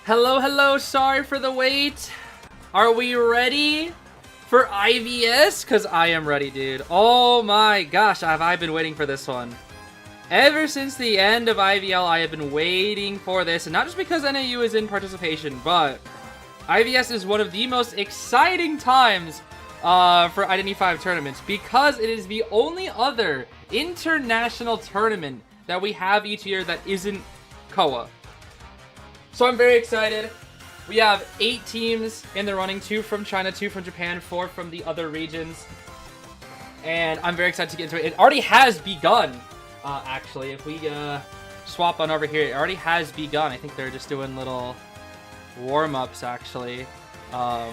Hello, hello, sorry for the wait. Are we ready for IVS? Because I am ready, dude. Oh my gosh, have I been waiting for this one. Ever since the end of IVL, I have been waiting for this. And not just because NAU is in participation, but IVS is one of the most exciting times for Identity 5 tournaments because it is the only other international tournament that we have each year that isn't KOA. So I'm very excited. We have 8 teams in the running, 2 from China, 2 from Japan, 4 from the other regions. And I'm very excited to get into it. It already has begun, actually. If we swap on over here, it already has begun. I think they're just doing little warm-ups, actually. I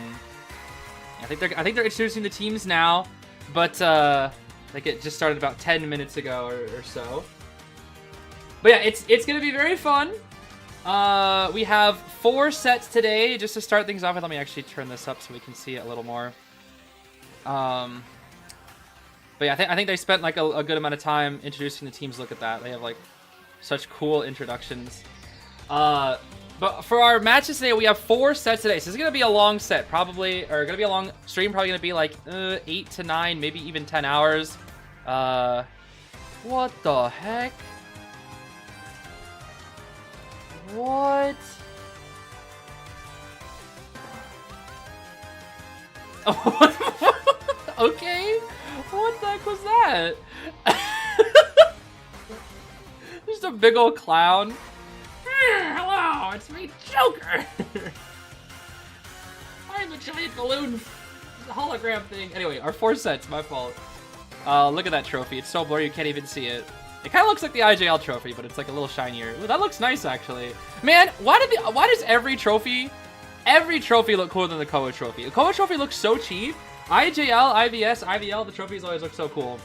think they're introducing the teams now, but like it just started about 10 minutes ago or so. But yeah, it's gonna be very fun. We have 4 sets today. Just to start things off with, let me actually turn this up so we can see it a little more. But yeah, I think they spent like a good amount of time introducing the teams. Look at that. They have like such cool introductions. But for our matches today, we have 4 sets today. So this is going to be a long set, probably, or going to be a long stream, probably going to be like 8 to 9, maybe even 10 hours. What the heck? What? Okay. What the heck was that? Just a big old clown. Hello, it's me, Joker. I'm a giant balloon hologram thing. Anyway, our 4 sets, my fault. Look at that trophy. It's so blurry you can't even see it. It kind of looks like the IJL trophy, but it's like a little shinier. Ooh, that looks nice, actually. Man, why does every trophy look cooler than the KOA trophy? The KOA trophy looks so cheap. IJL, IVS, IVL, the trophies always look so cool.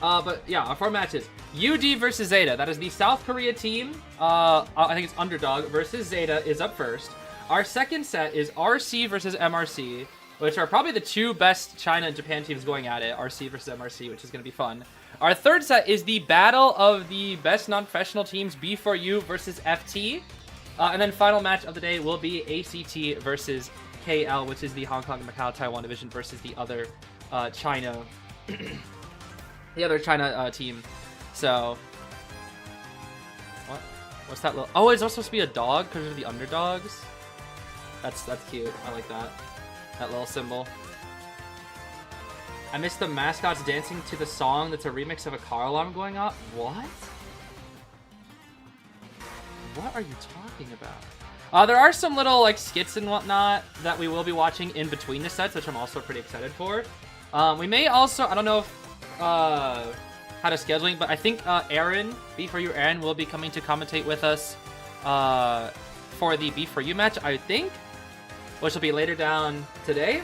But yeah, our 4 matches. UD versus ZETA. That is the South Korea team. I think it's underdog versus ZETA is up first. Our second set is RC versus MRC, which are probably the 2 best China and Japan teams going at it. RC versus MRC, which is going to be fun. Our third set is the battle of the best non-professional teams, B4U versus FT. And then final match of the day will be ACT versus KL, which is the Hong Kong, Macau, Taiwan division versus the other China, team. So, what's that little? Oh, it's also supposed to be a dog because of the underdogs. That's cute. I like that. That little symbol. I missed the mascots dancing to the song that's a remix of a car alarm going off. What? What are you talking about? There are some little like skits and whatnot that we will be watching in between the sets, which I'm also pretty excited for. We may also, I don't know if, how to scheduling, but I think Aaron, B4U Aaron, will be coming to commentate with us for the B4U match, I think, which will be later down today.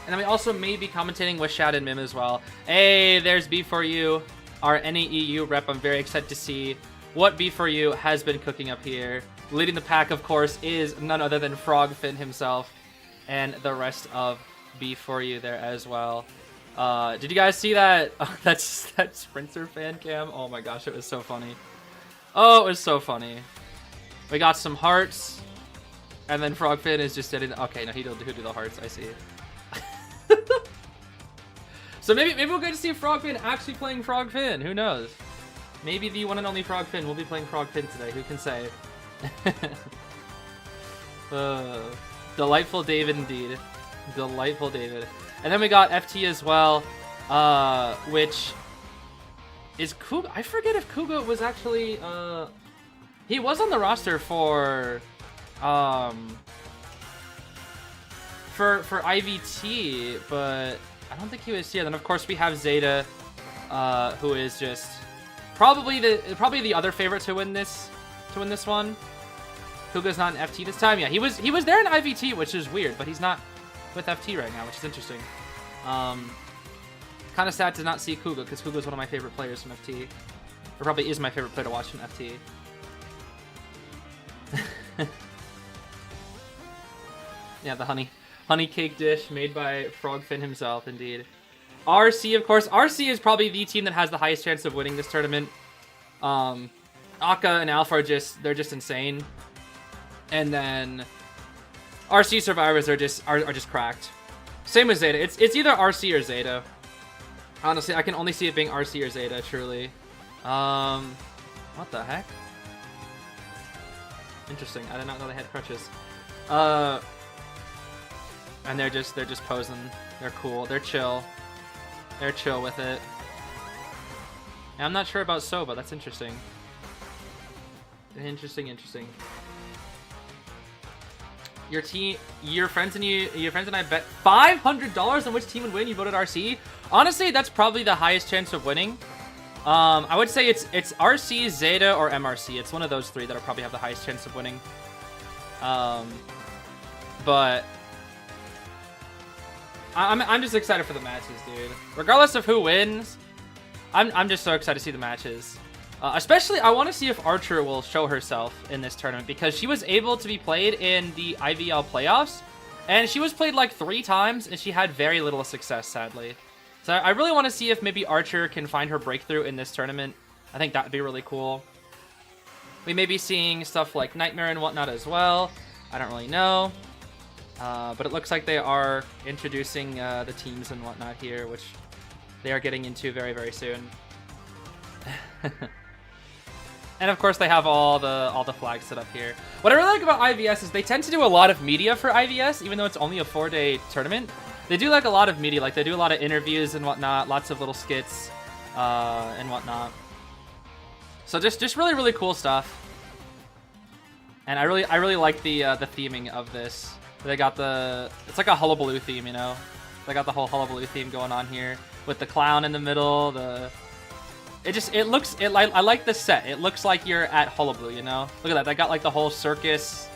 And then we also may be commentating with Shad and Mim as well. Hey, there's B4U, our NAEU rep. I'm very excited to see what B4U has been cooking up here. Leading the pack, of course, is none other than Frogfin himself and the rest of B4U there as well. Did you guys see that? That Sprinter fan cam? Oh my gosh, it was so funny. Oh, it was so funny. We got some hearts, and then Frogfin is just sitting. Okay, no, he'll do the hearts. I see. So maybe we'll get to see Frogfin actually playing Frogfin. Who knows? Maybe the one and only Frogfin will be playing Frogfin today. Who can say? Delightful David indeed. Delightful David. And then we got FT as well, which is Kuga. I forget if Kuga was actually he was on the roster for IVT, but I don't think he was here. Then of course we have ZETA, who is just probably the other favorite to win this one. Kuga's not in FT this time. Yeah, he was there in IVT, which is weird, but he's not with FT right now, which is interesting. Kind of sad to not see Kuga, because Kuga is one of my favorite players from FT. Or probably is my favorite player to watch from FT. Yeah, the honey cake dish made by Frogfin himself, indeed. RC, of course. RC is probably the team that has the highest chance of winning this tournament. Aka and Alpha are they're just insane. And then RC survivors are just cracked. Same with Zeta. It's either RC or Zeta. Honestly, I can only see it being RC or Zeta, truly. What the heck? Interesting. I did not know they had crutches. And they're just posing. They're cool. They're chill. They're chill with it. And I'm not sure about Soba. That's interesting. Interesting. Your friends and I bet $500 on which team would win. You voted RC. Honestly, that's probably the highest chance of winning. I would say it's RC, Zeta, or MRC. It's one of those three that'll probably have the highest chance of winning. But I'm just excited for the matches, dude. Regardless of who wins, I'm just so excited to see the matches. Especially, I want to see if Archer will show herself in this tournament, because she was able to be played in the IVL playoffs, and she was played like 3 times, and she had very little success, sadly. So I really want to see if maybe Archer can find her breakthrough in this tournament. I think that would be really cool. We may be seeing stuff like Nightmare and whatnot as well. I don't really know. But it looks like they are introducing the teams and whatnot here, which they are getting into very, very soon. And of course they have all the flags set up here. What I really like about IVS is they tend to do a lot of media for IVS, even though it's only a 4-day tournament. They do like a lot of media, like they do a lot of interviews and whatnot, lots of little skits and whatnot. So just really, really cool stuff. And I really like the theming of this. They got it's like a Hullabaloo theme, you know. They got the whole Hullabaloo theme going on here with the clown in the middle. I like the set. It looks like you're at Hullabaloo, you know. Look at that. They got like the whole circus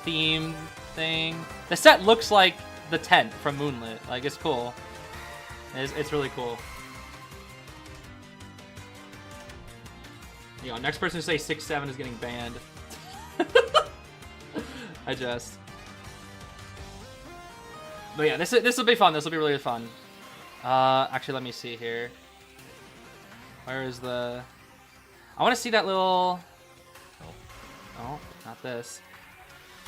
theme thing. The set looks like the tent from Moonlit. Like, it's cool. It's really cool. You know, next person to say 6'7" is getting banned. I just. But yeah, this will be fun. This will be really fun. Actually, let me see here. Where is the? I want to see that little. Oh, not this.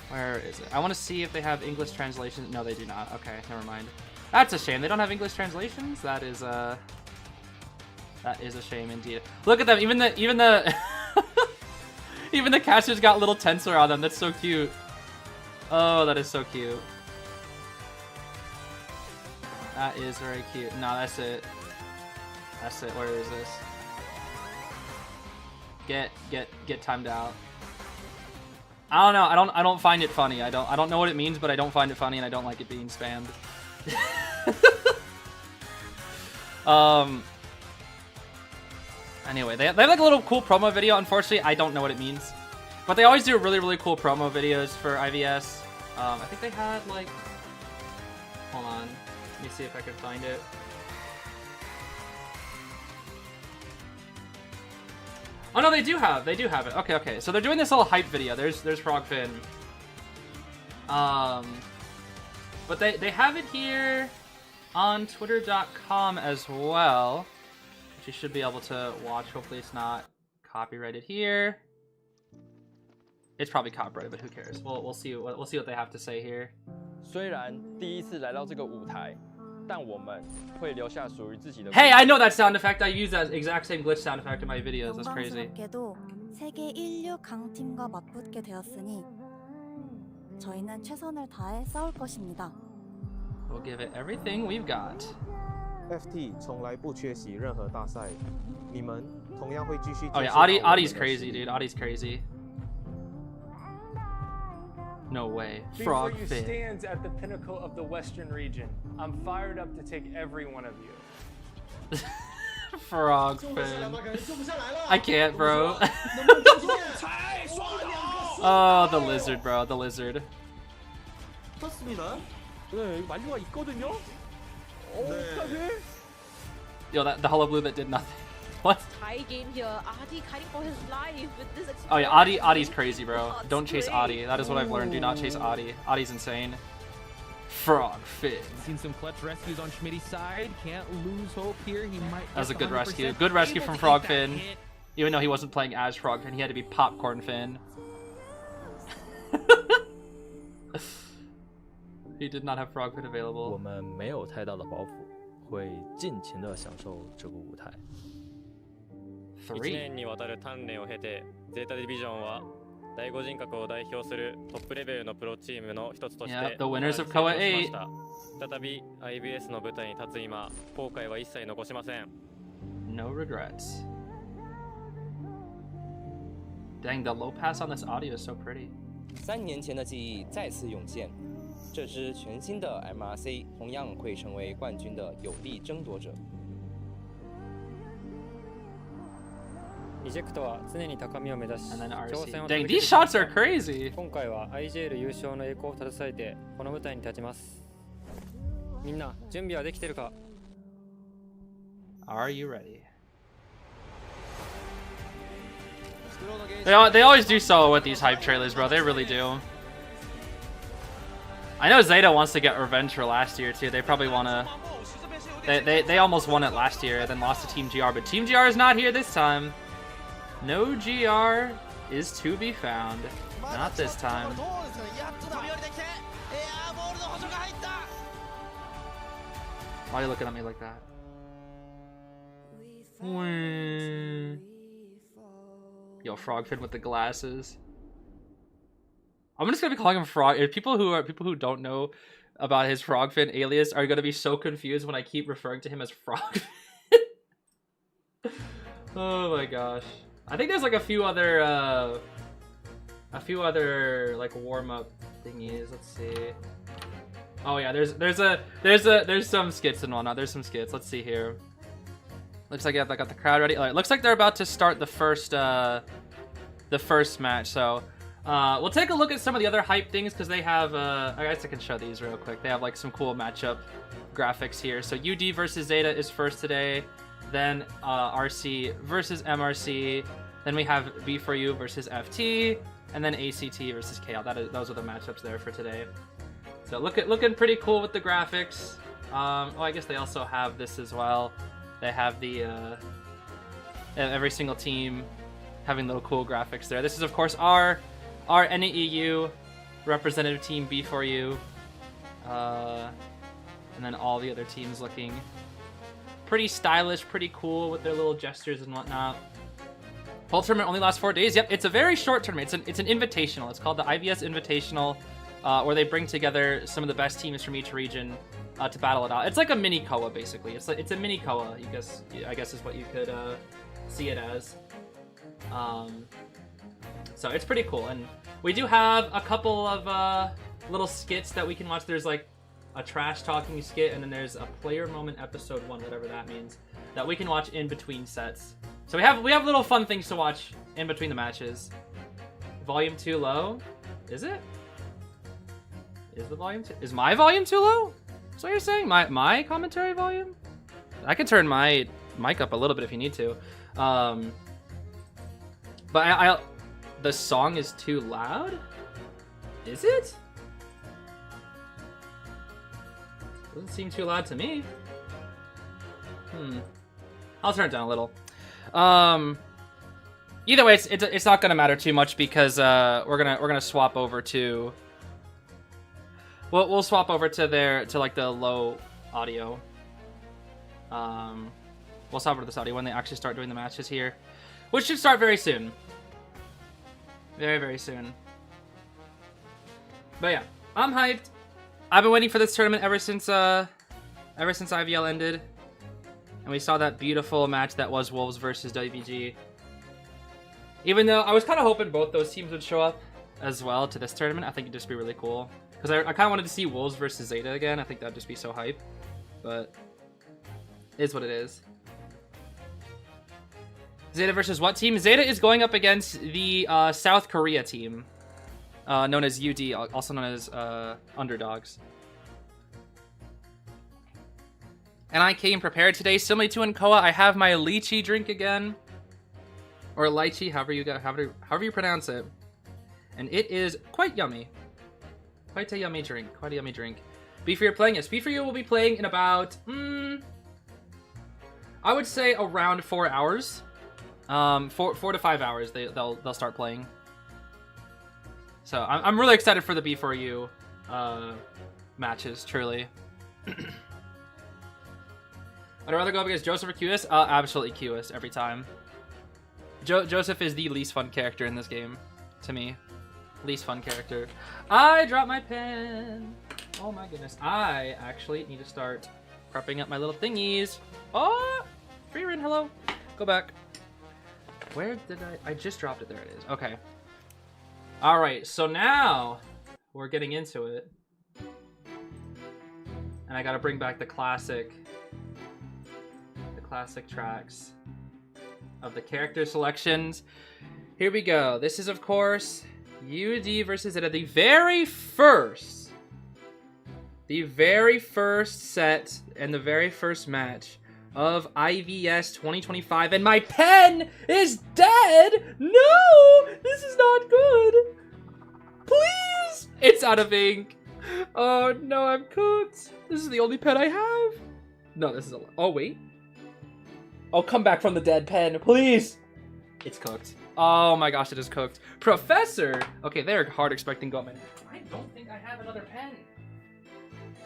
Where is it? I want to see if they have English translations. No, they do not. Okay, never mind. That's a shame. They don't have English translations. That is a shame indeed. Look at them. Even the even the casters got little tensor on them. That's so cute. Oh, that is so cute. That is very cute. No, that's it. That's it. Where is this? Get timed out. I don't know. I don't find it funny. I don't know what it means, but I don't find it funny, and I don't like it being spammed. Anyway, they have like a little cool promo video. Unfortunately, I don't know what it means, but they always do really, really cool promo videos for IVS. I think they had like. Hold on. Let me see if I can find it. Oh no, they do have it. Okay. So they're doing this little hype video. There's Frogfin. But they have it here on Twitter.com as well, which you should be able to watch. Hopefully it's not copyrighted here. It's probably copyrighted, but who cares? We'll see what they have to say here. 虽然第一次来到这个舞台，但我们会留下属于自己的。Hey, I know that sound effect. I use that exact same glitch sound effect in my videos. That's crazy. 영광스럽게도 세계 1류 강팀과 맞붙게 되었으니 저희는 최선을 다해 싸울 것입니다. We'll give it everything we've got. FT 从来不缺席任何大赛，你们同样会继续。Oh yeah, Adi's crazy, dude. Adi's crazy. No way. Frogfin stands at the pinnacle of the Western region. I'm fired up to take every one of you. Frogfin. I can't, bro. Oh, the lizard, bro. The lizard. Yo, the Hullabaloo that did nothing. What? High game here. Adi fighting for his life with this experience. Oh yeah, Adi's crazy, bro. Don't chase Adi. That is what I've learned. Do not chase Adi. Adi's insane. Frogfin. Seen some clutch rescues on Schmitty's side. Can't lose hope here. He might. That was a good rescue. Good rescue from Frogfin. Even though he wasn't playing as Frogfin, he had to be Popcorn Fin. He did not have Frogfin 我 available. 们没有太大的包袱，会尽情的享受这个舞台。 1 3. 年にわたる鍛錬を経て、ゼータディビジョンは第5人格を代表するトップレベルのプロチームの一つとして Yep, the winners of 成長 KOA しました再び IBS の舞台に立つ今、後悔は一切残しません。 No regrets. Dang, the low pass on this audio is so pretty. 3年前的记忆再次涌现，这支全新的 MRC 同样会成为冠军的有力争夺者。イジェクトは常に高みを目指し、 And then 挑戦 RC. を Dang, 続け these てきま shots した are crazy. 今回は IGL 優勝の栄光を携えてこの舞台に立ちます。みんな準備はできてるか？ Are you ready? They always do so with these hype trailers, bro. They really do. I know ZETA wants to get revenge for last year too. They probably want to. They almost won it last year, then lost to Team GR, but Team GR is not here this time. No GR is to be found. Not this time. Why are you looking at me like that? Yo, Frogfin with the glasses. I'm just gonna be calling him Frog. People who don't know about his Frogfin alias are gonna be so confused when I keep referring to him as Frogfin. Oh my gosh. I think there's like a few other like warm-up thingies. Let's see. Oh yeah, there's some skits and whatnot. There's some skits. Let's see here. Looks like I got the crowd ready. Alright, looks like they're about to start the first match. So we'll take a look at some of the other hype things because they have I guess I can show these real quick. They have like some cool matchup graphics here. So UD versus ZETA is first today. Then RC versus MRC. Then we have B4U versus FT, and then ACT versus KL. Those are the matchups there for today. So looking pretty cool with the graphics. Oh, I guess they also have this as well. They have the every single team having little cool graphics there. This is of course our NEEU representative team B4U, and then all the other teams looking pretty stylish, pretty cool with their little gestures and whatnot. Whole tournament only lasts 4 days. Yep, it's a very short tournament. It's an invitational. It's called the IBS Invitational, where they bring together some of the best teams from each region to battle it out. It's like a mini KOA basically. It's a mini KOA. I guess is what you could see it as. So it's pretty cool, and we do have a couple of little skits that we can watch. There's like a trash talking skit, and then there's a player moment episode 1, whatever that means, that we can watch in between sets. So we have little fun things to watch in between the matches. Volume too low? Is it? Is the volume is my volume too low? Is that what you're saying? My commentary volume? I can turn my mic up a little bit if you need to. But the song is too loud? Is it? Doesn't seem too loud to me. I'll turn it down a little. Either way, it's not gonna matter too much because we're gonna swap over to. We'll swap over to like the low audio. We'll swap over to this audio when they actually start doing the matches here, which should start very soon. Very, very soon. But yeah, I'm hyped. I've been waiting for this tournament ever since IVL ended, and we saw that beautiful match that was Wolves versus WBG. Even though I was kind of hoping both those teams would show up as well to this tournament, I think it'd just be really cool. Because I kind of wanted to see Wolves versus ZETA again. I think that'd just be so hype. But it is what it is. ZETA versus what team? ZETA is going up against the South Korea team, known as UD, also known as Underdogs. And I came prepared today, similarly to in KOA. I have my lychee drink again, or lychee, however you pronounce it, and it is quite yummy. Quite a yummy drink. Quite a yummy drink. B4U playing? Yes, B4U will be playing in about, I would say around 4 hours. 4 to 5 hours they'll start playing. So I'm really excited for the B4U matches, truly. I'd rather go up against Joseph or QS. Absolutely QS every time. Joseph is the least fun character in this game, to me. Least fun character. I dropped my pen. Oh my goodness. I actually need to start prepping up my little thingies. Oh, free run, hello. Go back. Where did I just dropped it. There it is. Okay. All right, so now we're getting into it. And I gotta bring back the classic tracks of the character selections. Here we go. This is, of course, UD versus ZETA, the very first set and the very first match of IVS 2025, and my pen is dead! No! This is not good! Please! It's out of ink. Oh no, I'm cooked. This is the only pen I have. No, this is a... Oh, wait. Oh, come back from the dead pen, please! It's cooked. Oh my gosh, it is cooked. Professor! Okay, they're hard expecting Goatman. I don't think I have another pen.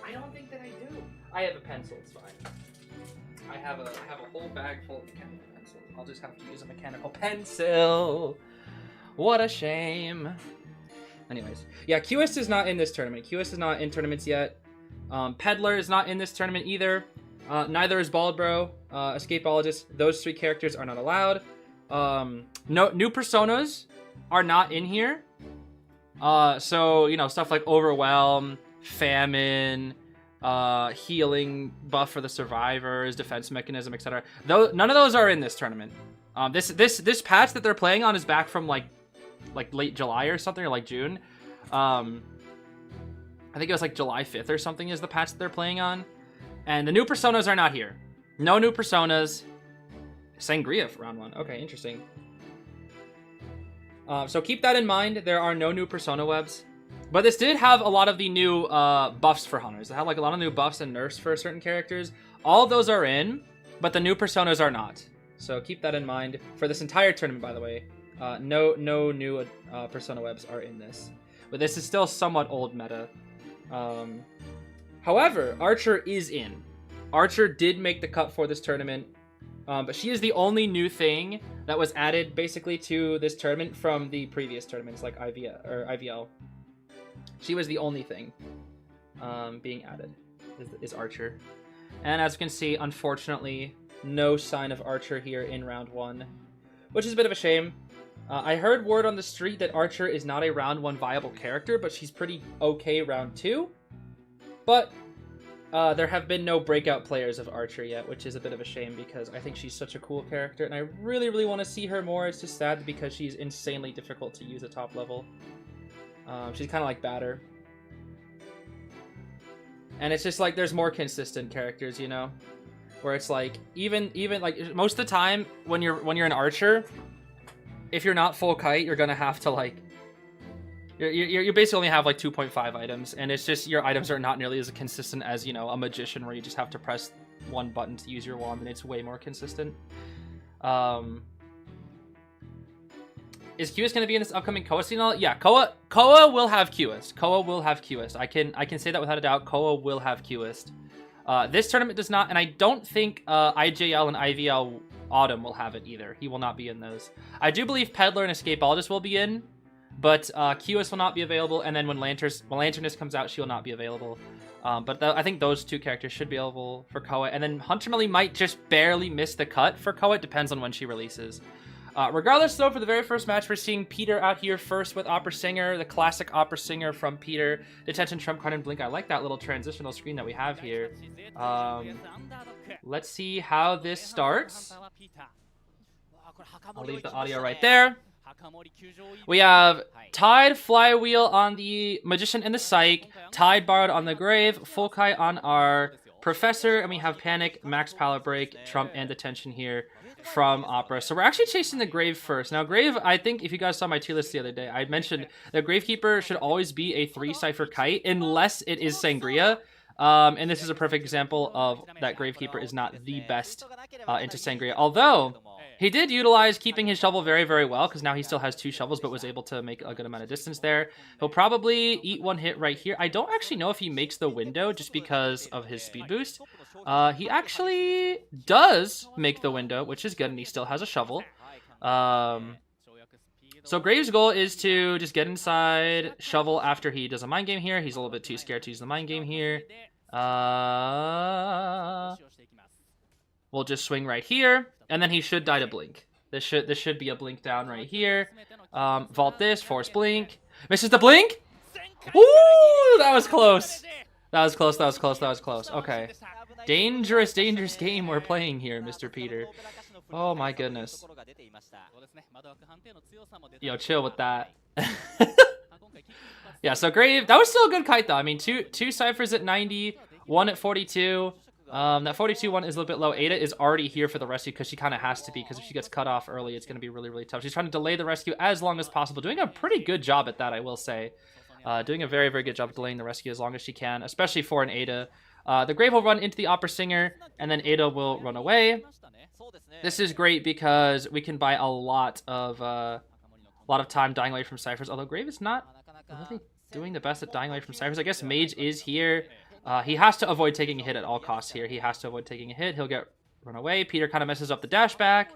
I don't think that I do. I have a pencil, it's fine. I have a whole bag full of mechanical pencils. I'll just have to use a mechanical pencil. What a shame. Anyways, yeah, QS is not in this tournament. QS is not in tournaments yet. Peddler is not in this tournament either. Neither is Baldbro, Escapeologist. Those three characters are not allowed. No new personas are not in here. So, you know, stuff like Overwhelm, Famine, healing buff for the survivors, defense mechanism, etc. Though none of those are in this tournament. This patch that they're playing on is back from like late July or something, or like June. I think it was like July 5th or something is the patch that they're playing on. And the new personas are not here. No new personas. Sangria for round one. Okay, interesting. So keep that in mind. There are no new persona webs. But this did have a lot of the new buffs for hunters. It had like a lot of new buffs and nerfs for certain characters. All of those are in, but the new personas are not. So keep that in mind. For this entire tournament, by the way, no new persona webs are in this. But this is still somewhat old meta. However, Archer is in. Archer did make the cut for this tournament. But she is the only new thing that was added basically to this tournament from the previous tournaments, like IVL. She was the only thing being added, is Archer. And as you can see, unfortunately, no sign of Archer here in round one, which is a bit of a shame. I heard word on the street that Archer is not a round one viable character, but she's pretty okay round two. But there have been no breakout players of Archer yet, which is a bit of a shame because I think she's such a cool character, and I really, really want to see her more. It's just sad because she's insanely difficult to use at top level. She's kind of like Batter. And it's just like there's more consistent characters, you know? Where it's like, even like most of the time when you're an Archer, if you're not full kite, you're gonna have to like... You basically only have like 2.5 items, and it's just your items are not nearly as consistent as, you know, a magician where you just have to press one button to use your wand, and it's way more consistent. Is QS going to be in this upcoming Koa signal? Yeah, Koa will have QS. Koa will have QS. I can say that without a doubt. Koa will have QS. This tournament does not, and I don't think IJL and IVL Autumn will have it either. He will not be in those. I do believe Peddler and Escapeologist will be in, but QS will not be available, and then when Lanternist comes out, she will not be available. But I think those two characters should be available for Koa, and then Hunter Melly might just barely miss the cut for Koa. It depends on when she releases. Regardless, though, for the very first match, we're seeing Peter out here first with Opera Singer, the classic Opera Singer from Peter. Detention, Trump Card, and Blink. I like that little transitional screen that we have here. Let's see how this starts. I'll leave the audio right there. We have Tide Flywheel on the Magician and the Psych, Tide Borrowed on the Grave, Full Kite on our Professor, and we have Panic, Max Palette Break, Trump, and Detention here from Opera. So we're actually chasing the Grave first. Now, Grave, I think if you guys saw my tier list the other day, I mentioned that Gravekeeper should always be a 3-cipher kite unless it is Sangria. And this is a perfect example of that Gravekeeper is not the best into Sangria. Although, He did utilize keeping his shovel very, very well, because now he still has 2 shovels, but was able to make a good amount of distance there. He'll probably eat 1 hit right here. I don't actually know if he makes the window just because of his speed boost. He actually does make the window, which is good, and he still has a shovel. So Graves' goal is to just get inside, shovel after he does a mind game here. He's a little bit too scared to use the mind game here. We'll just swing right here, and then he should die to blink. This should be a blink down right here. Vault this, force blink. Misses the blink. Ooh, that was close. That was close. That was close. That was close. Okay, dangerous, dangerous game we're playing here, Mr. Peter. Oh my goodness. Yo, chill with that. Yeah, so Grave, that was still a good kite though. I mean, two ciphers at 90, 1 at 42. That 42 one is a little bit low. Ada is already here for the rescue because she kind of has to be, because if she gets cut off early, it's going to be really, really tough. She's trying to delay the rescue as long as possible. Doing a pretty good job at that, I will say. Doing a very, very good job of delaying the rescue as long as she can, especially for an Ada. The Grave will run into the Opera Singer, and then Ada will run away. This is great because we can buy a lot of time dying away from ciphers, although Grave is not really doing the best at dying away from ciphers. I guess Mage is here. He has to avoid taking a hit at all costs here. He has to avoid taking a hit. He'll get run away. Peter kind of messes up the dash back.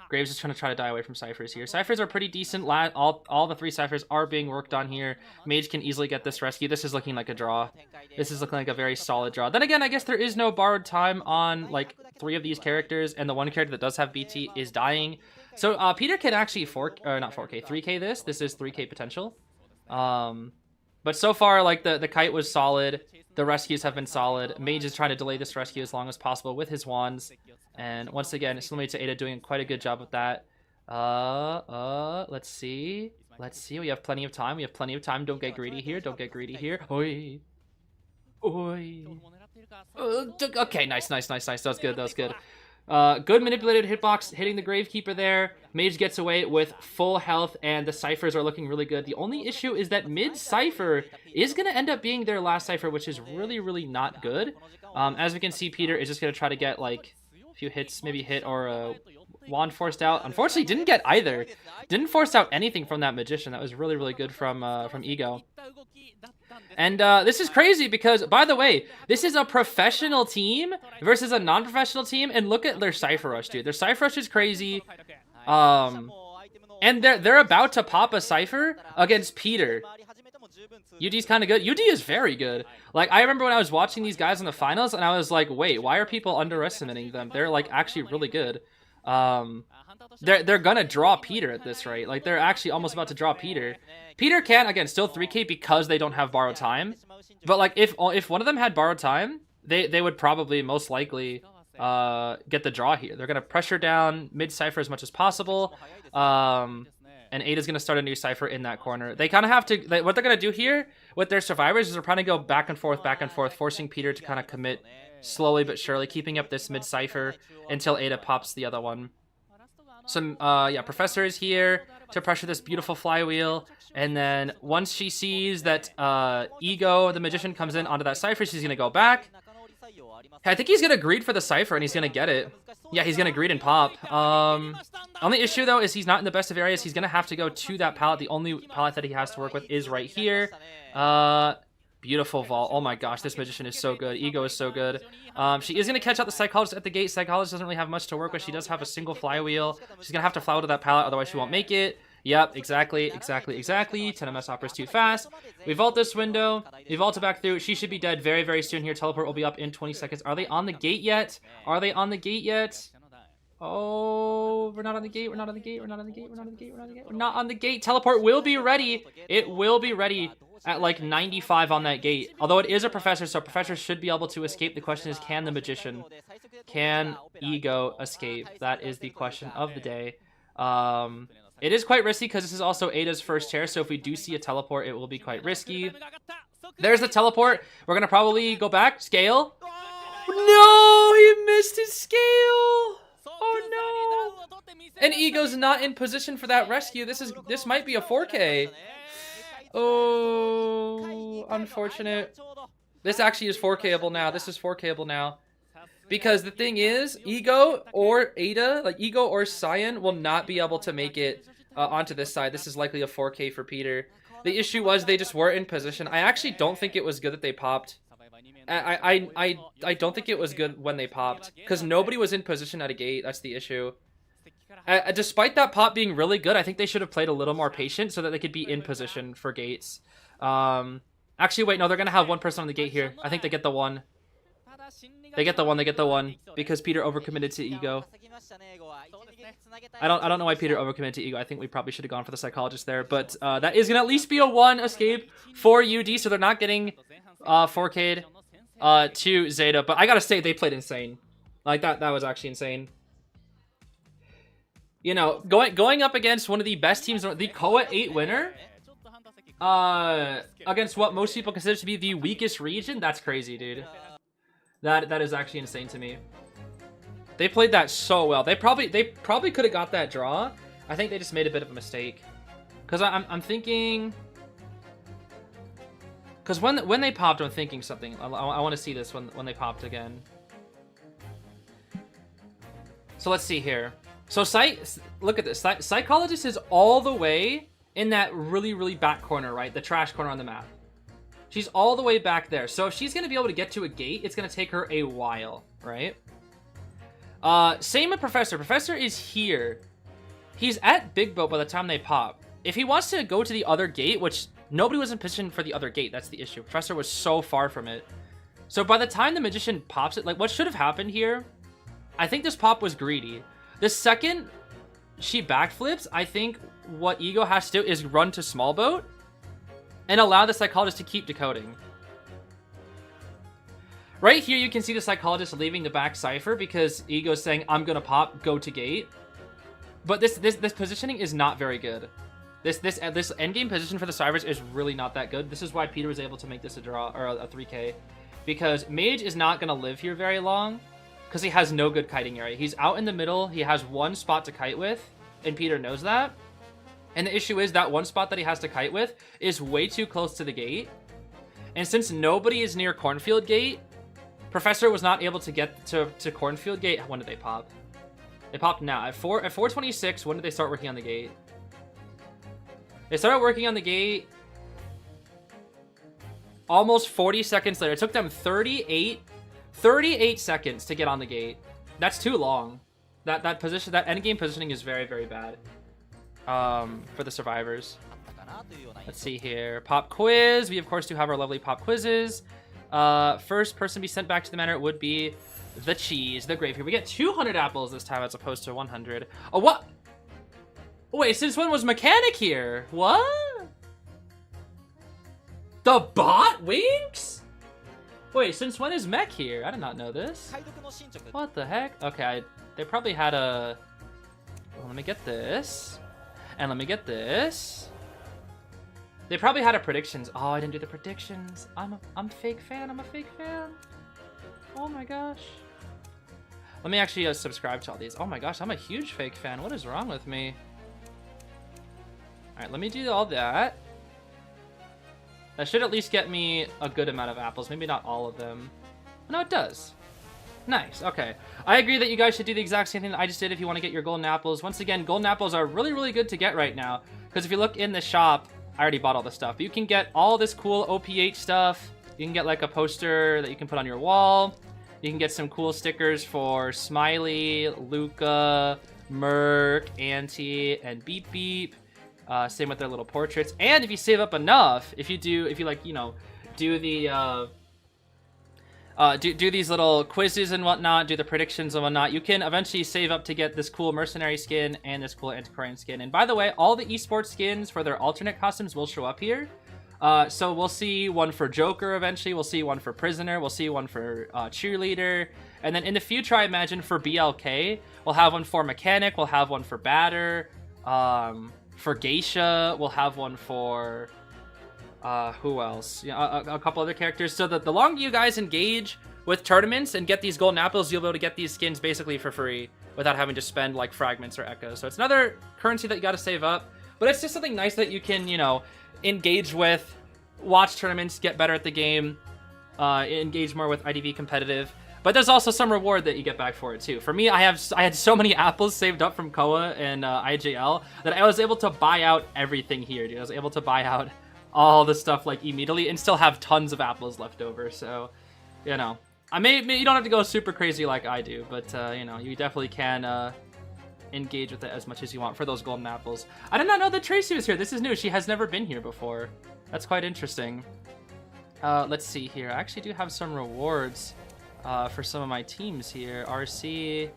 Graves is trying to die away from ciphers here. Ciphers are pretty decent. All the 3 ciphers are being worked on here. Mage can easily get this rescue. This is looking like a draw. This is looking like a very solid draw. Then again, I guess there is no borrowed time on like 3 of these characters, and the one character that does have BT is dying. So Peter can actually 3K this. This is 3K potential. But so far, like, the kite was solid. The rescues have been solid. Mage is trying to delay this rescue as long as possible with his wands. And once again, Slimmy to Ada doing quite a good job with that. Let's see. Let's see. We have plenty of time. We have plenty of time. Don't get greedy here. Don't get greedy here. Oi. Oi. Okay, nice. That was good. That was good. Good manipulated hitbox, hitting the Gamekeeper there. Mage gets away with full health, and the ciphers are looking really good. The only issue is that mid cipher is going to end up being their last cipher, which is really, really not good. As we can see, Peter is just going to try to get like a few hits, maybe hit or a wand forced out. Unfortunately, didn't get either. Didn't force out anything from that magician. That was really, really good from Ego. And this is crazy because, by the way, this is a professional team versus a non-professional team, and look at their Cypher Rush, dude. Their Cypher Rush is crazy. And they're about to pop a Cypher against Peter. UD's kind of good. UD is very good. Like, I remember when I was watching these guys in the finals, and I was like, wait, why are people underestimating them? They're, like, actually really good. They're gonna draw Peter at this rate. Like, they're actually almost about to draw Peter. Peter can, again, still 3K because they don't have borrowed time. But, like, if one of them had borrowed time, they would probably most likely get the draw here. They're gonna pressure down mid-cipher as much as possible. And Ada's gonna start a new cipher in that corner. They kind of have to, what they're gonna do here with their survivors is they're trying to go back and forth, forcing Peter to kind of commit slowly but surely, keeping up this mid-cipher until Ada pops the other one. Some, yeah, Professor is here to pressure this beautiful flywheel, and then once she sees that Ego, the magician, comes in onto that cipher, she's gonna go back. I think he's gonna greed for the cipher, and he's gonna get it. Yeah, he's gonna greed and pop. Only issue, though, is he's not in the best of areas. He's gonna have to go to that pallet. The only pallet that he has to work with is right here. Beautiful vault. Oh my gosh, this magician is so good. Ego is so good. She is going to catch out the psychologist at the gate. Psychologist doesn't really have much to work with. She does have a single flywheel. She's going to have to fly to that pallet, otherwise she won't make it. Yep, exactly. 10 MS Opera's too fast. We vault this window. We vault it back through. She should be dead very, very soon here. Teleport will be up in 20 seconds. Are they on the gate yet? Are they on the gate yet? Oh, we're not on the gate. We're not on the gate. We're not on the gate. We're not on the gate. We're not on the gate. We're not on the gate. Teleport will be ready. It will be ready at like 95 on that gate. Although it is a professor, so professor should be able to escape. The question is, can the magician, can Ego escape? That is the question of the day. It is quite risky because this is also Ada's first chair, so if we do see a teleport, it will be quite risky. There's the teleport. We're going to probably go back. Scale. No, he missed his scale. Oh no. And Ego's not in position for that rescue. This might be a 4K. Oh, unfortunate. This actually is 4Kable now. This is 4Kable now. Because the thing is, Ego or Ada, like Ego or Cyan, will not be able to make it onto this side. This is likely a 4K for Peter. The issue was they just weren't in position. I actually don't think it was good that they popped. I don't think it was good when they popped, because nobody was in position at a gate. That's the issue. Despite that pop being really good, I think they should have played a little more patient so that they could be in position for gates. Actually, wait, no, they're going to have one person on the gate here. I think they get the one. They get the one, because Peter overcommitted to Ego. I don't know why Peter overcommitted to Ego. I think we probably should have gone for the psychologist there, but that is going to at least be a 1 escape for UD, so they're not getting 4K'd to Zeta, but I gotta say, they played insane. Like, that was actually insane. You know, going up against one of the best teams, the KOA 8 winner, against what most people consider to be the weakest region, that's crazy, dude. That is actually insane to me. They played that so well. They probably could have got that draw. I think they just made a bit of a mistake. Because I'm thinking... Because when they popped, I'm thinking something. I want to see this when they popped again. So let's see here. So look at this. Psychologist is all the way in that really back corner, right? The trash corner on the map. She's all the way back there. So if she's going to be able to get to a gate, it's going to take her a while, right? Same with Professor. Professor is here. He's at Big Boat by the time they pop. If he wants to go to the other gate, which nobody was in position for the other gate, that's the issue. Professor was so far from it. So by the time the Magician pops it, like what should have happened here, I think this pop was greedy. The second she backflips, I think what Ego has to do is run to Small Boat and allow the Psychologist to keep decoding. Right here, you can see the Psychologist leaving the back cipher because Ego's saying, I'm gonna pop, go to gate. But this positioning is not very good. This endgame position for the Cybers is really not that good. This is why Peter was able to make this a draw, or a 3K. Because Mage is not gonna live here very long, because he has no good kiting area. He's out in the middle, he has one spot to kite with, and Peter knows that. And the issue is that one spot that he has to kite with is way too close to the gate. And since nobody is near Cornfield Gate, Professor was not able to get to Cornfield Gate. When did they pop? They popped now. At 4:26, when did they start working on the gate? They started working on the gate almost 40 seconds later. It took them 38 seconds to get on the gate. That's too long. That endgame positioning is very bad. For the survivors. Let's see here. Pop quiz. We of course do have our lovely pop quizzes. First person to be sent back to the manor would be the cheese, the grave here. We get 200 apples this time as opposed to 100. Oh, what? Wait, since when was Mechanic here? What? The bot Winks? Wait, since when is Mech here? I did not know this. What the heck? Okay, they probably had a... Well, let me get this. And let me get this. They probably had a predictions. Oh, I didn't do the predictions. I'm a fake fan. I'm a fake fan. Oh my gosh. Let me actually subscribe to all these. Oh my gosh, I'm a huge fake fan. What is wrong with me? All right, let me do all that. That should at least get me a good amount of apples. Maybe not all of them. No, it does. Nice, okay. I agree that you guys should do the exact same thing that I just did if you want to get your golden apples. Once again, golden apples are really good to get right now. Because if you look in the shop, I already bought all the stuff. But you can get all this cool OPH stuff. You can get like a poster that you can put on your wall. You can get some cool stickers for Smiley, Luca, Merc, Auntie, and Beep Beep. Same with their little portraits. And if you save up enough, if you like, you know, do the do these little quizzes and whatnot, do the predictions and whatnot, you can eventually save up to get this cool mercenary skin and this cool antiquarian skin. And by the way, all the esports skins for their alternate costumes will show up here. So we'll see one for Joker eventually, we'll see one for Prisoner, we'll see one for Cheerleader, and then in the future, I imagine for BLK, we'll have one for Mechanic, we'll have one for Batter, for Geisha, we'll have one for... who else? Yeah, a couple other characters. So that the longer you guys engage with tournaments and get these golden apples, you'll be able to get these skins basically for free without having to spend like fragments or echoes. So it's another currency that you got to save up, but it's just something nice that you can, you know, engage with, watch tournaments, get better at the game, engage more with IDV competitive. But there's also some reward that you get back for it too. For me, I had so many apples saved up from Koa and IJL that I was able to buy out everything here, dude. I was able to buy out all the stuff like immediately and still have tons of apples left over. So, you know, you don't have to go super crazy like I do, but you know, you definitely can engage with it as much as you want for those golden apples. I did not know that Tracy was here. This is new. She has never been here before. That's quite interesting. Let's see here. I actually do have some rewards for some of my teams here. RC.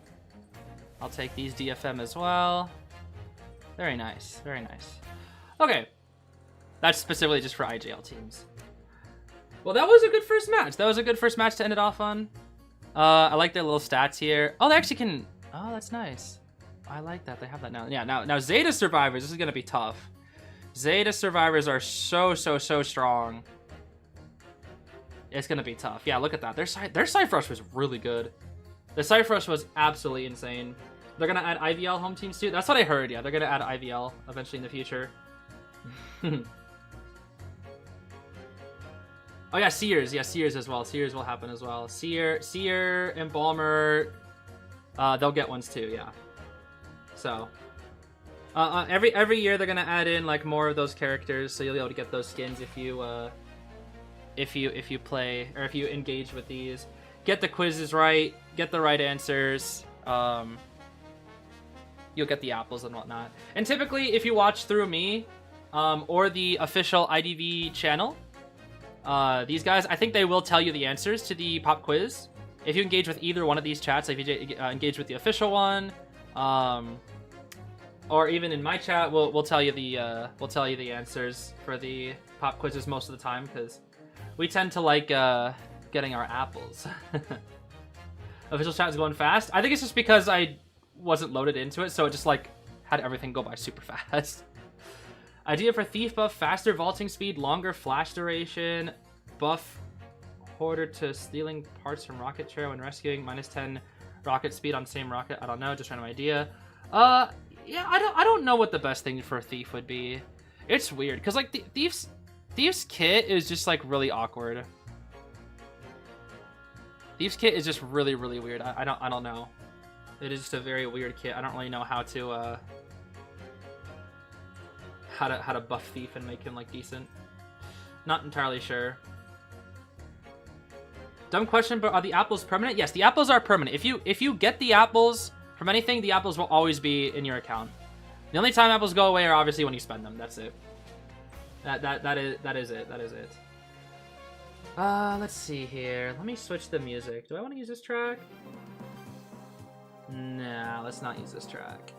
I'll take these. DFM as well. Very nice. Very nice. Okay. That's specifically just for IJL teams. Well, that was a good first match. That was a good first match to end it off on. I like their little stats here. Oh, they actually can... Oh, that's nice. I like that. They have that now. Yeah, now ZETA survivors. This is going to be tough. ZETA survivors are so strong. It's going to be tough. Yeah, look at that. Their Cypher Rush was really good. The Cypher Rush was absolutely insane. They're going to add IVL home teams too. That's what I heard. Yeah, they're going to add IVL eventually in the future. Oh yeah, Seers. Yeah, Seers as well. Seers will happen as well. Seer, Embalmer. They'll get ones too, yeah. So, every year they're going to add in like more of those characters, so you'll be able to get those skins if you play or if you engage with these, get the quizzes right, get the right answers, you'll get the apples and whatnot. And typically if you watch through me or the official IDV channel, these guys, I think they will tell you the answers to the pop quiz if you engage with either one of these chats. Like if you engage with the official one, or even in my chat, we'll tell you the answers for the pop quizzes most of the time, because we tend to like getting our apples. Official chat is going fast. I think it's just because I wasn't loaded into it, so it just like had everything go by super fast. Idea for Thief buff: faster vaulting speed, longer flash duration, buff Hoarder to stealing parts from rocket chair when rescuing, -10 rocket speed on same rocket. I don't know, just random idea. Yeah, I don't know what the best thing for a Thief would be. It's weird because like the Thief's kit is just like really awkward. Thief's kit is just really weird. I don't know. It is just a very weird kit. I don't really know how to how to buff Thief and make him like decent. Not entirely sure. Dumb question, but are the apples permanent? Yes, the apples are permanent. If you get the apples from anything, the apples will always be in your account. The only time apples go away are obviously when you spend them. That's it. That is it. Let's see here. Let me switch the music. Do I want to use this track? Nah, let's not use this track.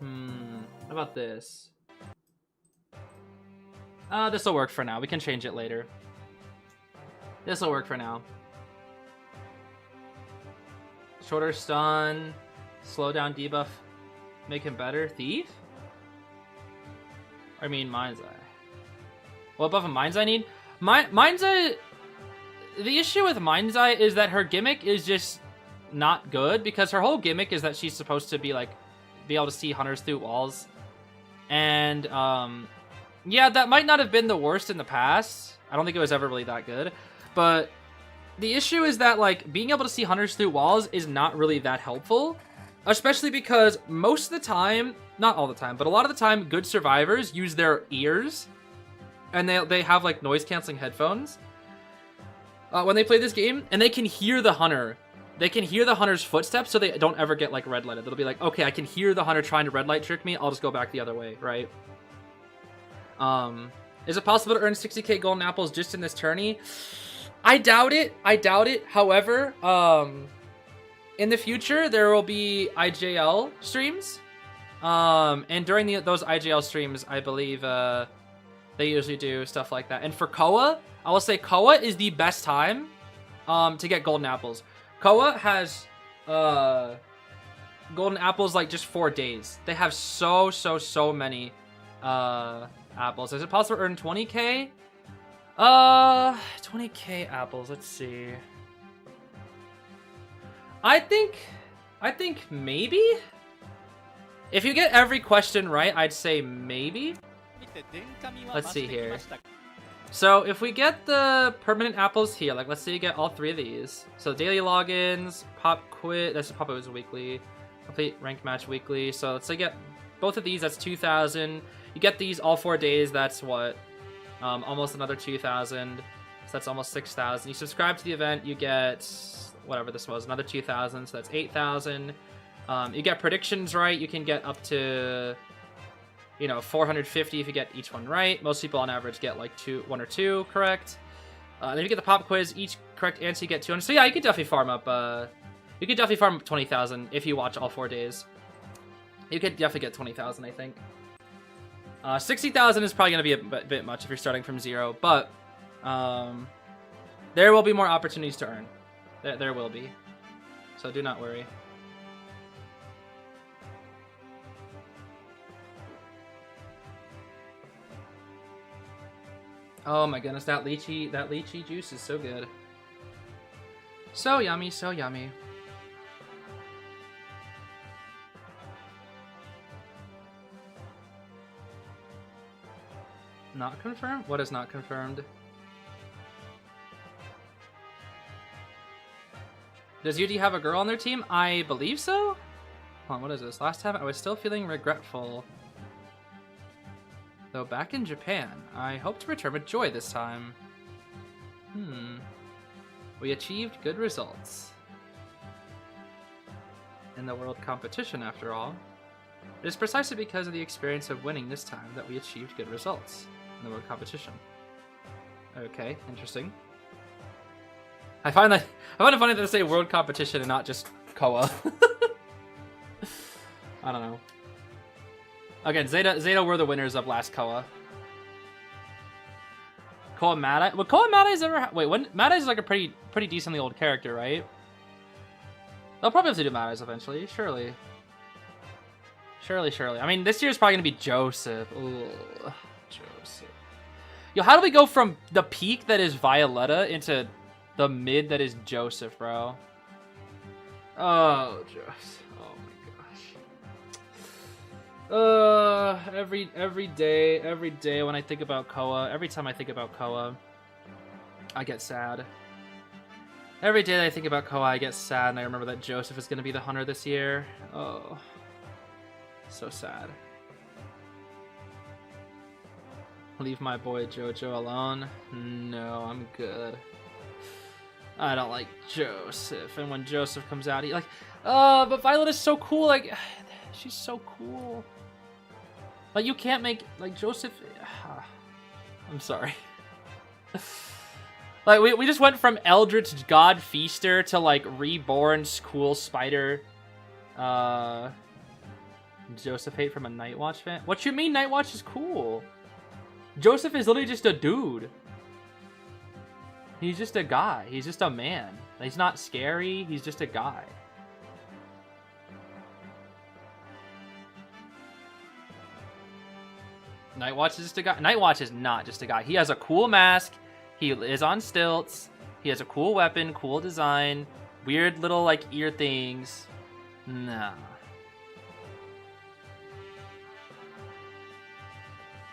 How about this? This will work for now. We can change it later. This will work for now. Shorter stun, slow down debuff, make him better. Thief? I mean, Mind's Eye. What buff of Mind's Eye need? Mind's Eye... The issue with Mind's Eye is that her gimmick is just not good, because her whole gimmick is that she's supposed to be, like, be able to see hunters through walls. And, yeah, that might not have been the worst in the past. I don't think it was ever really that good. But the issue is that, like, being able to see hunters through walls is not really that helpful. Especially because most of the time, not all the time, but a lot of the time, good survivors use their ears. And they have, like, noise-canceling headphones when they play this game. And they can hear the hunter. They can hear the hunter's footsteps, so they don't ever get, like, red-lighted. They'll be like, okay, I can hear the hunter trying to red-light trick me. I'll just go back the other way, right? Is it possible to earn 60k golden apples just in this tourney? I doubt it. However, in the future, there will be IJL streams. And during those IJL streams, I believe they usually do stuff like that. And for Koa, I will say Koa is the best time to get golden apples. Koa has golden apples like just 4 days. They have so many apples. Is it possible to earn 20k? 20k apples. Let's see. I think maybe. If you get every question right, I'd say maybe. Let's see here. So if we get the permanent apples here, like let's say you get all 3 of these. So daily logins, pop quiz, that's pop quiz weekly, complete rank match weekly. So let's say you get both of these, that's 2,000. You get these all 4 days, that's what? Almost another 2,000. So that's almost 6,000. You subscribe to the event, you get whatever this was, another 2,000. So that's 8,000. You get predictions right, you can get up to, you know, 450 if you get each one right. Most people on average get like 1 or 2 correct. Then you get the pop quiz, each correct answer you get 200. So yeah, you could definitely farm up. You could definitely farm up 20,000 if you watch all 4 days. You could definitely get 20,000, I think. 60,000 is probably gonna be a bit much if you're starting from 0, but there will be more opportunities to earn. There will be, so do not worry. Oh my goodness, that lychee juice is so good. So yummy, so yummy. Not confirmed? What is not confirmed? Does UD have a girl on their team? I believe so? Hold on, what is this? Last time I was still feeling regretful. Though back in Japan, I hope to return with joy this time. We achieved good results. In the world competition, after all. It is precisely because of the experience of winning this time that we achieved good results in the world competition. Okay, interesting. I find it funny that they say world competition and not just Koa. I don't know. Again, Zeta were the winners of last Koa. Koa Mada? Well, Koa Madai's ever... Wait, when Madai's like a pretty decently old character, right? They'll probably have to do Madai's eventually, surely. Surely. I mean, this year's probably gonna be Joseph. Ooh, Joseph. Yo, how do we go from the peak that is Violetta into the mid that is Joseph, bro? Oh, Joseph. Every day when I think about Koa, every time I think about Koa, I get sad. Every day that I think about Koa, I get sad, and I remember that Joseph is going to be the hunter this year. Oh, so sad. Leave my boy Jojo alone? No, I'm good. I don't like Joseph, and when Joseph comes out, he like, but Violet is so cool, like, she's so cool. Like, you can't make, like, Joseph... I'm sorry. Like, we just went from Eldritch God Feaster to, like, Reborn Cool Spider. Joseph hate from a Nightwatch fan? What you mean Nightwatch is cool? Joseph is literally just a dude. He's just a guy. He's just a man. He's not scary. He's just a guy. Nightwatch is just a guy. Nightwatch is not just a guy. He has a cool mask. He is on stilts. He has a cool weapon, cool design, weird little like ear things. Nah.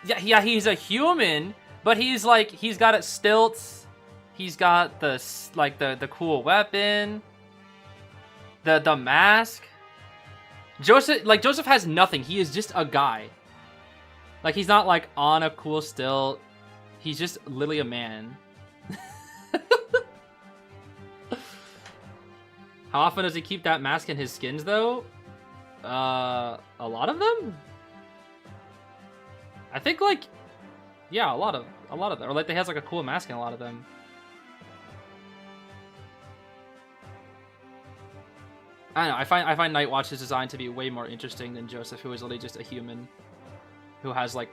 Yeah, he's a human, but he's like he's got stilts. He's got the like the cool weapon. The mask. Joseph has nothing. He is just a guy. Like, he's not, like, on a cool stilt. He's just literally a man. How often does he keep that mask in his skins, though? A lot of them? I think, like... Yeah, a lot of them. Or, like, he has, like, a cool mask in a lot of them. I don't know. I find Nightwatch's design to be way more interesting than Joseph, who is literally just a human. Who has, like...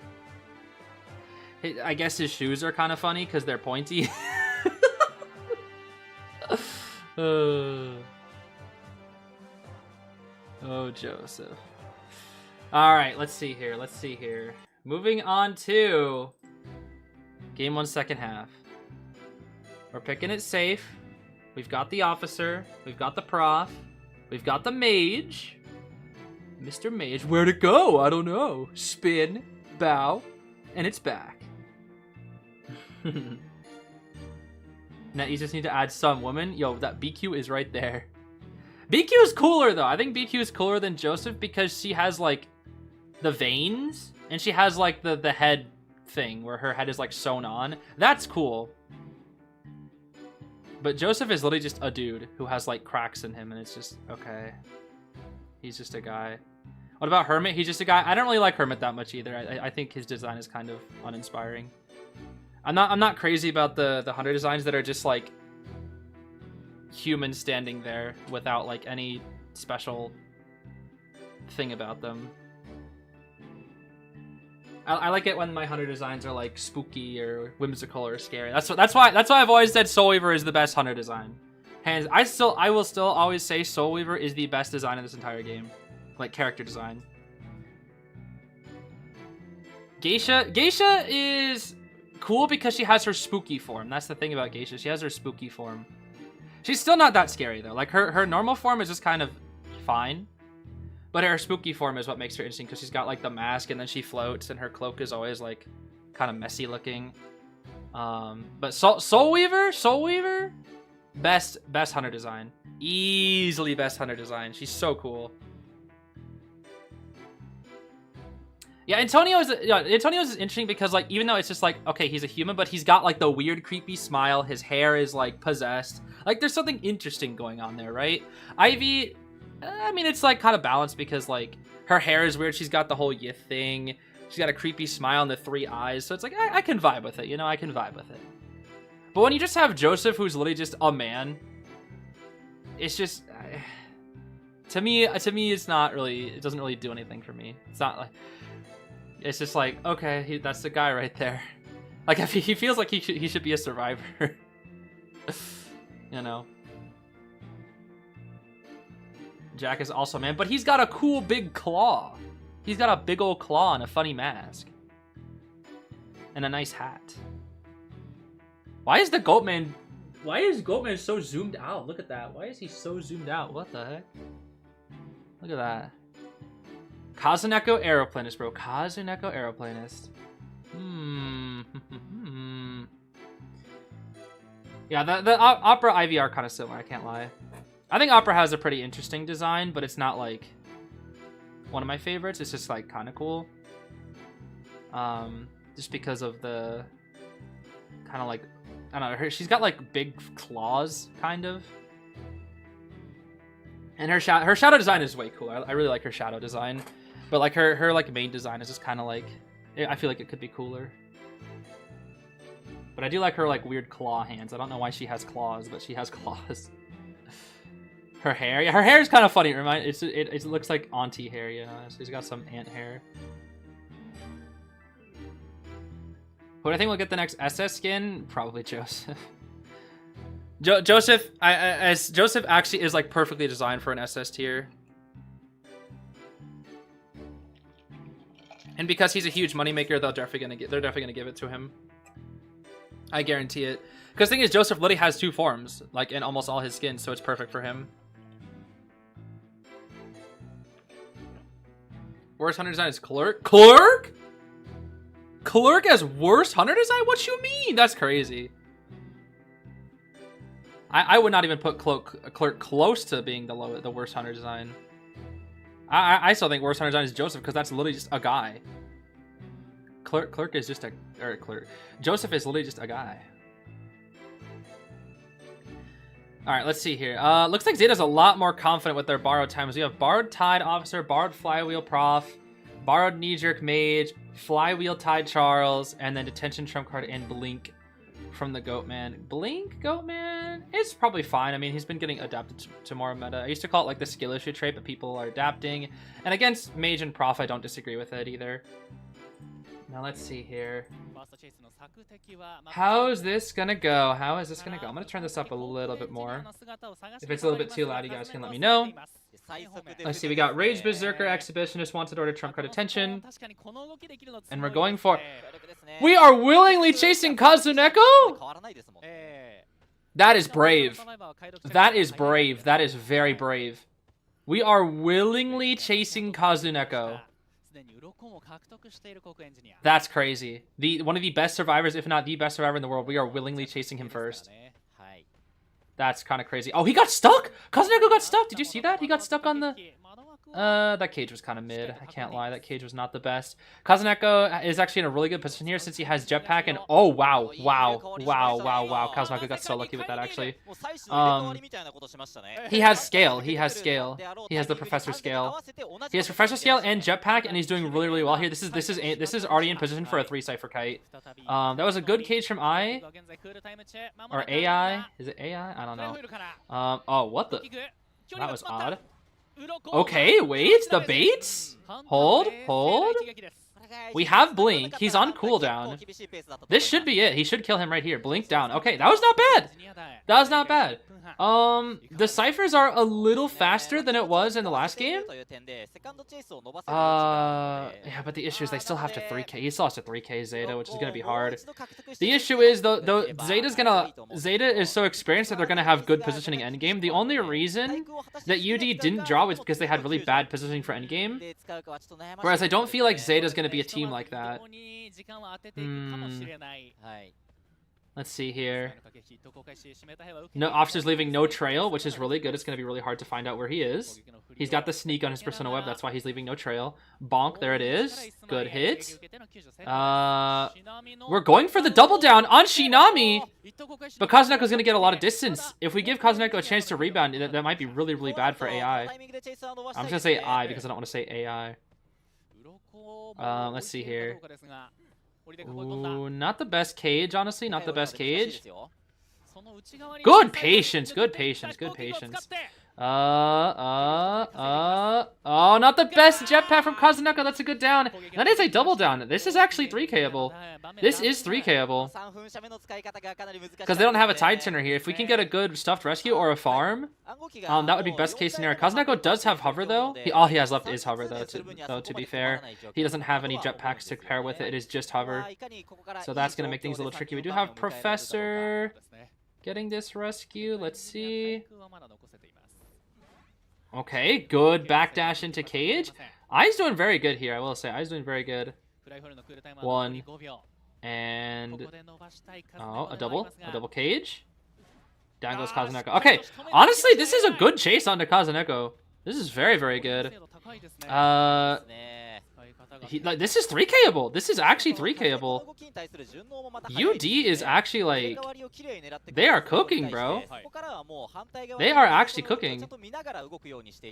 I guess his shoes are kind of funny because they're pointy. Oh, Joseph. Alright, let's see here. Moving on to... Game 1, second half. We're picking it safe. We've got the officer. We've got the prof. We've got the mage. Mr. Mage, where'd it go? I don't know. Spin, bow, and it's back. Now you just need to add some women. Yo, that BQ is right there. BQ is cooler though. I think BQ is cooler than Joseph because she has like the veins and she has like the head thing where her head is like sewn on. That's cool. But Joseph is literally just a dude who has like cracks in him and it's just okay. He's just a guy. What about Hermit? He's just a guy. I don't really like Hermit that much either. I think his design is kind of uninspiring. I'm not crazy about the hunter designs that are just like humans standing there without like any special thing about them. I like it when my hunter designs are like spooky or whimsical or scary. That's why I've always said Soul Weaver is the best hunter design. Hands. I will still always say Soul Weaver is the best design in this entire game, like character design. Geisha is cool because she has her spooky form. That's the thing about Geisha. She has her spooky form. She's still not that scary though. Like her normal form is just kind of fine. But her spooky form is what makes her interesting because she's got like the mask and then she floats and her cloak is always like kind of messy looking. But Soul Weaver, best hunter design. Easily best hunter design. She's so cool. Yeah, Antonio's is interesting because like even though it's just like okay, he's a human, but he's got like the weird creepy smile. His hair is like possessed. Like there's something interesting going on there, right? Ivy, I mean it's like kind of balanced because like her hair is weird. She's got the whole yith thing. She's got a creepy smile and the 3 eyes. So it's like I can vibe with it, you know, I can vibe with it. But when you just have Joseph, who's literally just a man, it's just to me it's not really. It doesn't really do anything for me. It's not like. It's just like, okay, that's the guy right there. Like, if he feels like he should be a survivor. You know. Jack is also a man, but he's got a cool big claw. He's got a big old claw and a funny mask. And a nice hat. Why is Goatman so zoomed out? Look at that. Why is he so zoomed out? What the heck? Look at that. Kazuneko Aeroplanist, bro. Kazuneko Aeroplanist. Yeah, the Opera Ivy are kind of similar, I can't lie. I think Opera has a pretty interesting design, but it's not like one of my favorites. It's just like kind of cool. Just because of the kind of like, I don't know, she's got like big claws, kind of. And her shadow design is way cool. I really like her shadow design. But like her like main design is just kind of like, I feel like it could be cooler. But I do like her like weird claw hands. I don't know why she has claws, but she has claws. Her hair, yeah, her hair is kind of funny. It looks like auntie hair, you know. She's got some ant hair. Who do I think will get the next SS skin? Probably Joseph. Joseph actually is like perfectly designed for an SS tier. And because he's a huge moneymaker, they're definitely gonna give it to him. I guarantee it. Because the thing is, Joseph literally has 2 forms, like in almost all his skins, so it's perfect for him. Worst hunter design is Clerk. Clerk? Clerk as worst hunter design? What you mean? That's crazy. I would not even put Clerk close to being the worst hunter design. I still think worst hunter design is Joseph because that's literally just a guy. Clerk is just a Joseph is literally just a guy. All right, let's see here. Looks like Zeta's a lot more confident with their borrowed times. We have borrowed Tide Officer, borrowed Flywheel Prof, borrowed Knee Jerk Mage, Flywheel Tide Charles, and then Detention Trump Card and Blink from the Goatman. Blink Goatman? It's probably fine. I mean, he's been getting adapted to more meta. I used to call it like the skill issue trait, but people are adapting. And against Mage and Prof, I don't disagree with it either. Now let's see here. How is this gonna go? How is this gonna go? I'm gonna turn this up a little bit more. If it's a little bit too loud, you guys can let me know. Let's see, we got Rage Berserker, Exhibitionist, Wanted Order, Trump Card Attention. And we're going for... We are willingly chasing Kazuneko? That is brave. That is brave. That is very brave. We are willingly chasing Kazuneko. That's crazy. One of the best survivors, if not the best survivor in the world, we are willingly chasing him first. That's kind of crazy. Oh, he got stuck! Kazuneko got stuck! Did you see that? He got stuck on the... that cage was kind of mid. I can't lie. That cage was not the best. Kazuneko is actually in a really good position here since he has jetpack and... Oh, wow. Wow. Wow. Wow. Wow. Kazuneko got so lucky with that, actually. He has scale. He has scale. He has the professor scale. He has professor scale and jetpack, and he's doing really, really well here. This is already in position for a 3 cipher kite. That was a good cage from I. Or AI. Is it AI? I don't know. Oh, what the... That was odd. Okay, wait, the baits? Hold. We have Blink. He's on cooldown. This should be it. He should kill him right here. Blink down. Okay, that was not bad. That was not bad. The ciphers are a little faster than it was in the last game. Yeah, but the issue is they still have to 3k. He still has to 3k Zeta, which is going to be hard. The issue is, though, Zeta is so experienced that they're going to have good positioning endgame. The only reason that UD didn't draw was because they had really bad positioning for endgame. Whereas I don't feel like Zeta's going to be a team like that. Let's see here. No, officer's leaving no trail, which is really good. It's going to be really hard to find out where he is. He's got the sneak on his persona web. That's why he's leaving no trail. Bonk, there it is. Good hit. We're going for the double down on Shinami. But Kazuneko's going to get a lot of distance. If we give Kazuneko a chance to rebound, that might be really, really bad for AI. I'm just going to say I because I don't want to say AI. Let's see here. Ooh, not the best cage, honestly. Not the best cage. Good patience. Good patience. Good patience. Oh, not the best jetpack from Kazuneko. That's a good down. That is a double down. This is actually 3Kable. This is 3Kable. Because they don't have a tide turner here. If we can get a good stuffed rescue or a farm, that would be best case scenario. Kazuneko does have hover though. All he has left is hover though, to be fair. He doesn't have any jetpacks to pair with it. It is just hover. So that's going to make things a little tricky. We do have Professor getting this rescue. Let's see. Okay, good backdash into cage. Ai's doing very good here, I will say. Ai's doing very good. 1. And... Oh, a double cage. Down goes Kazuneko. Okay, honestly, this is a good chase onto Kazuneko. This is very, very good. This is 3Kable. This is actually 3Kable. UD is actually like... They are cooking, bro. They are actually cooking.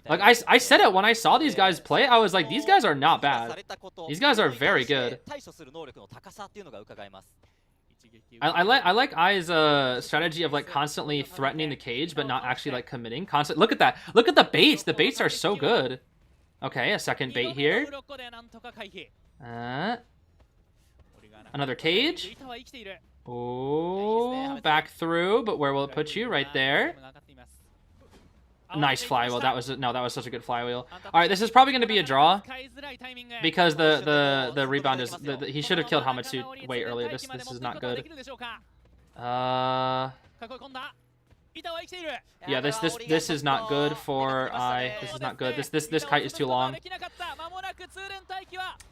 Like, I said it when I saw these guys play. I was like, these guys are not bad. These guys are very good. I like Ai's strategy of like constantly threatening the cage, but not actually like committing. Look at that. Look at the baits. The baits are so good. Okay, a second bait here. Another cage. Oh, back through, but where will it put you? Right there. Nice flywheel. That was such a good flywheel. All right, this is probably going to be a draw because the rebound is he should have killed Hamatsu way earlier. This is not good. Yeah, this is not good for I. This is not good. This kite is too long.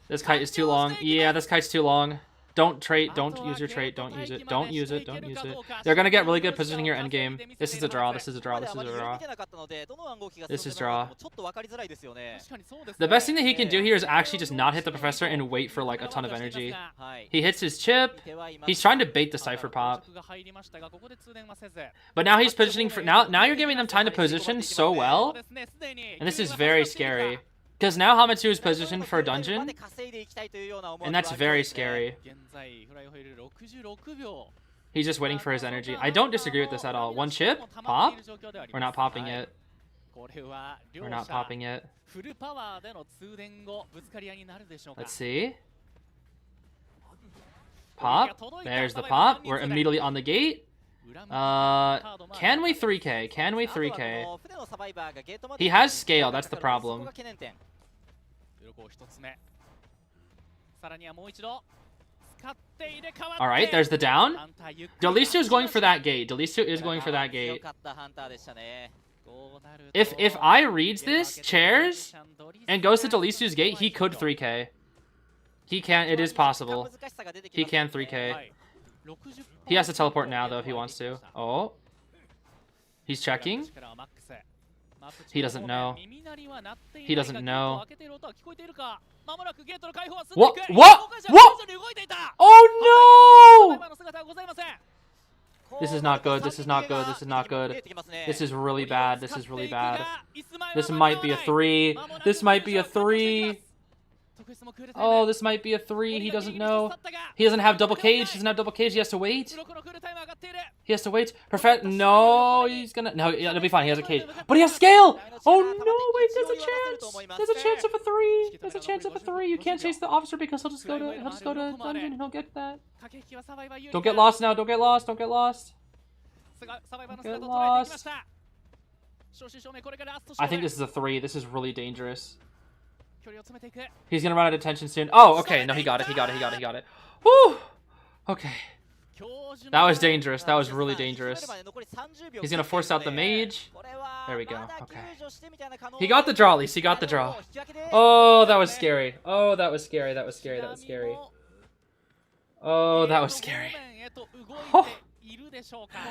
This kite is too long. Yeah, this kite's too long. Don't trait. Don't use your trait. Don't use it. Don't use it. Don't use it. They're gonna get really good positioning here endgame. This is a draw. This is a draw. This is a draw. This is draw. The best thing that he can do here is actually just not hit the professor and wait for like a ton of energy. He hits his chip. He's trying to bait the cipher pop. But now he's positioning for now you're giving them time to position so well, and this is very scary. Because now Hamatsu is positioned for a dungeon, and that's very scary. He's just waiting for his energy. I don't disagree with this at all. 1 chip? Pop? We're not popping it. We're not popping it. Let's see. Pop. There's the pop. We're immediately on the gate. Can we 3K? Can we 3K? He has scale, that's the problem. Alright, there's the down. Delistu is going for that gate. Delistu is going for that gate. If I reads this chairs and goes to Delisu's gate, he could 3k. He can. It is possible. He can 3k. He has to teleport now though if he wants to. Oh, he's checking. He doesn't know. He doesn't know. What? What? What? Oh no! This is not good. This is not good. This is not good. This is really bad. This is really bad. This might be a 3. This might be a 3. Oh, this might be a 3. He doesn't know. He doesn't have double cage. He doesn't have double cage. He has to wait. He has to wait. Perfect. No, he's gonna. No, it'll be fine. He has a cage. But he has scale. Oh no! Wait, there's a chance. There's a chance of a 3. There's a chance of a 3. You can't chase the officer because he'll just go to dungeon and he'll get that. Don't get lost now. Don't get lost. Don't get lost. Don't get lost. I think this is a 3. This is really dangerous. He's gonna run out of tension soon. Oh, okay. No, he got it. He got it. He got it. He got it. Woo! Okay. That was dangerous. That was really dangerous. He's gonna force out the mage. There we go. Okay. He got the draw at least. He got the draw. Oh, that was scary. Oh, that was scary. That was scary. That was scary. Oh, that was scary. Oh.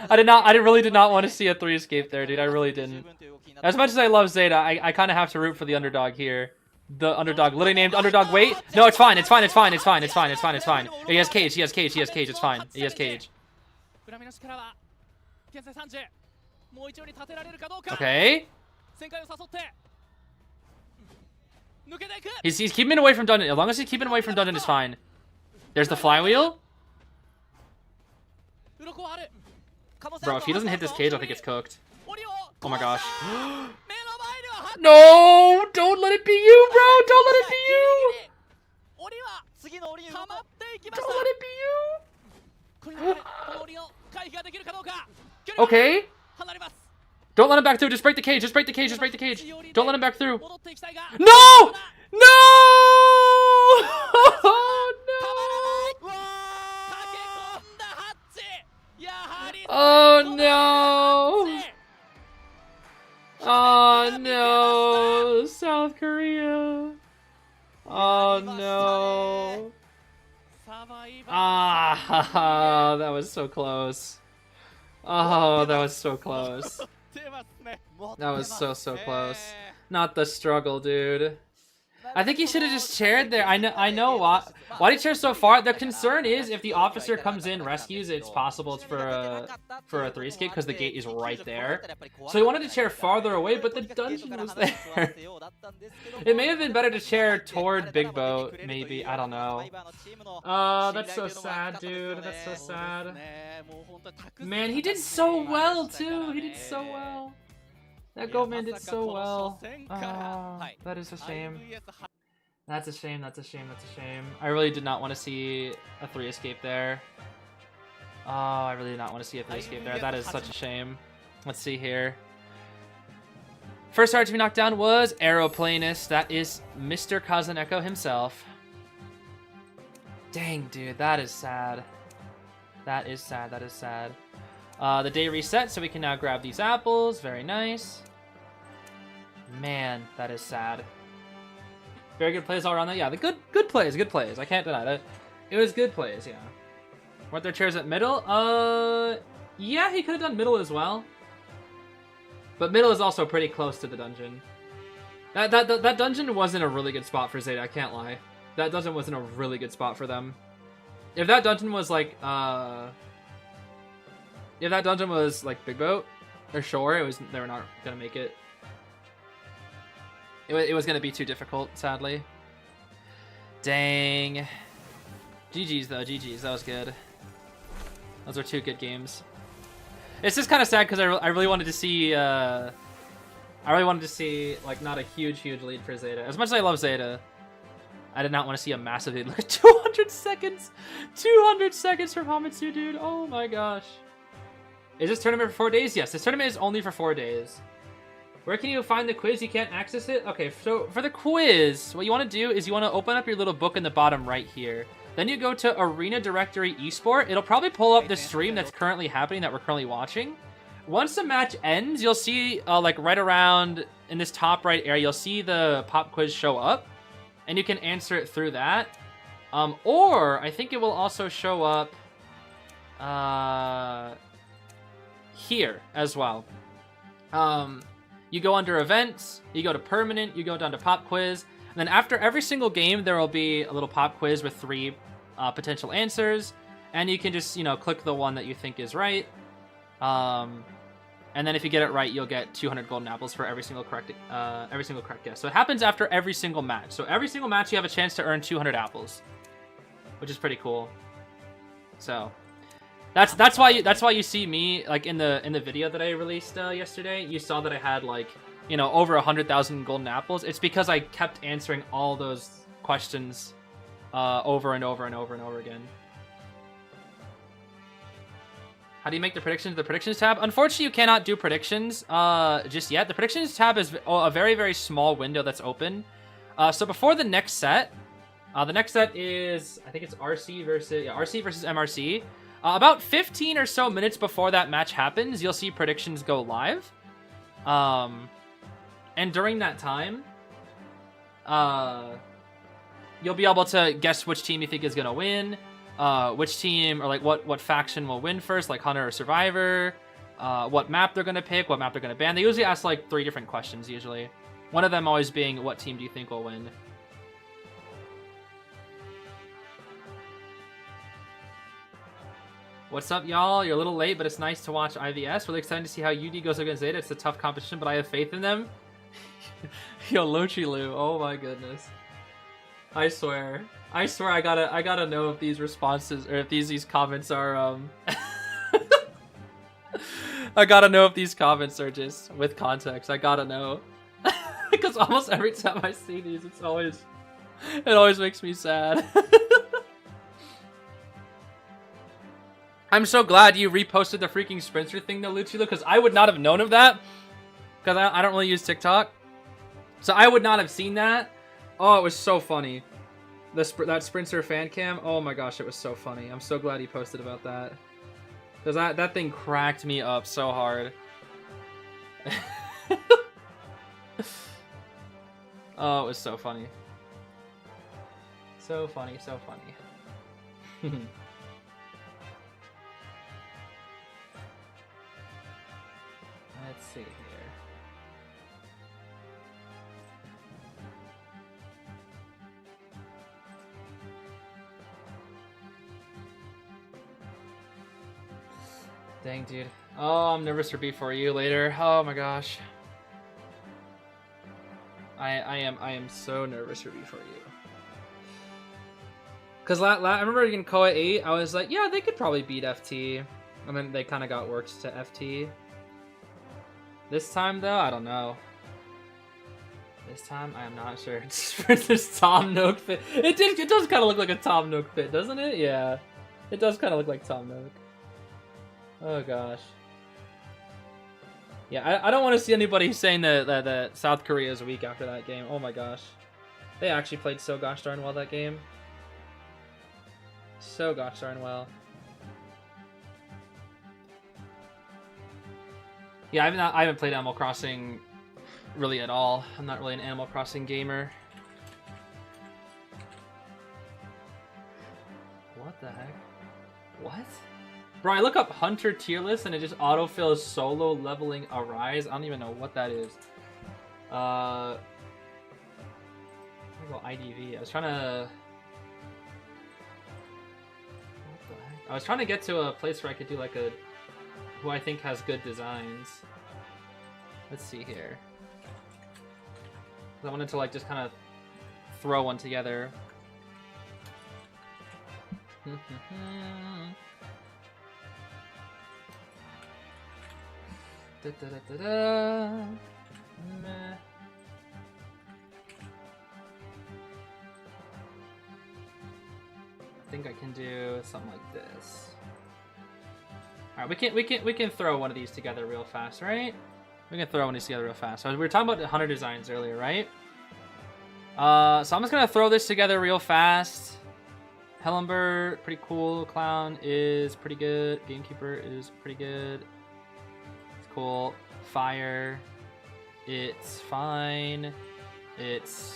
I really did not want to see a 3 escape there, dude. I really didn't. As much as I love Zeta, I kind of have to root for the underdog here. The underdog, literally named underdog. Wait, no, it's fine. It's fine. It's fine. It's fine. It's fine. It's fine. It's fine. He has cage. He has cage. He has cage. It's fine. He has cage. Okay. He's keeping away from dungeon. As long as he's keeping away from dungeon, it's fine. There's the flywheel. Bro, if he doesn't hit this cage, I think it's cooked. Oh my gosh. No! Don't let it be you, bro! Don't let it be you! Don't let it be you! Okay. Don't let him back through. Just break the cage. Just break the cage. Just break the cage. Don't let him back through. No! No! Oh no! Oh no! South Korea! Oh no! Ah, that was so close. Oh, that was so close. That was so close. Not the struggle, dude. I think he should have just chaired there. I know why did he chair so far? The concern is if the officer comes in, rescues, it's possible it's for a 3 escape because the gate is right there. So he wanted to chair farther away, but the dungeon was there. It may have been better to chair toward Big Boat, maybe. I don't know. Oh, that's so sad, dude. That's so sad. Man, he did so well too. He did so well. That Goatman did so well. Oh, that is a shame. That's a shame, that's a shame, that's a shame. I really did not want to see a 3 escape there. Oh, I really did not want to see a 3 escape there. That is such a shame. Let's see here. First target to be knocked down was Aeroplanist. That is Mr. Kazuneko himself. Dang, dude, that is sad. That is sad, that is sad. The day reset, so we can now grab these apples. Very nice. Man, that is sad. Very good plays all around. Yeah, the good plays, good plays. I can't deny that. It was good plays, yeah. Weren't there chairs at middle? Yeah, he could have done middle as well. But middle is also pretty close to the dungeon. That dungeon wasn't a really good spot for Zeta, I can't lie. That dungeon wasn't a really good spot for them. If that dungeon was like, if that dungeon was like Big Boat or Shore, they were not gonna make it. It was gonna be too difficult, sadly. Dang. GG's though, GG's. That was good. Those are 2 good games. It's just kind of sad because I really wanted to see like not a huge lead for Zeta. As much as I love Zeta, I did not want to see a massive lead. Look at 200 seconds, 200 seconds from Hamitsu, dude. Oh my gosh. Is this tournament for 4 days? Yes, this tournament is only for 4 days. Where can you find the quiz? You can't access it? Okay, so for the quiz, what you want to do is you want to open up your little book in the bottom right here. Then you go to Arena Directory Esport. It'll probably pull up the stream that's currently happening that we're currently watching. once the match ends, you'll see like right around in this top right area, you'll see the pop quiz show up, and you can answer it through that. Or I think it will also show up here as well. You go under events, you go to permanent, you go down to pop quiz, and then after every single game, there will be a little pop quiz with 3 potential answers, and you can just, you know, click the one that you think is right. And then if you get it right, you'll get 200 golden apples for every single correct guess. So it happens after every single match. So every single match, you have a chance to earn 200 apples, which is pretty cool. So that's why you see me like in the video that I released yesterday. You saw that I had like, you know, over 100,000 golden apples. It's because I kept answering all those questions over and over and over and over again. How do you make the predictions? The predictions tab? Unfortunately, you cannot do predictions just yet. The predictions tab is a very, very small window that's open. So before the next set is, I think it's RC versus MRC. About 15 or so minutes before that match happens, you'll see predictions go live. And during that time, you'll be able to guess which team you think is going to win. Which team or like what faction will win first, like Hunter or Survivor, what map they're gonna pick, what map they're gonna ban. They usually ask like 3 different questions usually. One of them always being, what team do you think will win? What's up, y'all? You're a little late, but it's nice to watch IVS. Really excited to see how UD goes against ZETA. It's a tough competition, but I have faith in them. Yo, Lochilu, oh my goodness. I swear I gotta know if these responses or if these comments are I gotta know if these comments are just with context. I gotta know. Because almost every time I see these, it always makes me sad. I'm so glad you reposted the freaking Spencer thing though, Luchilo, because I would not have known of that. Because I don't really use TikTok. So I would not have seen that. Oh, it was so funny. That Sprinter fan cam. Oh my gosh, it was so funny. I'm so glad he posted about that. Because that thing cracked me up so hard. Oh, it was so funny. So funny, so funny. Let's see here. Dang, dude. Oh, I'm nervous for B4U later. Oh my gosh. I am so nervous for B4U. Cause I remember in Koa 8, I was like, yeah, they could probably beat FT, and then they kind of got worked to FT. This time though, I don't know. This time, I am not sure. This Tom Nook fit. It does kind of look like a Tom Nook fit, doesn't it? Yeah, it does kind of look like Tom Nook. Oh gosh. Yeah, I don't want to see anybody saying that South Korea is weak after that game. Oh my gosh. They actually played so gosh darn well that game. So gosh darn well. Yeah, I haven't played Animal Crossing really at all. I'm not really an Animal Crossing gamer. What the heck? What? Bro, I look up Hunter tier list and it just autofills solo leveling Arise. I don't even know what that is. I'm gonna go IDV. I was trying to... What the heck? I was trying to get to a place where I could do like a... who I think has good designs. Let's see here. I wanted to like just kind of throw one together. Da, da, da, da, da. Meh. I think I can do something like this. All right, we can throw one of these together real fast, right? We can throw one of these together real fast. So we were talking about the Hunter designs earlier, right? So I'm just gonna throw this together real fast. Hellenberg, pretty cool. Clown is pretty good. Gamekeeper is pretty good. cool. Fire. It's fine. It's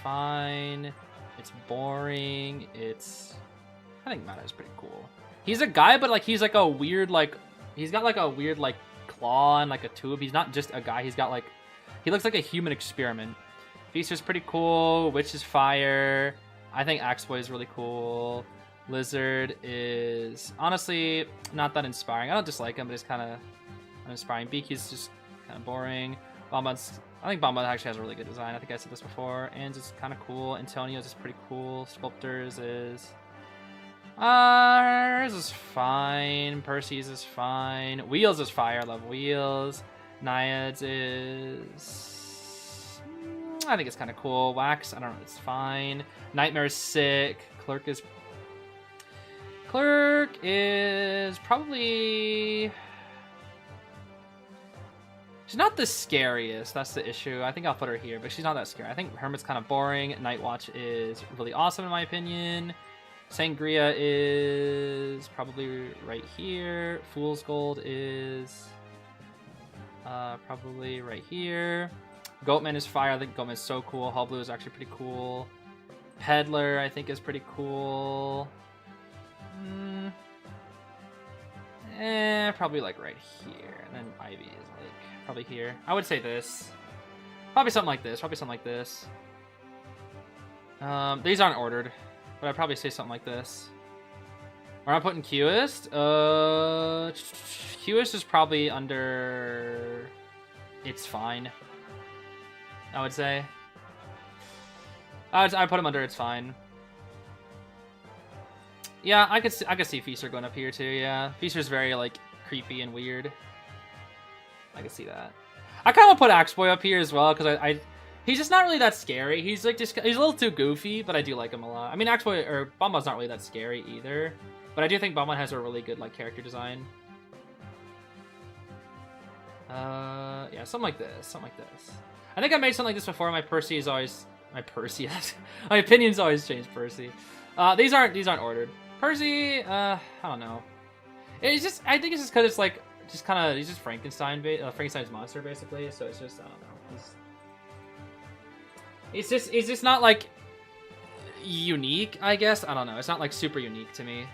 fine. It's boring. I think Mana is pretty cool. He's a guy, but like he's like a weird like he's got like a weird like claw and like a tube. He's not just a guy. He's got like he looks like a human experiment. Feaster's pretty cool. Witch is fire. I think Axeboy is really cool. Lizard is honestly not that inspiring. I don't dislike him, but it's kind of uninspiring. Beaky's just kind of boring. Bonbon's I think Bonbon actually has a really good design. I think I said this before. And it's kind of cool. Antonio's is pretty cool. Sculptors is hers is fine. Percy's is fine. Wheels is fire. I love Wheels. Naiads is I think it's kind of cool. Wax, I don't know, it's fine. Nightmare's sick. Clerk is probably she's not the scariest. That's the issue. I think I'll put her here, but she's not that scary. I think Hermit's kind of boring. Nightwatch is really awesome in my opinion. Sangria is probably right here. Fool's Gold is probably right here. Goatman is fire. I think Goatman is so cool. Hullabaloo is actually pretty cool. Peddler, I think, is pretty cool. Probably like right here. And then Ivy is like probably here. I would say this. Probably something like this. Probably something like this. These aren't ordered, but I'd probably say something like this. Where I'm putting Qist? Qist is probably under It's Fine, I would say. I put him under It's Fine. Yeah, I could see Feaster going up here too. Yeah, Feaster's very like creepy and weird. I can see that. I kind of put Axeboy up here as well because he's just not really that scary. He's like he's a little too goofy, but I do like him a lot. I mean, Axeboy or Bonbon's not really that scary either, but I do think Bonbon has a really good like character design. Yeah, something like this. Something like this. I think I made something like this before. My opinions always change. Percy. These aren't ordered. Percy, I don't know. It's just I think it's just because it's like he's just Frankenstein's monster basically. So it's just I don't know. It's just not like unique. I guess I don't know. It's not like super unique to me.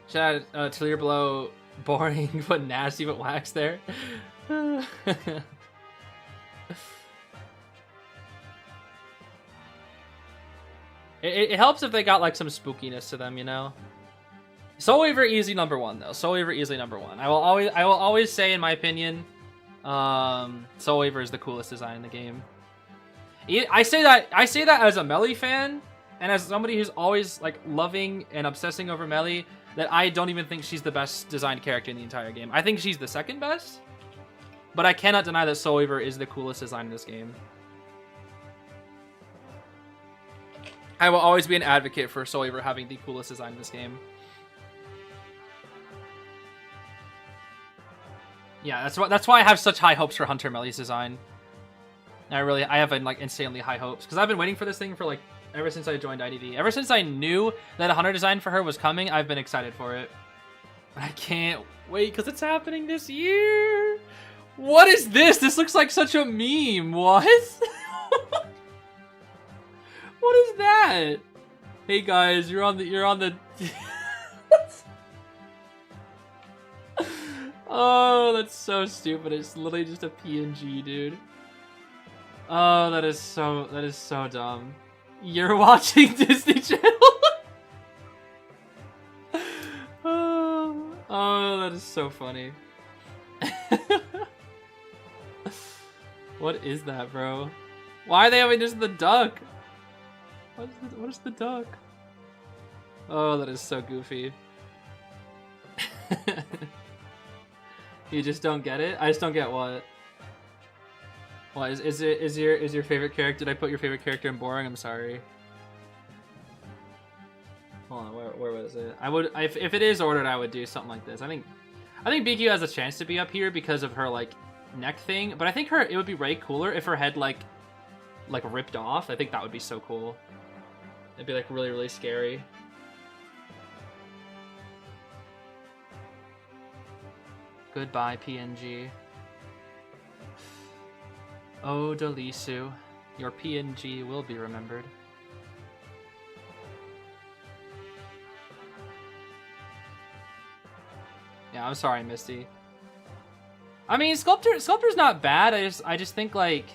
Shout out Clear Below, boring but nasty but wax there. It helps if they got like some spookiness to them, you know. Soul Weaver easily number one though. Soul Weaver easily number one. I will always say, in my opinion, Soul Weaver is the coolest design in the game. I say that as a Melee fan and as somebody who's always like loving and obsessing over Melee. That I don't even think she's the best designed character in the entire game. I think she's the second best, but I cannot deny that Soul Weaver is the coolest design in this game. I will always be an advocate for Soul Weaver having the coolest design in this game. Yeah, that's why I have such high hopes for Hunter Melee's design. I have like insanely high hopes because I've been waiting for this thing for like ever since I joined IDV. Ever since I knew that a Hunter design for her was coming, I've been excited for it. But I can't wait because it's happening this year. What is this? This looks like such a meme. What? What is that? Hey guys, you're on the Oh, that's so stupid. It's literally just a PNG, dude. Oh, that is so dumb. You're watching Disney Channel? Oh, that is so funny. What is that, bro? Why are they having just the duck? What is the duck? Oh, that is so goofy. You just don't get it? I just don't get what. What is your favorite character? Did I put your favorite character in boring? I'm sorry. Hold on, where was it? If it is ordered, I would do something like this. I think BQ has a chance to be up here because of her like neck thing, but I think it would be way cooler if her head like ripped off. I think that would be so cool. It'd be like really, really scary. Goodbye, PNG. Oh, Delisu. Your PNG will be remembered. Yeah, I'm sorry, Misty. I mean, Sculptor's not bad. I just think, like...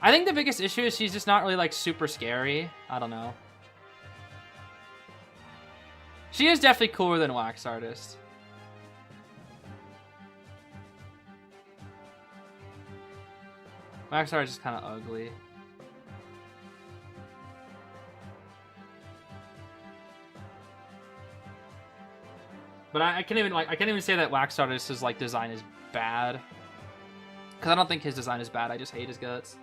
I think the biggest issue is she's just not really, like, super scary. I don't know. She is definitely cooler than Wax Artist. Wax Artist is kind of ugly. But I can't even say that Wax Artist's like design is bad. Cause I don't think his design is bad. I just hate his guts.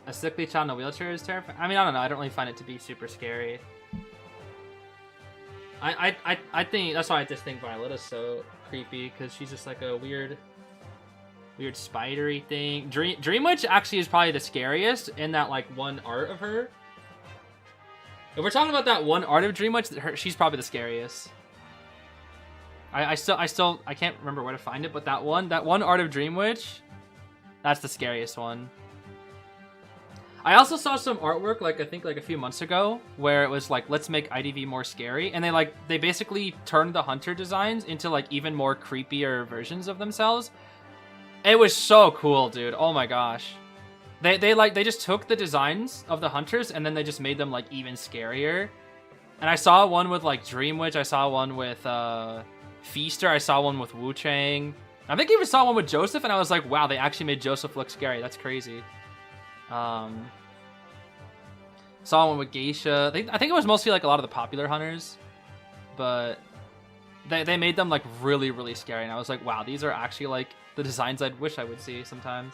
A sickly child in a wheelchair is terrifying. I mean, I don't know. I don't really find it to be super scary. I think that's why I just think Violeta's so creepy, because she's just like a weird spidery thing. Dream Witch actually is probably the scariest in that like one art of her. If we're talking about that one art of Dream Witch, she's probably the scariest. I can't remember where to find it, but that one art of Dream Witch, that's the scariest one. I also saw some artwork, like I think like a few months ago, where it was like, let's make IDV more scary, and they basically turned the hunter designs into like even more creepier versions of themselves. It was so cool, dude. Oh my gosh. They just took the designs of the hunters and then they just made them like even scarier. And I saw one with like Dream Witch, I saw one with Feaster, I saw one with Wu Chang. I think I even saw one with Joseph, and I was like, wow, they actually made Joseph look scary. That's crazy. Saw one with Geisha. I think it was mostly like a lot of the popular hunters, but they made them like really, really scary. And I was like, wow, these are actually like the designs I'd wish I would see sometimes.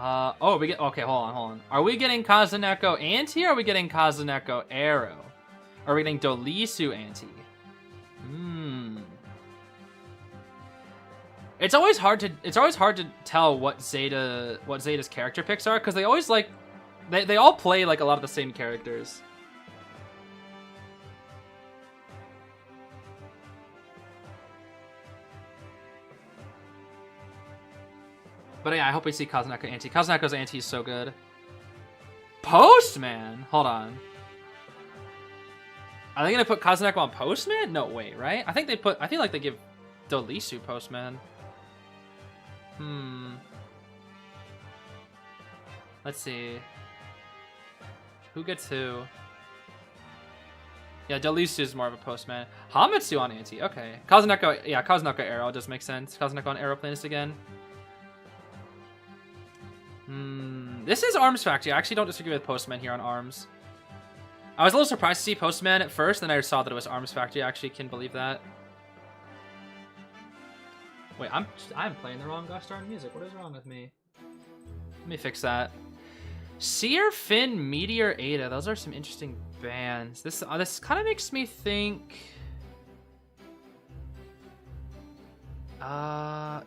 Okay, hold on. Are we getting Kazuneko Anti, or are we getting Kazuneko Arrow? Or are we getting Dolisu Anti? It's always hard to tell what Zeta's character picks are, because they always like they all play like a lot of the same characters. But yeah, I hope we see Kazuneko Anti. Kazuneko's Anti is so good. Postman? Hold on. Are they gonna put Kazuneko on Postman? No, wait, right? I feel like they give Dolisu Postman. Let's see. Who gets who? Yeah, Dolisu is more of a Postman. Hamitsu on Anti. Okay. Kazuneko Arrow does make sense. Kazuneko on Arrow Planist again. This is Arms Factory. I actually don't disagree with Postman here on Arms. I was a little surprised to see Postman at first, then I saw that it was Arms Factory. I actually can believe that. Wait, I'm playing the wrong gosh darn music. What is wrong with me? Let me fix that. Seer, Finn, Meteor, Ada. Those are some interesting bands. This kind of makes me think.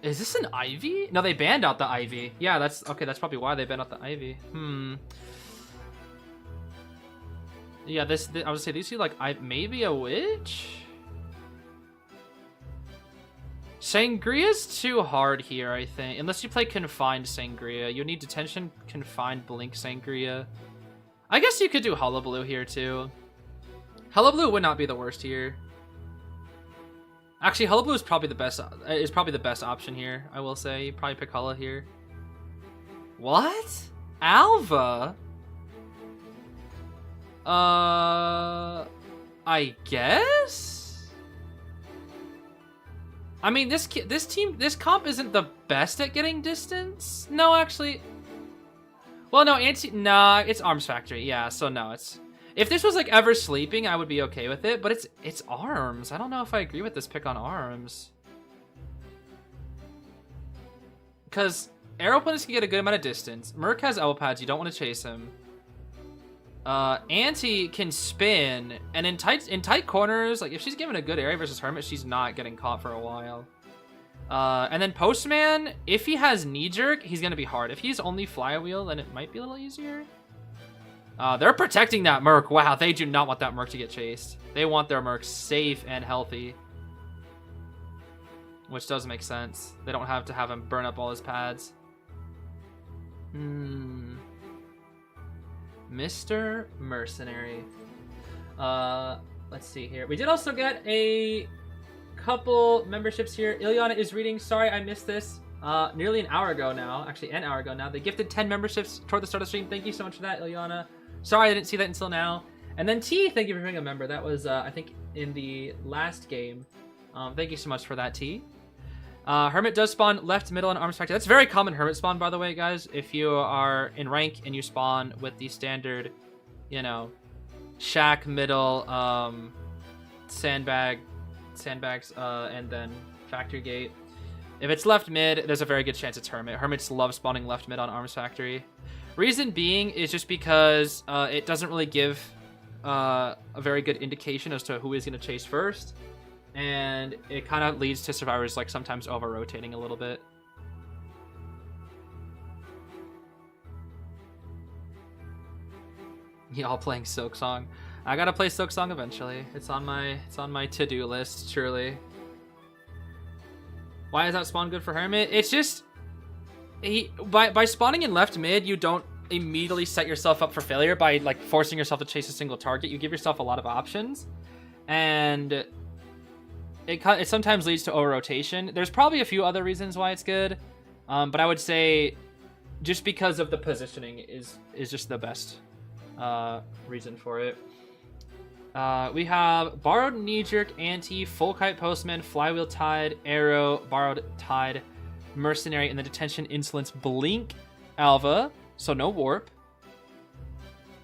Is this an Ivy? No, they banned out the Ivy. Yeah, that's okay. That's probably why they banned out the Ivy. Yeah, I would say these two like maybe a witch. Sangria's too hard here, I think. Unless you play Confined Sangria. You need Detention, Confined, Blink Sangria. I guess you could do Hullabaloo here, too. Hullabaloo would not be the worst here. Actually, Hullabaloo is probably the best option here, I will say. You probably pick Hulla here. What? Alva? I guess? I mean, this comp isn't the best at getting distance. No, actually. Well, no, it's Arms Factory. Yeah, so no, it's. If this was like Ever Sleeping, I would be okay with it, but it's Arms. I don't know if I agree with this pick on Arms. Because Aeroplanist can get a good amount of distance. Merc has elbow pads. You don't want to chase him. Anti can spin, and in tight corners, like if she's given a good area versus Hermit, she's not getting caught for a while. And then Postman, if he has knee jerk, he's gonna be hard. If he's only flywheel, then it might be a little easier. They're protecting that Merc. Wow, they do not want that Merc to get chased. They want their Merc safe and healthy. Which does make sense. They don't have to have him burn up all his pads. Mr. Mercenary. Let's see here. We did also get a couple memberships here. Ilyana is reading. Sorry, I missed this. Nearly an hour ago now. Actually, an hour ago now. They gifted 10 memberships toward the start of the stream. Thank you so much for that, Ilyana. Sorry, I didn't see that until now. And then T, thank you for being a member. That was, I think, in the last game. Thank you so much for that, T. Hermit does spawn left, middle, and arms factory. That's very common Hermit spawn, by the way, guys. If you are in rank and you spawn with the standard, you know, shack, middle, sandbags, and then factory gate. If it's left mid, there's a very good chance it's Hermit. Hermits love spawning left mid on arms factory. Reason being is just because it doesn't really give a very good indication as to who is going to chase first. And it kind of leads to survivors like sometimes over-rotating a little bit. Y'all playing Silk Song. I gotta play Silk Song eventually. It's on my to-do list, truly. Why is that spawn good for Hermit? It's just by spawning in left mid, you don't immediately set yourself up for failure by like forcing yourself to chase a single target. You give yourself a lot of options, and it sometimes leads to over-rotation. There's probably a few other reasons why it's good, but I would say just because of the positioning is just the best reason for it. We have Borrowed Knee-Jerk, Anti, Full Kite Postman, Flywheel Tide, Arrow, Borrowed Tide, Mercenary, and the Detention Insolence Blink Alva, so no Warp.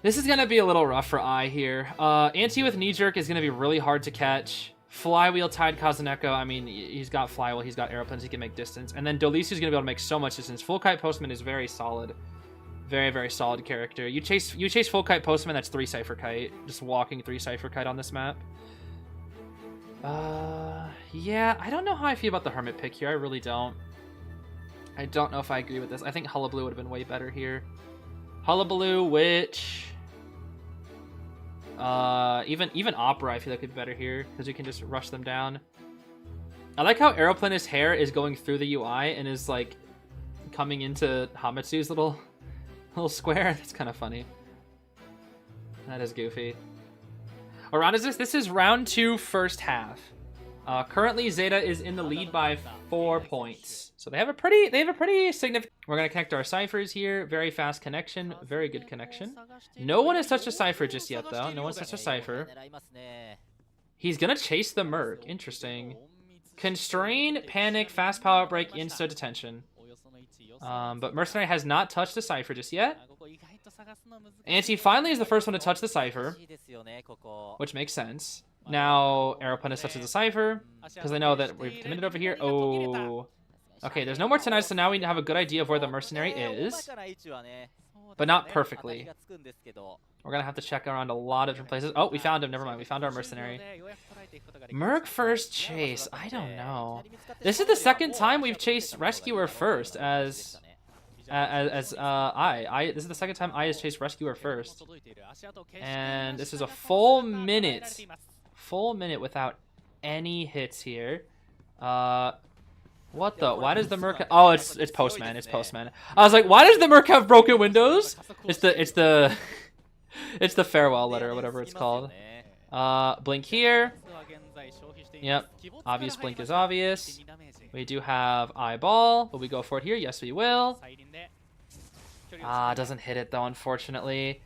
This is going to be a little rough for I here. Anti with Knee-Jerk is going to be really hard to catch. Flywheel Tide Kazuneko, I mean, he's got Flywheel, he's got Aeroplanes, he can make distance. And then Dolisu's going to be able to make so much distance. Full Kite Postman is very solid. Very, very solid character. You chase Full Kite Postman, that's 3 Cypher Kite. Just walking 3 Cypher Kite on this map. Yeah, I don't know how I feel about the Hermit pick here. I really don't. I don't know if I agree with this. I think Hullabaloo would have been way better here. Hullabaloo, which... even Opera I feel like would be better here, because you can just rush them down. I like how Aeroplanist hair is going through the UI and is like coming into Hamitsu's little square. That's kind of funny. That is goofy. What round is this? This is round 2, first half. Currently ZETA is in the lead by 4 points. So they have a pretty significant... We're going to connect our ciphers here. Very fast connection. Very good connection. No one has touched a cipher just yet, though. No one's touched a cipher. He's going to chase the Merc. Interesting. Constrain, Panic, Fast Power Break, Insta Detention. But Mercenary has not touched the cipher just yet. Anti finally is the first one to touch the cipher, which makes sense. Now Aeroplanist touches the cipher, because they know that we've committed over here. Oh. Okay, there's no more tonight, so now we have a good idea of where the Mercenary is. But not perfectly. We're going to have to check around a lot of different places. Oh, we found him. Never mind. We found our Mercenary. Merc first chase. I don't know. This is the second time we've chased Rescuer first as I. This is the second time I has chased Rescuer first. And this is a full minute without any hits here. What the? Why does the Merc? Oh, it's Postman. It's Postman. I was like, why does the Merc have broken windows? It's the farewell letter or whatever it's called. Blink here. Yep. Obvious blink is obvious. We do have eyeball. Will we go for it here? Yes, we will. Doesn't hit it though, unfortunately.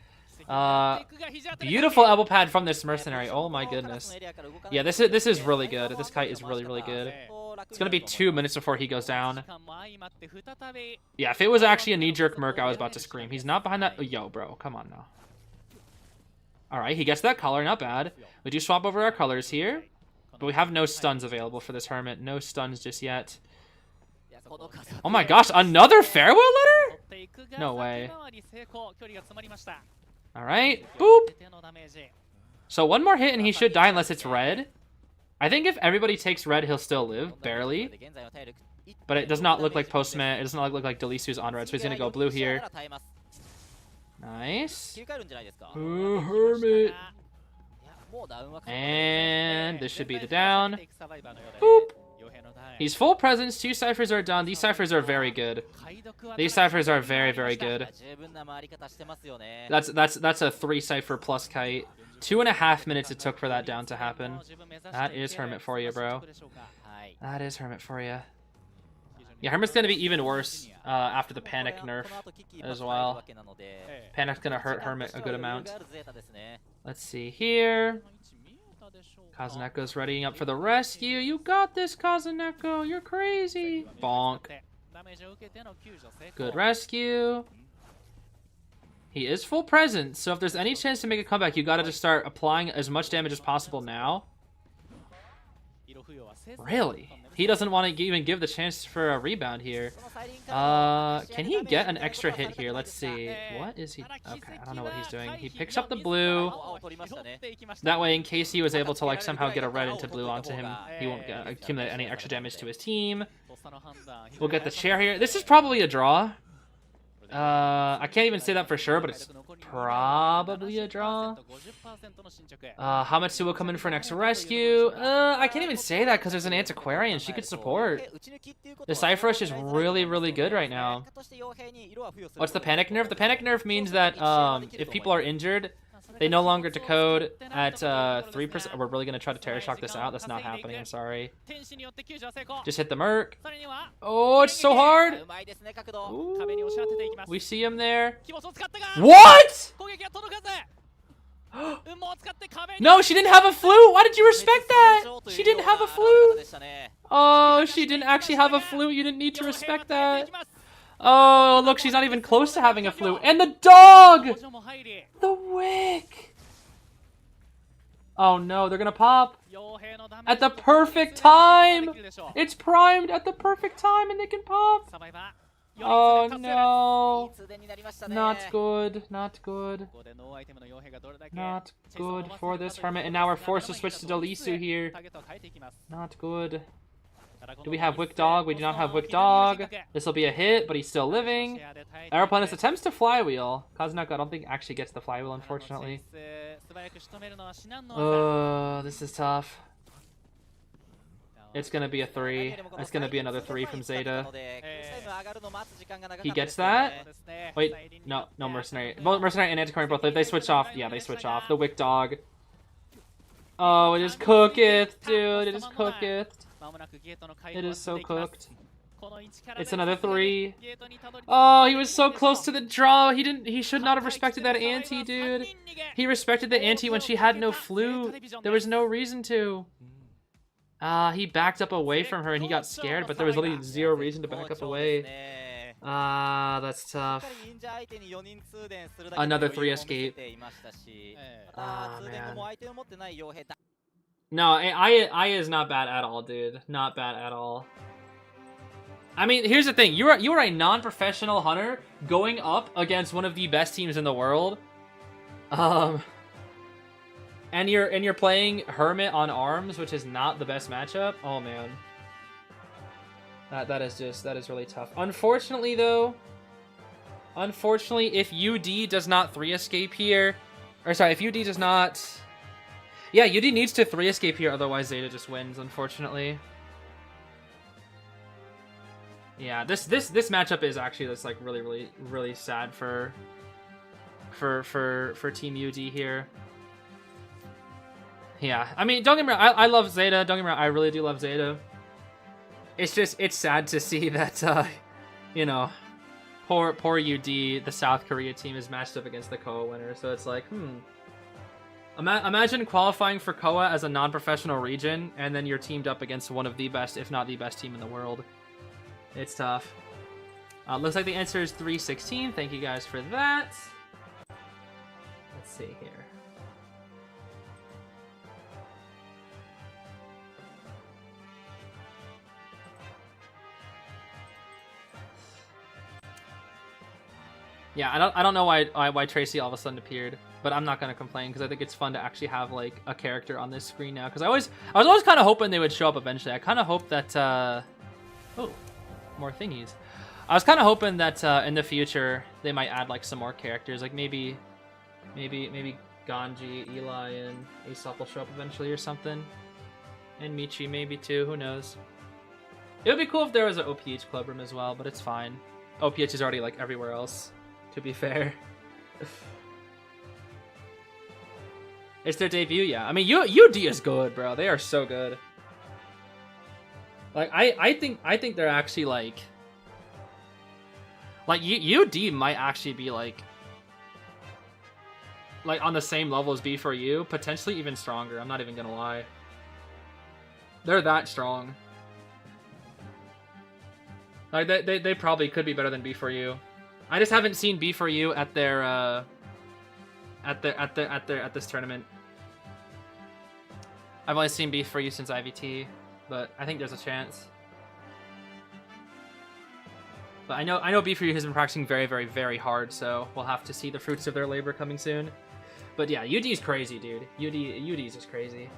Beautiful elbow pad from this Mercenary. Oh my goodness. Yeah, this is really good. This kite is really, really good. It's gonna be 2 minutes before he goes down. Yeah, if it was actually a knee-jerk Merc, I was about to scream. He's not behind that. Yo, bro, come on now. Alright, he gets that color, not bad. We do swap over our colors here. But we have no stuns available for this Hermit. No stuns just yet. Oh my gosh, another farewell letter? No way. Alright, boop. So one more hit and he should die unless it's red. I think if everybody takes red, he'll still live, barely. But it does not look like Postman. It does not look like Delisu's on red, so he's going to go blue here. Nice. 切り替えるんじゃないですか。 Ooh, Hermit. いやもうダウンは And this should be the down. Boop. He's full presence. 2 ciphers are done. These ciphers are very good. These ciphers are very, very good. 十分な回り方してますよね。 That's a 3 cipher plus kite. 2.5 minutes it took for that down to happen. That is Hermit for you, bro. はい。 That is Hermit for you. Yeah, Hermit's gonna be even worse after the panic nerf as well. Panic's gonna hurt Hermit a good amount. Let's see here. Kazuneko's readying up for the rescue. You got this, Kazuneko. You're crazy. Bonk. Good rescue. He is full presence, so if there's any chance to make a comeback, you gotta just start applying as much damage as possible now. Really? He doesn't want to even give the chance for a rebound here. Can he get an extra hit here? Let's see. What is he? Okay, I don't know what he's doing. He picks up the blue. That way, in case he was able to like somehow get a red into blue onto him, he won't accumulate any extra damage to his team. We'll get the chair here. This is probably a draw. I can't even say that for sure, but it's probably a draw. Hamatsu will come in for an extra rescue. I can't even say that because there's an antiquarian. She could support. The Cypher Rush is really, really good right now. What's the panic nerf? The panic nerf means that if people are injured, they no longer decode at 3%. We're really going to try to Terror Shock this out. That's not happening. I'm sorry. Just hit the Merc. Oh, it's so hard. Ooh, we see him there. What? No, she didn't have a flute. Why did you respect that? She didn't have a flute. Oh, she didn't actually have a flute. You didn't need to respect that. Oh, look, she's not even close to having a flute. And the dog! The wick! Oh no, they're gonna pop. At the perfect time! It's primed at the perfect time and they can pop. Oh no. Not good, not good. Not good for this Hermit. And now we're forced to switch to Delisu here. Not good. Do we have Wick Dog? We do not have Wick Dog. This will be a hit, but he's still living. Aeroplanus attempts to flywheel. Kazuneko, I don't think actually gets the flywheel, unfortunately. Oh, this is tough. It's gonna be a 3. It's gonna be another 3 from ZETA. He gets that? Wait, no, no Mercenary. Both Mercenary and Antiquarian both live. They switch off. Yeah, they switch off. The Wick Dog. Oh, it is cooketh, dude. It is cooketh. It is so cooked. It's another 3. Oh, he was so close to the draw. He should not have respected that ante, dude. He respected the ante when she had no flute. There was no reason to. He backed up away from her and he got scared, but there was literally 0 reason to back up away. That's tough. Another 3 escape. Man. No, Aya is not bad at all, dude. Not bad at all. I mean, here's the thing. You are a non-professional hunter going up against one of the best teams in the world. And you're playing Hermit on arms, which is not the best matchup. Oh man. That is really tough. Unfortunately though, if UD does not 3 escape here, or sorry, if UD does not, yeah, UD needs to 3 escape here, otherwise ZETA just wins, unfortunately. Yeah, this matchup is actually just like really sad for Team UD here. Yeah, I mean, don't get me wrong, I love ZETA. Don't get me wrong, I really do love ZETA. It's sad to see that, you know, poor UD, the South Korea team, is matched up against the KOA winner. So it's like, imagine qualifying for KOA as a non-professional region, and then you're teamed up against one of the best, if not the best team in the world. It's tough. Looks like the answer is 316. Thank you guys for that. Let's see here. Yeah, I don't know why Tracy all of a sudden appeared, but I'm not gonna complain because I think it's fun to actually have like a character on this screen now. Because I was always kind of hoping they would show up eventually. I kind of hope that oh, more thingies. I was kind of hoping that in the future they might add like some more characters, like maybe Ganji, Eli, and Aesop will show up eventually or something, and Michi maybe too. Who knows? It would be cool if there was an OPH club room as well, but it's fine. OPH is already like everywhere else, to be fair. It's their debut, yeah. I mean, UD is good, bro. They are so good. Like, I think they're actually like UD might actually be like on the same level as B4U, potentially even stronger. I'm not even gonna lie. They're that strong. Like they probably could be better than B4U. I just haven't seen B4U at their at this tournament. I've only seen B4U since IVT, but I think there's a chance. But I know B4U has been practicing very, very, very hard, so we'll have to see the fruits of their labor coming soon. But yeah, UD is crazy, dude. UD is just crazy.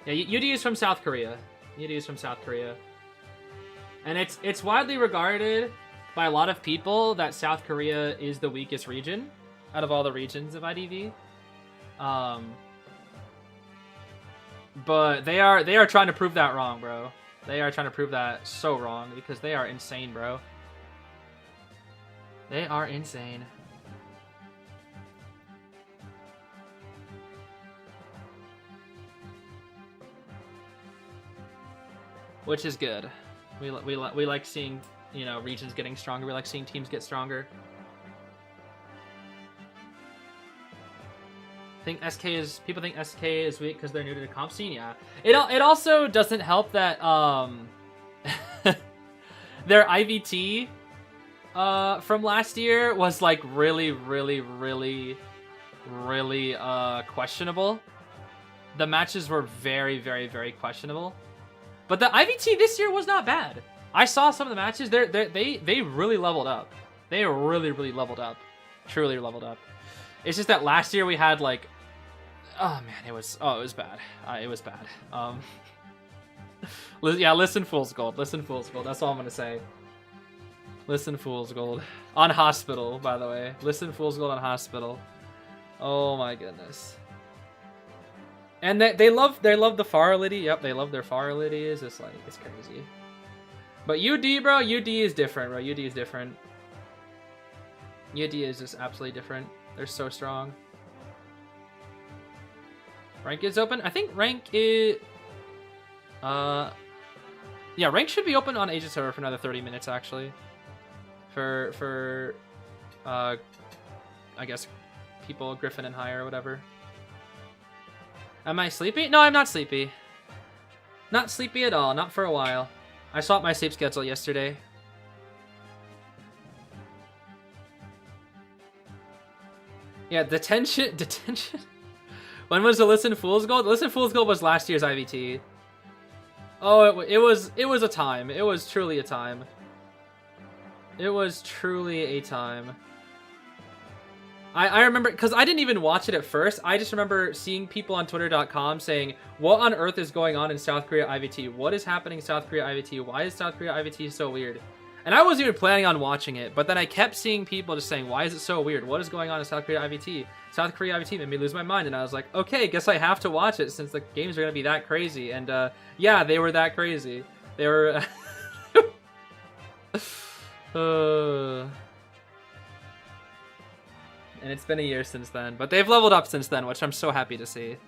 Yeah, UD is from South Korea. UD is from South Korea. And it's widely regarded by a lot of people that South Korea is the weakest region out of all the regions of IDV. But they are trying to prove that wrong, bro. They are trying to prove that so wrong because they are insane, bro. They are insane. Which is good. We like seeing, you know, regions getting stronger. We like seeing teams get stronger. People think SK is weak because they're new to the comp scene. Yeah. It also doesn't help that their IVT from last year was like really questionable. The matches were very, very, very questionable. But the IVT this year was not bad. I saw some of the matches. They really leveled up. They really leveled up. Truly leveled up. It's just that last year we had like, oh man, it was bad. It was bad. Yeah, listen, Fool's Gold. Listen, Fool's Gold. That's all I'm gonna say. Listen, Fool's Gold on Hospital, by the way. Listen, Fool's Gold on Hospital. Oh my goodness. And they love the Farlity. Yep, they love their Farlity. It's just like, it's crazy. But UD, bro, UD is different, bro. UD is different. UD is just absolutely different. They're so strong. Rank is open. I think rank is... yeah, rank should be open on Asia server for another 30 minutes, actually. For I guess, people Griffin and higher or whatever. Am I sleepy? No, I'm not sleepy. Not sleepy at all. Not for a while. I swapped my sleep schedule yesterday. Yeah, detention. When was the Listen Fool's Gold? Listen Fool's Gold was last year's IVT. Oh, it was a time. It was truly a time. It was truly a time. I remember, because I didn't even watch it at first. I just remember seeing people on Twitter.com saying, what on earth is going on in South Korea IVT? What is happening in South Korea IVT? Why is South Korea IVT so weird? And I wasn't even planning on watching it, but then I kept seeing people just saying, why is it so weird? What is going on in South Korea IVT? South Korea IVT made me lose my mind, and I was like, okay, guess I have to watch it since the games are going to be that crazy. And yeah, they were that crazy. They were... And it's been a year since then, but they've leveled up since then, which I'm so happy to see.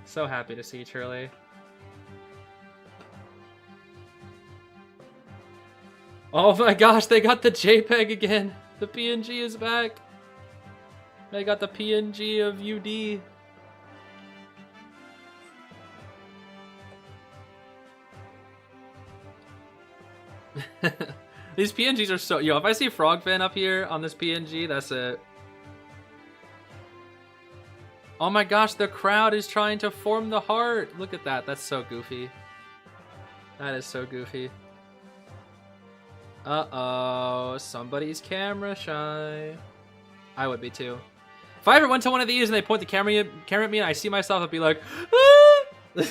So happy to see, truly. Oh my gosh, they got the JPEG again. The PNG is back. They got the PNG of UD. These PNGs are so... Yo, if I see Frogfin up here on this PNG, that's it. Oh my gosh, the crowd is trying to form the heart. Look at that. That's so goofy. That is so goofy. Uh-oh. Somebody's camera shy. I would be too. If I ever went to one of these and they point the camera at me and I see myself, I'd be like... Ah!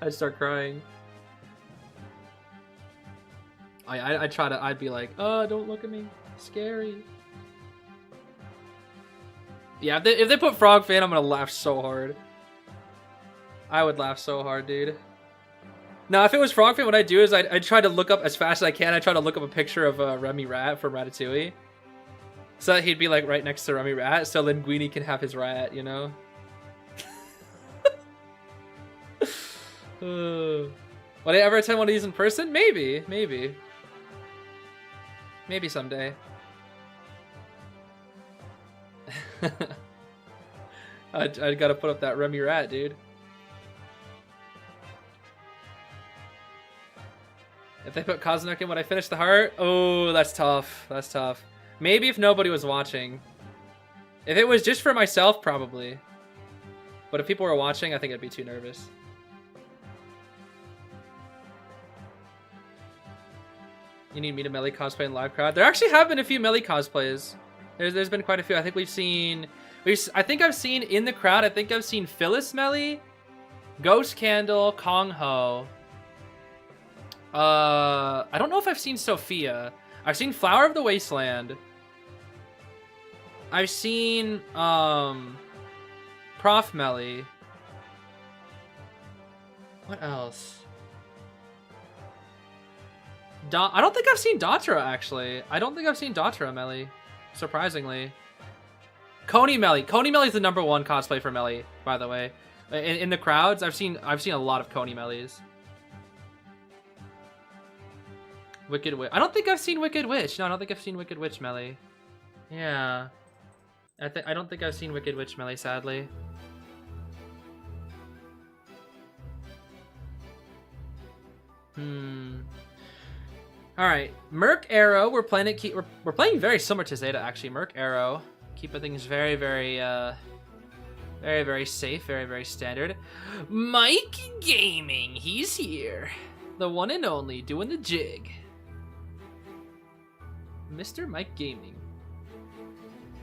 I'd start crying. I'd try to, I'd be like, oh, don't look at me, scary. Yeah, if they put Frog Fan, I'm gonna laugh so hard. I would laugh so hard, dude. Now, if it was Frog Fan, what I'd do is I'd try to look up as fast as I can. I'd try to look up a picture of Remy Rat from Ratatouille. So that he'd be like right next to Remy Rat, so Linguini can have his rat, you know? Would I ever attend one of these in person? Maybe, maybe. Maybe someday. I gotta put up that Remy Rat, dude. If they put Kazunok in when I finish the heart, oh, that's tough. That's tough. Maybe if nobody was watching. If it was just for myself, probably. But if people were watching, I think I'd be too nervous. You need me to melee cosplay in live crowd. There actually have been a few melee cosplays. There's been quite a few. I think we've seen... I think I've seen in the crowd, I think I've seen Phyllis Melee, Ghost Candle, Kong Ho. I don't know if I've seen Sophia. I've seen Flower of the Wasteland. I've seen Prof Melee. What else? I don't think I've seen Datura, actually. I don't think I've seen Datura Melee, surprisingly. Coney Melee. Coney Melee is the #1 cosplay for Melee, by the way. In the crowds, I've seen a lot of Coney Melees. Wicked Witch. I don't think I've seen Wicked Witch. No, I don't think I've seen Wicked Witch Melee. Yeah. I don't think I've seen Wicked Witch Melee, sadly. Alright. Merc Arrow. We're playing we're playing very similar to Zeta, actually. Merc Arrow. Keeping things very, very, very safe. Very, very standard. Mike Gaming. He's here. The one and only, doing the jig. Mr. Mike Gaming.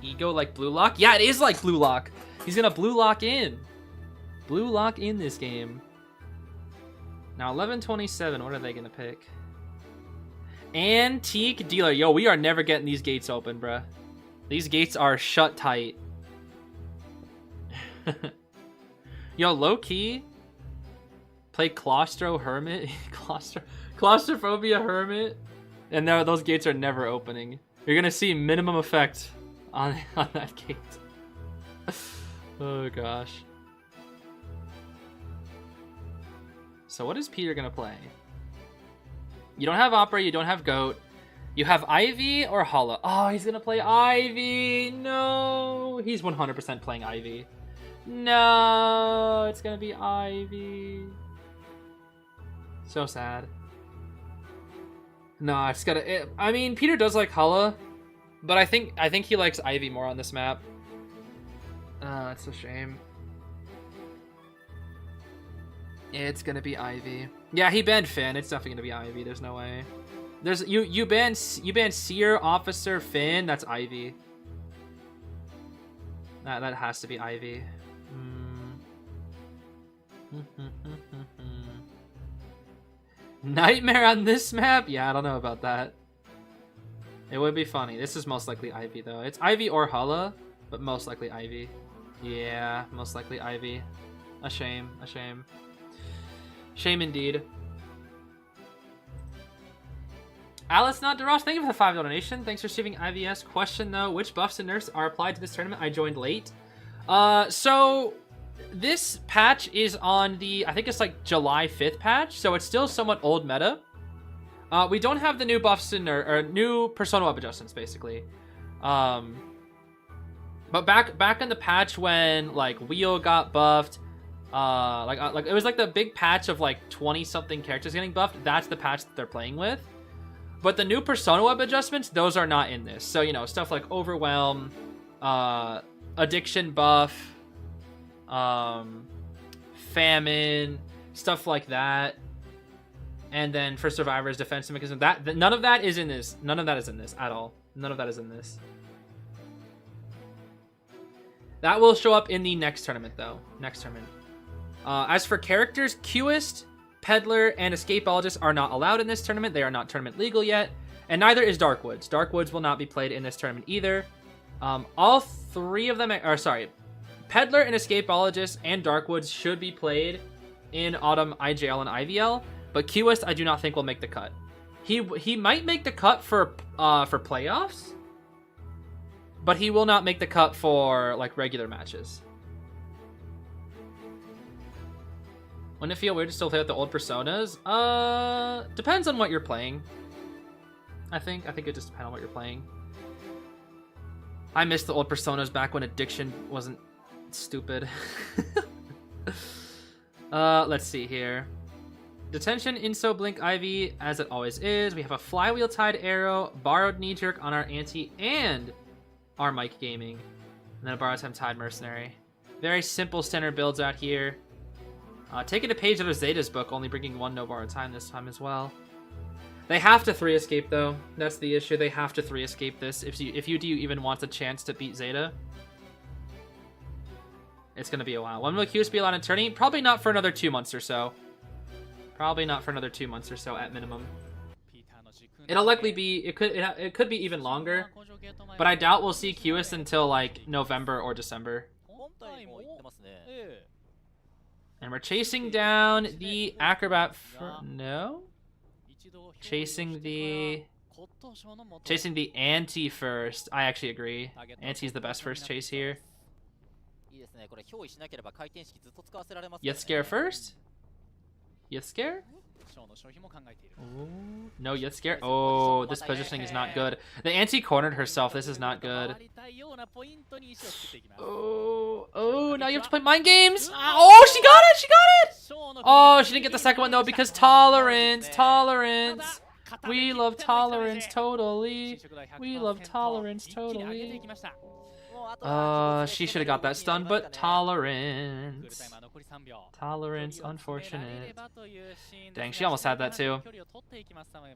Ego like Blue Lock? Yeah, it is like Blue Lock. He's gonna Blue Lock in. Blue Lock in this game. Now, 1127, what are they gonna pick? Antique Dealer. Yo, we are never getting these gates open, bruh. These gates are shut tight. Yo, low-key. Play Hermit. Claustrophobia Hermit. And those gates are never opening. You're gonna see minimum effect on that gate. Oh gosh. So what is Peter gonna play? You don't have Opera, you don't have Goat. You have Ivy or Hala. Oh, he's gonna play Ivy. No, he's 100% playing Ivy. No, it's gonna be Ivy. So sad. No, I just gotta. I mean, Peter does like Hala, but I think he likes Ivy more on this map. It's a shame. It's gonna be Ivy. Yeah, he banned Finn. It's definitely gonna be Ivy. There's no way. There's you banned Seer, Officer, Finn. That's Ivy. That has to be Ivy. Nightmare on this map? Yeah, I don't know about that. It would be funny. This is most likely Ivy, though. It's Ivy or Hala, but most likely Ivy. Yeah, most likely Ivy. A shame. A shame. Shame indeed. Alice Not Darash, thank you for the $5 donation. Thanks for receiving IVS. Question, though, which buffs and nerfs are applied to this tournament? I joined late. So this patch is on the, I think it's like July 5th patch, so it's still somewhat old meta. We don't have the new buffs and or new persona web adjustments, basically. But back in the patch when like Wheel got buffed, like it was like the big patch of like 20-something characters getting buffed. That's the patch that they're playing with. But the new persona web adjustments, those are not in this. So, you know, stuff like Overwhelm, Addiction buff, Famine, stuff like that. And then for Survivor's defense mechanism, none of that is in this. None of that is in this at all. None of that is in this. That will show up in the next tournament, though. Next tournament. As for characters, Qist, Peddler and Escapologist are not allowed in this tournament. They are not tournament legal yet. And neither is Darkwoods. Darkwoods will not be played in this tournament either. All three of them, Peddler and Escapologist and Darkwoods should be played in Autumn IJL and IVL. But Qist, I do not think will make the cut. He might make the cut for playoffs, but he will not make the cut for like regular matches. Wouldn't it feel weird to still play with the old personas? Depends on what you're playing. I think it just depends on what you're playing. I miss the old personas back when addiction wasn't stupid. Let's see here. Detention, Inso, Blink, Ivy, as it always is. We have a Flywheel Tide Arrow, Borrowed Knee Jerk on our Anti, and our Mike Gaming. And then a Borrowed Time Tide Mercenary. Very simple standard builds out here. Taking a page out of Zeta's book, only bringing one No Borrowed Time this time as well. They have to 3 escape though. That's the issue. They have to 3 escape this. If you do even want a chance to beat Zeta, it's gonna be a while. When will Qs be allowed in tourney? Probably not for another 2 months or so. Probably not for another 2 months or so at minimum. It'll likely be, it could be even longer, but I doubt we'll see Qs until like November or December. And we're chasing down the Acrobat no? Chasing the Anti first. I actually agree. Anti's the best first chase here. Youth Scare first? Youth Scare? Ooh. No Youth Scare? Oh, this positioning is not good. The Anti cornered herself. This is not good. Oh, now you have to play mind games. Oh, she got it! She got it! Oh, she didn't get the second one though because tolerance. We love tolerance totally. We love tolerance totally. She should have got that stun, but tolerance. Tolerance, unfortunate. Dang, she almost had that too.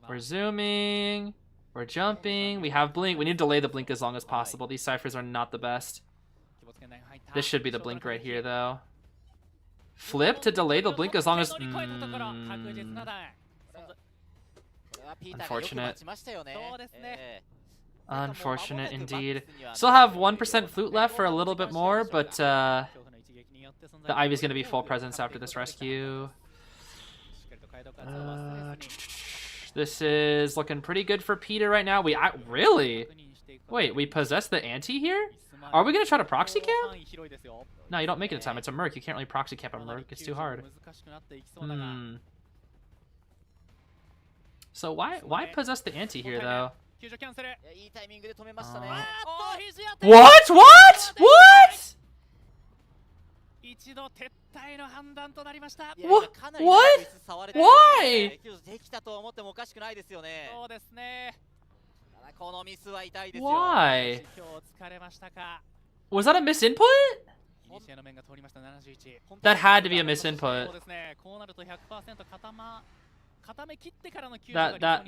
We're zooming. We're jumping. We have blink. We need to delay the blink as long as possible. These ciphers are not the best. This should be the blink right here, though. Flip to delay the blink as long as... Unfortunate. Unfortunate indeed. Still have 1% flute left for a little bit more, but the Ivy's going to be full presence after this rescue. This is looking pretty good for Peter right now. Really? Wait, we possess the Anti here? Are we going to try to proxy camp? No, you don't make it in time. It's a Merc. You can't really proxy camp a Merc. It's too hard. So why possess the Anti here, though? What? What? Why? Why? Was that a misinput? That had to be a misinput.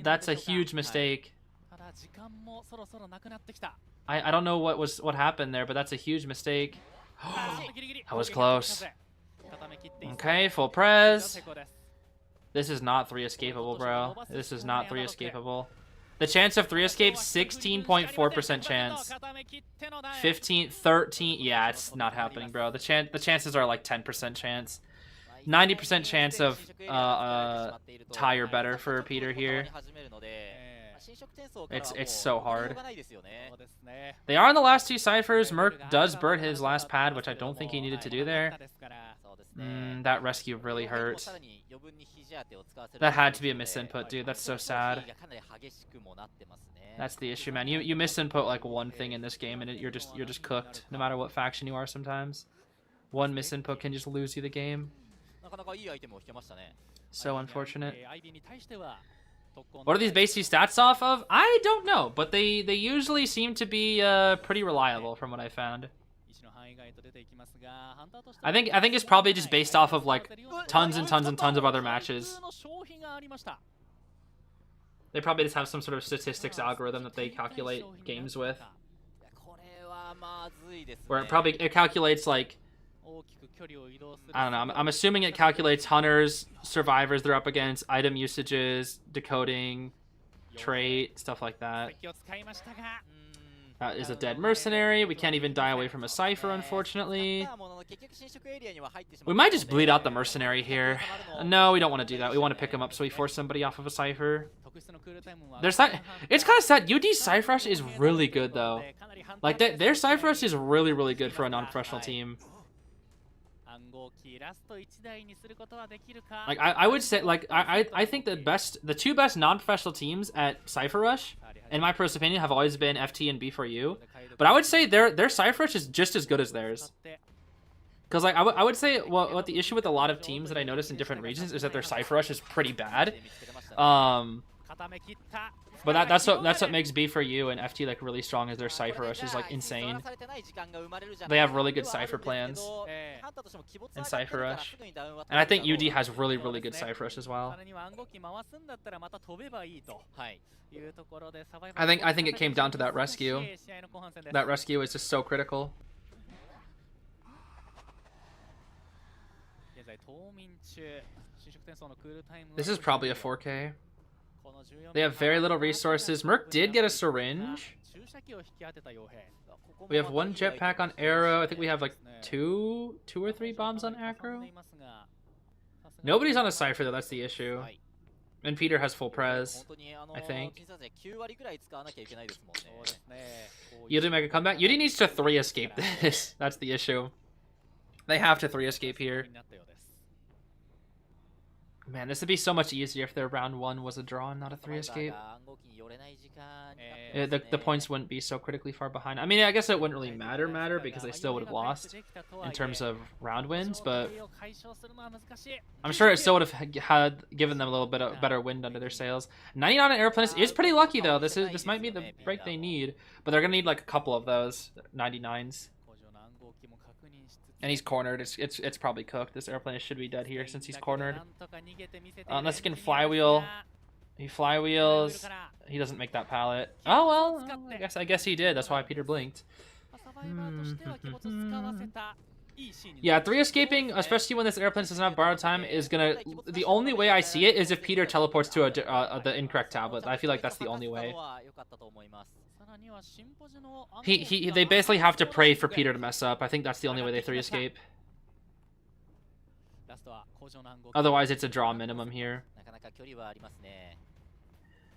That's a huge mistake. I don't know what happened there, but that's a huge mistake. That was close. Okay, full pres. This is not 3 escapable, bro. This is not 3 escapable. The chance of 3 escapes, 16.4% chance. 15, 13. Yeah, it's not happening, bro. The chances are like 10% chance. 90% chance of tie or better for Peter here. It's so hard. They are in the last 2 ciphers. Merc does burn his last pad, which I don't think he needed to do there. That rescue really hurt. That had to be a misinput, dude. That's so sad. That's the issue, man. You misinput like one thing in this game, and you're just cooked. No matter what faction you are, sometimes one misinput can just lose you the game. So unfortunate. What are these base stats off of? I don't know, but they usually seem to be pretty reliable from what I found. I think it's probably just based off of like tons and tons and tons of other matches. They probably just have some sort of statistics algorithm that they calculate games with, where it calculates like I don't know. I'm assuming it calculates hunters, survivors they're up against, item usages, decoding, trait, stuff like that. That is a dead mercenary. We can't even die away from a cipher, unfortunately. We might just bleed out the mercenary here. No, we don't want to do that. We want to pick him up so we force somebody off of a cipher. There's that. It's kind of sad. UD's Cypher Rush is really good, though. Like, their Cypher Rush is really, really good for a non-professional team. Like, I would say, like, I think the two best non-professional teams at Cypher Rush, in my personal opinion, have always been FT and B4U. But I would say their Cypher Rush is just as good as theirs. Because, like, I would say, well, what the issue with a lot of teams that I notice in different regions is that their Cypher Rush is pretty bad. But that's what makes B4U and FT like really strong, is their Cypher Rush is like insane. They have really good Cypher plans in Cypher Rush. And I think UD has really, really good Cypher Rush as well. I think it came down to that rescue. That rescue is just so critical. This is probably a 4K. They have very little resources. Merc did get a syringe. We have one jetpack on Arrow. I think we have like two or three bombs on Acro. Nobody's on a Cypher though, that's the issue. And Peter has full pres, I think. Yudi make a comeback. Yudi needs to 3 escape this. That's the issue. They have to 3 escape here. Man, this would be so much easier if their round 1 was a draw and not a 3 escape. The points wouldn't be so critically far behind. I mean, I guess it wouldn't really matter because they still would have lost in terms of round wins, but I'm sure it still would have given them a little bit of better wind under their sails. 99 on Airplanes is pretty lucky though. This might be the break they need, but they're gonna need like a couple of those 99s. And he's cornered. It's probably cooked. This airplane should be dead here since he's cornered. Unless he can flywheel. He flywheels. He doesn't make that pallet. Oh well, I guess he did. That's why Peter blinked. Yeah, 3 escaping, especially when this airplane doesn't have borrowed time, is gonna. The only way I see it is if Peter teleports to the incorrect tablet. I feel like that's the only way. They basically have to pray for Peter to mess up. I think that's the only way they 3 escape. Otherwise, it's a draw minimum here.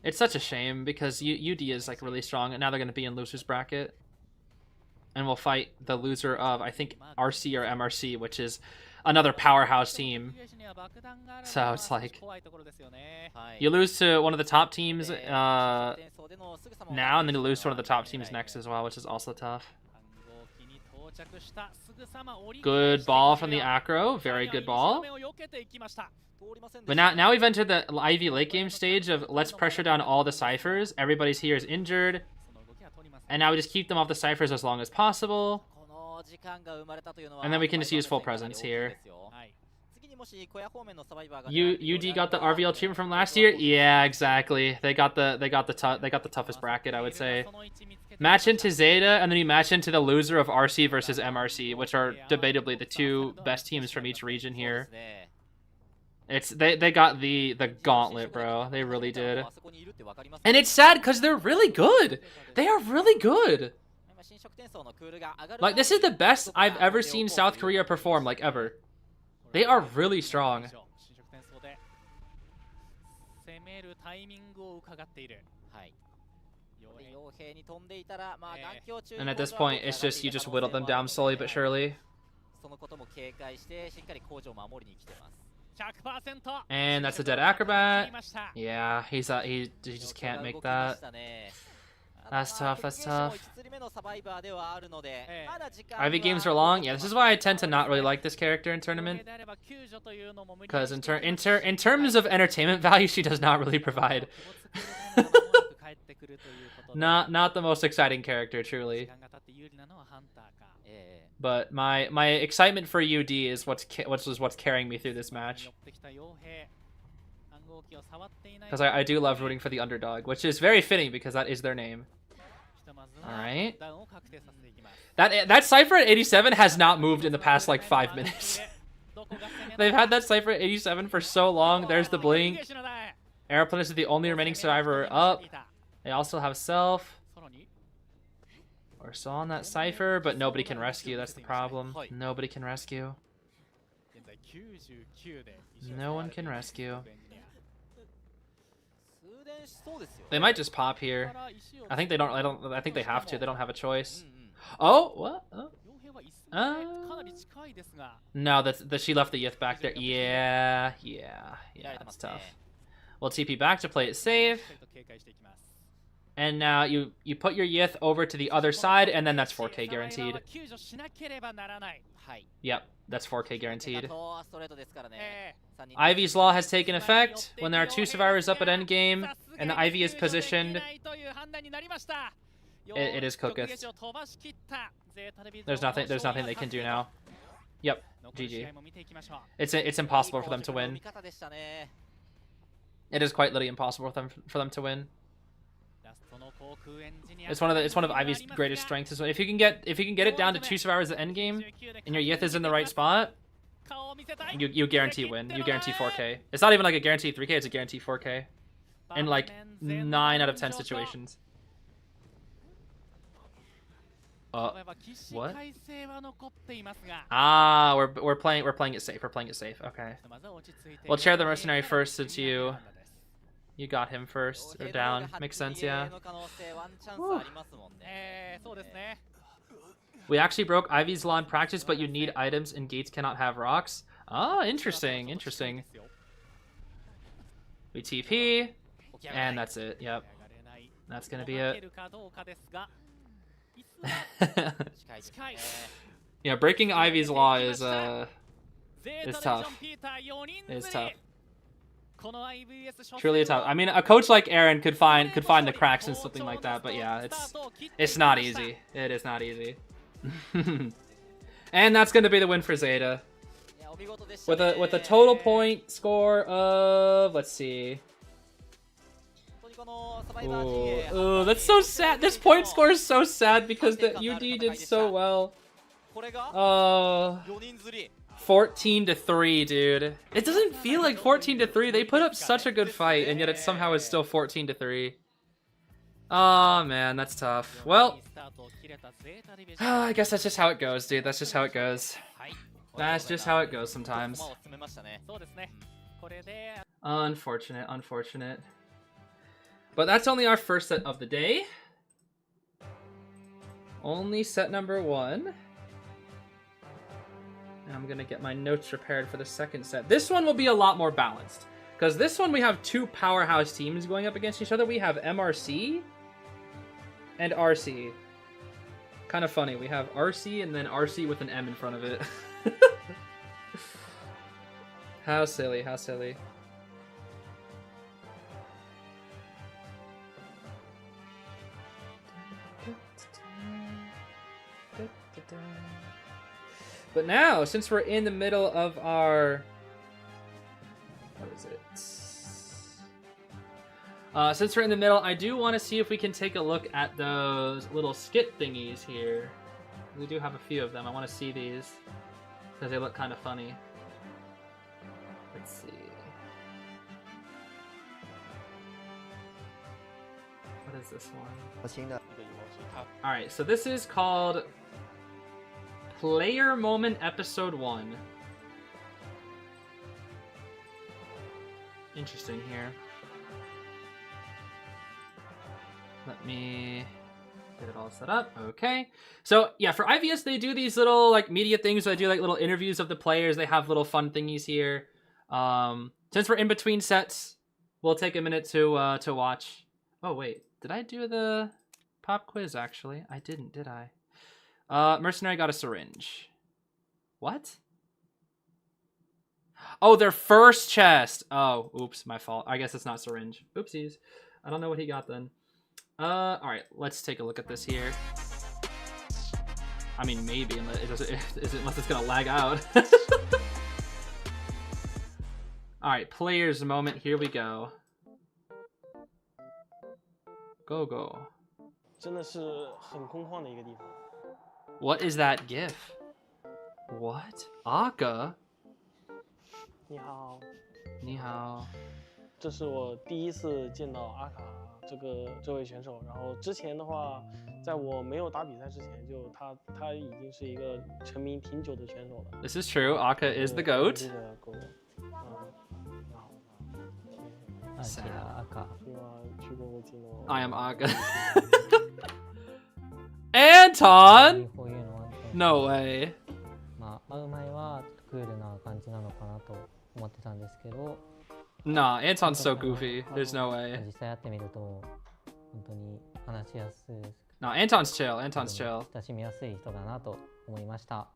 It's such a shame because UD is like really strong, and now they're going to be in loser's bracket, and we'll fight the loser of I think RC or MRC, which is another powerhouse team. So it's like you lose to one of the top teams now, and then you lose to one of the top teams next as well, which is also tough. Good ball from the Acro, very good ball. But now we've entered the Ivy late game stage of let's pressure down all the ciphers. Everybody's here is injured, and now we just keep them off the ciphers as long as possible. And then we can just use full presence here. UD got the RVL treatment from last year. Yeah, exactly. They got the toughest bracket, I would say. Match into Zeta, and then you match into the loser of RC versus MRC, which are debatably the 2 best teams from each region here. They got the gauntlet, bro. They really did. And it's sad because they're really good. They are really good. Like, this is the best I've ever seen South Korea perform, like, ever. They are really strong. And at this point, it's just, you just whittle them down slowly but surely. And that's a dead acrobat. Yeah, he just can't make that. That's tough, that's tough. Ivy games are long. Yeah, this is why I tend to not really like this character in tournament. Because in terms of entertainment value, she does not really provide. Not the most exciting character, truly. But my excitement for UD is what's carrying me through this match. Because I do love rooting for the underdog, which is very fitting because that is their name. All right. That cipher at 87 has not moved in the past like 5 minutes. They've had that cipher at 87 for so long. There's the blink. Aeroplanist is the only remaining survivor up. They also have self. We're still on that cipher, but nobody can rescue. That's the problem. Nobody can rescue. No one can rescue. They might just pop here. I think they don't. I think they have to. They don't have a choice. Oh, what? No, that she left the Yith back there. Yeah, that's tough. We'll TP back to play it safe. And now you put your Yith over to the other side, and then that's 4K guaranteed. Yep, that's 4K guaranteed. Ivy's Law has taken effect. When there are 2 survivors up at endgame, and the Ivy is positioned, it is cooketh. There's nothing they can do now. Yep, GG. It's impossible for them to win. It is quite literally impossible for them to win. It's one of Ivy's greatest strengths. If you can get it down to 2 survivors at endgame, and your Yith is in the right spot, you guarantee win. You guarantee 4K. It's not even like a guarantee 3K. It's a guarantee 4K, in like 9 out of 10 situations. What? Ah, we're playing it safe. We're playing it safe. Okay. We'll chair the mercenary first since you got him first or down. Makes sense, yeah. Whew. We actually broke Ivy's Law in practice, but you need items and gates cannot have rocks. Ah, interesting. We TP, and that's it. Yep. That's gonna be it. Yeah, breaking Ivy's Law is tough. It's tough. Truly tough. I mean, a coach like Aaron could find the cracks and something like that, but yeah, it's not easy. It is not easy. And that's gonna be the win for Zeta. With a total point score of, let's see. Ooh, that's so sad. This point score is so sad because the UD did so well. Oh, 14-3, dude. It doesn't feel like 14-3. They put up such a good fight, and yet it somehow is still 14-3. Oh man, that's tough. Well, I guess that's just how it goes, dude. That's just how it goes. That's just how it goes sometimes. Unfortunate. But that's only our first set of the day. Only set number 1. And I'm gonna get my notes prepared for the second set. This one will be a lot more balanced, because this one we have 2 powerhouse teams going up against each other. We have MRC and RC. Kind of funny. We have RC and then RC with an M in front of it. How silly, how silly. But now, since we're in the middle of our... What is it? Since we're in the middle, I do want to see if we can take a look at those little skit thingies here. We do have a few of them. I want to see these, because they look kind of funny. Let's see. What is this one? Alright, so this is called Player Moment Episode 1. Interesting here. Let me get it all set up. Okay. So yeah, for IVS, they do these little like media things. So they do like little interviews of the players. They have little fun thingies here. Since we're in between sets, we'll take a minute to watch. Oh wait, did I do the pop quiz actually? I didn't, did I? Mercenary got a syringe. What? Oh, their first chest. Oh, oops, my fault. I guess it's not syringe. Oopsies. I don't know what he got then. All right, let's take a look at this here. I mean, maybe unless it's gonna lag out. All right, players moment. Here we go. Go. 真的是很空旷的一个地方。What is that gif? What? Aka? 你好，你好。这是我第一次见到阿卡这位选手。然后之前的话，在我没有打比赛之前，就他已经是一个成名挺久的选手了。 This is true. Aka is the goat. 你好。 I am Aka. Anton! No way. まあ会う前はクールな感じなのかなと思ってたんですけど。 Nah, Anton's so goofy. There's no way. 実際会ってみると本当に話しやすい。 No, Anton's chill. Anton's chill. 親しみやすい人だなと思いました。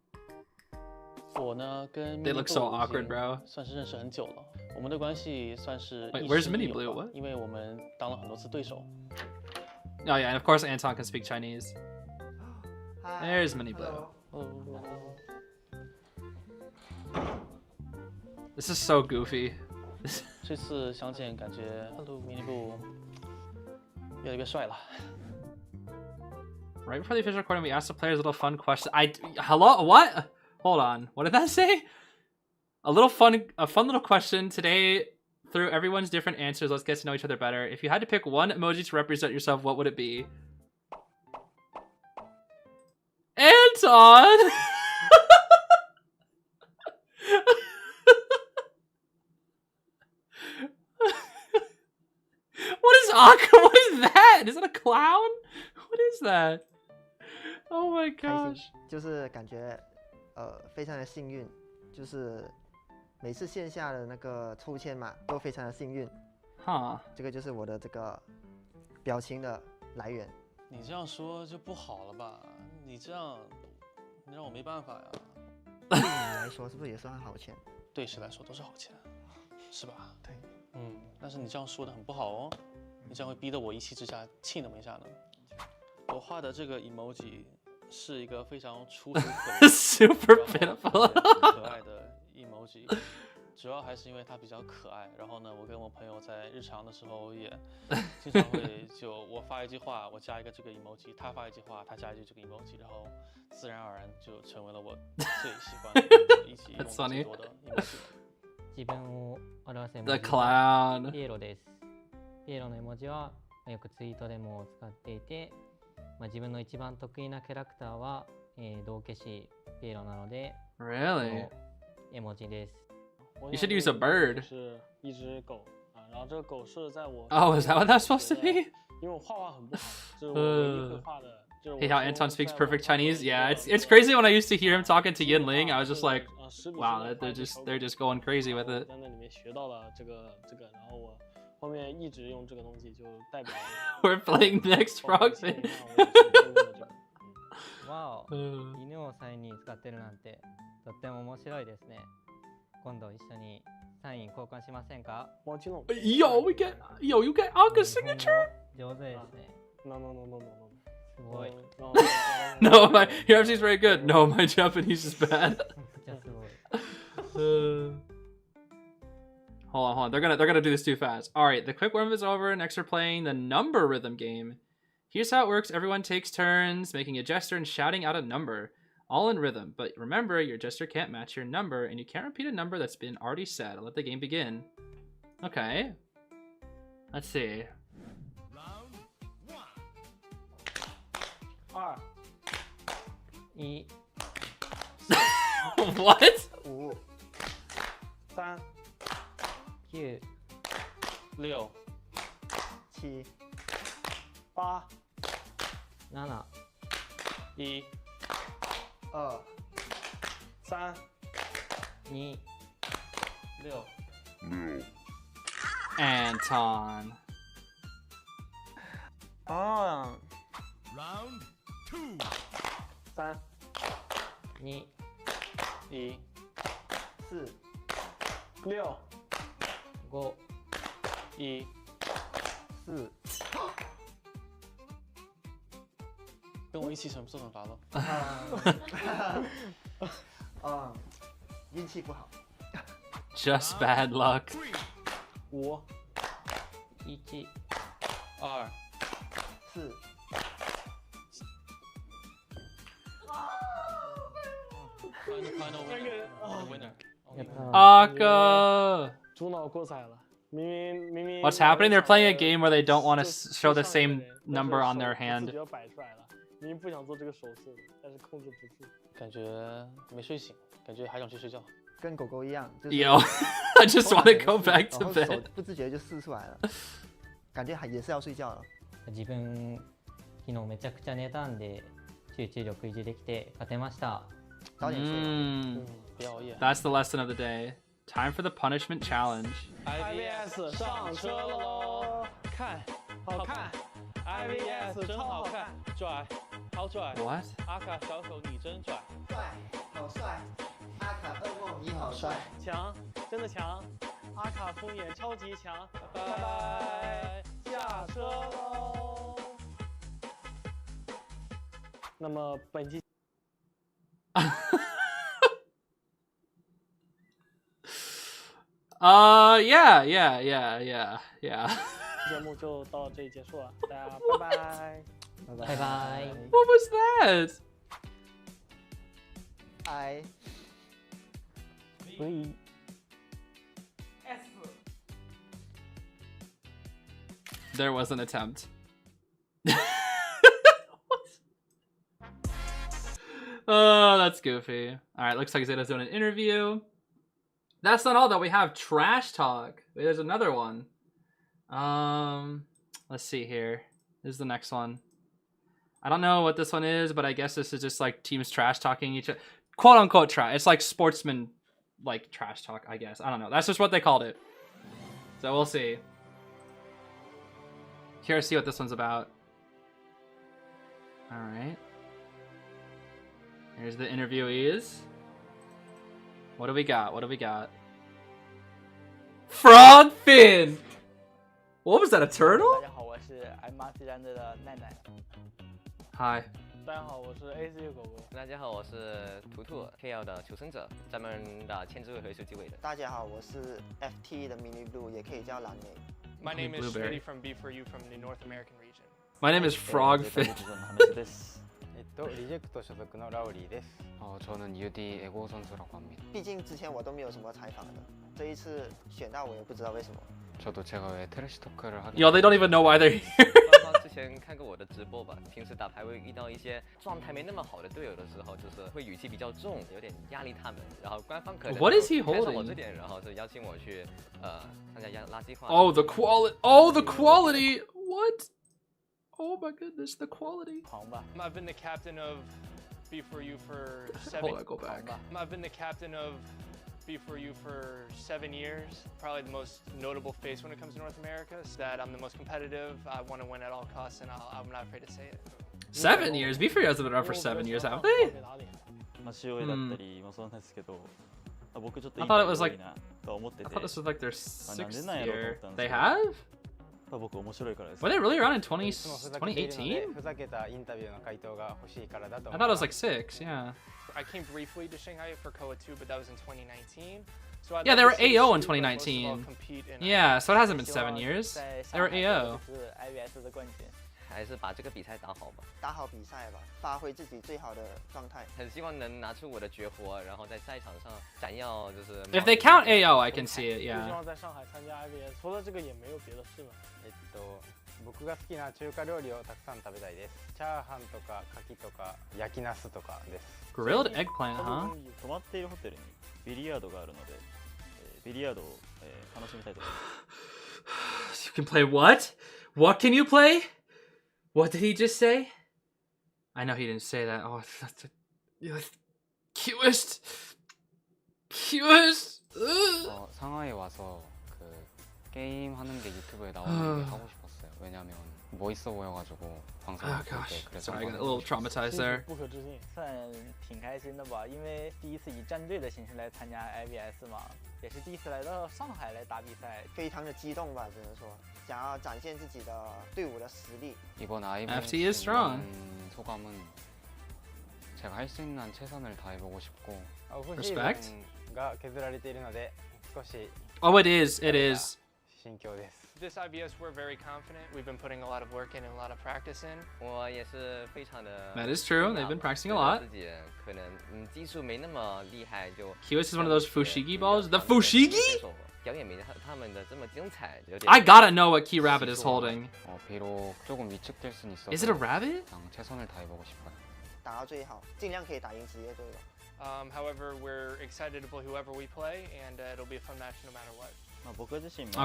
我呢跟 They look so awkward, bro. 算是认识很久了，我们的关系算是 Wait, where's Mini Blue? What? 因为我们当了很多次对手。 Oh yeah, and of course Anton can speak Chinese. There's Mini Blue. This is so goofy. 这次相见感觉迷你部越来越帅了。 Right before the official recording, we asked the players a little fun question. Hello? What? Hold on. What did that say? A fun little question today. Through everyone's different answers, let's get to know each other better. If you had to pick one emoji to represent yourself, what would it be? Anton! What is Aka? What is that? Is that a clown? What is that? Oh my gosh. 就是感觉非常的幸运，就是每次线下的那个抽签嘛，都非常的幸运。哈，这个就是我的这个表情的来源。你这样说就不好了吧？你这样，你让我没办法呀。对你来说是不是也算好签？对谁来说都是好签，是吧？对。但是你这样说的很不好哦，你这样会逼得我一气之下气都没下呢。我画的这个 emoji 是一个非常楚楚可怜、super pitiful 可爱的 emoji， 主要还是因为它比较可爱。然后呢，我跟我朋友在日常的时候也经常会就我发一句话，我加一个这个 emoji， 他发一句话，他加一句这个 emoji， 然后自然而然就成为了我最喜欢的一起用最多的 emoji。自分を表す絵文 The 字 clown はピエロです。ピエロの絵文字はよくツイートでも使っていて、自分の一番得意なキャラクターは道化師ピエロなので、 Really? 絵文字です。 You should use a bird. 是一只狗啊，然后这个狗是在我 Oh, is that what that's supposed to be? 因为我画很不好，这是我唯一会画的。Hey, how Anton speaks perfect Chinese? Yeah, it's crazy when I used to hear him talking to Yinling. I was just like, wow, they're just going crazy with it. 在那里面学到了这个，然后我后面一直用这个东西，就代表 We're playing next Frogman. わお、犬をサインに使ってるなんてとっても面白いですね。今度一緒にサイン交換しませんか？ Yo, you get Aka's signature? 上手ですね。 No. すごい。 No, my your Japanese is very good. No, my Japanese is bad. じゃすごい。 Hold on. They're gonna do this too fast. All right, the quick warm-up is over. Next, we're playing the number rhythm game. Here's how it works. Everyone takes turns making a gesture and shouting out a number, all in rhythm. But remember, your gesture can't match your number, and you can't repeat a number that's been already said. I'll let the game begin. Okay. Let's see. What? 5、3、 9、 6、 7、 8、 7、 1、 2、 3、 2、 6。 Anton. Round 2。3、 2、 1、 4、 6、 5、 1、 4。跟我一起做惩罚了。运气不好。 Just bad luck. 5、 1、 2、 4、Final winner. The winner. Aka. 猪脑过载了，明明。 What's happening? They're playing a game where they don't want to show the same number on their 自 hand. 己要摆出来了，明明不想做这个手势，但是控制不住。感觉没睡醒，感觉还想去睡觉。跟狗狗一样，就是 Yo, I just want to go back to 然后手 bed. 不自觉就撕出来了，感觉也是要睡觉了。自分昨日めちゃくちゃ寝たんで集中力維持できて勝てました。早点睡吧。 不要熬夜。 That's the lesson of the day. Time for the punishment challenge. IVS 上车喽！看，好看。IVS 真好看，拽，好拽。 What? 阿卡小手你真拽。帅，好帅。阿卡噩梦你好帅。强，真的强。阿卡风眼超级强。拜拜，下车喽。那么本期。Yeah. 节目就到这里结束了，大家拜拜，拜拜。 What was that? There was an attempt. Oh, that's goofy. All right, looks like Zeta's doing an interview. That's not all though. We have trash talk. Wait, there's another one. Let's see here. This is the next one. I don't know what this one is, but I guess this is just like teams trash talking each other. Quote unquote trash. It's like sportsman like trash talk, I guess. I don't know. That's just what they called it. So we'll see. Curious to see what this one's about. All right. Here's the interviewees. What do we got? What do we got? Frog fin! What was that, a turtle? 大家好，我是 MRC 战队的奈奈。 Hi. 大家好，我是 AC 狗狗。大家好，我是图图 KL 的求生者，咱们的签字会和是机会的。大家好，我是 FT 的 Mini Blue，也可以叫蓝莓。 My name is Blueberry. Schmitty from B4U from the North American region. My name is Frogfin. リジェクト所属のラウリーです。저는 UD 에고 선수라고 합니다. 毕竟之前我都没有什么采访的，这一次选到我也不知道为什么。 저도 제가 왜 트래시 토크를 하게 Yo, they don't even know why they're here. 刚刚之前看过我的直播吧，平时打排位遇到一些状态没那么好的队友的时候，就是会语气比较重，有点压力他们。然后官方可能 What is he 看上我 holding? 这点，然后是邀请我去参加垃圾话。 Oh, the quality. Oh, the quality. What? Oh my goodness, the quality. I've been the captain of B4U for Hold on, go back. I've been the captain of B4U for 7 years. Probably the most notable face when it comes to North America is that I'm the most competitive. I want to win at all costs, and I'm not afraid to say it. 7 years? B4U has been around for 7 years, haven't they? 塩だったりもそうなんですけど、僕ちょっと I thought it was like. いいなと思ってて。 I thought this was like their 6th なんでなんやろうと思 year. ったんです They けど have? 僕面白いからです。 Were they really around in 2018? ふざけたインタビューの回答が欲しいからだと I thought it was like 6, yeah. I came briefly to Shanghai for KOA 2, but that was in 2019. So Yeah, they were AO in 2019. Yeah, so it hasn't been 7 years. They were AO. ，IVS 的冠军。 还是把这个比赛打好吧，打好比赛吧，发挥自己最好的状态。很希望能拿出我的绝活，然后在赛场上闪耀，就是。 If they count AO, I can see it, 希 yeah. 望在上海参加 IVS，除了这个也没有别的事了。僕が好きな中華料理をたくさん食べたいです。チャーハンとか牡蠣とか焼きナスとかです。 Grilled eggplant, huh? 泊まっているホテルにビリヤードがあるので、ビリヤードを楽しみたいと思います。 You can play what? What can you play? What did he just say? I know he didn't say that. Oh, that's the cutest. 상하이에 와서 그 게임 하는 게 유튜브에 나오는 게 하고 싶었어요. 왜냐면 멋있어 보여가지고 방송을 볼 때 그래서. Sorry, I got a little traumatized there. 不可置信，算挺开心的吧，因为第一次以战队的形式来参加 IVS 嘛，也是第一次来到上海来打比赛，非常的激动吧，只能说想要展现自己的队伍的实力。 이번 FT is strong. 소감은 제가 할 수 있는 최선을 다해보고 싶고. Respect. が削られているので少し Oh, it is. It is. 心境です。 This IVS, we're very confident. We've been putting a lot of work in and a lot of practice in. 我也是非常的。 That is true. They've been practicing a lot. 自己可能技术没那么厉害，就 QS is one of those Fushigi balls. The Fushigi? 表演没他们的这么精彩，有点 I gotta know what key rabbit is holding. 비록 조금 위축될 순 있어도 Is it a rabbit? 그냥 최선을 다해보고 싶어요. 打到最好，尽量可以打赢职业队吧。However, we're excited to play whoever we play, and it'll be a fun match no matter what.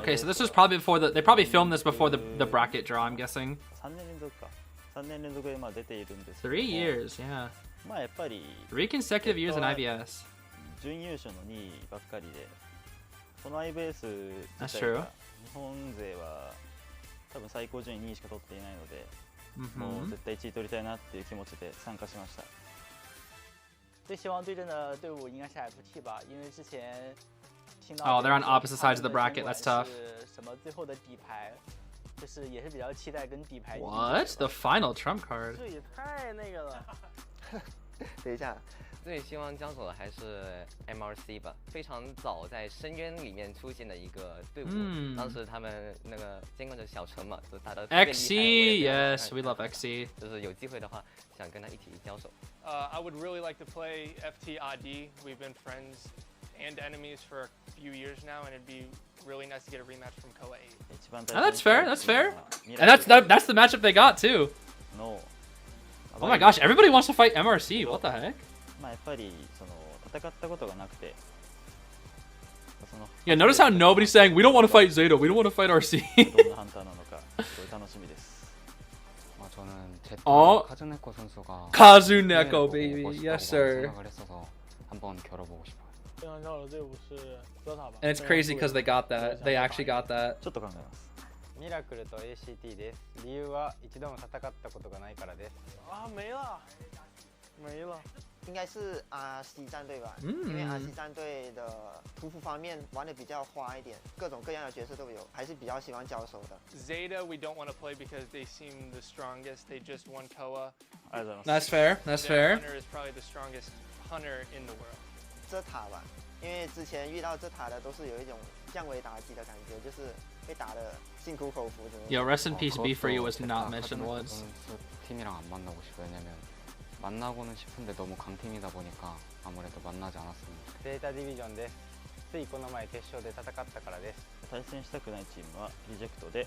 Okay, so this was probably before they probably filmed this before the bracket draw, I'm guessing. 3年連続か。3年連続で出ているんですけども。 3 years, yeah. やっぱり 3 consecutive years in IBS. 準優勝の2位ばっかりで、この IBS 自 That's 体 true. が日本勢は多分最高順位2位しか取っていないので、もう絶対1位取りたいなっていう気持ちで参加しました。最希望对阵的队伍应该是 FT 吧，因为之前听到 Oh, they're on opposite sides of the bracket. That's tough. 什么最后的底牌，就是也是比较期待跟底牌。What? The final trump card? 这也太那个了。等一下，最希望交手的还是 MRC 吧，非常早在深渊里面出现的一个队伍。当时他们那个监管者小陈嘛，就打得特别厉害。XC, yes, we love XC. 就是有机会的话，想跟他一起交手。I would really like to play FT AD. We've been friends and enemies for a few years now, and it'd be really nice to get a rematch from KOA 8. Oh, that's fair. That's fair. And that's the matchup they got too. No. Oh my gosh, everybody wants to fight MRC. What the heck? やっぱりその戦ったことがなくて。Yeah, notice how nobody's saying we don't want to fight ZETA. We don't want to fight RC. どんなハンターなのかすごい楽しみです。 저는 제타 어? 카즈네코 선수가 Kazuneko, baby. Yes, sir. 생각을 했어서 한번 겨뤄보고 싶어요. 非常高的队伍是 ZETA 吧。 And it's crazy because they got that. They actually got that. ちょっと考えます。ミラクルと ACT です。理由は一度も戦ったことがないからです。啊，没了，没了。应该是 RC 战队吧，因为 RC 战队的屠夫方面玩的比较花一点，各种各样的角色都有，还是比较喜欢交手的。ZETA we don't want to play because they seem the strongest. They just won KOA. That's fair. That's fair. Hunter is probably the strongest hunter in the world. ZETA 吧，因为之前遇到ZETA的都是有一种降维打击的感觉，就是被打的心苦口服。 Yo, rest in peace. B for you was not mentioned once. 팀이랑 안 만나고 싶어요. 왜냐면 만나고는 싶은데 너무 강팀이다 보니까 아무래도 만나지 않았습니다. ZETAディビジョンです。ついこの前決勝で戦ったからです。対戦したくないチームはリジェクトで。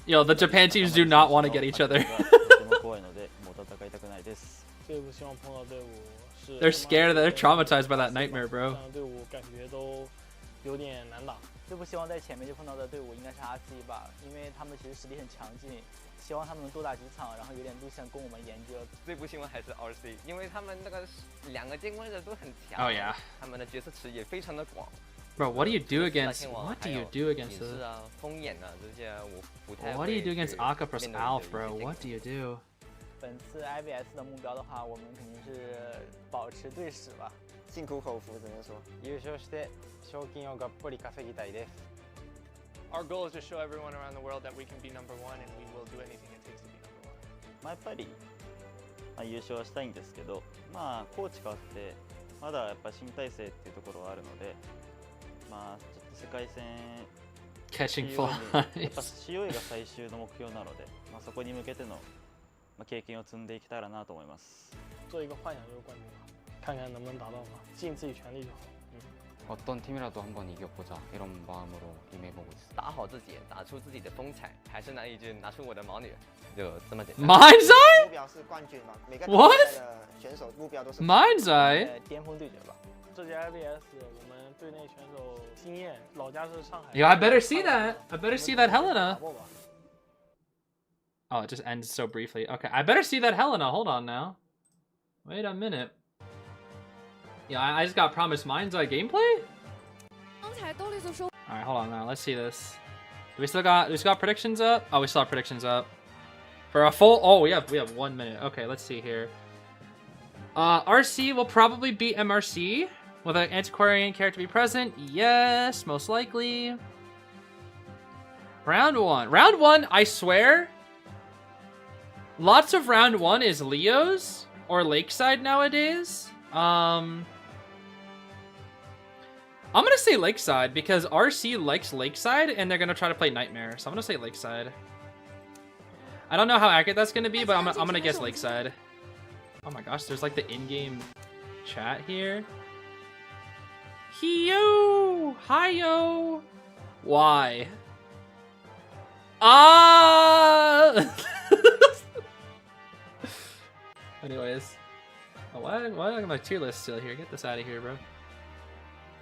Yo, the Japan teams do not want to get each other. とても怖いのでもう戦いたくないです。最不希望碰到队伍是。 They're scared. They're traumatized by that nightmare, bro. 队伍感觉都有点难打。最不希望在前面就碰到的队伍应该是 RC 吧，因为他们其实实力很强劲。 希望他们能多打几场，然后有点路线供我们研究。最不希望还是 RC， 因为他们那个两个监管者都很强。 Oh yeah. 他们的角色池也非常的广。 Bro, what do you do against? What do you do against this? What do you do against Aka plus Alf, bro? What do you do? 本次 IBS 的目标的话，我们肯定是保持队史吧。心苦口服只能说。優勝して賞金をがっぽり稼ぎたいです。 Our goal is to show everyone around the world that we can be number one, and we will do anything it takes to be number one. やっぱり、優勝はしたいんですけど、コーチ変わってまだやっぱ新体制っていうところはあるので、ちょっと世界戦 Catching flies. やっぱ COA が最終の目標なので、そこに向けての経験を積んでいけたらなと思います。做一个幻想就是冠军吧，看看能不能达到吧，尽自己全力就好。 어떤 팀이라도 한번 이겨보자 이런 마음으로 임해보고 있어요. 打好自己，打出自己的风采，还是那一句拿出我的毛女，就这么简单。Mind's Eye？ 目标是冠军嘛，每个 What？ 的选手目标都是 Mind's Eye？ 巅峰对决吧。这届 IBS 我们队内选手经验，老家是上海。 Yo, I better see that. I better see that Helena. Oh, it just ends so briefly. Okay, I better see that Helena. Hold on now. Wait a minute. Yeah, I just got promised Mind's Eye gameplay? Alright, hold on now. Let's see this. Do we still got predictions up? Oh, we still have predictions up. For a full we have 1 minute. Okay, let's see here. RC will probably beat MRC. Will the antiquarian character be present? Yes, most likely. Round 1. Round 1, I swear. Lots of round 1 is Leo's or Lakeside nowadays. I'm gonna say Lakeside because RC likes Lakeside and they're gonna try to play Nightmare. So I'm gonna say Lakeside. I don't know how accurate that's gonna be, but I'm gonna guess Lakeside. Oh my gosh, there's like the in-game chat here. Hiyo! Hiyo! Why? Ah! Anyways. Oh, why am I tier list still here? Get this out of here, bro.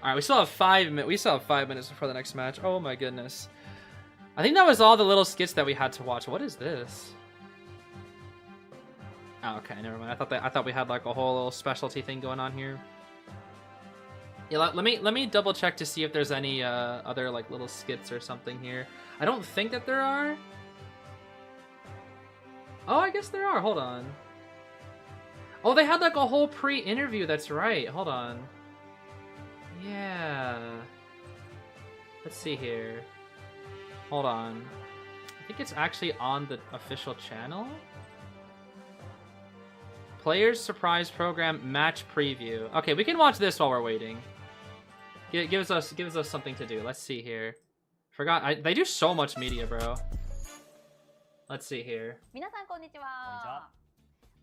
Alright, we still have 5 minutes before the next match. Oh my goodness. I think that was all the little skits that we had to watch. What is this? Oh, okay, never mind. I thought we had like a whole little specialty thing going on here. Yeah, let me double check to see if there's any other like little skits or something here. I don't think that there are. Oh, I guess there are. Hold on. Oh, they had like a whole pre-interview. That's right. Hold on. Yeah. Let's see here. Hold on. I think it's actually on the official channel. Players Surprise Program Match Preview. Okay, we can watch this while we're waiting. Gives us something to do. Let's see here. They do so much media, bro. Let's see here. 皆さんこんにちは。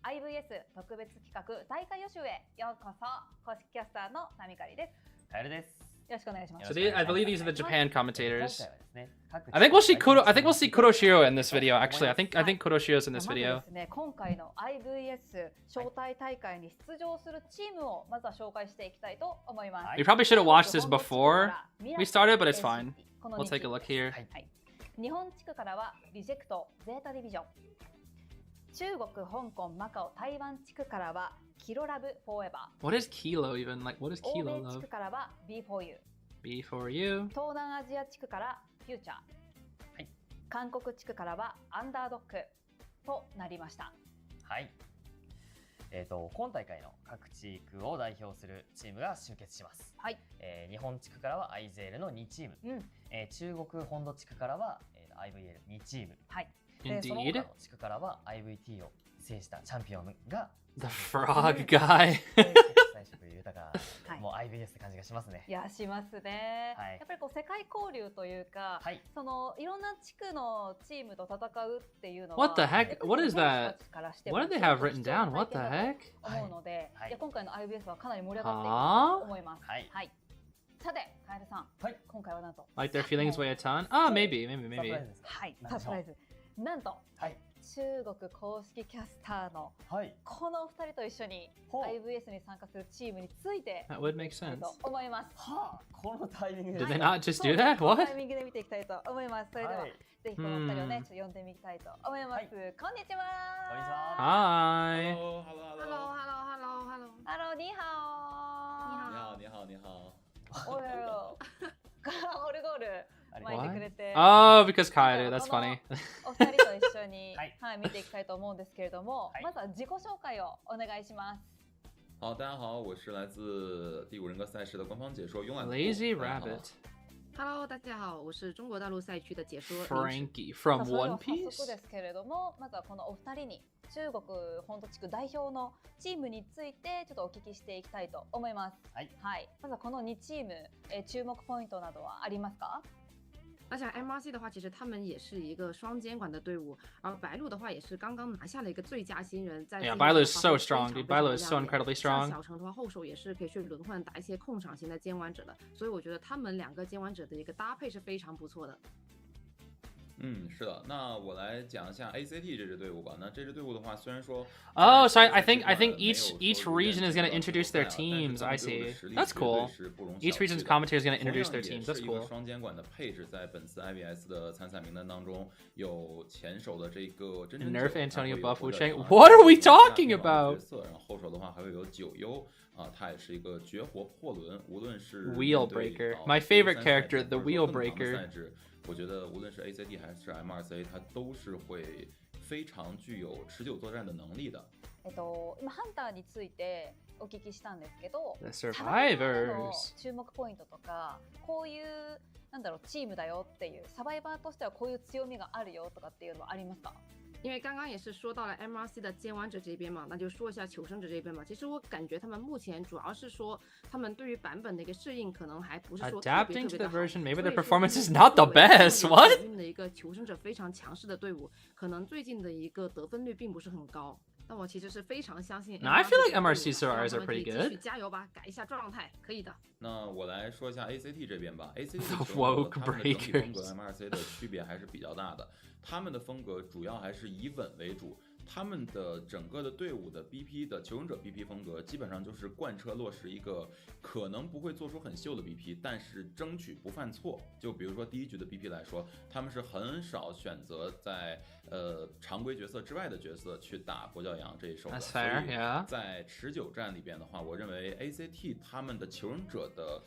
IVS 特別企画大会予習へようこそ。公式キャスターのナミカリです。カエルです。よろしくお願いします。 So I believe these are the Japan commentators. I think we'll see Kuroshiro in this video. Actually, I think Kuroshiro's in this video. 今回の IVS 招待大会に出場するチームをまずは紹介していきたいと思います。 We probably should have watched this before we started, but it's fine. We'll take a look here. 日本地区からはリジェクト、ゼータディビジョン。中国、香港、マカオ、台湾地区からはキロラブフォーエバー。 What is Kilo even? Like, what is 欧 Kilo 米地 love? 区からは B4U。 B4U. 東南アジア地区からフューチャー。韓国地区からはアンダードックとなりました。はい。今大会の各地区を代表するチームが集結します。はい。日本地区からはアイゼールの2チーム。中国本土地区からは、IVL2 チーム。はい。その他の地区からは IVT を制したチャンピオンが The frog guy. 彩色豊か、もう IBS って感じがしますね。いや、しますね。やっぱりこう世界交流というか、そのいろんな地区のチームと戦うっていうのは What the heck? What is that? What do they have written down? What the heck? 思うので、いや今回の IBS はかなり盛り上がっていくと思います。はい。さて、カエルさん、今回はなんと Like their feelings weigh a ton? Ah, maybe. はい、サプライズ。なんと、中国公式キャスターのこの2人と一緒に IVS に参加するチームについて That would make sense. と思います。このタイミングで Did they not just do that? What? タイミングで見ていきたいと思います。それでは、ぜひこの2人をね、ちょっと呼んでみたいと思います。こんにちは。Hi. Hello, hello, 你好。你好。おいオルゴール。Oh, because Kaeru, that's funny. お二人と一緒に見ていきたいと思うんですけれども、まずは自己紹介をお願いします。好，大家好，我是来自第五人格赛事的官方解说慵懒 Lazy Rabbit。Hello， 大家好，我是中国大陆赛区的解说 Frankie from One Piece。早速ですけれども、まずはこのお二人に中国本土地区代表のチームについてちょっとお聞きしていきたいと思います。はい。まずはこの2チーム、注目ポイントなどはありますか？那像 MRC 的话，其实他们也是一个双监管的队伍，而白鹿的话也是刚刚拿下了一个最佳新人。Yeah, Bailu is so strong, dude. Bailu is so incredibly strong. 小城的话，后手也是可以去轮换打一些控场型的监管者的，所以我觉得他们两个监管者的一个搭配是非常不错的。是的，那我来讲一下 ACT 这支队伍吧。那这支队伍的话，虽然说 Oh, so I think each region is going to introduce their teams. I see. That's cool. Each region's commentator is going to introduce their teams. That's cool. 双监管的配置在本次 IVS 的参赛名单当中有前手的这个真真 Nerf Antonio Buff Wu Cheng. What are we talking about? 然后后手的话还会有九优啊，他也是一个绝活破轮，无论是 Wheel Breaker. My favorite character, the Wheel Breaker. 我觉得无论是 ACT 还是 MRC， 它都是会非常具有持久作战的能力的。今ハンターについてお聞きしたんですけど、 The Survivors。注目ポイントとか、こういうなんだろうチームだよっていうサバイバーとしてはこういう強みがあるよとかっていうのはありますか？因为刚刚也是说到了 MRC 的监管者这边嘛，那就说一下求生者这边嘛。其实我感觉他们目前主要是说他们对于版本的一个适应可能还不是说特别 Adapting to 的 the 好， version, maybe their performance is not the best. What? 的一个求生者非常强势的队伍，可能最近的一个得分率并不是很高。但我其实是非常相信 No, I feel like 的队伍 MRC 的，希望 Solaris 他 are 们可以 pretty 继 good. 续加油吧，改一下状态，可以的。那我来说一下 ACT 这边吧。ACT 的 The 球队 woke 他们的整体风格 breakers MRC 的区别还是比较大的。他们的风格主要还是以稳为主，他们的整个的队伍的 BP 的求生者 BP 风格基本上就是贯彻落实一个可能不会做出很秀的 BP， 但是争取不犯错。就比如说第一局的 BP 来说，他们是很少选择在常规角色之外的角色去打跛脚羊这一手的。 That's fair, yeah. 在持久战里边的话，我认为 ACT 他们的求生者的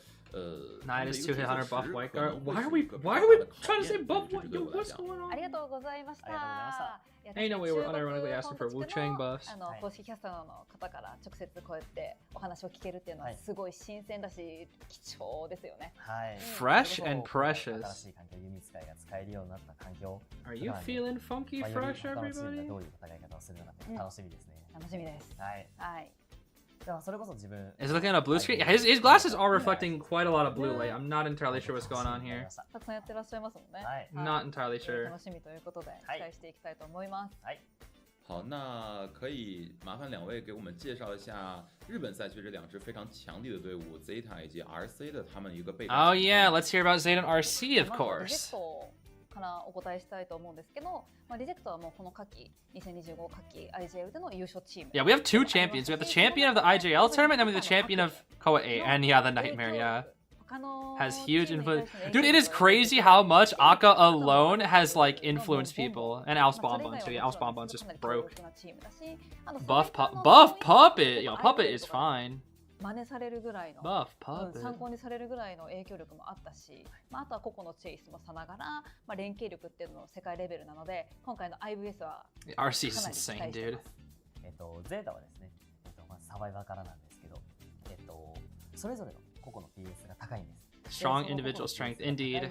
Nine is 2 hit hunter buff white guard. Why are 可 we 能会是一个 trying to say buff white? 对 Yo, 我来 what's 讲 going on? ありがとうございました。 Ain't no way we're unironically asking for Wu Chang buffs. 公式キャスターの方から直接こうやってお話を聞けるっていうのはすごい新鮮だし貴重ですよね。はい。 Fresh and precious. 新しい環境、弓使いが使えるようになった環境。 Are you feeling funky より fresh, 他のチーム everybody? がどういう戦い方をするのかって楽しみですね。楽しみです。はい。はい。ではそれこそ自分。 Is it looking at a blue screen? Yeah, his glasses are reflecting quite a lot of blue light. I'm not entirely sure what's going on here. たくさんやってらっしゃいますもんね。はい。 Not entirely sure. 楽しみということで期待していきたいと思います。はい。好，那可以麻烦两位给我们介绍一下日本赛区这两支非常强力的队伍 ZETA 以及 RC 的他们一个备战。 Oh yeah, let's hear about ZETA and RC, of リジェ course. クトからお答えしたいと思うんですけど、リジェクトはもうこの夏季2025夏季 IJL での優勝チーム。 Yeah, we have two champions. We have the champion of the IJL tournament, and we have the champion of Koa 8, and yeah, the Nightmare, yeah. Has huge influence. Dude, it is crazy how much Aka alone has like influenced people. And Al's Bonbon too. Yeah, Al's Bonbon's just broke. Buff Puppet. Yo, Puppet is fine. 真似されるぐらいの Buff Puppet. 参考にされるぐらいの影響力もあったし、あとは個々のチェイスもさながら、連携力っていうのも世界レベルなので、今回の IVS は RC is insane, dude. ゼータはですね、まずサバイバーからなんですけど、それぞれの個々の PS が高いんです。 Strong individual strength, indeed.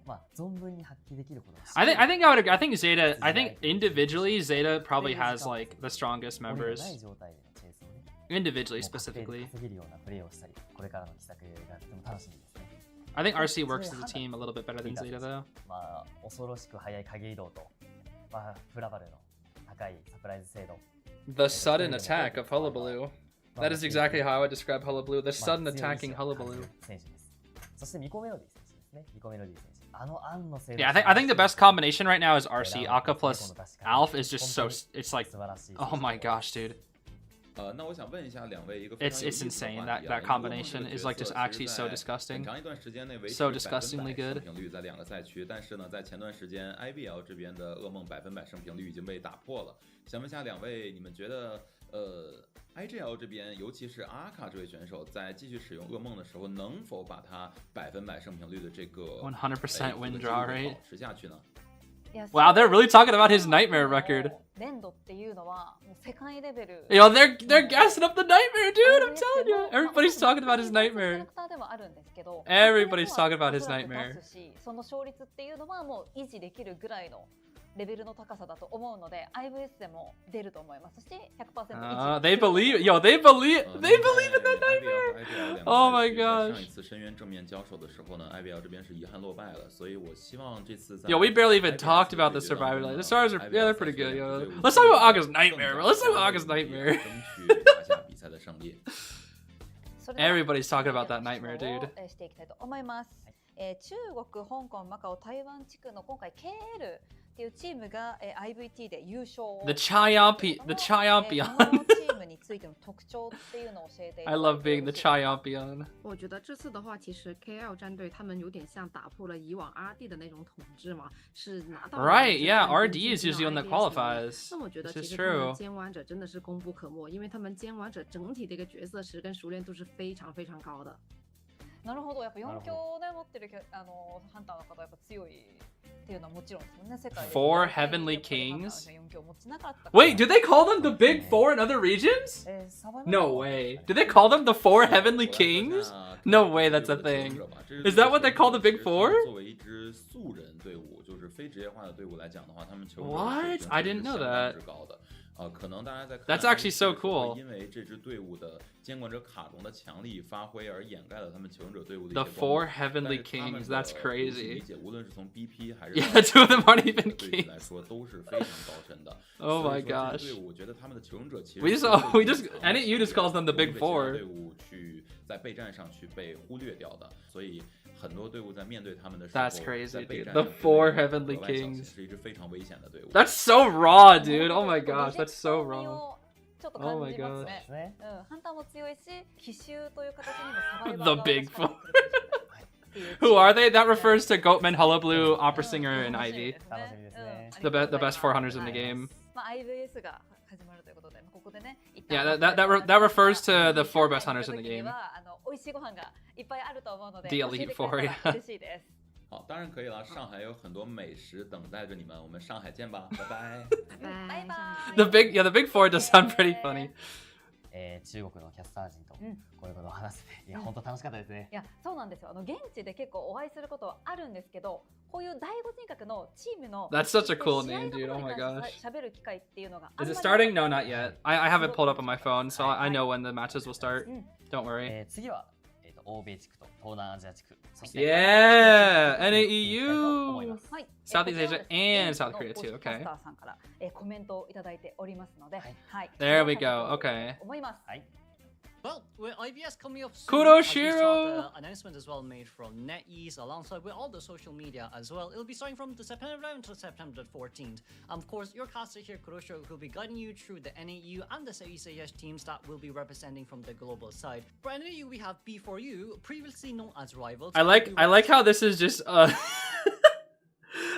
まあ存分に発揮できることです。I think I would agree. I think ZETA. I think individually ZETA probably has like the strongest members. Individually, specifically. I think RC works as a team a little bit better than ZETA, though. まあ恐ろしく速い影移動と、フラバルの高いサプライズ精度。 The sudden attack of Hullabaloo. That is exactly how I would describe Hullabaloo. The sudden attacking Hullabaloo. そしてミコメロディ選手ですね。ミコメロディ選手。あの案の精度。 Yeah, I think the best combination right now is RC. Aka plus Alf is just so. It's like, oh my gosh, dude. 那我想问一下两位一个 It's insane. That combination is like just actually so disgusting. 很长一段时间内维持 So disgustingly 100%胜 good. 平率在两个赛区，但是呢，在前段时间 IBL 这边的噩梦100%胜平率已经被打破了。想问一下两位，你们觉得IGL 这边，尤其是阿卡这位选手，在继续使用噩梦的时候，能否把他100%胜平率的这个100% win draw rate 保持下去呢？ Wow, they're really talking about his nightmare record. 連度っていうのはもう世界レベル。 Yo, they're gassing up the nightmare, dude. I'm telling you, everybody's talking about his nightmare. Everybody's talking about his nightmare. その勝率っていうのはもう維持できるぐらいのレベルの高さだと思うので IVS でも出ると思いますし 100% They believe, yo, they believe in that nightmare. Oh my 上 gosh. 一次深渊正面交手的时候呢 ，IBL 这边是遗憾落败了，所以我希望这次在 Yo, we barely even talked about the survivor. Like, the stars are, yeah, they're pretty good. Yo, let's talk about Aga's nightmare, bro. Let's talk about Aga's nightmare. 争取拿下比赛的胜利。 Everybody's talking about that nightmare, dude. していきたいと思います。中国、香港、マカオ、台湾地区の今回 KL っていうチームが IVT で優勝を The Champion. チームについての特徴っていうのを教えていただ I love being the Champion. 我觉得这次的话，其实 KL 战队他们有点像打破了以往 RD 的那种统治嘛，是拿到 Right, yeah, RD is usually one that qualifies. 那我觉得 This 其 is 实他们 true. 监玩者真的是功不可没，因为他们监玩者整体的一个角色池跟熟练度是非常非常高的。なるほど、やっぱ4強で持ってるハンターの方はやっぱ強いっていうのはもちろんですもんね、世界で。Four Heavenly Kings? Wait, do they call them the Big Four in other regions? No way. Do they call them the Four Heavenly Kings? No way, that's a thing. Is that what they call the Big Four? 作为一支素人队伍，就是非职业化的队伍来讲的话，他们球 What? I didn't know that. 高的。可能大家在看 That's actually so cool. 因为这支队伍的监管者卡隆的强力发挥而掩盖了他们求生者队伍的 The 4 Heavenly Kings, that's crazy. 无论是从 BP 还是 Yeah, 2 of them aren't even kings 来说都是非常高深的。Oh my gosh. 队伍我觉得他们的求生者其实 we just NAU just calls them the Big 4. 队伍去在备战上去被忽略掉的，所以很多队伍在面对他们的时候 That's crazy, dude. The 4 Heavenly Kings. 是一支非常危险的队伍。That's so raw, dude. Oh my gosh, that's so raw. ちょっと感じますね。ハンターも強いし、奇襲という形にもサバイバー The Big 4. Who are they? That refers to Goatman, Hullabaloo, Opera Singer, and Ivy. The best 4 hunters in the game. まあ IVS が始まるということで、ここでね。Yeah, that refers to the 4 best hunters in the game. 美味しいご飯がいっぱいあると思うので、 The Elite 4, yeah. 嬉しいです。好，当然可以了。上海有很多美食等待着你们，我们上海见吧，拜拜。バイバイ。 The big 4 does sound pretty funny. 中国のキャスター陣とこういうことを話せて、いや本当楽しかったですね。いやそうなんですよ。現地で結構お会いすることはあるんですけど、こういう第五人格のチームの That's such a cool name, dude. Oh my gosh. 喋る機会っていうのが Is it starting? No, not yet. I have it pulled up on my phone, so I know when the matches will start. Don't worry. 次は欧米地区と東南アジア地区、そして Yeah, NAEU, Southeast Asia, and South Korea too. Okay. さんからコメントをいただいておりますので、はい。 There we go. Okay. 思います。はい。 Well, with IBS coming up soon, Kuroshiro! the announcement as well made from NetEase alongside with all the social media as well. It'll be starting from the September 11th to September 14th. Of course, your caster here, Kuroshiro, will be guiding you through the NAU and the Southeast Asia teams that will be representing from the global side. For NAU, we have B4U, previously known as Rivals. I like how this is just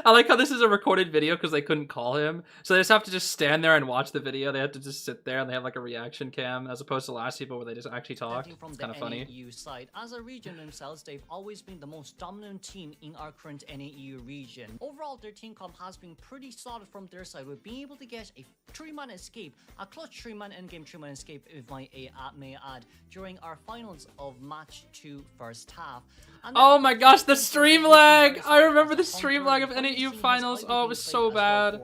I like how this is a recorded video because they couldn't call him. So they just have to just stand there and watch the video. They have to just sit there and they have like a reaction cam as opposed to last people where they just actually talk. It's kind of funny. NAU side. As a region themselves, they've always been the most dominant team in our current NAU region. Overall, their team comp has been pretty solid from their side with being able to get a 3-man escape, a clutch 3-man endgame 3-man escape, if I may add, during our finals of match 2 first half. Oh my gosh, the stream lag! I remember the stream lag of NAU finals. Oh, it was so bad.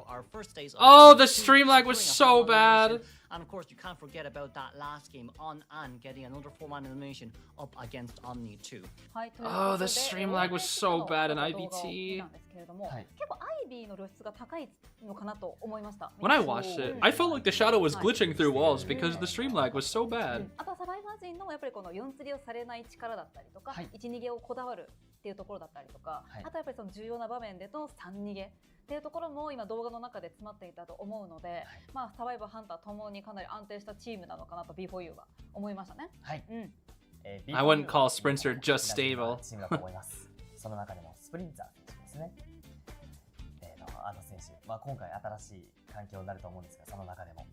Oh, the stream lag was so bad. And of course, you can't forget about that last game on An getting another 4-man elimination up against Omni 2. Oh, the stream lag was so bad in IBT. When I watched it, I felt like the shadow was glitching through walls because the stream lag was so bad. あとはサバイバー陣のやっぱりこの4釣りをされない力だったりとか、1逃げをこだわるっていうところだったりとか、あとはやっぱりその重要な場面での3逃げっていうところも今動画の中で詰まっていたと思うので、まあサバイバーハンターともにかなり安定したチームなのかなと B4U は思いましたね。はい。I wouldn't call Sprinter just stable. チームだと思います。その中でもスプリンター選手ですね。あの選手、まあ今回新しい環境になると思うんですが、その中でも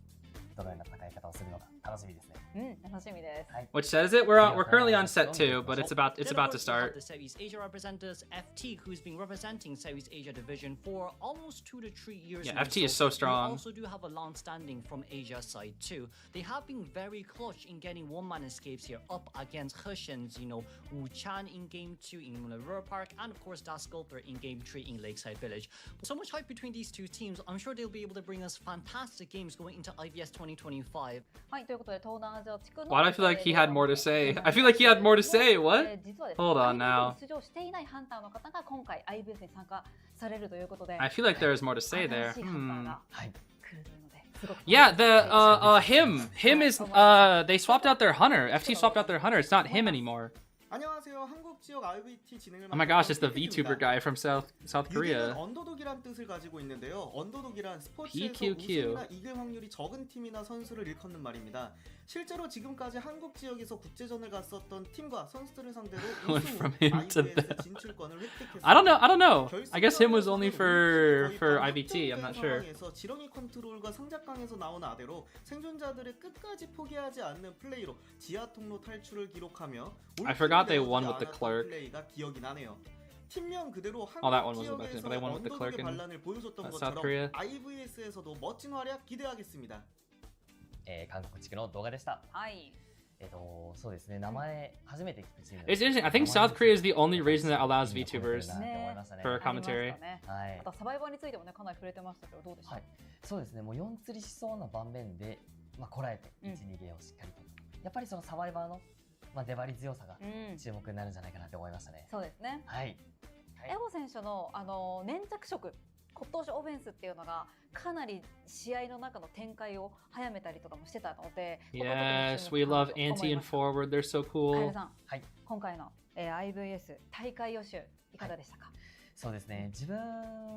どのような戦い方をするのか楽しみですね。楽しみです。Which set is it? We're currently on set 2, but it's about to start. The Southeast Asia representatives, FT, who's been representing Southeast Asia division for almost 2 to 3 years. Yeah, now. FT is so strong. They also do have a long standing from Asia side too. They have been very clutch in getting 1-man escapes here up against Hushins, you know, Wu Chan in game 2 in River Park, and of course Das Sculptor in game 3 in Lakeside Village. So much hype between these two teams. I'm sure they'll be able to bring us fantastic games going into IVS 2025. はい、ということで東南アジア地区の Why do I feel like he had more to say? I feel like he had more to say. What? Hold on now. 出場していないハンターの方が今回 IVS に参加されるということで I feel like there is more to say there. 新しいハンターが来るというので、すごく Yeah, him is they swapped out their hunter. FT swapped out their hunter. It's not him anymore. 안녕하세요. 한국 지역 IVT 진행을 Oh my gosh, it's the VTuber guy from South Korea. 언더독이란 뜻을 가지고 있는데요. 언더독이란 스포츠에서 PQQ. 우승이나 이길 확률이 적은 팀이나 선수를 일컫는 말입니다. 실제로 지금까지 한국 지역에서 국제전을 갔었던 팀과 선수들을 상대로 Went 우승 from 후 him to IVS them. 진출권을 획득했습니다. I don't know. I guess him was only for IBT. I'm not sure. 상황에서 지렁이 컨트롤과 상작강에서 나온 아대로 생존자들의 끝까지 포기하지 않는 플레이로 지하 통로 탈출을 기록하며 I forgot they won with the clerk. 플레이가 기억이 나네요. 팀명 그대로 Oh, that one 한국 wasn't back then, 지역에서 but they won with the clerk 언더독의 in 반란을 보여줬던 South Korea. 것처럼 IVS에서도 멋진 활약 기대하겠습니다. 韓国地区の動画でした。はい。そうですね、名前初めて聞くチーム。 It's interesting. I think South Korea is the only region that allows VTubers ね for commentary. はいあとサバイバーについてもねかなり触れてましたけどどうでした？はい、そうですね、もう4釣りしそうな盤面で、こらえて1、2ゲーをしっかりと。やっぱりそのサバイバーの、粘り強さが注目になるんじゃないかなと思いましたね。そうですね。はい。エゴ選手の粘着色、骨董オフェンスっていうのがかなり試合の中の展開を早めたりとかもしてたので、 Yes, we love anti and forward. They're so カエ cool. ルさん、はい、今回の、IVS 大会予習いかがでしたか？そうですね、自分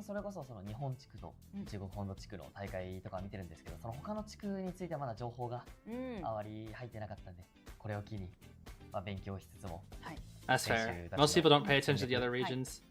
それこそその日本地区と中国本土地区の大会とか見てるんですけど、その他の地区についてはまだ情報があまり入ってなかったんで、これを機に勉強しつつも、That's fair. Most people don't pay attention to the other regions.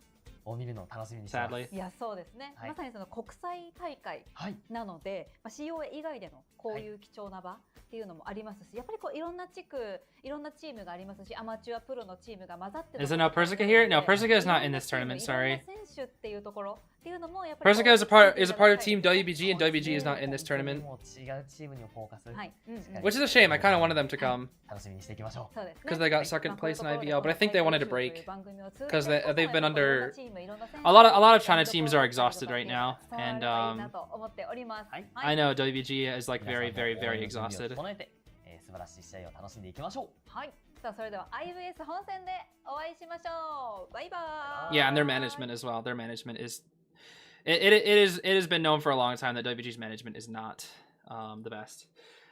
を見るのを楽しみにしてます。 Sadly. いやそうですね、はい、まさにその国際大会なので、COA 以外でのこういう貴重な場っていうのもありますし、やっぱりこういろんな地区、いろんなチームがありますし、アマチュアプロのチームが混ざってる。 Is it no Persica here? No, Persica is not in this tournament. いろん Sorry. な選手っていうところっていうのもやっぱり Persica is a part of Team WBG, and WBG is not in this tournament. もう違うチームにフォーカス。はい。 Which is a shame. I kind of wanted them to come 楽しみにしていきましょう。 because they got second place in IVL, but I think they wanted to break because they've been under a lot of China teams are exhausted right now, and I know WBG is like very, very, very exhausted. 素晴らしい試合を楽しんでいきましょう。はい。さあそれでは IVS 本戦でお会いしましょう。バイバイ。 Yeah, and their management as well. Their management is it has been known for a long time that WBG's management is not the best.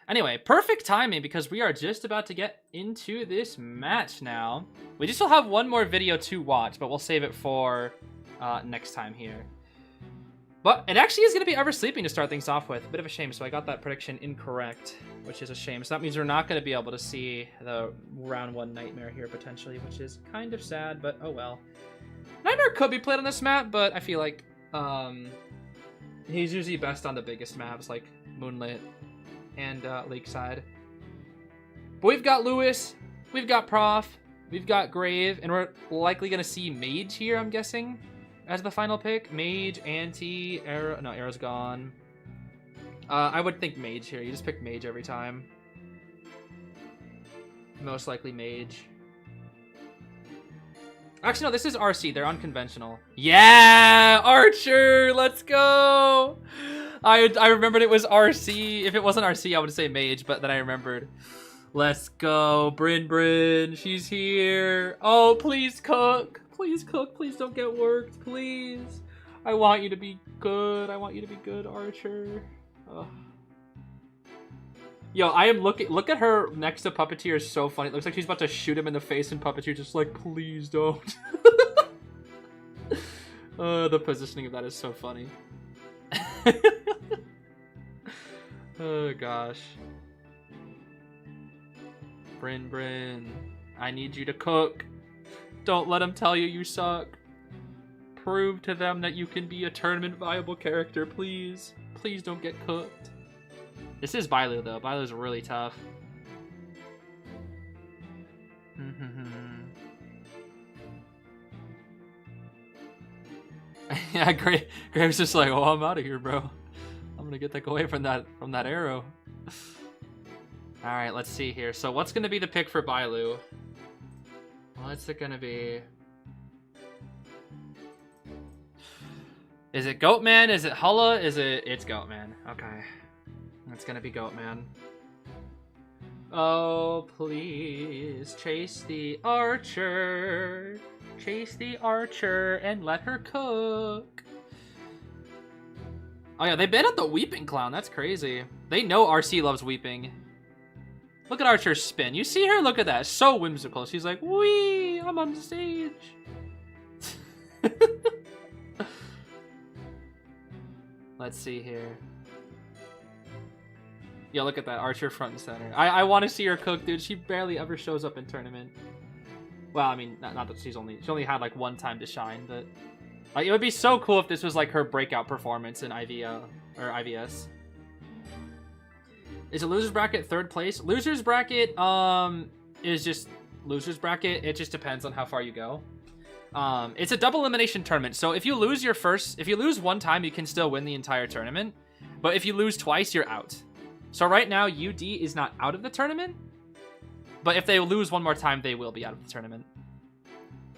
Anyway, perfect timing because we are just about to get into this match now. We just still have one more video to watch, but we'll save it for next time here. But it actually is going to be Ever Sleeping to start things off with. A bit of a shame, so I got that prediction incorrect, which is a shame. So that means we're not going to be able to see the round 1 Nightmare here, potentially, which is kind of sad, but oh well. Nightmare could be played on this map, but I feel like he's usually best on the biggest maps, like Moonlit and Lakeside. But we've got Lewis, we've got Prof, we've got Grave, and we're likely going to see Mage here, I'm guessing, as the final pick. Mage, Anti, Arrow. No, Arrow's gone. I would think Mage here. You just pick Mage every time. Most likely Mage. Actually, no, this is RC. They're unconventional. Yeah! Archer! Let's go! I remembered it was RC. If it wasn't RC, I would say Mage, but then I remembered. Let's go. Bryn. She's here. Oh, please cook. Please cook. Please don't get worked. Please. I want you to be good. I want you to be good, Archer. Ugh. Yo, I am looking. Look at her next to Puppeteer. Is so funny. It looks like she's about to shoot him in the face, and Puppeteer just like, please don't. The positioning of that is so funny. Oh gosh. Bryn, I need you to cook. Don't let them tell you you suck. Prove to them that you can be a tournament viable character, please. Please don't get cooked. This is Bailu though. Bailu's really tough. Yeah, Graves just like, oh, I'm out of here, bro. I'm gonna get away from that arrow. All right, let's see here. So what's gonna be the pick for Bailu? What's it gonna be? Is it Goatman? Is it Hulla? It's Goatman. Okay. It's gonna be Goatman. Oh, please. Chase the archer. Chase the archer and let her cook. Oh yeah, they've been at the Weeping Clown. That's crazy. They know RC loves weeping. Look at Archer's spin. You see her? Look at that. So whimsical. She's like, wee, I'm on stage. Let's see here. Yo, look at that. Archer front and center. I want to see her cook, dude. She barely ever shows up in tournament. Well, I mean, not that she only had like one time to shine, but like it would be so cool if this was like her breakout performance in IVL or IVS. Is a loser's bracket third place? Loser's bracket is just loser's bracket. It just depends on how far you go. It's a double elimination tournament, so if you lose one time, you can still win the entire tournament. But if you lose twice, you're out. So right now, UD is not out of the tournament, But if they lose one more time, they will be out of the tournament.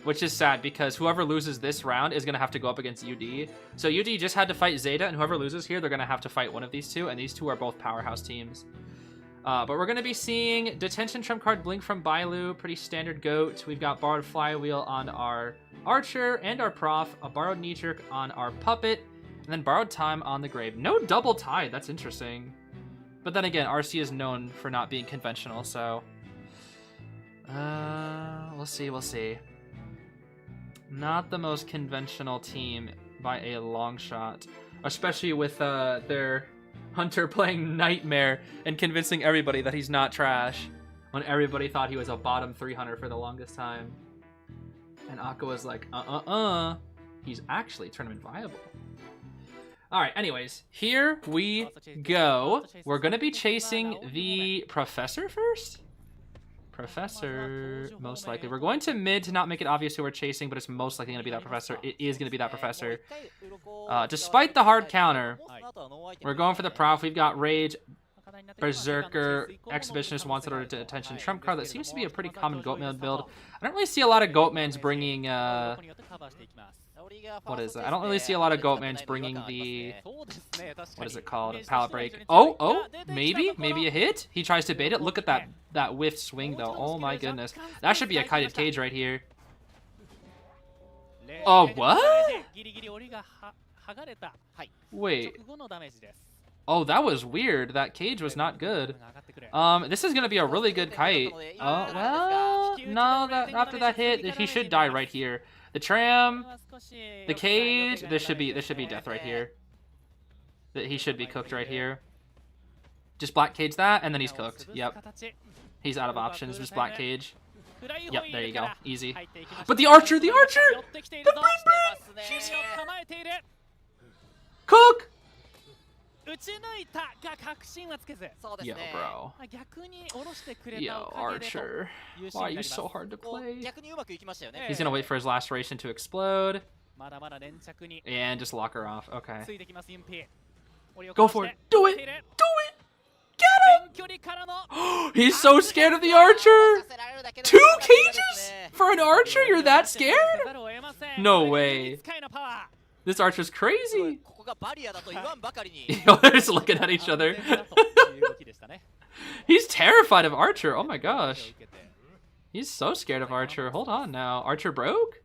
Which is sad, because whoever loses this round is going to have to go up against UD. So UD just had to fight ZETA, and whoever loses here, they're going to have to fight one of these two, and these two are both powerhouse teams. But we're going to be seeing Detention Trump card Blink from Bailu, pretty standard GOAT. We've got Borrowed Flywheel on our Archer and our Prof, a Borrowed Knee Jerk on our Puppet, and then Borrowed Time on the Grave. No double tide, that's interesting. But then again, RC is known for not being conventional, so... we'll see. Not the most conventional team by a long shot. Especially with their Hunter playing Nightmare and convincing everybody that he's not trash. When everybody thought he was a bottom 300 for the longest time. And Akka was like, he's actually tournament viable. Alright, anyways, here we go. We're gonna be chasing the Professor first? Professor, most likely. We're going to mid to not make it obvious who we're chasing, but it's most likely going to be that Professor. It is going to be that Professor. Despite the hard counter, we're going for the Prof. We've got Rage, Berserker, Exhibitionist, Wanted Order to Attention, Trump card. That seems to be a pretty common Goatman build. I don't really see a lot of Goatmans bringing... what is that? I don't really see a lot of Goatmans bringing the... What is it called? Pallet break. Oh, maybe a hit? He tries to bait it. Look at that whiff swing, though. Oh my goodness. That should be a kited cage right here. Oh, what? Wait. Oh, that was weird. That cage was not good. This is going to be a really good kite. Oh, well, no, after that hit, he should die right here. The tram, the cage, this should be death right here. He should be cooked right here. Just black cage that, and then he's cooked. Yep. He's out of options. Just black cage. Yep, there you go. Easy. But the archer! The Brin! She's here! Cook! Yo, bro. Yo, Archer. Why are you so hard to play? He's gonna wait for his laceration to explode. And just lock her off. Okay. Go for it. Do it! Do it! Get him! He's so scared of the Archer! 2 cages? For an Archer? You're that scared? No way. This Archer's crazy. Yo, they're just looking at each other. He's terrified of Archer. Oh my gosh. He's so scared of Archer. Hold on now. Archer broke?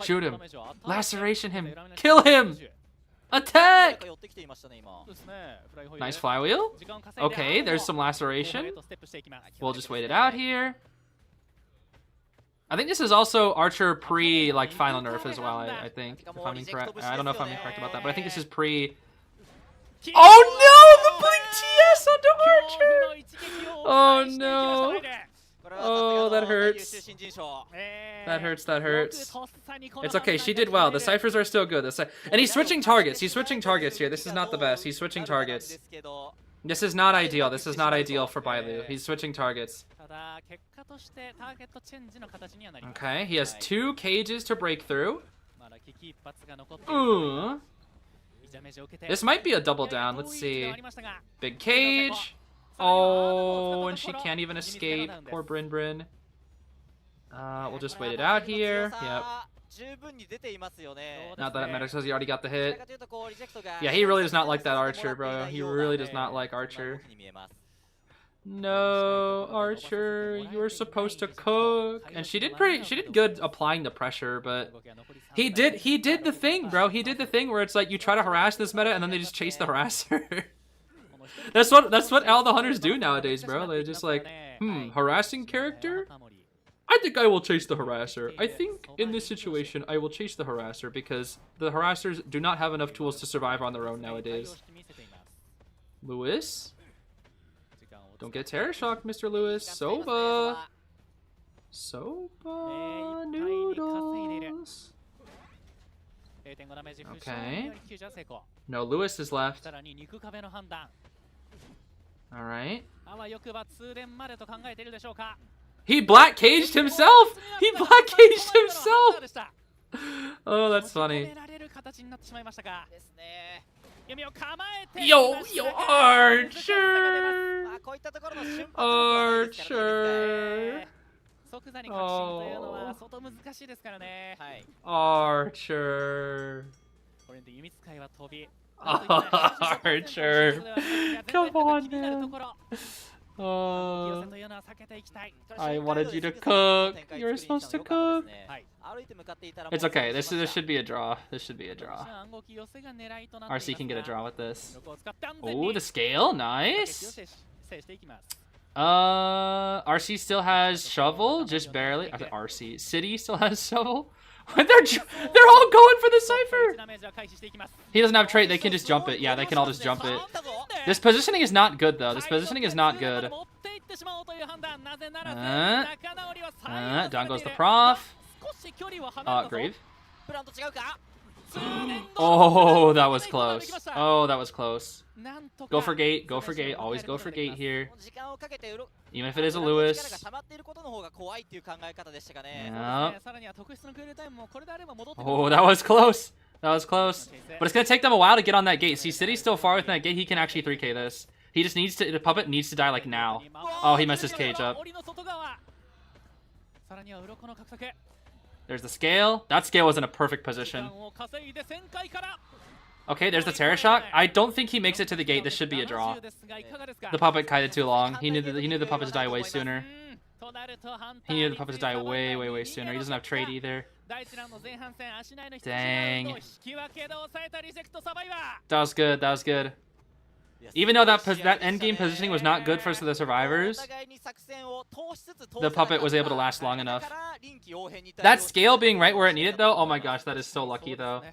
Shoot him. Laceration him. Kill him. Attack! Nice flywheel. Okay, there's some laceration. We'll just wait it out here. I think this is also Archer pre like final nerf as well. I think, if I'm incorrect. I don't know if I'm incorrect about that, but I think this is pre. Oh no! The Blink TS onto Archer! Oh no! Oh, that hurts. That hurts. That hurts. It's okay. She did well. The ciphers are still good. And he's switching targets. He's switching targets here. This is not the best. He's switching targets. This is not ideal. This is not ideal for Bailu. He's switching targets. Okay, he has 2 cages to break through. This might be a double down. Let's see. Big cage. Oh, and she can't even escape. Poor Brin. We'll just wait it out here. Yep. Not that it matters because he already got the hit. Yeah, he really does not like that Archer, bro. He really does not like Archer. No, Archer, you were supposed to cook. And she did good applying the pressure, but he did the thing, bro. He did the thing where it's like you try to harass this meta and then they just chase the harasser. That's what all the hunters do nowadays, bro. They're just like, harassing character? I think I will chase the harasser. I think in this situation, I will chase the harasser because the harassers do not have enough tools to survive on their own nowadays. Lewis? Don't get terror shocked, Mr. Lewis. Soba. Soba noodles. Okay. No, Lewis is left. Alright. He black caged himself! He black caged himself! Oh, that's funny. Yo, Archer! Archer! 即座に確信というのは相当難しいですからね。はい。 Archer. これで弓使いは飛び。 Archer. Come on, man. I wanted you to cook. You were supposed to cook. It's okay. This should be a draw. This should be a draw. RC can get a draw with this. Oh, the scale. Nice. RC still has shovel, just barely. RC City still has shovel. they're all going for the cipher. He doesn't have trait. They can just jump it. Yeah, they can all just jump it. This positioning is not good though. This positioning is not good. Down goes the prof. Grave. Oh, that was close. Oh, that was close. Go for gate. Go for gate. Always go for gate here. Even if it is a Lewis. Yeah. Oh, that was close. That was close. But it's going to take them a while to get on that gate. See, City's still far within that gate. He can actually 3k this. He just needs to... The puppet needs to die, like, now. Oh, he messed his cage up. There's the scale. That scale was in a perfect position. Okay, there's the Terror Shock. I don't think he makes it to the gate. This should be a draw. The puppet kited too long. He knew the puppet to die way sooner. He knew the puppet to die way sooner. He doesn't have trade either. Dang. That was good. That was good. Even though that endgame positioning was not good for the survivors, the puppet was able to last long enough. That scale being right where it needed though, oh my gosh, that is so lucky though.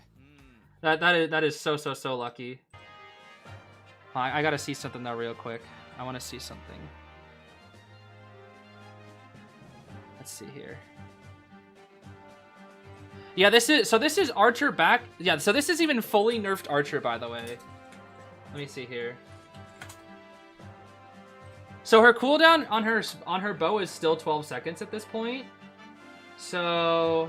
That is so lucky. I gotta see something though real quick. I want to see something. Let's see here. Yeah, this is Archer back. Yeah, so this is even fully nerfed Archer, by the way. Let me see here. So her cooldown on her bow is still 12 seconds at this point. So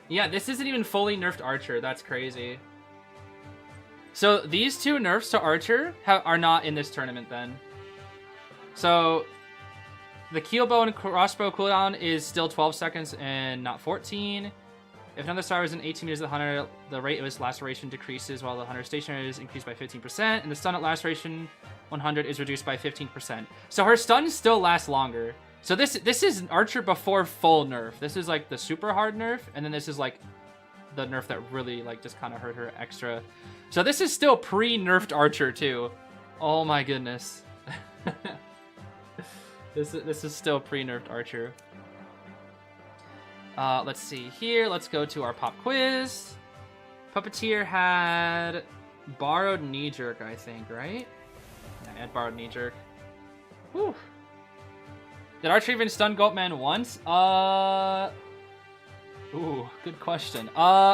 yeah, this isn't even fully nerfed Archer. That's crazy. So these two nerfs to Archer are not in this tournament then. So the keel bow and crossbow cooldown is still 12 seconds and not 14. If another star is in 18 meters of the hunter, the rate of its laceration decreases while the hunter's stationary is increased by 15%, and the stun at laceration 100 is reduced by 15%. So her stuns still last longer. So this is Archer before full nerf. This is like the super hard nerf, and then this is like the nerf that really like just kind of hurt her extra. So this is still pre-nerfed Archer too. Oh my goodness. This is still pre-nerfed Archer. Let's see here. Let's go to our pop quiz. Puppeteer had borrowed knee jerk, I think, right? Yeah, I had borrowed knee jerk. Whew. Did Archer even stun Goatman once? Ooh, good question.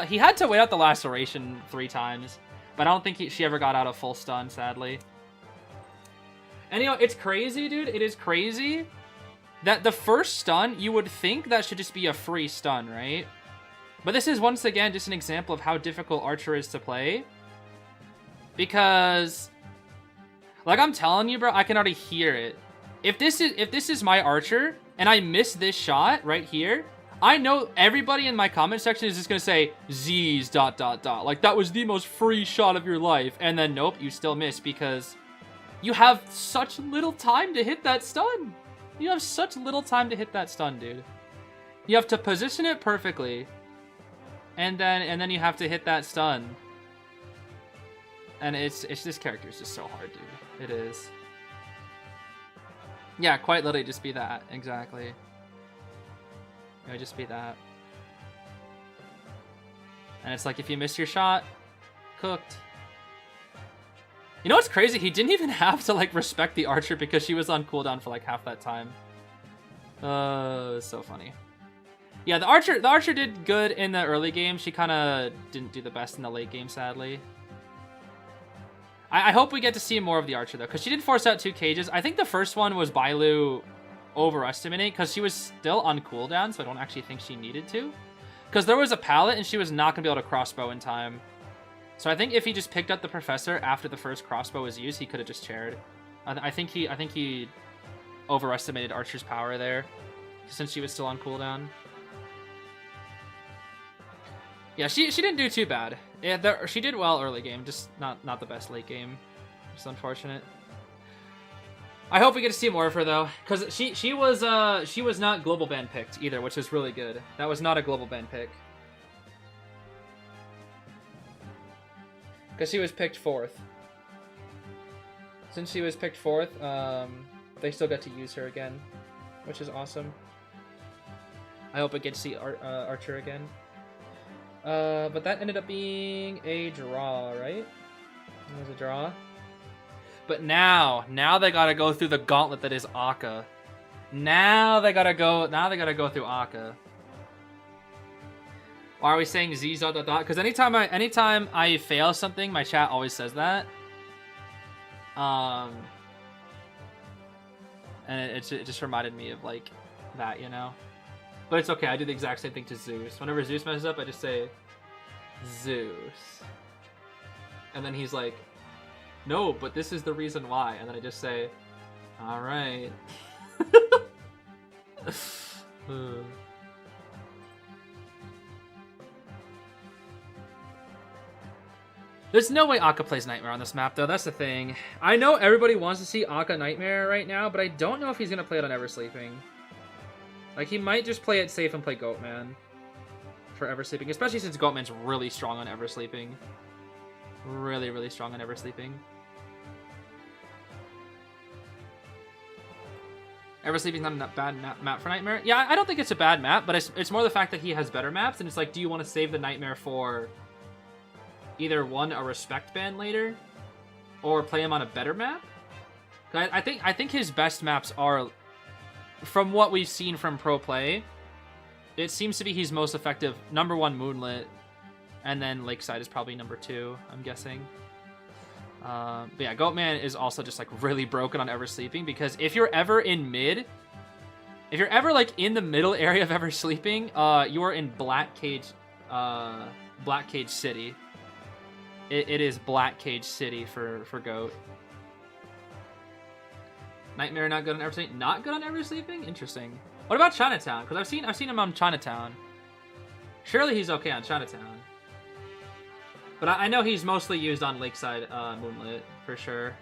He had to wait out the laceration 3 times, but I don't think she ever got out a full stun, sadly. And you know, it's crazy, dude. It is crazy that the first stun, you would think that should just be a free stun, right? But this is once again just an example of how difficult Archer is to play. Because, like I'm telling you, bro, I can already hear it. If this is my Archer and I miss this shot right here, I know everybody in my comment section is just gonna say Zeez ... Like that was the most free shot of your life, and then nope, you still miss because you have such little time to hit that stun. You have such little time to hit that stun, dude. You have to position it perfectly, and then you have to hit that stun. And it's this character is just so hard, dude. It is. Yeah, quite literally just be that. Exactly. It would just be that. And it's like if you miss your shot, cooked. You know what's crazy? He didn't even have to like respect the Archer because she was on cooldown for like half that time. It's so funny. Yeah, the Archer did good in the early game. She kind of didn't do the best in the late game, sadly. I hope we get to see more of the Archer though, because she did force out 2 cages. I think the first one was Bailu overestimating because she was still on cooldown, so I don't actually think she needed to. Because there was a pallet and she was not going to be able to crossbow in time. So I think if he just picked up the professor after the first crossbow was used, he could have just chaired. I think he overestimated Archer's power there, since she was still on cooldown. Yeah, she didn't do too bad. Yeah, she did well early game, just not the best late game. Just unfortunate. I hope we get to see more of her though, because she was not global ban picked either, which is really good. That was not a global ban pick. Because she was picked 4th. Since she was picked 4th, they still get to use her again, which is awesome. I hope I get to see Archer again. But that ended up being a draw, right? It was a draw. But now they gotta go through the gauntlet that is Akka. Now they gotta go through Akka. Why are we saying Zeez ... Because anytime I fail something, my chat always says that. And it just reminded me of like that, you know. But it's okay. I do the exact same thing to Zeus. Whenever Zeus messes up, I just say Zeus, and then he's like, "No, but this is the reason why." And then I just say, "All right." There's no way Akka plays Nightmare on this map, though. That's the thing. I know everybody wants to see Akka Nightmare right now, but I don't know if he's gonna play it on Eversleeping. Like, he might just play it safe and play Goatman for Eversleeping, especially since Goatman's really strong on Eversleeping. Really, really strong on Eversleeping. Eversleeping's not a bad map for Nightmare. Yeah, I don't think it's a bad map, but it's more the fact that he has better maps, and it's like, do you want to save the Nightmare for either one, a respect ban later, or play him on a better map? I think his best maps are, from what we've seen from pro play, it seems to be he's most effective. Number 1, Moonlit, and then Lakeside is probably number 2, I'm guessing. But yeah, Goatman is also just like really broken on Eversleeping, because if you're ever in mid, if you're ever like in the middle area of Eversleeping, you are in Black Cage City. It is Black Cage City for Goat. Nightmare not good on Eversleeping? Not good on Eversleeping? Interesting. What about Chinatown? Because I've seen him on Chinatown. Surely he's okay on Chinatown. But I know he's mostly used on Lakeside Moonlit, for sure.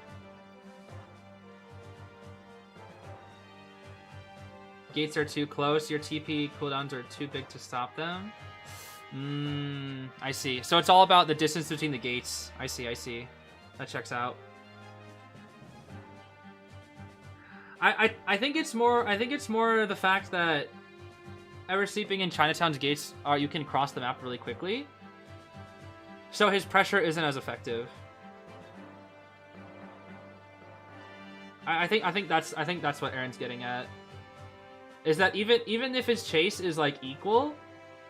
Gates are too close. Your TP cooldowns are too big to stop them. I see. So it's all about the distance between the gates. I see. That checks out. I think it's more the fact that Eversleeping in Chinatown's gates you can cross the map really quickly. So his pressure isn't as effective. I think that's what Aaron's getting at. Is that even if his chase is like equal,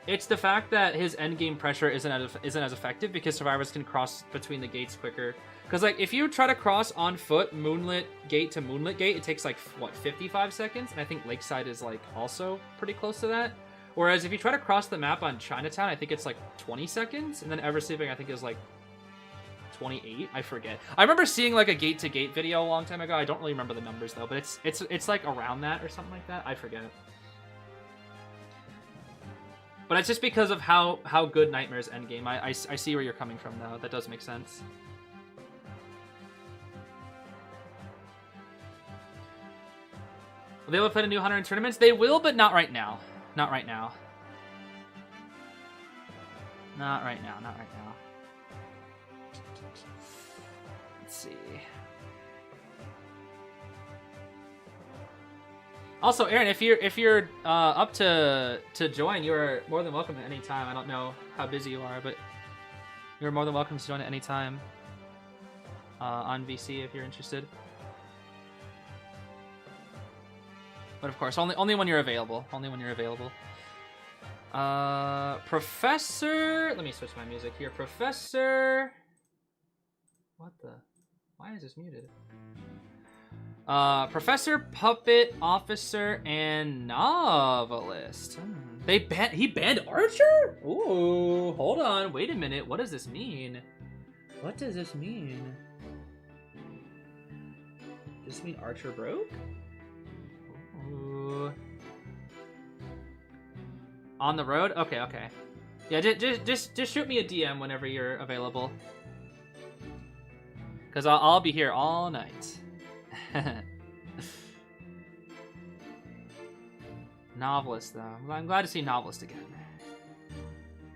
it's the fact that his endgame pressure isn't as effective because survivors can cross between the gates quicker. Because like if you try to cross on foot Moonlit Gate to Moonlit Gate, it takes like what, 55 seconds, and I think Lakeside is like also pretty close to that. Whereas if you try to cross the map on Chinatown, I think it's like 20 seconds, and then Eversleeping I think is like 28. I forget. I remember seeing like a gate to gate video a long time ago. I don't really remember the numbers though, but it's like around that or something like that. I forget. But it's just because of how good Nightmare's endgame. I see where you're coming from though. That does make sense. Will they able to play a new hunter in tournaments? They will, but not right now. Not right now. Not right now. Not right now. Let's see. Also, Aaron, if you're up to join, you're more than welcome at any time. I don't know how busy you are, but you're more than welcome to join at any time on VC if you're interested. But of course, only when you're available. Only when you're available. Professor... Let me switch my music here. Professor... What the... Why is this muted? Professor, Puppet, Officer, and Novelist. He banned Archer? Ooh, hold on. Wait a minute. What does this mean? What does this mean? Does this mean Archer broke? Ooh. On the road? Okay, okay. Yeah, just shoot me a DM whenever you're available. Cause I'll be here all night. Novelist though. I'm glad to see Novelist again.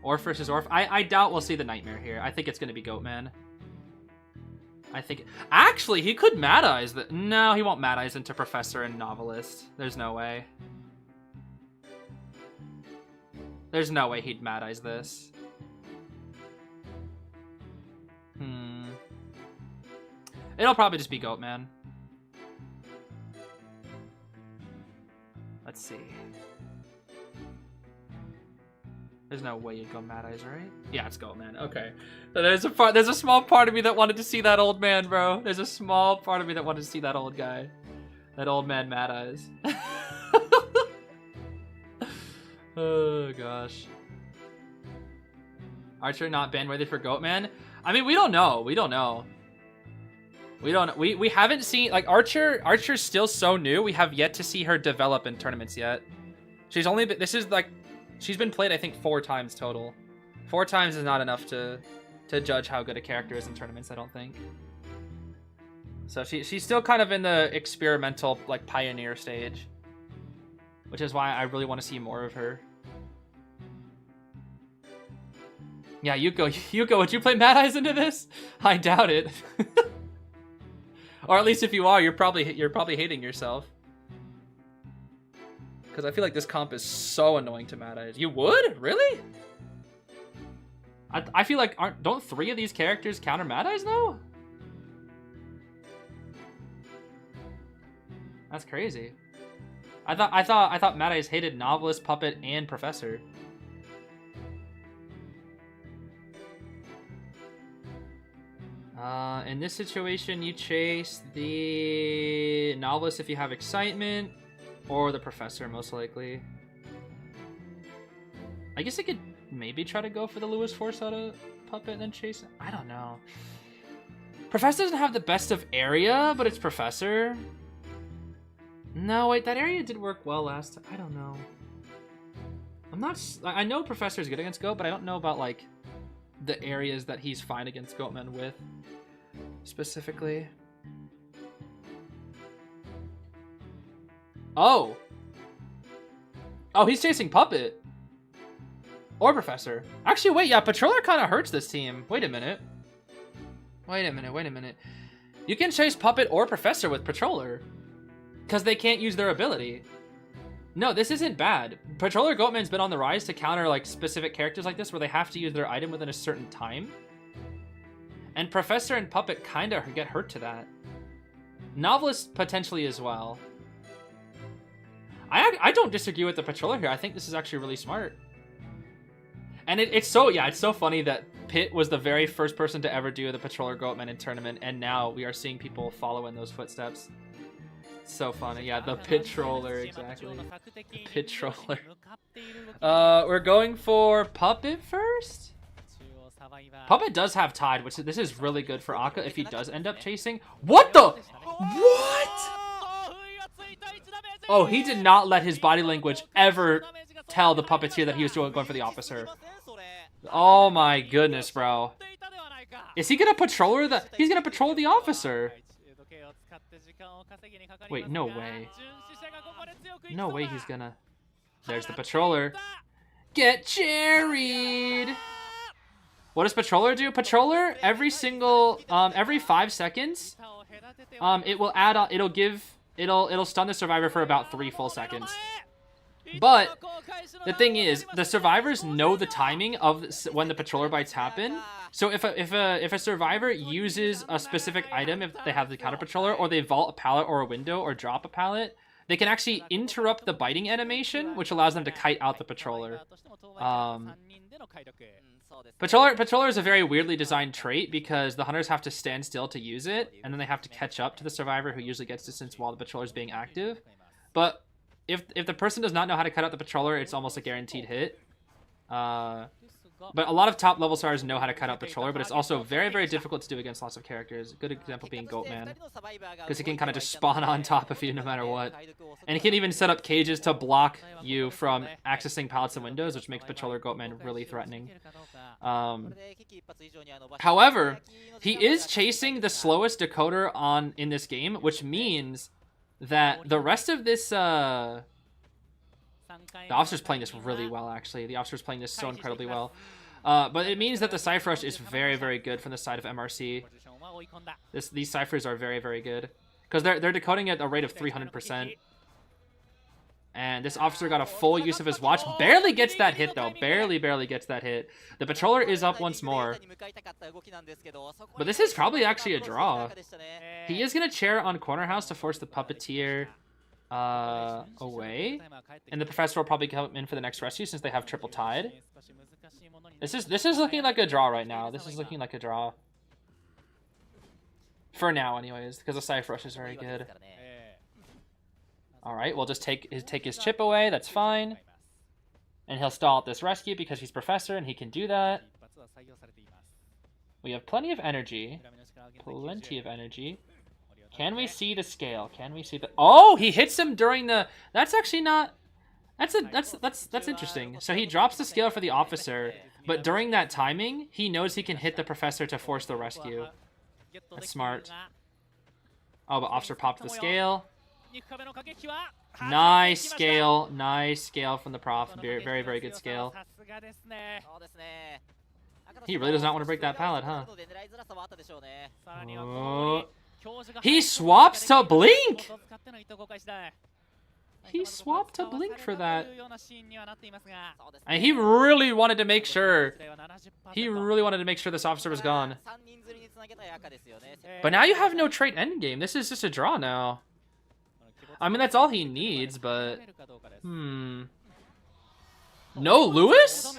Orf versus Orf. I doubt we'll see the Nightmare here. I think it's gonna be Goatman. I think actually he could Mad Eyes the no, he won't Mad Eyes into Professor and Novelist. There's no way. There's no way he'd Mad Eyes this. It'll probably just be Goatman. Let's see. There's no way you'd go Mad Eyes, right? Yeah, it's Goatman. Okay. So there's a small part of me that wanted to see that old man, bro. There's a small part of me that wanted to see that old guy. That old man Mad Eyes. Oh gosh. Archer not banned worthy for Goatman? I mean, we don't know. We don't know. We haven't seen, like, Archer's still so new. We have yet to see her develop in tournaments yet. She's only been, she's been played, I think, 4 times total. 4 times is not enough to judge how good a character is in tournaments, I don't think. So she's still kind of in the experimental, like, pioneer stage. Which is why I really want to see more of her. Yeah, Yuko, would you play Mad Eyes into this? I doubt it. Or at least if you are, you're probably hating yourself. Because I feel like this comp is so annoying to Mad Eyes. You would? Really? I feel like don't 3 of these characters counter Mad Eyes though? That's crazy. I thought Mad Eyes hated Novelist, Puppet, and Professor. In this situation, you chase the Novelist if you have excitement, or the Professor, most likely. I guess I could maybe try to go for the Lewis Force out of Puppet and then chase it. I don't know. Professor doesn't have the best of area, but it's Professor. No, wait, that area did work well last time. I don't know. I know Professor is good against Goat, but I don't know about, like, the areas that he's fine against Goatman with, specifically. Oh! Oh, he's chasing Puppet. Or Professor. Actually, wait, yeah, Patroller kind of hurts this team. Wait a minute. Wait a minute. You can chase Puppet or Professor with Patroller. Because they can't use their ability. No, this isn't bad. Patroller Goatman's been on the rise to counter, like, specific characters like this where they have to use their item within a certain time. And Professor and Puppet kind of get hurt to that. Novelist potentially as well. I don't disagree with the Patroller here. I think this is actually really smart. And it's so funny that Pitt was the very first person to ever do the Patroller Goatman in tournament, and now we are seeing people follow in those footsteps. So funny. Yeah, the Patroller, exactly. The Patroller. We're going for Puppet first? Puppet does have Tide, which this is really good for Akka if he does end up chasing. What the? What? Oh, he did not let his body language ever tell the Puppeteer that he was going for the officer. Oh my goodness, bro. Is he gonna patroller the? He's gonna patrol the officer. Wait, no way. No way he's gonna... There's the Patroller. Get cherried! What does Patroller do? Patroller, every 5 seconds, it will add up, it'll stun the survivor for about 3 full seconds. But the thing is, the survivors know the timing of when the Patroller bites happen. So if a survivor uses a specific item, if they have the counter Patroller, or they vault a pallet or a window or drop a pallet, they can actually interrupt the biting animation, which allows them to kite out the Patroller. Patroller is a very weirdly designed trait because the hunters have to stand still to use it, and then they have to catch up to the survivor who usually gets distance while the Patroller is being active. But if the person does not know how to cut out the patroller, it's almost a guaranteed hit. But a lot of top level stars know how to cut out patroller, but it's also very, very difficult to do against lots of characters. A good example being Goatman, because he can kind of just spawn on top of you no matter what. And he can even set up cages to block you from accessing pallets and windows, which makes patroller Goatman really threatening. However, he is chasing the slowest decoder in this game, which means that the rest of this... The officer's playing this really well, actually. The officer's playing this so incredibly well. But it means that the Cypher Rush is very, very good from the side of MRC. These Cyphers are very, very good. Because they're decoding at a rate of 300%. And this officer got a full use of his watch. Barely gets that hit, though. Barely gets that hit. The patroller is up once more. But this is probably actually a draw. He is going to chair on Corner House to force the Puppeteer away, and the professor will probably come in for the next rescue since they have triple tied. This is looking like a draw right now. This is looking like a draw for now, anyways, because the Cypher Rush is very good. All right, we'll just take his chip away. That's fine, and he'll stall at this rescue because he's professor and he can do that. We have plenty of energy. Plenty of energy. Can we see the scale? Can we see the... Oh, he hits him during the... That's actually not... That's interesting. So he drops the scale for the officer, but during that timing, he knows he can hit the professor to force the rescue. That's smart. Oh, but officer popped the scale. Nice scale. Nice scale from the prof. Very, very, very good scale. He really does not want to break that pallet, huh? Oh. He swaps to blink! He swapped to blink for that. And he really wanted to make sure. He really wanted to make sure this officer was gone. But now you have no trait endgame. This is just a draw now. I mean, that's all he needs, but... No Lewis?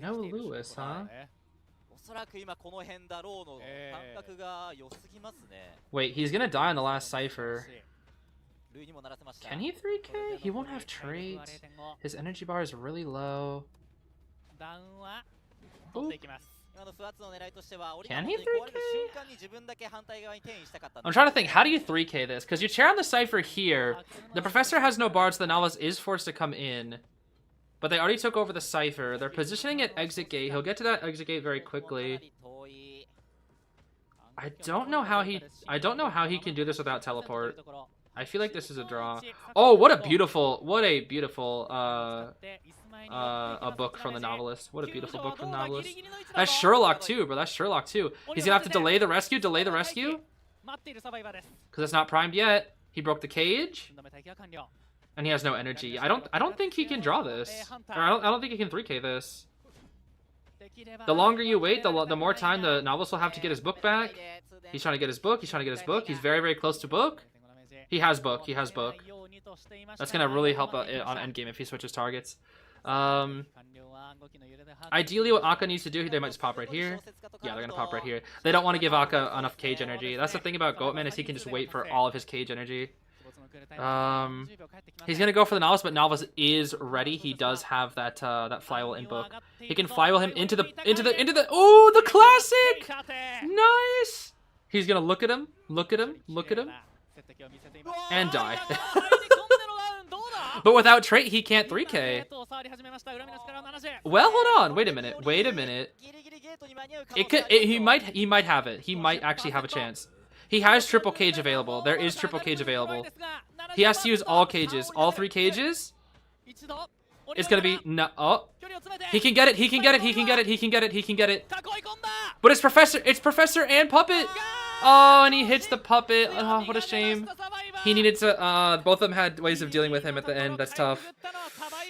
No Lewis, huh? Wait, he's gonna die on the last cipher. Can he 3k? He won't have traits. His energy bar is really low. Boop. Can he 3k? I'm trying to think, how do you 3k this? Because you chair on the cipher here. The professor has no bard, so the novice is forced to come in. But they already took over the cipher. They're positioning at exit gate. He'll get to that exit gate very quickly. I don't know how he can do this without teleport. I feel like this is a draw. Oh, what a beautiful a book from the novelist. What a beautiful book from the novelist. That's Sherlock too, bro. That's Sherlock too. He's gonna have to delay the rescue. Because it's not primed yet. He broke the cage. And he has no energy. I don't think he can draw this. Or I don't think he can 3k this. The longer you wait, the more time the novelist will have to get his book back. He's trying to get his book. He's trying to get his book. He's very, very close to book. He has book. He has book. That's gonna really help on endgame if he switches targets. Ideally, what Akka needs to do, they might just pop right here. Yeah, they're gonna pop right here. They don't want to give Akka enough cage energy. That's the thing about Goatman, is he can just wait for all of his cage energy. He's gonna go for the novice, but novice is ready. He does have that that flywheel in book. He can flywheel him into the oh, the classic! Nice. He's gonna look at him, and die. But without trait, he can't 3k. Well, hold on. Wait a minute. He might have it. He might actually have a chance. He has triple cage available. There is triple cage available. He has to use all cages. All 3 cages. It's gonna be no. Oh, he can get it. But it's Professor and Puppet. Oh, and he hits the Puppet. Oh, what a shame. He needed to. Both of them had ways of dealing with him at the end. That's tough.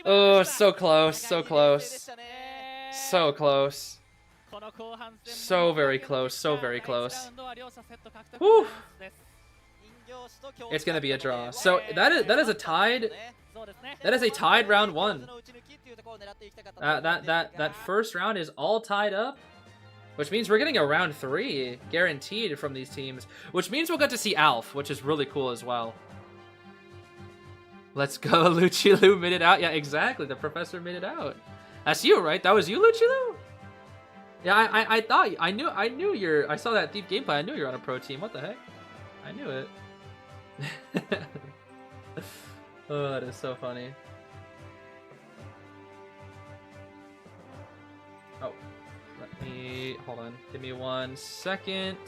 Oh, so close. So very close. Whew. It's gonna be a draw. So that is a tied. That is a tied round 1. That first round is all tied up. Which means we're getting a round 3 guaranteed from these teams. Which means we'll get to see Alf, which is really cool as well. Let's go, Luchilu made it out. Yeah, exactly. The professor made it out. That's you, right? That was you, Luchilu? Yeah, I thought I knew you're. I saw that deep gameplay. I knew you're on a pro team. What the heck? I knew it. Oh, that is so funny. Oh, let me hold on. Give me 1 second.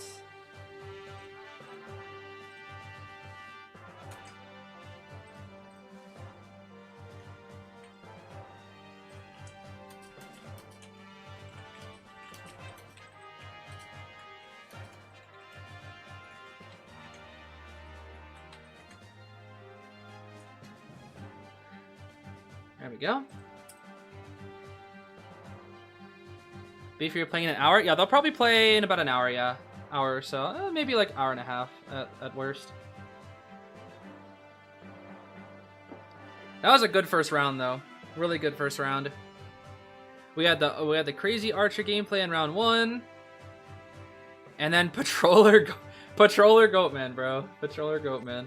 There we go. Beef, you're playing in an hour? Yeah, they'll probably play in about an hour, yeah. Hour or so. Maybe like hour and a half at worst. That was a good first round, though. Really good first round. We had the crazy Archer gameplay in round 1. And then Patroller Goatman, bro. Patroller Goatman.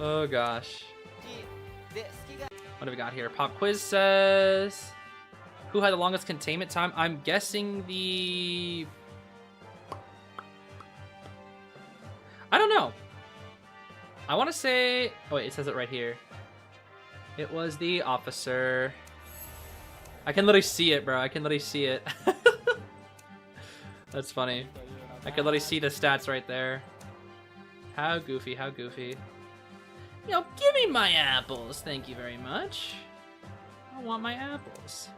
Oh, gosh. What do we got here? Pop Quiz says... Who had the longest containment time? I'm guessing the... I don't know. I want to say... Oh, wait, it says it right here. It was the officer. I can literally see it, bro. I can literally see it. That's funny. I can literally see the stats right there. How goofy, how goofy. You know, give me my apples. Thank you very much. I want my apples.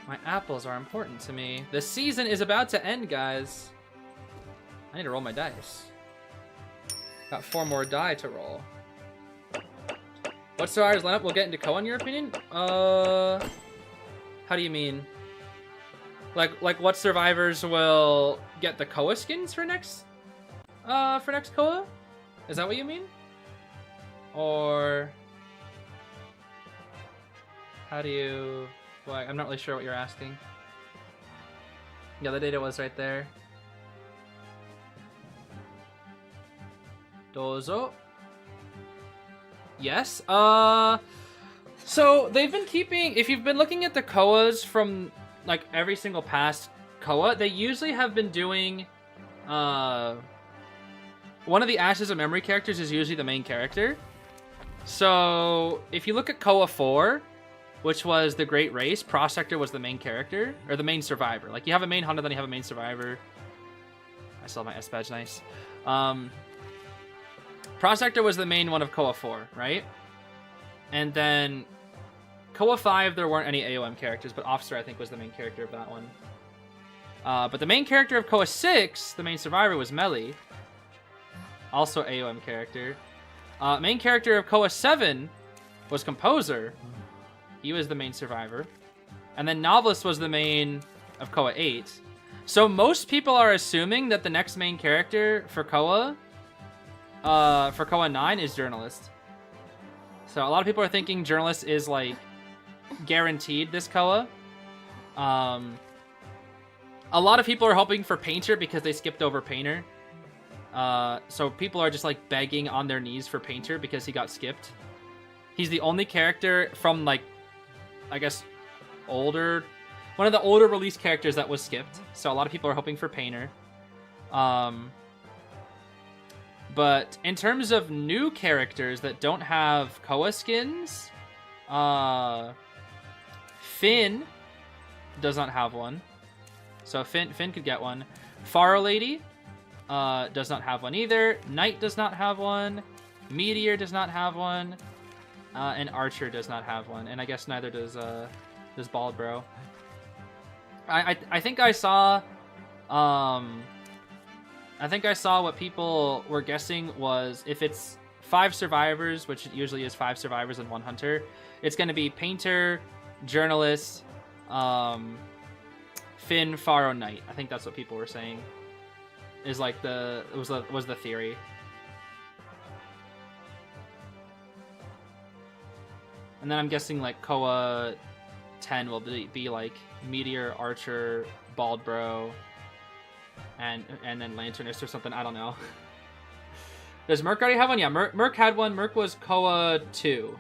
My apples are important to me. The season is about to end, guys. I need to roll my dice. Got 4 more die to roll. What survivors lineup will get into Koa in your opinion? How do you mean? Like what survivors will get the Koa skins for next Koa? Is that what you mean? Or how do you... Well, I'm not really sure what you're asking. Yeah, the data was right there. Dozo. Yes. So they've been keeping... If you've been looking at the Koas from like every single past Koa, they usually have been doing... One of the Ashes of Memory characters is usually the main character. So if you look at Koa 4, which was the Great Race, Prosector was the main character, or the main survivor. Like, you have a main hunter, then you have a main survivor. I still have my S badge, nice. Prosector was the main one of Koa 4, right? And then Koa 5, there weren't any AOM characters, but Officer, I think, was the main character of that one. But the main character of Koa 6, the main survivor, was Melly. Also AOM character. Main character of Koa 7 was Composer. He was the main survivor. And then Novelist was the main of Koa 8. So most people are assuming that the next main character for Koa 9 is Journalist. So a lot of people are thinking Journalist is like guaranteed this Koa. A lot of people are hoping for Painter because they skipped over Painter. So people are just like begging on their knees for Painter because he got skipped. He's the only character from like, I guess, one of the older release characters that was skipped. So a lot of people are hoping for Painter. But in terms of new characters that don't have Koa skins, Finn does not have one. So Finn could get one. Faro Lady does not have one either. Knight does not have one. Meteor does not have one. And Archer does not have one. And I guess neither does Bald Bro. I think I saw what people were guessing was if it's 5 survivors, which it usually is 5 survivors and 1 hunter, it's going to be Painter, Journalist, Finn, Faro, Knight. I think that's what people were saying. Is like was the theory. And then I'm guessing like Koa 10 will be like Meteor, Archer, Bald Bro, and then Lanternist or something. I don't know. Does Merc already have one? Yeah, Merc had one. Merc was Koa 2.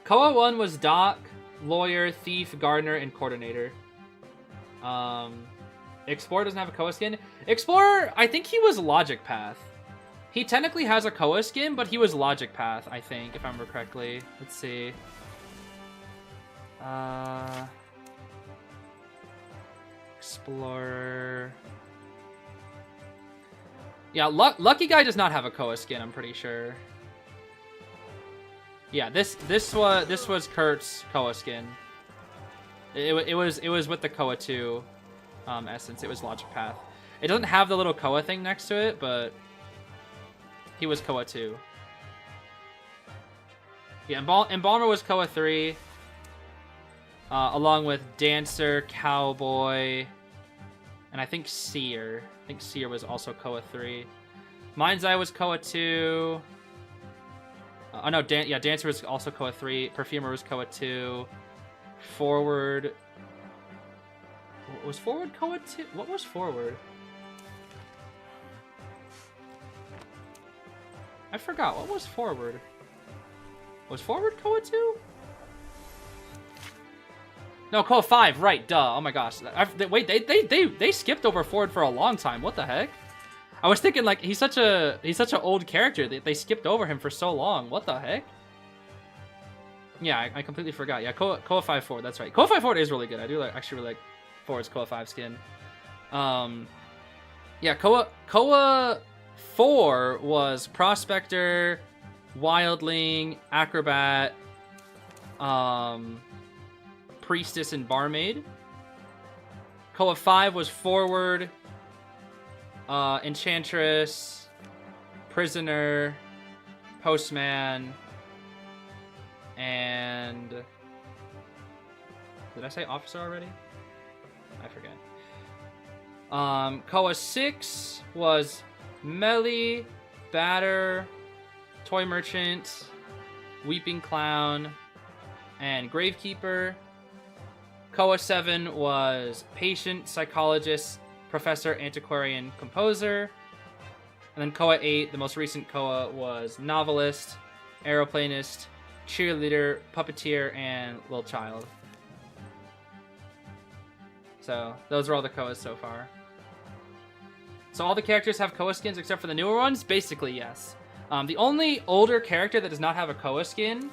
Koa 1 was Doc, Lawyer, Thief, Gardener, and Coordinator. Explorer doesn't have a Koa skin. Explorer, I think he was Logic Path. He technically has a Koa skin, but he was Logic Path, I think, if I remember correctly. Let's see. Explorer. Yeah, Lucky Guy does not have a Koa skin, I'm pretty sure. Yeah, this was Kurt's Koa skin. It was with the Koa 2 essence. It was Logic Path. It doesn't have the little Koa thing next to it, but he was Koa 2. Yeah, Embalmer was Koa 3. Along with Dancer, Cowboy, and I think Seer. I think Seer was also Koa 3. Mind's Eye was Koa 2. Oh no, Dancer was also Koa 3. Perfumer was Koa 2. Forward. Was Forward Koa 2? What was Forward? I forgot. What was Forward? Was Forward Koa 2? No, Koa 5, right, duh. Oh my gosh. Wait, they skipped over Forward for a long time. What the heck? I was thinking, like, he's such an old character. They skipped over him for so long. What the heck? Yeah, I completely forgot. Yeah, Koa 5 Forward, that's right. Koa 5 Forward is really good. I do actually really like Forward's Koa 5 skin. Yeah, Koa 4 was Prospector, Wildling, Acrobat, Priestess, and Barmaid. Koa 5 was Forward, Enchantress, Prisoner, Postman, and... Did I say Officer already? I forget. Koa 6 was Melly, Batter, Toy Merchant, Weeping Clown, and Gravekeeper. Koa 7 was Patient, Psychologist, Professor, Antiquarian, Composer. And then Koa 8, the most recent Koa, was Novelist, Aeroplanist, Cheerleader, Puppeteer, and Little Child. So, those are all the Koas so far. So all the characters have Koa skins except for the newer ones? Basically, yes. The only older character that does not have a Koa skin,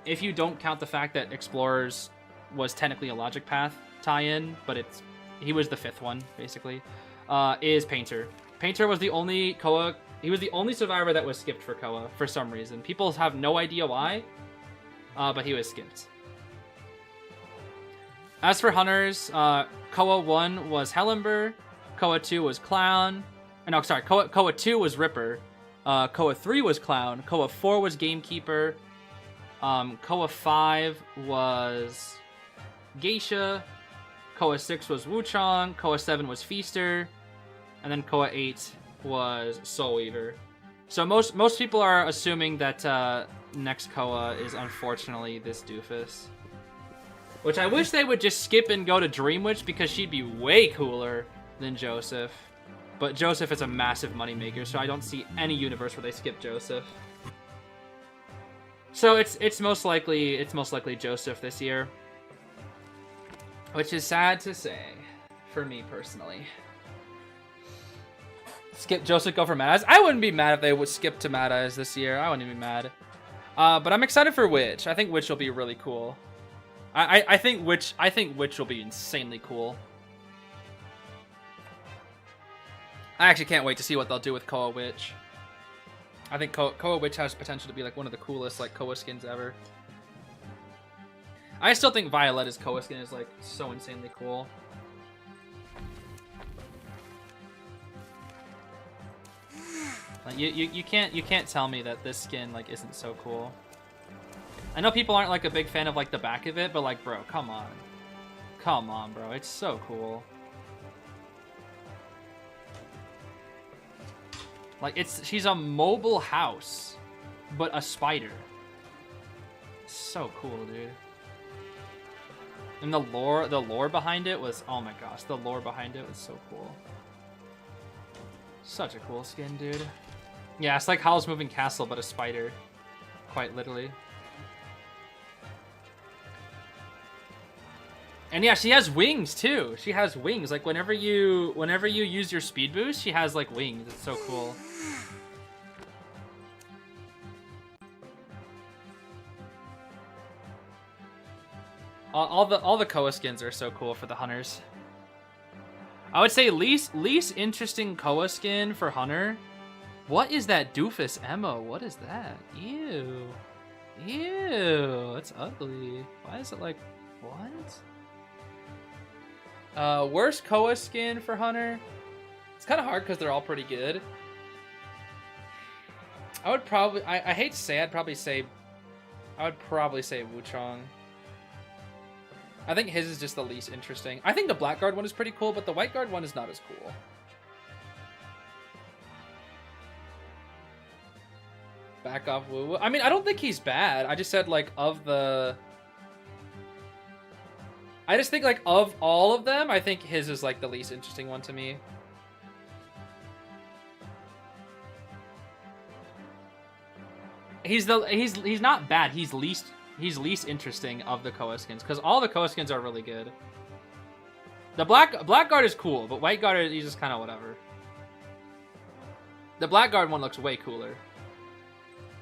if you don't count the fact that Explorers was technically a Logic Path tie-in, but he was the 5th one, basically, is Painter. Painter was the only Koa... He was the only survivor that was skipped for Koa, for some reason. People have no idea why, but he was skipped. As for Hunters, Koa 1 was Hellenber, Koa 2 was Clown, no, sorry, Koa 2 was Ripper, Koa 3 was Clown, Koa 4 was Gamekeeper, Koa 5 was Geisha, Koa 6 was Wuchang, Koa 7 was Feaster, and then Koa 8 was Soul Weaver. So most people are assuming that next Koa is unfortunately this doofus. Which I wish they would just skip and go to Dream Witch because she'd be way cooler than Joseph. But Joseph is a massive moneymaker, so I don't see any universe where they skip Joseph. So it's most likely Joseph this year. Which is sad to say for me personally. Skip Joseph, go for Mad Eyes. I wouldn't be mad if they would skip to Mad Eyes this year. I wouldn't be mad. But I'm excited for Witch. I think Witch will be really cool. I think Witch will be insanely cool. I actually can't wait to see what they'll do with Koa Witch. I think Koa Witch has potential to be like one of the coolest like Koa skins ever. I still think Violetta's Koa skin is like so insanely cool. Like, you can't tell me that this skin like isn't so cool. I know people aren't like a big fan of like the back of it, but like, bro, come on. Come on, bro. It's so cool. Like, she's a mobile house, but a spider. So cool, dude. And the lore behind it was, oh my gosh, the lore behind it was so cool. Such a cool skin, dude. Yeah, it's like Howl's Moving Castle, but a spider. Quite literally. And yeah, she has wings too. She has wings. Like whenever you use your speed boost, she has like wings. It's so cool. All the Koa skins are so cool for the hunters. I would say least interesting Koa skin for hunter. What is that doofus Emo? What is that? Ew. Ew. It's ugly. Why is it like what? Worst Koa skin for hunter. It's kind of hard because they're all pretty good. I would probably I hate to say I would probably say Wuchong. I think his is just the least interesting. I think the Black Guard one is pretty cool, but the White Guard one is not as cool. Back off Woo Woo. I mean, I don't think he's bad. I just said, like, of the... I just think, like, of all of them, I think his is, like, the least interesting one to me. He's not bad. He's least interesting of the Koa skins, because all the Koa skins are really good. The Black Guard is cool, but White Guard, he's just kind of whatever. The Black Guard one looks way cooler.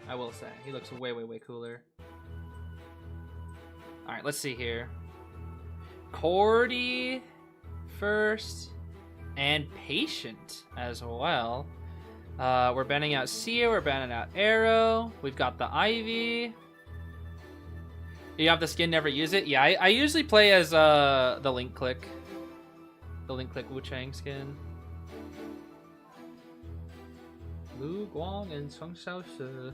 I will say. He looks way, way, way cooler. Alright, let's see here. Cordy first, and Patient as well. We're banning out Sia, we're banning out Arrow. We've got the Ivy. You have the skin, never use it? Yeah, I usually play as the Link Click. The Link Click Wu-Chang skin. Lu Guang and Song Xiaoshi.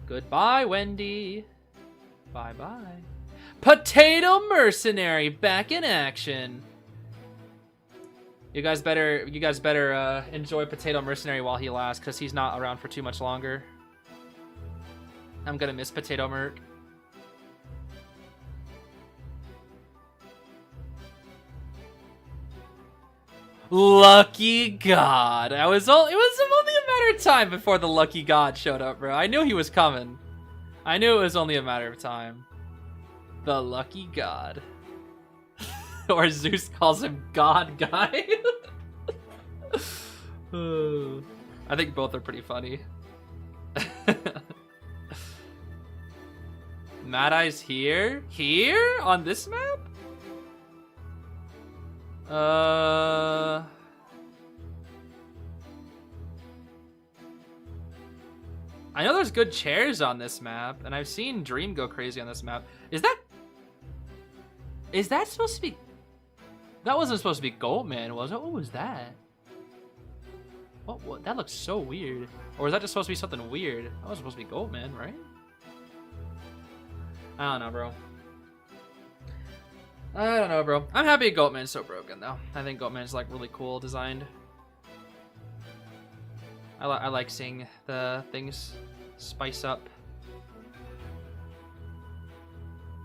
Goodbye, Wendy. Bye-bye. Potato Mercenary back in action. You guys better enjoy Potato Mercenary while he lasts, because he's not around for too much longer. I'm gonna miss Potato Merc. Lucky God. It was only a matter of time before the Lucky God showed up, bro. I knew he was coming. I knew it was only a matter of time. The Lucky God. Or Zeus calls him God Guy. I think both are pretty funny. Mad Eye's here? Here? On this map? I know there's good chairs on this map, and I've seen Dream go crazy on this map. Is that supposed to be... That wasn't supposed to be Goatman, was it? What was that? What? That looks so weird. Or is that just supposed to be something weird? That was supposed to be Goatman, right? I don't know, bro. I don't know, bro. I'm happy Goatman's so broken, though. I think Goatman's, like, really cool designed. I like seeing the things spice up.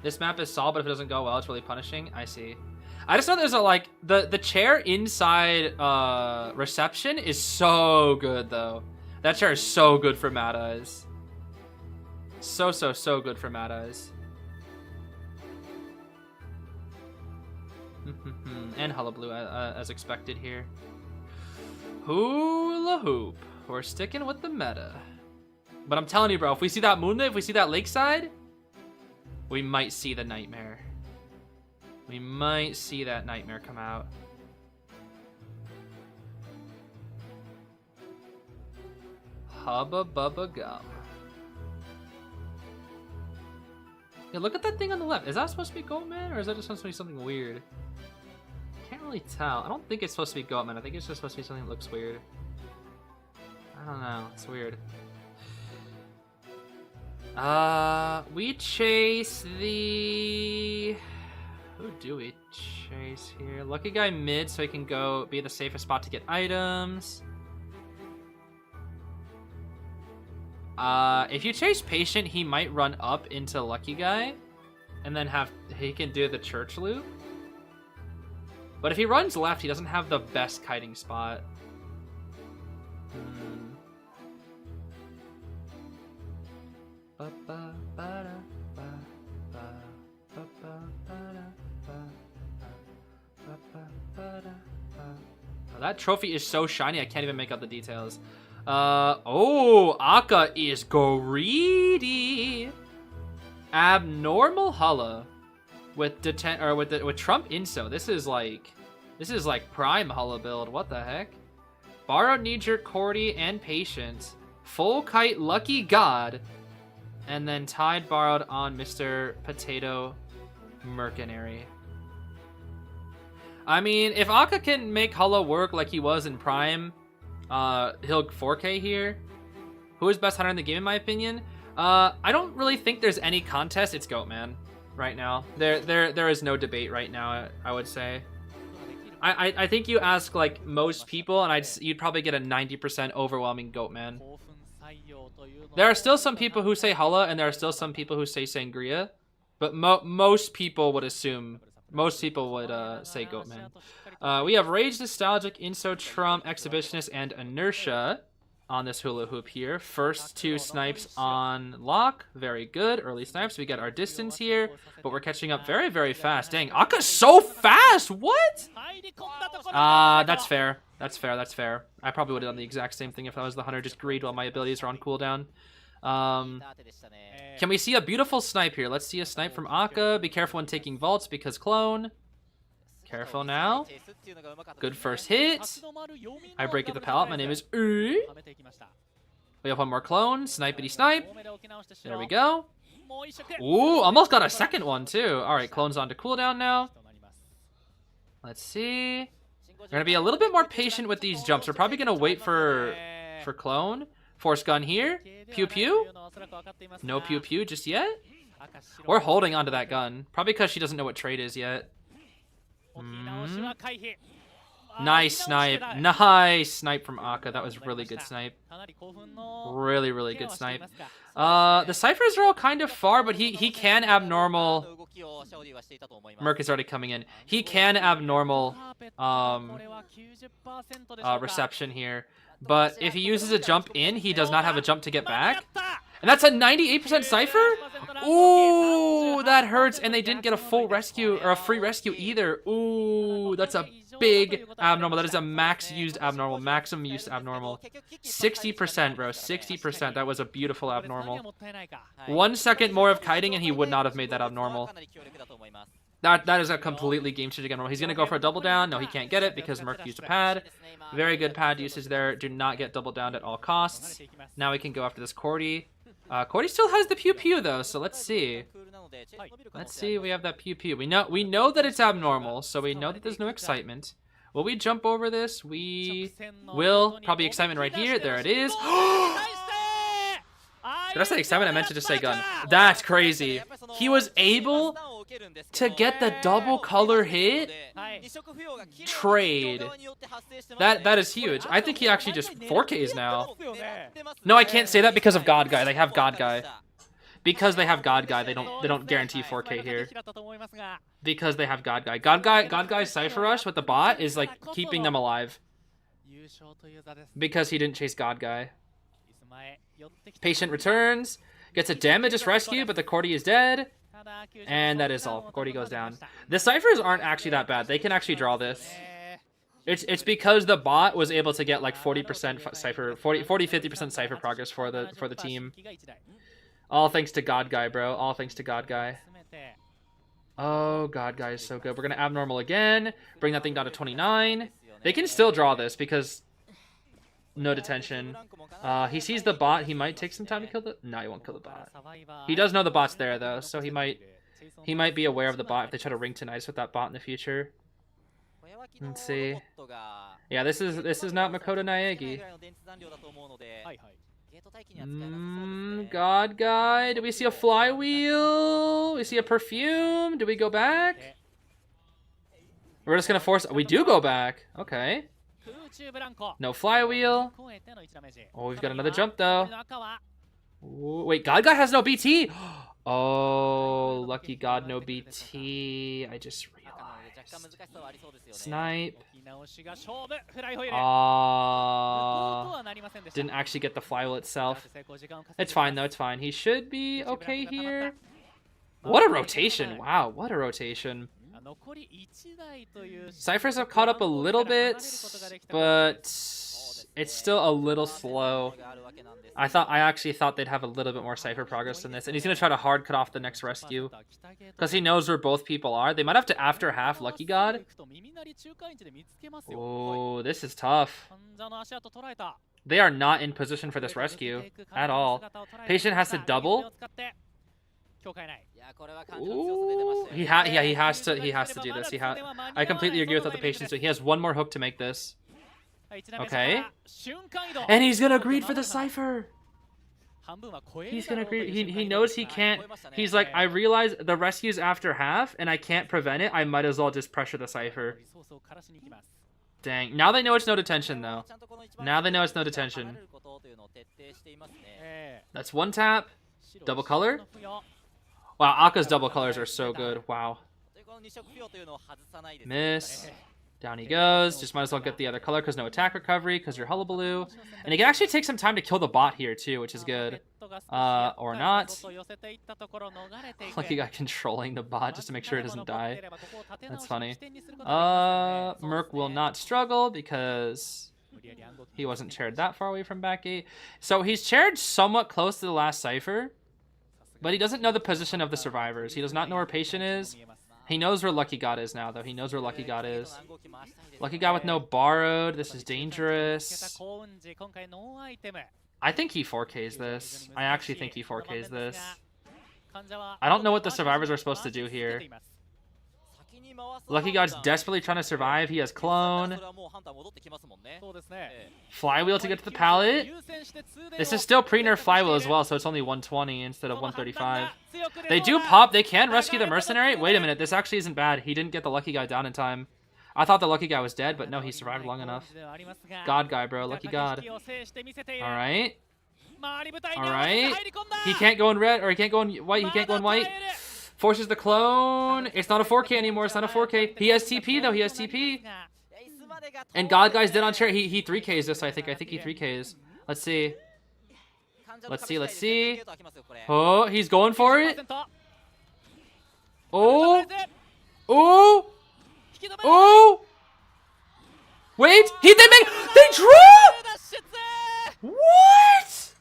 This map is solid, but if it doesn't go well, it's really punishing. I see. I just know there's a, like, the chair inside reception is so good, though. That chair is so good for Mad Eyes. So good for Mad Eyes. And Hullabaloo, as expected here. Hula Hoop. We're sticking with the meta. But I'm telling you, bro, if we see that Moonlit, if we see that Lakeside, we might see the Nightmare. We might see that Nightmare come out. Hubba Bubba Gum. Yeah, look at that thing on the left. Is that supposed to be Goatman, or is that just supposed to be something weird? Can't really tell. I don't think it's supposed to be Goatman. I think it's just supposed to be something that looks weird. I don't know. It's weird. We chase the... Who do we chase here? Lucky Guy mid, so he can go be the safest spot to get items. If you chase Patient, he might run up into Lucky Guy, and then he can do the church loop. But if he runs left, he doesn't have the best kiting spot. That trophy is so shiny, I can't even make out the details. Oh, Akka is greedy. Abnormal Hulla with with Trump Inso. This is like prime Hulla build. What the heck? Borrowed Knee-Jerk Cordy and Patient. Full Kite Lucky God. And then Tide borrowed on Mr. Potato Mercenary. I mean, if Akka can make Hulla work like he was in Prime, he'll 4K here. Who is best hunter in the game, in my opinion? I don't really think there's any contest. It's Goatman right now. There is no debate right now, I would say. I think you ask like most people, and you'd probably get a 90% overwhelming Goatman. There are still some people who say Hulla, and there are still some people who say Sangria, but most people would assume. Most people would say Goatman. We have Rage, Nostalgic, Inso, Trump, Exhibitionist, and Inertia on this hula hoop here. First two snipes on lock. Very good. Early snipes. We get our distance here, but we're catching up very, very fast. Dang, Akka's so fast! What? That's fair. That's fair. That's fair. I probably would have done the exact same thing if I was the hunter, just greed while my abilities are on cooldown. Can we see a beautiful snipe here? Let's see a snipe from Akka. Be careful when taking vaults because clone. Careful now. Good first hit. I break at the pallet. My name is We have one more clone. Snipety snipe. There we go. Ooh, almost got a second one too. Alright, clone's on to cooldown now. Let's see. We're gonna be a little bit more patient with these jumps. We're probably gonna wait for clone. Force gun here. Pew pew. No pew pew just yet. We're holding onto that gun. Probably because she doesn't know what trade is yet. Nice snipe. Nice snipe from Akka. That was really good snipe. Really, really good snipe. The ciphers are all kind of far, but he can abnormal. Merc is already coming in. He can abnormal reception here. But if he uses a jump in, he does not have a jump to get back. And that's a 98% cipher? Ooh, that hurts. And they didn't get a full rescue or a free rescue either. Ooh, that's a big abnormal. That is a max used abnormal, maximum used abnormal. 60%, bro, 60%. That was a beautiful abnormal. 1 second more of kiting and he would not have made that abnormal. That is a completely game-changing abnormal. He's going to go for a double down. No, he can't get it because Merc used a pad. Very good pad usage there. Do not get double downed at all costs. Now we can go after this Cordy. Cordy still has the pew pew though, so let's see. Let's see. We have that pew pew. We know that it's abnormal, so we know that there's no excitement. Will we jump over this? We will. Probably excitement right here. There it is. Did I say excitement? I meant to just say gun. That's crazy. He was able to get the double color hit. Trade. That is huge. I think he actually just 4Ks now. No, I can't say that because of God Guy. They have God Guy. Because they have God Guy, they don't guarantee 4K here. Because they have God Guy. God Guy's Cypher Rush with the bot is like keeping them alive. Because he didn't chase God Guy. Patient returns, gets a damages rescue, but the Cordy is dead. And that is all. Cordy goes down. The ciphers aren't actually that bad. They can actually draw this. It's because the bot was able to get like 40% cipher, 40-50% cipher progress for the team. All thanks to God Guy, bro. All thanks to God Guy. Oh, God Guy is so good. We're gonna abnormal again. Bring that thing down to 29. They can still draw this because no detention. He sees the bot. He might take some time to kill the... No, he won't kill the bot. He does know the bot's there, though, so he might be aware of the bot if they try to ring tonight with that bot in the future. Let's see. Yeah, this is not Makoto Naegi. God Guy. Do we see a flywheel? We see a perfume? Do we go back? We're just gonna force... We do go back. Okay. No flywheel. Oh, we've got another jump though. Ooh, wait, God Guy has no BT. Oh, lucky God, no BT. I just realized. Snipe. Didn't actually get the flywheel itself. It's fine though, it's fine. He should be okay here. What a rotation. Wow, what a rotation. Cyphers have caught up a little bit, but it's still a little slow. I actually thought they'd have a little bit more Cypher progress than this. And he's going to try to hard cut off the next rescue. Because he knows where both people are. They might have to after half Lucky God. Oh, this is tough. They are not in position for this rescue at all. Patient has to double. Ooh. He has to do this. I completely agree with what the Patient said. He has one more hook to make this. Okay. And he's gonna greed for the Cypher. He's gonna greed. He knows he can't. He's like, I realize the rescue's after half and I can't prevent it. I might as well just pressure the Cypher. Dang. Now they know it's no detention though. Now they know it's no detention. That's one tap. Double color. Wow, Aka's double colors are so good. Wow. Miss. Down he goes. Just might as well get the other color because no attack recovery because you're Hullabaloo. And he can actually take some time to kill the bot here too, which is good. Or not. Lucky guy controlling the bot just to make sure it doesn't die. That's funny. Merc will not struggle because he wasn't chaired that far away from back gate. So he's chaired somewhat close to the last Cypher. But he doesn't know the position of the survivors. He does not know where Patient is. He knows where Lucky God is now, though. He knows where Lucky God is. Lucky God with no borrowed. This is dangerous. I think he 4Ks this. I actually think he 4Ks this. I don't know what the survivors are supposed to do here. Lucky God's desperately trying to survive. He has clone. Flywheel to get to the pallet. This is still pre-nerf flywheel as well, so it's only 120 instead of 135. They do pop. They can rescue the mercenary. Wait a minute. This actually isn't bad. He didn't get the Lucky Guy down in time. I thought the Lucky Guy was dead, but no, he survived long enough. God Guy, bro. Lucky God. Alright. Alright. He can't go in red, or he can't go in white. He can't go in white. Forces the clone. It's not a 4K anymore. It's not a 4K. He has TP, though. He has TP. And God Guy's dead on chair. He 3Ks this, I think. I think he 3Ks. Let's see. Let's see. Let's see. Oh, he's going for it. Oh. Oh. Oh. Wait. He did make. They drew. What?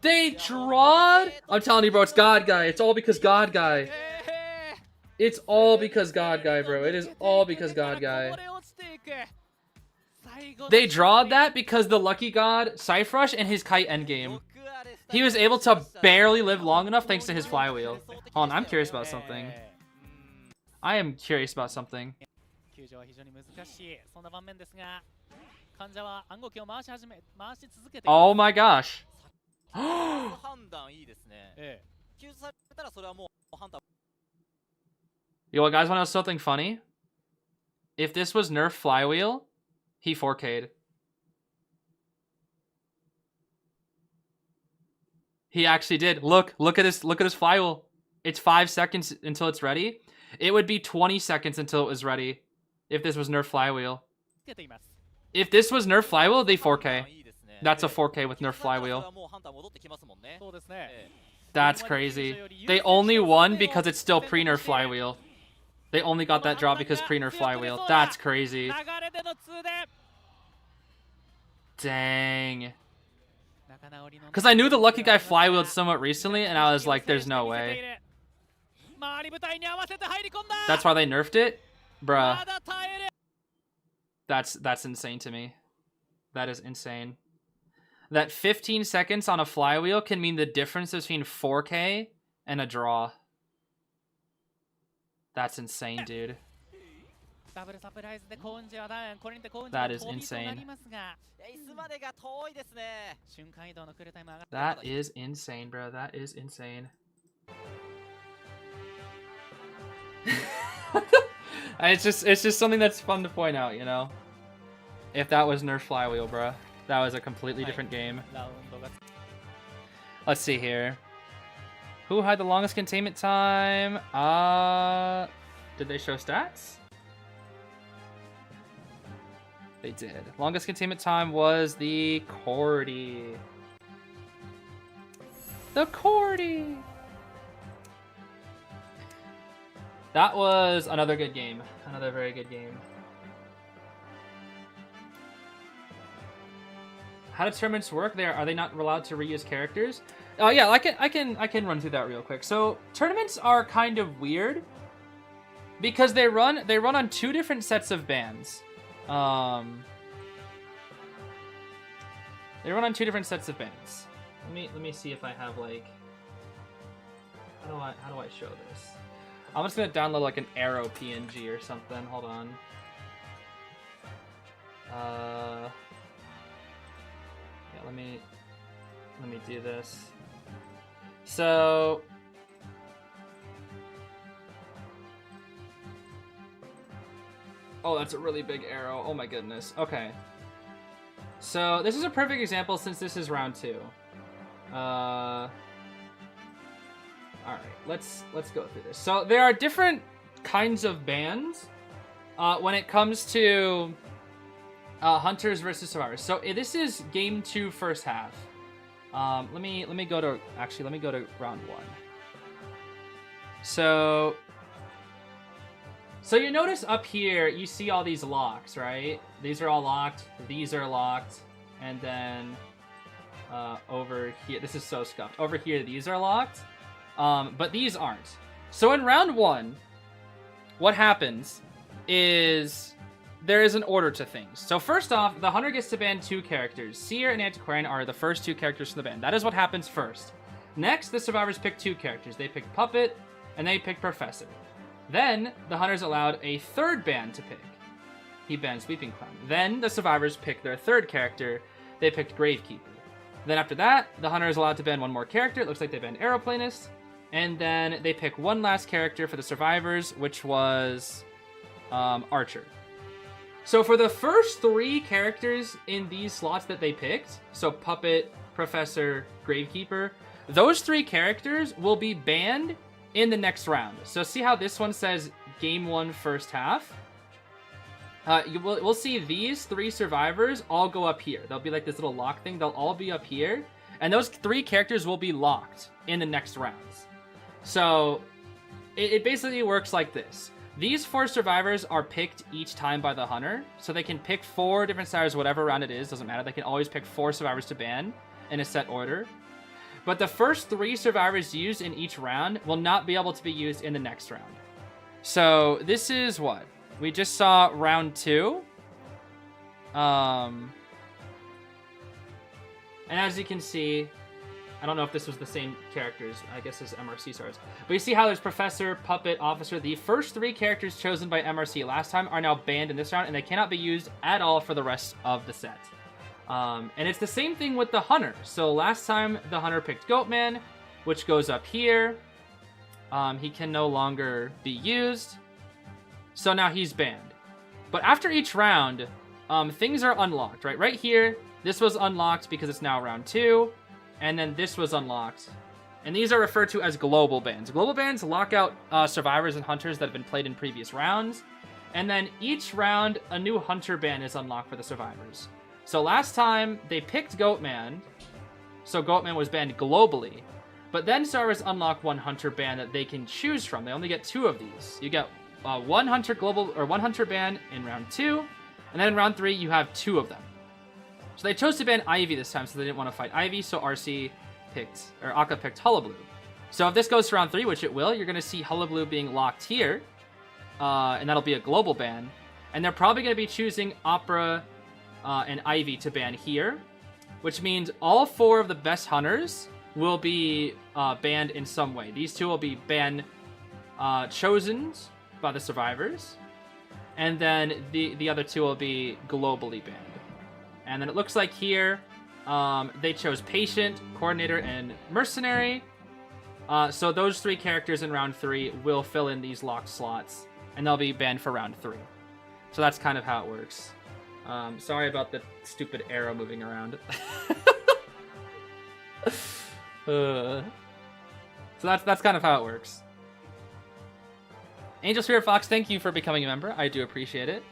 They drawed? I'm telling you, bro, it's God Guy. It's all because God Guy. It's all because God Guy, bro. It is all because God Guy. They drawed that because the Lucky God, Cypher Rush, and his Kite endgame. He was able to barely live long enough thanks to his flywheel. Hold on, I'm curious about something. I am curious about something. Oh my gosh. Yo, guys, want to know something funny? If this was Nerf Flywheel, he 4K'd. He actually did. Look at his flywheel. It's 5 seconds until it's ready. It would be 20 seconds until it was ready if this was Nerf Flywheel. If this was Nerf Flywheel, they 4K. That's a 4K with Nerf Flywheel. That's crazy. They only won because it's still pre-Nerf Flywheel. They only got that drop because pre-Nerf Flywheel. That's crazy. Dang. Because I knew the Lucky Guy Flywheeled somewhat recently, and I was like, there's no way. That's why they nerfed it? Bruh. That's insane to me. That is insane. That 15 seconds on a flywheel can mean the difference between 4K and a draw. That's insane, dude. That is insane. That is insane, bro. That is insane. It's just something that's fun to point out, you know? If that was Nerf Flywheel, bro. That was a completely different game. Let's see here. Who had the longest containment time? Did they show stats? They did. Longest containment time was the Cordy. The Cordy! That was another good game. Another very good game. How do tournaments work? Are they not allowed to reuse characters? Oh yeah, I can run through that real quick. So tournaments are kind of weird because they run on two different sets of bans. They run on two different sets of bans. Let me see if I have like how do I show this? I'm just gonna download like an arrow PNG or something. Hold on. Yeah, let me do this. So oh, that's a really big arrow. Oh my goodness. Okay. So this is a perfect example since this is round 2. All right, let's go through this. So there are different kinds of bans when it comes to hunters versus survivors. So this is game 2 first half. Let me go to round 1. So you notice up here you see all these locks, right? These are all locked. These are locked, and then over here, this is so scuffed. Over here, these are locked. But these aren't. So in round 1, what happens is there is an order to things. So first off, the hunter gets to ban 2 characters. Seer and Antiquarian are the first 2 characters from the ban. That is what happens first. Next, the survivors pick 2 characters. They pick Puppet, and they pick Professor. Then, the hunter's allowed a 3rd ban to pick. He bans Weeping Clown. Then, the survivors pick their 3rd character. They picked Gravekeeper. Then after that, the hunter is allowed to ban 1 more character. It looks like they banned Aeroplanist. And then they pick 1 last character for the survivors, which was Archer. So for the first 3 characters in these slots that they picked, so Puppet, Professor, Gravekeeper, those 3 characters will be banned in the next round. So see how this one says Game 1 first half? We'll see these 3 survivors all go up here. They'll be like this little lock thing. They'll all be up here. And those 3 characters will be locked in the next rounds. So it basically works like this. These 4 survivors are picked each time by the hunter. So they can pick 4 different survivors, whatever round it is. Doesn't matter. They can always pick 4 survivors to ban in a set order. But the first 3 survivors used in each round will not be able to be used in the next round. So this is what? We just saw round 2. And as you can see, I don't know if this was the same characters. I guess it's MRC stars. But you see how there's Professor, Puppet, Officer. The first 3 characters chosen by MRC last time are now banned in this round, and they cannot be used at all for the rest of the set. And it's the same thing with the hunter. So last time the hunter picked Goatman, which goes up here. He can no longer be used. So now he's banned. But after each round, things are unlocked, right? Right here, this was unlocked because it's now round 2. And then this was unlocked. And these are referred to as global bans. Global bans lock out survivors and hunters that have been played in previous rounds. And then each round, a new hunter ban is unlocked for the survivors. So last time, they picked Goatman. So Goatman was banned globally. But then survivors unlock 1 hunter ban that they can choose from. They only get 2 of these. You get 1 hunter global or 1 hunter ban in round 2. And then in round 3, you have 2 of them. So they chose to ban Ivy this time, so they didn't want to fight Ivy, so RC picked, or Akka picked Hullabaloo. So if this goes to round 3, which it will, you're going to see Hullabaloo being locked here, and that'll be a global ban. And they're probably going to be choosing Opera and Ivy to ban here, which means all 4 of the best hunters will be banned in some way. These 2 will be ban chosen by the survivors, and then the other 2 will be globally banned. And then it looks like here, they chose Patient, Coordinator, and Mercenary. So those 3 characters in round 3 will fill in these locked slots, and they'll be banned for round 3. So that's kind of how it works. Sorry about the stupid arrow moving around. So that's kind of how it works. Angel Spirit Fox, thank you for becoming a member. I do appreciate it.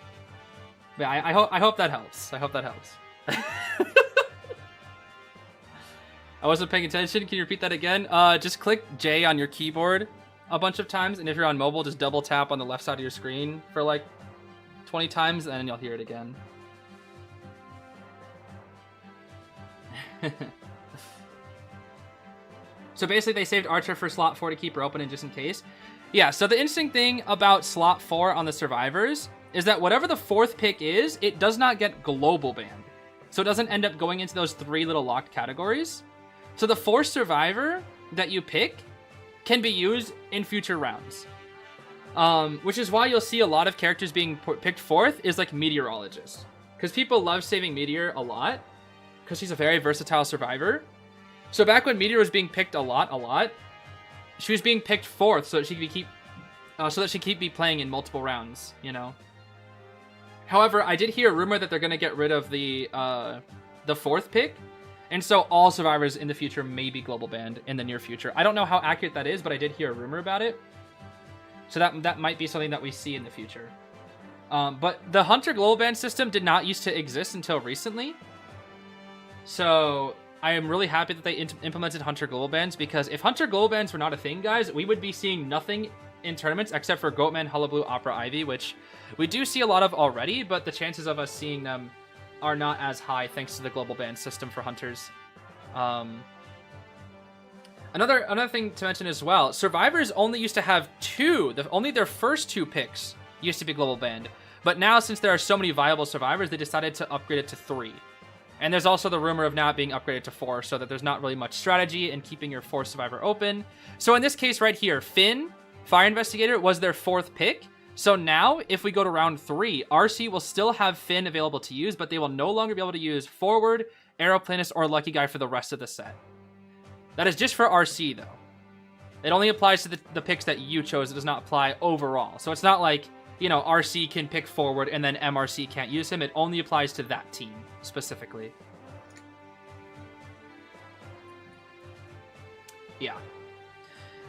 But I hope that helps. I hope that helps. I wasn't paying attention. Can you repeat that again? Just click J on your keyboard a bunch of times, and if you're on mobile, just double tap on the left side of your screen for like 20 times, and then you'll hear it again. So basically, they saved Archer for slot 4 to keep her open, and just in case. Yeah, so the interesting thing about slot 4 on the Survivors is that whatever the 4th pick is, it does not get global banned. So it doesn't end up going into those 3 little locked categories. So the 4th Survivor that you pick can be used in future rounds. Which is why you'll see a lot of characters being picked 4th is like Meteorologist. Because people love saving Meteor a lot, because she's a very versatile survivor. So back when Meteor was being picked a lot, she was being picked 4th so that she could keep playing in multiple rounds, you know. However, I did hear a rumor that they're gonna get rid of the 4th pick, and so all survivors in the future may be global banned in the near future. I don't know how accurate that is, but I did hear a rumor about it. So that might be something that we see in the future. But the Hunter global ban system did not used to exist until recently. So I am really happy that they implemented Hunter global bans, because if Hunter global bans were not a thing, guys, we would be seeing nothing in tournaments except for Goatman, Hullabaloo, Opera, Ivy, which we do see a lot of already, but the chances of us seeing them are not as high thanks to the global ban system for Hunters. Another thing to mention as well, Survivors only used to have 2, only their first 2 picks used to be global banned, but now since there are so many viable Survivors, they decided to upgrade it to 3. And there's also the rumor of now it being upgraded to 4, so that there's not really much strategy in keeping your 4th Survivor open. So in this case right here, Finn, Fire Investigator, was their 4th pick. So now, if we go to round 3, RC will still have Finn available to use, but they will no longer be able to use Forward, Aeroplanist, or Lucky Guy for the rest of the set. That is just for RC, though. It only applies to the picks that you chose. It does not apply overall. So it's not like, you know, RC can pick Forward and then MRC can't use him. It only applies to that team, specifically. Yeah.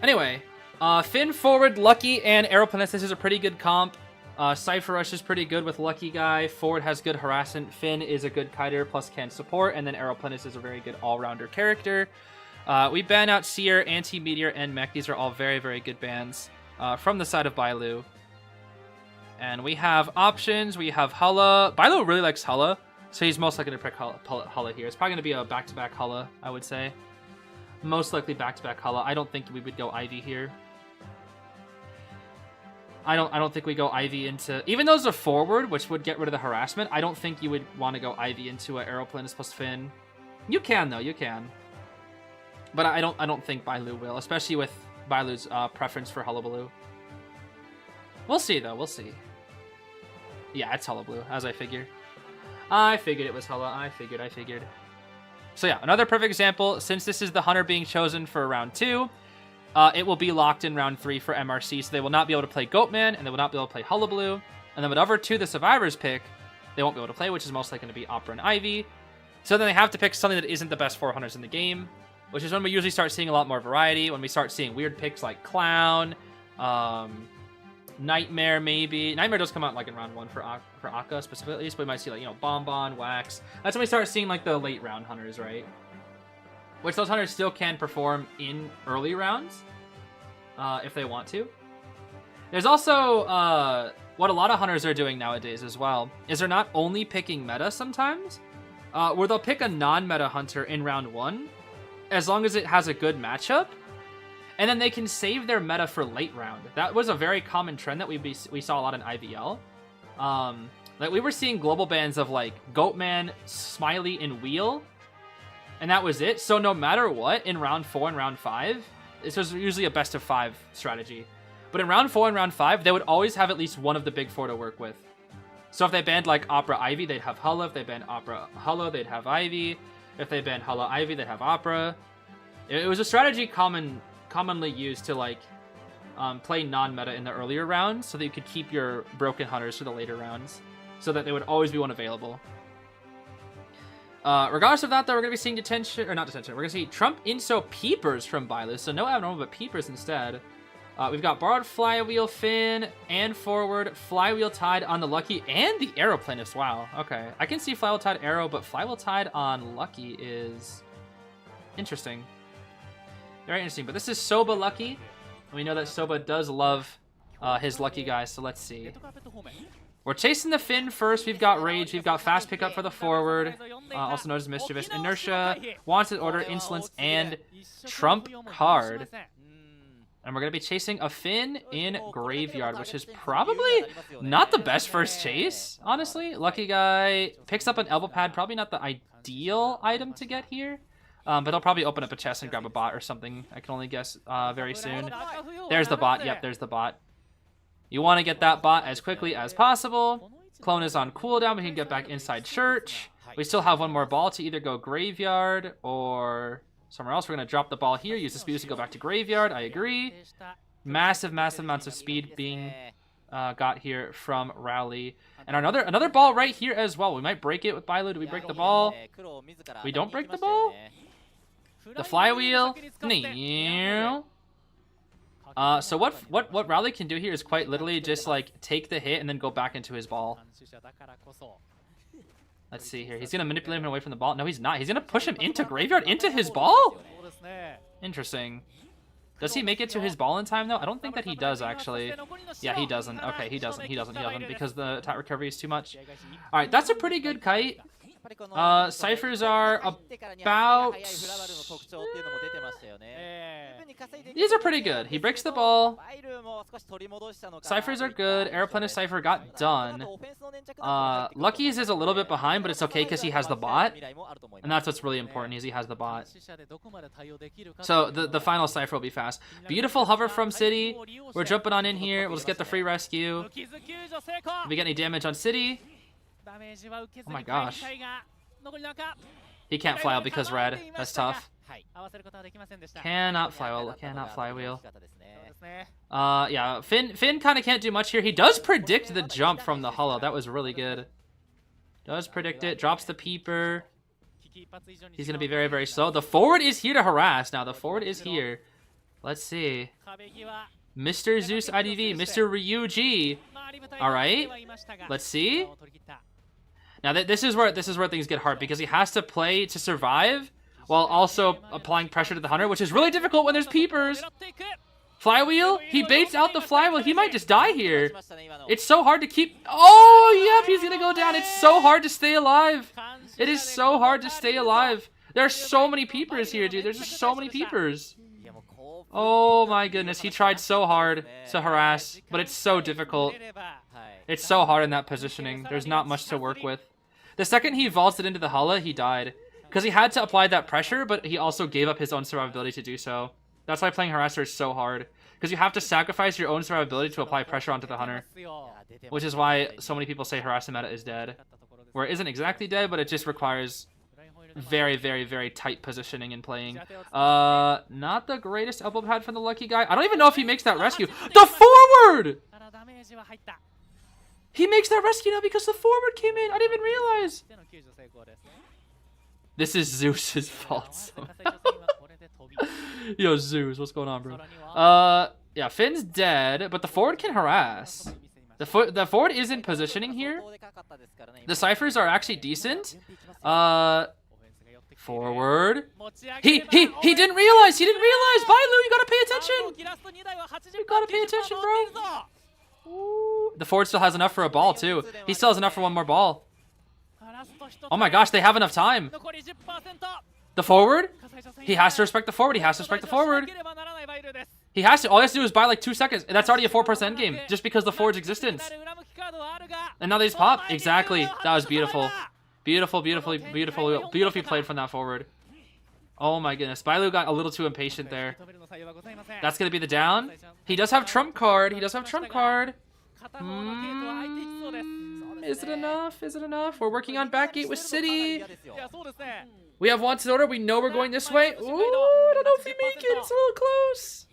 Anyway, Finn, Forward, Lucky, and Aeroplanist. This is a pretty good comp. Cypher Rush is pretty good with Lucky Guy. Forward has good harassment. Finn is a good kiter plus can support. And then Aeroplanist is a very good all-rounder character. We ban out Seer, Anti-Meteor, and Mech. These are all very, very good bans from the side of Bailu. And we have options. We have Hulla. Bailu really likes Hulla, so he's most likely to pick Hulla here. It's probably going to be a back-to-back Hulla, I would say. Most likely back-to-back Hulla. I don't think we would go Ivy here. I don't think we go Ivy into... Even though those are Forward, which would get rid of the harassment, I don't think you would want to go Ivy into an Aeroplanist plus Finn. You can, though. You can. But I don't think Bailu will, especially with Bailu's preference for Hullabaloo. We'll see, though. We'll see. Yeah, it's Hullabaloo, as I figured. I figured it was Hulla. I figured. So yeah, another perfect example. Since this is the Hunter being chosen for round 2, it will be locked in round 3 for MRC, so they will not be able to play Goatman, and they will not be able to play Hullabaloo. And then whatever 2 the Survivors pick, they won't be able to play, which is most likely going to be Opera and Ivy. So then they have to pick something that isn't the best 4 Hunters in the game, which is when we usually start seeing a lot more variety, when we start seeing weird picks like Clown, Nightmare maybe. Nightmare does come out like in round 1 for Akka specifically, so we might see like, you know, Bonbon, Wax. That's when we start seeing like the late round Hunters, right? Which those Hunters still can perform in early rounds, if they want to. There's also, what a lot of Hunters are doing nowadays as well, is they're not only picking meta sometimes, where they'll pick a non-meta Hunter in round 1, as long as it has a good matchup, and then they can save their meta for late round. That was a very common trend that we saw a lot in IVL. Like we were seeing global bans of like Goatman, Smiley, and Wheel, and that was it. So no matter what, in round 4 and round 5, this was usually a best of 5 strategy. But in round 4 and round 5, they would always have at least one of the big 4 to work with. So if they banned like Opera Ivy, they'd have Hulla. If they banned Opera Hulla, they'd have Ivy. If they banned Hulla Ivy, they'd have Opera. It was a strategy commonly used to like play non-meta in the earlier rounds, so that you could keep your broken Hunters for the later rounds. so that there would always be one available. Regardless of that, though, we're going to be seeing detention, or not detention, we're going to see Trump Inso Peepers from Bailu, so no abnormal, but Peepers instead. We've got Borrowed Flywheel, Fin, and Forward, Flywheel Tide on the Lucky, and the Aeroplanist. Wow, okay. I can see Flywheel Tide Arrow, but Flywheel Tide on Lucky is interesting. Very interesting, but this is Soba Lucky. We know that Soba does love his Lucky guys, so let's see. We're chasing the Fin first. We've got Rage. We've got Fast Pickup for the Forward, also known as Mischievous, Inertia, Wanted Order, Insolence, and Trump Card. And we're going to be chasing a Fin in Graveyard, which is probably not the best first chase, honestly. Lucky Guy picks up an Elbow Pad, probably not the ideal item to get here. But they'll probably open up a chest and grab a bot or something. I can only guess very soon. There's the bot. Yep, there's the bot. You want to get that bot as quickly as possible. Clone is on cooldown. We can get back inside church. We still have one more ball to either go Graveyard or somewhere else. We're going to drop the ball here. Use the speed to go back to Graveyard. I agree. Massive, massive amounts of speed being got here from Rowley. And another ball right here as well. We might break it with Bailu. Do we break the ball? We don't break the ball? The flywheel. So what Rowley can do here is quite literally just like take the hit and then go back into his ball. Let's see here. He's gonna manipulate him away from the ball. No, he's not. He's gonna push him into Graveyard, into his ball? Interesting. Does he make it to his ball in time though? I don't think that he does actually. Yeah, he doesn't. Okay, he doesn't because the attack recovery is too much. All right, that's a pretty good kite. Ciphers are about... These are pretty good. He breaks the ball. Ciphers are good. Aeroplanish Cipher got done. Lucky's is a little bit behind, but it's okay because he has the bot. And that's what's really important, is he has the bot. So the final Cipher will be fast. Beautiful hover from City. We're jumping on in here. We'll just get the free rescue. Did we get any damage on City? Oh my gosh. He can't fly out because red. That's tough. Cannot flywheel. Cannot flywheel. Yeah, Finn kind of can't do much here. He does predict the jump from the hollow. That was really good. Does predict it. Drops the peeper. He's going to be very, very slow. The forward is here to harass now. The forward is here. Let's see. Mr. Zeus IDV. Mr. Ryuji. All right. Let's see. Now this is where things get hard because he has to play to survive while also applying pressure to the hunter, which is really difficult when there's peepers. Flywheel, he baits out the flywheel. He might just die here. It's so hard to keep. Oh, yep, he's gonna go down. It's so hard to stay alive. It is so hard to stay alive. There are so many peepers here, dude. There's just so many peepers. Oh my goodness, he tried so hard to harass, but it's so difficult. It's so hard in that positioning. There's not much to work with. The second he vaulted into the Hala, he died. Because he had to apply that pressure, but he also gave up his own survivability to do so. That's why playing Harasser is so hard. Because you have to sacrifice your own survivability to apply pressure onto the hunter. Which is why so many people say Harasser meta is dead. Where it isn't exactly dead, but it just requires very, very, very tight positioning and playing. Not the greatest elbow pad from the lucky guy. I don't even know if he makes that rescue. The forward! He makes that rescue now because the forward came in. I didn't even realize. This is Zeus's fault. Yo, Zeus, what's going on, bro? Yeah, Finn's dead, but the forward can harass. The forward isn't positioning here. The ciphers are actually decent. Forward. He didn't realize. He didn't realize. Bailu, you gotta pay attention. You gotta pay attention, bro. Ooh. The forward still has enough for a ball too. He still has enough for one more ball. Oh my gosh, they have enough time. The forward? He has to respect the forward. He has to respect the forward. He has to. All he has to do is buy like 2 seconds. And that's already a 4% game just because the forward's existence. And now they just pop. Exactly. That was beautiful. Beautifully played from that forward. Oh my goodness. Bailu got a little too impatient there. That's going to be the down. He does have trump card. Is it enough? Is it enough? We're working on backgate with City. We have wanted order. We know we're going this way. Ooh, I don't know if we make it. It's a little close.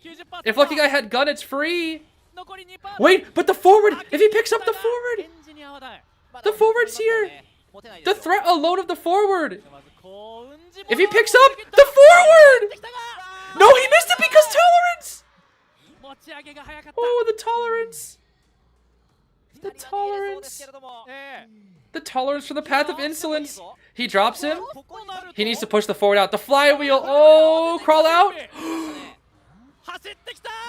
If Lucky Guy had gun, it's free. Wait, but the forward. If he picks up the forward. The forward's here. The threat alone of the forward. If he picks up the forward. No, he missed it because tolerance. Oh, the tolerance. The tolerance. The tolerance for the path of insolence. He drops him. He needs to push the forward out. The flywheel. Oh, crawl out.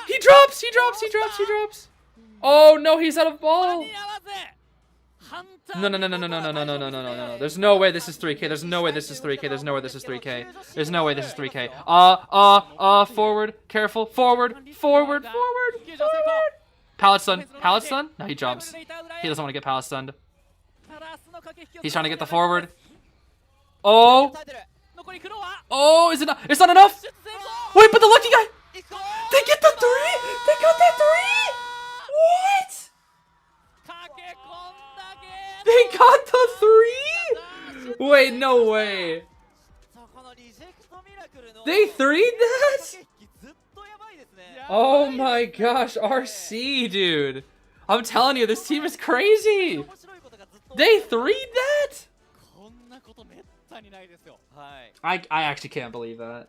He drops. He drops. He drops. He drops. Oh no, he's out of ball. No, no, no, no, no, no, no, no, no, no, no, no, no. There's no way this is 3K. There's no way this is 3K. There's no way this is 3K. There's no way this is 3K. Forward. Careful. Forward. Forward. Forward. Forward. Pallet stun. Pallet stun? No, he jumps. He doesn't want to get pallet stunned. He's trying to get the forward. Oh. Oh, is it not? It's not enough. Wait, but the lucky guy. They get the 3. They got that 3. What? They got the 3? Wait, no way. They 3'd that? Oh my gosh, RC, dude. I'm telling you, this team is crazy. They 3'd that? I actually can't believe that.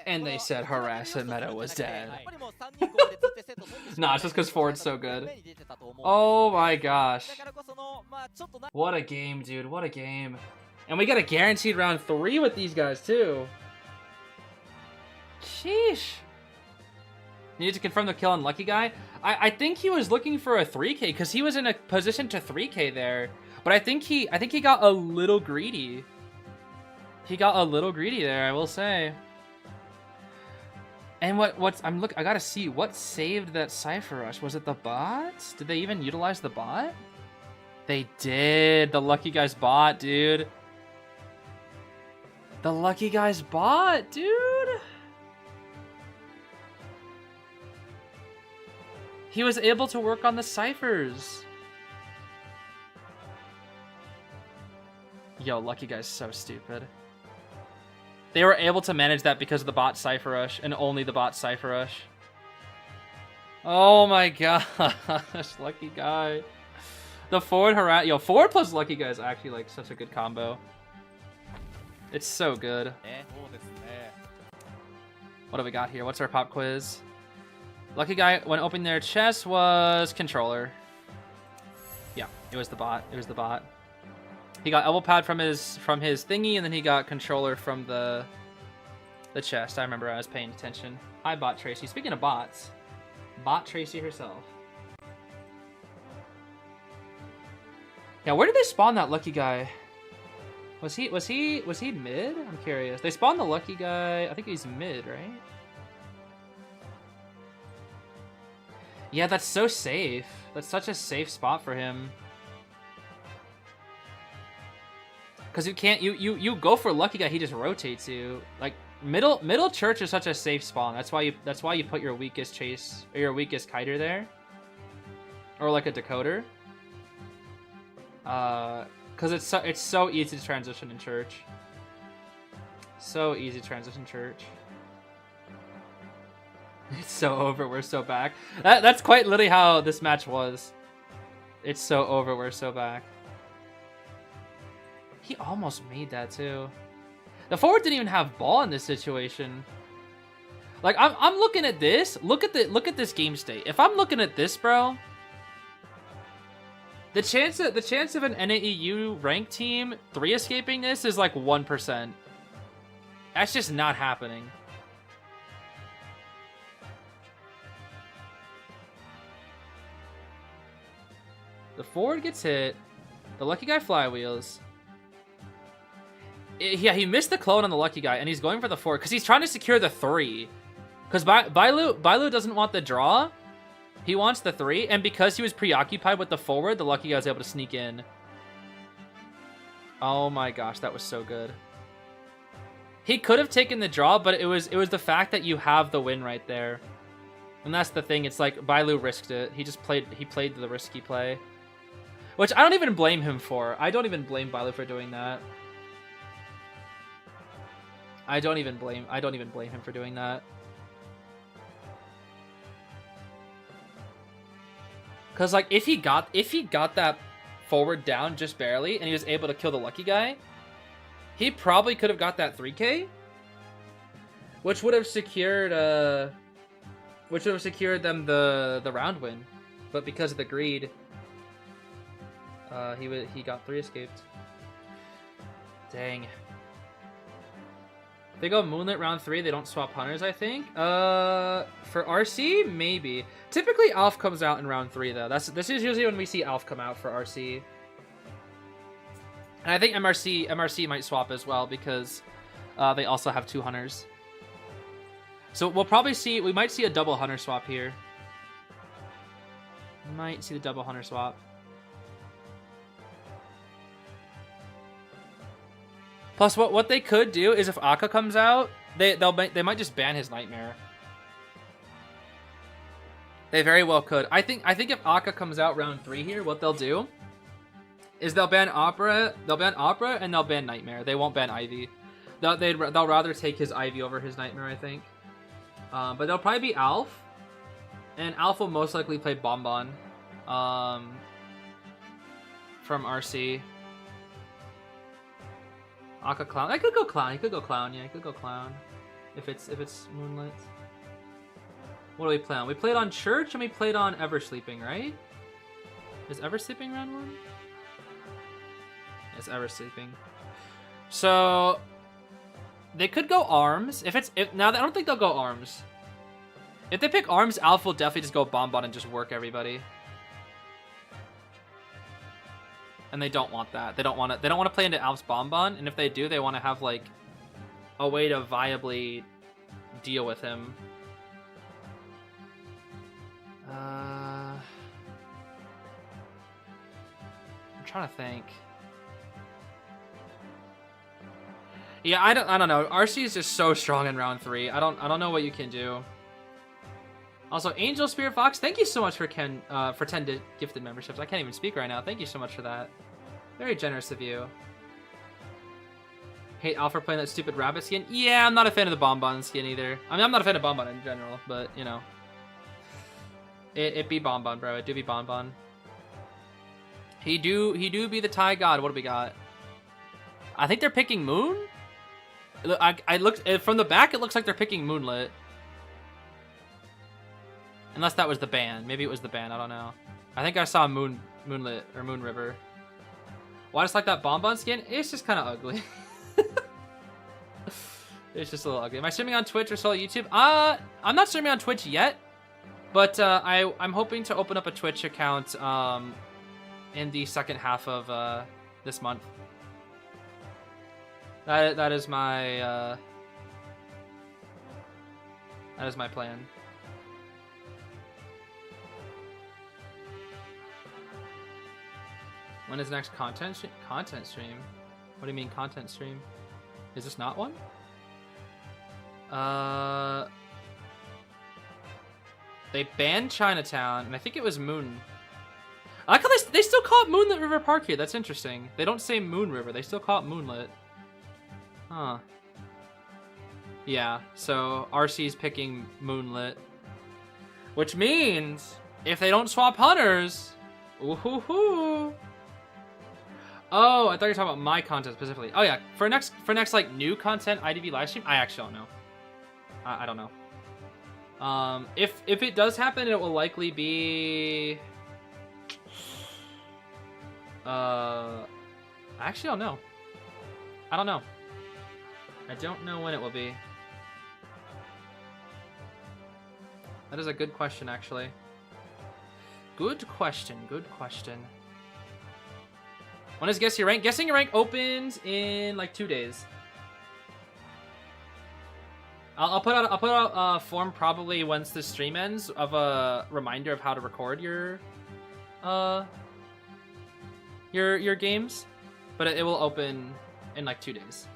And they said harassment meta was dead. Nah, it's just because Ford's so good. Oh my gosh. What a game, dude. What a game. And we got a guaranteed round 3 with these guys, too. Sheesh. Needed to confirm the kill on Lucky Guy. I think he was looking for a 3K because he was in a position to 3K there. But I think he got a little greedy. He got a little greedy there, I will say. And I gotta see what saved that Cypher Rush. Was it the bots? Did they even utilize the bot? They did. The Lucky Guy's bot, dude. The Lucky Guy's bot, dude. He was able to work on the ciphers. Yo, Lucky Guy's so stupid. They were able to manage that because of the bot Cypher Rush, and only the bot Cypher Rush. Oh my gosh, Lucky Guy. The forward harass. Yo, forward plus Lucky Guy is actually like such a good combo. It's so good. What do we got here? What's our pop quiz? Lucky Guy, when opening their chest, was controller. Yeah, it was the bot. It was the bot. He got elbow pad from his thingy, and then he got controller from the chest. I remember I was paying attention. Hi, Bot Tracy. Speaking of bots, Bot Tracy herself. Yeah, where did they spawn that Lucky Guy? Was he mid? I'm curious. They spawned the Lucky Guy. I think he's mid, right? Yeah, that's so safe. That's such a safe spot for him. Because you can't, you go for Lucky Guy, he just rotates you. Like middle church is such a safe spawn. That's why you put your weakest chase or your weakest kiter there, or like a decoder. Because it's so easy to transition in church. So easy to transition church. It's so over. We're so back. That's quite literally how this match was. It's so over. We're so back. He almost made that too. The forward didn't even have ball in this situation. Like I'm looking at this. Look at this game state. If I'm looking at this, bro, the chance of an NAEU ranked team 3 escaping this is like 1%. That's just not happening. The forward gets hit. The Lucky Guy flywheels. Yeah, he missed the clone on the Lucky Guy, and he's going for the 4 because he's trying to secure the 3. Because Bailu doesn't want the draw. He wants the 3, and because he was preoccupied with the forward, the Lucky Guy was able to sneak in. Oh my gosh, that was so good. He could have taken the draw, but it was the fact that you have the win right there. And that's the thing, it's like Bailu risked it. He played the risky play. Which I don't even blame him for. I don't even blame Bailu for doing that. I don't even blame him for doing that. Cause like if he got that forward down just barely and he was able to kill the lucky guy, he probably could have got that 3k, which would have secured them the round win. But because of the greed, he got 3 escaped. Dang. If they go Moonlit round 3, they don't swap hunters, I think. For RC, maybe. Typically, Alf comes out in round 3, though. This is usually when we see Alf come out for RC. And I think MRC might swap as well because they also have 2 hunters. So we'll probably see, we might see a double hunter swap here. Might see the double hunter swap. Plus, what they could do is if Akka comes out, they might just ban his Nightmare. They very well could. I think if Akka comes out round 3 here, what they'll do is they'll ban Opera, and they'll ban Nightmare. They won't ban Ivy. They'll rather take his Ivy over his Nightmare, I think. But they'll probably be Alf, and Alf will most likely play Bonbon from RC. Akka Clown. I could go Clown. He could go Clown. Yeah, he could go Clown. If it's Moonlit. What do we play on? We played on Church and we played on Ever Sleeping, right? Is Ever Sleeping round 1? It's Ever Sleeping. So they could go Arms. Now I don't think they'll go Arms. If they pick Arms, Alpha will definitely just go Bonbon and just work everybody. And they don't want that. They don't want to play into Alf's Bonbon, and if they do, they want to have like a way to viably deal with him. I'm trying to think. Yeah, I don't know. RC is just so strong in round 3. I don't know what you can do. Also, Angel Spirit Fox, thank you so much for 10 gifted memberships. I can't even speak right now. Thank you so much for that. Very generous of you. Hate Alpha playing that stupid rabbit skin. Yeah, I'm not a fan of the Bonbon skin either. I mean, I'm not a fan of Bonbon in general, but you know, it be Bonbon, bro. It do be Bonbon. He do be the Thai god. What do we got? I think they're picking Moon. I looked from the back. It looks like they're picking Moonlit. Unless that was the ban. Maybe it was the ban. I don't know. I think I saw Moonlit or Moon River. Why just like that Bonbon skin? It's just kind of ugly. It's just a little ugly. Am I streaming on Twitch or solo YouTube? I'm not streaming on Twitch yet, but I'm hoping to open up a Twitch account in the second half of this month. That is my plan. When is next content stream? What do you mean content stream? Is this not one? They banned Chinatown, and I think it was Moon. I like how they still call it Moonlit River Park here. That's interesting. They don't say Moon River. They still call it Moonlit. Huh. Yeah, so RC's picking Moonlit. Which means, if they don't swap hunters... Ooh-hoo-hoo! Oh, I thought you were talking about my content specifically. Oh yeah, for next like new content IDV live stream, I actually don't know. I don't know. If it does happen, it will likely be. I actually don't know. I don't know. I don't know when it will be. That is a good question, actually. Good question. Good question. When is Guess Your Rank? Guessing Your Rank opens in like 2 days. I'll put out a form probably once the stream ends of a reminder of how to record your games, but it will open in like 2 days.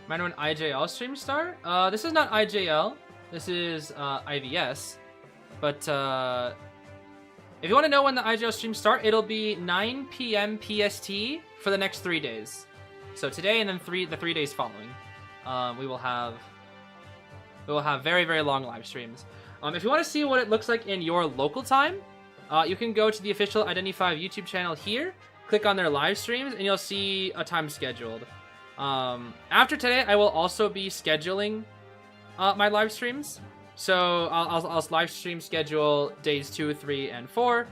Remember when IJL streams start? This is not IJL. This is IVS. But if you want to know when the IJL streams start, it'll be 9 p.m. PST for the next 3 days. So today and then the 3 days following. we will have very, very long live streams. If you want to see what it looks like in your local time, you can go to the official Identify YouTube channel here, click on their live streams, and you'll see a time scheduled. After today, I will also be scheduling my live streams. So I'll live stream schedule days 2, 3, and 4.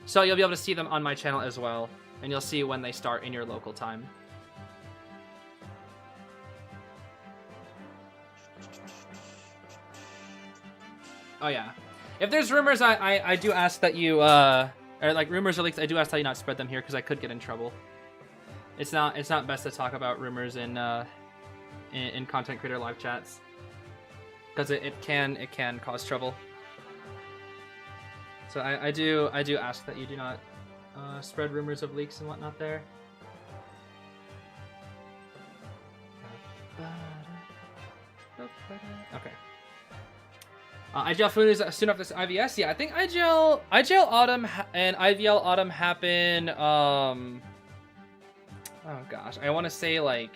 So you'll be able to see them on my channel as well, and you'll see when they start in your local time. Oh yeah. If there's rumors, I do ask that you, or like rumors or leaks, I do ask that you not spread them here because I could get in trouble. It's not best to talk about rumors in content creator live chats because it can cause trouble. So I do ask that you do not spread rumors of leaks and whatnot there. Okay. IGL Food is soon after this IVS. Yeah, I think IGL Autumn and IVL Autumn happen. Oh gosh, I want to say like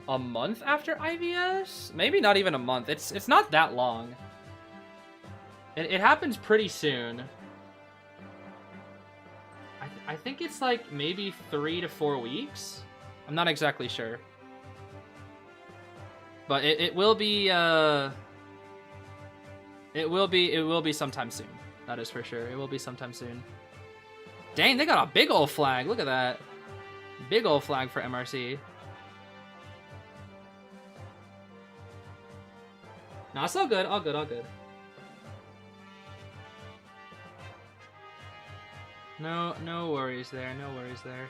a month after IVS. Maybe not even a month. It's not that long. It happens pretty soon. I think it's like maybe 3 to 4 weeks. I'm not exactly sure, but it will be. It will be sometime soon. That is for sure. It will be sometime soon. Dang, they got a big old flag. Look at that. Big old flag for MRC. No, it's all good. All good. All good. No worries there. No worries there.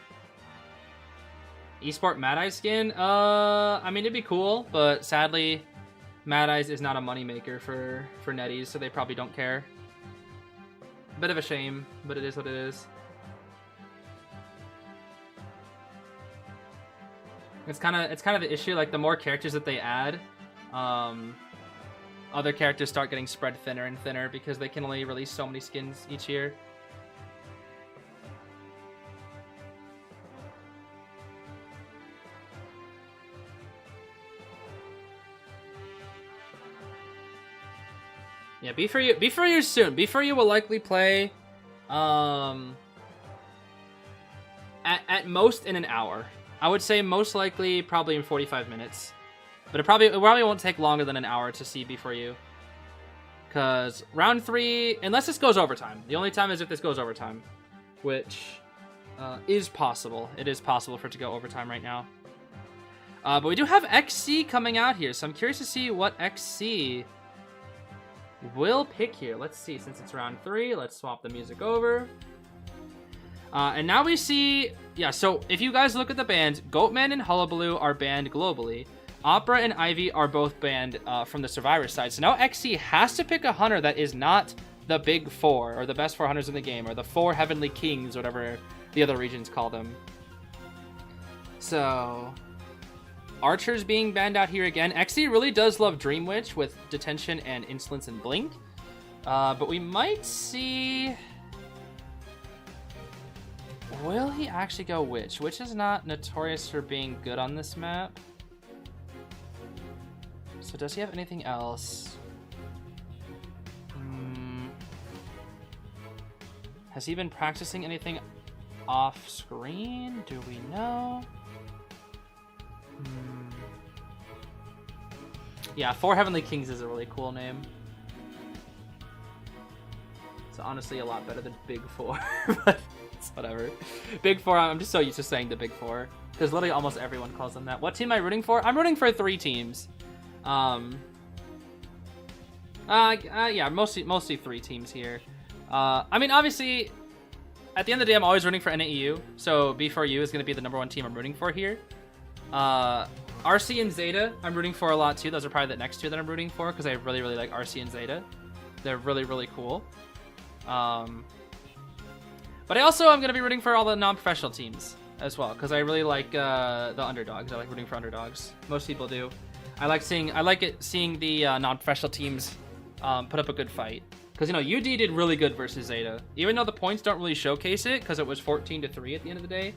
Esport Mad Eye skin? I mean, it'd be cool, but sadly, Mad Eyes is not a moneymaker for netties, so they probably don't care. Bit of a shame, but it is what it is. It's kind of the issue. Like the more characters that they add, other characters start getting spread thinner and thinner because they can only release so many skins each year. Yeah, Be For You soon. Be For You will likely play at most in an hour. I would say most likely probably in 45 minutes. But it probably won't take longer than an hour to see Be For You. Cause round 3, unless this goes overtime. The only time is if this goes overtime, which is possible. It is possible for it to go overtime right now. But we do have XC coming out here, so I'm curious to see what XC will pick here. Let's see, since it's round 3, let's swap the music over. And now we see, yeah, so if you guys look at the band, Goatman and Hullabaloo are banned globally. Opera and Ivy are both banned from the Survivor side. So now XC has to pick a hunter that is not the big 4, or the best 4 hunters in the game, or the 4 Heavenly Kings, whatever the other regions call them. So Archer's being banned out here again. XC really does love Dream Witch with Detention and Insolence and Blink. But we might see... Will he actually go Witch? Witch is not notorious for being good on this map. So does he have anything else? Has he been practicing anything off screen? Do we know? Yeah, 4 Heavenly Kings is a really cool name. It's honestly a lot better than Big 4, but it's whatever. Big 4, I'm just so used to saying the Big 4, because literally almost everyone calls them that. What team am I rooting for? I'm rooting for 3 teams. Yeah, mostly 3 teams here. I mean, obviously, at the end of the day, I'm always rooting for NAEU, so B4U is going to be the #1 team I'm rooting for here. RC and ZETA, I'm rooting for a lot too. Those are probably the next 2 that I'm rooting for because I really, really like RC and ZETA. They're really, really cool. But I also am going to be rooting for all the non-professional teams as well because I really like the underdogs. I like rooting for underdogs. Most people do. I like seeing the non-professional teams put up a good fight. Because, you know, UD did really good versus ZETA. Even though the points don't really showcase it because it was 14-3 at the end of the day.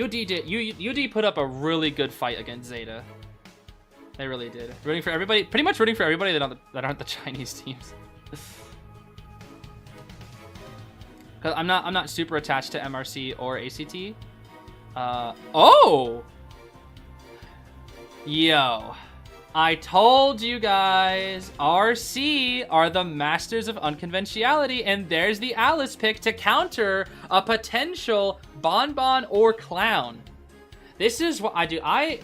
UD put up a really good fight against ZETA. They really did. Rooting for everybody, pretty much rooting for everybody that aren't the Chinese teams. Cause I'm not super attached to MRC or ACT. Oh! Yo. I told you guys, RC are the masters of unconventionality, and there's the Alice pick to counter a potential Bonbon or Clown. This is what I do. I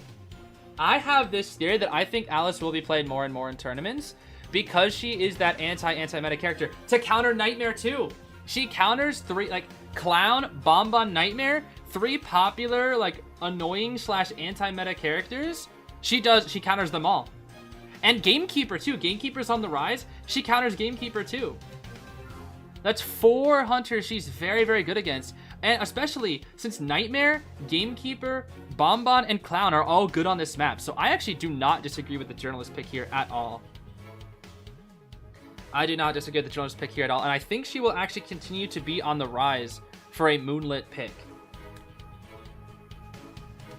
have this theory that I think Alice will be played more and more in tournaments because she is that anti-meta character to counter Nightmare too. She counters three, like, Clown, Bonbon, Nightmare, three popular, like, annoying / anti-meta characters. She counters them all. And Gamekeeper too. Gamekeeper's on the rise. She counters Gamekeeper too. That's 4 hunters she's very, very good against. And especially since Nightmare, Gamekeeper, Bonbon, and Clown are all good on this map. So I actually do not disagree with the journalist pick here at all. I do not disagree with the journalist pick here at all. And I think she will actually continue to be on the rise for a Moonlit pick.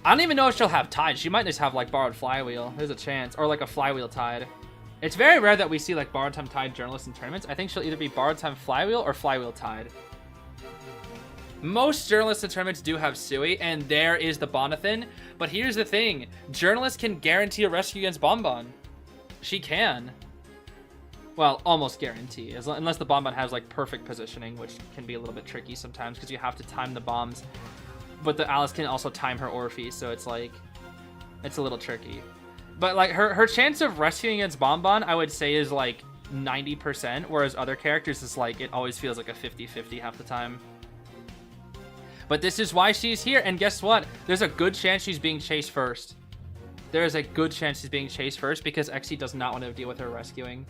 I don't even know if she'll have Tide. She might just have, like, Borrowed Flywheel. There's a chance. Or, like, a Flywheel Tide. It's very rare that we see, like, Borrowed Time Tide journalists in tournaments. I think she'll either be Borrowed Time Flywheel or Flywheel Tide. Most journalists in tournaments do have Sui, and there is the Bonathan. But here's the thing. Journalists can guarantee a rescue against Bonbon. She can. Well, almost guarantee. Unless the Bonbon has, like, perfect positioning, which can be a little bit tricky sometimes because you have to time the bombs. But the Alice can also time her Orphe, so it's like, it's a little tricky. But like her chance of rescuing against Bonbon, I would say is like 90%, whereas other characters is like, it always feels like a 50-50 half the time. But this is why she's here, and guess what? There's a good chance she's being chased first. There is a good chance she's being chased first because Xe does not want to deal with her rescuing.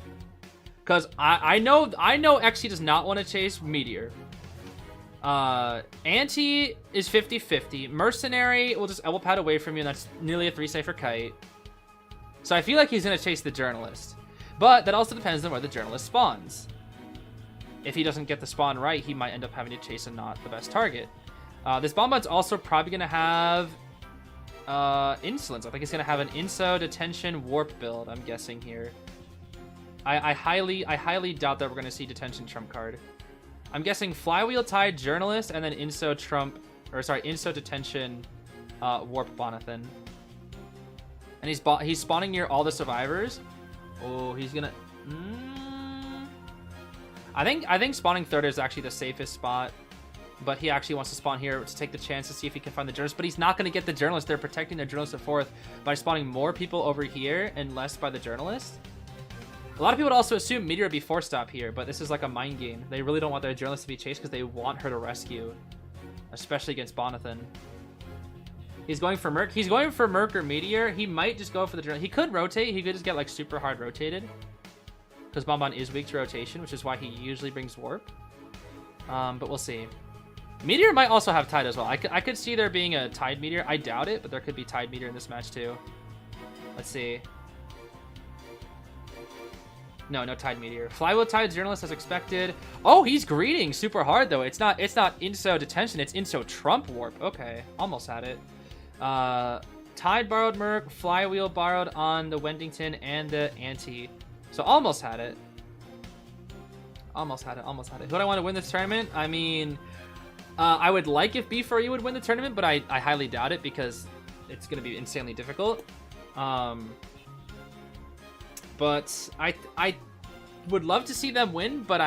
Because I know Xe does not want to chase Meteor. Anti is 50-50. Mercenary will just elbow pad away from you, and that's nearly a 3 for Kite. So I feel like he's gonna chase the journalist. But that also depends on where the journalist spawns. If he doesn't get the spawn right, he might end up having to chase a not the best target. This Bonbon's also probably gonna have Insolence. I think he's gonna have an Inso Detention Warp build, I'm guessing here. I highly doubt that we're gonna see Detention trump card. I'm guessing Flywheel Tide Journalist and then Inso Detention Warp Bonathan. And he's spawning near all the survivors. Oh, he's gonna. I think spawning third is actually the safest spot, but he actually wants to spawn here to take the chance to see if he can find the journalist. But he's not gonna get the journalist. They're protecting the journalist at fourth by spawning more people over here and less by the journalist. A lot of people would also assume Meteor would be 4-stop here, but this is like a mind game. They really don't want their journalist to be chased because they want her to rescue, especially against Bonathan. He's going for Merc. He's going for Merc or Meteor. He might just go for the journalist. He could rotate. He could just get like super hard rotated because Bonbon is weak to rotation, which is why he usually brings Warp. But we'll see. Meteor might also have Tide as well. I could see there being a Tide Meteor. I doubt it, but there could be Tide Meteor in this match too. Let's see. No Tide Meteor. Flywheel Tide Journalist as expected. Oh, he's greeting super hard though. It's not Inso Detention, it's Inso Trump Warp. Okay, almost had it. Tide borrowed Merc, Flywheel borrowed on the Wendington and the Anti. So almost had it. Almost had it. Who do I want to win this tournament? I mean, I would like if B4U would win the tournament, but I highly doubt it because it's going to be insanely difficult. But I would love to see them win, but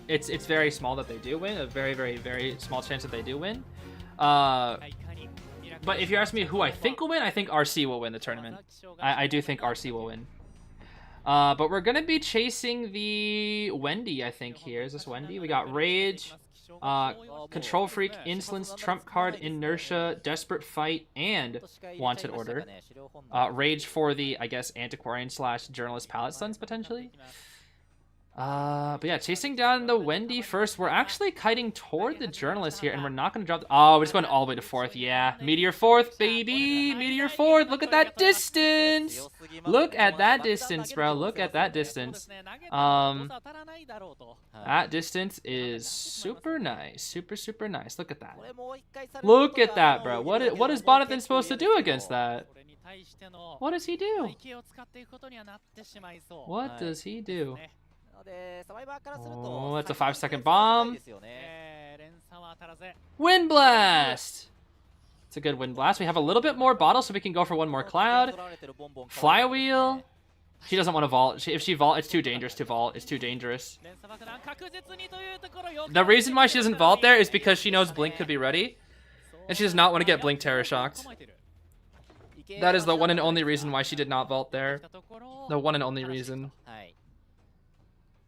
it's very small that they do win. A very, very, very small chance that they do win. But if you ask me who I think will win, I think RC will win the tournament. I do think RC will win. But we're going to be chasing the Wendy, I think, here. Is this Wendy? We got Rage, Control Freak, Insolence, Trump Card, Inertia, Desperate Fight, and Wanted Order. Rage for the, I guess, Antiquarian / Journalist Palette Stuns, potentially. But yeah, chasing down the Wendy first. We're actually kiting toward the journalist here, and we're not going to drop the... Oh, we're just going all the way to 4th. Yeah, Meteor 4th, baby. Meteor 4th. Look at that distance. Look at that distance, bro. Look at that distance. That distance is super nice. Super nice. Look at that. Look at that, bro. What is Bonathan supposed to do against that? What does he do? What does he do? Oh, that's a 5-second bomb. Wind Blast! It's a good Wind Blast. We have a little bit more bottle, so we can go for one more cloud. Flywheel. She doesn't want to vault. If she vault, it's too dangerous to vault. It's too dangerous. The reason why she doesn't vault there is because she knows Blink could be ready. And she does not want to get Blink Terror Shocked. That is the one and only reason why she did not vault there. The one and only reason.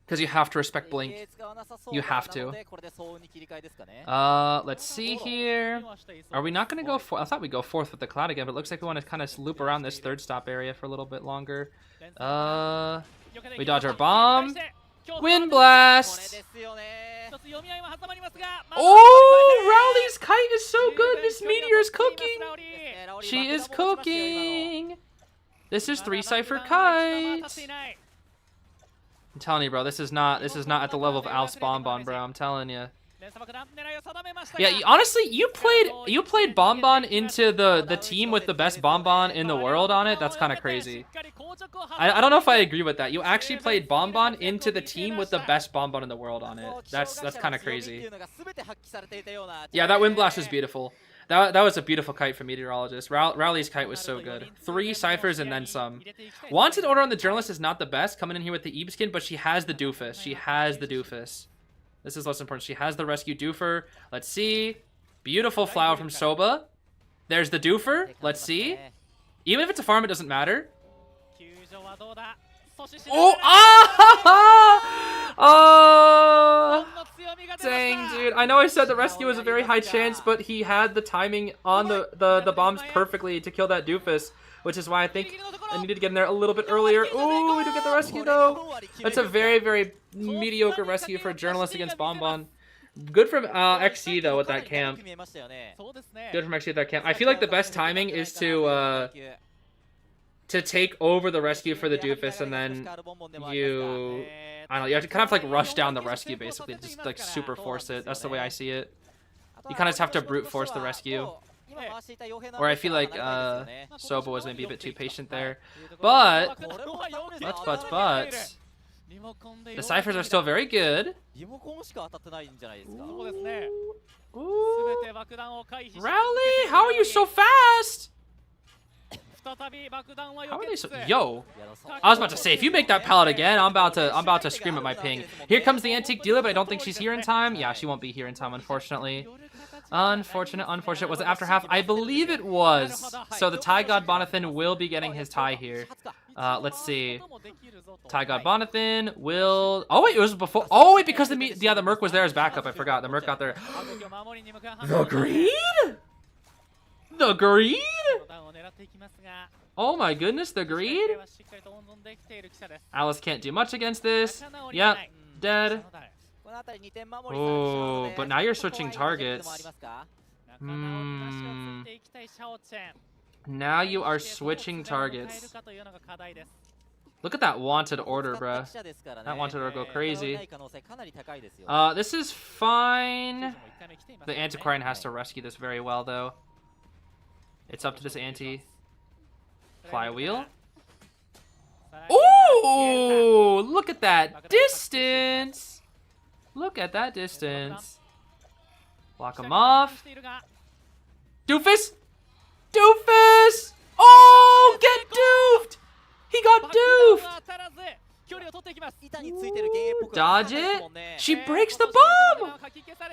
Because you have to respect Blink. You have to. Let's see here. Are we not going to go for... I thought we'd go 4th with the cloud again, but it looks like we want to kind of loop around this 3rd stop area for a little bit longer. We dodge our bomb. Wind Blast! Oh, Rowley's kite is so good. This meteor is cooking. She is cooking. This is 3 Cypher kite. I'm telling you, bro, this is not at the level of Alf's Bonbon, bro. I'm telling you. Yeah, honestly, you played Bonbon into the team with the best Bonbon in the world on it. That's kind of crazy. I don't know if I agree with that. You actually played Bonbon into the team with the best Bonbon in the world on it. That's kind of crazy. Yeah, that Wind Blast was beautiful. That was a beautiful kite from Meteorologist. Rowley's kite was so good. 3 ciphers and then some. Wanted Order on the Journalist is not the best, coming in here with the Eebskin, but she has the doofus. She has the doofus. This is less important. She has the rescue doofer. Let's see. Beautiful flower from Soba. There's the doofer. Let's see. Even if it's a farm, it doesn't matter. Oh! Ah! Oh! Dang, dude. I know I said the rescue was a very high chance, but he had the timing on the bombs perfectly to kill that doofus, which is why I think I needed to get in there a little bit earlier. Ooh, we do get the rescue, though. That's a very, very mediocre rescue for a journalist against Bonbon. Good from XC, though, with that camp. Good from XC with that camp. I feel like the best timing is to take over the rescue for the doofus, and then you... I don't know, you have to kind of like rush down the rescue, basically. Just like super force it. That's the way I see it. You kind of just have to brute force the rescue. Or I feel like Soba was maybe a bit too patient there. But the ciphers are still very good. Ooh. Rowley, how are you so fast? How are they so... Yo, I was about to say, if you make that pallet again, I'm about to scream at my ping. Here comes the antique dealer, but I don't think she's here in time. Yeah, she won't be here in time, unfortunately. Unfortunate. Was it after half? I believe it was. So the Thai God Bonathan will be getting his tie here. Let's see. Thai God Bonathan will... Oh, wait, it was before... Oh, wait, because the Merc was there as backup. I forgot. The Merc got there. The Greed? The Greed? Oh my goodness, the Greed? Alice can't do much against this. Yep, dead. Oh, but now you're switching targets. Now you are switching targets. Look at that wanted order, bruh. That wanted order go crazy. This is fine. The Antiquarian has to rescue this very well, though. It's up to this anti. Flywheel. Ooh! Look at that distance! Look at that distance. Block him off. Doofus! Doofus! Oh! Get doofed! He got doofed! Ooh, dodge it. She breaks the bomb!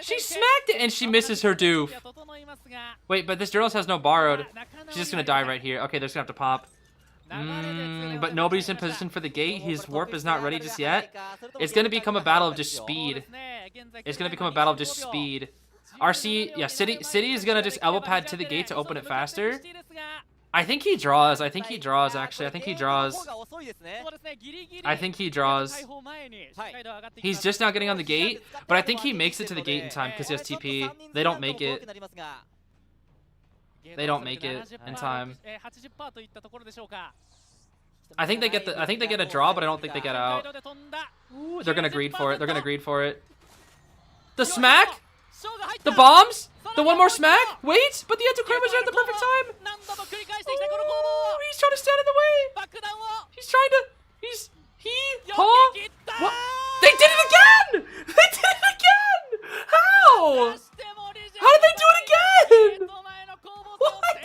She smacked it and she misses her doof. Wait, but this journalist has no borrowed. She's just gonna die right here. Okay, they're just gonna have to pop. But nobody's in position for the gate. His warp is not ready just yet. It's gonna become a battle of just speed. It's gonna become a battle of just speed. RC, yeah, City is gonna just elbow pad to the gate to open it faster. I think he draws. I think he draws, actually. I think he draws. I think he draws. He's just now getting on the gate, but I think he makes it to the gate in time because he has TP. They don't make it. They don't make it in time. I think they get a draw, but I don't think they get out. Ooh, they're gonna greed for it. They're gonna greed for it. The smack? The bombs? The one more smack? Wait, but the Anti-Crimers are at the perfect time. Ooh, he's trying to stand in the way. He's trying to. Huh? What? They did it again! They did it again! How? How did they do it again? What?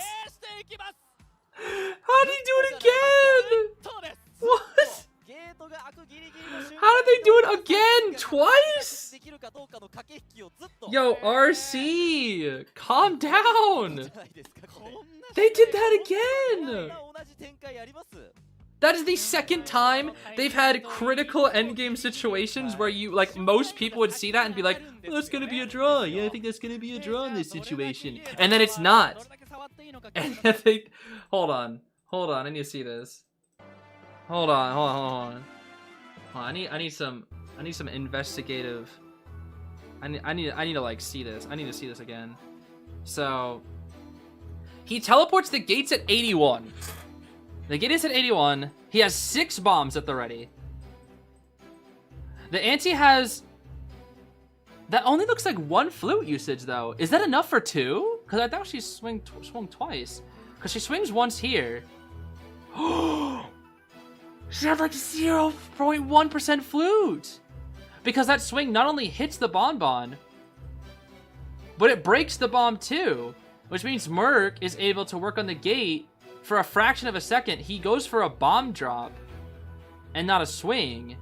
How did he do it again? What? How did they do it again? Twice? Yo, RC, calm down. They did that again. That is the second time they've had critical endgame situations where you, like, most people would see that and be like, oh, that's gonna be a draw. Yeah, I think that's gonna be a draw in this situation. And then it's not. And I think, hold on, I need to see this. Hold on. I need some investigative. I need to like see this. I need to see this again. So he teleports the gates at 81. The gate is at 81. He has 6 bombs at the ready. The Anti has... That only looks like 1 flute usage, though. Is that enough for 2? Because I thought she swung twice. Because she swings once here. She had like 0.1% flute. Because that swing not only hits the bonbon, but it breaks the bomb too. Which means Merc is able to work on the gate for a fraction of a second. He goes for a bomb drop and not a swing.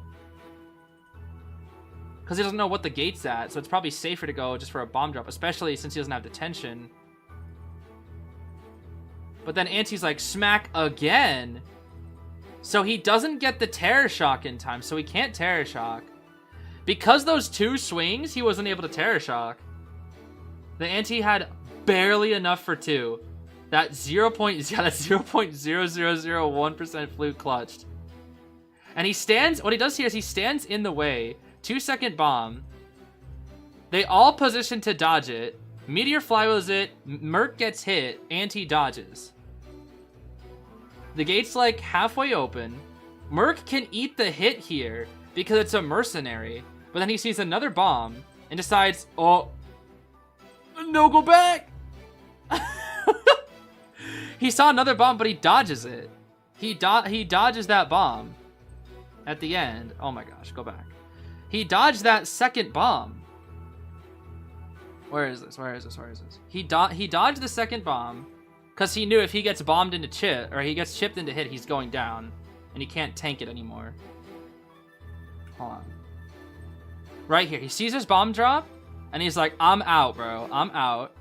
Because he doesn't know what the gate's at, so it's probably safer to go just for a bomb drop, especially since he doesn't have detention. But then Anti's like, smack again. So he doesn't get the Terror Shock in time, so he can't Terror Shock. Because those 2 swings, he wasn't able to Terror Shock. The Anti had barely enough for 2. That 0.0001% flute clutched. And he stands, what he does here is he stands in the way. 2-second bomb. They all position to dodge it. Meteor flywheels it. Merc gets hit. Anti dodges. The gate's like halfway open. Merc can eat the hit here because it's a mercenary. But then he sees another bomb and decides, oh, no, go back. He saw another bomb, but he dodges it. He dodges that bomb at the end. Oh my gosh, go back. He dodged that second bomb. Where is this? He dodged the second bomb because he knew if he gets bombed into chip, or he gets chipped into hit, he's going down. And he can't tank it anymore. Hold on. Right here, he sees his bomb drop, and he's like, I'm out, bro. I'm out.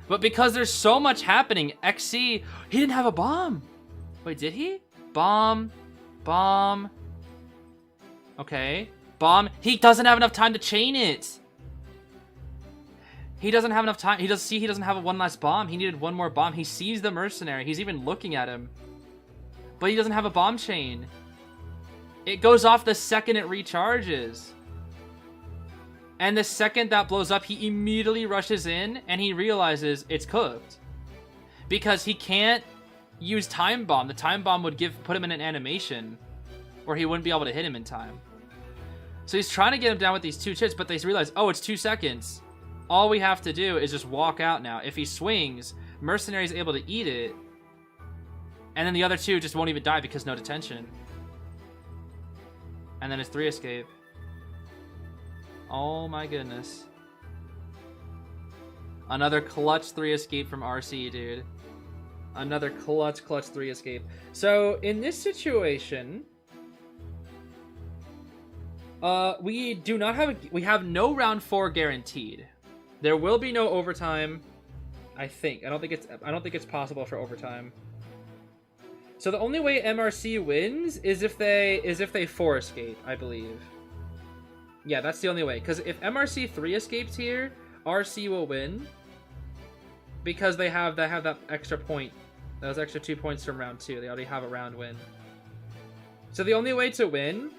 But because there's so much happening, XC, he didn't have a bomb. Wait, did he? Bomb. Okay. Bomb. He doesn't have enough time to chain it. He doesn't have enough time. He doesn't have one last bomb. He needed one more bomb. He sees the mercenary. He's even looking at him. But he doesn't have a bomb chain. It goes off the second it recharges. And the second that blows up, he immediately rushes in and he realizes it's cooked. Because he can't use Time Bomb. The Time Bomb would put him in an animation or he wouldn't be able to hit him in time. So he's trying to get him down with these 2 chips, but they realize, oh, it's 2 seconds. All we have to do is just walk out now. If he swings, Mercenary's able to eat it. And then the other 2 just won't even die because no detention. And then it's 3 escape. Oh my goodness. Another clutch 3 escape from RC, dude. Another clutch 3 escape. So in this situation, we have no round 4 guaranteed. There will be no overtime, I think. I don't think it's possible for overtime. So the only way MRC wins is if they 4 escape, I believe. Yeah, that's the only way. Because if MRC 3 escapes here, RC will win. Because they have that extra point That was extra 2 points from round 2. They already have a round win. So the only way to win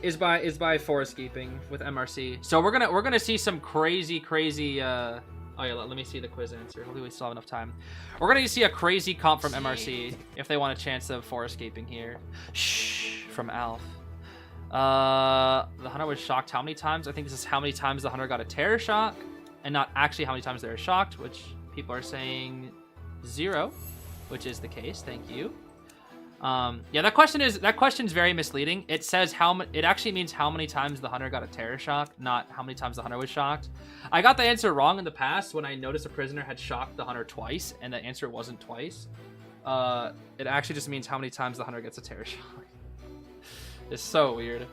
is by forest keeping with MRC. So we're gonna see some crazy. Oh yeah, let me see the quiz answer. Hopefully we still have enough time. We're gonna see a crazy comp from MRC if they want a chance of forest keeping here. Shh, from Alf. The hunter was shocked how many times? I think this is how many times the hunter got a terror shock, and not actually how many times they were shocked, which people are saying 0, which is the case. Thank you. Yeah, that question's very misleading. It says it actually means how many times the hunter got a terror shock, not how many times the hunter was shocked. I got the answer wrong in the past when I noticed a prisoner had shocked the hunter twice, and the answer wasn't twice. It actually just means how many times the hunter gets a terror shock. It's so weird.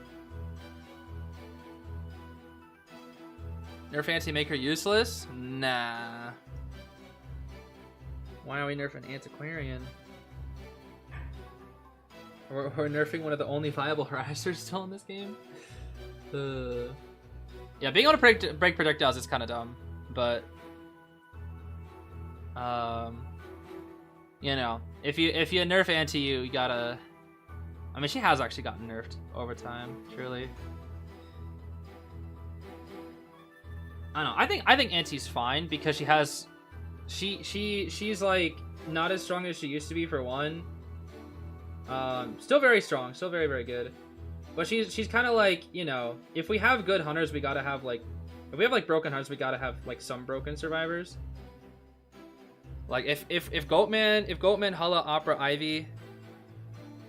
Nerf Anti-Maker useless? Nah. Why are we nerfing Antiquarian? We're nerfing one of the only viable harassers still in this game. Yeah, being able to break projectiles is kind of dumb, but you know, if you nerf Anti, you gotta. I mean, she has actually gotten nerfed over time, truly. I don't know. I think Anti's fine because she has, she's like not as strong as she used to be for one. Still very strong, still very good, but she's kind of like, you know, if we have good hunters, we gotta have like, if we have like broken hunters, we gotta have like some broken survivors. Like if Goatman, Hulla, Opera, Ivy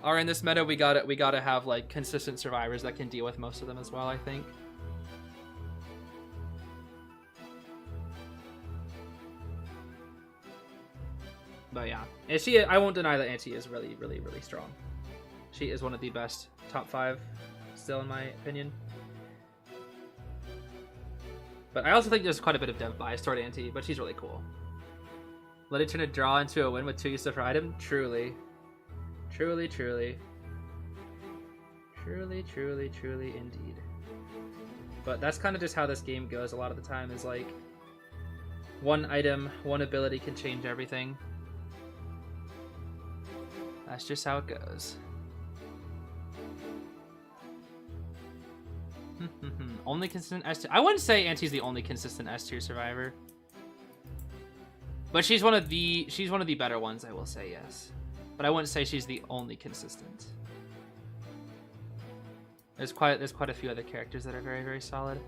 are in this meta, we gotta have like consistent survivors that can deal with most of them as well, I think. But yeah, and I won't deny that Anti is really strong. She is one of the best top 5 still, in my opinion. But I also think there's quite a bit of dev bias toward Anti, but she's really cool. Let it turn a draw into a win with 2 uses per item? Truly indeed. But that's kind of just how this game goes a lot of the time, is like one item, one ability can change everything. That's just how it goes. Only consistent S tier. I wouldn't say Anti's the only consistent S tier survivor, but she's one of the better ones, I will say, yes. But I wouldn't say she's the only consistent. There's quite a few other characters that are very solid.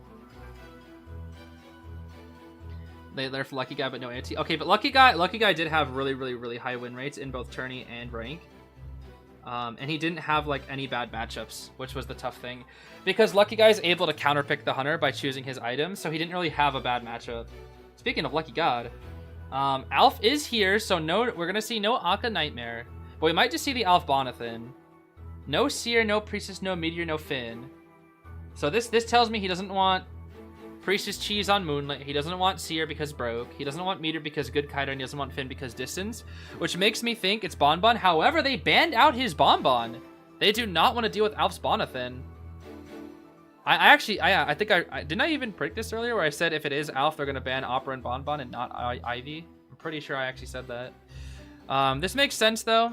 They nerfed Lucky Guy, but no Anti. Okay, but Lucky Guy did have really high win rates in both tourney and rank. And he didn't have like any bad matchups, which was the tough thing, because Lucky Guy is able to counterpick the hunter by choosing his items, so he didn't really have a bad matchup. Speaking of Lucky God, Alf is here, so we're gonna see no Akka Nightmare, but we might just see the Alf Bonathan. No Seer, no Priestess, no Meteor, no Finn. So this tells me he doesn't want Priestess Cheese on Moonlit, he doesn't want Seer because broke, he doesn't want Meteor because good kiter, and he doesn't want Finn because distance, which makes me think it's Bonbon. However, they banned out his Bonbon. They do not want to deal with Alf's Bonathan. I think didn't I even predict this earlier where I said if it is Alf, they're going to ban Opera and Bonbon and not Ivy? I'm pretty sure I actually said that. This makes sense though.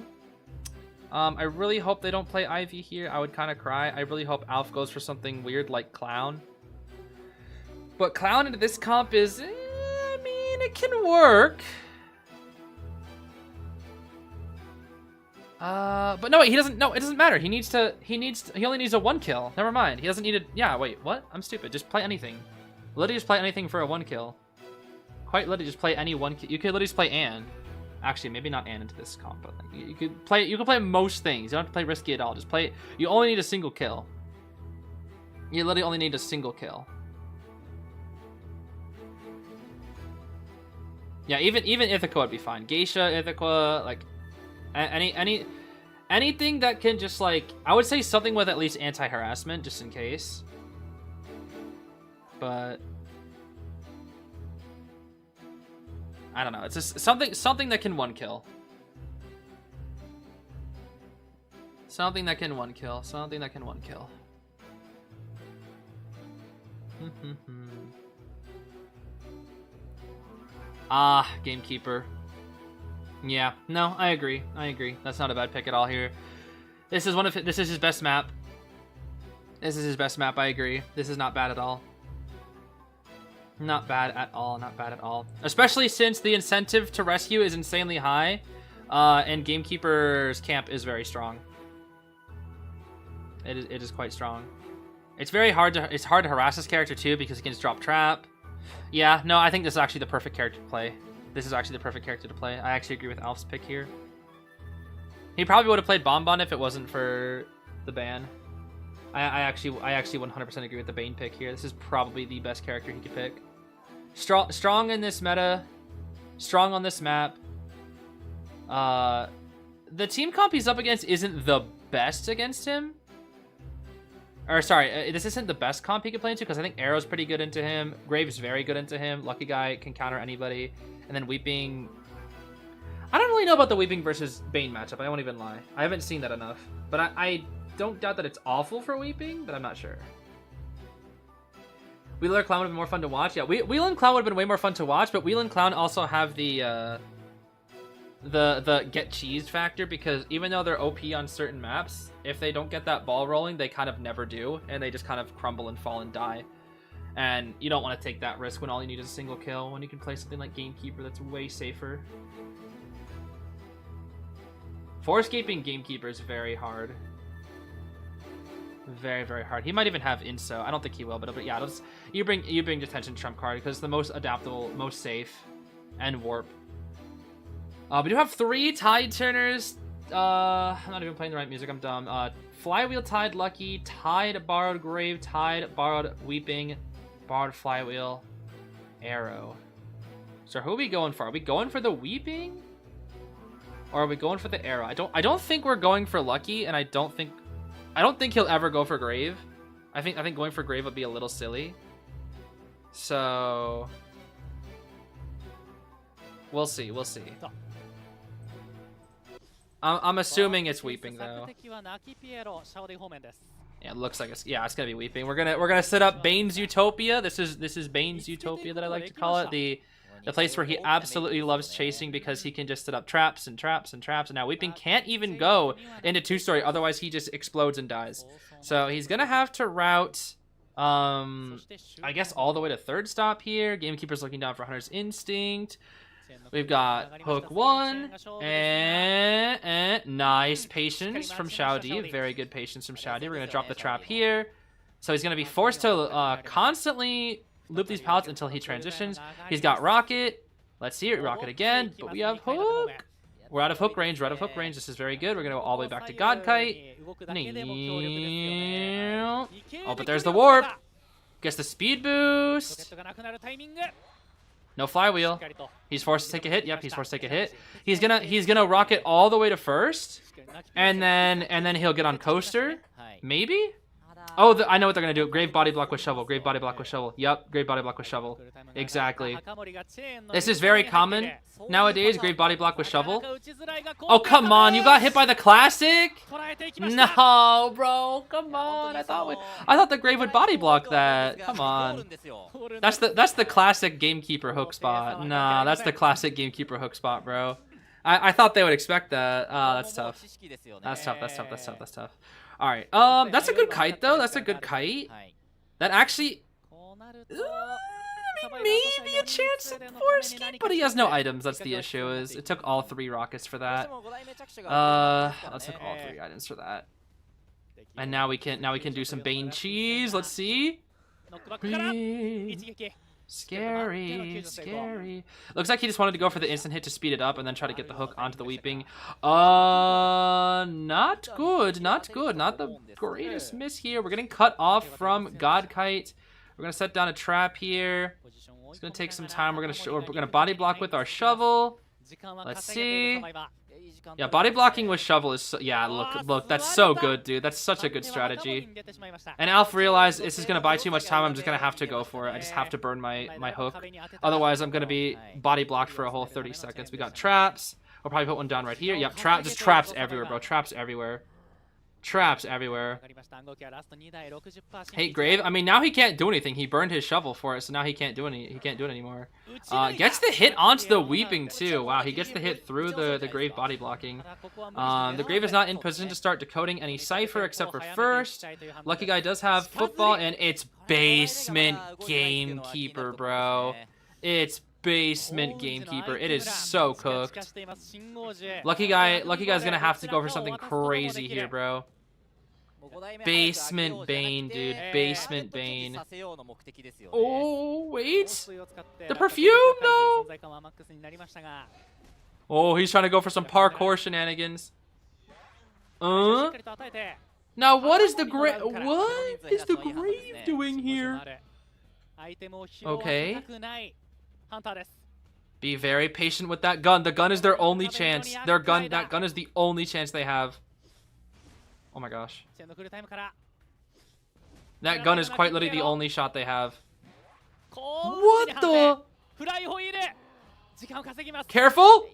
I really hope they don't play Ivy here. I would kind of cry. I really hope Alf goes for something weird like Clown. But Clown into this comp is, I mean, it can work. But no, wait, he doesn't, no, it doesn't matter. He only needs a 1 kill. Never mind. He doesn't need a, yeah, wait, what? I'm stupid. Just play anything. Literally just play anything for a 1 kill. Quite literally just play any 1 kill. You could literally just play Anne. Actually, maybe not Anne into this comp, but like, you could play most things. You don't have to play risky at all. Just play, you only need a single kill. You literally only need a single kill. Yeah, even Ithaca would be fine. Geisha, Ithaca, like anything that can just like, I would say something with at least anti-harassment just in case. But I don't know. It's just something that can 1 kill. Something that can 1 kill. Something that can 1 kill. Ah, Gamekeeper. Yeah, no, I agree. I agree. That's not a bad pick at all here. This is this is his best map. This is his best map, I agree. This is not bad at all. Not bad at all, not bad at all. Especially since the incentive to rescue is insanely high, and Gamekeeper's camp is very strong. It is quite strong. It's hard to harass this character too because he can just drop trap. Yeah, no, I think this is actually the perfect character to play. This is actually the perfect character to play. I actually agree with Alf's pick here. He probably would have played Bonbon if it wasn't for the ban. I actually 100% agree with the Bane pick here. This is probably the best character he could pick. Strong in this meta. Strong on this map. The team comp he's up against isn't the best against him. Or sorry, this isn't the best comp he could play into because I think Arrow's pretty good into him. Grave's very good into him. Lucky Guy can counter anybody. And then Weeping... I don't really know about the Weeping versus Bane matchup. I won't even lie. I haven't seen that enough. But I don't doubt that it's awful for Weeping, but I'm not sure. Wheeler Clown would have been more fun to watch. Yeah, Wheel and Clown would have been way more fun to watch, but Wheel and Clown also have the get cheesed factor because even though they're OP on certain maps, if they don't get that ball rolling, they kind of never do, and they just kind of crumble and fall and die. And you don't want to take that risk when all you need is a single kill, when you can play something like Gamekeeper that's way safer. Forescaping Gamekeeper is very hard. Very, very hard. He might even have Inso. I don't think he will, but yeah, you bring Detention Trump card because it's the most adaptable, most safe, and Warp. We do have 3 Tide Turners. I'm not even playing the right music. I'm dumb. Flywheel Tide Lucky, Tide Borrowed Grave, Tide Borrowed Weeping, Borrowed Flywheel, Arrow. So who are we going for? Are we going for the Weeping? Or are we going for the Arrow? I don't think we're going for Lucky, and I don't think he'll ever go for Grave. I think going for Grave would be a little silly. So we'll see. We'll see. I'm assuming it's Weeping though. Yeah, it looks like it's gonna be Weeping. We're gonna set up Bane's Utopia. This is Bane's Utopia that I like to call it. The place where he absolutely loves chasing because he can just set up traps and traps and traps. And now Weeping can't even go into 2-story, otherwise he just explodes and dies. So he's gonna have to route, I guess all the way to 3rd stop here. Gamekeeper's looking down for Hunter's Instinct. We've got Hook 1 and nice patience from Xiaodi. Very good patience from Xiaodi. We're gonna drop the trap here. So he's gonna be forced to constantly loop these pallets until he transitions. He's got Rocket. Let's see it. Rocket again. But we have Hook. We're out of hook range. We're out of hook range. This is very good. We're going to go all the way back to God Kite. Oh, but there's the warp. Gets the speed boost. No flywheel. He's forced to take a hit. Yep, he's forced to take a hit. He's gonna rocket all the way to 1st. And then he'll get on coaster. Maybe? Oh, I know what they're going to do. Grave body block with shovel. Grave body block with shovel. Yep, grave body block with shovel. Exactly. This is very common nowadays, grave body block with shovel. Oh, come on. You got hit by the classic? No, bro. Come on. I thought the grave would body block that. Come on. That's the classic Gamekeeper hook spot. Nah, that's the classic Gamekeeper hook spot, bro. I thought they would expect that. That's tough. That's tough. That's tough. That's tough. That's tough. All right. That's a good kite though. That's a good kite. That actually maybe a chance for a ski, but he has no items. That's the issue. Is it took all 3 rockets for that. Let's took all 3 items for that. And now we can do some Bane cheese. Let's see. Scary, scary. Looks like he just wanted to go for the instant hit to speed it up and then try to get the hook onto the Weeping. Not good, not good. Not the greatest miss here. We're getting cut off from God Kite. We're gonna set down a trap here. It's gonna take some time. We're gonna body block with our shovel. Let's see. Yeah, body blocking with shovel is so, yeah, look, that's so good, dude. That's such a good strategy. And Alf realized this is going to buy too much time. I'm just going to have to go for it. I just have to burn my hook. Otherwise, I'm going to be body blocked for a whole 30 seconds. We got traps. We'll probably put one down right here. Yep, just traps everywhere, bro. Traps everywhere. Traps everywhere. わかりました。暗号機はラスト2台 60%。 Hate Grave. I mean, now he can't do anything. He burned his shovel for it, so now he can't do it anymore. Gets the hit onto the Weeping too. Wow, he gets the hit through the Grave body blocking. The Grave is not in position to start decoding any cipher except for first. Lucky Guy does have football, and it's basement Gamekeeper, bro. It's basement Gamekeeper. It is so cooked. Lucky Guy's gonna have to go for something crazy here, bro. Basement Bane, dude. Basement Bane. Oh, wait. The perfume, though. Oh, he's trying to go for some parkour shenanigans. Now, what is the Grave doing here? Okay. Be very patient with that gun. The gun is their only chance. That gun is the only chance they have. Oh my gosh. That gun is quite literally the only shot they have. What the? Careful!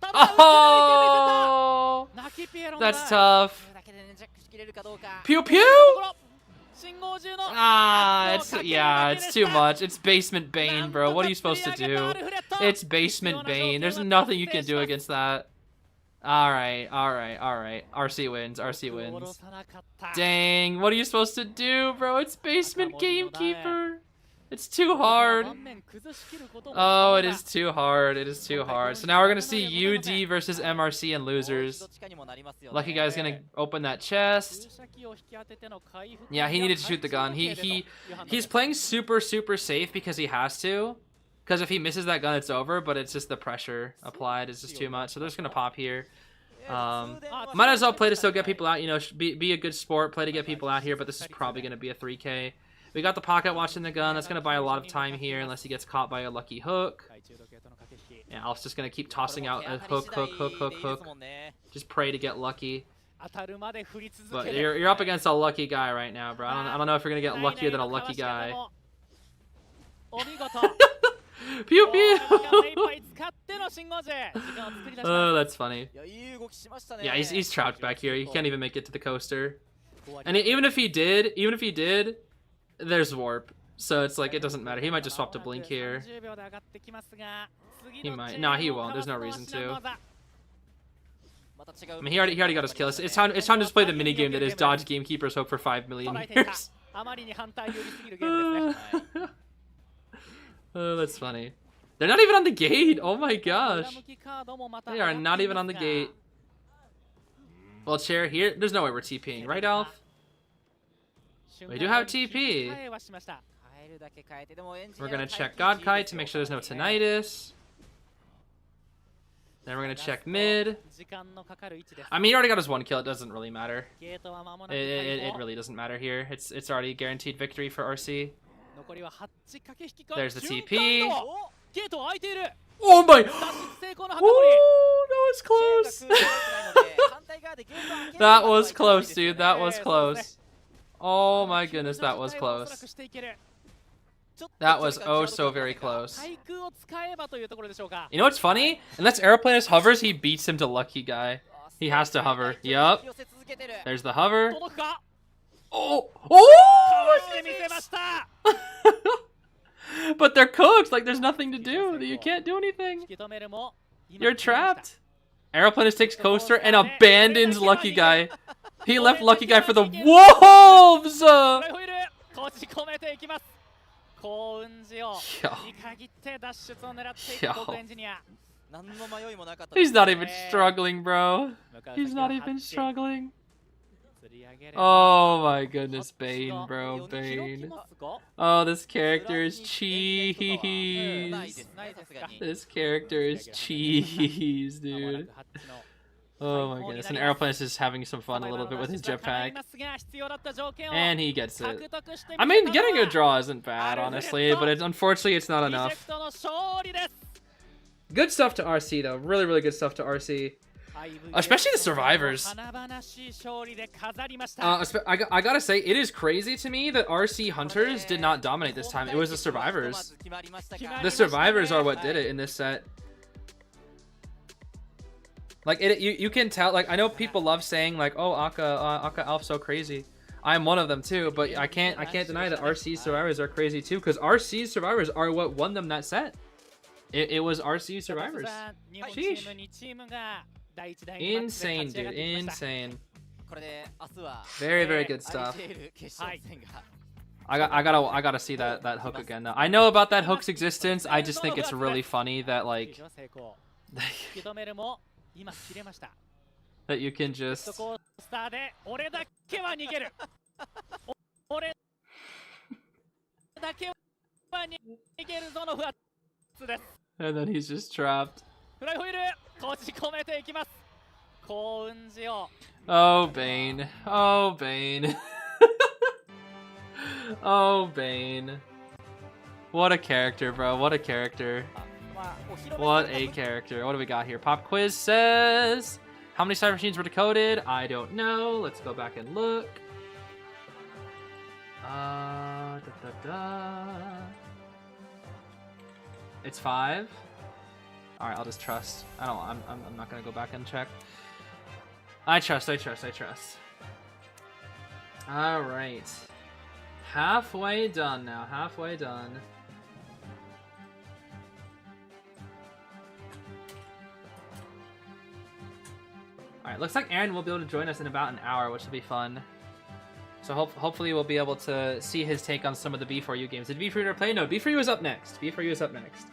Oh! That's tough. Pew pew! It's too much. It's Basement Bane, bro. What are you supposed to do? It's Basement Bane. There's nothing you can do against that. Alright. RC wins. Dang, what are you supposed to do, bro? It's Basement Gamekeeper. It's too hard. Oh, it is too hard. So now we're gonna see UD versus MRC and losers. Lucky Guy's gonna open that chest. Yeah, he needed to shoot the gun. He's playing super safe because he has to. Because if he misses that gun, it's over. But it's just the pressure applied is just too much. So they're just gonna pop here. Might as well play to still get people out. You know, be a good sport. Play to get people out here. But this is probably gonna be a 3K. We got the pocket watching the gun. That's going to buy a lot of time here unless he gets caught by a lucky hook. Yeah, Alf's just going to keep tossing out a hook. Just pray to get lucky. But you're up against a lucky guy right now, bro. I don't know if you're going to get luckier than a lucky guy. Pew pew! Oh, that's funny. Yeah, he's trapped back here. He can't even make it to the coaster. And even if he did, there's warp, so it's like it doesn't matter. He might just swap to blink here. He might. No, he won't. There's no reason to. I mean, he already got his kill. It's time to just play the mini game that is dodge Gamekeeper's hope for 5 million years. Oh, that's funny. They're not even on the gate. Oh my gosh. They are not even on the gate. Well, chair here. There's no way we're TPing, right, Alf? We do have TP. We're gonna check God Kite to make sure there's no tinnitus. Then we're gonna check mid. I mean, he already got his 1 kill. It doesn't really matter. It really doesn't matter here. It's already guaranteed victory for RC. There's the TP. Oh my! Oh, that was close. That was close, dude. That was close. Oh my goodness, that was close. That was oh so very close. You know what's funny? Unless Aeroplanist hovers, he beats him to Lucky Guy. He has to hover. Yup. There's the hover. Oh! But they're cooked. Like, there's nothing to do. You can't do anything. You're trapped. Aeroplanist takes coaster and abandons Lucky Guy. He left Lucky Guy for the wolves! He's not even struggling, bro. He's not even struggling. Oh my goodness, Bane, bro, Bane. Oh, this character is cheese. This character is cheese, dude. Oh my goodness, and Aeroplanist is having some fun a little bit with his jetpack. And he gets it. I mean, getting a draw isn't bad, honestly, but unfortunately it's not enough. Good stuff to RC, though. Really, really good stuff to RC. Especially the survivors. I gotta say, it is crazy to me that RC Hunters did not dominate this time. It was the survivors. The survivors are what did it in this set. Like you can tell. Like I know people love saying like, oh, Aka Alp's so crazy. I'm one of them too, but I can't deny that RC survivors are crazy too, because RC survivors are what won them that set. It was RC survivors. Sheesh. Insane, dude. Insane. Very, very good stuff. I gotta see that hook again though. I know about that hook's existence. I just think it's really funny that like that you can just and then he's just trapped. Oh Bane. Oh Bane. Oh Bane. What a character, bro. What a character. What a character. What do we got here? Pop quiz says, how many cyber machines were decoded? I don't know. Let's go back and look. It's 5. All right, I'll just trust. I'm not gonna go back and check. I trust. All right. Halfway done now. Halfway done. Alright, looks like Aaron will be able to join us in about an hour, which will be fun. So hopefully we'll be able to see his take on some of the B4U games. Did B4U play? No, B4U is up next. B4U is up next.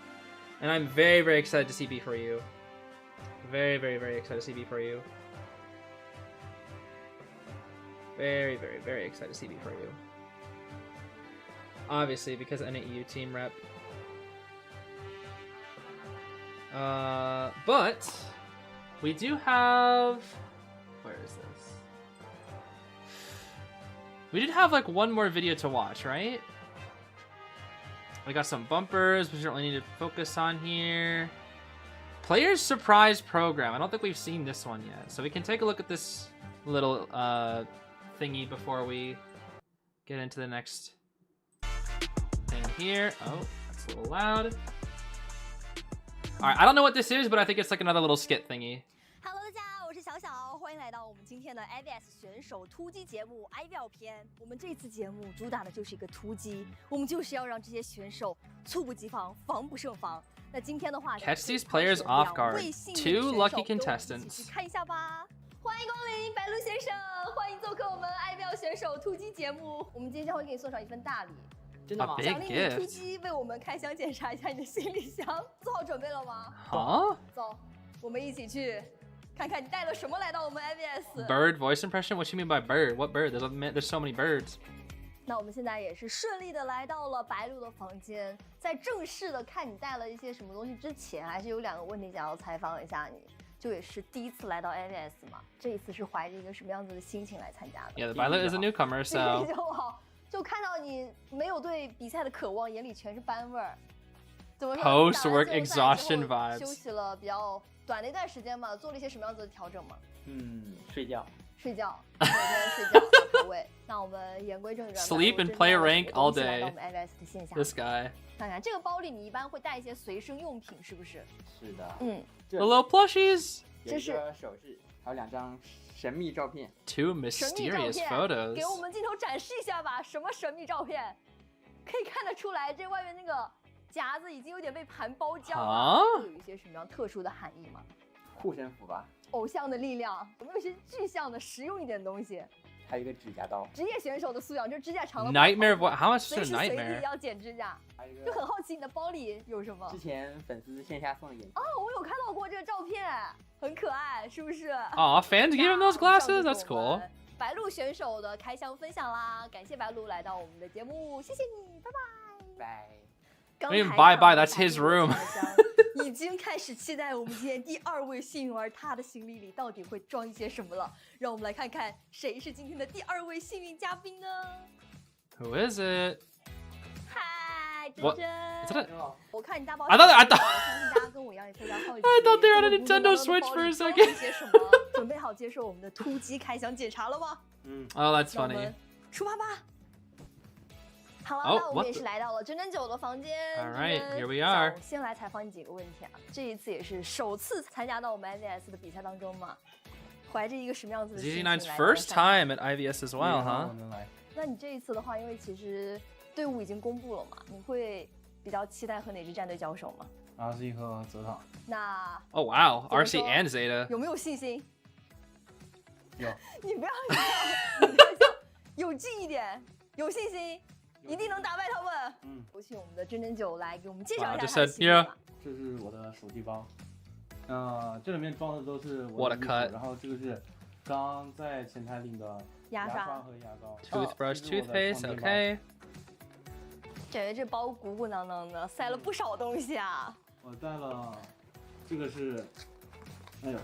And I'm very, very excited to see B4U. Very, very, very excited to see B4U. Very, very, very excited to see B4U. Obviously, because NAEU team rep. But we do have... Where is this? We did have like one more video to watch, right? We got some bumpers we certainly need to focus on here. Players surprise program. I don't think we've seen this one yet. So we can take a look at this little thingy before we get into the next thing here. Oh, that's a little loud. Alright, I don't know what this is, but I think it's like another little skit thingy. Hello， 大家好，我是小小，欢迎来到我们今天的 IVS 选手突击节目 IVL 篇。我们这次节目主打的就是一个突击，我们就是要让这些选手猝不及防，防不胜防。那今天的话 ，Catch these players off guard. 2 lucky contestants. 看一下吧。欢迎光临白鹿先生，欢迎做客我们 IVL 选手突击节目。我们今天将会给你送上一份大礼。 真的吗？奖励你突击为我们开箱检查一下你的行李箱，做好准备了吗？好，走，我们一起去看看你带了什么来到我们 IVS。Bird voice impression? What you mean by bird? What bird? There's so many birds. 那我们现在也是顺利的来到了白鹿的房间，在正式的看你带了一些什么东西之前，还是有2个问题想要采访一下你。就也是第一次来到 IVS 嘛，这一次是怀着一个什么样子的心情来参加的 ？Yeah, the pilot is a newcomer, so. 就看到你没有对比赛的渴望，眼里全是班味儿。怎么说 ？Post-work exhaustion vibes。休息了比较短的一段时间嘛，做了一些什么样子的调整吗？睡觉。每天睡觉调位。那我们言归正传。Sleep and play rank all day。来到我们 IVS 的线下。 This guy。看看这个包里，你一般会带一些随身用品，是不是？是的。The little plushies。这是首饰，还有2张。 神秘照片 ，2 mysterious photos， 给我们镜头展示一下吧。什么神秘照片？可以看得出来，这外面那个夹子已经有点被盘包浆了。会有一些什么样特殊的含义吗？护身符吧。偶像的力量，有没有一些具象的、实用一点的东西？还有一个指甲刀。职业选手的素养，就是指甲长了。Nightmare How much is a nightmare？ 随时随地要剪指甲。就很好奇你的包里有什么？之前粉丝线下送的眼镜。哦，我有看到过这个照片，很可爱，是不是？哦 ，fans gave him those glasses. That's cool. 白鹿选手的开箱分享啦，感谢白鹿来到我们的节目，谢谢你，拜拜。拜。I mean, bye. That's his room. 已经开始期待我们今天第2位幸运儿，他的行李里到底会装一些什么了？让我们来看看谁是今天的第2位幸运嘉宾呢 ？Who is it? 嗨，真真。我看你大包。I thought. 相信大家跟我一样也非常好奇。I thought they were on a Nintendo Switch for a second. 些什么？准备好接受我们的突击开箱检查了吗？Oh, that's funny. 出发吧。好了， Oh, 那我们 what 也 the- 是来到了真真九的房间。 All right, 这边 here we are. 想先来采访你几个问题啊。这一次也是首次参加到我们 IVS 的比赛当中嘛，怀着一个什么样子的心情来 ZZ9's 到 first 赛 time at IVS as well, 我 huh? 能来。那你这一次的话，因为其实队伍已经公布了嘛，你会比较期待和哪支战队交手吗？ RC 和ZETA。那 Oh wow, 怎么 RC 说 and ZETA. 有没有信心？有。你不要笑，你不要笑，有劲一点，有信心，一定能打败他们。有请我们的真真九来给我们介绍一下他的行李吧。这是我的手提包，这里面装的都是我 What 的 a 衣 cut 服，然后这个是刚在前台领的牙刷刷和牙膏 Toothbrush, 这是我的 toothpaste, 双肩包 okay. 感觉这包鼓鼓囊囊的，塞了不少东西啊。我带了，这个是，哎呦，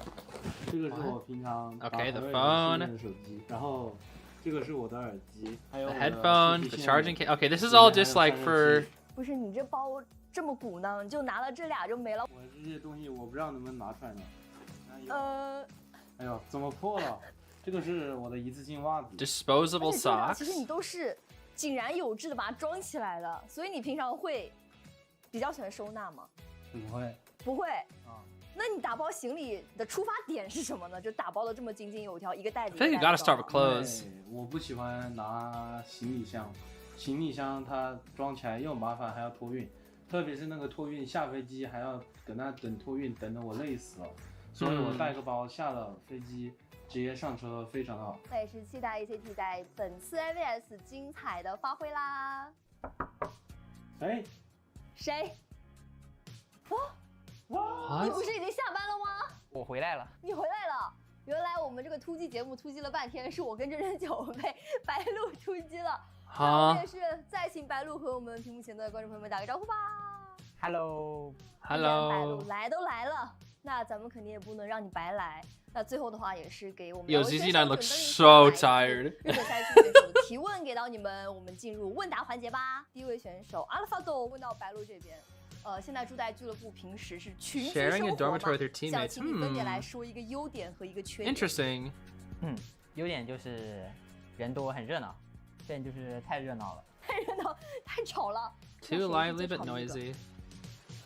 这个是我平常打 Okay, the 排位 phone 的手机，然后这个是我的耳机，还有 The 我的 headphone, 数 the 据线 charging case. Okay, this is 里 all 面还有 just like 散热 for. 器不是你这包这么鼓囊，就拿了这俩就没了。我这些东西我不知道能不能拿出来呢。哎呦，怎么破了？这个是我的一次性袜子。 Disposable 而且这俩其 socks. 实你都是井然有序的把它装起来的，所以你平常会比较喜欢收纳吗？不会。不会。啊。那你打包行李的出发点是什么呢？就打包的这么井井有条，一个袋子。 I think you gotta start with clothes. 对，我不喜欢拿行李箱，行李箱它装起来又麻烦，还要托运，特别是那个托运下飞机还要搁那等托运，等得我累死了。所以我带个包下了飞机，直接上车，非常好。那也是期待 ACT 在本次 IVS 精彩的发挥啦。哎，谁？哇！你不是已经下班了吗？我回来了。你回来了。原来我们这个突击节目突击了半天，是我跟真真九被白鹿突击了。那我们也是再请白鹿和我们屏幕前的观众朋友们打个招呼吧。Hello。白鹿来都来了，那咱们肯定也不能让你白来。那最后的话也是给我们 Yo, ZZ9 looks so tired. 日本赛区选手的提问给到你们，我们进入问答环节吧。第一位选手阿拉法多问到白鹿这边。现在住在俱乐部，平时是群居生 Sharing a 活 dormitory with your 嘛， teammates. 想请你分别来说一个优点和一个缺点。 Interesting. 优点就是人多很热闹，缺点就是太热闹了。太热闹，太吵了。 Too lively but noisy.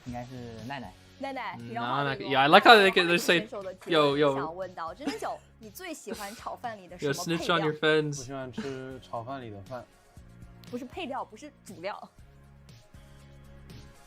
应该是奈奈。奈奈，你 No, 让我 yeah, I like how they say, 选手的提 yo 问 yo. 想问到真真九，你最喜欢炒饭里的什 Yo, 么配 snitch on 料 your？ friends. 我喜欢吃炒饭里的饭，不是配料，不是主料。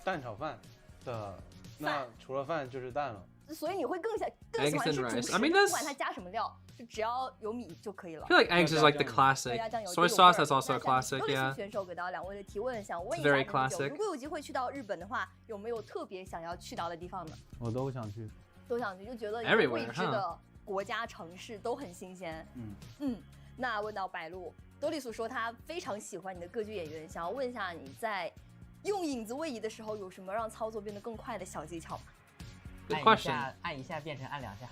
蛋炒饭的，那除了饭就是蛋了。所以你会更喜欢吃 Eggs 主 and 食， rice. I mean, 不 that's- 管它加什么料，就只要有米就可以了。 I feel like eggs is like the classic. Soy sauce, that's also a classic, 多利 yeah. 选手给到两位的提问，想问一 It's 下 very 真真九， classic. 如果有机会去到日本的话，有没有特别想要去到的地方呢？我都想去。都想去，就觉得一个 Everywhere, 未知的国家城市都很新鲜。那问到白鹿，多利索说他非常喜欢你的歌剧演员，想要问一下你在用影子位移的时候有什么让操作变得更快的小技巧吗？ Good 按一 question. 下，按一下变成按两下。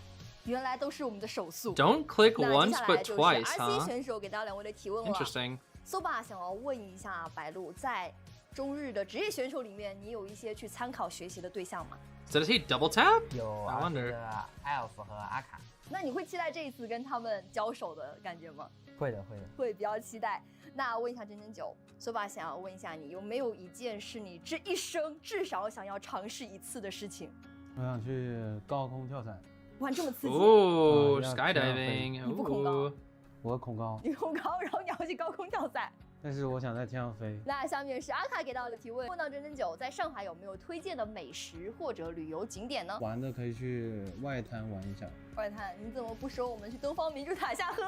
原来都是我们的手速。 Don't click 那 once 接下来 but 就是 twice, RC huh? 选手给到两位的提问了。 Interesting. Soba 想要问一下白鹿，在中日的职业选手里面，你有一些去参考学习的对象吗？ So does he double tap? 有 I 阿 wonder. 的艾尔夫和阿卡。那你会期待这一次跟他们交手的感觉吗？会的，会的。会比较期待。那问一下真真九，Soba 想要问一下你，有没有一件是你这一生至少想要尝试一次的事情？我想去高空跳伞。哇，这么刺激 Ooh, 要 skydiving. 你不恐高 Ooh. 我恐高，你恐高，然后你要去高空跳伞。但是我想在天上飞。那下面是阿卡给到的提问，问到真真九，在上海有没有推荐的美食或者旅游景点呢？玩的可以去外滩玩一下，外滩，你怎么不说我们去东方明珠塔下喝？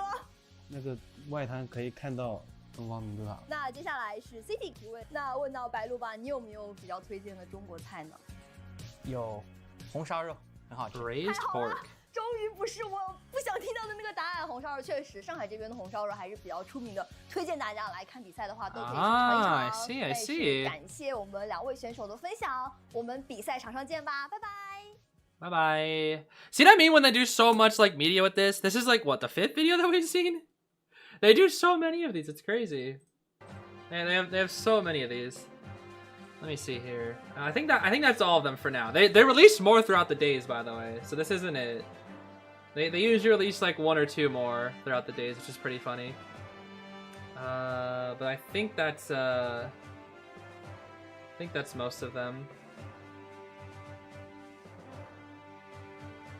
那个外滩可以看到东方明珠塔。那接下来是 City 提问，那问到白鹿吧，你有没有比较推荐的中国菜呢？有红烧肉，很好吃。 Braised pork. 终于不是我不想听到的那个答案。红烧肉确实，上海这边的红烧肉还是比较出名的，推荐大家来看比赛的话都可以去尝一尝。 I see, I 那也是 see. 感谢我们两位选手的分享，我们比赛场上见吧，拜拜。 Bye bye. See what I mean when they do so much like media with this? This is like what, the 5th video that we've seen? They do so many of these, it's crazy. Man, they have so many of these. Let me see here. I think that's all of them for now. They release more throughout the days, by the way. So this isn't it. They usually release like 1 or 2 more throughout the days, which is pretty funny. But I think that's most of them.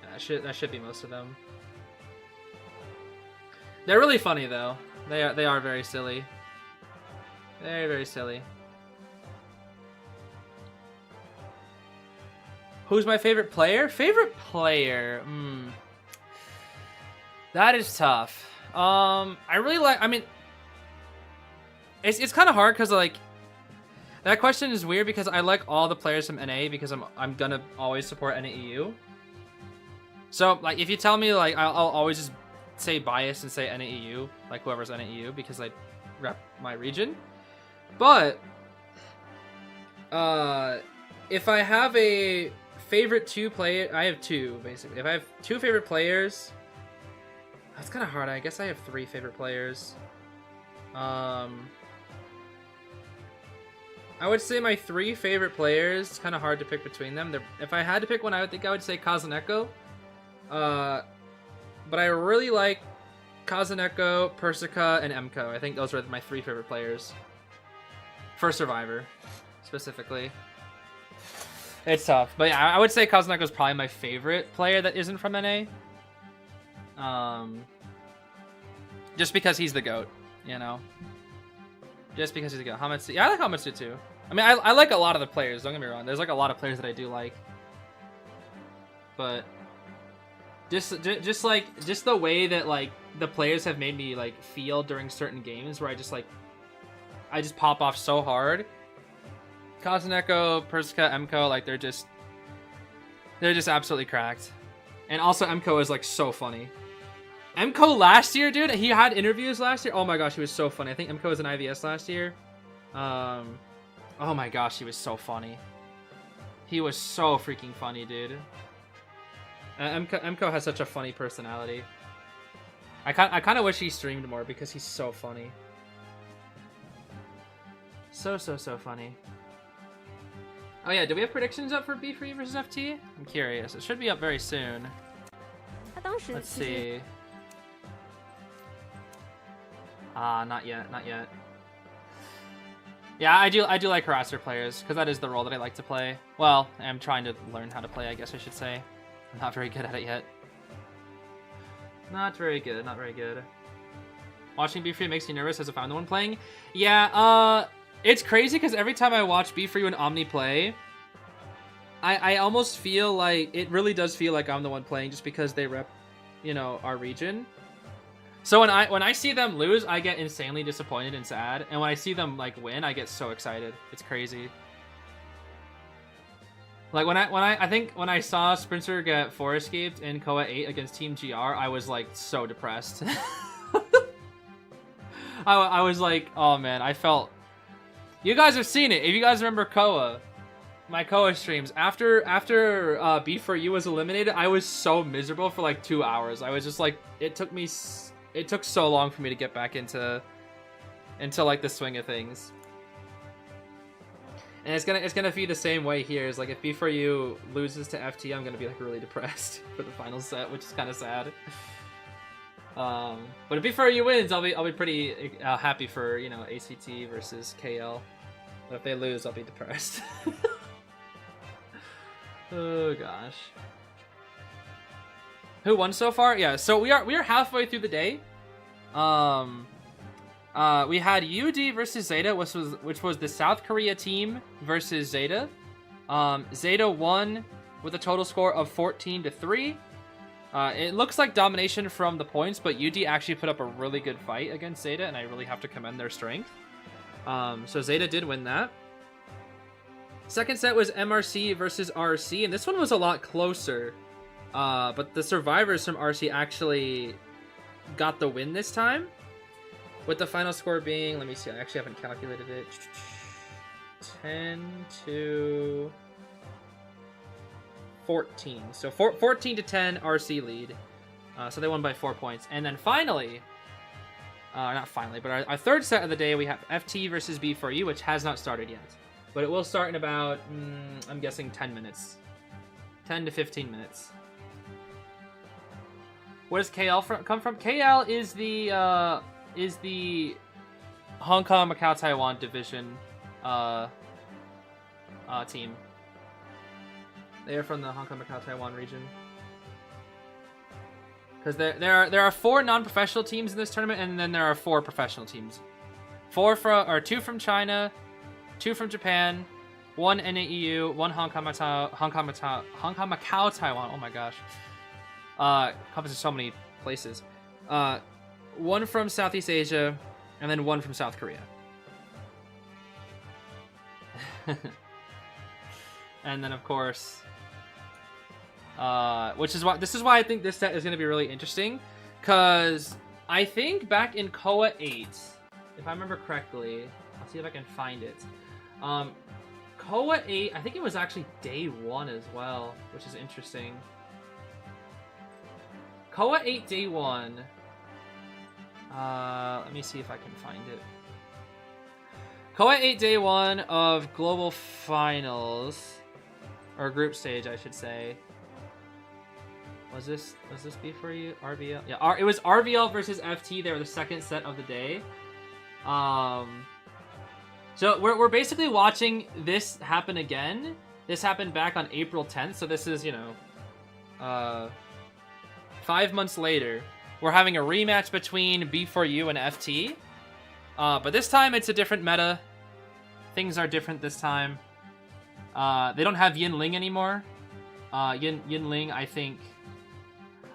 That should be most of them. They're really funny though. They are very silly. Very, very silly. Who's my favorite player? Favorite player? That is tough. I really like, I mean, it's kind of hard because like, that question is weird because I like all the players from NA because I'm gonna always support NAEU. So like, if you tell me like, I'll always just say bias and say NAEU, like whoever's NAEU because I rep my region. But if I have a favorite I have two basically. If I have two favorite players, that's kind of hard. I guess I have three favorite players. I would say my three favorite players, kind of hard to pick between them. If I had to pick one, I would say Kazuneko. But I really like Kazuneko, Persica, and Emco. I think those are my three favorite players. For Survivor, specifically. It's tough. But yeah, I would say Kazuneko is probably my favorite player that isn't from NA. Just because he's the GOAT, you know? Just because he's the GOAT. Hamatsu, yeah, I like Hamatsu too. I mean, I like a lot of the players, don't get me wrong. There's like a lot of players that I do like. But just the way that like the players have made me like feel during certain games where I just pop off so hard. Kazuneko, Persica, Emco, like they're just absolutely cracked. And also Emco is like so funny. Emco last year, dude, he had interviews last year. Oh my gosh, he was so funny. I think Emco was in IVS last year. Oh my gosh, he was so funny. He was so freaking funny, dude. Emco has such a funny personality. I kind of wish he streamed more because he's so funny. So funny. Oh yeah, do we have predictions up for B3 versus FT? I'm curious. It should be up very soon. Let's see. Not yet. Yeah, I do like harasser players because that is the role that I like to play. Well, I'm trying to learn how to play, I guess I should say. I'm not very good at it yet. Not very good. Watching B3 makes you nervous as if I'm the one playing. Yeah, it's crazy because every time I watch B3 and Omni play, I almost feel like, it really does feel like I'm the one playing just because they rep, you know, our region. So when I see them lose, I get insanely disappointed and sad. And when I see them like win, I get so excited. It's crazy. Like when I saw Sprinter get 4 escaped in Koa 8 against Team GR, I was like so depressed. I was like, oh man, I felt. You guys have seen it. If you guys remember Koa, my Koa streams, after B4U was eliminated, I was so miserable for like 2 hours. I was just like, it took so long for me to get back into like the swing of things. And it's gonna be the same way here. Is like if B4U loses to FT, I'm gonna be like really depressed for the final set, which is kind of sad. But if B4U wins, I'll be pretty happy for, you know, ACT versus KL. But if they lose, I'll be depressed. Oh gosh. Who won so far? Yeah, so we are halfway through the day. We had UD versus ZETA, which was the South Korea team versus ZETA. ZETA won with a total score of 14-3. It looks like domination from the points, but UD actually put up a really good fight against ZETA, and I really have to commend their strength. So ZETA did win that. Second set was MRC versus RC, and this one was a lot closer. But the survivors from RC actually got the win this time. With the final score being, let me see, I actually haven't calculated it. 10-14. So 14-10 RC lead. So they won by 4 points. And then finally, not finally, but our third set of the day, we have FT versus B4U, which has not started yet. But it will start in about, I'm guessing 10 minutes. 10 to 15 minutes. Where does KL come from? KL is the Hong Kong, Macau, Taiwan division team. They are from the Hong Kong, Macau, Taiwan region. Because there are 4 non-professional teams in this tournament, and then there are 4 professional teams. 2 from China, 2 from Japan, 1 NAEU, 1 Hong Kong, Macau, Taiwan. Oh my gosh. Encompasses so many places. 1 from Southeast Asia, and then 1 from South Korea. And then of course, this is why I think this set is going to be really interesting, because I think back in KOA 8, if I remember correctly, I'll see if I can find it. KOA 8, I think it was actually day 1 as well, which is interesting. KOA 8 day 1. Let me see if I can find it. KOA 8 day 1 of global finals, or group stage, I should say. Was this B for you? RVL? Yeah, it was RVL versus FT. They were the second set of the day. So we're basically watching this happen again. This happened back on April 10th, so this is, 5 months later. We're having a rematch between B4U and FT. But this time it's a different meta. Things are different this time. They don't have Yin Ling anymore. Yin Ling, I think...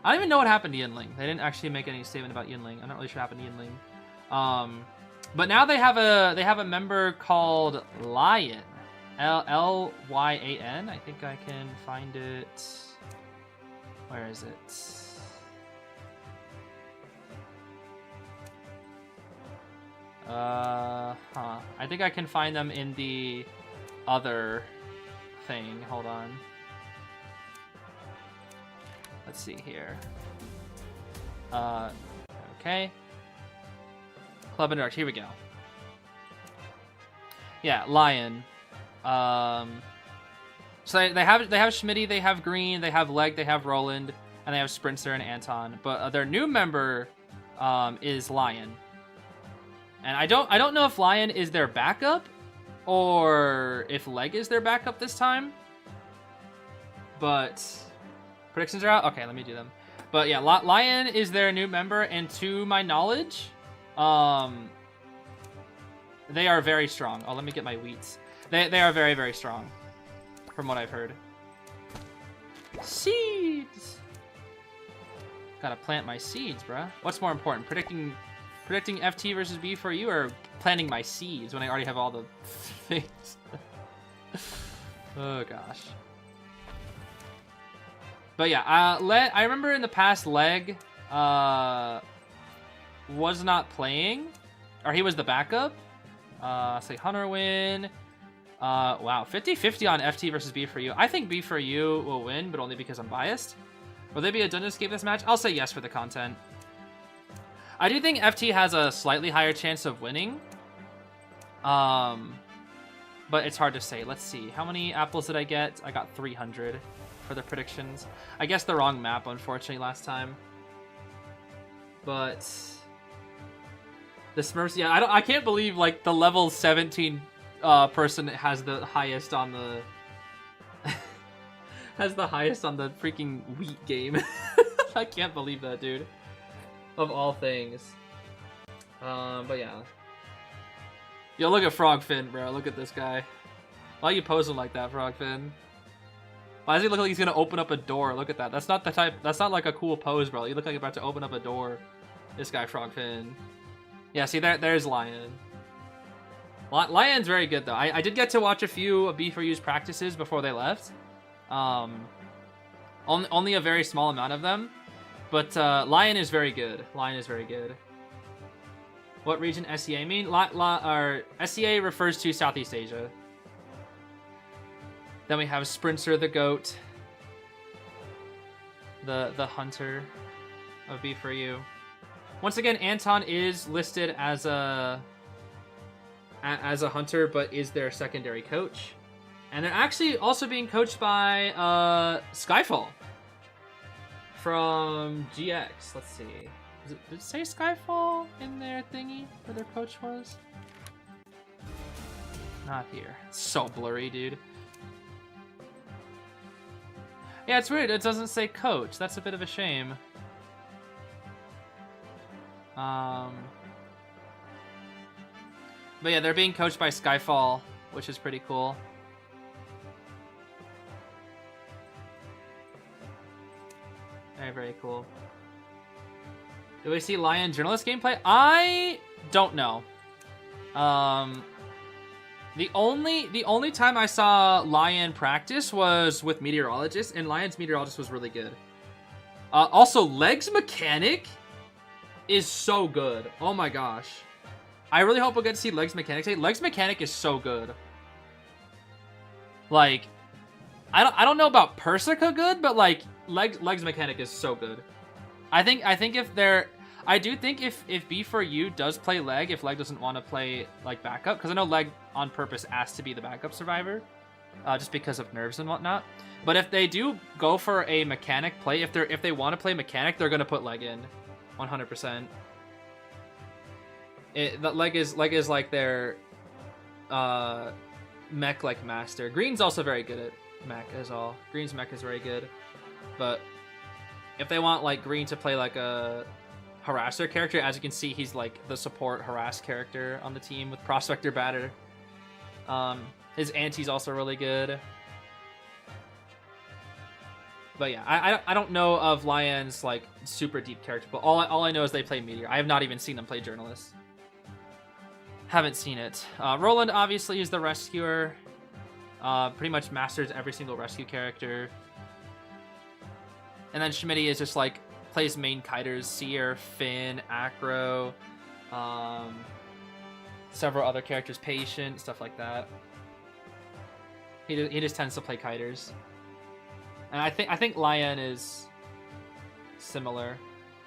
I don't even know what happened to Yin Ling. They didn't actually make any statement about Yin Ling. I'm not really sure what happened to Yin Ling. But now they have a member called Lion. Lyan. I think I can find it. Where is it? I think I can find them in the other thing. Hold on. Let's see here. Okay. Club and Dark. Here we go. Yeah, Lion. So they have Schmitty, they have Green, they have Leg, they have Roland, and they have Sprinter and Anton. But their new member is Lion. And I don't know if Lion is their backup or if Leg is their backup this time. But predictions are out. Okay, let me do them. But yeah, Lion is their new member, and to my knowledge, they are very strong. Oh, let me get my wheats. They are very, very strong, from what I've heard. Seeds. Gotta plant my seeds, bruh. What's more important, predicting FT versus B for you, or planting my seeds when I already have all the things? Oh gosh. But yeah, I remember in the past Leg was not playing, or he was the backup. Say Hunter win. Wow, 50-50 on FT versus B for you. I think B for you will win, but only because I'm biased. Will there be a Dungeon Escape this match? I'll say yes for the content. I do think FT has a slightly higher chance of winning. But it's hard to say. Let's see. How many apples did I get? I got 300 for the predictions. I guessed the wrong map, unfortunately, last time. But the Smurfs, yeah, I can't believe like the level 17 person has the highest on the has the highest on the freaking wheat game. I can't believe that, dude. Of all things. But yeah. Yo, look at Frogfin, bro. Look at this guy. Why are you posing like that, Frogfin? Why does he look like he's gonna open up a door? Look at that. That's not the type. That's not like a cool pose, bro. You look like you're about to open up a door. This guy, Frogfin. Yeah, see, there's Lion. Lion's very good, though. I did get to watch a few of B4U's practices before they left. Only a very small amount of them. But Lion is very good. Lion is very good. What region SEA mean? SEA refers to Southeast Asia. Then we have Sprinter the Goat. The Hunter of B4U. Once again, Anton is listed as a hunter, but is their secondary coach. And they're actually also being coached by Skyfall from GX. Let's see. Did it say Skyfall in their thingy where their coach was? Not here. It's so blurry, dude. Yeah, it's weird. It doesn't say coach. That's a bit of a shame. But yeah, they're being coached by Skyfall, which is pretty cool. Very, very cool. Do we see Lion journalist gameplay? I don't know. The only time I saw Lion practice was with Meteorologist, and Lion's Meteorologist was really good. Also, Leg's mechanic is so good. Oh my gosh. I really hope we'll get to see Leg's mechanic today. Leg's mechanic is so good. Like, I don't know about Persica good, but like Leg's mechanic is so good. I do think if B4U does play Leg, if Leg doesn't want to play like backup, because I know Leg on purpose asked to be the backup survivor, just because of nerves and whatnot. But if they do go for a mechanic play, if they want to play mechanic, they're gonna put Leg in, 100%. Leg is like their mech like master. Green's also very good at mech as all. Green's mech is very good, but if they want like Green to play like a harasser character, as you can see, he's like the support harass character on the team with Prospector Batter. His anti's also really good. But yeah, I don't know of Lion's like super deep character, but all I know is they play Meteor. I have not even seen them play Journalist. Haven't seen it. Roland obviously is the rescuer. Pretty much masters every single rescue character. And then Schmitty is just like plays main kiters, Seer, Finn, Acro, several other characters, Patient, stuff like that. He just tends to play kiters. And I think Lion is similar.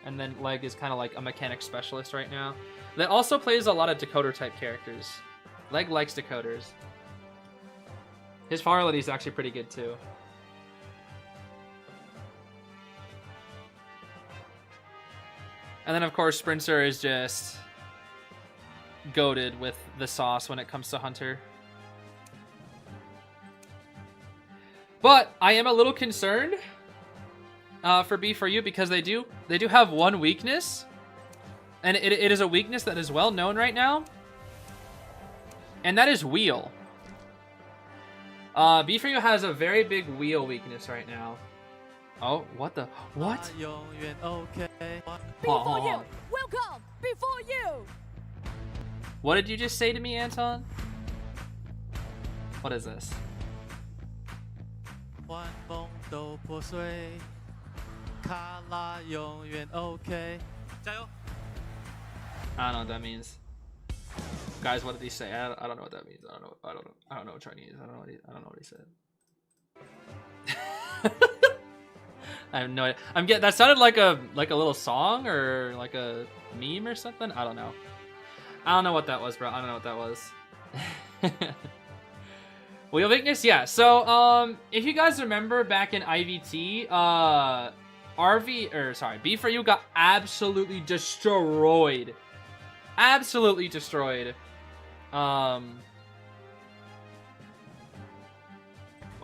And then Leg is kind of like a mechanic specialist right now. That also plays a lot of decoder type characters. Leg likes decoders. His Farlady is actually pretty good too. And then of course Sprinter is just goated with the sauce when it comes to Hunter. But I am a little concerned for B4U because they do have one weakness, and it is a weakness that is well known right now, and that is wheel. B4U has a very big wheel weakness right now. Oh, what the? What? B4U, welcome, B4U. What did you just say to me, Anton? What is this? I don't know what that means. Guys, what did he say? I don't know what that means. I don't know Chinese. I don't know what he said. I have no idea. That sounded like a little song or like a meme or something. I don't know. I don't know what that was, bro. I don't know what that was. Wheel weakness, yeah. So, if you guys remember back in IVT, B4U got absolutely destroyed. Absolutely destroyed. What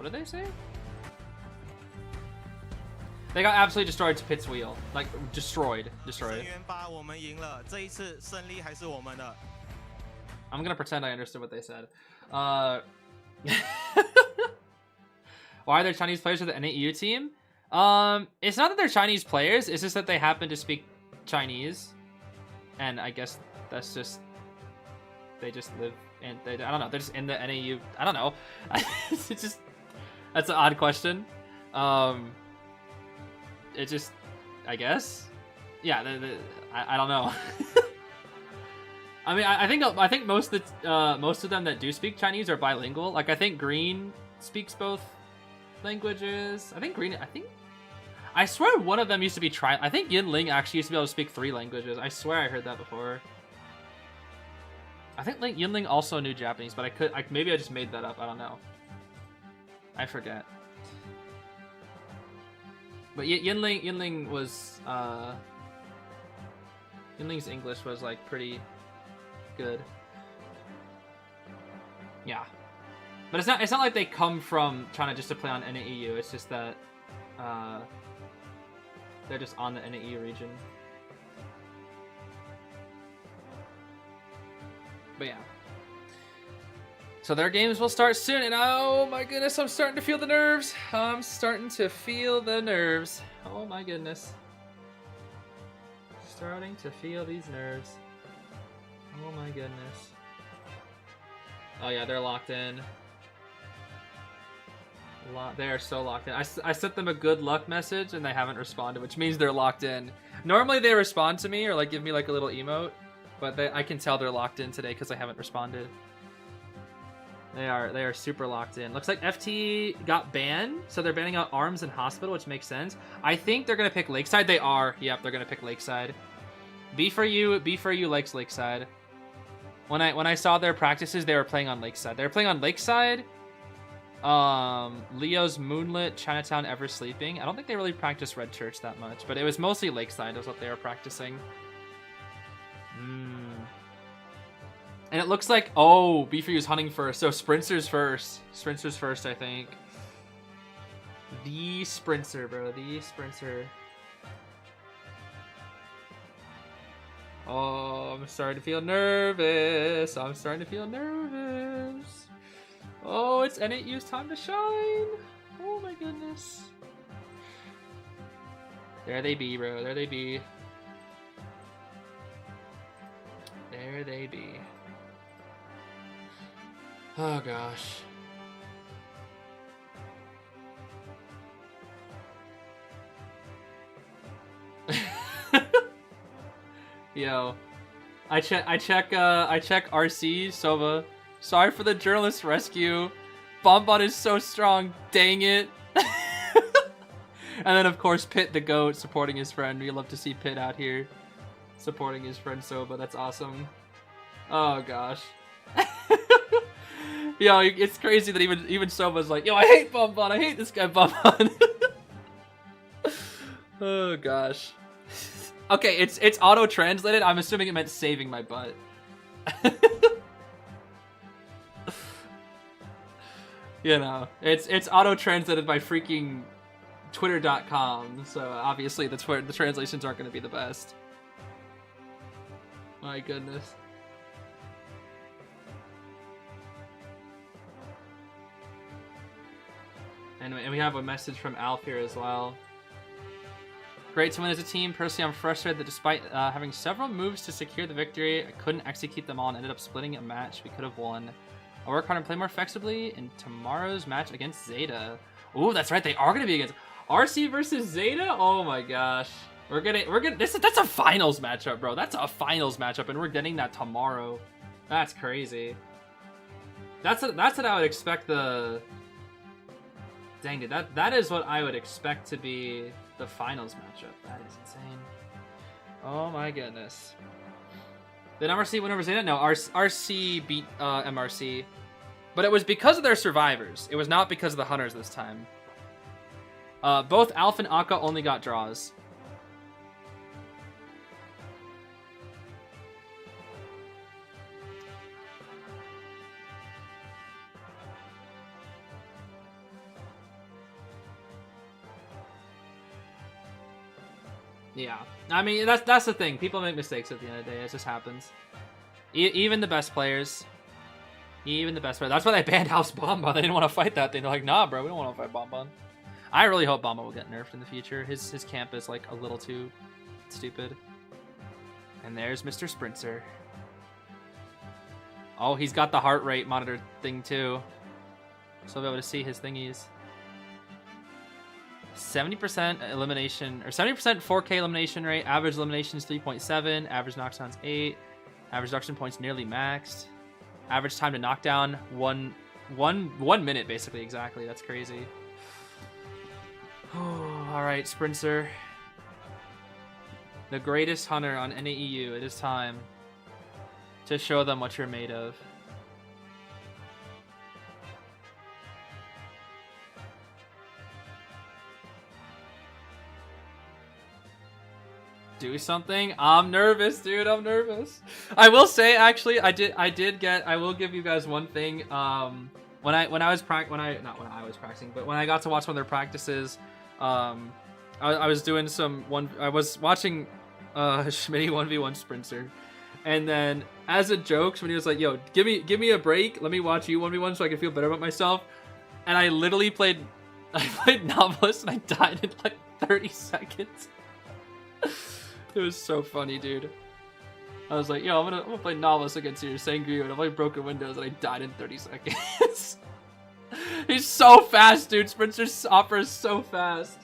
did they say? They got absolutely destroyed to Pit's wheel. Like, destroyed. I'm gonna pretend I understood what they said. Why are there Chinese players for the NAEU team? It's not that they're Chinese players, it's just that they happen to speak Chinese. And I guess that's just... They just live in... I don't know, they're just in the NAEU... I don't know. It's just... That's an odd question. It just... I guess? Yeah, I don't know. I mean, I think most of them that do speak Chinese are bilingual. Like, I think Green speaks both languages. I swear one of them used to be I think Yinling actually used to be able to speak 3 languages. I swear I heard that before. I think Yinling also knew Japanese, but maybe I just made that up. I don't know. I forget. But Yinling was Yunling's English was like pretty good. Yeah. But it's not like they come from China just to play on NAEU. It's just that they're just on the NAEU region. But yeah. So their games will start soon, and oh my goodness, I'm starting to feel the nerves. I'm starting to feel the nerves. Oh my goodness. Starting to feel these nerves. Oh my goodness. Oh yeah, they're locked in. They are so locked in. I sent them a good luck message and they haven't responded, which means they're locked in. Normally they respond to me or like give me like a little emote, but I can tell they're locked in today because they haven't responded. They are super locked in. Looks like FT got banned, so they're banning out Arms and Hospital, which makes sense. I think they're gonna pick Lakeside. They are. Yep, they're gonna pick Lakeside. B4U likes Lakeside. When I saw their practices, they were playing on Lakeside. They were playing on Lakeside. Leo's Moonlit, Chinatown, Ever Sleeping. I don't think they really practiced Red Church that much, but it was mostly Lakeside is what they were practicing. And it looks like, oh, B4U's hunting first, so Sprinter's first. Sprinter's first, I think. The Sprinter, bro, the Sprinter. Oh, I'm starting to feel nervous. I'm starting to feel nervous. Oh, it's NAU's time to shine. Oh my goodness. There they be, bro. There they be. There they be. Oh gosh. Yo, I check RC Sova. Sorry for the journalist rescue. Bonbon is so strong. Dang it. And then of course Pit the goat supporting his friend. We love to see Pit out here supporting his friend Sova. That's awesome. Oh gosh. Yo, it's crazy that even Sova's like, yo, I hate Bonbon. I hate this guy Bonbon. Oh gosh. Okay, it's auto translated. I'm assuming it meant saving my butt. You know, it's auto translated by freaking Twitter.com. So obviously the translations aren't going to be the best. My goodness. And we have a message from Alf here as well. Great to win as a team. Personally, I'm frustrated that despite having several moves to secure the victory, I couldn't execute them all and ended up splitting a match we could have won. I'll work hard and play more flexibly in tomorrow's match against ZETA. Ooh, that's right. They are going to be against RC versus ZETA. Oh my gosh. That's a finals matchup, bro. That's a finals matchup, and we're getting that tomorrow. That's crazy. That's what I would expect the... Dang it, that is what I would expect to be the finals matchup. That is insane. Oh my goodness. Did MRC win over ZETA? No, RC beat MRC. But it was because of their survivors. It was not because of the hunters this time. Both Alf and Akka only got draws. Yeah, I mean that's the thing. People make mistakes at the end of the day. It just happens. Even the best players. Even the best players. That's why they banned House Bonbon. They didn't want to fight that thing. They're like, nah, bro, we don't want to fight Bonbon. I really hope Bonbon will get nerfed in the future. His camp is like a little too stupid. And there's Mr. Sprinter. Oh, he's got the heart rate monitor thing too, so I'll be able to see his thingies. 70% elimination, or 70% 4K elimination rate. Average elimination is 3.7. Average knockdowns 8. Average reduction points nearly maxed. Average time to knockdown 1 minute, basically. Exactly. That's crazy. All right, Sprinter, the greatest hunter on NAEU. It is time to show them what you're made of. do something. I'm nervous, dude. I'm nervous. I will say, actually, I will give you guys one thing. When I was practicing, but when I got to watch one of their practices, I was doing I was watching Schmitty 1v1 Sprinter, and then as a joke, Schmitty was like, "Yo, give me a break. Let me watch you 1v1 so I can feel better about myself." And I literally played Novelist and I died in like 30 seconds. It was so funny, dude. I was like, yo, I'm gonna play Novelist against your Sangrio, and I played Broken Windows, and I died in 30 seconds. He's so fast, dude. Sprinter's Opera is so fast.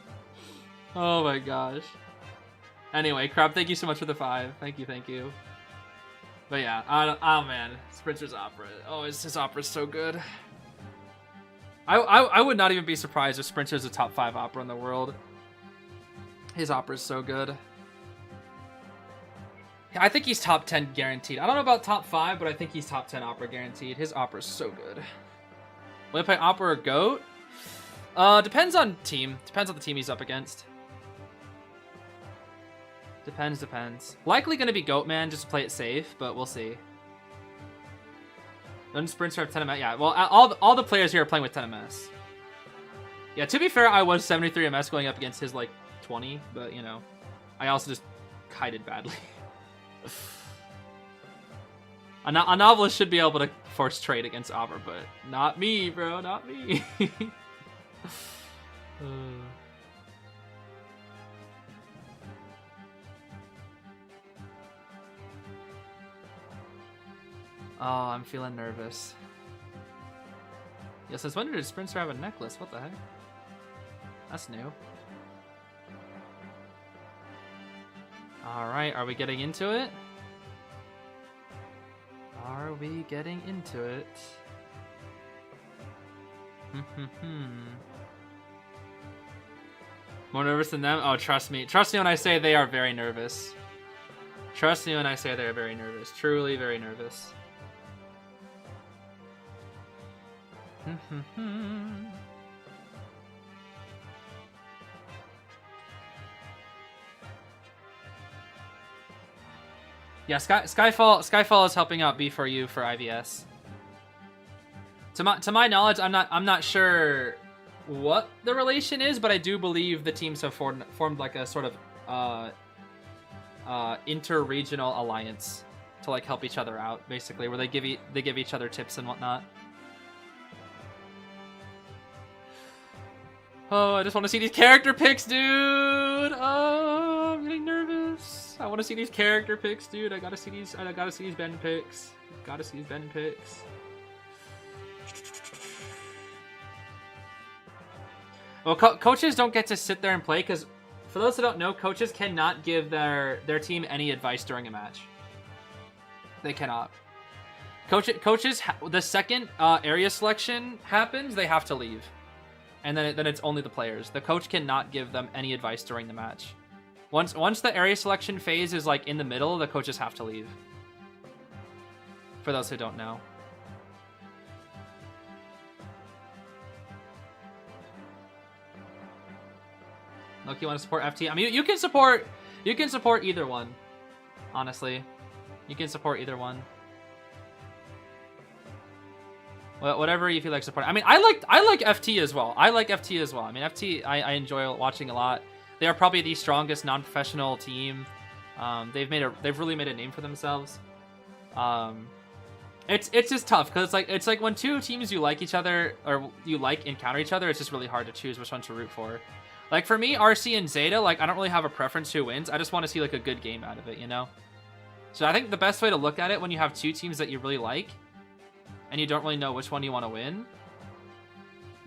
Oh my gosh. Anyway, Crab, thank you so much for the 5. Thank you. But yeah, oh man, Sprinter's Opera. Oh, his Opera's so good. I would not even be surprised if Sprinter's a top 5 Opera in the world. His Opera's so good. I think he's top 10 guaranteed. I don't know about top 5, but I think he's top 10 Opera guaranteed. His Opera's so good. Will I play Opera or Goat? Depends on team. Depends on the team he's up against. Depends. Likely gonna be Goatman just to play it safe, but we'll see. Doesn't Sprinter have 10 MS? Yeah, well, all the players here are playing with 10 MS. Yeah, to be fair, I was 73 MS going up against his, like, 20, but, you know, I also just kited badly. A Novelist should be able to force trade against Auber, but not me, bro, not me. Oh, I'm feeling nervous. Yeah, since when did Sprinter have a necklace? What the heck? That's new. Alright, are we getting into it? Are we getting into it? More nervous than them? Oh, trust me. Trust me when I say they are very nervous. Trust me when I say they are very nervous. Truly very nervous. Yeah, Skyfall is helping out B4U for IVS. To my knowledge, I'm not sure what the relation is, but I do believe the teams have formed like a sort of inter-regional alliance to like help each other out, basically, where they give each other tips and whatnot. Oh, I just want to see these character picks, dude. Oh, I'm getting nervous. I want to see these character picks, dude. I gotta see these Ben picks. Gotta see these Ben picks. Well, coaches don't get to sit there and play because, for those who don't know, coaches cannot give their team any advice during a match. They cannot. Coaches, the second area selection happens, they have to leave. And then it's only the players. The coach cannot give them any advice during the match. Once the area selection phase is like in the middle, the coaches have to leave. For those who don't know. Look, you want to support FT? I mean, you can support either one. Honestly, you can support either one. Whatever you feel like supporting. I mean, I like FT as well. I like FT as well. I mean, FT I enjoy watching a lot. They are probably the strongest non-professional team. They've really made a name for themselves. It's just tough because it's like when two teams you like each other or you like encounter each other, it's just really hard to choose which one to root for. Like for me, RC and ZETA, like I don't really have a preference who wins. I just want to see like a good game out of it, you know. So I think the best way to look at it when you have two teams that you really like and you don't really know which one you want to win,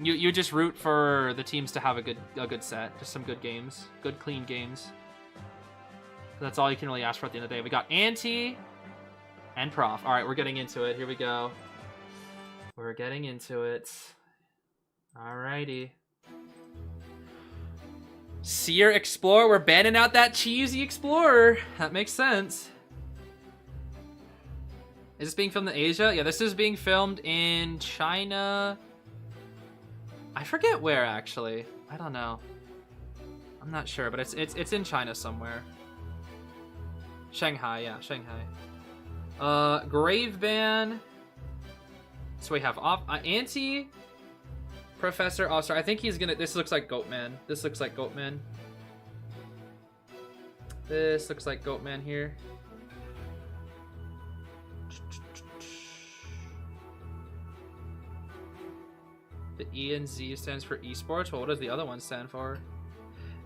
you just root for the teams to have a good set, just some good games, good clean games. That's all you can really ask for at the end of the day. We got Anti and Prof. All right, we're getting into it. Here we go. We're getting into it. Alrighty. Seer Explorer. We're banning out that cheesy Explorer. That makes sense. Is this being filmed in Asia? Yeah, this is being filmed in China. I forget where, actually. I don't know. I'm not sure, but it's in China somewhere. Shanghai, yeah, Shanghai. Grave Ban. So we have Anti, Professor. Oh, sorry, I think he's gonna. This looks like Goatman. This looks like Goatman. This looks like Goatman here. The E and Z stands for esports. Well, what does the other one stand for?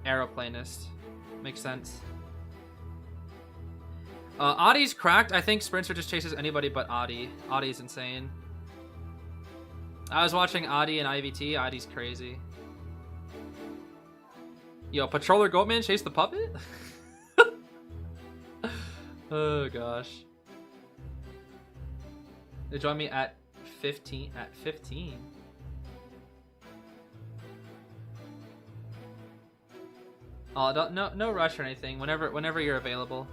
Aeroplanist. Makes sense. Adi's cracked. I think Sprinter just chases anybody but Adi. Adi's insane. I was watching Adi and IVT. Adi's crazy. Yo, Patroller Goatman chase the puppet? Oh gosh. They join me at 15. At 15. Oh, no rush or anything. Whenever you're available.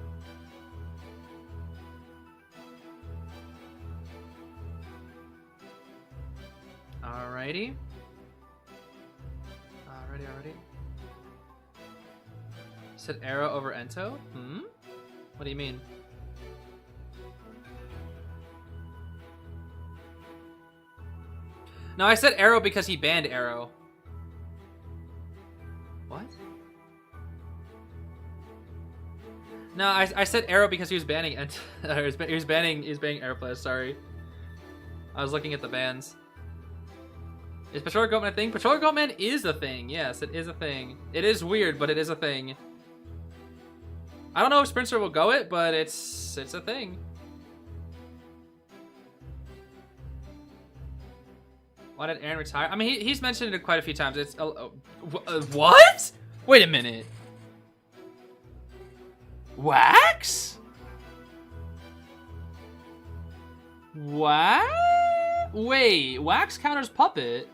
Alrighty. Alrighty. Said Arrow over Ento? Hmm? What do you mean? No, I said Arrow because he banned Arrow. What? No, I said Arrow because he was banning he was banning Airplay, sorry. I was looking at the bans. Is Patroller Goatman a thing? Patroller Goatman is a thing. Yes, it is a thing. It is weird, but it is a thing. I don't know if Sprinter will go it, but it's a thing. Why did Aaron retire? I mean, he's mentioned it quite a few times. It's what? Wait a minute. Wax? What? Wait, Wax counters Puppet?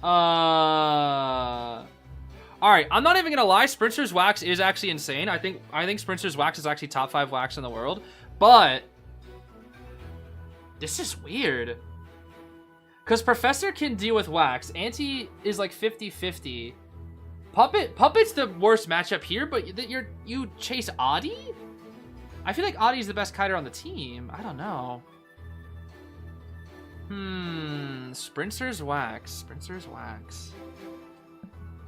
Alright, I'm not even gonna lie, Sprinter's Wax is actually insane. I think Sprinter's Wax is actually top 5 Wax in the world. But this is weird. Cause Professor can deal with Wax. Anti is like 50-50. Puppet's the worst matchup here, but you chase Adi? I feel like Adi's the best kiter on the team. I don't know. Sprinter's Wax.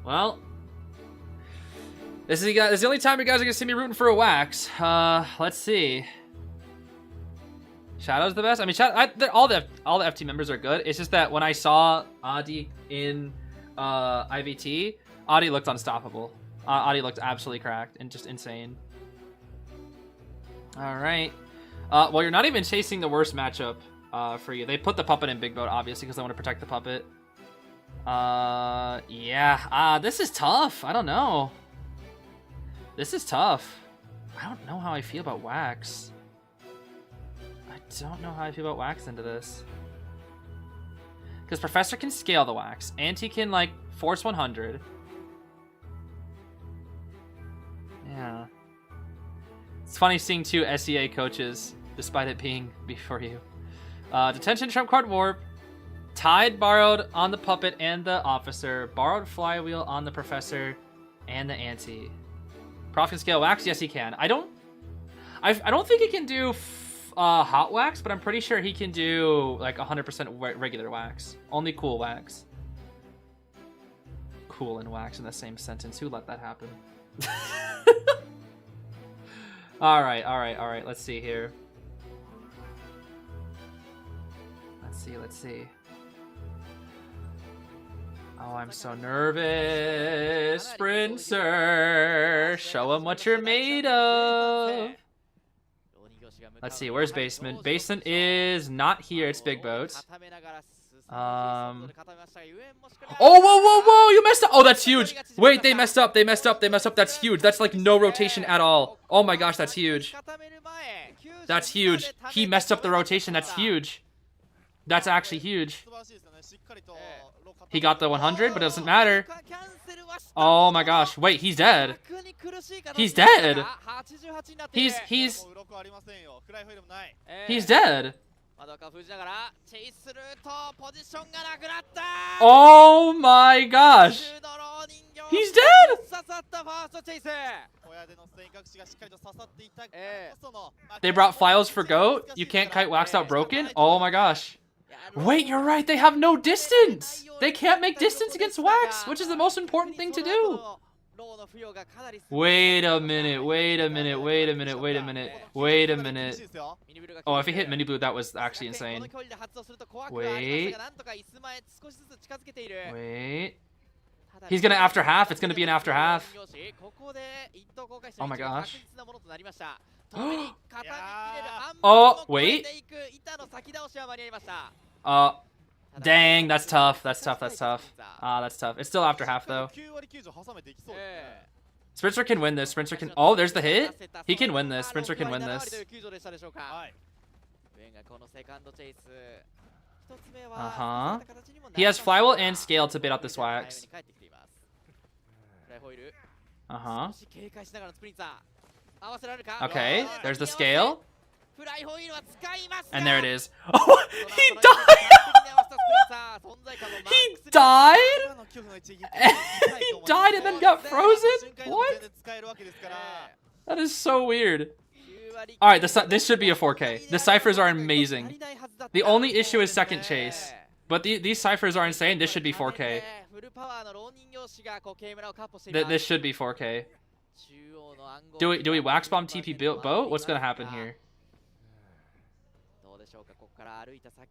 Well, this is the only time you guys are gonna see me rooting for a Wax. Let's see. Shadow's the best. I mean, all the FT members are good. It's just that when I saw Adi in IVT, Adi looked unstoppable. Adi looked absolutely cracked and just insane. All right. Well, you're not even chasing the worst matchup for you. They put the puppet in big boat, obviously, because they want to protect the puppet. Yeah. This is tough. I don't know. This is tough. I don't know how I feel about Wax. I don't know how I feel about Wax into this. Because Professor can scale the Wax. Anti can, like, force 100. Yeah. It's funny seeing 2 SEA coaches, despite it being before you. Detention, Trump Card Warp. Tide borrowed on the Puppet and the Officer. Borrowed Flywheel on the Professor and the Anti. Prof can scale Wax? Yes, he can. I don't think he can do Hot Wax, but I'm pretty sure he can do like 100% regular Wax. Only cool Wax. Cool and Wax in the same sentence. Who let that happen? All right. Let's see here. Let's see. Oh, I'm so nervous. Sprinter, show him what you're made of. Let's see, where's Basement? Basement is not here, it's Big Boat. Oh, whoa, you messed up. Oh, that's huge. Wait, they messed up. That's huge. That's like no rotation at all. Oh my gosh, that's huge. That's huge. He messed up the rotation. That's huge. That's actually huge. He got the 100, but it doesn't matter. Oh my gosh. Wait, he's dead. He's dead. He's dead. Oh my gosh. He's dead. They brought files for Goat? You can't kite wax out broken? Oh my gosh. Wait, you're right, they have no distance! They can't make distance against wax, which is the most important thing to do. Wait a minute, wait a minute, wait a minute, wait a minute, wait a minute. Oh, if he hit mini blue, that was actually insane. Wait. Wait. He's gonna after half, it's gonna be an after half. Oh my gosh. Oh, wait. Dang, that's tough. That's tough. That's tough. That's tough. It's still after half though. Sprinter can win this. Sprinter can. Oh, there's the hit. He can win this. Sprinter can win this. He has flywheel and scale to bait out this wax. Okay, there's the scale. And there it is. Oh, he died! He died? He died and then got frozen? What? That is so weird. Alright, this should be a 4K. The ciphers are amazing. The only issue is second chase. But these ciphers are insane. This should be 4K. This should be 4K. Do we wax bomb TP boat? What's gonna happen here?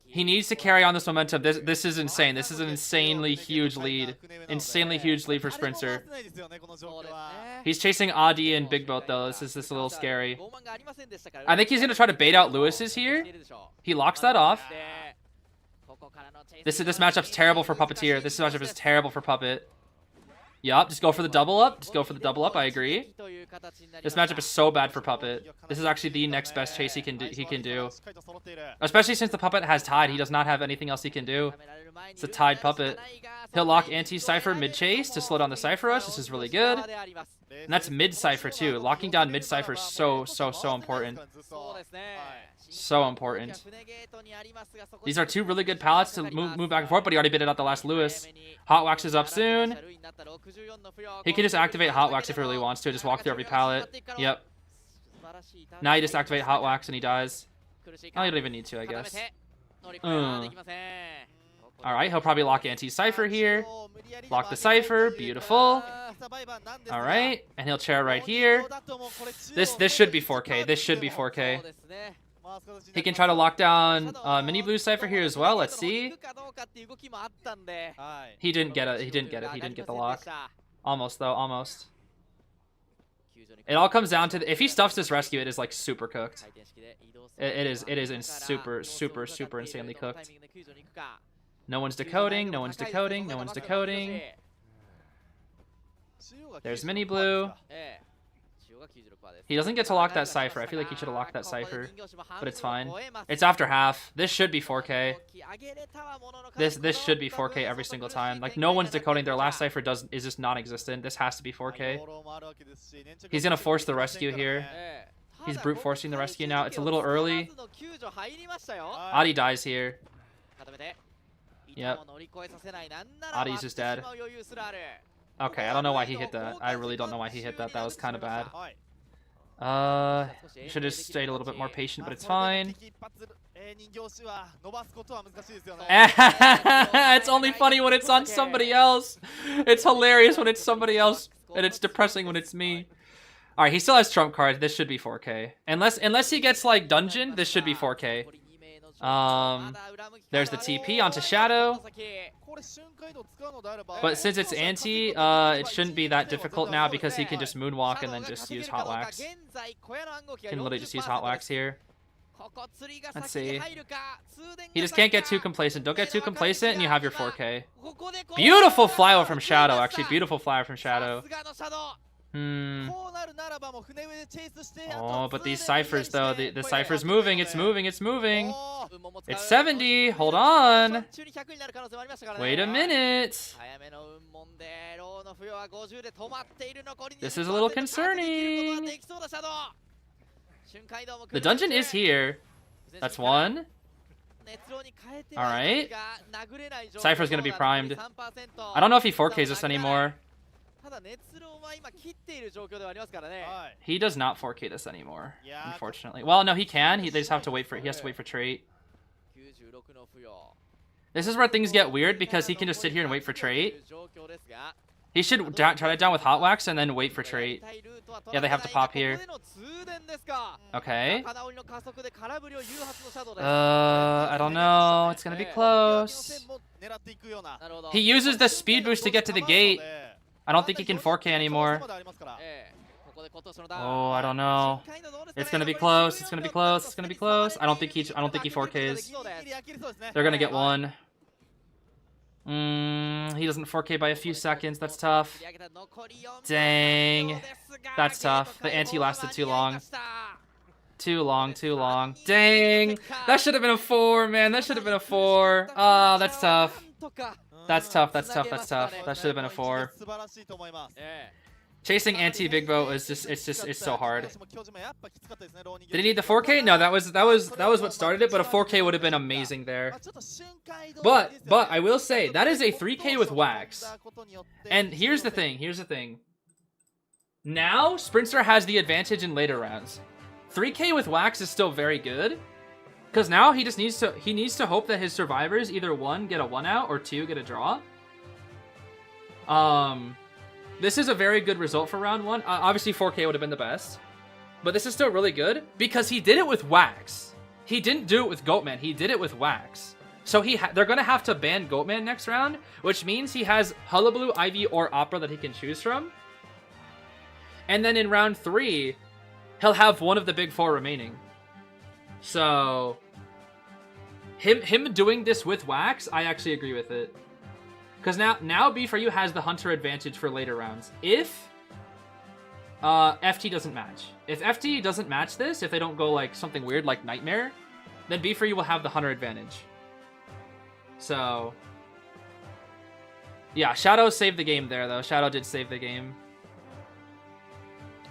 He needs to carry on this momentum. This is insane. This is an insanely huge lead. Insanely huge lead for Sprinter. He's chasing Adi and Big Boat though. This is a little scary. I think he's gonna try to bait out Lewis's here. He locks that off. This matchup's terrible for Puppeteer. This matchup is terrible for Puppet. Yup, just go for the double up. Just go for the double up. I agree. This matchup is so bad for Puppet. This is actually the next best chase he can do. Especially since the Puppet has tied. He does not have anything else he can do. It's a tied Puppet. He'll lock anti-cipher mid-chase to slow down the cipher rush. This is really good. And that's mid-cipher too. Locking down mid-cipher is so important. So important. These are two really good pallets to move back and forth, but he already baited out the last Lewis. Hot Wax is up soon. He can just activate Hot Wax if he really wants to. Just walk through every pallet. Yep. Now you just activate Hot Wax and he dies. Oh, you don't even need to, I guess. Alright, he'll probably lock anti-cipher here. Lock the cipher. Beautiful. Alright, and he'll chair right here. This should be 4K. This should be 4K. He can try to lock down mini blue cipher here as well. Let's see. He didn't get it. He didn't get it. He didn't get the lock. Almost though. Almost. It all comes down to if he stuffs this rescue, it is like super cooked. It is in super insanely cooked. No one's decoding. No one's decoding. No one's decoding. There's mini blue. He doesn't get to lock that cipher. I feel like he should have locked that cipher, but it's fine. It's after half. This should be 4K. This should be 4K every single time. Like no one's decoding. Their last cipher is just non-existent. This has to be 4K. He's gonna force the rescue here. He's brute forcing the rescue now. It's a little early. Adi dies here. Yep. Adi's just dead. Okay, I don't know why he hit that. I really don't know why he hit that. That was kind of bad. Should have stayed a little bit more patient, but it's fine. It's only funny when it's on somebody else. It's hilarious when it's somebody else, and it's depressing when it's me. Alright, he still has trump cards. This should be 4K. Unless he gets like dungeon, this should be 4K. There's the TP onto Shadow. But since it's anti, it shouldn't be that difficult now because he can just moonwalk and then just use Hot Wax. Can literally just use Hot Wax here. Let's see. He just can't get too complacent. Don't get too complacent and you have your 4K. Beautiful flyover from Shadow, actually. Beautiful flyover from Shadow. Oh, but these ciphers though, the cipher's moving, it's moving, it's moving. It's 70, hold on. Wait a minute. This is a little concerning. The dungeon is here. That's one. Alright. Cypher's gonna be primed. I don't know if he 4Ks this anymore. He does not 4K this anymore, unfortunately. Well, no, he can. They just have to wait for. He has to wait for trait. This is where things get weird because he can just sit here and wait for trait. He should try that down with hot wax and then wait for trait. Yeah, they have to pop here. Okay. I don't know. It's gonna be close. He uses the speed boost to get to the gate. I don't think he can 4K anymore. Oh, I don't know. It's gonna be close. It's gonna be close. It's gonna be close. I don't think he 4Ks. They're gonna get one. He doesn't 4K by a few seconds. That's tough. Dang. That's tough. The ante lasted too long. Too long. Dang. That should have been a 4, man. That should have been a 4. Oh, that's tough. That's tough. That should have been a 4. Chasing anti-big boat is it's so hard. Did he need the 4K? No, that was what started it, but a 4K would have been amazing there. But I will say that is a 3K with wax. And here's the thing. Now Sprinter has the advantage in later rounds. 3K with wax is still very good. Because now he just needs to hope that his survivors either 1 get a 1 out or 2 get a draw. This is a very good result for round 1. Obviously 4K would have been the best. But this is still really good because he did it with wax. He didn't do it with Goatman. He did it with wax. So they're going to have to ban Goatman next round, which means he has Hullabaloo, Ivy, or Opera that he can choose from. And then in round 3, he'll have one of the big 4 remaining. So him doing this with wax, I actually agree with it. Because now B4U has the Hunter advantage for later rounds. If FT doesn't match. If FT doesn't match this, if they don't go like something weird like Nightmare, then B4U will have the Hunter advantage. So, yeah, Shadow saved the game there, though. Shadow did save the game.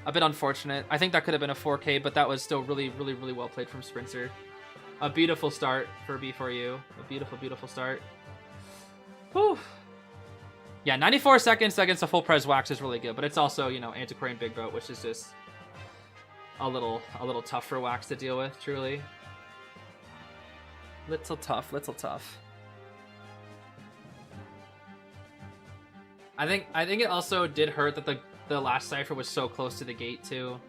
A bit unfortunate. I think that could have been a 4K, but that was still really well played from Sprinter. A beautiful start for B4U. A beautiful start. Whew. Yeah, 94 seconds against a full pres wax is really good, but it's also, you know, Antiquarian Big Boat, which is just a little tough for wax to deal with, truly. Little tough. I think it also did hurt that the last cipher was so close to the gate too,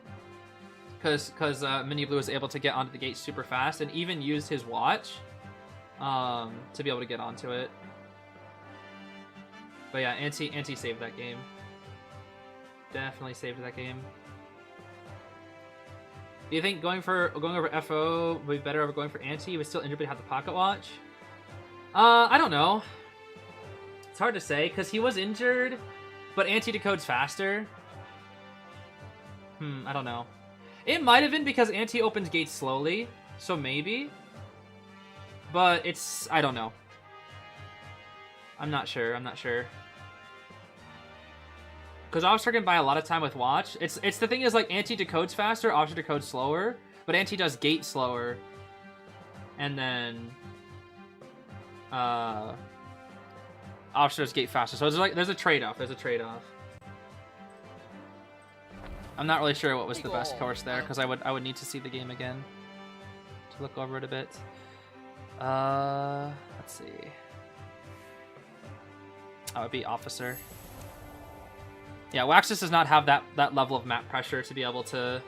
because Mini Blue was able to get onto the gate super fast and even used his watch to be able to get onto it. But yeah, Anti saved that game. Definitely saved that game. Do you think going over FO would be better over going for Anti? He was still injured but had the pocket watch. I don't know. It's hard to say because he was injured, but Anti decodes faster. I don't know. It might have been because Anti opens gates slowly, so maybe. But I don't know. I'm not sure. Because Officer can buy a lot of time with watch. It's the thing is like Anti decodes faster, Officer decodes slower, but Anti does gate slower. And then Officer does gate faster. So there's a trade-off. I'm not really sure what was the best course there because I would need to see the game again to look over it a bit. Let's see. That would be Officer. Yeah, Waxus does not have that level of map pressure to be able to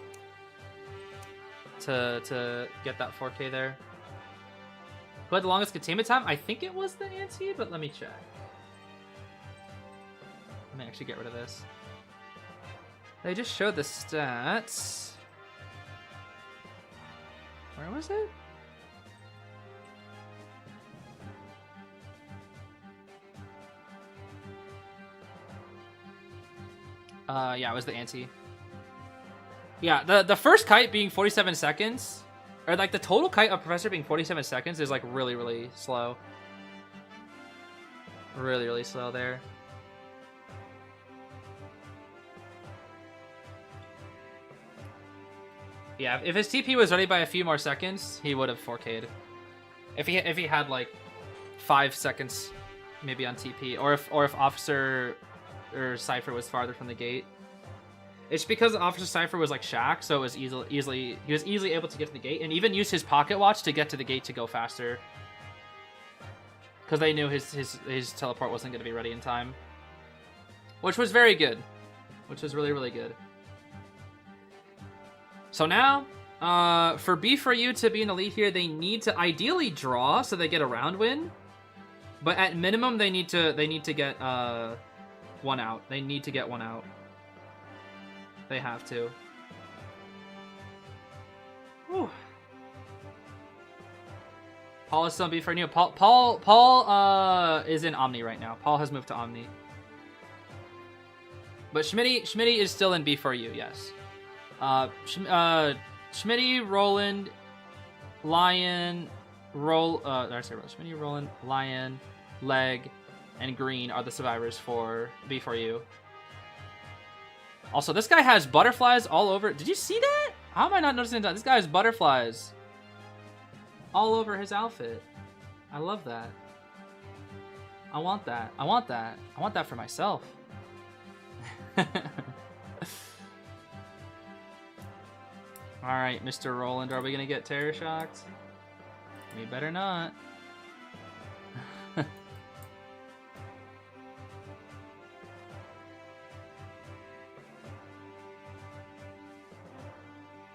get that 4K there. Who had the longest containment time? I think it was the Anti, but let me check. Let me actually get rid of this. They just showed the stats. Where was it? Yeah, it was the Anti. Yeah, the first kite being 47 seconds, or like the total kite of Professor being 47 seconds is like really slow. Really slow there. Yeah, if his TP was ready by a few more seconds, he would have 4K'd. If he had like 5 seconds maybe on TP, or if Officer Cypher was farther from the gate. It's because Officer Cypher was like Shaq, so it was he was easily able to get to the gate, and even used his pocket watch to get to the gate to go faster. Because they knew his teleport wasn't going to be ready in time. Which was very good. Which was really, really good. So now, for B4U to be in the lead here, they need to ideally draw so they get a round win. But at minimum, they need to get one out. They need to get one out. They have to. Whew. Paul is still B4U. Paul is in Omni right now. Paul has moved to Omni. But Schmitty is still in B4U, yes. Schmitty, Roland, Lion, Schmitty, Roland, Lion, Leg, and Green are the survivors for B4U. Also, this guy has butterflies all over. Did you see that? How am I not noticing that? This guy has butterflies all over his outfit. I love that. I want that. I want that. I want that for myself. Alright, Mr. Roland, are we gonna get terror shocked? We better not.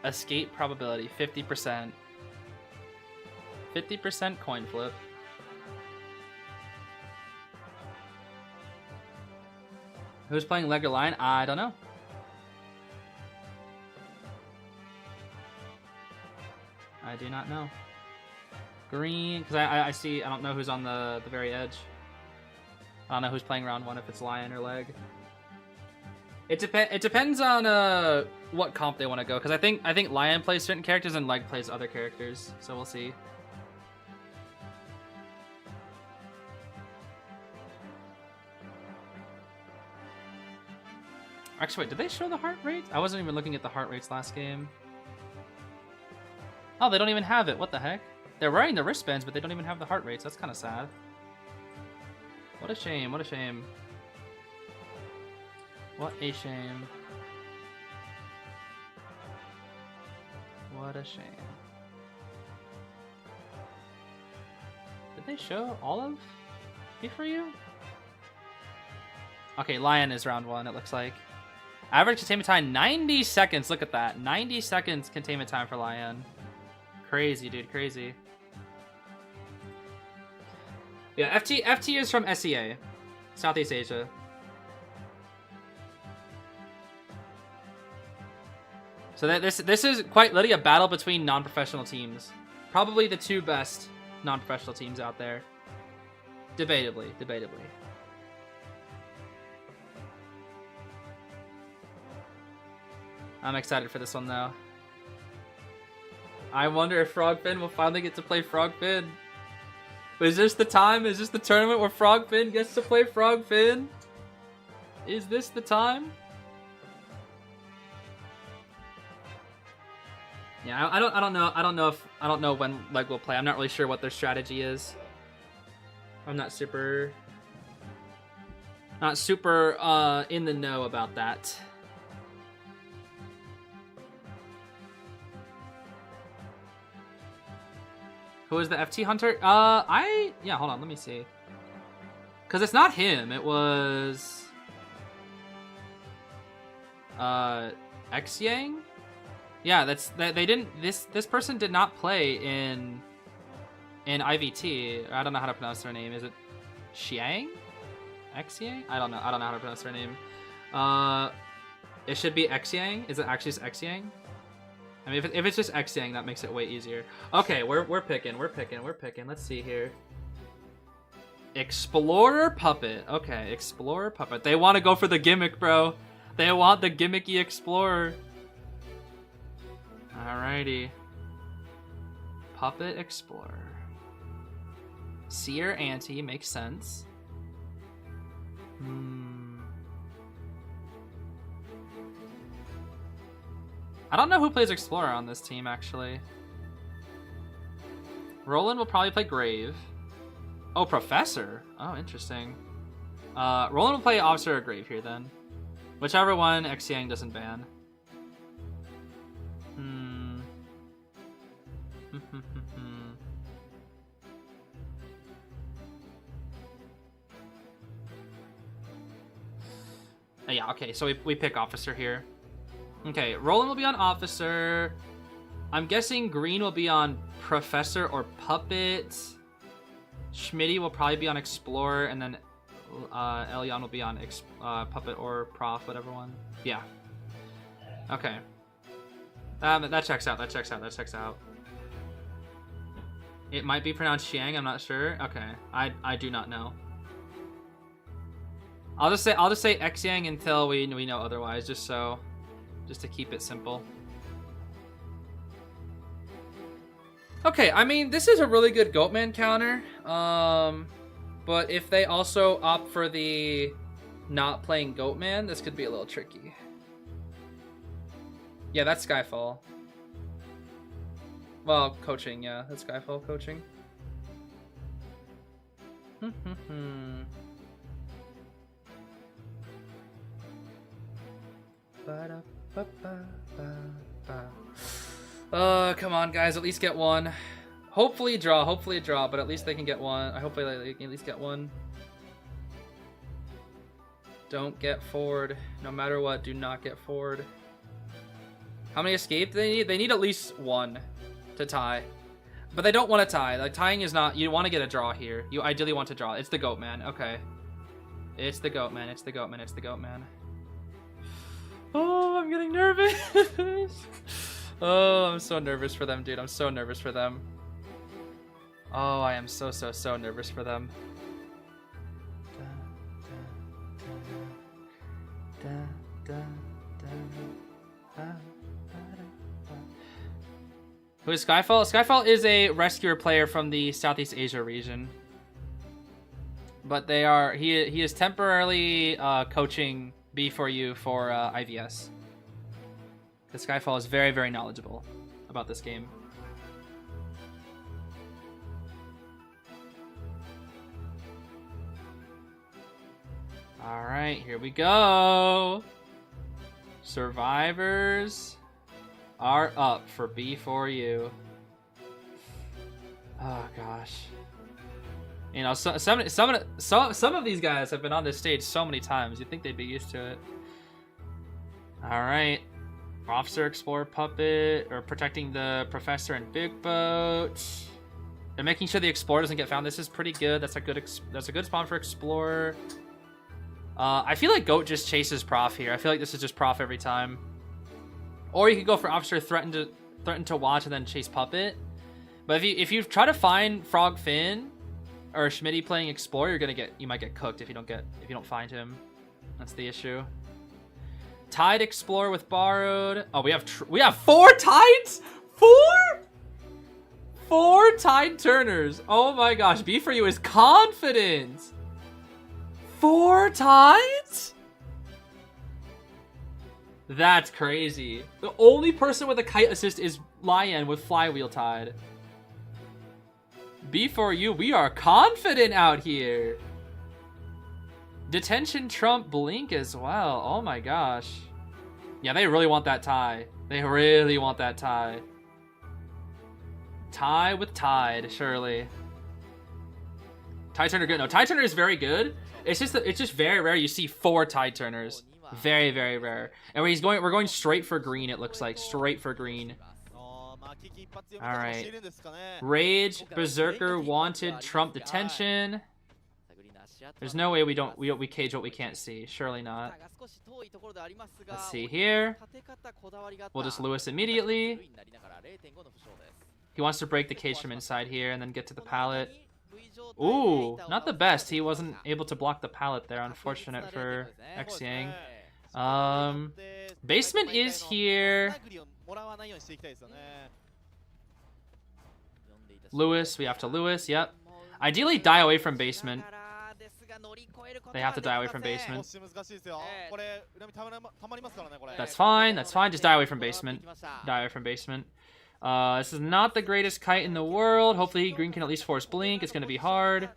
Escape probability, 50%. 50% coin flip. Who's playing Leg or Lion? I don't know. I do not know. Green, because I see, I don't know who's on the very edge. I don't know who's playing round one, if it's Lion or Leg. It depends on what comp they want to go, because I think Lion plays certain characters and Leg plays other characters, so we'll see. Actually, wait, did they show the heart rate? I wasn't even looking at the heart rates last game. Oh, they don't even have it. What the heck? They're wearing the wristbands, but they don't even have the heart rates. That's kind of sad. What a shame. What a shame. What a shame. What a shame. Did they show all of B4U? Okay, Lion is round one, it looks like. Average containment time, 90 seconds. Look at that. 90 seconds containment time for Lion. Crazy, dude. Crazy. Yeah, FT is from SEA. Southeast Asia. So this is quite literally a battle between non-professional teams. Probably the two best non-professional teams out there. Debatably. I'm excited for this one, though. I wonder if Frogfin will finally get to play Frogfin. Is this the time? Is this the tournament where Frogfin gets to play Frogfin? Is this the time? Yeah, I don't know when Leg will play. I'm not really sure what their strategy is. I'm not super in the know about that. Who is the FT hunter? Yeah, hold on, let me see. Cause it's not him, it was X-Yang? Yeah, this person did not play in IVT. I don't know how to pronounce their name. Is it Xiang? X-Yang? I don't know how to pronounce their name. It should be X-Yang. Is it actually just X-Yang? I mean, if it's just X-Yang, that makes it way easier. Okay, we're picking. Let's see here. Explorer Puppet. Okay, Explorer Puppet. They want to go for the gimmick, bro. They want the gimmicky Explorer. Alrighty. Puppet Explorer. Seer Anti makes sense. I don't know who plays Explorer on this team, actually. Roland will probably play Grave. Oh, Professor. Oh, interesting. Roland will play Officer or Grave here then. Whichever one Xiang doesn't ban. Yeah, okay, so we pick Officer here. Okay, Roland will be on Officer. I'm guessing Green will be on Professor or Puppet. Schmitty will probably be on Explorer, and then Elion will be on Puppet or Prof, whatever one. Yeah. Okay. That checks out, that checks out, that checks out. It might be pronounced Xiang, I'm not sure. Okay, I do not know. I'll just say Xiang until we know otherwise, just to keep it simple. Okay, I mean, this is a really good Goatman counter. But if they also opt for the not playing Goatman, this could be a little tricky. Yeah, that's Skyfall. Well, coaching, yeah, that's Skyfall coaching. Come on, guys, at least get one. Hopefully a draw, but at least they can get one. I hope they can at least get one. Don't get forward. No matter what, do not get forward. How many escape do they need? They need at least one to tie. But they don't want to tie. Like, tying is not... You want to get a draw here. You ideally want to draw. It's the Goatman. Okay. It's the Goatman. It's the Goatman. It's the Goatman. Oh, I'm getting nervous. Oh, I'm so nervous for them, dude. I'm so nervous for them. Oh, I am so nervous for them. Who is Skyfall? Skyfall is a rescuer player from the Southeast Asia region. But they are he is temporarily coaching B4U for IVS. The Skyfall is very knowledgeable about this game. All right, here we go. Survivors are up for B4U. Oh gosh. You know, some of these guys have been on this stage so many times. You'd think they'd be used to it. All right. Officer, Explorer, Puppet, or protecting the Professor and Big Boat. And making sure the Explorer doesn't get found. This is pretty good. That's a good spawn for Explorer. I feel like Goat just chases Prof here. I feel like this is just Prof every time. Or you could go for Officer, threaten to watch, and then chase Puppet. But if you try to find Frog Finn or Schmitty playing Explorer, you might get cooked if you don't find him. That's the issue. Tide Explorer with Borrowed. Oh, we have 4 Tides? 4 Tide Turners. Oh my gosh, B4U is confident. 4 Tides? That's crazy. The only person with a kite assist is Lion with Flywheel Tide. B4U, we are confident out here. Detention Trump Blink as well. Oh my gosh. Yeah, they really want that tie. They really want that tie. Tie with Tide, surely. Tide Turner good. No, Tide Turner is very good. It's just very rare you see 4 Tide Turners. Very rare. And we're going straight for green, it looks like. Straight for green. Alright. Rage, Berserker, Wanted, Trump Detention. There's no way we cage what we can't see. Surely not. Let's see here. We'll just Lewis immediately. He wants to break the cage from inside here and then get to the pallet. Ooh, not the best. He wasn't able to block the pallet there. Unfortunate for Xiang. Basement is here. Lewis, we have to Lewis, yep. Ideally die away from basement. They have to die away from basement. That's fine, just die away from basement. Die away from basement. This is not the greatest kite in the world. Hopefully green can at least force blink. It's gonna be hard.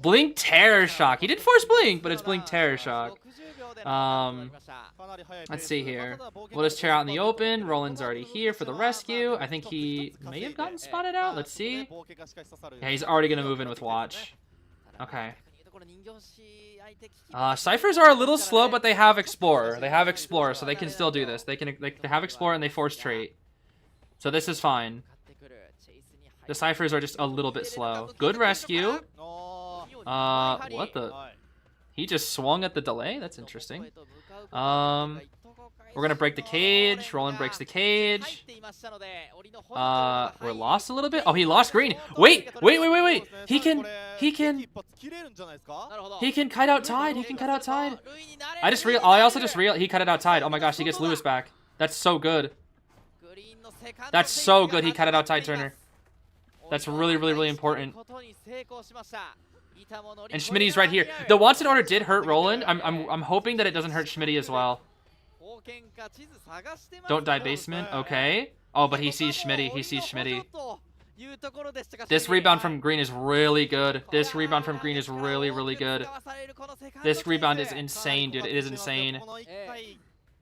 Blink Terror Shock. He did force Blink, but it's Blink Terror Shock. Let's see here. We'll just chair out in the open. Roland's already here for the rescue. I think he may have gotten spotted out. Let's see. Yeah, he's already going to move in with Watch. Okay. Ciphers are a little slow, but they have Explorer. They have Explorer, so they can still do this. They have Explorer and they force trait. So this is fine. The Ciphers are just a little bit slow. Good rescue. What the? He just swung at the delay? That's interesting. We're gonna break the cage. Roland breaks the cage. We're lost a little bit. Oh, he lost green. Wait. He can kite out Tide. He can cut out Tide. I also just realized he cut it out Tide. Oh my gosh, he gets Lewis back. That's so good. That's so good. He cut it out Tide Turner. That's really important. And Schmitty's right here. The Watson order did hurt Roland. I'm hoping that it doesn't hurt Schmitty as well. Don't die basement. Okay. Oh, but he sees Schmitty. He sees Schmitty. This rebound from green is really good. This rebound from green is really good. This rebound is insane, dude. It is insane.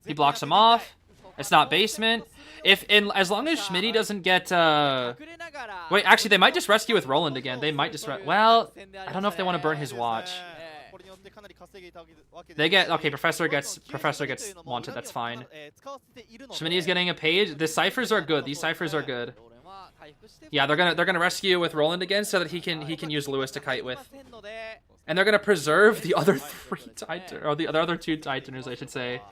He blocks him off. It's not basement. As long as Schmitty doesn't get wait, actually they might just rescue with Roland again. They might just well, I don't know if they want to burn his watch. They get okay, Professor gets wanted, that's fine. Schmitty is getting a page. The ciphers are good. These ciphers are good. Yeah, they're gonna rescue with Roland again so that he can use Lewis to kite with. And they're gonna preserve the other the other two Titaners, I should say.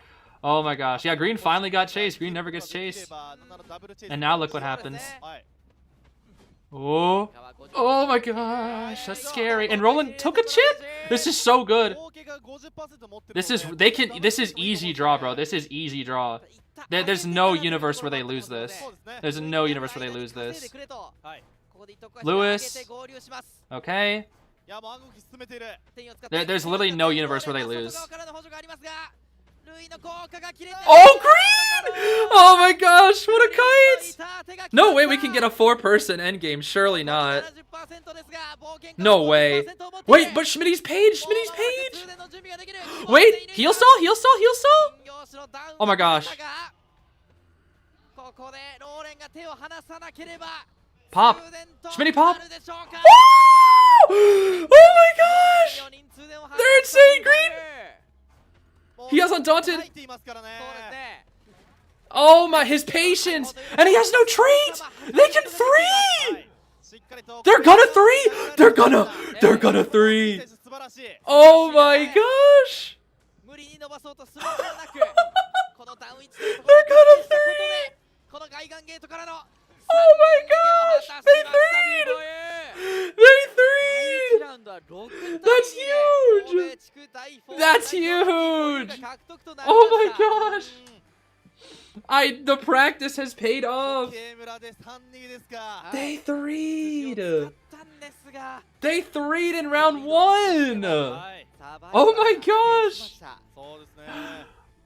Oh my gosh. Yeah, green finally got chased. Green never gets chased. And now look what happens. Oh. Oh my gosh. That's scary. And Roland took a chip. This is so good. This is easy draw, bro. This is easy draw. There's no universe where they lose this. There's no universe where they lose this. Lewis. Okay. There's literally no universe where they lose. Oh, green! Oh my gosh, what a kite! No way we can get a 4-person endgame, surely not. No way. Wait, but Schmitty's page! Schmitty's page! Wait, heal stall, heal stall, heal stall! Oh my gosh. Pop! Schmitty pop! Oh! Oh my gosh! They're insane, green! He has Undaunted. Oh my, his patience. And he has no trait. They can 3. They're gonna 3. They're gonna 3. Oh my gosh. They're gonna 3. Oh my gosh. They 3. That's huge. That's huge. Oh my gosh. The practice has paid off. They 3'd. They 3'd in round 1. Oh my gosh.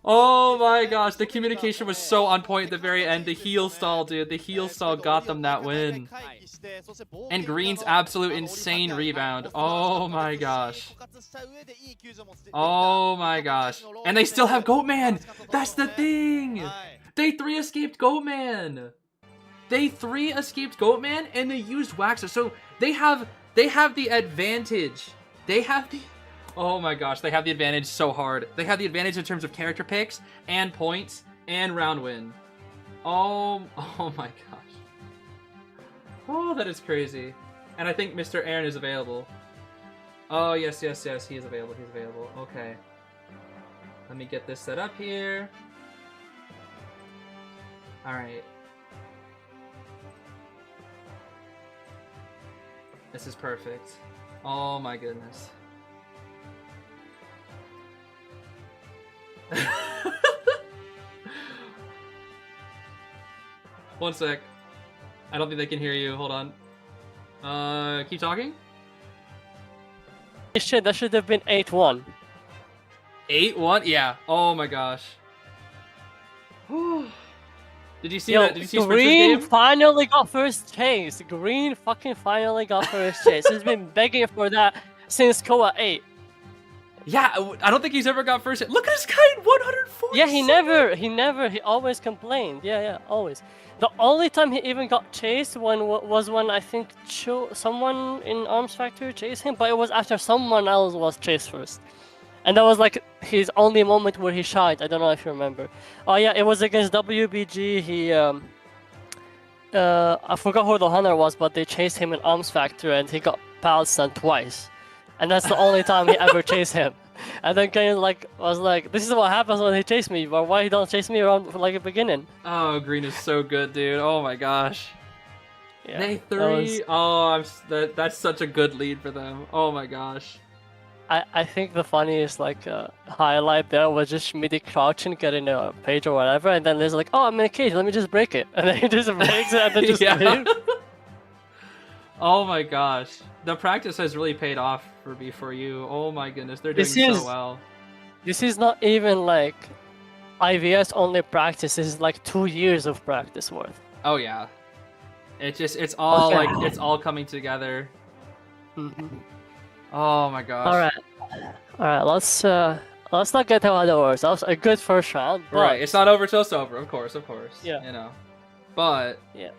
Oh my gosh, the communication was so on point at the very end. The heel stall, dude. The heel stall got them that win. And green's absolute insane rebound. Oh my gosh. Oh my gosh. And they still have Goatman. That's the thing. They 3 escaped Goatman. They 3 escaped Goatman and they used Waxer. So they have the advantage. Oh my gosh, they have the advantage so hard. They have the advantage in terms of character picks and points and round win. Oh my gosh. Oh, that is crazy. And I think Mr. Aaron is available. Oh, yes, he is available. He's available. Okay. Let me get this set up here. All right. This is perfect. Oh my goodness. One sec. I don't think they can hear you. Hold on. Keep talking? That should have been 8-1. 8-1? Yeah. Oh my gosh. Did you see Yo, that? Did you see Spencer's Green game? finally got first chase. Green fucking finally got first chase. He's been begging for that since Koa 8. Yeah, I don't think he's ever got first. Look at his kite, 140. Yeah, he always complained. Yeah, always. The only time he even got chased was when I think someone in Arms Factory chased him, but it was after someone else was chased first. And that was like his only moment where he shined. I don't know if you remember. Oh yeah, it was against WBG. He I forgot who the hunter was, but they chased him in Arms Factory and he got pal stunned twice. And that's the only time he ever chased him. And then Kane was like, this is what happens when he chased me, but why he don't chase me around like the beginning? Oh, Green is so good, dude. Oh my gosh. Yeah, Day 3. Oh, that's such a good lead for them. Oh my gosh. I think the funniest highlight there was just Schmitty crouching, getting a page or whatever, and then there's like, oh, I'm in a cage, let me just break it. And then he just breaks it and then just leaves. Oh my gosh. The practice has really paid off for B4U. Oh my goodness, they're doing so well. This is not even like IVS only practice, this is like 2 years of practice worth. Oh yeah. It's all it's all coming together. Oh my gosh. Alright, let's not get ahead of ours. That was a good first round. But... Right, it's not over till it's over, of course. Yeah. You know. But yeah.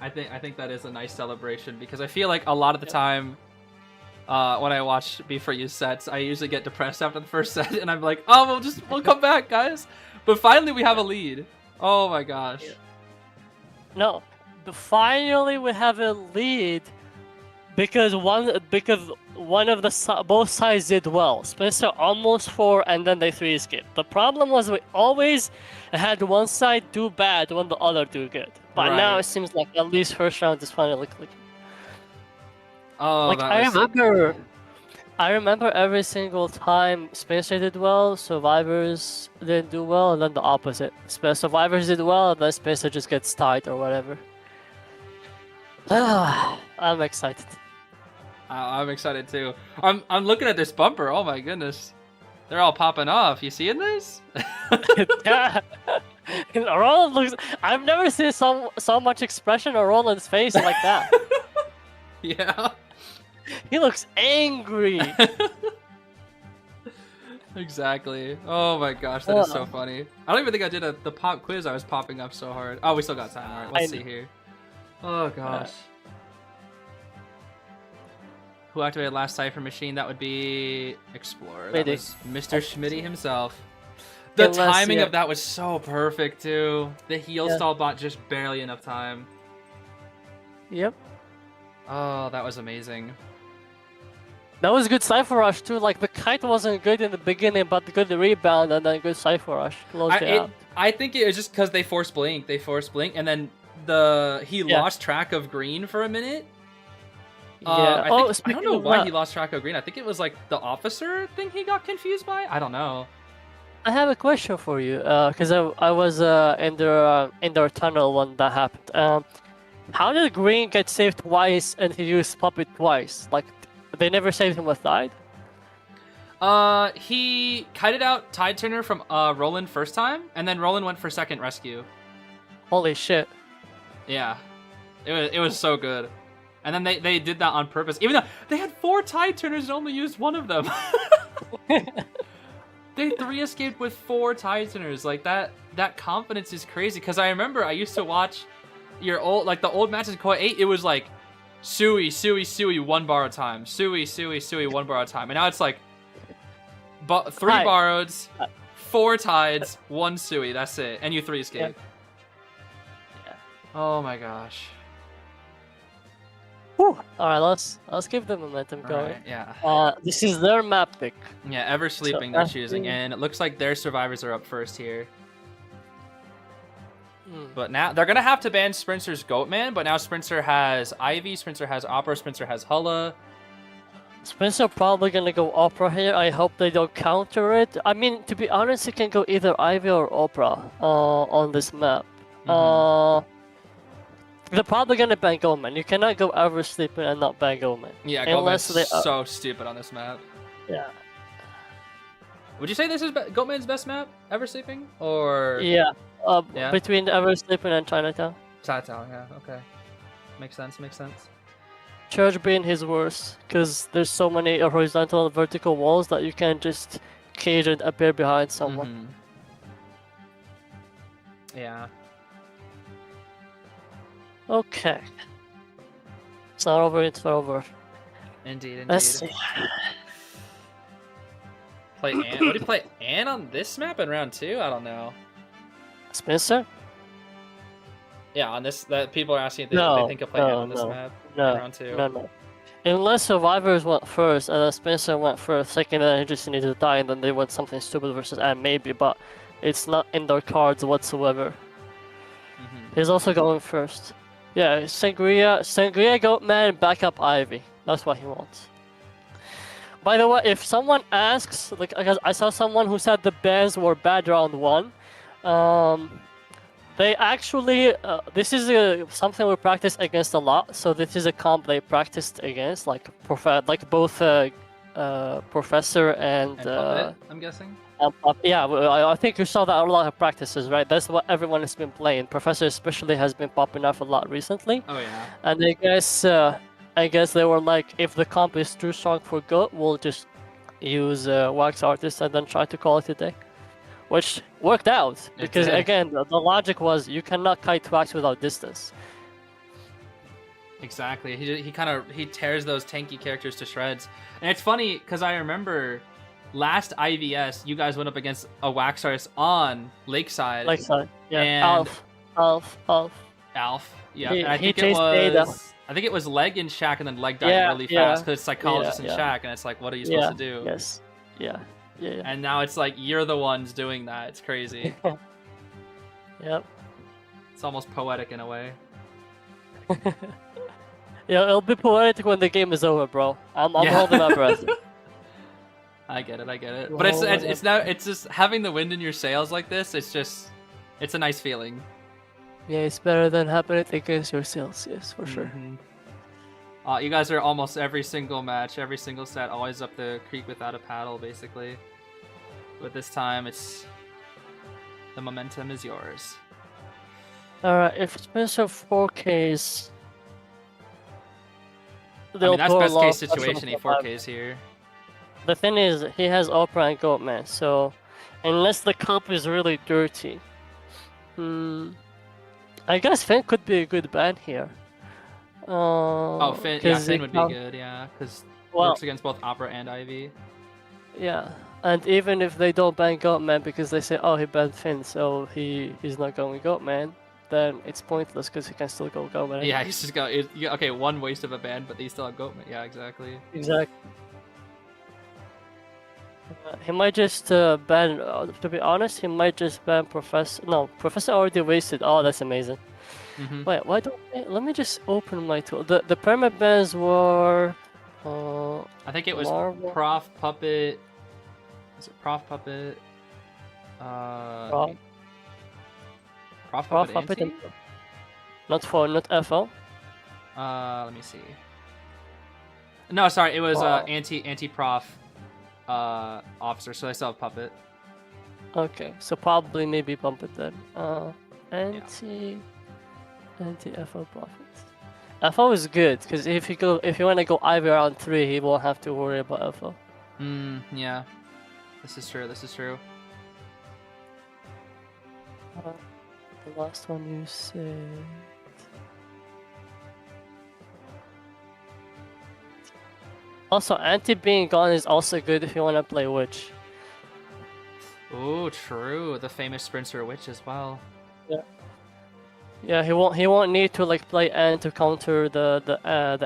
I think that is a nice celebration because I feel like a lot of the time when I watch B4U sets, I usually get depressed after the first set and I'm like, oh, we'll come back, guys. But finally we have a lead. Oh my gosh. Yeah. No, finally we have a lead because one of the both sides did well. Spencer almost 4 and then they 3 escaped. The problem was we always had one side do bad when the other do good. But now it seems like at least first round is finally clicking. Oh, like I remember every single time Spencer did well, Survivors didn't do well, and then the opposite. Survivors did well, and then Spencer just gets tied or whatever. I'm excited. I'm excited too. I'm looking at this bumper. Oh my goodness, they're all popping off. You seeing this? Yeah. Roland looks. I've never seen so much expression on Roland's face like that. Yeah. He looks angry. Exactly. Oh my gosh, that is so funny. I don't even think I did the pop quiz. I was popping up so hard. Oh, we still got time. All right, let's see here. Oh gosh. Who activated last Cypher machine? That would be Explorer. That was Mr. Schmitty himself. The timing of that was so perfect too. The heal stall bot just barely enough time. Yep. Oh, that was amazing. That was good Cypher Rush too. Like the kite wasn't good in the beginning, but good rebound and then good Cypher Rush. Closed it out. I think it was just because they forced blink. And then he lost track of Green for a minute. Yeah. I don't know why he lost track of Green. I think it was like the officer thing he got confused by. I don't know. I have a question for you, because I was in their tunnel when that happened. How did Green get saved twice and he used Puppet twice? Like, they never saved him with Tide? He kited out Tide Turner from Roland first time, and then Roland went for second rescue. Holy shit. Yeah. It was so good. And then they did that on purpose, even though they had 4 Tide Turners and only used one of them. They 3 escaped with 4 Tide Turners. Like, that confidence is crazy, because I remember I used to watch the old matches in Koa 8, it was like, Sui, 1 borrowed time. Sui, 1 borrowed time. And now it's like, 3 borroweds, 4 tides, 1 Sui, that's it. And you 3 escape. Yeah. Oh my gosh. Alright, let's keep the momentum going. Right, yeah. This is their map pick. Yeah, Ever Sleeping they're choosing, and it looks like their survivors are up first here. But now they're gonna have to ban Spencer's Goatman, but now Spencer has Ivy, Spencer has Opera, Spencer has Hulla. Spencer probably gonna go Opera here. I hope they don't counter it. I mean, to be honest, you can go either Ivy or Opera on this map. They're probably gonna ban Goatman. You cannot go Ever Sleeping and not ban Goatman. Yeah, Goatman's so stupid on this map. Yeah. Would you say this is Goatman's best map, Ever Sleeping? Or yeah, Yeah. Between Eversleeping and Chinatown. Chinatown, yeah, okay. Makes sense, makes sense. Church being his worst, because there's so many horizontal and vertical walls that you can't just cage and appear behind someone. Yeah. Okay. It's not over, it's over. Indeed, indeed. Let's see. Play Ann. Would he play Ann on this map in round 2? I don't know. Spencer? Yeah, on this, that people are asking if they think of play Ann on this map in round 2. No. Unless Survivors went first and then Spencer went first, second, and then he just needed to die, and then they went something stupid versus Ann, maybe, but it's not in their cards whatsoever. He's also going first. Yeah, Sangria, Goatman, backup Ivy. That's what he wants. By the way, if someone asks, like, because I saw someone who said the bans were bad round 1, they actually, this is something we practice against a lot. So this is a comp they practiced against, like both Professor and Puppet, I'm guessing. Yeah, I think you saw that a lot of practices, right? That's what everyone has been playing. Professor especially has been popping off a lot recently. Oh yeah. And I guess they were like, if the comp is too strong for Goat, we'll just use Wax Artist and then try to call it a day. Which worked out, because again, the logic was you cannot kite Wax without distance. Exactly. He tears those tanky characters to shreds. And it's funny, because I remember last IVS, you guys went up against a Wax Artist on Lakeside. Yeah. And Alf. Yeah. He, and I think chased Ada. I think it was Leg and Shaq, and then Leg died really fast because it's Psychologist and yeah. Shaq, and it's like, what are you supposed to do? Yes. Yeah. And now it's like you're the ones doing that. It's crazy. Yep. It's almost poetic in a way. Yeah, it'll be poetic when the game is over, bro. I'm holding my breath. I get it. But it's just having the wind in your sails like this. It's a nice feeling. Yeah, it's better than happening against yourselves. Yes, for sure. You guys are almost every single match, every single set, always up the creek without a paddle, basically. But this time, the momentum is yours. Alright, if Spencer 4Ks... I mean, that's best case situation, he 4Ks here. The thing is, he has Opera and Goatman, so... Unless the comp is really dirty... I guess Finn could be a good ban here. Finn would be good, yeah, because it works against both Opera and Ivy. Yeah, and even if they don't ban Goatman because they say, oh, he banned Finn, so he's not going Goatman, then it's pointless because he can still go Goatman. Yeah, he's just got okay, one waste of a ban, but they still have Goatman. Yeah, exactly. Exactly. He might just ban. To be honest, he might just ban Professor. No, Professor already wasted. Oh, that's amazing. Wait, why don't? Let me just open my tool. The permit bans were. I think it was Marvel. Prof Puppet. Is it Prof Puppet? Prof Puppet. and not FL. Let me see. No, sorry, it was anti Prof. Officer, so I still have Puppet. Okay, so probably maybe bump it then. Anti FL Profits. FL is good because if you want to go Ivy around 3, he won't have to worry about FL. Yeah. This is true. The last one you said. Also, anti being gone is also good if you want to play Witch. Oh, true. The famous Sprinter Witch as well. Yeah. Yeah, he won't need to like play Ant to counter the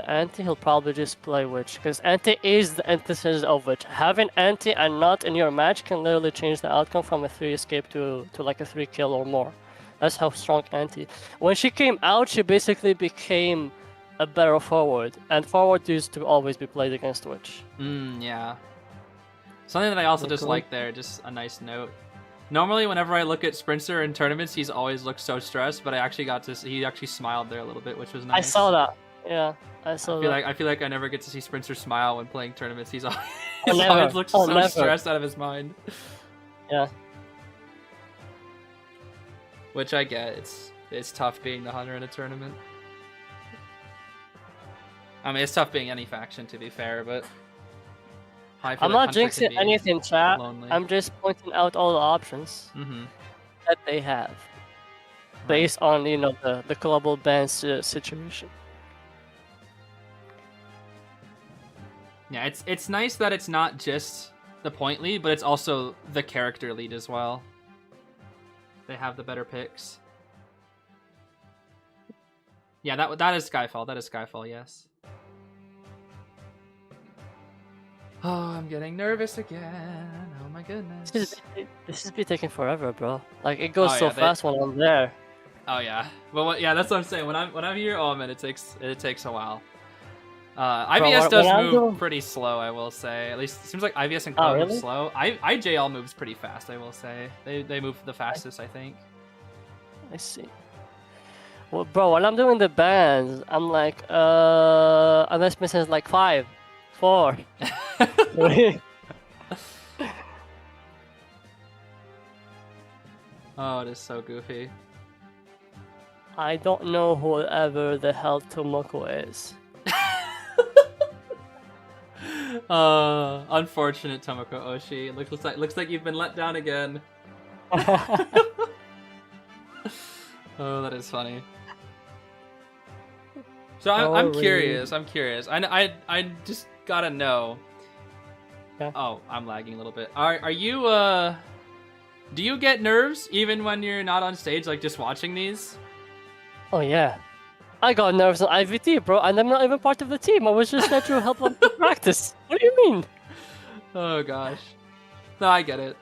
anti. He'll probably just play Witch because anti is the antithesis of Witch. Having anti and not in your match can literally change the outcome from a 3 escape to like a 3 kill or more. That's how strong anti. When she came out, she basically became a better forward, and forward used to always be played against Witch. Yeah. Something that I also just like there, just a nice note. Normally, whenever I look at Sprinter in tournaments, he's always looked so stressed, but I actually got to see, he actually smiled there a little bit, which was nice. I saw that. Yeah, I saw that. I feel like I never get to see Sprinter smile when playing tournaments. He's always looks so stressed out of his mind. Yeah. which I get. It's tough being the hunter in a tournament. I mean, it's tough being any faction, to be fair, but I'm not jinxing anything, chat. lonely. I'm just pointing out all the options that they have, based on the global ban situation. Yeah, it's nice that it's not just the point lead, but it's also the character lead as well. They have the better picks. Yeah, that is Skyfall. That is Skyfall. Yes. Oh, I'm getting nervous again. Oh my goodness. This is be taking forever, bro. Like it goes Oh, so yeah, fast when I'm there. Oh yeah. Well, yeah, that's what I'm saying. When I'm here, oh man, it takes a while. IVS does move pretty slow, I will say. At least it seems like IVS and Cloud move slow. IJL moves pretty fast, I will say. They move the fastest, I think. I see. Well, bro, when I'm doing the bands, I'm like, unless missing is like 5, 4, 3. Oh, it is so goofy. I don't know whoever the hell Tomoko is. Unfortunate Tomoko Oshi. Looks like you've been let down again. Oh, that is funny. So I'm curious. I just gotta know. Yeah. Oh, I'm lagging a little bit. Are you do you get nerves even when you're not on stage, like just watching these? Oh yeah. I got nerves on IVT, bro, and I'm not even part of the team. I was just there to help them practice. What do you mean? Oh gosh. No, I get it.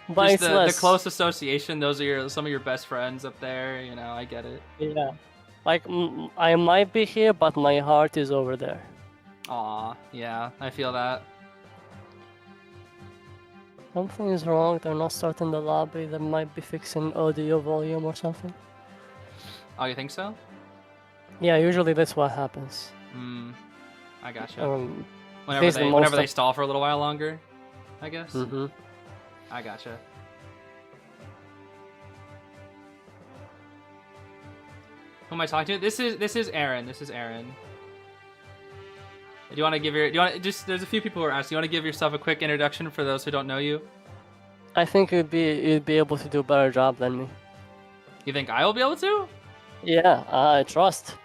But Just the close association. Those are some of your best friends up there. You know, I get it. Yeah. Like I might be here, but my heart is over there. Aw, yeah, I feel that. Something is wrong. They're not starting the lobby. They might be fixing audio volume or something. Oh, you think so? Yeah, usually that's what happens. I gotcha. Whenever whenever they stall for a little while longer, I guess. Mm-hmm. I gotcha. Who am I talking to? This is Aaron. This is Aaron. Do you want to give there's a few people who are asking. You want to give yourself a quick introduction for those who don't know you? I think you'd be able to do a better job than me. You think I will be able to? Yeah, I trust.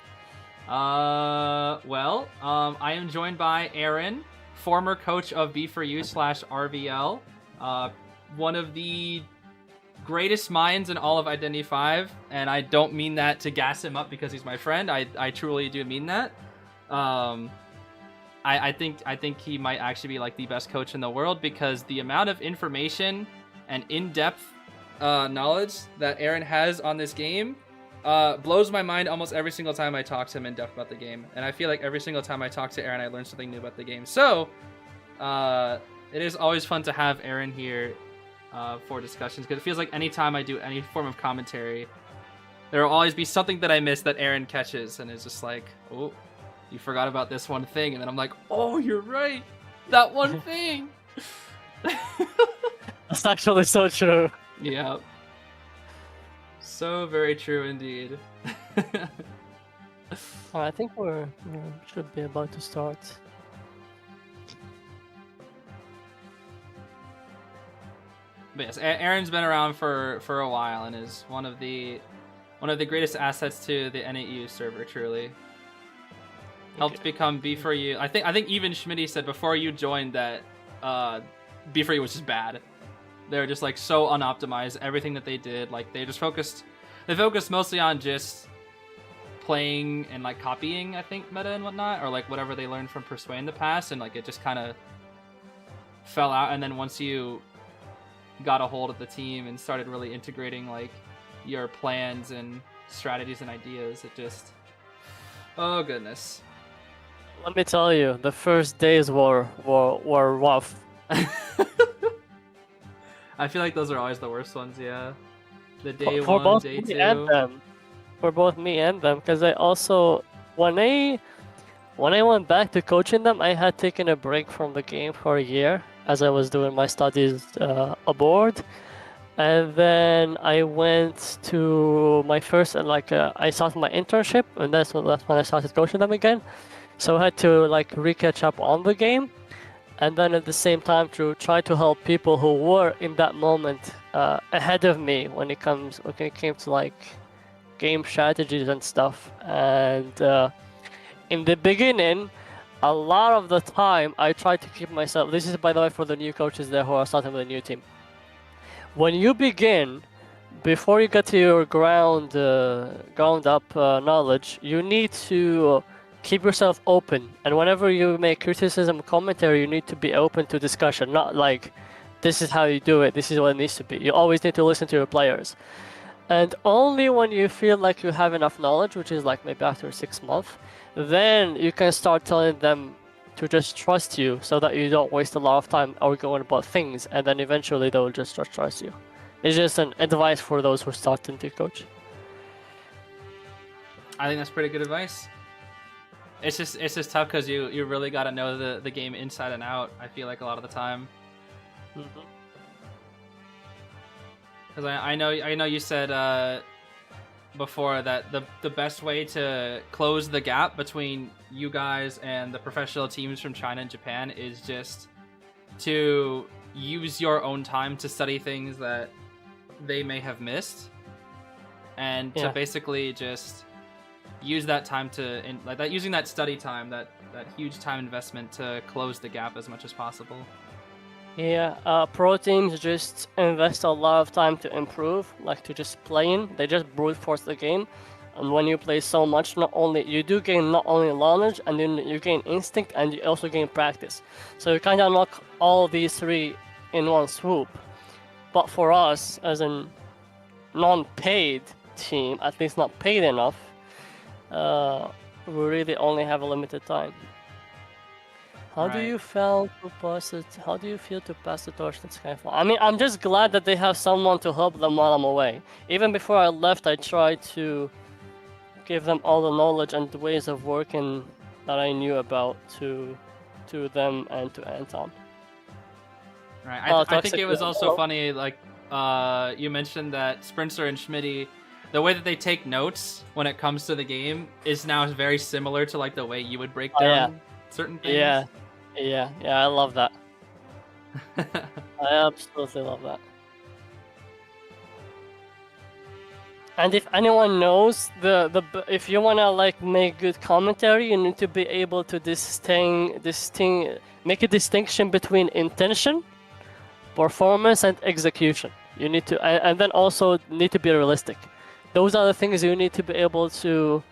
Well, I am joined by Aaron, former coach of B4U/RVL, one of the greatest minds in all of Identity 5, and I don't mean that to gas him up because he's my friend. I truly do mean that. I think he might actually be like the best coach in the world because the amount of information and in-depth knowledge that Aaron has on this game blows my mind almost every single time I talk to him in depth about the game. And I feel like every single time I talk to Aaron, I learn something new about the game. So it is always fun to have Aaron here for discussions because it feels like anytime I do any form of commentary, there will always be something that I miss that Aaron catches, and it's just like, oh, you forgot about this one thing, and then I'm like, oh, you're right, that one thing. That's actually so true. Yeah. So very true indeed. I think we should be about to start. But yes, Aaron's been around for a while and is one of the greatest assets to the NAU server. Truly helped become B4U. I think even Schmitty said before you joined that B4U was just bad. They were just like so unoptimized. Everything that they did, like they focused mostly on just playing and like copying, I think, meta and whatnot, or like whatever they learned from Persuade in the past, and like it just kind of fell out. And then once you got a hold of the team and started really integrating like your plans and strategies and ideas, it just, oh goodness. Let me tell you, the first days were rough. I feel like those are always the worst ones, yeah. The day for one, both day me two. and them. For both me and them, because I also, when I went back to coaching them, I had taken a break from the game for a year as I was doing my studies abroad, and then I went to my first I started my internship, and that's when I started coaching them again. So I had to like re-catch up on the game, and then at the same time to try to help people who were in that moment ahead of me when it came to like game strategies and stuff. And in the beginning, a lot of the time I tried to keep myself. This is, by the way, for the new coaches there who are starting with a new team. When you begin, before you get to your ground up knowledge, you need to keep yourself open. And whenever you make criticism, commentary, you need to be open to discussion. Not like, this is how you do it, this is what it needs to be. You always need to listen to your players. And only when you feel like you have enough knowledge, which is like maybe after 6 months, then you can start telling them to just trust you so that you don't waste a lot of time arguing about things, and then eventually they will just trust you. It's just an advice for those who are starting to coach. I think that's pretty good advice. It's just tough because you really got to know the game inside and out, I feel like, a lot of the time. Because I know you said before that the best way to close the gap between you guys and the professional teams from China and Japan is just to use your own time to study things that they may have missed, and to basically just use that time using that study time, that huge time investment to close the gap as much as possible. Yeah, pro teams just invest a lot of time to improve, like to just playing. They just brute force the game, and when you play so much, you do gain not only knowledge, and then you gain instinct, and you also gain practice. So you kind of unlock all these three in one swoop. But for us, as a non-paid team, at least not paid enough, we really only have a limited time. How do you feel to pass it? How do you feel to pass the torch to Skyfall? I mean, I'm just glad that they have someone to help them while I'm away. Even before I left, I tried to give them all the knowledge and the ways of working that I knew about to them and to Anton. Right. I think it was also funny, like, you mentioned that Sprinter and Schmitty, the way that they take notes when it comes to the game is now very similar to like the way you would break down certain things. Yeah, I love that. I absolutely love that. And if anyone knows if you wanna like make good commentary, you need to be able to make a distinction between intention, performance, and execution. You need to, and then also need to be realistic. Those are the things you need to be able to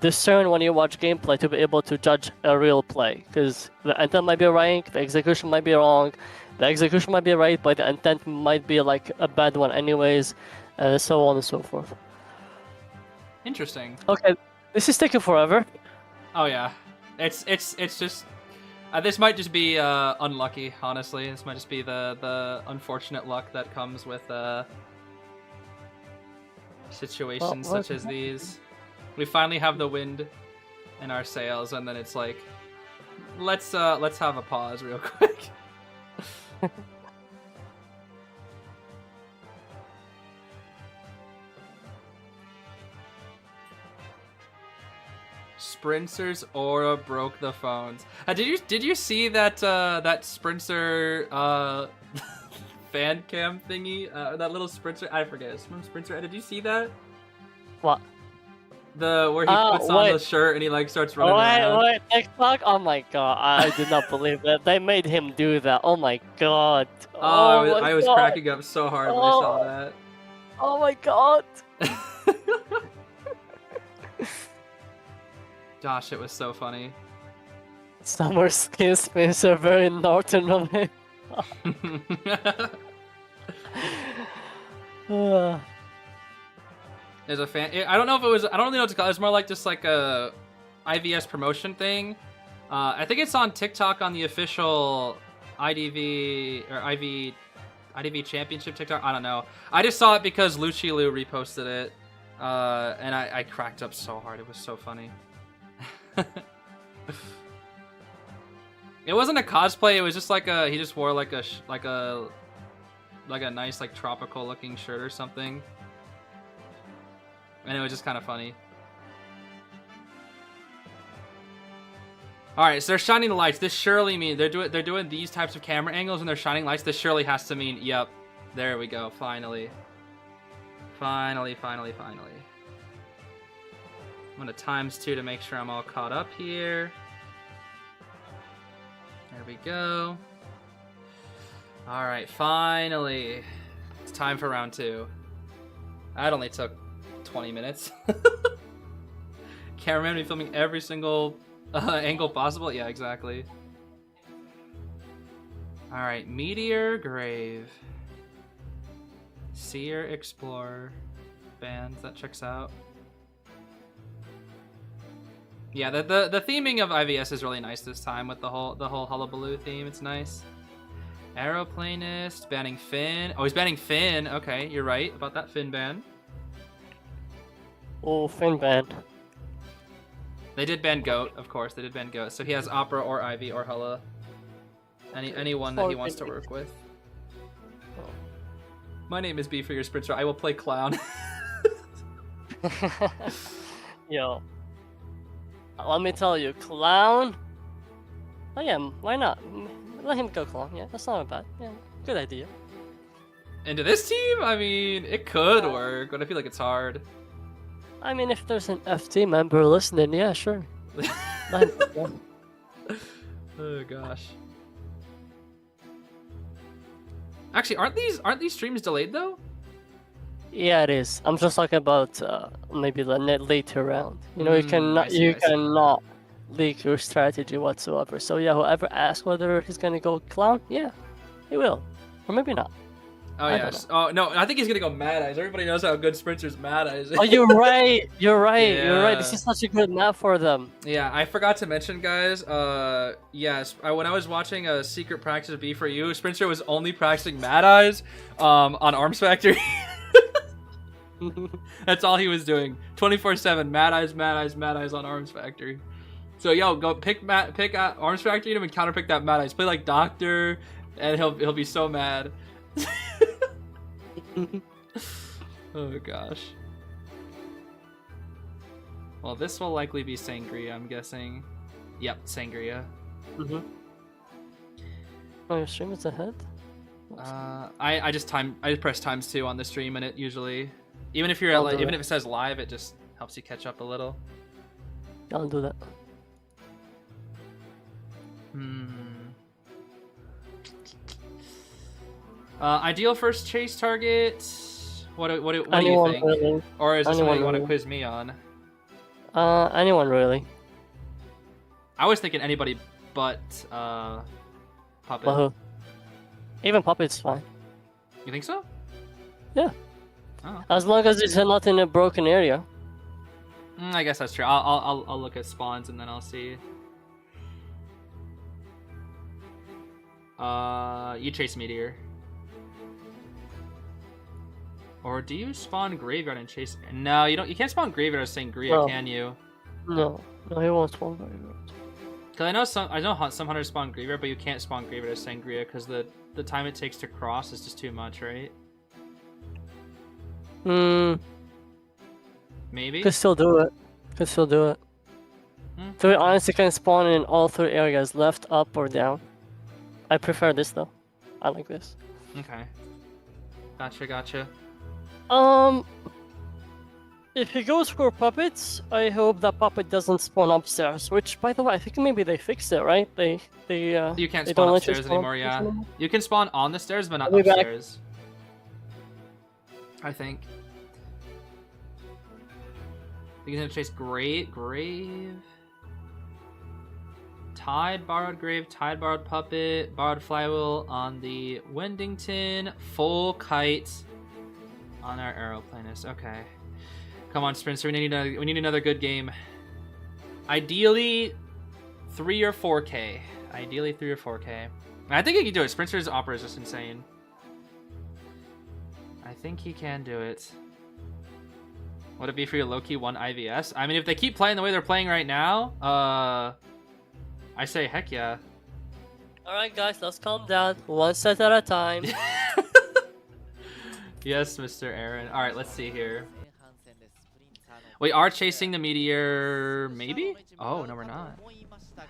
discern when you watch gameplay to be able to judge a real play. Because the intent might be right, the execution might be wrong, the execution might be right, but the intent might be like a bad one anyways, and so on and so forth. Interesting. Okay, this is taking forever. Oh yeah, it's just this might just be unlucky. Honestly, this might just be the unfortunate luck that comes with situations such as these. We finally have the wind in our sails, and then it's like, let's have a pause real quick. Sprinter's aura broke the phones. Did you see that that Sprinter fan cam thingy? That little Sprinter, I forget, it's from Sprinter. Did you see that? What? Where he puts on the shirt and he like starts running around. Wait, TikTok? Oh my god, I did not believe that. They made him do that. Oh my god. I was cracking up so hard when I saw that. Oh my god. Gosh, it was so funny. Summer skin spins are very northern of him. There's a fan. I don't know if it was. I don't really know what to call it. It's more like just like a IVS promotion thing. I think it's on TikTok on the official IDV or IDV Championship TikTok. I don't know. I just saw it because Lucilu reposted it, and I cracked up so hard. It was so funny. It wasn't a cosplay. It was just like he just wore like a like a nice like tropical looking shirt or something. And it was just kind of funny. All right, so they're shining the lights. This surely means they're doing these types of camera angles and they're shining lights. This surely has to mean, yep, there we go. Finally. I'm gonna ×2 to make sure I'm all caught up here. There we go. All right, finally. It's time for round 2. That only took 20 minutes. Cameraman be filming every single angle possible? Yeah, exactly. All right, Meteor, Grave. Seer, Explorer. Bands, that checks out. Yeah, the theming of IVS is really nice this time with the whole Hullabaloo theme. It's nice. Aeroplanist, banning Finn. Oh, he's banning Finn. Okay, you're right about that Finn ban. Oh, Finn ban. They did ban Goat, of course. They did ban Goat. So he has Opera or Ivy or Hulla. Anyone that he wants to work with. My name is B for your sprinter. I will play Clown. Yo. Let me tell you, Clown. Oh yeah, why not? Let him go Clown. Yeah, that's not bad. Yeah, good idea. Into this team? I mean, it could work, but I feel like it's hard. I mean, if there's an FT member listening, yeah, sure. Oh gosh. Actually, aren't these streams delayed though? Yeah, it is. I'm just talking about maybe the net later round. You know, you cannot cannot leak your strategy whatsoever. So yeah, whoever asks whether he's gonna go Clown, yeah, he will, or maybe not. Oh yes. Oh no, I think he's gonna go Mad Eyes. Everybody knows how good Sprinter's Mad Eyes is. Oh, you're right. You're right. Yeah. You're right. This is such a good map for them. Yeah, I forgot to mention, guys. Yes, when I was watching a secret practice of B for You, Sprinter was only practicing Mad Eyes, on Arms Factory. That's all he was doing. 24/7, Mad Eyes, Mad Eyes, Mad Eyes on Arms Factory. So yo, go pick Arms Factory and counterpick that Mad Eyes. Play like Doctor, and he'll be so mad. Oh gosh. Well, this will likely be Sangria, I'm guessing. Yep, Sangria. Oh, your stream is ahead? I just press ×2 on the stream, and it usually, even if you're even if it says live, it just helps you catch up a little. I'll do that. Ideal first chase target. What do you think? Really. Or is this something you want to really. quiz me on? Anyone really. I was thinking anybody but Puppet. Wahoo. Even Puppet's fine. You think so? Yeah. Oh. As long as it's not in a broken area. I guess that's true. I'll look at spawns and then I'll see. You chase Meteor. Or do you spawn Graveyard and chase? No, you don't. You can't spawn Graveyard as Sangria, No. can you? No, he won't spawn Graveyard. Cause I know some hunters spawn Graveyard, but you can't spawn Graveyard as Sangria because the time it takes to cross is just too much, right? Maybe. Could still do it. To be honest, you can spawn in all 3 areas, left, up, or down. I prefer this though. I like this. Okay. Gotcha. If he goes for Puppets, I hope that Puppet doesn't spawn upstairs. Which, by the way, I think maybe they fixed it, right? You can't they spawn don't let you upstairs spawn anymore. Yeah, you can spawn on the stairs, but not I'll be back. upstairs. I think. He's gonna chase Grave. Tide, Borrowed Grave, Tide, Borrowed Puppet, Borrowed Flywheel on the Wendington, full kite on our Aeroplanist. Okay. Come on, Spencer, we need another good game. Ideally, 3 or 4K. I think he can do it. Spencer's Opera is just insane. I think he can do it. Would it be for your low-key 1 IVS? I mean, if they keep playing the way they're playing right now, I say heck yeah. Alright guys, let's calm down. 1 set at a time. Yes, Mr. Aaron. All right, let's see here. We are chasing the meteor, maybe? Oh, no, we're not.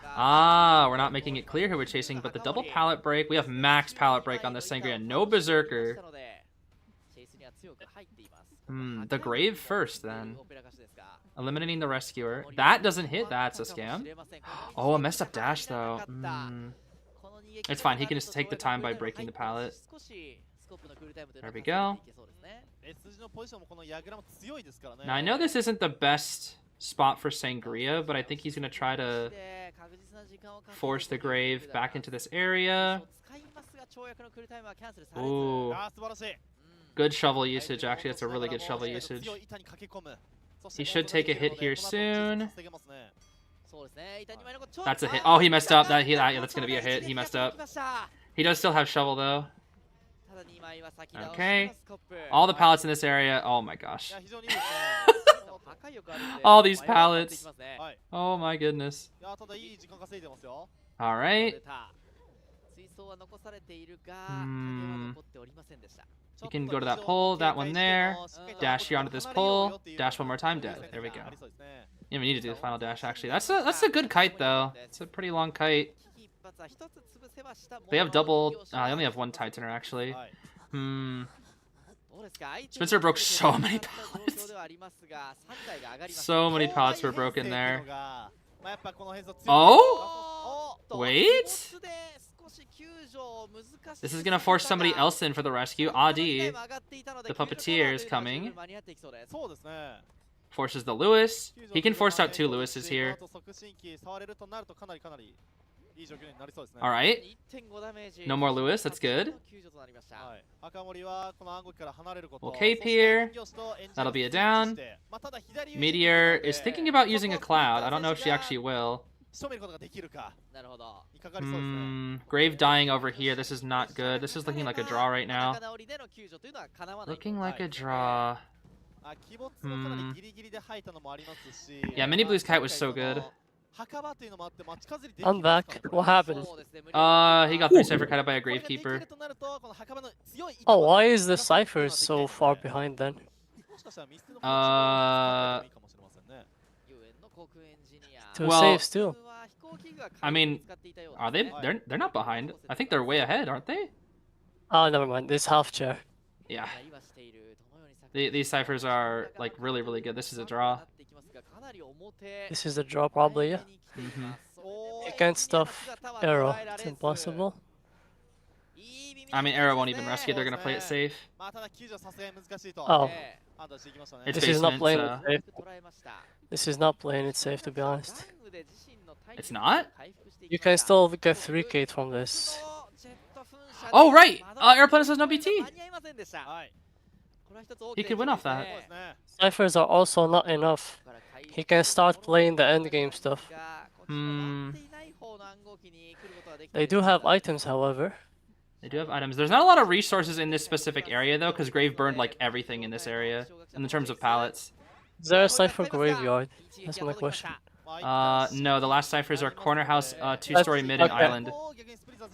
Ah, we're not making it clear who we're chasing, but the double pallet break. We have max pallet break on the Sangria. No Berserker. The grave first, then. Eliminating the rescuer. That doesn't hit. That's a scam. Oh, a messed up dash, though. It's fine. He can just take the time by breaking the pallet. There we go. Now, I know this isn't the best spot for Sangria, but I think he's going to try to force the grave back into this area. Ooh. Good shovel usage, actually. That's a really good shovel usage. He should take a hit here soon. That's a hit. Oh, he messed up. That's going to be a hit. He messed up. He does still have shovel, though. Okay. All the pallets in this area. Oh, my gosh. All these pallets. Oh, my goodness. All right. You can go to that pole, that one there. Dash here onto this pole. Dash one more time, dead. There we go. You don't need to do the final dash, actually. That's a good kite, though. It's a pretty long kite. They have double... they only have one Titaner, actually. Spencer broke so many pallets. So many pallets were broken there. Oh? Wait? This is going to force somebody else in for the rescue. Adi, the puppeteer, is coming. Forces the Lewis. He can force out 2 Lewises here. Alright. No more Lewis, that's good. We'll cape here. That'll be a down. Meteor is thinking about using a cloud. I don't know if she actually will. Grave dying over here. This is not good. This is looking like a draw right now. Looking like a draw. Yeah, Mini Blue's kite was so good. I'm back. What happened? He got 3 Cypher kited by a Gamekeeper. Oh, why is the Cypher so far behind then? Two saves too. I mean, are they? They're not behind. I think they're way ahead, aren't they? Oh, never mind. This half chair. Yeah. These ciphers are like really good. This is a draw. This is a draw, probably. Yeah. You can't stuff Arrow. It's impossible. I mean, Arrow won't even rescue. They're gonna play it safe. Oh. It's this is not playing so... it safe. This is not playing it safe, to be honest. It's not? You can still get 3k from this. Oh, right! Airplane has no BT! He could win off that. Ciphers are also not enough. He can start playing the endgame stuff. They do have items, however. They do have items. There's not a lot of resources in this specific area, though, because Grave burned, like, everything in this area, in terms of pallets. Is there a Cypher graveyard? That's my question. No, the last Ciphers are Corner House, 2-story mid, and Island.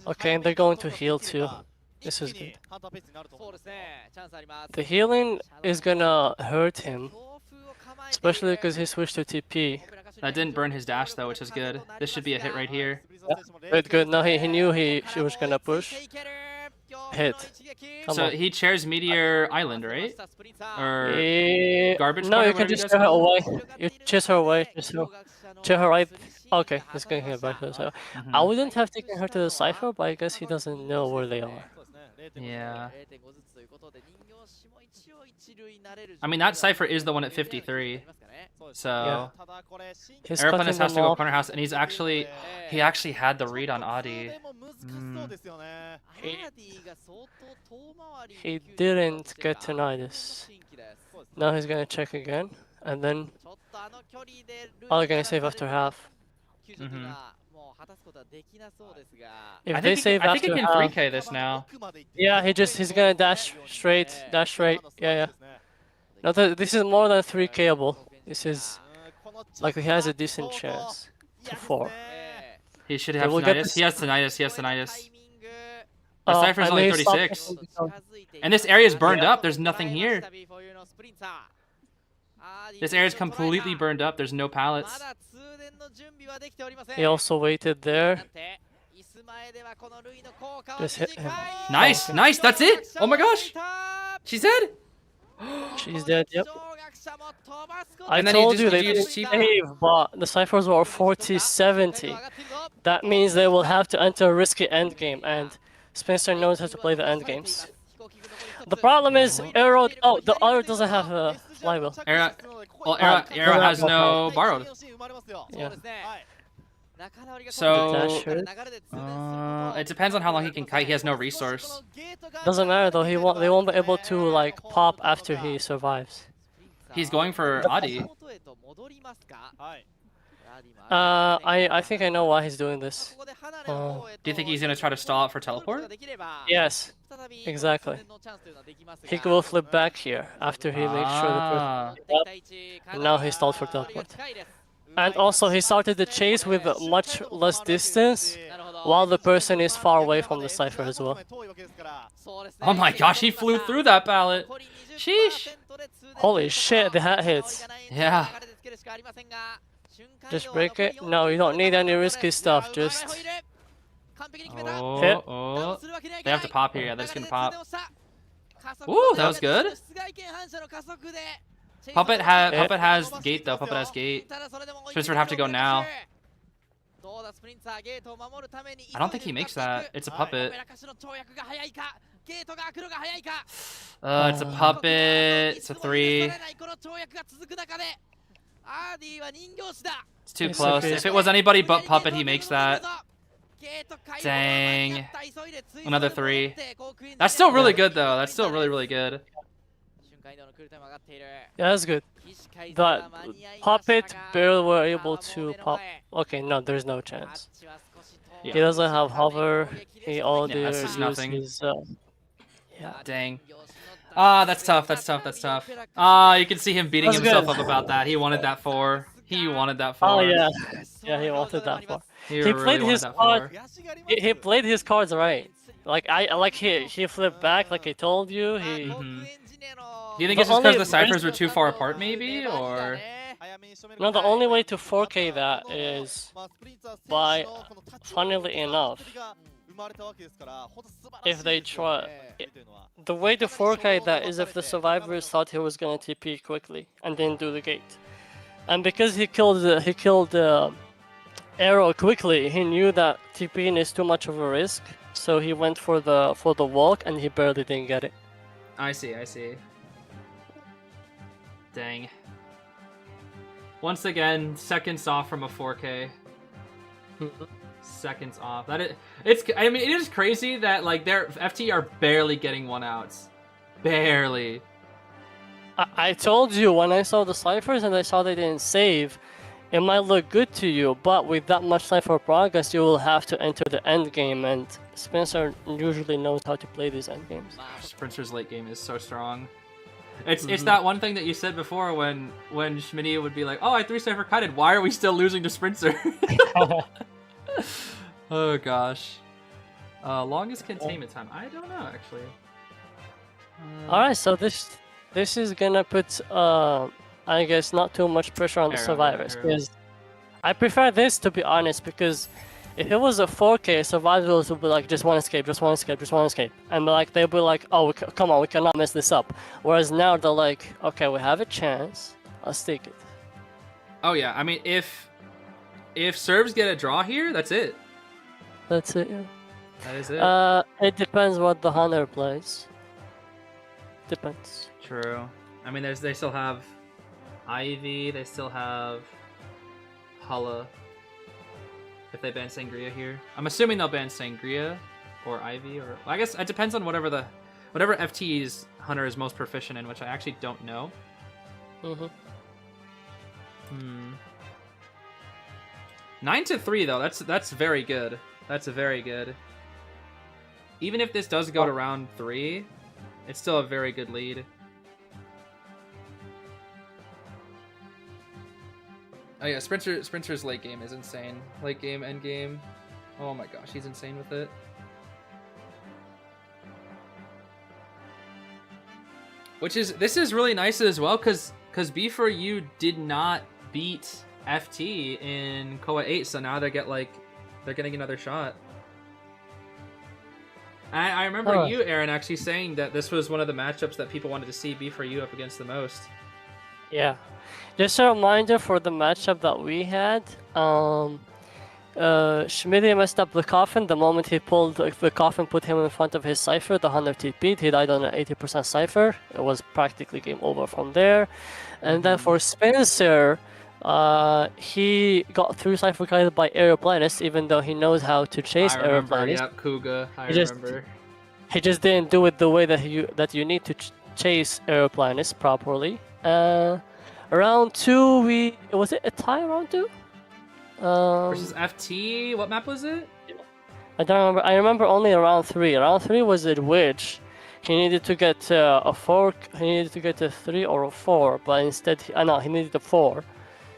Okay, and they're going to heal, too. This is good. The healing is gonna hurt him. Especially because he switched to TP. That didn't burn his dash, though, which is good. This should be a hit right here. Yeah. Good. Now he knew she was gonna push. Hit. So he chairs Meteor Island, right? Or garbage? No, you can just chair her away. You chase her away. Just chair her right. Okay, he's going here back to the Cypher. I wouldn't have taken her to the Cypher, but I guess he doesn't know where they are. Yeah. I mean, that Cypher is the one at 53. So Airplane has to go Corner House, and he actually had the read on Adi. He didn't get tinnitus. Now he's gonna check again, and then they're gonna save after half. If they save I think after he can half, 3K this now. Yeah, he's gonna dash straight. Yeah. No, this is more than 3Kable. This is like he has a decent chance to 4. He should have tinnitus. He has tinnitus. The Oh, Cypher's I only may stop 36. it because- And this area's burned Yeah. up. There's nothing here. This area's completely burned up. There's no pallets. He also waited there. Just hit him. Nice, nice. That's it. Oh my gosh. She's dead. She's dead, yep. I And then he told just- you they he didn't just cheap- save, but the Cyphers were 40-70. That means they will have to enter a risky endgame, and Spencer knows how to play the endgames. The problem is, Arrow... Oh, the other doesn't have a flywheel. Arrow has no borrowed. Yeah. So, it depends on how long he can kite. He has no resource. Doesn't matter though. They won't be able to like pop after he survives. He's going for Adi. I think I know why he's doing this. Do you think he's gonna try to stall out for teleport? Yes, exactly. He will flip back here after he makes sure the person yep. And now he stalled for teleport. And also he started the chase with much less distance, while the person is far away from the Cypher as well. Oh my gosh, he flew through that pallet. Sheesh. Holy shit, the hat hits. Yeah. Just break it. No, you don't need any risky stuff. Just Oh, hit. oh. They have to pop here. Yeah, they're just gonna pop. Ooh, that was good. Puppet has gate though. Puppet has gate. Spencer would have to go now. I don't think he makes that. It's a puppet. It's a puppet. It's a 3. It's too close. If it was anybody but puppet, he makes that. Dang. Another 3. That's still really good though. That's still really, really good. Yeah, that's good. But Puppet barely were able to pop. Okay, no, there's no chance. Yeah. He doesn't have hover. He only that's just nothing. uses, yeah. Dang. Ah, that's tough. That's tough. That's tough. Ah, you can see him beating That's himself good. up about that. He wanted that 4. He wanted that 4. Oh yeah, yeah, he wanted that far. He He really played wanted his that card. 4. He played his cards right. He flipped back like I told you. He. Do you think it's just because the ciphers were too far apart, maybe, or? No, the only way to 4K that is by, funnily enough, if they try. The way to 4K that is if the survivors thought he was gonna TP quickly and then do the gate, and because he killed Arrow quickly, he knew that TPing is too much of a risk, so he went for the walk and he barely didn't get it. I see. I see. Dang. Once again, seconds off from a 4K. Seconds off. I mean, it is crazy that like their FT are barely getting 1-outs. Barely. I told you when I saw the ciphers and I saw they didn't save, it might look good to you, but with that much cipher progress, you will have to enter the end game, and Spencer usually knows how to play these end games. Spencer's late game is so strong. It's that one thing that you said before when Schmitty would be like, "Oh, I 3-cipher kited. Why are we still losing to Spencer?" Oh gosh. Longest containment time. I don't know actually. All right, so this is gonna put I guess not too much pressure on the survivors, because I prefer this, to be honest, because if it was a 4K, survivors would be like, just one escape, just one escape, just one escape, and like they'll be like, oh, come on, we cannot mess this up. Whereas now they're like, okay, we have a chance, let's take it. Oh yeah, I mean if serves get a draw here, that's it. That's it. Yeah. That is it. It depends what the hunter plays. Depends. True. I mean, they still have Ivy. They still have Hulla. If they ban Sangria here, I'm assuming they'll ban Sangria or Ivy, or I guess it depends on whatever FT's hunter is most proficient in, which I actually don't know. 9-3 though. That's very good. That's very good. Even if this does go to round 3, it's still a very good lead. Oh yeah, Spencer's late game is insane. Late game, end game. Oh my gosh, he's insane with it. This is really nice as well, because B4U did not beat FT in Koa 8, so now they're getting another shot. I remember you, Aaron, actually saying that this was one of the matchups that people wanted to see B4U up against the most. Yeah. Just a reminder for the matchup that we had. Schmitty messed up the coffin. The moment he pulled the coffin, put him in front of his cipher, the 100 TP'd. He died on an 80% cipher. It was practically game over from there. And then for Spencer, he got through cipher guided by Aeroplanist, even though he knows how to chase Aeroplanist. Yep, Kuga. I remember. He just didn't do it the way that you need to chase Aeroplanist properly. Round 2, was it a tie round 2? Versus FT, what map was it? I don't remember. I remember only round 3. Round 3 was at which he needed to get a 4. He needed to get a 3 or a 4, but instead, no, he needed a 4.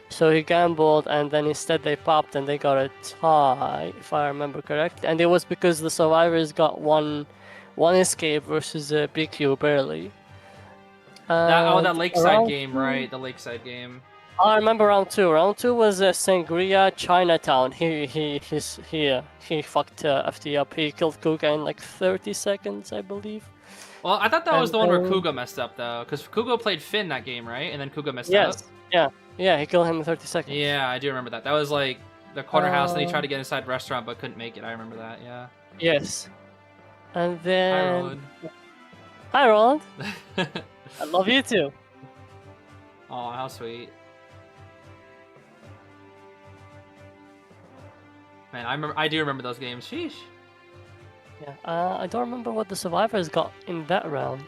So he gambled, and then instead they popped and they got a tie, if I remember correctly. And it was because the survivors got one escape versus BQ barely. That Lakeside game, right? The Lakeside game. I remember round 2. Round 2 was Sangria Chinatown. He fucked FT up. He killed Kuga in like 30 seconds, I believe. Well, I thought that was the one where Kuga messed up though, because Kuga played Finn that game, right? And then Kuga messed up. Yeah, he killed him in 30 seconds. Yeah, I do remember that. That was like the corner house, and he tried to get inside restaurant but couldn't make it. I remember that. Yeah. Yes. And then. Hi, Roland. Hi, Roland. I love you too. Oh, how sweet. Man, I do remember those games. Sheesh. Yeah, I don't remember what the survivors got in that round.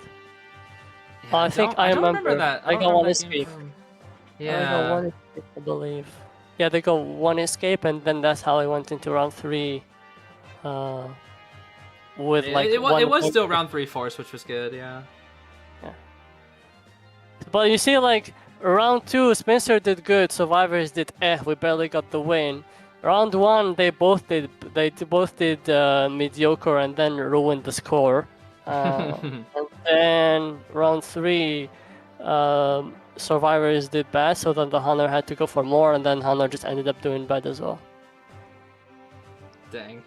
Yeah, I think I remember that. I got one escape. Yeah. I got one escape, I believe. Yeah, they got one escape, and then that's how I went into round 3. With like it was still round 3 force, which was good. Yeah. But you see, like round 2, Spencer did good. Survivors did we barely got the win. Round 1, they both did mediocre and then ruined the score. And then round 3, Survivors did bad, so then the Hunter had to go for more, and then Hunter just ended up doing bad as well. Dang.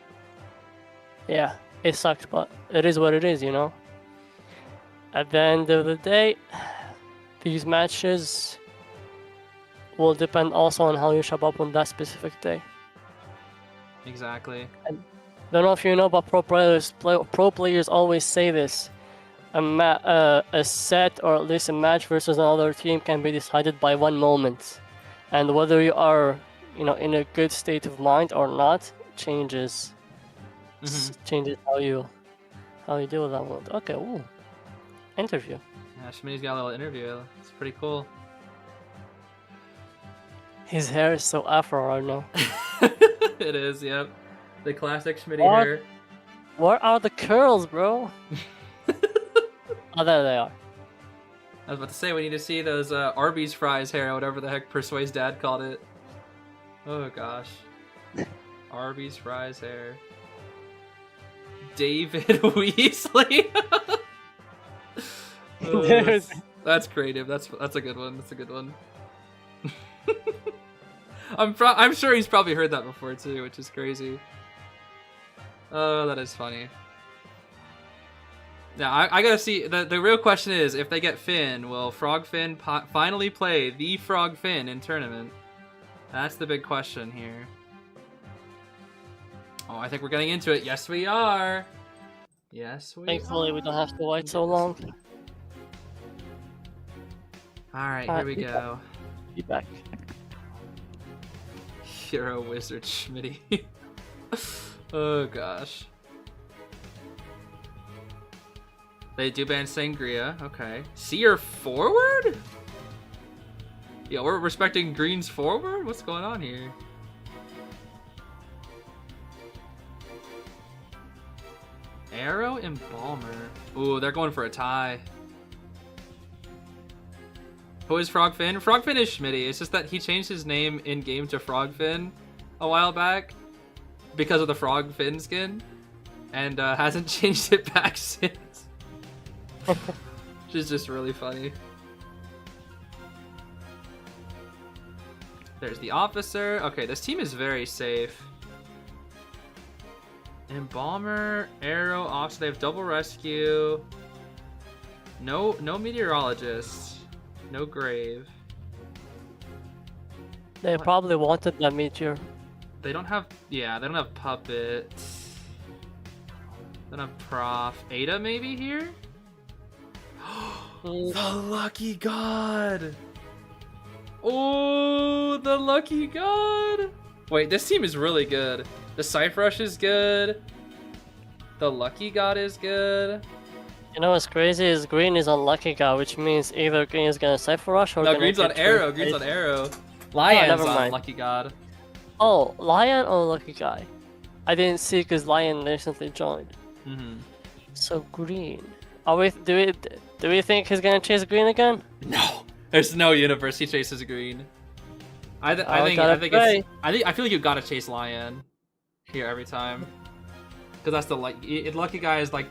Yeah, it sucks, but it is what it is, you know? At the end of the day, these matches will depend also on how you show up on that specific day. Exactly. I don't know if you know, but pro players always say this. A set or at least a match versus another team can be decided by one moment, and whether you are, in a good state of mind or not, changes. Changes how you deal with that moment. Okay. Ooh. Interview. Yeah, Schmitty's got a little interview. It's pretty cool. His hair is so afro right now. It is, yep. The classic Schmitty hair. Where are the curls, bro? Oh, there they are. I was about to say, we need to see those Arby's fries hair, or whatever the heck Persuade's dad called it. Oh, gosh. Arby's fries hair. David Weasley. Oh, that's creative. That's a good one. That's a good one. I'm sure he's probably heard that before too, which is crazy. Oh, that is funny. Now I gotta see. The real question is, if they get Finn, will Frog Finn finally play the Frog Finn in tournament? That's the big question here. Oh, I think we're getting into it. Yes, we are. Yes, we Thankfully, we don't have to wait so long. Alright, here we go. Be back. Hero Wizard Schmitty. Oh gosh. They do ban Sangria, okay. Seer forward? Yeah, we're respecting Green's forward? What's going on here? Arrow Embalmer. Ooh, they're going for a tie. Who is Frogfin? Frogfin is Schmitty. It's just that he changed his name in-game to Frogfin a while back because of the Frogfin skin, and hasn't changed it back since. Which is just really funny. There's the officer. Okay, this team is very safe. Embalmer, arrow, officer. They have double rescue. No meteorologist. No grave. They probably wanted that meteor. They don't have. Yeah, they don't have puppet. They don't have prof. Ada maybe here. The lucky god. Oh, the lucky god. Wait, this team is really good. The Cypher Rush is good. The lucky god is good. You know what's crazy is green is on lucky god, which means either green is gonna Cypher Rush or No, green's on arrow. Green's on arrow. Lion's never on mind. lucky god. Oh, lion or lucky guy? I didn't see because lion recently joined. So green. Are we? Do we think he's gonna chase green again? No. There's no universe he chases green. I feel like you gotta chase lion here every time, because that's the lucky guy is like,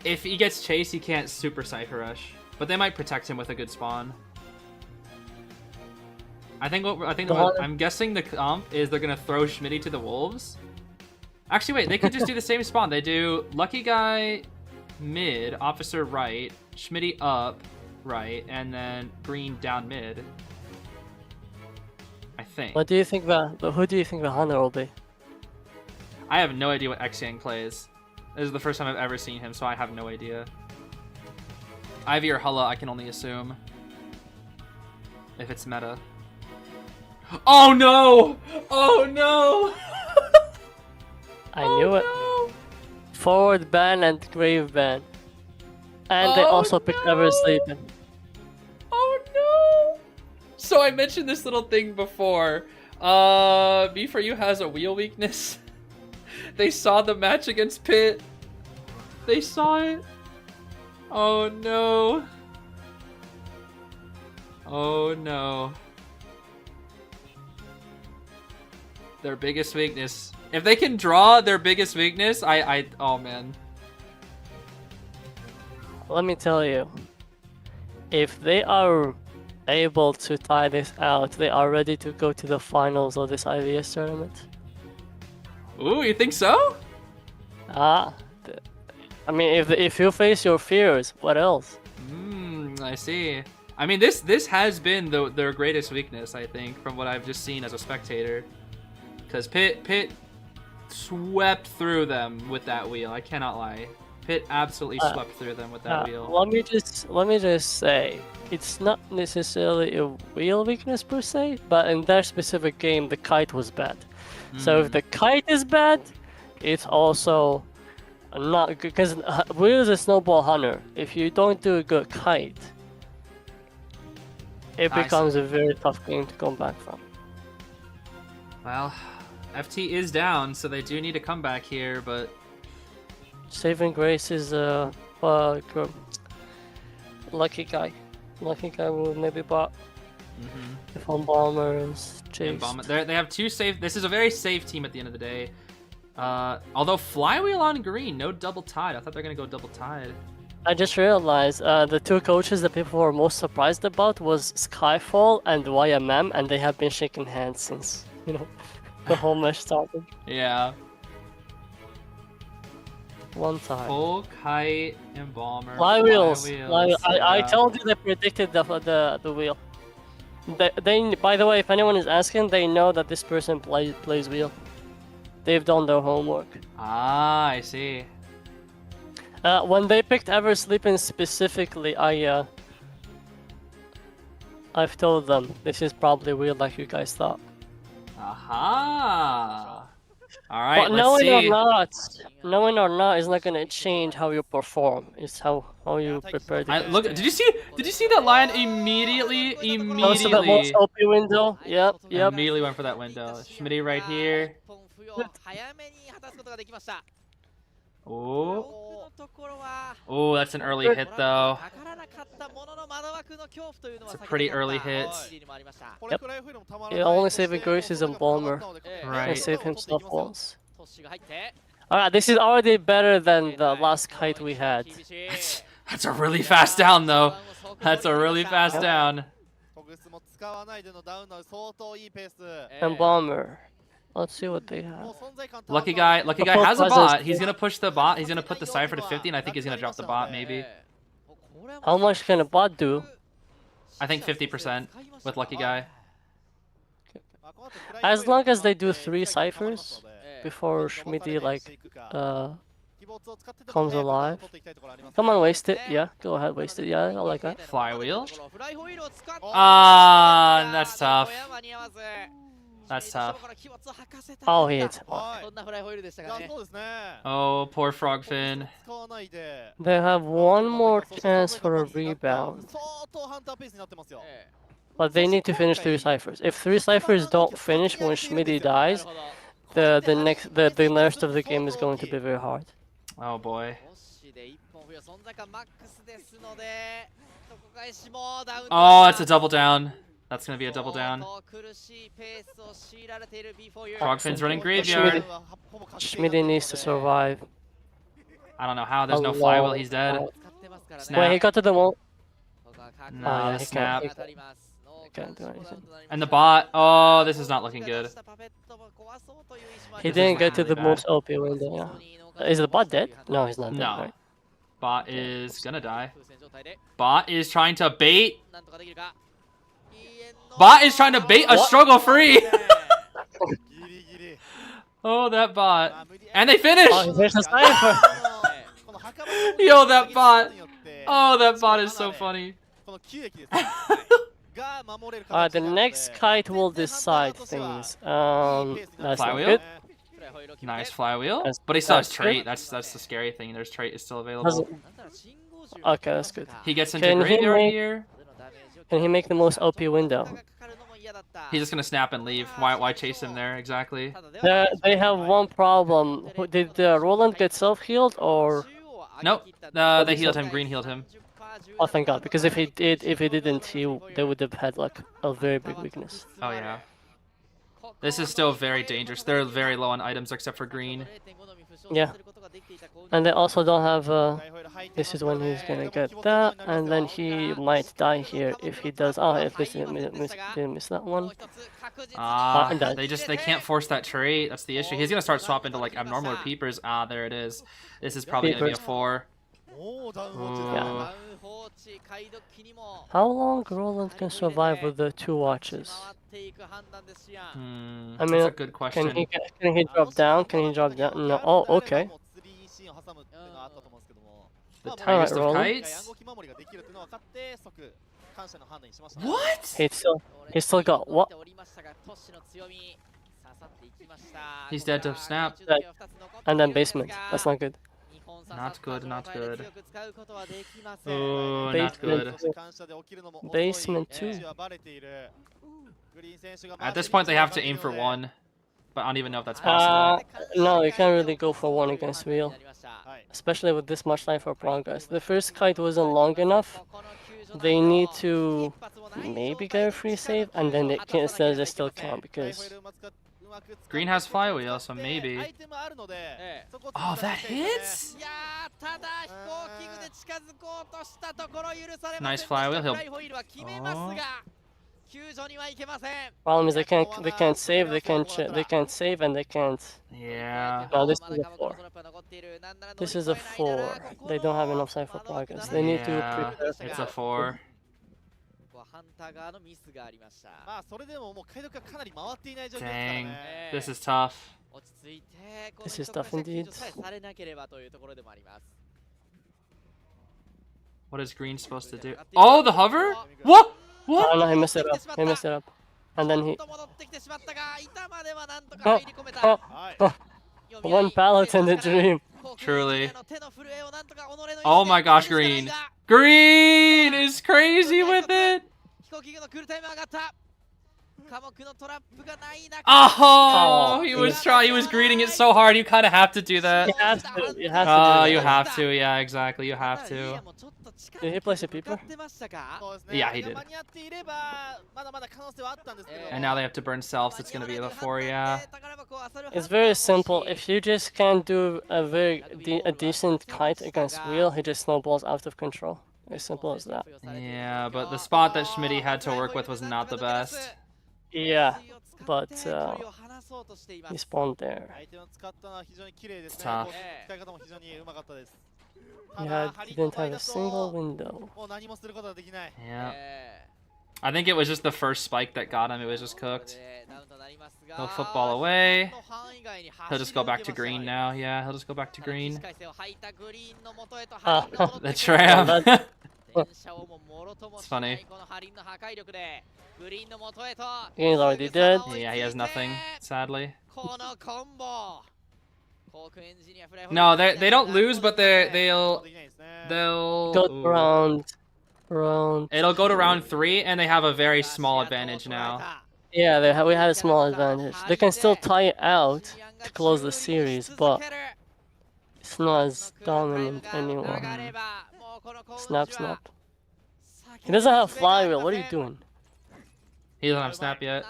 if he gets chased he can't super Cypher Rush, but they might protect him with a good spawn. I'm guessing the comp is they're gonna throw Schmitty to the wolves. Actually, wait, they could just do the same spawn. They do lucky guy mid, officer right, Schmitty up right, and then green down mid. I think. What do you think who do you think the hunter will be? I have no idea what Xiang plays. This is the first time I've ever seen him, so I have no idea. Ivy or Hulla, I can only assume. If it's meta. Oh no! Oh no! I knew it. Forward ban and grave ban. And they also picked Ever Sleeping. Oh no! So I mentioned this little thing before. B4U has a wheel weakness. They saw the match against Pitt. They saw it. Oh no. Oh no. Their biggest weakness. If they can draw their biggest weakness, oh man. Let me tell you, if they are able to tie this out, they are ready to go to the finals of this IVS tournament. Ooh, you think so? I mean, if you face your fears, what else? I see. I mean, this has been their greatest weakness, I think, from what I've just seen as a spectator. Because Pitt swept through them with that wheel. I cannot lie. Pitt absolutely swept through them with that wheel. Let me just say, it's not necessarily a wheel weakness per se, but in that specific game, the kite was bad. So if the kite is bad, it's also not good, because wheel is a snowball hunter. If you don't do a good kite, it becomes a very tough game to come back from. Well, FT is down, so they do need to come back here, but Saving Grace is lucky guy. Lucky guy will maybe bot. If Embalmer is chased. They have two safe. This is a very safe team at the end of the day. Although Flywheel on green, no double tide. I thought they're gonna go double tide. I just realized the two coaches that people were most surprised about was Skyfall and YMM, and they have been shaking hands since the whole match started. Yeah. One time. Full kite, Embalmer. Flywheels. Flywheels. I told you they predicted the wheel. They by the way, if anyone is asking, they know that this person plays wheel. They've done their homework. Ah, I see. When they picked Ever Sleeping specifically, I've told them this is probably wheel like you guys thought. Aha! All right, but let's see. knowing or not is not gonna change how you perform. It's how you prepare. Look, did you see that lion immediately? Goes to the most OP window. Yep. Immediately went for that window. Schmitty right here. Oh, that's an early hit though. It's a pretty early hit. Yep. Yeah, only saving Grace is Embalmer. Right. Can save himself once. Alright, this is already better than the last kite we had. That's a really fast down, though. That's a really fast down. And Bomber. Let's see what they have. Lucky guy has a bot. He's gonna push the bot. He's gonna put the Cypher to 50, and I think he's gonna drop the bot, maybe. How much can a bot do? I think 50% with Lucky Guy. As long as they do 3 ciphers before Schmitty comes alive. Come on, waste it. Yeah, go ahead, waste it. Yeah, I like that. Flywheel. Ah, that's tough. That's tough. Oh, he hits. Oh, poor Frogfin. They have one more chance for a rebound. But they need to finish 3 ciphers. If 3 ciphers don't finish when Schmitty dies, the rest of the game is going to be very hard. Oh boy. Oh, it's a double down. That's gonna be a double down. Frogfin's running graveyard. Schmitty needs to survive. I don't know how. There's no flywheel. He's dead. Snap. Wait, he got to the wall. No, he snap. Can't do anything. And the bot. Oh, this is not looking good. He didn't get to the most OP window. Yeah. Is the bot dead? No, he's not dead. No. Right? Bot is gonna die. Bot is trying to bait. Bot is trying to bait a struggle free. Oh, that bot. And they finish. Oh, there's a sniper. Yo, that bot. Oh, that bot is so funny. The next kite will decide things. That's Flywheel. Good. Nice flywheel. But he still has trait. That's the scary thing. There's trait is still available. Okay, that's good. He gets into graveyard here. Can he make the most OP window? He's just gonna snap and leave. Why chase him there exactly? They have one problem. Did Roland get self-healed or? Nope. They healed him. Green healed him. Oh, thank God! Because if he didn't, they would have had like a very big weakness. Oh yeah. This is still very dangerous. They're very low on items except for green. Yeah. And they also don't have. This is when he's gonna get that, and then he might die here if he does. Oh, if this didn't miss that one. They can't force that trait. That's the issue. He's gonna start swapping to like abnormal or peepers. Ah, there it is. This is probably gonna be a 4. Yeah. How long Roland can survive with the 2 watches? I mean, that's a good question. Can he drop down? Can he drop down? No. Oh, okay. The tightest of kites. What? He still got what? He's dead to snap. And then basement. That's not good. Not good, not good. Oh, not good. Basement 2. At this point, they have to aim for 1. But I don't even know if that's possible. No, you can't really go for 1 against Wheel. Especially with this much time for progress. The first kite wasn't long enough. They need to maybe get a free save, and then they still can't because... Green has flywheel, so maybe. Oh, that hits? Nice flywheel. Oh. Problem is they can't save, they can't save, and they can't. Yeah. No, this is a 4. This is a 4. They don't have enough time for progress. They need to prepare. It's a 4. Dang, this is tough. This is tough indeed. What is green supposed to do? Oh, the hover? What? What? Oh no, he messed it up. He messed it up. And then he... One pallet in the dream. Truly. Oh my gosh, green. Green is crazy with it. Oh, he was greeting it so hard. You kind of have to do that. You have to. Oh, you have to. Yeah, exactly. You have to. Did he play Zeeta? Yeah, he did. And now they have to burn selves. It's gonna be a before, yeah. It's very simple. If you just can't do a decent kite against Wheel, he just snowballs out of control. As simple as that. Yeah, but the spot that Schmitty had to work with was not the best. Yeah, but he spawned there. It's tough. Yeah, he didn't have a single window. Yeah. I think it was just the first spike that got him. It was just cooked. He'll football away. He'll just go back to green now. Yeah, he'll just go back to green. The tram. It's funny. He's already dead. Yeah, he has nothing, sadly. No, they don't lose, but they'll go around. It'll go to round 3, and they have a very small advantage now. Yeah, we have a small advantage. They can still tie it out to close the series, but it's not as dominant anymore. Snap. He doesn't have flywheel. What are you doing? He doesn't have snap yet.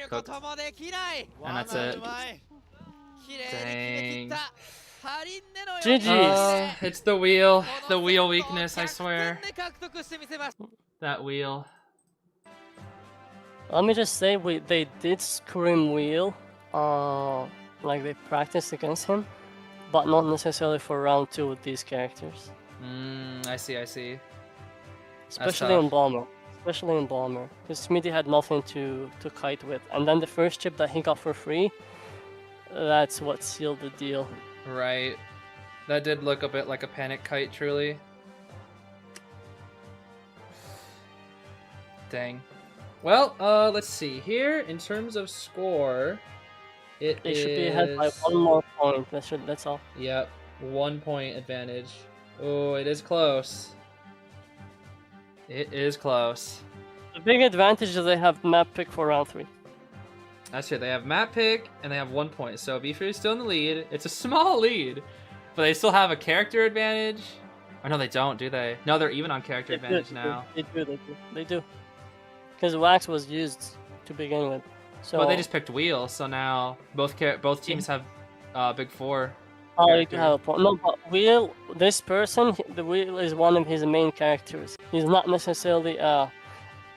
Cooked. And that's it. Dang. GG's. It's the wheel weakness, I swear. That wheel. Let me just say, they did scream Wheel, like they practiced against him, but not necessarily for round 2 with these characters. I see. Especially in Bomber. Because Smitty had nothing to kite with. And then the first chip that he got for free, that's what sealed the deal. Right. That did look a bit like a panic kite, truly. Dang. Well, let's see. Here, in terms of score, They should be ahead by 1 more point. That's all. Yep. 1 point advantage. Oh, it is close. It is close. The big advantage is they have map pick for round 3. That's it. They have map pick and they have 1 point. So B3 is still in the lead. It's a small lead, but they still have a character advantage. Or no, they don't, do they? No, they're even on character advantage now. They do. Because Wax was used to begin with. So. Well, they just picked Wheel, so now both teams have big 4. Oh, you do have a point. No, but Wheel, this person, the Wheel is one of his main characters. He's not necessarily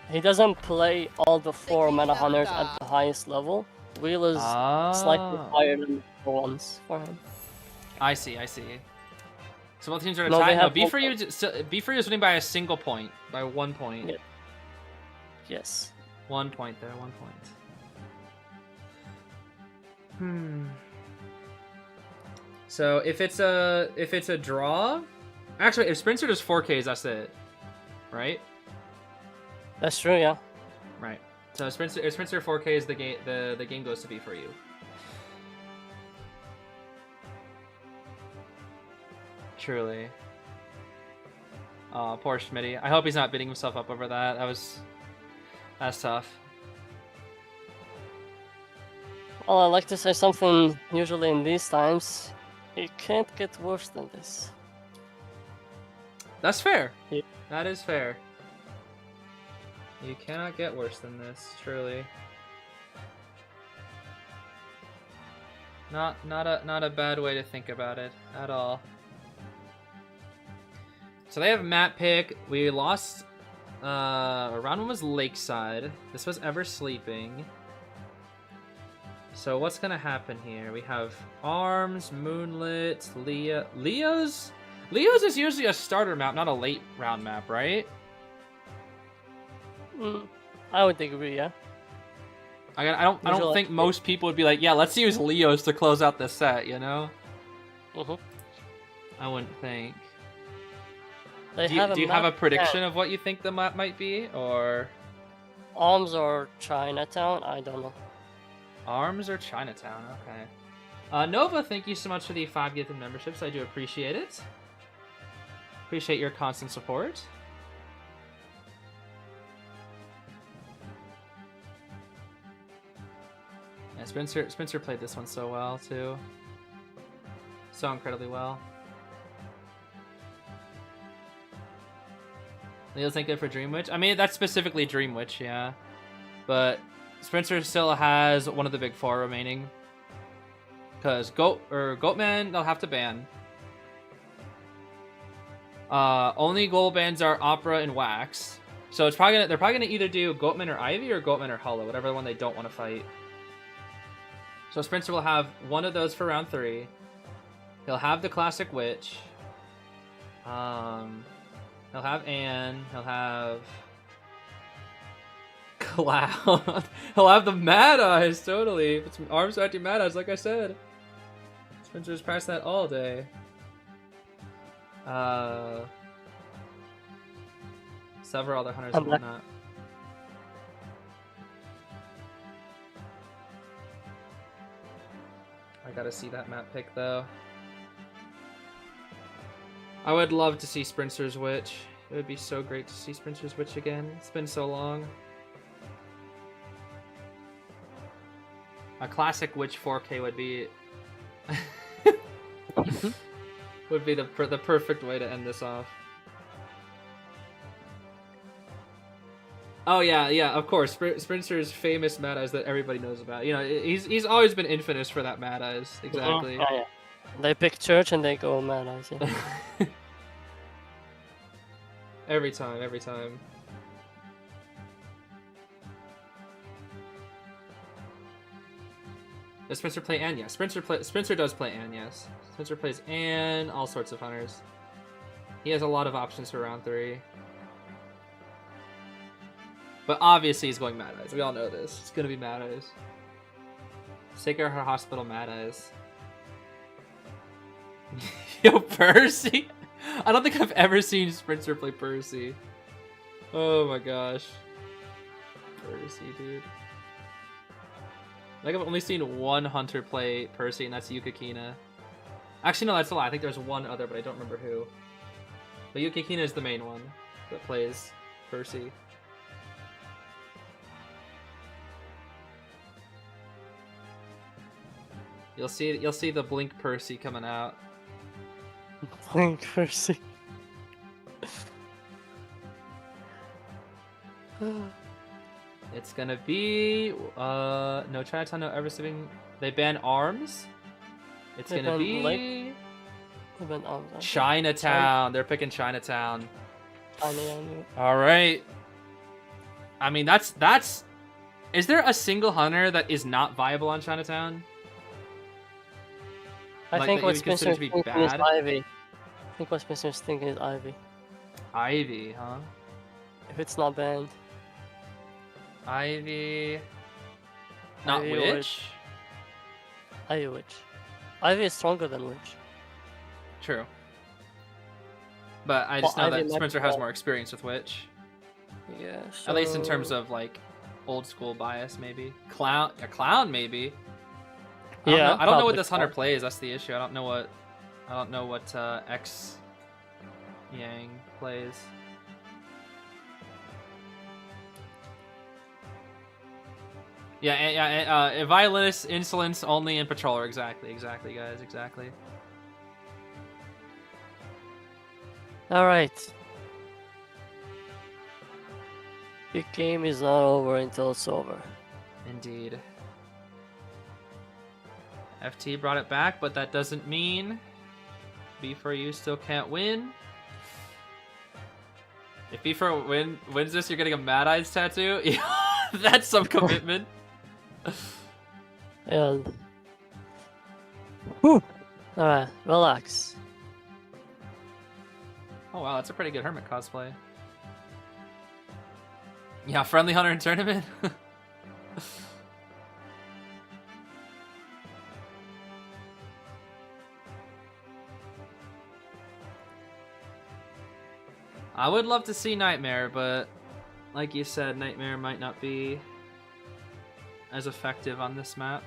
he doesn't play all the 4 meta hunters at the highest level. Wheel is slightly higher than the ones for him. I see. So both teams are tied. No, B4U is winning by a single point, by 1 point. Yeah. Yes. 1 point there, 1 point. So if it's a draw, actually if Spencer does 4Ks, that's it, right? That's true, yeah. Right. So if Spencer 4Ks, the game goes to B4U. Truly. Oh, poor Schmitty. I hope he's not beating himself up over that. That's tough. Well, I like to say something usually in these times. It can't get worse than this. That's fair. Yeah. That is fair. You cannot get worse than this, truly. Not a bad way to think about it at all. So they have map pick. We lost. Round 1 was Lakeside. This was Ever Sleeping. So what's gonna happen here? We have Arms, Moonlit, Leo's is usually a starter map, not a late round map, right? I would agree, yeah. I don't think most people would be like, yeah, let's use Leo's to close out the set, you know? I wouldn't think. Do you have a prediction of what you think the map might be, or? Arms or Chinatown? I don't know. Arms or Chinatown? Okay. Nova, thank you so much for the 5 gifted memberships. I do appreciate it. Appreciate your constant support. Yeah, Spencer played this one so well too. So incredibly well. Leo's ain't good for Dream Witch. I mean, that's specifically Dream Witch, yeah. But Spencer still has one of the big four remaining. Because Goatman, they'll have to ban. Only goal bans are Opera and Wax. So it's probably they're probably gonna either do Goatman or Ivy or Goatman or Hulla, whatever one they don't want to fight. So Spencer will have one of those for round 3. He'll have the classic witch. He'll have Anne. He'll have Cloud. He'll have the Mad Eyes, totally. It's arms acting Mad Eyes, like I said. Spencer's practiced that all day. Several other hunters and whatnot. I gotta see that map pick though. I would love to see Spencer's Witch. It would be so great to see Spencer's Witch again. It's been so long. A classic Witch 4K would be would be the perfect way to end this off. Oh yeah, of course. Spencer's famous Mad Eyes that everybody knows about. You know, he's always been infamous for that Mad Eyes. Exactly. Yeah. They pick church and they go Mad Eyes. Yeah. Every time. Does Spencer play Anne? Yes. Spencer does play Anne, yes. Spencer plays Anne, all sorts of hunters. He has a lot of options for round 3. But obviously he's going Mad Eyes. We all know this. It's gonna be Mad Eyes. Sacred Heart Hospital Mad Eyes. Yo, Percy! I don't think I've ever seen Spencer play Percy. Oh my gosh. Percy, dude. I think I've only seen one hunter play Percy, and that's Yukikina. Actually, no, that's a lie. I think there's one other, but I don't remember who. But Yukikina is the main one that plays Percy. You'll see the Blink Percy coming out. Blink Percy. It's gonna be no Chinatown, no ever saving. They ban arms. It's gonna be Chinatown. They're picking Chinatown. All right. I mean, that's. Is there a single hunter that is not viable on Chinatown? I think what Spencer's thinking is bad? Ivy. I think what Spencer's thinking is Ivy. Ivy, huh? If it's not banned. Ivy. Not Ivy Witch? Ivy Witch. Ivy is stronger than Witch. True. But I just know Ivy that Spencer has more experience with Witch. Yeah, At least in terms of, like, old school bias, maybe. Clown, a Clown, maybe. I don't know what this hunter plays. That's the issue. I don't know what X Yang plays. Yeah. Violinist, Insolence only in Patroller. Exactly, guys. Exactly. All right. Your game is not over until it's over. Indeed. FT brought it back, but that doesn't mean B4U still can't win. If B4 wins this, you're getting a Mad Eyes tattoo? Yeah, that's some commitment. And whew. Alright, relax. Oh wow, that's a pretty good Hermit cosplay. Yeah, friendly hunter in tournament. I would love to see Nightmare, but like you said, Nightmare might not be as effective on this map.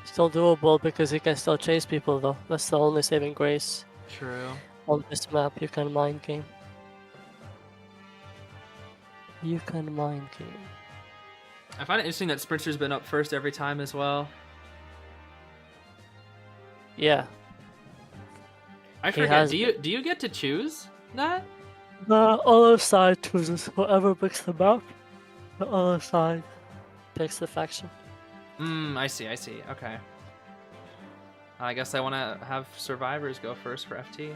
Still doable because you can still chase people though. That's the only saving grace. True. On this map, you can mind game. You can mind game. I find it interesting that Sprinter's been up first every time as well. Yeah. I forget. Do you get to choose that? The other side chooses whoever picks the map. The other side picks the faction. I see. Okay. I guess I want to have survivors go first for FT.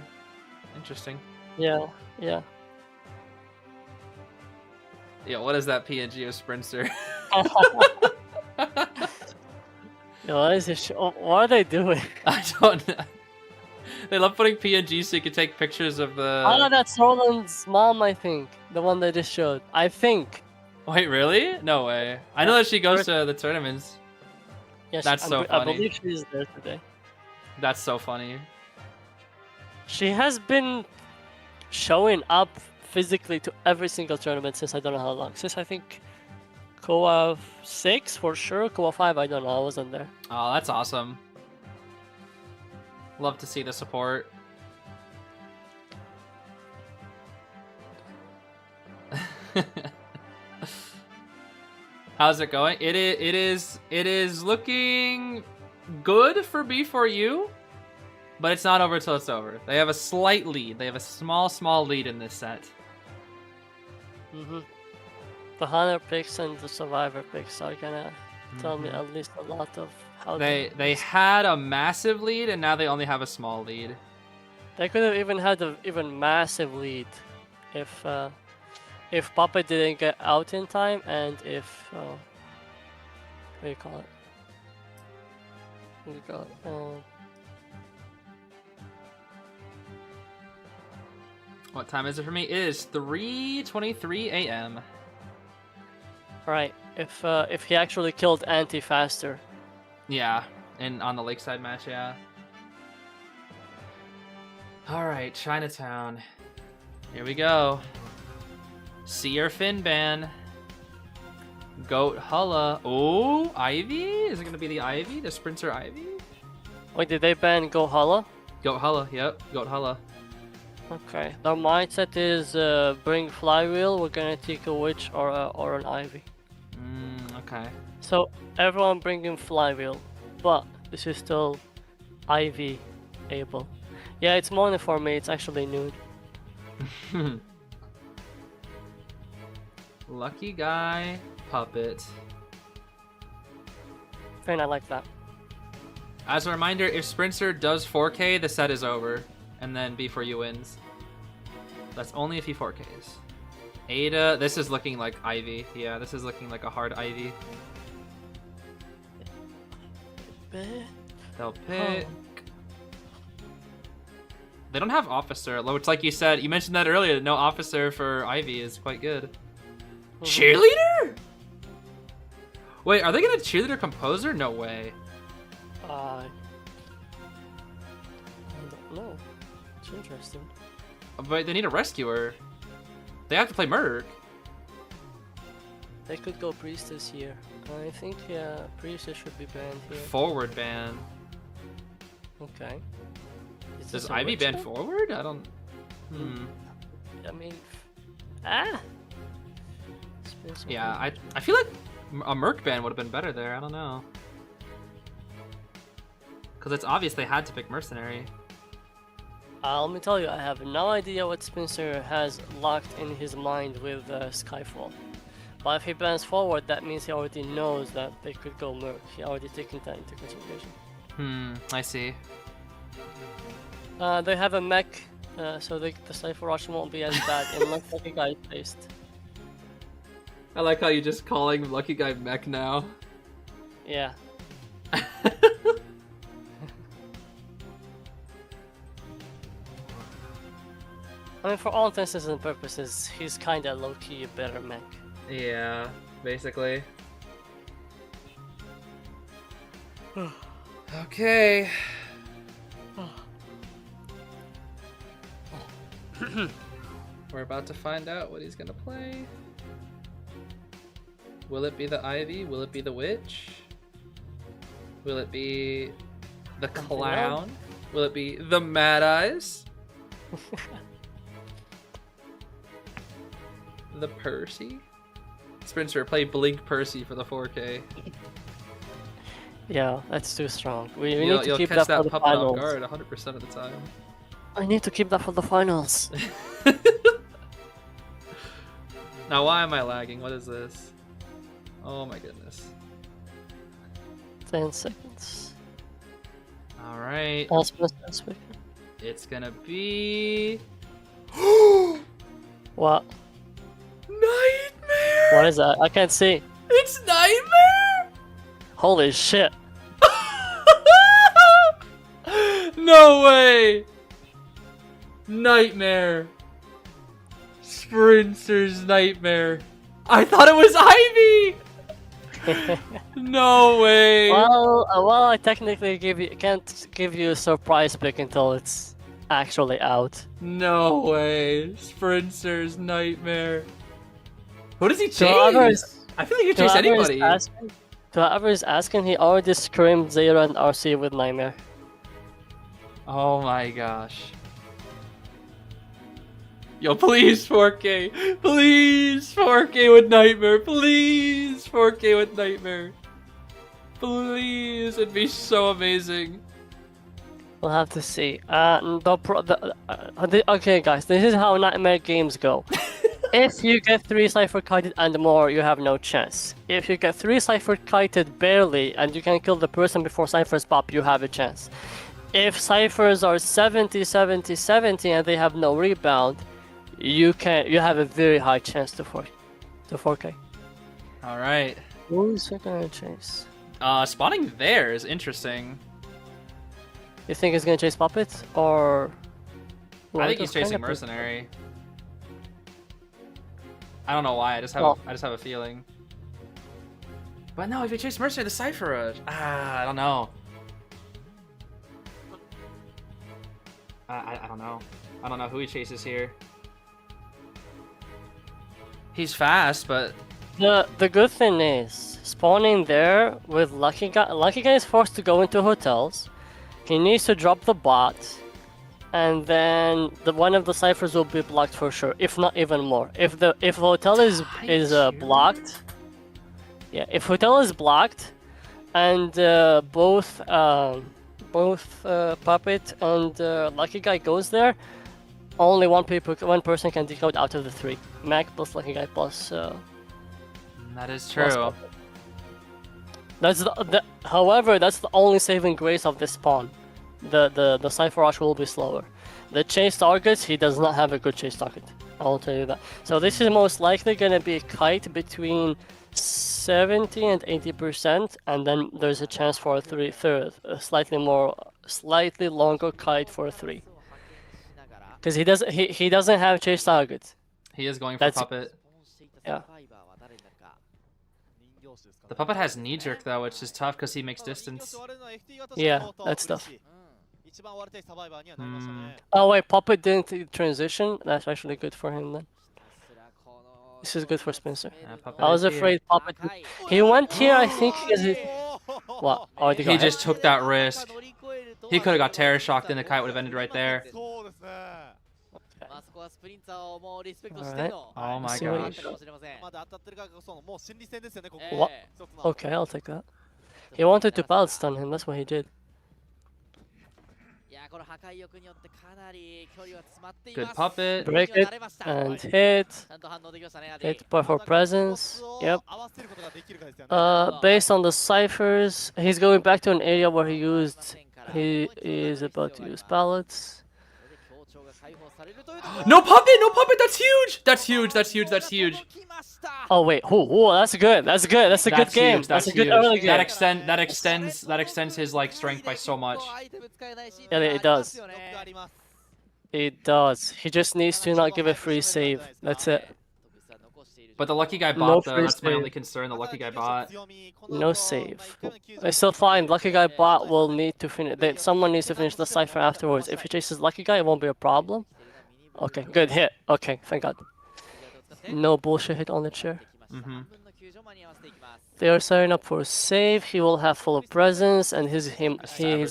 Interesting. Yeah. Yeah, what is that PNG of Sprinter? Yo, what is this? What are they doing? I don't know. They love putting PNGs so you can take pictures of the... Oh, that's Roland's mom, I think. The one they just showed. I think. Wait, really? No way. I know that she goes to the tournaments. Yes, That's so funny. I believe she's there today. That's so funny. She has been showing up physically to every single tournament since I don't know how long. Since I think Koa 6 for sure. Koa 5, I don't know. I wasn't there. Oh, that's awesome. Love to see the support. How's it going? It is looking good for B4U, but it's not over till it's over. They have a slight lead. They have a small lead in this set. The Hunter picks and the Survivor picks are gonna tell me at least a lot of how they had a massive lead and now they only have a small lead. They could have even had an even massive lead if Papa didn't get out in time and if what do you call it? What do you call it? What time is it for me? It is 3:23 a.m. Right. If he actually killed Anti faster. Yeah, and on the Lakeside match, yeah. All right, Chinatown. Here we go. Seer Fin ban. Goat Hulla. Oh, Ivy? Is it gonna be the Ivy? The Sprinter Ivy? Wait, did they ban Goat Hulla? Goat Hulla, yep. Goat Hulla. Okay. Their mindset is bring Flywheel, we're gonna take a Witch or an Ivy. Okay. So everyone bringing Flywheel, but this is still Ivy able. Yeah, it's morning for me, it's actually noon. Lucky guy, puppet. And I like that. As a reminder, if Sprinter does 4K, the set is over, and then B4U wins. That's only if he 4Ks. Ada, this is looking like Ivy. Yeah, this is looking like a hard Ivy. They'll pick. They don't have Officer, which, like you said, you mentioned that earlier. No Officer for Ivy is quite good. Cheerleader? Wait, are they gonna cheerleader composer? No way. I don't know. It's interesting. But they need a rescuer. They have to play Merc. They could go Priestess here. I think, yeah, Priestess should be banned here. Forward ban. Okay. Does Ivy ban forward? I don't... I mean... Yeah, I feel like a Merc ban would have been better there. I don't know. Because it's obvious they had to pick Mercenary. Let me tell you, I have no idea what Spencer has locked in his mind with Skyfall. But if he bans forward, that means he already knows that they could go Merc. He already taken that into consideration. I see. They have a mech, so the Cypher Rush won't be as bad unless Lucky Guy is faced. I like how you're just calling Lucky Guy mech now. Yeah. I mean, for all intents and purposes, he's kinda low-key a better mech. Yeah, basically. Okay. We're about to find out what he's gonna play. Will it be the Ivy? Will it be the Witch? Will it be the Clown? Will it be the Mad Eyes? The Percy? Spencer, play Blink Percy for the 4K. Yeah, that's too strong. We need to you'll keep catch that for the puppet off finals. guard 100% of the time. I need to keep that for the finals. Now why am I lagging? What is this? Oh my goodness. 10 seconds. Alright. Speaker. It's gonna be... What? Nightmare! What is that? I can't see. It's Nightmare! Holy shit. No way! Nightmare. Sprinter's Nightmare. I thought it was Ivy! No way! Well, I technically can't give you a surprise pick until it's actually out. No way! Sprinter's Nightmare. Who does he chase? I feel like he chase anybody. To whoever is asking, he already screamed Zeta and RC with Nightmare. Oh my gosh. Yo, please 4K. Please 4K with Nightmare. Please 4K with Nightmare. Please, it'd be so amazing. We'll have to see. Okay, guys, this is how Nightmare games go. If you get 3 Cypher kited and more, you have no chance. If you get 3 Cypher kited barely and you can kill the person before Cyphers pop, you have a chance. If Cyphers are 70, 70, 70 and they have no rebound, you have a very high chance to 4K. Alright. Who's gonna chase? Spawning there is interesting. You think he's gonna chase Puppet or? I think he's chasing Mercenary. I don't know why. I just have a feeling. But no, if you chase Mercenary, the Cypher. I don't know. I don't know. I don't know who he chases here. He's fast, but the good thing is spawning there with Lucky Guy. Lucky Guy is forced to go into hotels. He needs to drop the bot, and then one of the ciphers will be blocked for sure, if not even more. If the hotel is blocked, yeah, if hotel is blocked, and both Puppet and Lucky Guy goes there, only one person can decode out of the 3. Mac plus Lucky Guy plus. That is true. That's however, that's the only saving grace of this spawn. The Cypher Rush will be slower. The chase targets, he does not have a good chase target. I'll tell you that. So this is most likely gonna be a kite between 70 and 80%, and then there's a chance for a slightly longer kite for a 3. Because he doesn't have chase targets. He is going for Puppet. Yeah. The Puppet has knee jerk though, which is tough because he makes distance. Yeah, that's tough. Oh wait, Puppet didn't transition. That's actually good for him then. This is good for Spencer. Yeah, I was afraid Puppet. He went here, I think, because he. What? Oh, he just took that risk. He could have got terror shocked, and the kite would have ended right there. Alright. Oh my gosh. What? Okay, I'll take that. He wanted to pallet stun him, that's what he did. Good Puppet. Break it and hit. Hit for presence. Yep. Based on the ciphers, he's going back to an area where he is about to use pallets. No Puppet! No Puppet! That's huge! That's huge! That's huge! That's huge! Oh wait, that's good. That's good. That's a good game. Huge. That's a good early game. That extends his like strength by so much. Yeah, it does. It does. He just needs to not give a free save. That's it. But the Lucky Guy bot though, that's my only concern, the Lucky Guy bot. No save. It's still fine. Lucky Guy bot will need to finish. Someone needs to finish the cipher afterwards. If he chases Lucky Guy, it won't be a problem. Okay, good hit. Okay, thank God. No bullshit hit on the chair. They are setting up for a save. He will have full of presence, and he's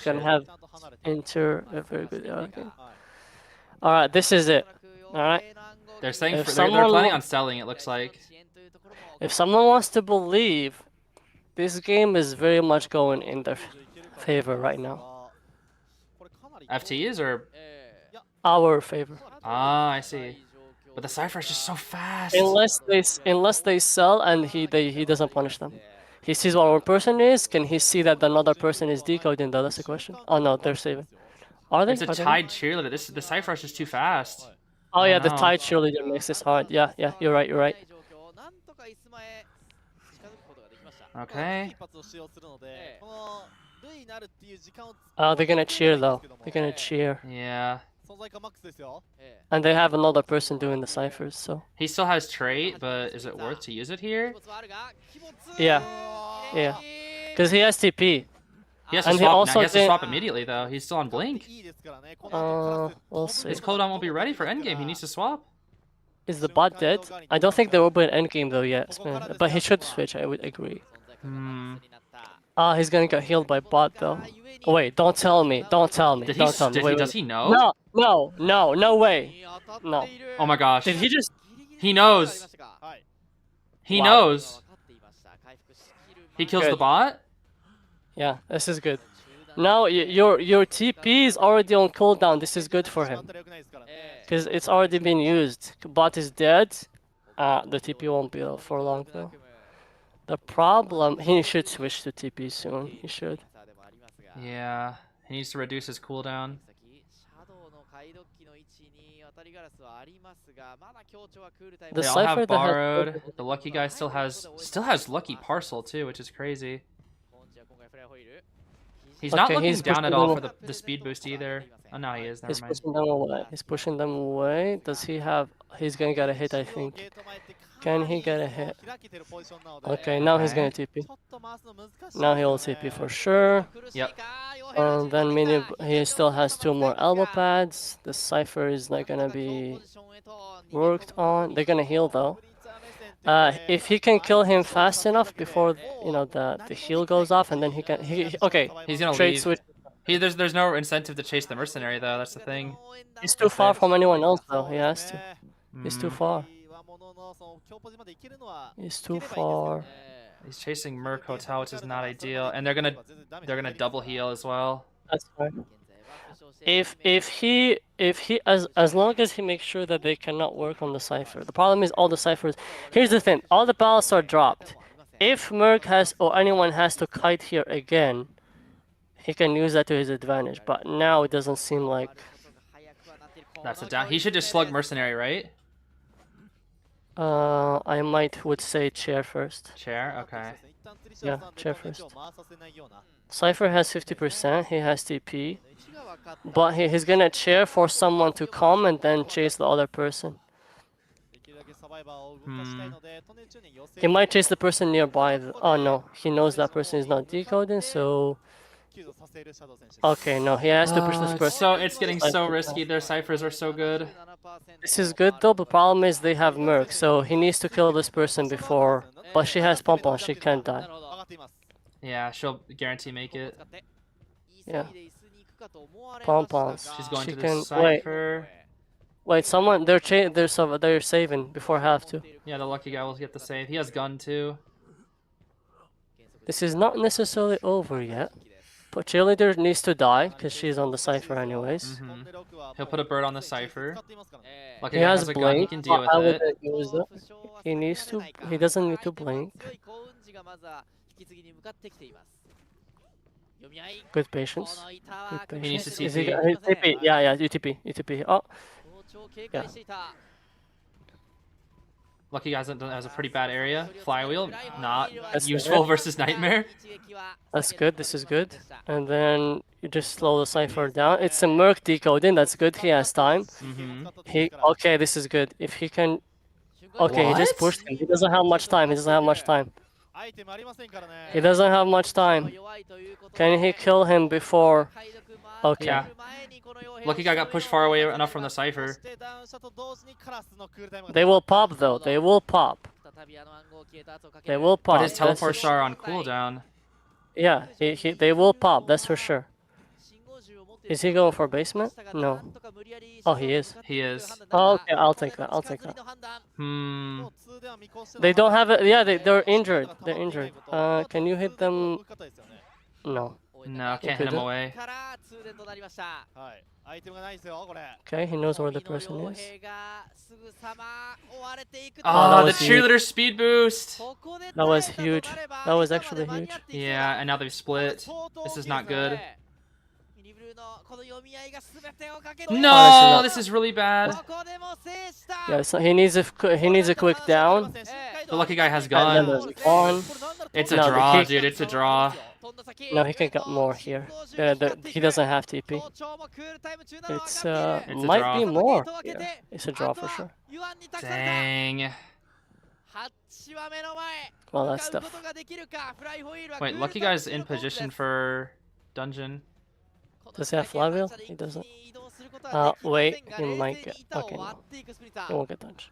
gonna have enter a very good okay. All right, this is it. All right. They're saying they're planning on selling. It looks like. If someone wants to believe, this game is very much going in their favor right now. FTEs or our favor? Ah, I see. But the Cypher is just so fast. Unless they sell and he doesn't punish them. He sees what one person is. Can he see that another person is decoding? That's the question. Oh no, they're saving. Are they? It's a tied cheerleader. The Cypher is just too fast. Oh yeah, the tied cheerleader makes this hard. Yeah, you're right. You're right. Okay. They're gonna cheer though. They're gonna cheer. Yeah. And they have another person doing the ciphers, so. He still has trait, but is it worth to use it here? Yeah. Yeah. Because he has TP. He has to swap now. He has to swap immediately though. He's still on blink. We'll see. His cooldown won't be ready for endgame. He needs to swap. Is the bot dead? I don't think there will be an endgame though yet, but he should switch. I would agree. He's gonna get healed by bot though. Oh, wait, don't tell me. Don't tell me. Don't tell me. Does he know? No way. No. Oh my gosh. Did he just? He knows. He knows. He kills the bot? Yeah, this is good. Now your TP is already on cooldown. This is good for him. Because it's already been used. Bot is dead. The TP won't be for long though. The problem, he should switch to TP soon. He should. Yeah, he needs to reduce his cooldown. They all have borrowed. The lucky guy still has lucky parcel too, which is crazy. He's not looking down at all for the speed boost either. Oh no, he is. Never mind. Pushing them away. He's pushing them away. Does he have? He's gonna get a hit, I think. Can he get a hit? Okay, now he's gonna TP. Now he'll TP for sure. Yep. And then he still has 2 more elbow pads. The Cypher is not gonna be worked on. They're gonna heal though. If he can kill him fast enough before the heal goes off, and then he can. Okay. He's gonna leave. Switch. There's no incentive to chase the mercenary though. That's the thing. He's too far from anyone else though. He has to. He's too far. He's too far. He's chasing Merc Hotel, which is not ideal, and they're gonna double heal as well. That's fine. If he as long as he makes sure that they cannot work on the Cypher. The problem is all the Cyphers. Here's the thing: all the ballasts are dropped. If Merc has or anyone has to kite here again, he can use that to his advantage. But now it doesn't seem like. That's a down. He should just slug mercenary, right? I would say chair first. Chair, okay. Yeah, chair first. Cypher has 50%. He has TP, but he's gonna chair for someone to come and then chase the other person. He might chase the person nearby. Oh no, he knows that person is not decoding, so. Okay, no, he has to push this person. So it's getting so risky. Their ciphers are so good. This is good though. The problem is they have Merc, so he needs to kill this person before. But she has pom-pom, she can't die. Yeah, she'll guarantee make it. Yeah. Pom-poms. She's going to the cipher. Wait, someone they're saving before half to. Yeah, the lucky guy will get the save. He has gun too. This is not necessarily over yet. But cheerleader needs to die because she's on the cipher anyways. He'll put a bird on the cipher. He has a blink. He can deal with it. He needs to. He doesn't need to blink. Good patience. Good patience. He needs to TP. TP. Yeah, UTP. UTP. Oh. Yeah. Lucky guy has a pretty bad area. Flywheel, not useful versus Nightmare. That's good. This is good. And then you just slow the cipher down. It's a Merc decoding. That's good. He has time. Okay, this is good. If he can. Okay, he just pushed him. He doesn't have much time. He doesn't have much time. He doesn't have much time. Can he kill him before? Okay. Yeah. Lucky guy got pushed far away enough from the cipher. They will pop though. They will pop. They will pop. But his teleports are on cooldown. Yeah, they will pop. That's for sure. Is he going for basement? No. Oh, he is. He is. Oh, okay, I'll take that. I'll take that. They don't have it. Yeah, they're injured. They're injured. Can you hit them? No. No, can't hit him away. から2連となりましたはいアイテムがないですよこれ Okay, he knows where the person 傭 is. 兵がすぐさま追われていく Oh, that the was huge. cheerleader speed boost. That was huge. That was actually huge. Yeah, and now they've split. This is not good. ミニブルーのこの読み合いが全てをかけて No, this is really bad. ここでも制した Yeah, so he needs a quick down. The lucky guy has And then gone. there's gone. It's a No, draw, he- dude. It's a draw. No, he can get more here. He doesn't have TP. It's It's a might draw. be more. Yeah, it's a draw for sure. Dang. 8話目の前 Well, that's 使う tough. ことができるかフライホイールは Wait, lucky guy's in position for dungeon. Does he have flywheel? He doesn't. Wait, he might get. Okay, no. He won't get dungeon.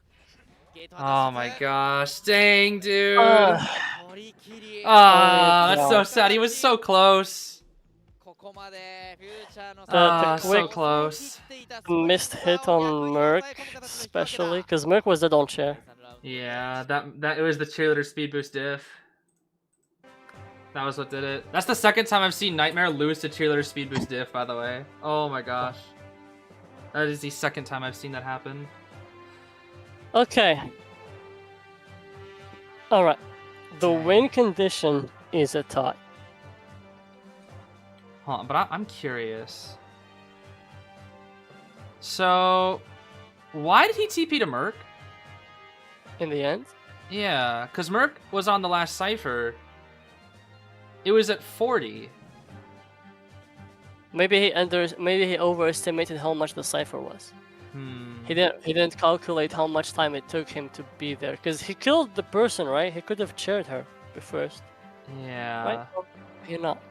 Oh my gosh. Dang, dude. Ah. That's so sad. He was so close. So close. Missed hit on Merc, especially because Merc was dead on chair. Yeah, that it was the cheerleader speed boost diff. That was what did it. That's the second time I've seen Nightmare lose to cheerleader speed boost diff, by the way. Oh my gosh. That is the second time I've seen that happen. Okay. Alright. The win condition is a tie. Hold on, but I'm curious. So, why did he TP to Merc? In the end? Yeah, because Merc was on the last cipher. It was at 40. Maybe he overestimated how much the cipher was. He didn't calculate how much time it took him to be there, because he killed the person, right? He could have chaired her first. Yeah. Right? You're not.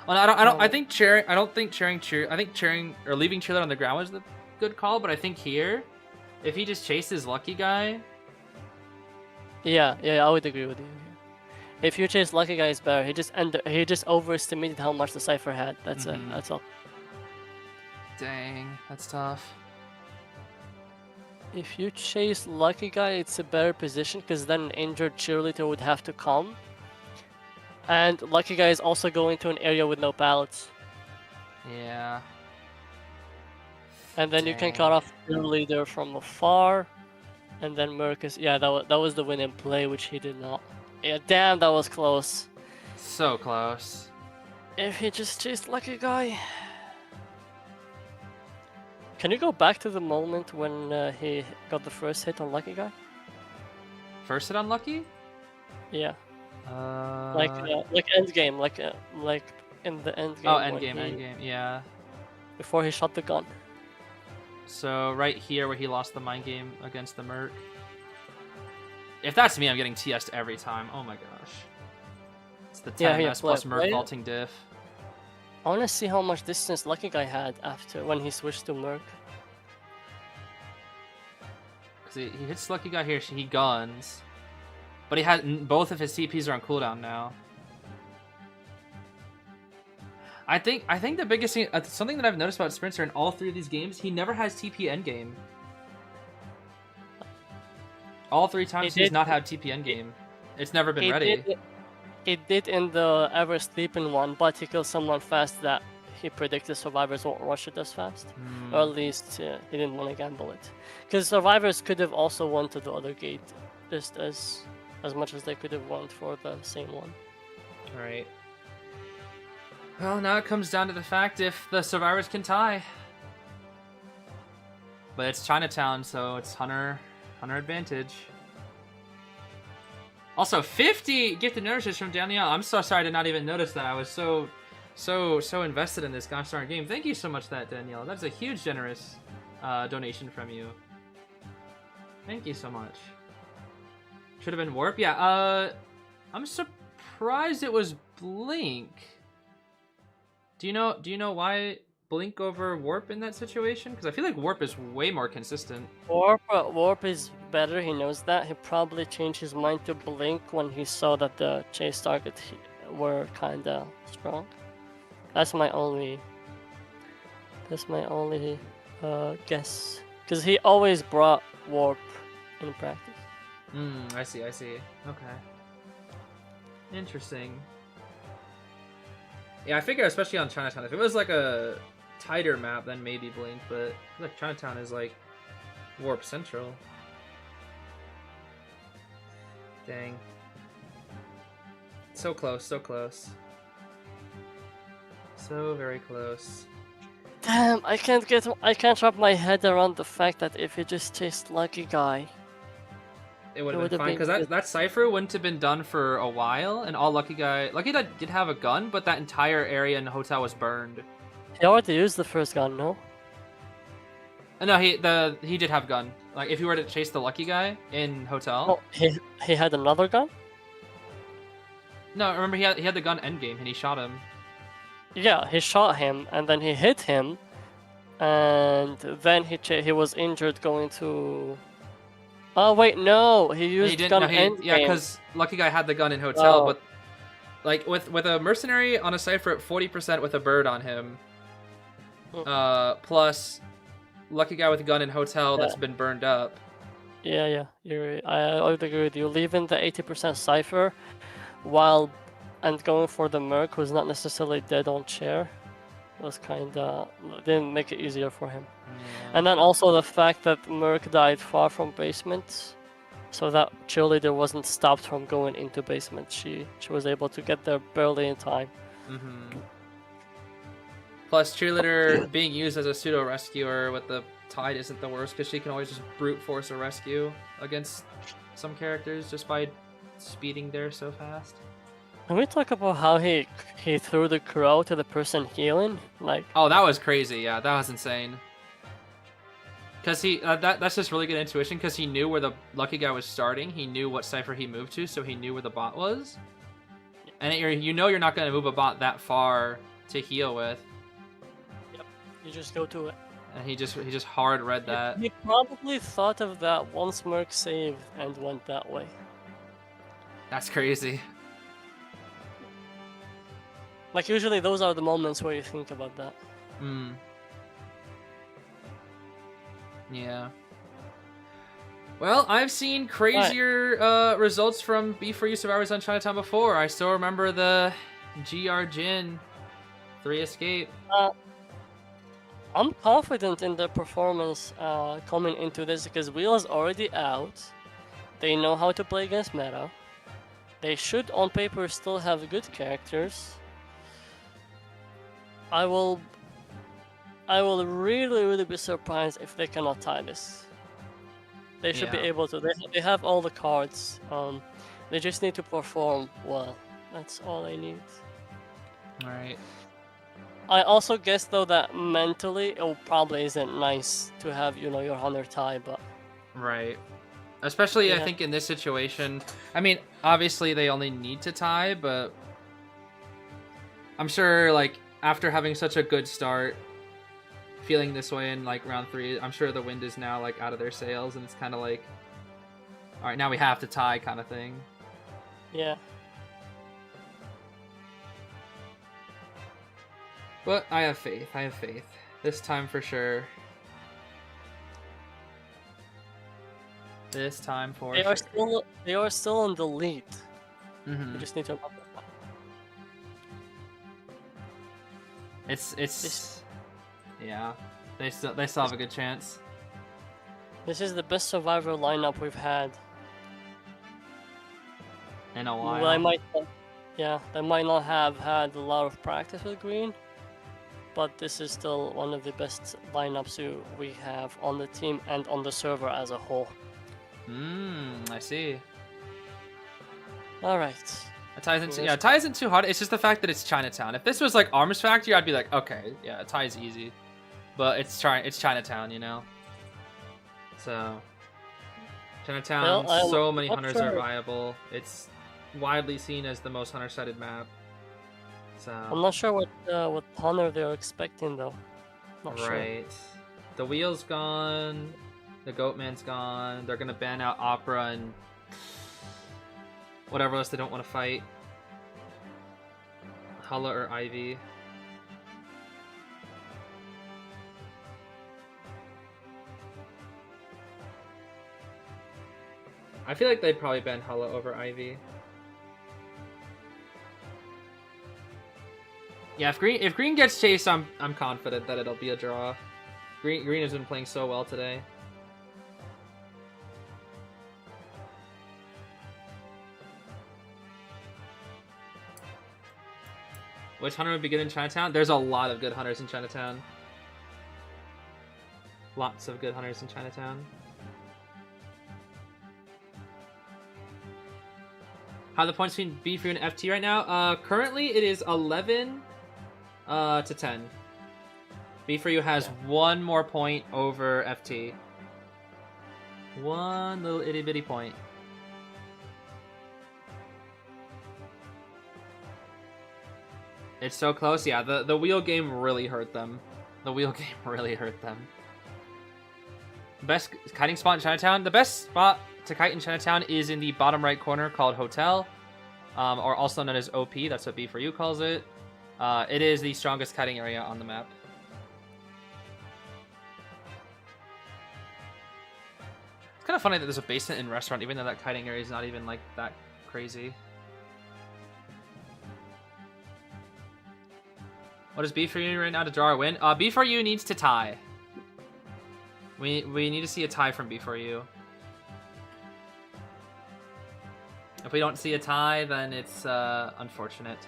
Well, I think chairing or leaving cheerleader on the ground was the good call, but I think here, if he just chases lucky guy. Yeah, I would agree with you. If you chase lucky guy, it's better. He just overestimated how much the cipher had. That's it. That's all. Dang, that's tough. If you chase lucky guy, it's a better position because then an injured cheerleader would have to come. And lucky guy is also going to an area with no pallets. Yeah. And then you can cut off cheerleader from afar. And then Mercus, yeah, that was the win in play, which he did not. Yeah, damn, that was close. So close. If he just chased lucky guy. Can you go back to the moment when he got the first hit on lucky guy? First hit on lucky? Yeah. Like end game, like in the end game. Oh, end game, yeah. Before he shot the gun. So right here where he lost the mind game against the Merc. If that's me, I'm getting TS'd every time. Oh my gosh. It's the 10S plus Merc vaulting diff. I want to see how much distance lucky guy had after when he switched to Merc. Because he hits lucky guy here, he guns. But he had both of his TPs are on cooldown now. I think the biggest thing, something that I've noticed about Sprinter in all three of these games, he never has TP endgame. All three times he's not had TP endgame. It's never been ready. He did in the Ever Sleeping one, but he killed someone fast that he predicted survivors won't rush it as fast. Or at least he didn't want to gamble it. Because survivors could have also won to the other gate, just as much as they could have won for the same one. Alright. Well, now it comes down to the fact if the survivors can tie. But it's Chinatown, so it's Hunter advantage. Also, 50 gifted notices from Danielle. I'm so sorry I did not even notice that. I was so invested in this gosh darn game. Thank you so much for that, Danielle. That's a huge, generous donation from you. Thank you so much. Should have been Warp. Yeah. I'm surprised it was Blink. Do you know why Blink over Warp in that situation? Because I feel like Warp is way more consistent. Warp is better, he knows that. He probably changed his mind to Blink when he saw that the chase targets were kinda strong. That's my only guess. Because he always brought Warp in practice. I see. Okay. Interesting. Yeah, I figure especially on Chinatown, if it was like a tighter map, then maybe Blink, but like Chinatown is like Warp Central. Dang. So close, so close. So very close. Damn, I can't wrap my head around the fact that if he just chased Lucky Guy, it would have been fine, because that cipher wouldn't have been done for a while, and all Lucky Guy did have a gun, but that entire area in the hotel was burned. He already used the first gun, no? No, he did have gun. Like if you were to chase the Lucky Guy in hotel. Oh, he had another gun? No, remember he had the gun endgame and he shot him. Yeah, he shot him and then he hit him, and then he was injured going to. Oh wait, no, he used gun endgame. Yeah, because Lucky Guy had the gun in hotel, but like with a mercenary on a cipher at 40% with a bird on him, plus Lucky Guy with a gun in hotel that's been burned up. Yeah, I would agree with you. Leaving the 80% cipher and going for the Merc, who's not necessarily dead on chair, was didn't make it easier for him. And then also the fact that Merc died far from basement, so that cheerleader wasn't stopped from going into basement. She was able to get there barely in time. Plus, cheerleader being used as a pseudo rescuer with the Tide isn't the worst, because she can always just brute force a rescue against some characters just by speeding there so fast. Can we talk about how he threw the crow to the person healing? Like, oh, that was crazy. Yeah, that was insane. Because that's just really good intuition, because he knew where the Lucky Guy was starting. He knew what cipher he moved to, so he knew where the bot was. And you know you're not going to move a bot that far to heal with. Yep, you just go to it. And he just hard read that. He probably thought of that once Merc saved and went that way. That's crazy. Like, usually those are the moments where you think about that. Yeah. Well, I've seen crazier results from B4U survivors on Chinatown before. I still remember the GR Jin 3 escape. I'm confident in their performance coming into this, because Wheel's already out. They know how to play against meta. They should, on paper, still have good characters. I will really be surprised if they cannot tie this. They should be able to. They have all the cards. They just need to perform well. That's all they need. Alright. I also guess though that mentally it probably isn't nice to have, your Hunter tie, but... Right. Especially, I think, in this situation. I mean, obviously they only need to tie, but... I'm sure, like, after having such a good start, feeling this way in, like, round 3, I'm sure the wind is now, like, out of their sails, and it's kind of like... Alright, now we have to tie kind of thing. Yeah. But I have faith. This time for sure. This time for sure. They are still in the lead. Mm-hmm. You just need to... It's yeah. They still have a good chance. This is the best survivor lineup we've had in a while. Well, they might not have had a lot of practice with green, but this is still one of the best lineups we have on the team and on the server as a whole. I see. All right. It ties in too hard. It's just the fact that it's Chinatown. If this was like Arms Factory, I'd be like, okay, yeah, it ties easy. But it's Chinatown, So Chinatown, so many hunters are viable. It's widely seen as the most hunter-sided map. So I'm not sure what hunter they're expecting though. Not sure. The wheel's gone. The Goatman's gone. They're gonna ban out Opera and whatever else they don't want to fight. Hulla or Ivy. I feel like they'd probably ban Hulla over Ivy. Yeah, if green gets chased, I'm confident that it'll be a draw. Green has been playing so well today. Which hunter would be good in Chinatown? There's a lot of good hunters in Chinatown. Lots of good hunters in Chinatown. How are the points between B for you and FT right now? Currently it is 11 to 10. B for you has one more point over FT. One little itty bitty point. It's so close. Yeah, the wheel game really hurt them. The wheel game really hurt them. Best kiting spot in Chinatown? The best spot to kite in Chinatown is in the bottom right corner called Hotel, or also known as OP. That's what B4U calls it. It is the strongest kiting area on the map. It's kind of funny that there's a basement in restaurant, even though that kiting area is not even like that crazy. What is B4U right now to draw or win? B4U needs to tie. We need to see a tie from B4U. If we don't see a tie, then it's unfortunate.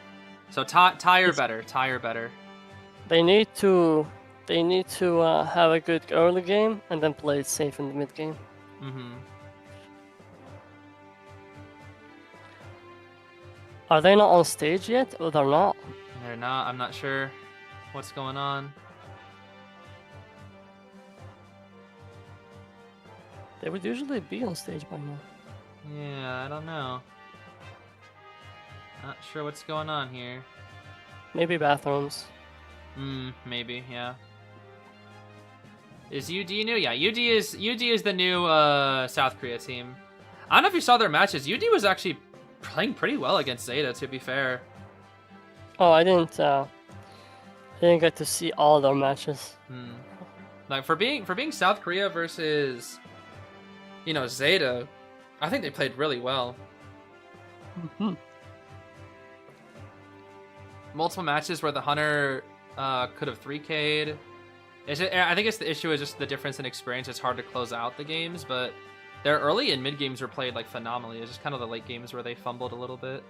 So tie or better. Tie or better. They need to have a good early game and then play it safe in the mid game. Mm-hmm. Are they not on stage yet? Or they're not? They're not. I'm not sure what's going on. They would usually be on stage by now. Yeah, I don't know. Not sure what's going on here. Maybe bathrooms. Maybe, yeah. Is UD new? Yeah, UD is the new South Korea team. I don't know if you saw their matches. UD was actually playing pretty well against ZETA, to be fair. Oh, I didn't get to see all their matches. Like for being South Korea versus, you know, ZETA, I think they played really well. Multiple matches where the hunter could have 3K'd. I think the issue is just the difference in experience. It's hard to close out the games, but their early and mid games were played like phenomenally. It's just kind of the late games where they fumbled a little bit.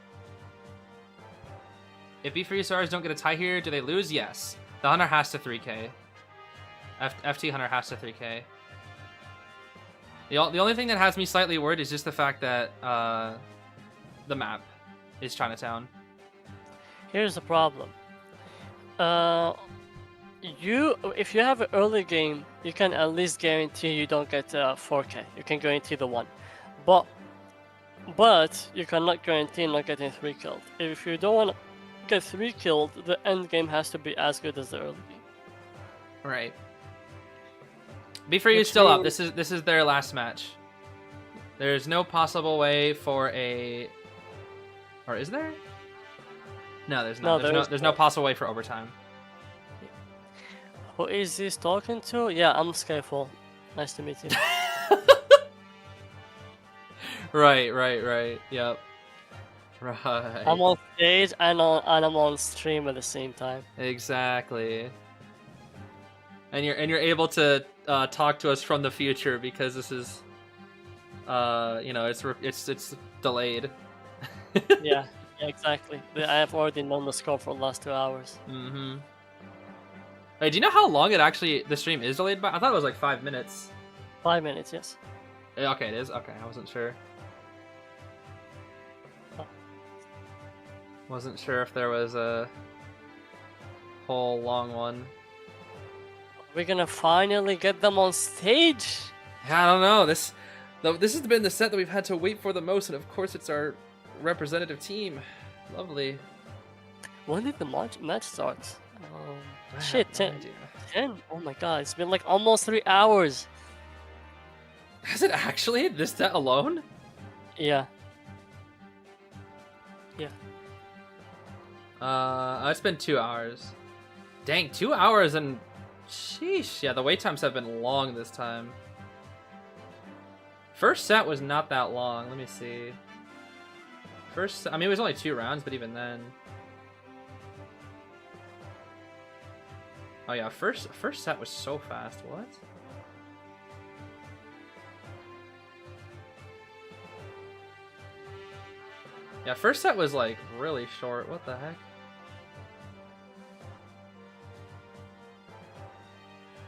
If B3 stars don't get a tie here, do they lose? Yes. The hunter has to 3K. FT hunter has to 3K. The only thing that has me slightly worried is just the fact that the map is Chinatown. Here's the problem. If you have an early game, you can at least guarantee you don't get 4K. You can guarantee the 1. But you cannot guarantee not getting 3 killed. If you don't want to get 3 killed, the end game has to be as good as the early game. Right. B4U still up. This is their last match. There's no possible way for a... Or is there? No, there's not. There's no possible way for overtime. Who is this talking to? Yeah, I'm Skyfall. Nice to meet you. Right. Yep. Right. I'm on stage and I'm on stream at the same time. Exactly. And you're able to talk to us from the future because this is, you know, it's delayed. Yeah, exactly. I have already known the score for the last 2 hours. Mm-hmm. Hey, do you know how long the stream is delayed by? I thought it was like 5 minutes. 5 minutes, yes. Okay, it is? Okay, I wasn't sure. Wasn't sure if there was a whole long one. We're gonna finally get them on stage? Yeah, I don't know. This has been the set that we've had to wait for the most, and of course it's our representative team. Lovely. When did the match start? Shit, 10. Oh my god, it's been like almost 3 hours. Has it actually? This set alone? Yeah. It's been 2 hours. Dang, 2 hours and... Sheesh. Yeah, the wait times have been long this time. First set was not that long. Let me see. I mean, it was only 2 rounds, but even then... Oh yeah, first set was so fast. What? Yeah, first set was like really short. What the heck?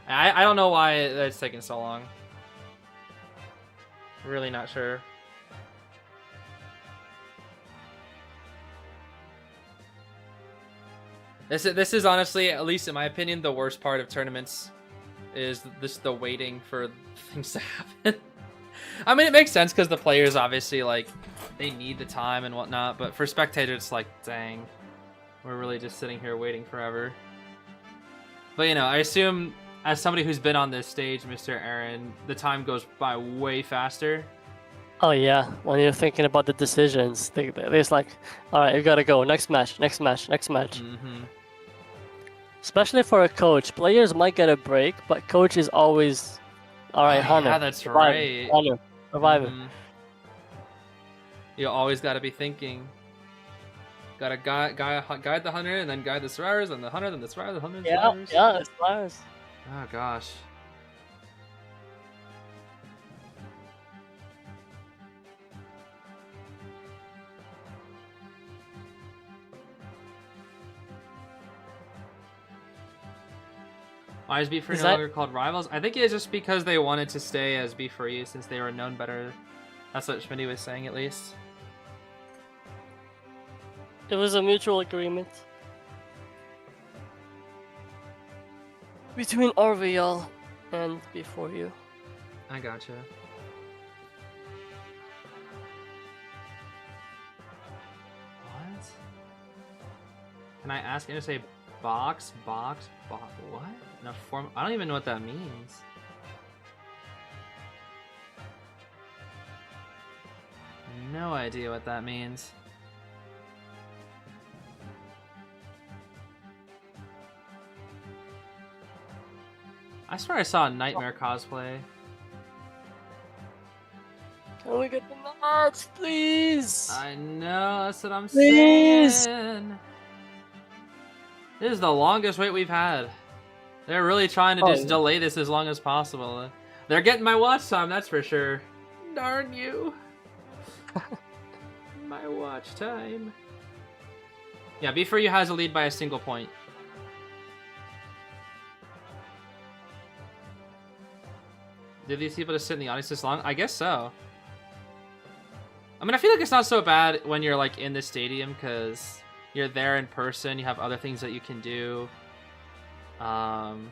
I don't know why it's taking so long. Really not sure. This is honestly, at least in my opinion, the worst part of tournaments is the waiting for things to happen. I mean, it makes sense because the players obviously like they need the time and whatnot, but for spectators, it's like, dang, we're really just sitting here waiting forever. But you know, I assume as somebody who's been on this stage, Mr. Aaron, the time goes by way faster. Oh yeah, when you're thinking about the decisions, there's like, all right, you gotta go, next match, next match, next match. Mm-hmm. Especially for a coach, players might get a break, but coach is always, all right, Hunter. Yeah, that's right. Hunter, revive him. You always got to be thinking. Got to guide the hunter, and then guide the survivors, and the hunter, then the survivors, the hunter, the survivors. Yeah, the survivors. Oh gosh. Why is Beat For You no longer called Rivals? I think it's just because they wanted to stay as Beat For You since they were known better. That's what Schmitty was saying, at least. It was a mutual agreement between RVL and Before You. I gotcha. What? Can I ask him to say box? What? In a form? I don't even know what that means. No idea what that means. I swear I saw a Nightmare cosplay. Can we get the match, please? I know, that's what I'm Please. saying. This is the longest wait we've had. They're really trying to just delay this as long as possible. They're getting my watch time, that's for sure. Darn you. My watch time. Yeah, Before You has a lead by a single point. Did these people just sit in the audience this long? I guess so. I mean, I feel like it's not so bad when you're like in the stadium because you're there in person. You have other things that you can do. I'm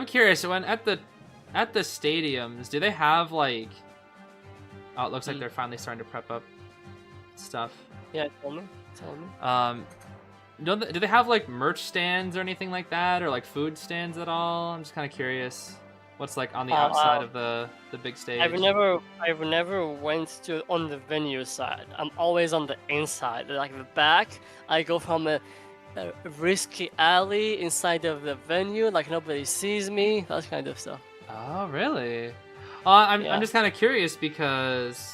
curious, when at the stadiums, do they have like? Oh, it looks like they're finally starting to prep up stuff. Yeah, tell me. Do they have like merch stands or anything like that, or like food stands at all? I'm just kind of curious. What's like on the outside of the big stage? I've never went to on the venue side. I'm always on the inside, like the back. I go from a risky alley inside of the venue, like nobody sees me. That kind of stuff. Oh, really? I'm just kind of curious because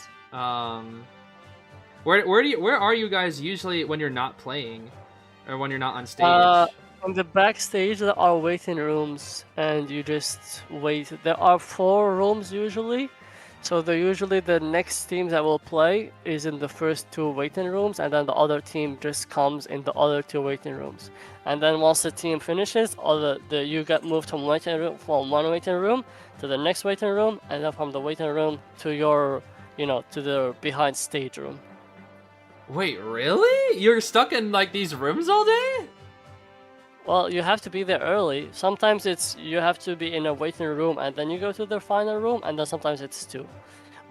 where are you guys usually when you're not playing, or when you're not on stage? On the backstage, there are waiting rooms, and you just wait. There are 4 rooms usually, so usually the next team that will play is in the first 2 waiting rooms, and then the other team just comes in the other 2 waiting rooms. And then once the team finishes, you get moved from one waiting room to the next waiting room, and then from the waiting room to your, to the behind stage room. Wait, really? You're stuck in like these rooms all day? Well, you have to be there early. Sometimes you have to be in a waiting room and then you go to the final room, and then sometimes it's 2.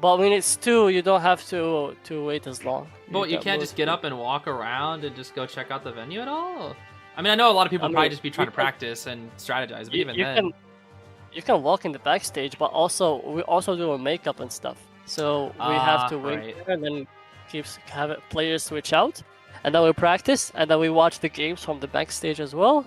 But when it's 2, you don't have to wait as long. But you can't just get up and walk around and just go check out the venue at all? I mean, I know a lot of people probably just be trying to practice and strategize, but even then... You can walk in the backstage, but we also do our makeup and stuff. So we have to wait there and then have players switch out. And then we practice, and then we watch the games from the backstage as well.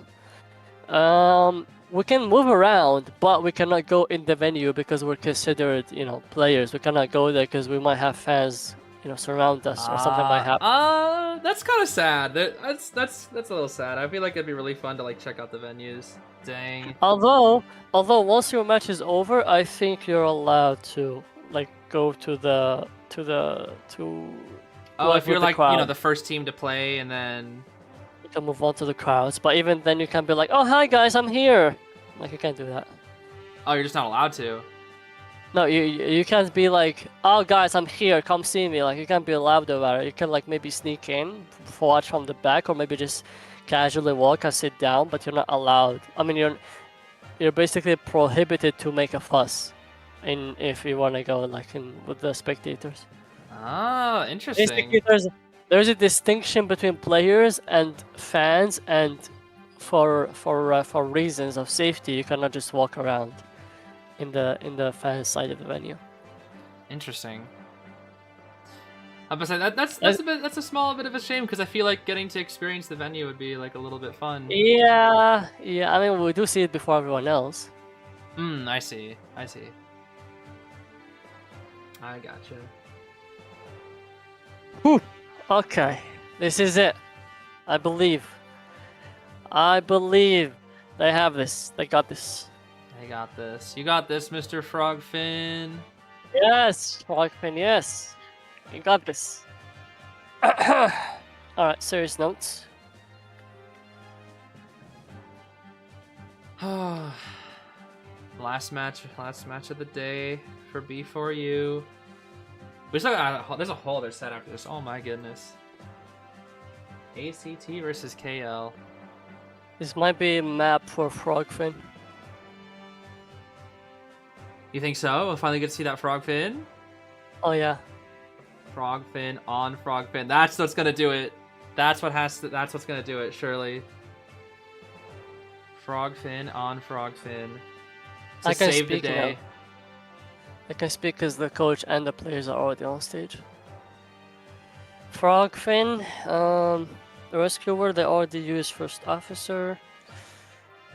We can move around, but we cannot go in the venue because we're considered, players. We cannot go there because we might have fans, surround us or something might happen. That's kind of sad. That's a little sad. I feel like it'd be really fun to like check out the venues. Dang. Although once your match is over, I think you're allowed to like go to Oh, if you're like crowd. the first team to play, and then You can move on to the crowds, but even then you can be like, "Oh, hi guys, I'm here." Like you can't do that. oh, you're just not allowed to. No, you can't be like, "Oh guys, I'm here, come see me." Like you can't be loud about it. You can like maybe sneak in, watch from the back, or maybe just casually walk and sit down, but you're not allowed. I mean, you're basically prohibited to make a fuss, if you want to go like with the spectators. Ah, interesting. Basically, there's a distinction between players and fans, and for reasons of safety, you cannot just walk around in the fan side of the venue. Interesting. I was saying that's a small bit of a shame, because I feel like getting to experience the venue would be like a little bit fun. Yeah. I mean, we do see it before everyone else. I see. I gotcha. Whew. Okay, this is it. I believe they have this. They got this. I got this. You got this, Mr. Frogfin. Yes, Frogfin, yes. You got this. Alright, serious notes. Last match of the day for B4U. We still got there's a whole other set after this. Oh my goodness. ACT versus KL. This might be a map for Frogfin. You think so? We'll finally get to see that Frogfin? Oh yeah. Frogfin on Frogfin. That's what's gonna do it. That's what's gonna do it, surely. Frogfin on Frogfin. To save the day. Now. I can speak because the coach and the players are already on stage. Frogfin, the rescuer, they already used first officer.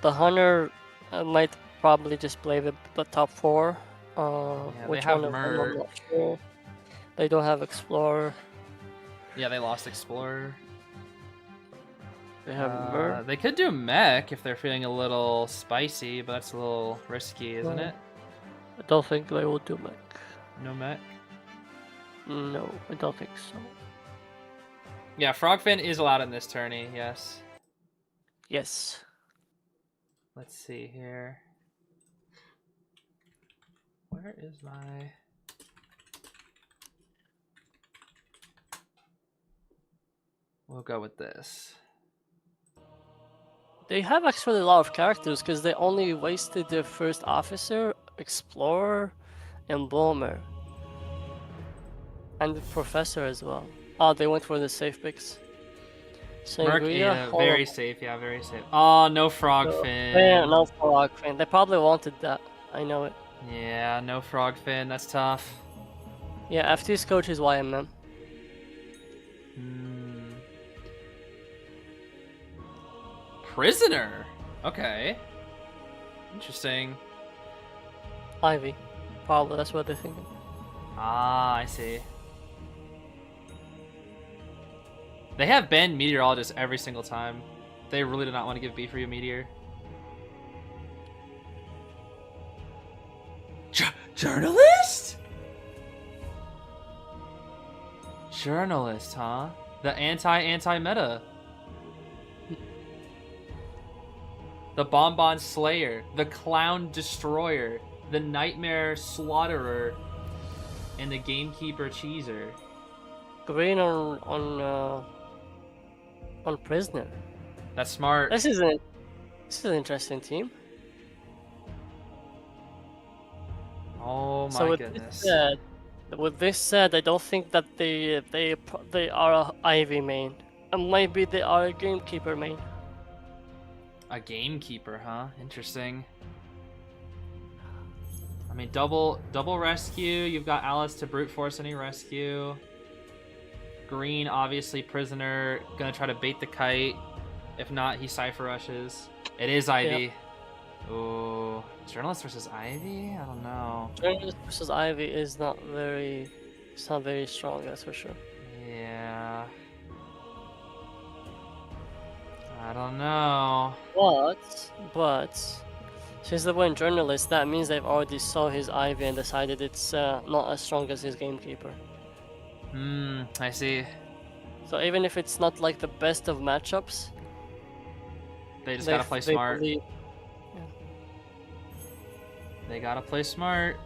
The hunter might probably just play the top 4. Which they have one of them, I'm Mert. not sure. They don't have explorer. Yeah, they lost explorer. They have Mert. They could do mech if they're feeling a little spicy, but that's a little risky, isn't it? I don't think they will do mech. No mech? No, I don't think so. Yeah, Frogfin is allowed in this tourney, yes. Yes. Let's see here. Where is my... We'll go with this. They have actually a lot of characters because they only wasted their first officer, explorer, and bomber. And the professor as well. Oh, they went for the safe picks. Merc, yeah, very safe, yeah, very safe. Oh, no Frogfin. Yeah, no Frogfin. They probably wanted that. I know it. Yeah, no Frogfin. That's tough. Yeah, FT's coach is YMM. Prisoner? Okay. Interesting. Ivy. Probably, that's what they're thinking. Ah, I see. They have banned Meteorologist every single time. They really do not want to give B4U Meteor. Journalist? Journalist, huh? The anti-meta. The Bonbon Slayer, the Clown Destroyer, the Nightmare Slaughterer, and the Gamekeeper Cheeser. Green on Prisoner. That's smart. This is an interesting team. Oh my so goodness. With this said, I don't think that they are a Ivy main. And maybe they are a Gamekeeper main. A Gamekeeper, huh? Interesting. I mean, double rescue. You've got Alice to brute force any rescue. Green, obviously prisoner. Gonna try to bait the kite. If not, he Cypher rushes. It is Ivy. Yep. Ooh. Journalist versus Ivy? I don't know. Journalist versus Ivy is not very It's not very strong, that's for sure. Yeah. I don't know. But since they weren't journalists, that means they've already saw his Ivy and decided it's not as strong as his Gamekeeper. I see. So even if it's not like the best of matchups, they just gotta play smart. Yeah. They gotta play smart.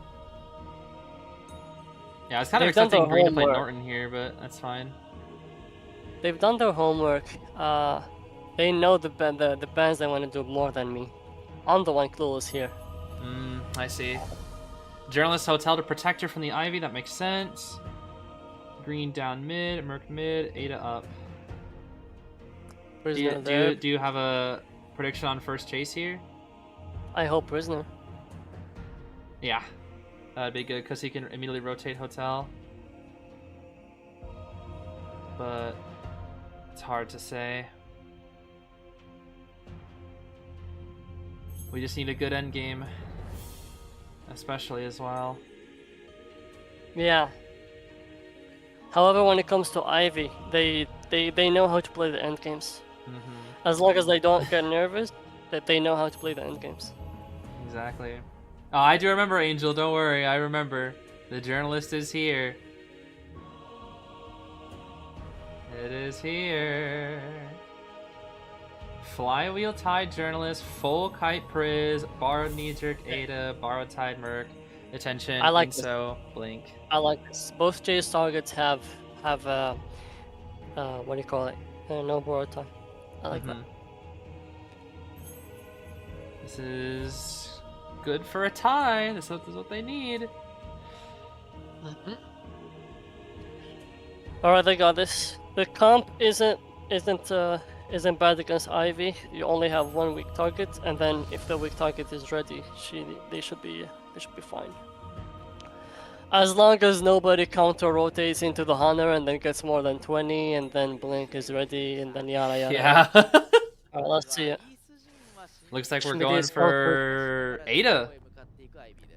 Yeah, I was kind of expecting Green to play Norton here, but that's fine. They've done their homework. They know the bands they want to do more than me. I'm the one clueless here. I see. Journalist Hotel to protect her from the Ivy, that makes sense. Green down mid, Merc mid, Ada up. Do you have a prediction on first chase here? I hope Prisoner. Yeah, that'd be good because he can immediately rotate Hotel. But it's hard to say. We just need a good end game, especially as well. Yeah. However, when it comes to Ivy, they know how to play the end games. As long as they don't get nervous, that they know how to play the end games. Exactly. Oh, I do remember, Angel. Don't worry, I remember. The journalist is here. It is here. Flywheel Tide Journalist, Full Kite Priz, Borrowed Knee Jerk Ada, Borrowed Tide Merc, Attention, I like Inso, Blink. I like this. Both Jay's targets have what do you call it? No borrowed time. I like that. This is good for a tie. This is what they need. Alright, they got this. The comp isn't bad against Ivy. You only have one weak target, and then if the weak target is ready, they should be fine. As long as nobody counter rotates into the Hunter and then gets more than 20, and then Blink is ready, and then yada yada. Yeah. Alright, let's see it. Looks like we're going for Ada.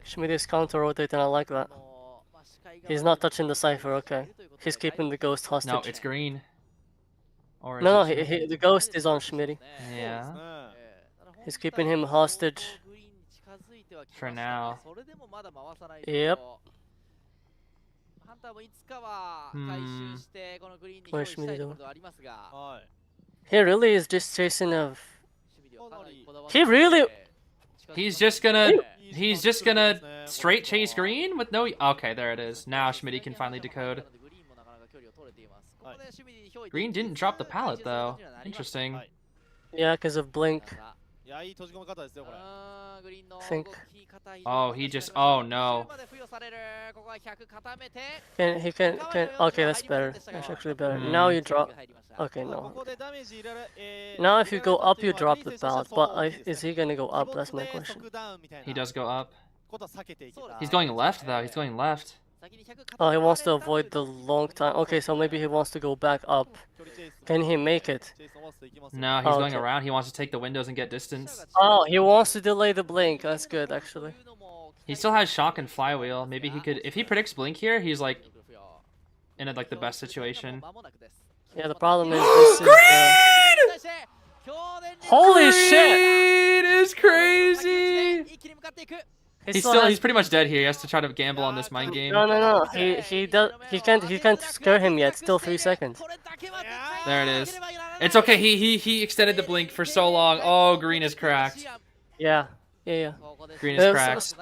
Schmidt is counter rotating. I like that. He's not touching the cipher. Okay, he's keeping the ghost hostage. No, it's green. Or no, the ghost is on Schmitty. Yeah. He's keeping him hostage. For now. Yep. Where's Schmitty doing? He really is just chasing a... He really... He's just gonna straight chase green with no... Okay, there it is. Now Schmitty can finally decode. Green didn't drop the pallet though. Interesting. Yeah, because of Blink. I think. Oh, he just... Oh, no. He can... Okay, that's better. That's actually better. Now you drop... Okay, no. Now if you go up, you drop the pallet. But is he gonna go up? That's my question. He does go up. He's going left, though. He's going left. Oh, he wants to avoid the long time. Okay, so maybe he wants to go back up. Can he make it? No, he's going around. He wants to take the windows and get distance. Oh, he wants to delay the blink. That's good, actually. He still has shock and flywheel. Maybe he could... If he predicts blink here, he's like... in like the best situation. Yeah, the problem is this is... Holy shit! Green is crazy! He's pretty much dead here. He has to try to gamble on this mind game. No. He can't scare him yet. Still 3 seconds. There it is. It's okay. He extended the blink for so long. Oh, green is cracked. Yeah. Green is cracked.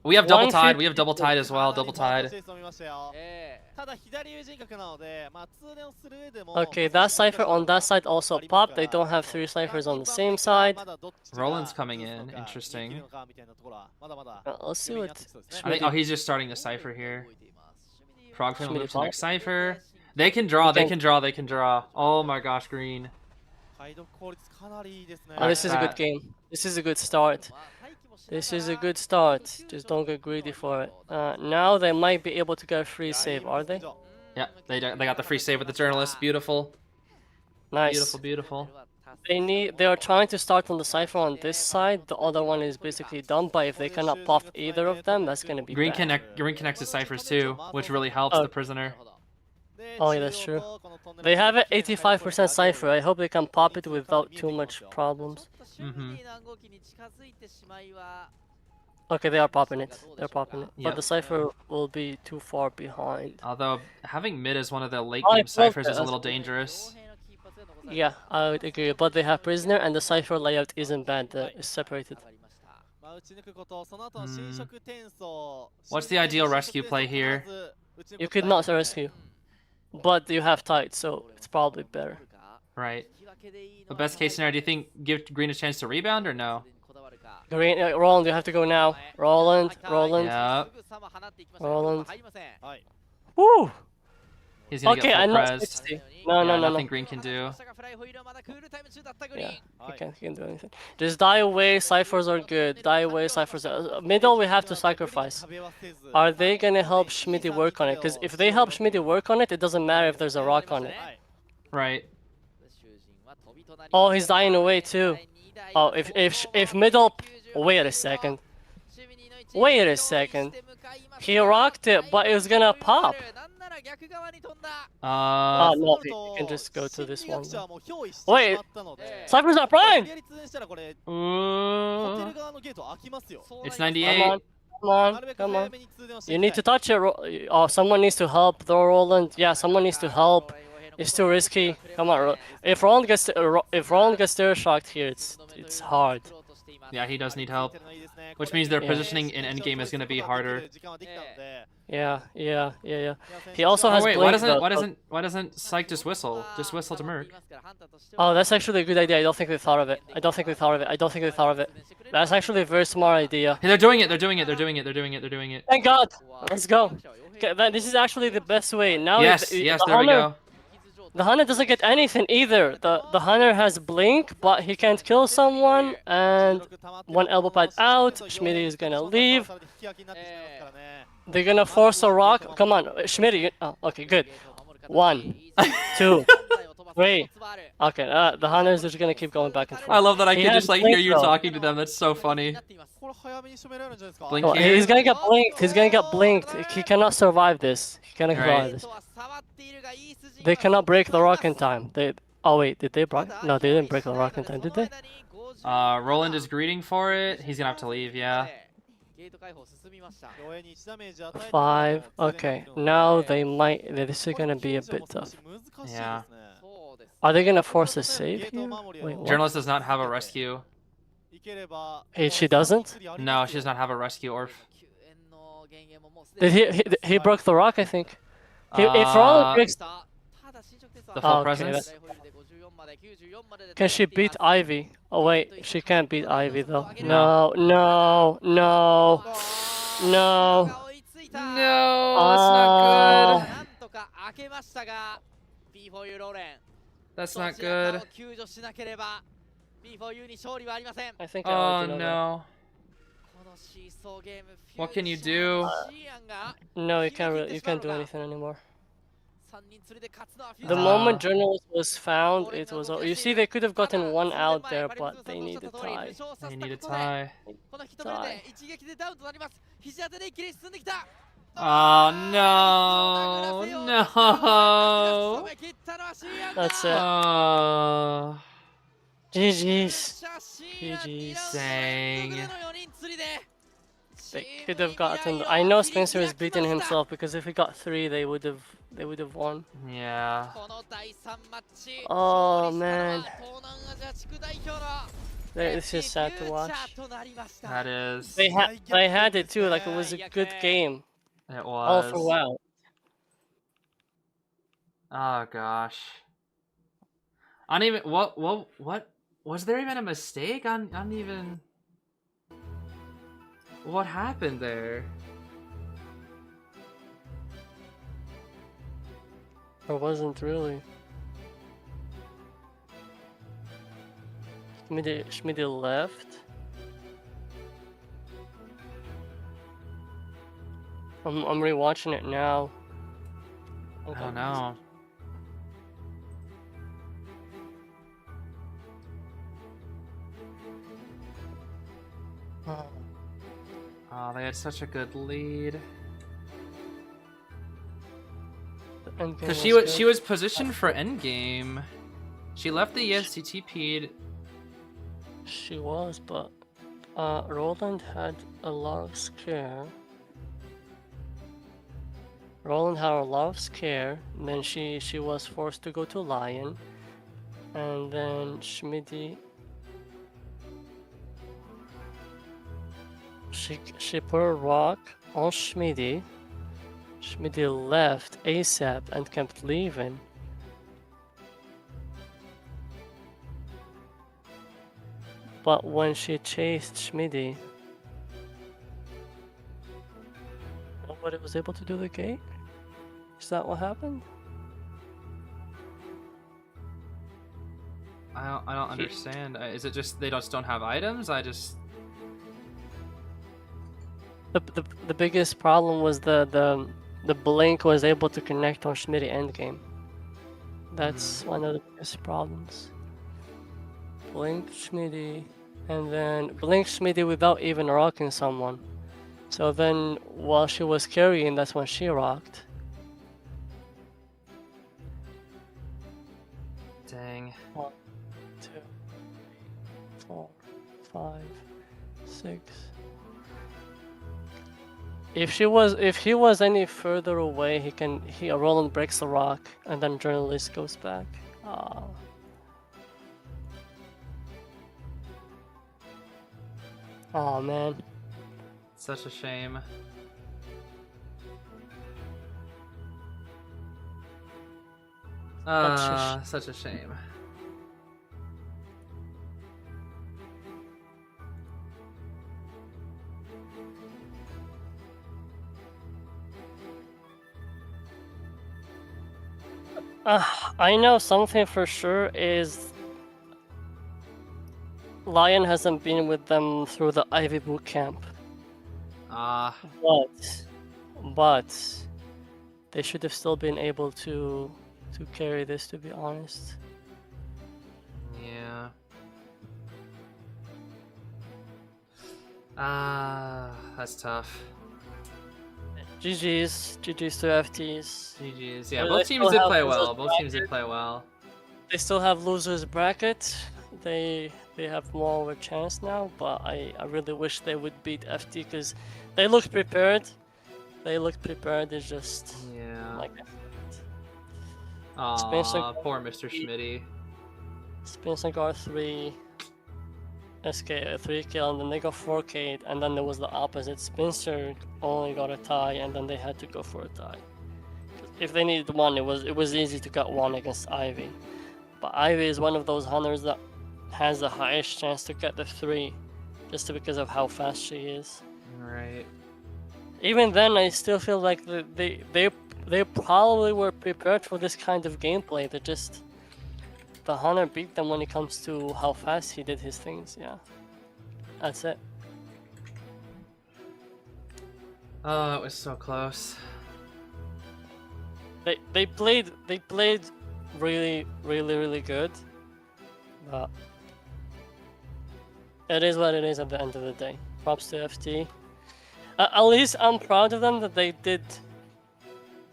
We have double tide. We have double tide as well. Double tide. Okay, that cipher on that side also popped. They don't have 3 ciphers on the same side. Roland's coming in. Interesting. Let's see what... Oh, he's just starting the cipher here. Frogfin moves to next cipher. They can draw. They can draw. Oh my gosh, green. Oh, this is a good game. This is a good start. This is a good start. Just don't get greedy for it. Now they might be able to get a free save, are they? Yeah, they got the free save with the journalist. Beautiful. Nice. Beautiful. They are trying to start on the Cypher on this side. The other one is basically done. But if they cannot pop either of them, that's gonna be Green bad. connects to ciphers too, which really helps the prisoner. Oh yeah, that's true. They have an 85% Cypher. I hope they can pop it without too much problems. Okay, they are popping it. They're popping it. But the Cypher will be too far behind. Although having mid as one of the late I game felt ciphers it, is a that's little good. dangerous. Yeah, I would agree. But they have prisoner and the Cypher layout isn't bad. It's separated. What's the ideal rescue play here? You could not rescue, but you have tight, so it's probably better. Right. The best case scenario, do you think give Green a chance to rebound or no? Green, Roland, you have to go now. Roland. Yeah. Roland. Woo! He's gonna okay, get I'm full not pressed. 60. No. Nothing Green can do. Yeah, he can't do anything. Just die away, ciphers are good. Die away, ciphers are... Middle, we have to sacrifice. Are they gonna help Schmitty work on it? Because if they help Schmitty work on it, it doesn't matter if there's a rock on it. Right. Oh, he's dying away too. Oh, if middle... Wait a second. Wait a second. He rocked it, but it was gonna pop. Oh no, you can just go to this one. Wait, Cypher's not prime! It's 98. Come on. You need to touch it. Oh, someone needs to help though, Roland. Yeah, someone needs to help. It's too risky. Come on, if Roland gets stair shocked here, it's hard. Yeah, he does need help. Which means their positioning in endgame is going to be harder. Yeah. He also has. Wait, blink, why doesn't Psych just whistle? Just whistle to Merc. Oh, that's actually a good idea. I don't think they thought of it. That's actually a very smart idea. Hey, they're doing it. Thank God. Let's go. Okay, this is actually the best way. Now yes, there we go. The Hunter doesn't get anything either. The Hunter has blink, but he can't kill someone, and one elbow pad out. Schmitty is gonna leave. They're gonna force a rock. Come on, Schmitty. Oh, okay, good. 1, 2, 3. Okay, the Hunters are just gonna keep going back and forth. I love that I can just like blink, hear you though. talking to them. That's so funny. Blink Oh, here. he's gonna get blinked. He cannot survive this. They cannot break the rock in time. Oh wait, did they break? No, they didn't break the rock in time, did they? Roland is greeting for it. He's gonna have to leave. Yeah. 5. Okay, now they might. This is gonna be a bit tough. Yeah. Are they gonna force a save here? Wait, what? Journalist does not have a rescue. Hey, she doesn't? No, she does not have a rescue orf. Did he broke the rock? I think. If Roland breaks the full presence. Can she beat Ivy? Oh wait, she can't beat Ivy though. No. No. That's not good. I think. Oh no. What can you do? No, you can't do anything anymore. The moment journalist was found, it was. You see, they could have gotten one out there, but they need a tie. They need a tie. Oh no! That's it. Oh. GG's. Dang. They could have gotten. I know Spencer is beating himself because if he got 3, they would have won. Yeah. Oh man. This is sad to watch. That is. They had it too. Like it was a good game. It All was. throughout. Oh gosh. I don't even. What? Was there even a mistake? I don't even. What happened there? Or wasn't really. Schmitty left. I'm rewatching it now. I don't know. Oh, they had such a good lead. Because she was positioned for endgame. She left the ESCT peed. She was, but Roland had a lot of scare. Roland had a lot of scare, and then she was forced to go to Lion, and then Schmitty. She put a rock on Schmitty. Schmitty left ASAP and kept leaving. But when she chased Schmitty, nobody was able to do the gate? Is that what happened? I don't understand. Is it just they just don't have items? The biggest problem was the blink was able to connect on Schmitty endgame. That's one of the biggest problems. Blink Schmitty, and then blink Schmitty without even rocking someone. So then while she was carrying, that's when she rocked. Dang. 1, 2, 3, 4, 5, 6. If he was any further away, Roland breaks the rock and then journalist goes back. Oh man. Such a shame. Such a shame. I know something for sure is Lion hasn't been with them through the Ivy boot camp. But they should have still been able to carry this, to be honest. Yeah. That's tough. GG's to FTs. GG's. Yeah, both teams did play well. Both teams did play well. They still have losers bracket. They have more of a chance now, but I really wish they would beat FT because they looked prepared. It's just like Spencer, poor Mr. Schmitty. Spencer got 3 SK 3K and then they got 4K, and then there was the opposite. Spencer only got a tie and then they had to go for a tie. If they needed 1, it was easy to get 1 against Ivy. But Ivy is one of those hunters that has the highest chance to get the 3 just because of how fast she is. Right. Even then, I still feel like they probably were prepared for this kind of gameplay. The hunter beat them when it comes to how fast he did his things. Yeah, that's it. Oh, it was so close. They played really good, but it is what it is at the end of the day. Props to FT. At least I'm proud of them that they did.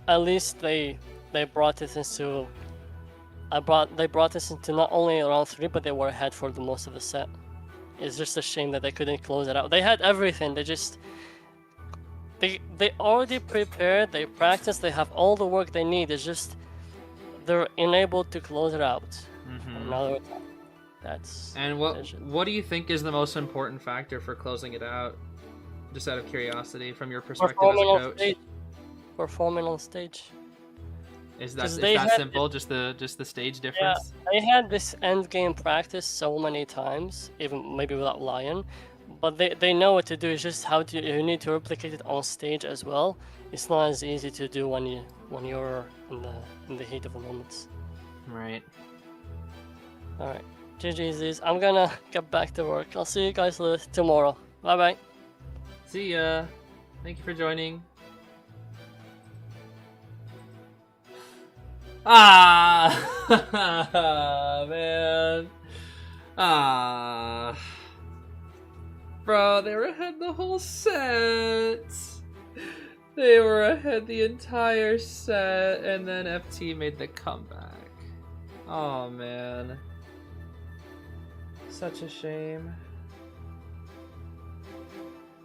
At least they brought this into. They brought this into not only round 3, but they were ahead for the most of the set. It's just a shame that they couldn't close it out. They had everything. They already prepared. They practiced. They have all the work they need. It's just they're unable to close it out. Another time. And what do you think is the most important factor for closing it out? Just out of curiosity, from your perspective as a coach. Performing on stage. Is that simple? Just the stage difference? Yeah, they had this end game practice so many times, even maybe without Lion, but they know what to do. It's just you need to replicate it on stage as well. It's not as easy to do when you're in the heat of the moments. Right. All right. GG's. I'm gonna get back to work. I'll see you guys tomorrow. Bye bye. See ya. Thank you for joining. Man. Bro, they were ahead the whole set. They were ahead the entire set, and then FT made the comeback. Oh man. Such a shame.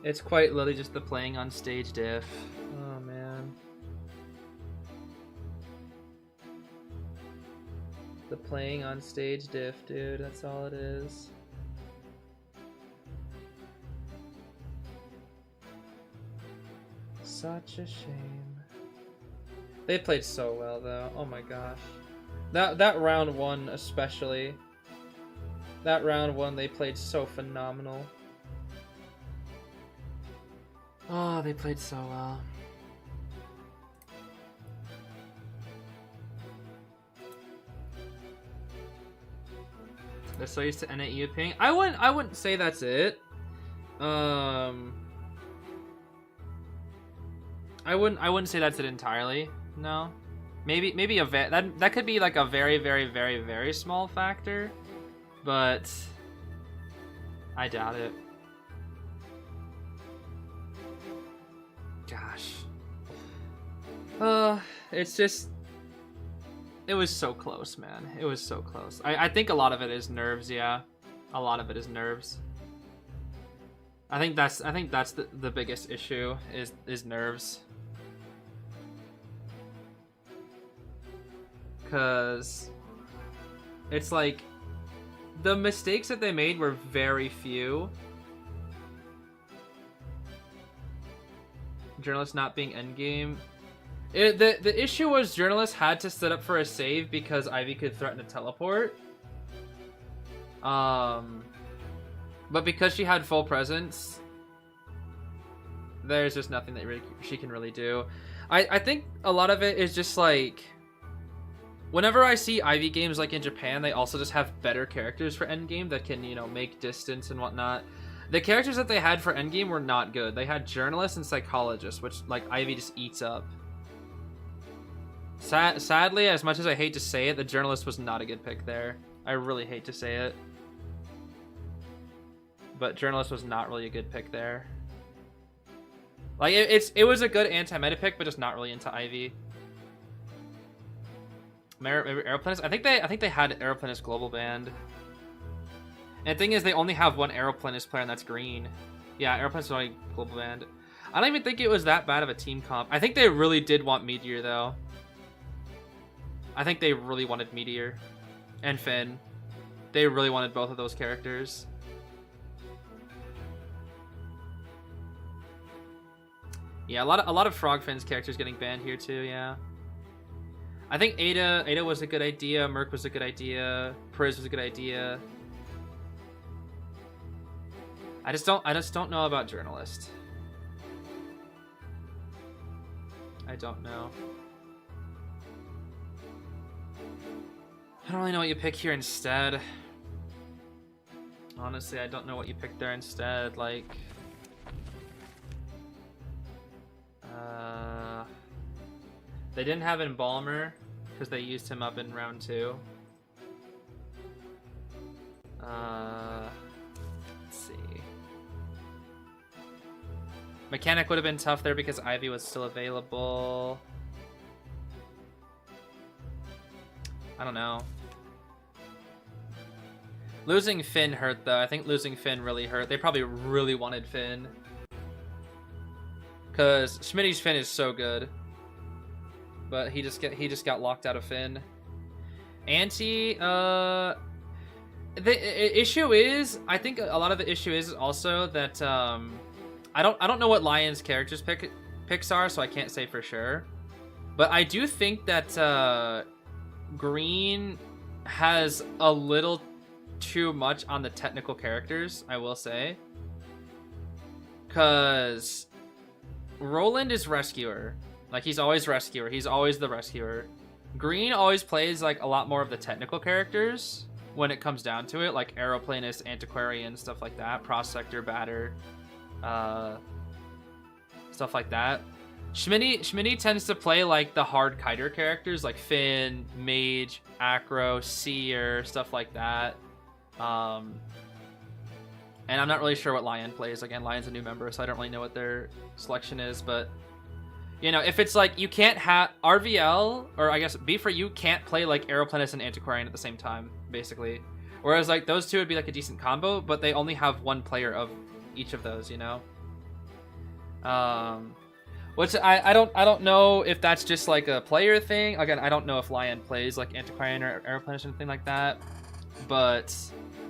It's quite literally just the playing on stage diff. Oh man. The playing on stage diff, dude. That's all it is. Such a shame. They played so well though. Oh my gosh. That round one especially. That round one they played so phenomenal. Oh, they played so well. They're so used to NAE ping. I wouldn't say that's it. I wouldn't say that's it entirely. No. Maybe that could be like a very, very, very, very small factor, but I doubt it. Gosh. It's just, it was so close, man. It was so close. I think a lot of it is nerves, yeah. A lot of it is nerves. I think that's the biggest issue is nerves. Cause it's like the mistakes that they made were very few. Journalists not being endgame. The issue was journalists had to set up for a save because Ivy could threaten to teleport. But because she had full presence, there's just nothing that she can really do. I think a lot of it is just like, whenever I see Ivy games like in Japan, they also just have better characters for endgame that can, you know, make distance and whatnot. The characters that they had for endgame were not good. They had journalists and psychologists, which like Ivy just eats up. Sadly, as much as I hate to say it, the journalist was not a good pick there. I really hate to say it, but journalist was not really a good pick there. Like it was a good anti-meta pick, but just not really into Ivy. Maybe Aeroplanist. I think they had Aeroplanist global banned. And the thing is, they only have one Aeroplanist player, and that's Green. Yeah, Aeroplanist is only global banned. I don't even think it was that bad of a team comp. I think they really did want Meteor though. I think they really wanted Meteor and Finn. They really wanted both of those characters. Yeah, a lot of Frog Finn's characters getting banned here too. Yeah. I think Ada was a good idea. Merc was a good idea. Priz was a good idea. I just don't know about Journalist. I don't know. I don't really know what you pick here instead. Honestly, I don't know what you pick there instead. Like, they didn't have Embalmer because they used him up in round 2. Let's see. Mechanic would have been tough there because Ivy was still available. I don't know. Losing Finn hurt though. I think losing Finn really hurt. They probably really wanted Finn. Cause Schmitty's Finn is so good. But he just got locked out of Finn. Anti, the issue is, I think a lot of the issue is also that I don't know what Lion's characters picks are, so I can't say for sure. But I do think that Green has a little too much on the technical characters, I will say. Cause Roland is Rescuer. Like, he's always Rescuer. He's always the Rescuer. Green always plays, like, a lot more of the technical characters when it comes down to it. Like, Aeroplanist, Antiquarian, stuff like that. Prospector, Batter. Stuff like that. Schmitty tends to play, like, the hard kiter characters. Like, Finn, Mage, Acro, Seer, stuff like that. And And I'm not really sure what Lion plays. Again, Lion's a new member, so I don't really know what their selection is. But, you know, if it's like you can't have RVL, or I guess B for you can't play like Aeroplanist and Antiquarian at the same time, basically. Whereas like those two would be like a decent combo, but they only have one player of each of those, you know? Which I don't know if that's just like a player thing. Again, I don't know if Lion plays like Antiquarian or Aeroplanist or anything like that. But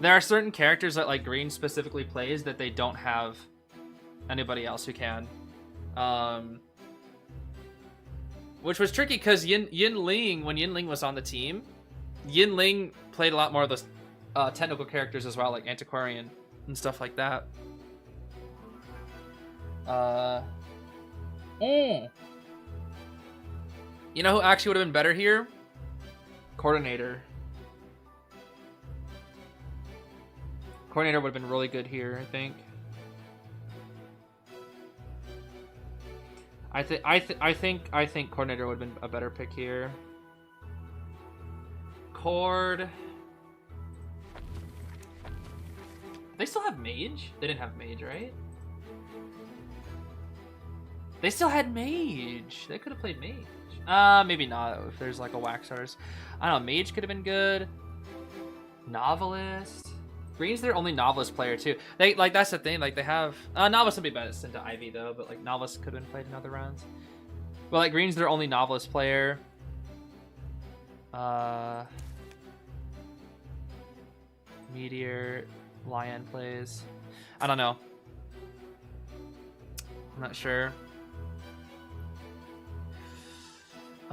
there are certain characters that like Green specifically plays that they don't have anybody else who can. Which was tricky because Yinling, when Yinling was on the team, Yinling played a lot more of those technical characters as well, like Antiquarian and stuff like that. You know who actually would have been better here? Coordinator. Coordinator would have been really good here, I think. I think Coordinator would have been a better pick here. Cord. They still have Mage? They didn't have Mage, right? They still had Mage. They could have played Mage. Maybe not if there's like a Waxars. I don't know, Mage could have been good. Novelist. Green's their only Novelist player too. They like that's the thing, like they have Novelist would be best into Ivy though, but like Novelist could have been played in other rounds. But like Green's their only Novelist player. Meteor, Lion plays. I don't know. I'm not sure.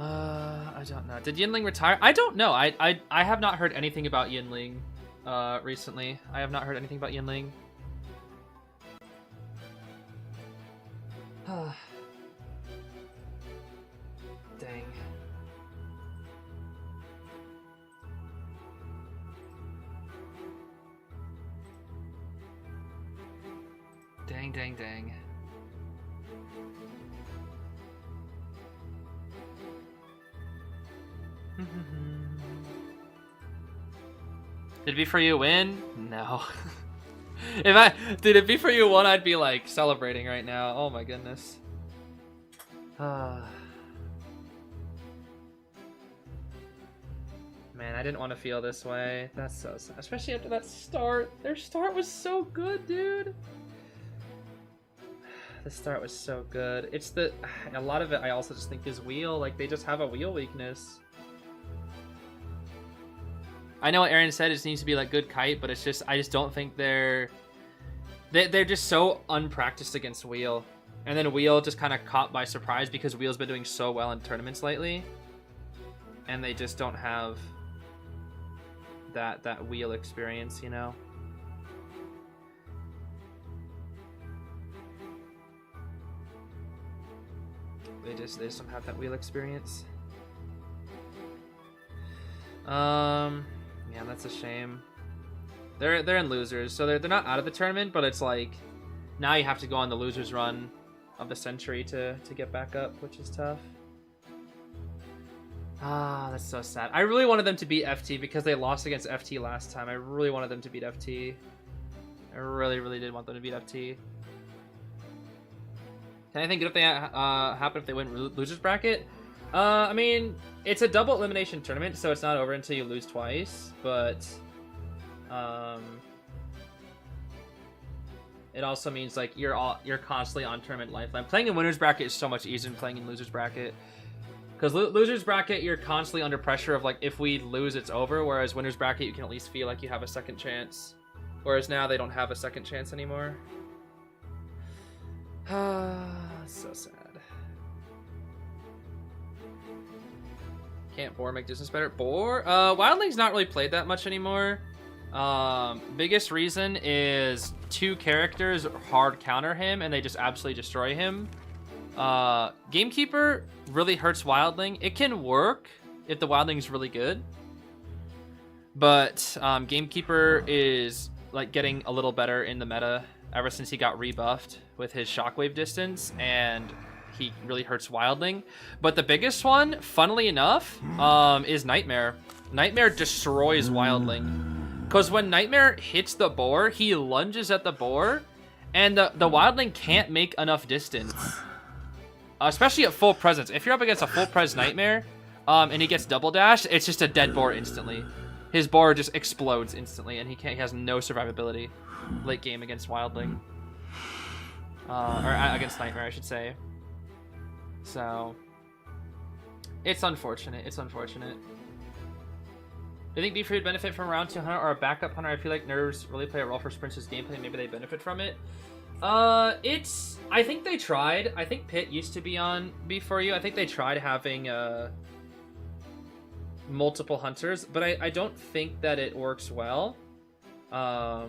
I don't know. Did Yinling retire? I don't know. I have not heard anything about Yinling recently. I have not heard anything about Yinling. Dang. Dang. Did Be For You win? No. Dude, if Be For You won, I'd be like celebrating right now. Oh my goodness. Man, I didn't want to feel this way. That's so sad. Especially after that start. Their start was so good, dude. The start was so good. It's a lot of it I also just think is wheel. Like, they just have a wheel weakness. I know what Aaron said, it just needs to be like good kite, but it's just, I just don't think they're just so unpracticed against wheel. And then wheel just kind of caught by surprise because wheel's been doing so well in tournaments lately. And they just don't have that wheel experience, you know? They just don't have that wheel experience. Yeah, that's a shame. They're in losers, so they're not out of the tournament, but it's like now you have to go on the losers run of the century to get back up, which is tough. That's so sad. I really wanted them to beat FT because they lost against FT last time. I really wanted them to beat FT. I really did want them to beat FT. Can anything good if they happen if they win losers bracket? I mean, it's a double elimination tournament, so it's not over until you lose twice, but it also means like you're constantly on tournament lifeline. Playing in winners bracket is so much easier than playing in losers bracket. Because losers bracket, you're constantly under pressure of like, if we lose, it's over. Whereas winners bracket, you can at least feel like you have a second chance. Whereas now they don't have a second chance anymore. So sad. Can't Boar make distance better? Boar? Wildling's not really played that much anymore. Biggest reason is 2 characters hard counter him and they just absolutely destroy him. Gamekeeper really hurts Wildling. It can work if the Wildling's really good. But Gamekeeper is like getting a little better in the meta ever since he got rebuffed with his shockwave distance, and he really hurts Wildling. But the biggest one, funnily enough, is Nightmare. Nightmare destroys Wildling. Because when Nightmare hits the boar, he lunges at the boar, and the wildling can't make enough distance. Especially at full presence. If you're up against a full pres Nightmare, and he gets double dash, it's just a dead boar instantly. His boar just explodes instantly, and he has no survivability late game against wildling. Or against Nightmare, I should say. So, it's unfortunate. It's unfortunate. Do you think B3 would benefit from a round 2 hunter or a backup hunter? I feel like nerves really play a role for Sprince's gameplay. Maybe they benefit from it. I think they tried. I think Pit used to be on B4U. I think they tried having multiple hunters, but I don't think that it works well. The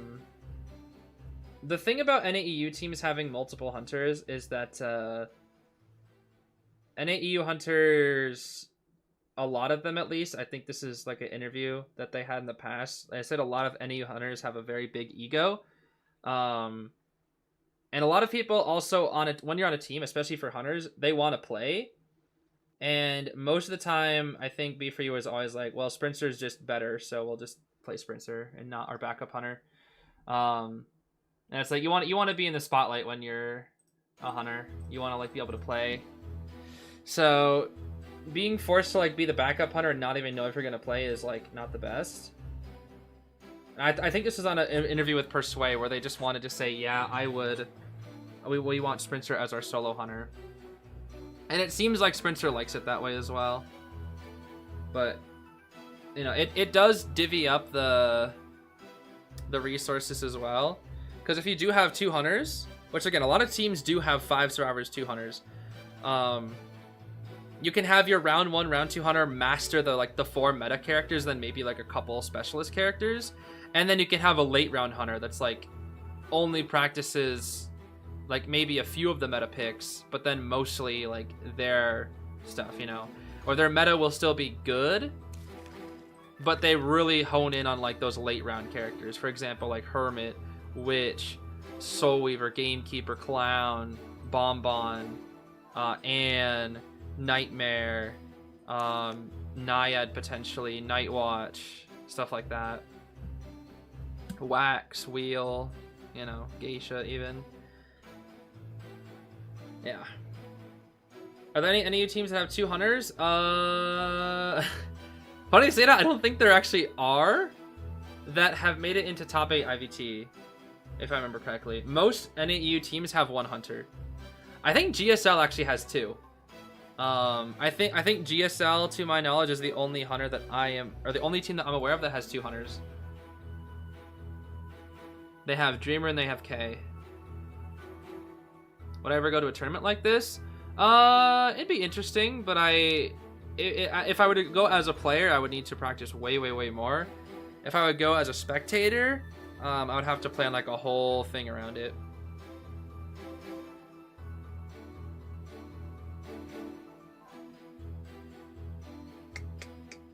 thing about NAEU teams having multiple hunters is that NAEU hunters, a lot of them at least, I think this is like an interview that they had in the past. I said a lot of NAEU hunters have a very big ego. And a lot of people also when you're on a team, especially for hunters, they want to play. And most of the time, I think B4U is always like, well, Sprincer's just better, so we'll just play Sprincer and not our backup hunter. And it's like you want to be in the spotlight when you're a hunter. You want to like be able to play. So being forced to like be the backup hunter and not even know if you're gonna play is like not the best. I think this was on an interview with Persway where they just wanted to say, yeah, we want Sprincer as our solo hunter. And it seems like Sprincer likes it that way as well. But, you know, it does divvy up the resources as well. Because if you do have 2 hunters, which again, a lot of teams do have 5 survivors, 2 hunters. You can have your round 1, round 2 hunter master the 4 meta characters, then maybe like a couple specialist characters. And then you can have a late round hunter that's like only practices like maybe a few of the meta picks, but then mostly like their stuff, you know, or their meta will still be good, but they really hone in on like those late round characters. For example, like Hermit, Witch, Soul Weaver, Gamekeeper, Clown, Bonbon, Anne, Nightmare, Naiad potentially, Nightwatch, stuff like that. Wax, Wheel, you know, Geisha even. Yeah. Are there any of you teams that have 2 hunters? Funny to say that, I don't think there actually are that have made it into top 8 IVT, if I remember correctly. Most NAEU teams have 1 hunter. I think GSL actually has 2. I think GSL, to my knowledge, is the only hunter that the only team that I'm aware of that has 2 hunters. They have Dreamer and they have K. Would I ever go to a tournament like this? It'd be interesting, but if I were to go as a player, I would need to practice way more. If I would go as a spectator, I would have to plan like a whole thing around it.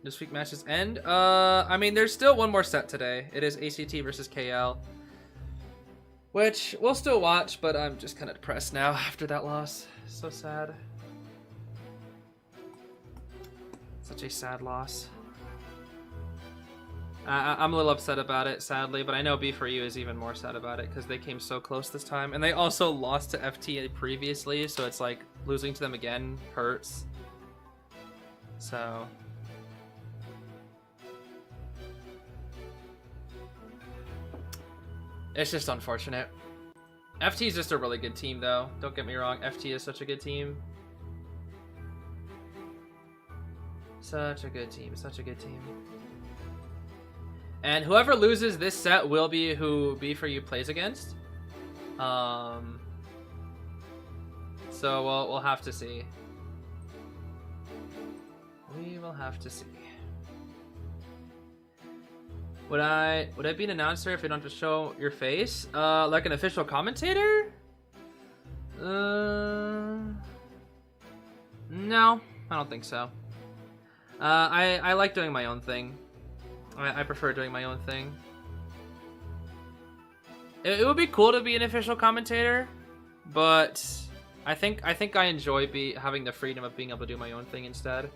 This week matches end. I mean, there's still one more set today. It is ACT versus KL, which we'll still watch, but I'm just kind of depressed now after that loss. So sad. Such a sad loss. I'm a little upset about it, sadly, but I know B4U is even more sad about it because they came so close this time. And they also lost to FTA previously, so it's like losing to them again hurts. So... it's just unfortunate. FT is just a really good team, though. Don't get me wrong. FT is such a good team. Such a good team. Such a good team. And whoever loses this set will be who B4U plays against. So we'll have to see. We will have to see. Would I be an announcer if you don't have to show your face? Like an official commentator? No, I don't think so. I like doing my own thing. I prefer doing my own thing. It would be cool to be an official commentator, but I think I enjoy having the freedom of being able to do my own thing instead.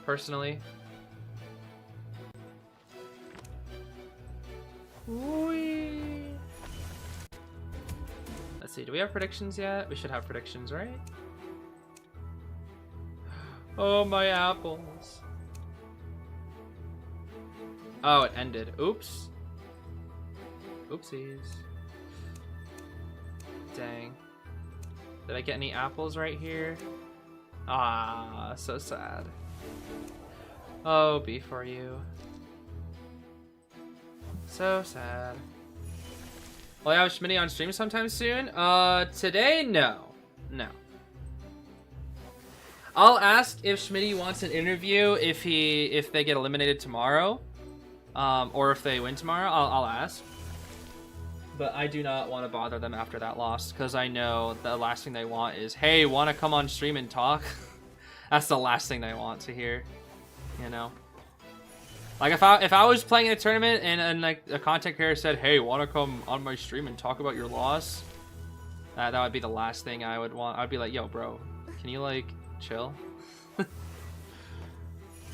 Personally. Whee. Let's see, do we have predictions yet? We should have predictions, right? Oh, my apples. Oh, it ended. Oops. Oopsies. Dang. Did I get any apples right here? Ah, so sad. Oh, B for you. So sad. Will I have Schmitty on stream sometime soon? Today? No. No. I'll ask if Schmitty wants an interview if they get eliminated tomorrow. Or if they win tomorrow, I'll ask. But I do not want to bother them after that loss, because I know the last thing they want is, hey, want to come on stream and talk? That's the last thing they want to hear, you know? Like, if I was playing in a tournament and like, a content creator said, hey, want to come on my stream and talk about your loss? That would be the last thing I would want. I'd be like, yo, bro, can you, like, chill?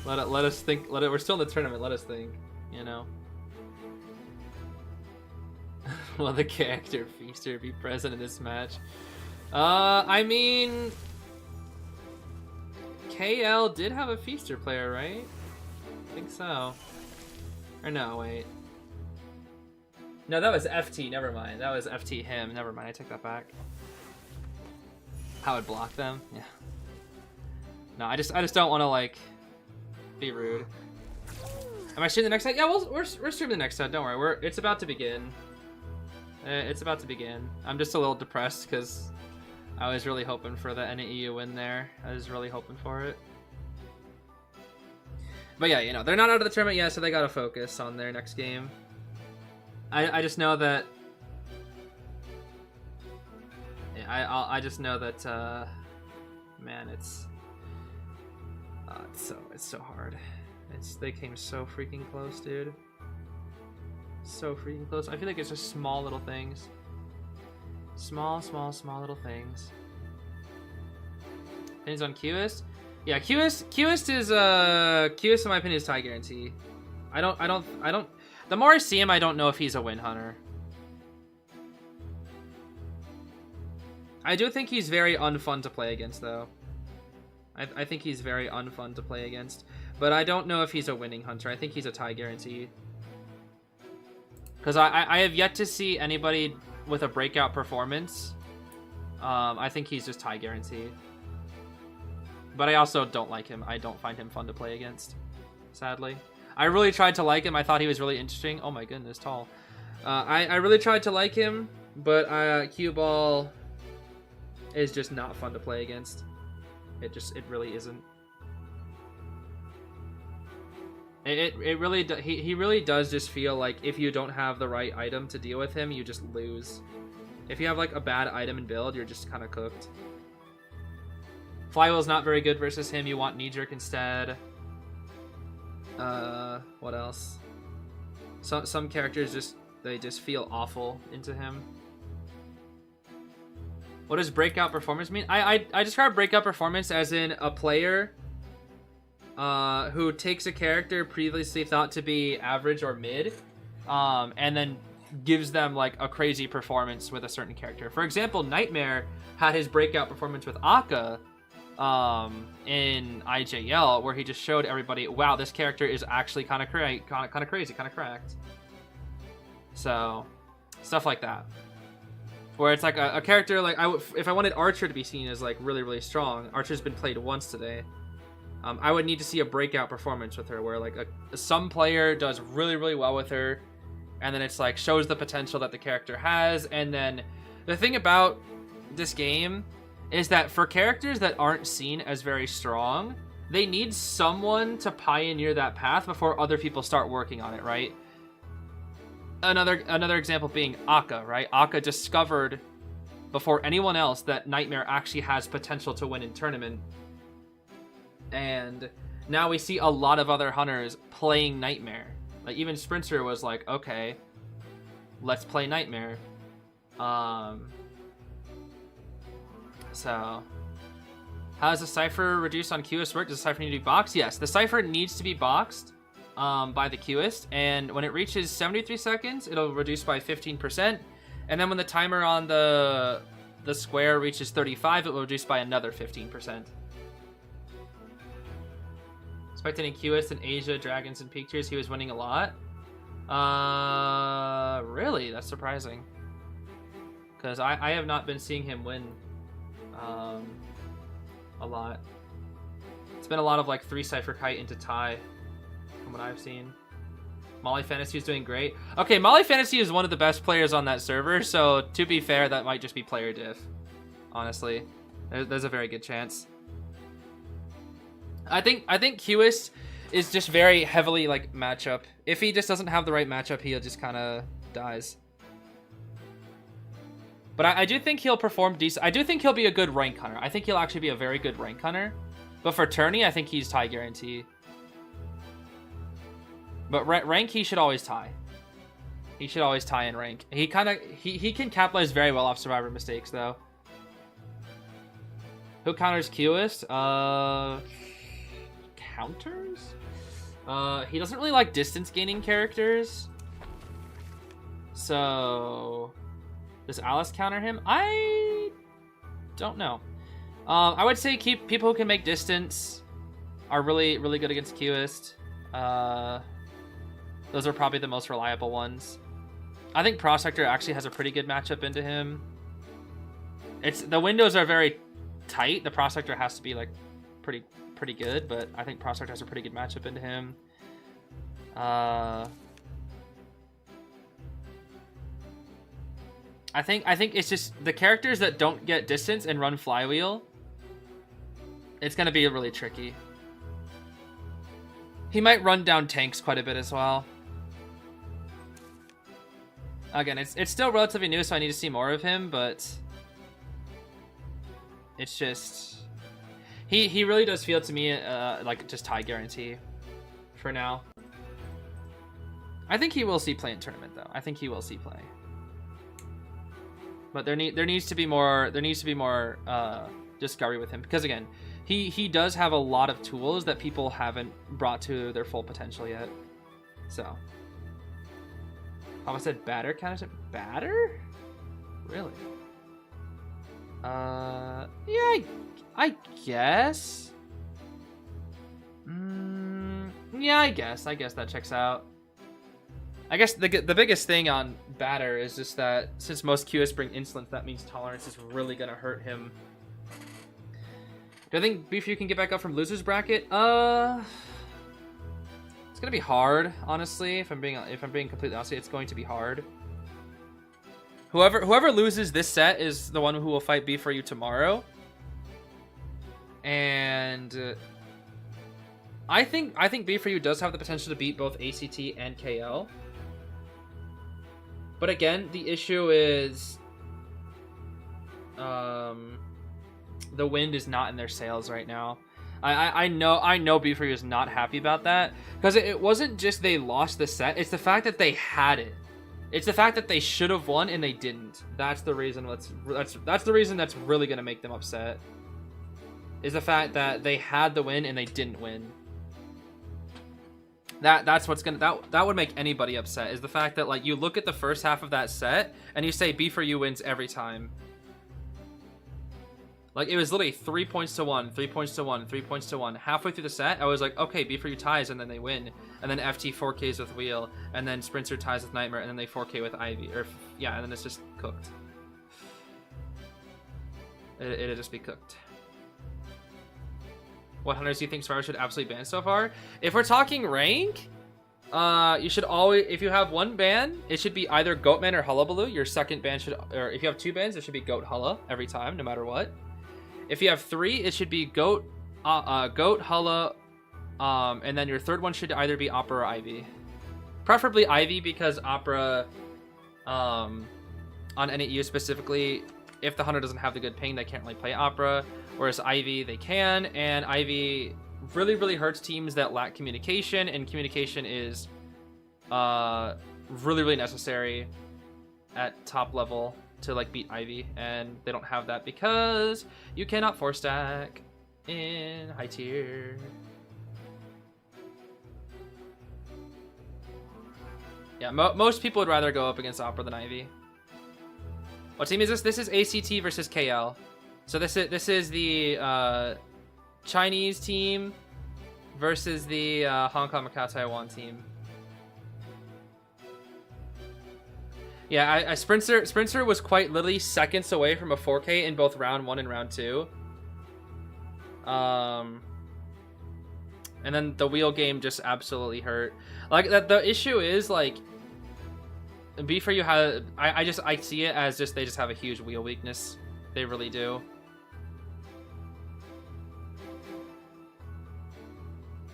Let us think. We're still in the tournament. Let us think, you know? Will the character Feaster be present in this match? I mean, KL did have a Feaster player, right? I think so. Or no, wait. No, that was FT. Never mind. That was FT him. Never mind. I take that back. How would block them? Yeah. No, I just don't want to like be rude. Am I streaming the next set? Yeah, we're streaming the next set. Don't worry. It's about to begin. It's about to begin. I'm just a little depressed because I was really hoping for the NAEU win there. I was really hoping for it. But yeah, you know, they're not out of the tournament yet, so they gotta focus on their next game. I just know that... Yeah, I just know that, man, it's so hard. They came so freaking close, dude. So freaking close. I feel like it's just small little things. Small little things. Opinions on Qist? Yeah, Qist is Qist in my opinion is tie guarantee. I don't the more I see him, I don't know if he's a win hunter. I do think he's very unfun to play against though. I think he's very unfun to play against. But I don't know if he's a winning hunter. I think he's a tie guarantee. Because I have yet to see anybody with a breakout performance. I think he's just tie guarantee. But I also don't like him. I don't find him fun to play against, sadly. I really tried to like him. I thought he was really interesting. Oh my goodness, tall. I really tried to like him, but Cue Ball is just not fun to play against. It really isn't. It really he really does just feel like if you don't have the right item to deal with him, you just lose. If you have like a bad item and build, you're just kind of cooked. Flywheel's not very good versus him. You want Knee Jerk instead. What else? Some characters they just feel awful into him. What does breakout performance mean? I describe breakout performance as in a player who takes a character previously thought to be average or mid, and then gives them like a crazy performance with a certain character. For example, Nightmare had his breakout performance with Akka in IJL, where he just showed everybody, wow, this character is actually kind of crazy, kind of cracked. So, stuff like that. Where it's like a character, like, if I wanted Archer to be seen as like really, really strong, Archer's been played once today. I would need to see a breakout performance with her where like some player does really, really well with her, and then it's like shows the potential that the character has. And then the thing about this game is that for characters that aren't seen as very strong, they need someone to pioneer that path before other people start working on it, right? Another example being Akka, right? Akka discovered before anyone else that Nightmare actually has potential to win in tournament. And now we see a lot of other hunters playing Nightmare. Like even Sprinter was like, okay, let's play Nightmare. So how does the Cypher reduce on QS work? Does the Cypher need to be boxed? Yes, the Cypher needs to be boxed. by the queuist, and when it reaches 73 seconds, it'll reduce by 15%, and then when the timer on the square reaches 35, it will reduce by another 15%. Spectating queuist in Asia, Dragons, and Peak Tiers, he was winning a lot. Really? That's surprising. Because I have not been seeing him win a lot. It's been a lot of like 3 Cypher Kite into tie from what I've seen. Molly Fantasy is doing great. Okay, Molly Fantasy is one of the best players on that server, so to be fair, that might just be player diff. Honestly, there's a very good chance. I think queuist is just very heavily like matchup. If he just doesn't have the right matchup, he'll just kind of dies. But I do think he'll perform decent. I do think he'll be a good rank hunter. I think he'll actually be a very good rank hunter. But for tourney, I think he's tie guarantee. But rank, he should always tie. He should always tie in rank. He can capitalize very well off survivor mistakes though. Who counters queuist? Counters? He doesn't really like distance gaining characters. So does Alice counter him? I don't know. I would say people who can make distance are really good against queuist. Those are probably the most reliable ones. I think Prospector actually has a pretty good matchup into him. The windows are very tight. The Prospector has to be like pretty good, but I think Prospector has a pretty good matchup into him. I think it's just the characters that don't get distance and run flywheel. It's gonna be really tricky. He might run down tanks quite a bit as well. Again, it's still relatively new, so I need to see more of him, but it's just he really does feel to me like just tie guarantee for now. I think he will see play in tournament though. I think he will see play. But there needs to be more discovery with him, because again, he does have a lot of tools that people haven't brought to their full potential yet. So Papa said batter, counters it batter? Really? Yeah, I guess. Yeah, I guess that checks out. I guess the biggest thing on batter is just that since most queuists bring insolence, that means tolerance is really gonna hurt him. Do I think Beef you can get back up from losers bracket? It's gonna be hard, honestly. If I'm being completely honest, it's going to be hard. Whoever loses this set is the one who will fight Beef for you tomorrow. And I think Beef for you does have the potential to beat both ACT and KL. But again, the issue is the wind is not in their sails right now. I know Beef for you is not happy about that, because it wasn't just they lost the set, it's the fact that they had it. It's the fact that they should have won and they didn't. That's the reason that's the reason that's really gonna make them upset. Is the fact that they had the win and they didn't win. That's what's gonna that would make anybody upset, is the fact that like you look at the first half of that set and you say B for you wins every time. Like it was literally 3 points to 1, 3 points to 1, 3 points to 1. Halfway through the set, I was like, okay, B for you ties, and then they win. And then FT 4Ks with Wheel, and then Sprinter ties with Nightmare, and then they 4K with Ivy. Or yeah, and then it's just cooked. It'll just be cooked. What hunters do you think Survivor should absolutely ban so far? If we're talking rank, you should always, if you have one ban, it should be either Goatman or Hullabaloo. Your second ban should, or if you have 2 bans, it should be Goat Hulla every time, no matter what. If you have 3, it should be Goat, Hulla, and then your third one should either be Opera or Ivy. Preferably Ivy, because Opera, on NAU specifically, if the hunter doesn't have the good ping, they can't really play Opera. Whereas Ivy, they can, and Ivy really hurts teams that lack communication, and communication is really necessary at top level to like beat Ivy, and they don't have that because you cannot 4-stack in high tier. Yeah, most people would rather go up against Opera than Ivy. What team is this? This is ACT versus KL. So this is the Chinese team versus the Hong Kong Macau Taiwan team. Yeah, Sprinter was quite literally seconds away from a 4K in both round 1 and round 2. And then the wheel game just absolutely hurt. Like the issue is like B4U has I see it as just they just have a huge wheel weakness. They really do.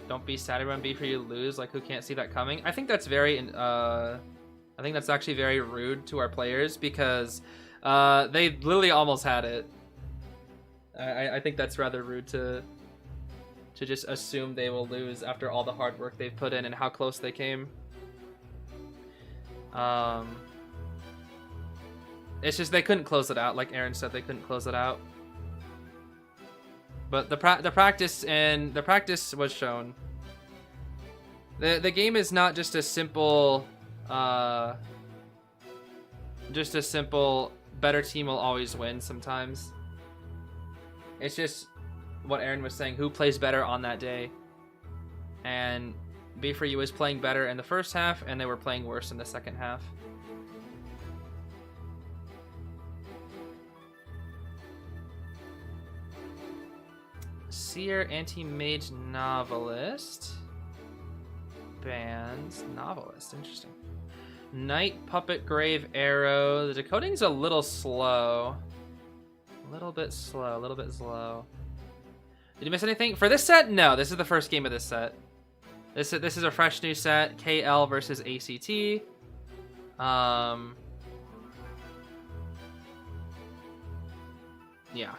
Don't be sad when B4U lose. Like, who can't see that coming? I think that's very I think that's actually very rude to our players because they literally almost had it. I think that's rather rude to just assume they will lose after all the hard work they've put in and how close they came. It's just they couldn't close it out. Like Aaron said, they couldn't close it out. But the practice was shown. The game is not just a simple better team will always win sometimes. It's just what Aaron was saying, who plays better on that day. And B4U was playing better in the first half and they were playing worse in the second half. Seer Anti-Mage Novelist. Bands Novelist, interesting. Knight Puppet Grave Arrow. The decoding's a little slow. A little bit slow. Did you miss anything? For this set? No, this is the first game of this set. This is a fresh new set. KL versus ACT. Yeah.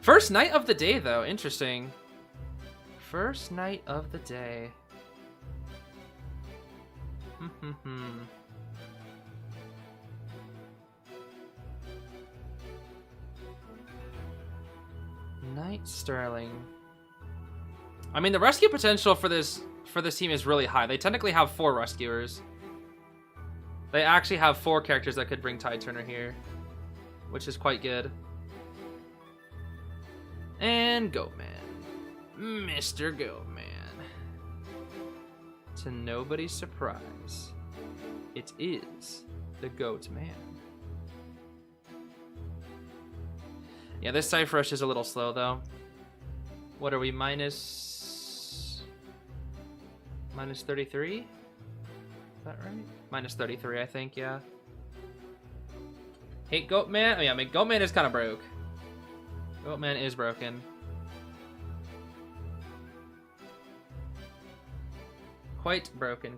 First night of the day, though. Interesting. First night of the day. Knight Sterling. I mean, the rescue potential for this team is really high. They technically have 4 rescuers. They actually have 4 characters that could bring Tide Turner here, which is quite good. And Goatman. Mr. Goatman. To nobody's surprise, it is the Goatman. Yeah, this Cypher Rush is a little slow, though. What are we, minus 33? Is that right? Minus 33, I think, yeah. Hate Goatman? Oh, yeah, I mean, Goatman is kind of broke. Goatman is broken. Quite broken.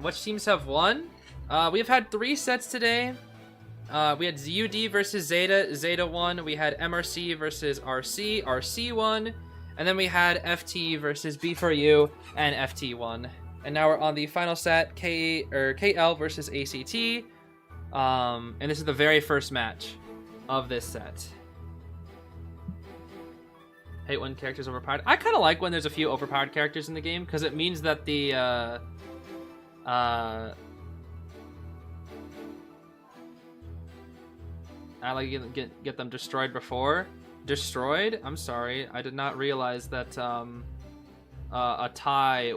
Which teams have won? We've had 3 sets today. We had ZUD versus Zeta. Zeta won. We had MRC versus RC. RC won. And then we had FT versus B4U, and FT won. And now we're on the final set, KL versus ACT. And this is the very first match of this set. Hate when characters are overpowered. I kind of like when there's a few overpowered characters in the game because it means that the I like get them destroyed before. Destroyed? I'm sorry, I did not realize that a tie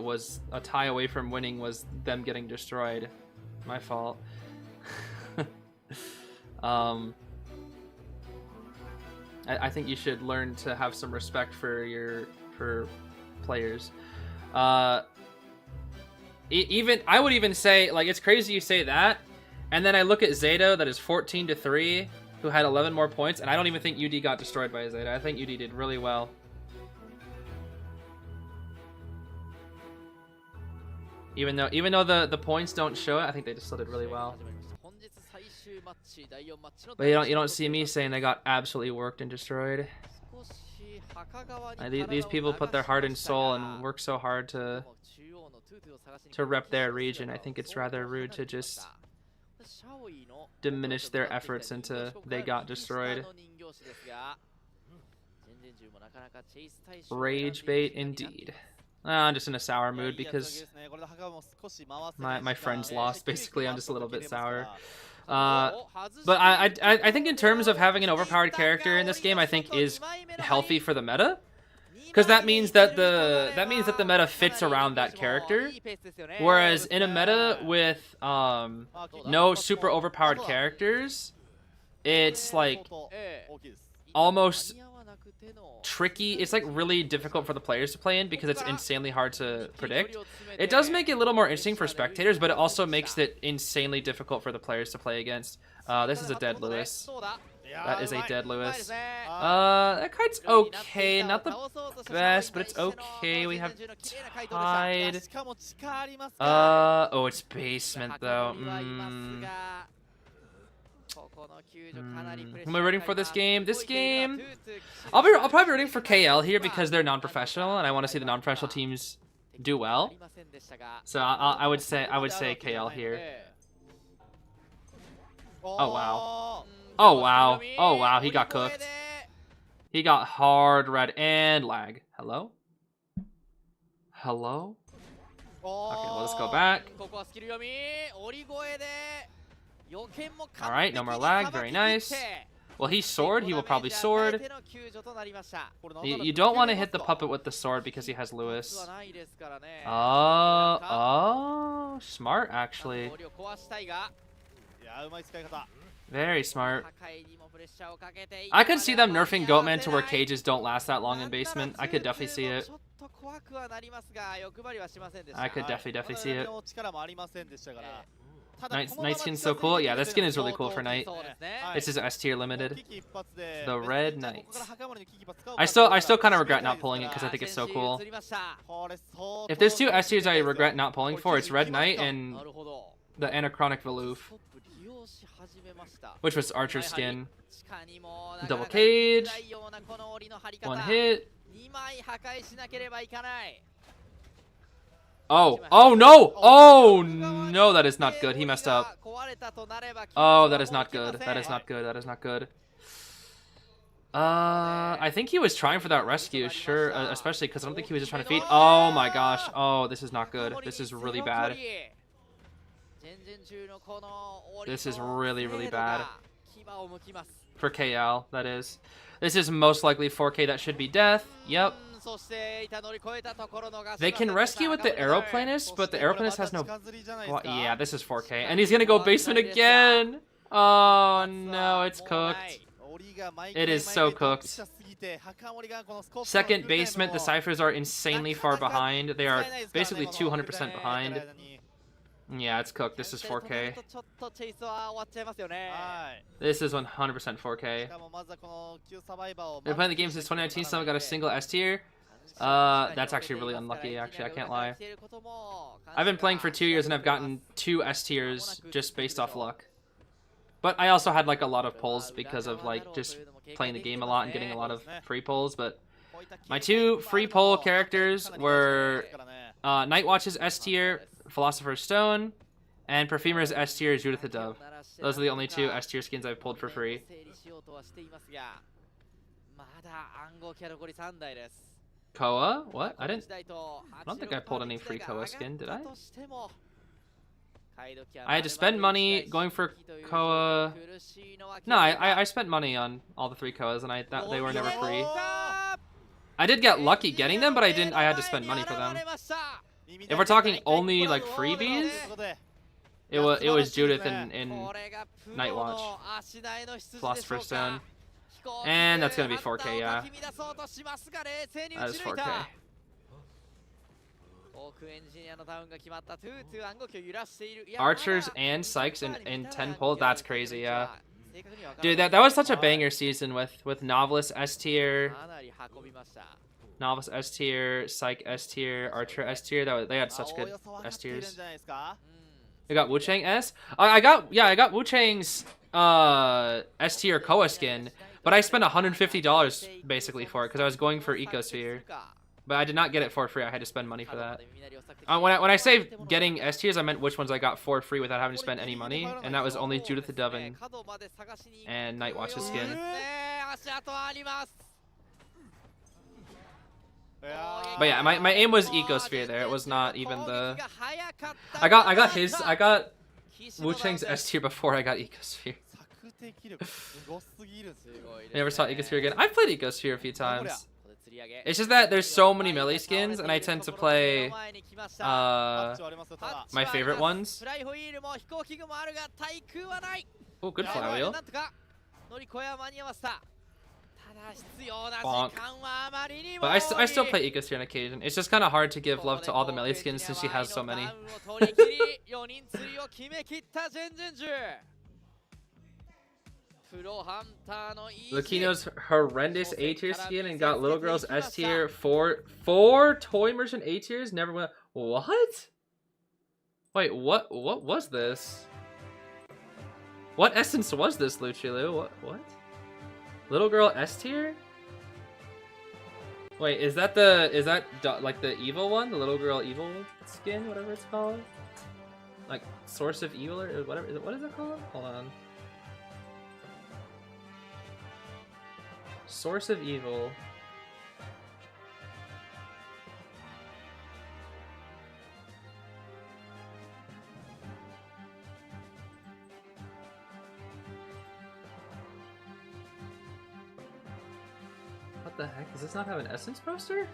away from winning was them getting destroyed. My fault. I think you should learn to have some respect for players. Even I would even say, like, it's crazy you say that, and then I look at Zeta that is 14-3, who had 11 more points, and I don't even think UD got destroyed by Zeta. I think UD did really well. Even though the points don't show it, I think they just still did really well. But you don't see me saying they got absolutely worked and destroyed. These people put their heart and soul and work so hard to rep their region. I think it's rather rude to just diminish their efforts into they got destroyed. Rage bait indeed. I'm just in a sour mood because my friends lost. Basically, I'm just a little bit sour. But I think in terms of having an overpowered character in this game, I think is healthy for the meta, because that means that the meta fits around that character. Whereas in a meta with no super overpowered characters, it's like almost tricky. It's like really difficult for the players to play in because it's insanely hard to predict. It does make it a little more interesting for spectators, but it also makes it insanely difficult for the players to play against. This is a dead Lewis. That is a dead Lewis. That kite's okay. Not the best, but it's okay. We have Tide. Oh, it's basement though. Am I rooting for this game? This game, I'll probably be rooting for KL here because they're non-professional, and I want to see the non-professional teams do well. So I would say KL here. Oh wow! Oh wow! Oh wow! He got cooked. He got hard red and lag. Hello? Hello? Okay, let's go back. Alright, no more lag. Very nice. Well, he sword. He will probably sword. You don't want to hit the puppet with the sword because he has Lewis. Oh, smart, actually. Very smart. I could see them nerfing Goatman to where cages don't last that long in basement. I could definitely see it. I could definitely see it. Night skin's so cool. Yeah, this skin is really cool for Night. This is S tier limited. The Red Knight. I still kind of regret not pulling it because I think it's so cool. If there's two S tiers I regret not pulling for, it's Red Knight and the Anachronic Valoof, which was Archer's skin. Double cage. One hit. Oh no! Oh no, that is not good. He messed up. Oh, that is not good. That is not good. That is not good. I think he was trying for that rescue, sure, especially because I don't think he was just trying to feed. Oh my gosh. Oh, this is not good. This is really bad. This is really, really bad. For KL, that is. This is most likely 4K. That should be death. Yep. They can rescue with the Aeroplanist, but the Aeroplanist has no... Well, yeah, this is 4K. And he's gonna go basement again! Oh no, it's cooked. It is so cooked. Second basement, the Cyphers are insanely far behind. They are basically 200% behind. Yeah, it's cooked. This is 4K. This is 100% 4K. Been playing the game since 2019, so I got a single S tier. That's actually really unlucky, actually, I can't lie. I've been playing for 2 years and I've gotten 2 S tiers just based off luck. But I also had like a lot of pulls because of like just playing the game a lot and getting a lot of free pulls. But my 2 free pull characters were Nightwatch's S tier, Philosopher's Stone, and Perfumer's S tier, Judith the Dove. Those are the only 2 S tier skins I've pulled for free. Koa? What? I don't think I pulled any free Koa skin, did I? I had to spend money going for Koa. No, I spent money on all the 3 Koas, and I thought they were never free. I did get lucky getting them, but I had to spend monny for them. If we're talking only like freebies, it was Judith and Nightwatch, Philosopher's Stone, and that's gonna be 4K. Yeah, that is 4K. Archers and Sykes in 10 pulls. That's crazy. Yeah, dude, that was such a banger season with Novelist S tier. Novice S tier, Psych S tier, Archer S tier. They had such good S tiers. I got Wu Chang S. I got Wu Chang's S tier Koa skin, but I spent $150 basically for it because I was going for Ecosphere. But I did not get it for free. I had to spend money for that. When I say getting S tiers, I meant which ones I got for free without having to spend any money, and that was only Judith the Dove and Nightwatch's skin. But yeah, my aim was Ecosphere there. It was not even the... I got Wu Chang's S tier before I got Ecosphere. Never saw Ecosphere again. I've played Ecosphere a few times. It's just that there's so many melee skins, and I tend to play my favorite ones. Oh, good flywheel. Bonk. But I still play Ecosphere on occasion. It's just kind of hard to give love to all the melee skins since she has so many. Lucino's horrendous A tier skin and got Little Girl's S tier. Four toy merchant A tiers. Never went. What? Wait, what was this? What essence was this, Lucilu? What? Little Girl S tier? Wait, is that like the evil one? The Little Girl evil skin, whatever it's called? Like Source of Evil or whatever. What is it called? Hold on. Source of Evil. What the heck? Does this not have an Essence poster?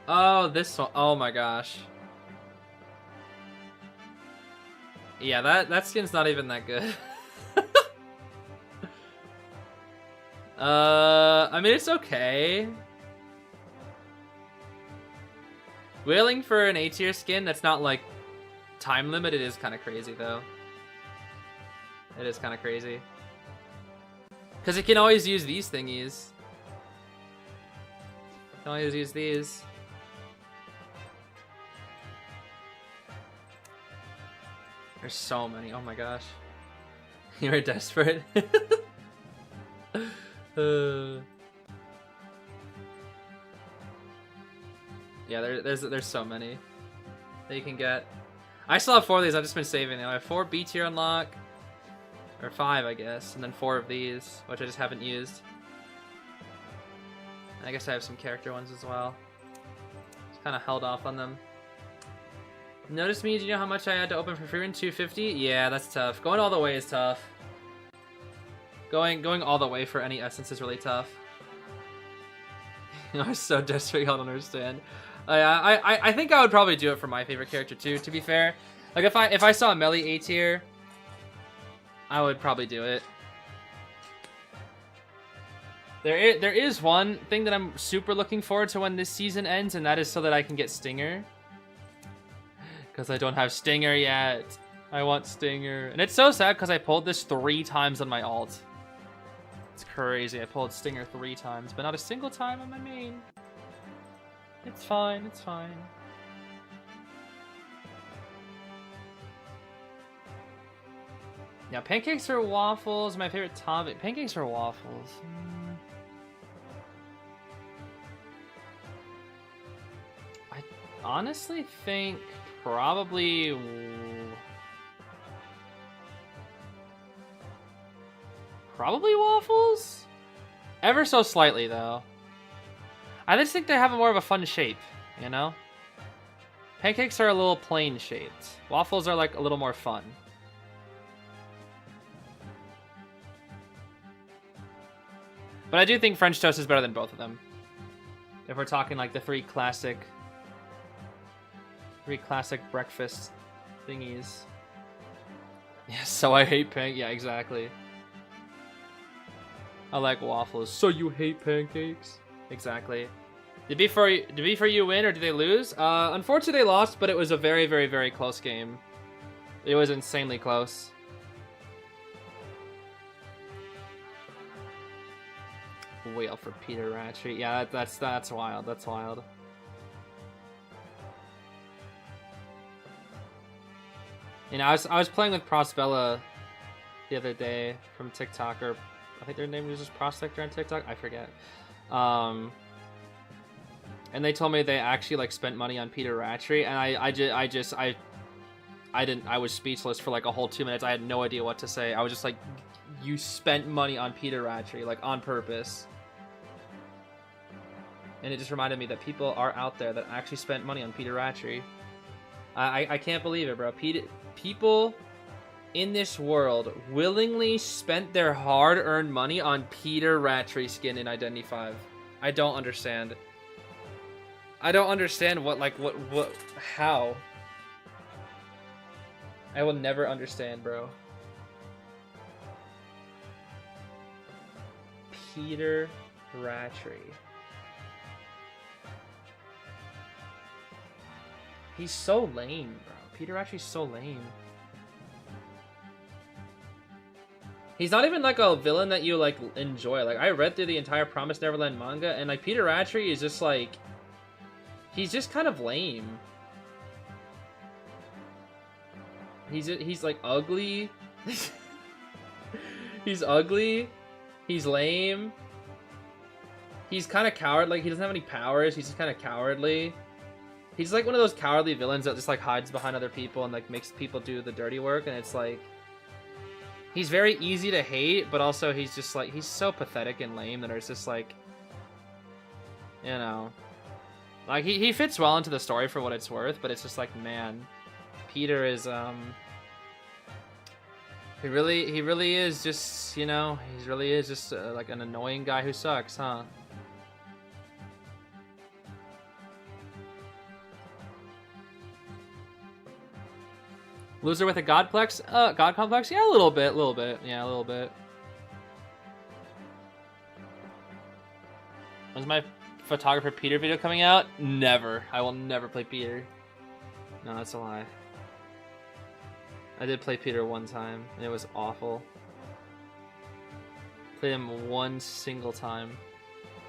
Oh, this one. Oh my gosh. Yeah, that skin's not even that good. I mean, it's okay. Wailing for an A tier skin that's not like time limited is kind of crazy though. It is kind of crazy. Because it can always use these thingies. Can always use these. There's so many. Oh my gosh. You're desperate. Yeah, there's so many that you can get. I still have 4 of these. I've just been saving them. I have 4 B tier unlock, or 5, I guess, and then 4 of these, which I just haven't used. And I guess I have some character ones as well. Just kind of held off on them. Notice me? Do you know how much I had to open for free in 250? Yeah, that's tough. Going all the way is tough. Going all the way for any essence is really tough. I'm so desperate, y'all don't understand. I think I would probably do it for my favorite character too, to be fair. Like if I saw a melee A tier, I would probably do it. There is one thing that I'm super looking forward to when this season ends, and that is so that I can get Stinger. Because I don't have Stinger yet. I want Stinger. And it's so sad because I pulled this 3 times on my alt. It's crazy. I pulled Stinger 3 times, but not a single time on my main. It's fine. It's fine. Now, pancakes or waffles? My favorite topic. Pancakes or waffles? I honestly think probably waffles? Ever so slightly, though. I just think they have more of a fun shape, you know? Pancakes are a little plain shaped. Waffles are like a little more fun. But I do think French toast is better than both of them. If we're talking like the three classic breakfast thingies. Yeah, so I hate yeah, exactly. I like waffles. So you hate pancakes? Exactly. Did B4U win or did they lose? Unfortunately they lost, but it was a very, very, very close game. It was insanely close. Whale for Peter Ratchet. Yeah, that's wild. That's wild. You know, I was playing with Prosbella the other day from TikTok, or I think their name was just Prospector on TikTok. I forget. And they told me they actually like spent money on Peter Ratchet, and I was speechless for like a whole 2 minutes. I had no idea what to say. I was just like, you spent money on Peter Ratchet, like on purpose. And it just reminded me that people are out there that actually spent money on Peter Ratchery. I can't believe it, bro. People in this world willingly spent their hard-earned money on Peter Ratchery skin in Identity 5. I don't understand. I don't understand how. I will never understand, bro. Peter Ratchery. He's so lame, bro. Peter Ratchery's so lame. He's not even like a villain that you like enjoy. Like, I read through the entire Promised Neverland manga, and like Peter Ratchery is just like, he's just kind of lame. He's like ugly. He's ugly. He's lame. He's kind of coward. Like, he doesn't have any powers. He's just kind of cowardly. He's like one of those cowardly villains that just like hides behind other people and like makes people do the dirty work. And it's like, he's very easy to hate, but also he's just like, he's so pathetic and lame that it's just like, you know, like he fits well into the story for what it's worth, but it's just like, man, Peter is he really is just, you know, he really is just like an annoying guy who sucks, huh? Loser with a god complex? Yeah, a little bit. Yeah, a little bit. When's my photographer Peter video coming out? Never. I will never play Peter. No, that's a lie. I did play Peter one time, and it was awful. Played him one single time,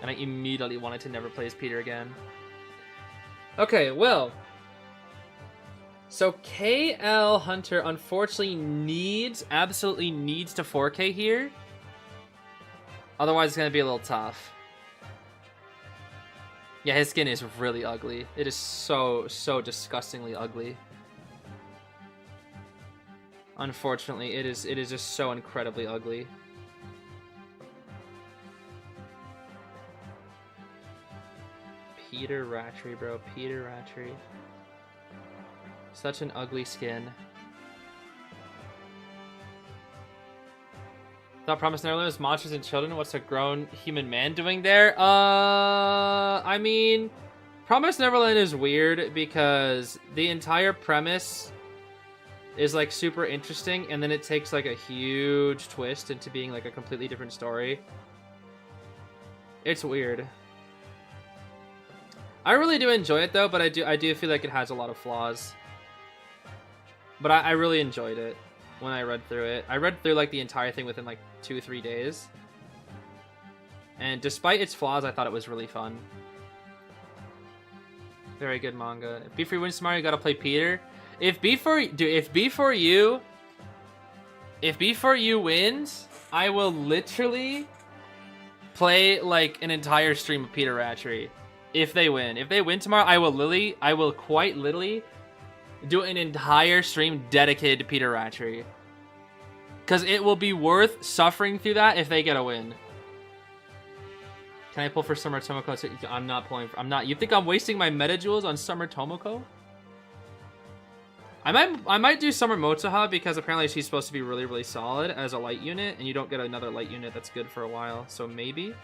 and I immediately wanted to never play as Peter again. Okay, well. So KL Hunter unfortunately absolutely needs to 4K here. Otherwise it's gonna be a little tough. Yeah, his skin is really ugly. It is so disgustingly ugly. Unfortunately, it is just so incredibly ugly. Peter Ratchery, bro. Peter Ratchery. Such an ugly skin. Thought Promised Neverland was monsters and children. What's a grown human man doing there? I mean, Promised Neverland is weird because the entire premise is like super interesting, and then it takes like a huge twist into being like a completely different story. It's weird. I really do enjoy it though, but I do feel like it has a lot of flaws. But I really enjoyed it when I read through it. I read through like the entire thing within like 2-3 days. And despite its flaws, I thought it was really fun. Very good manga. If B4U wins tomorrow, you gotta play Peter. If B4U wins, I will literally play like an entire stream of Peter Ratchery. If they win. If they win tomorrow, I will quite literally do an entire stream dedicated to Peter Ratchery. Because it will be worth suffering through that if they get a win. Can I pull for Summer Tomoko? I'm not pulling. You think I'm wasting my meta jewels on Summer Tomoko? I might do Summer Motoha because apparently she's supposed to be really, really solid as a light unit, and you don't get another light unit that's good for a while, so maybe.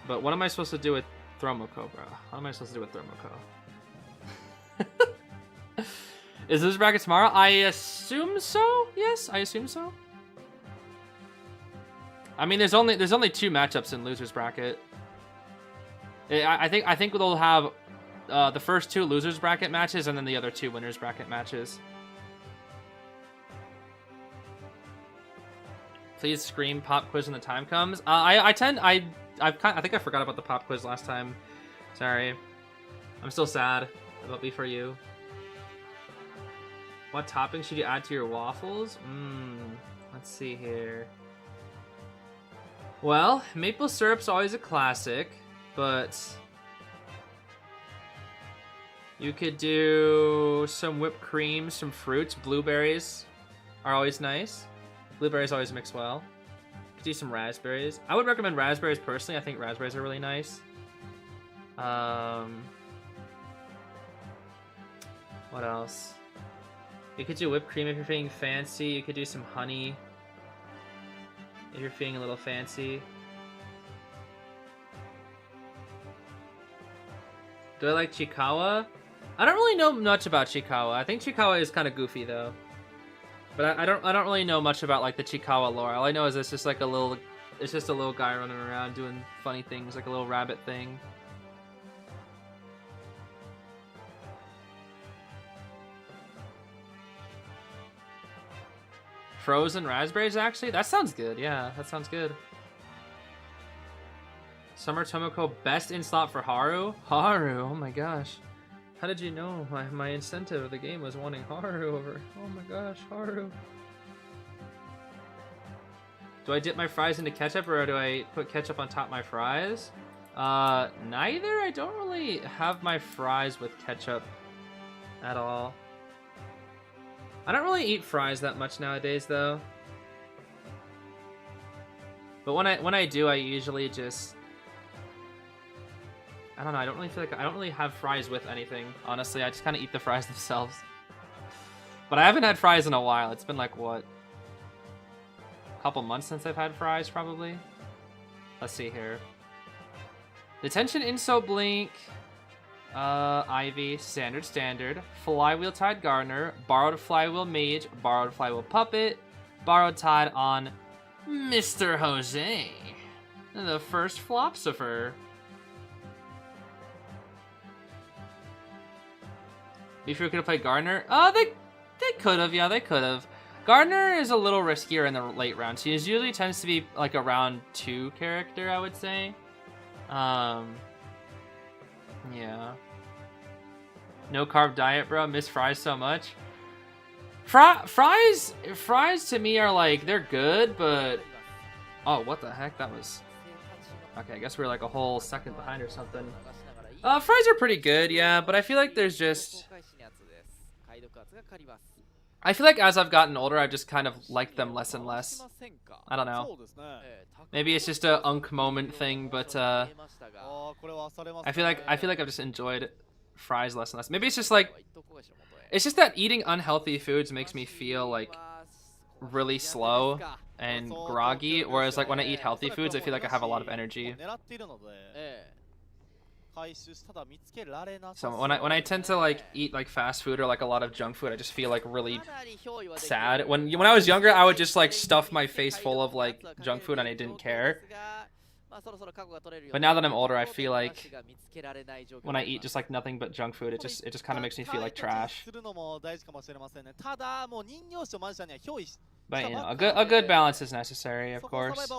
But what am I supposed to do with Thromoko, bro? What am I supposed to do with Thromoko? Is this bracket tomorrow? I assume so. Yes, I assume so. I mean, there's only 2 matchups in losers bracket. I think they'll have the first 2 losers bracket matches and then the other 2 winners bracket matches. Please scream pop quiz when the time comes. I think I forgot about the pop quiz last time. Sorry. I'm still sad about B4U. What topping should you add to your waffles? Let's see here. Well, maple syrup's always a classic, but you could do some whipped cream, some fruits. Blueberries are always nice. Blueberries always mix well. You could do some raspberries. I would recommend raspberries personally. I think raspberries are really nice. What else? You could do whipped cream if you're feeling fancy. You could do some honey if you're feeling a little fancy. Do I like Chikawa? I don't really know much about Chikawa. I think Chikawa is kind of goofy though. But I don't really know much about like the Chikawa lore. All I know is it's just like a little guy running around doing funny things, like a little rabbit thing. Frozen raspberries, actually? That sounds good. Yeah, that sounds good. Summer Tomoko, best in slot for Haru? Haru, oh my gosh. How did you know my incentive of the game was wanting Haru over? Oh my gosh, Haru. Do I dip my fries into ketchup or do I put ketchup on top of my fries? Neither. I don't really have my fries with ketchup at all. I don't really eat fries that much nowadays, though. But when I do, I usually just, I don't know. I don't really have fries with anything. Honestly, I just kind of eat the fries themselves. But I haven't had fries in a while. It's been like what, a couple months since I've had fries, probably. Let's see here. Detention Inso Blink. Ivy, standard, flywheel tied Gardener, borrowed flywheel Mage, borrowed flywheel Puppet, borrowed tied on Mr. Jose, the first Flopsifer. If you could have played Gardener, they could have, yeah, they could have. Gardener is a little riskier in the late rounds. He usually tends to be like a round 2 character, I would say. Yeah. No carb diet, bro. Miss fries so much. Fries to me are like, they're good, but... Oh, what the heck? That was... Okay, I guess we're like a whole second behind or something. Fries are pretty good, yeah, but I feel like there's just... I feel like as I've gotten older, I've just kind of liked them less and less. I don't know. Maybe it's just a unk moment thing, but I feel like I've just enjoyed fries less and less. Maybe it's just like, it's just that eating unhealthy foods makes me feel like really slow and groggy, whereas like when I eat healthy foods, I feel like I have a lot of energy. So when I tend to like eat like fast food or like a lot of junk food, I just feel like really sad. When I was younger, I would just like stuff my face full of like junk food and I didn't care. But now that I'm older, I feel like when I eat just like nothing but junk food, it just kind of makes me feel like trash. But you know, a good balance is necessary, of course.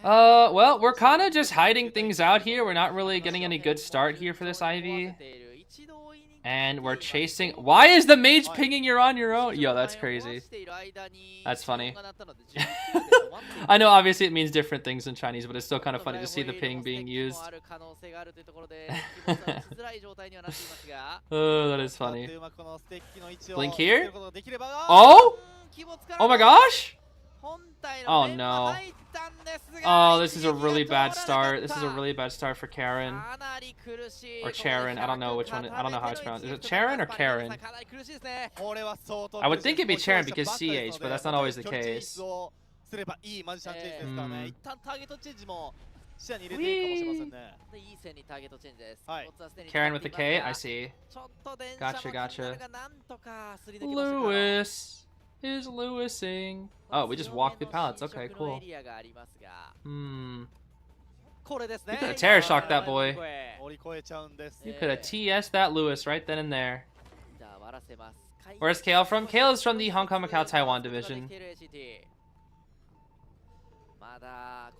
Well, we're kind of just hiding things out here. We're not really getting any good start here for this Ivy. And we're chasing... Why is the mage pinging you're on your own? Yo, that's crazy. That's funny. I know obviously it means different things in Chinese, but it's still kind of funny to see the ping being used. Oh, that is funny. Blink here? Oh? Oh my gosh? Oh no. Oh, this is a really bad start. This is a really bad start for Karen. Or Charon. I don't know which one. I don't know how it's pronounced. Is it Charon or Karen? I would think it'd be Charon because CH, but that's not always the case. Karen with a K? I see. Gotcha. Lewis is Lewising. Oh, we just walked through pallets. Okay, cool. You could have terror shocked that boy. You could have TS that Lewis right then and there. Where's Kale from? Kale is from the Hong Kong Macau Taiwan division.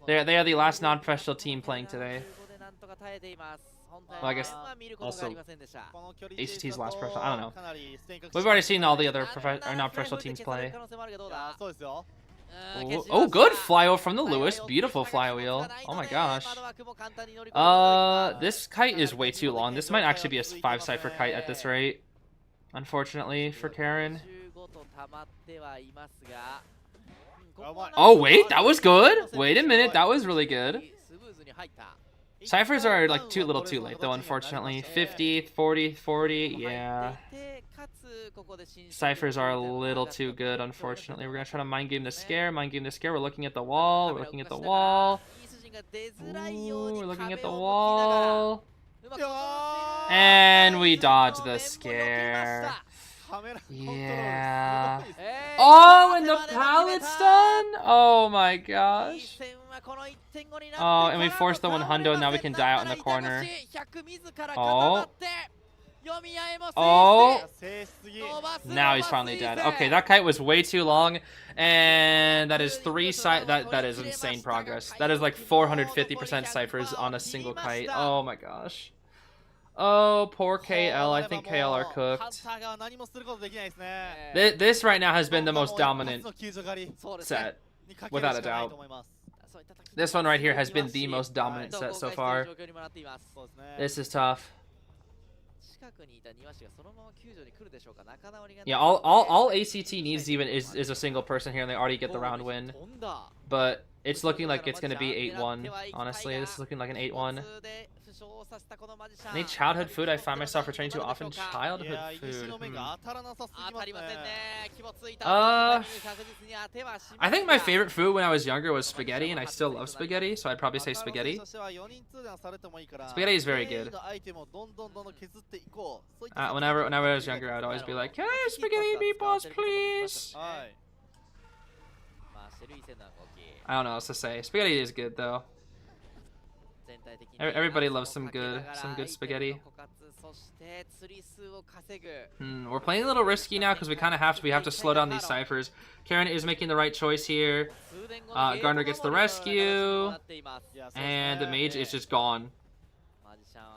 They are the last non-professional team playing today. Well, I guess also ACT's last professional. I don't know. We've already seen all the other non-professional teams play. Oh, good flywheel from the Lewis. Beautiful flywheel. Oh my gosh. This kite is way too long. This might actually be a 5-cipher kite at this rate. Unfortunately for Karen. Oh wait, that was good. Wait a minute, that was really good. Ciphers are like a little too late though, unfortunately. 50, 40, 40, yeah. Ciphers are a little too good, unfortunately. We're gonna try to mind game the scare, We're looking at the wall, we're looking at the wall. Ooh, we're looking at the wall. And we dodged the scare. Yeah. Oh, and the pallet's done? Oh my gosh. Oh, and we forced the 100, now we can die out in the corner. Oh. Oh. Now he's finally dead. Okay, that kite was way too long. And that is that is insane progress. That is like 450% ciphers on a single kite. Oh my gosh. Oh, poor KL. I think KL are cooked. This right now has been the most dominant set, without a doubt. This one right here has been the most dominant set so far. This is tough. Yeah, all ACT needs even is a single person here, and they already get the round win. But it's looking like it's going to be 8-1, honestly. This is looking like an 8-1. Any childhood food I find myself returning to often? Childhood food. I think my favorite food when I was younger was spaghetti, and I still love spaghetti, so I'd probably say spaghetti. Spaghetti is very good. Whenever I was younger, I'd always be like, "Can I have spaghetti meatballs, please?" I don't know what else to say. Spaghetti is good though. Everybody loves some good spaghetti. We're playing a little risky now because we kind of have to. We have to slow down these ciphers. Karen is making the right choice here. Gardner gets the rescue, and the mage is just gone.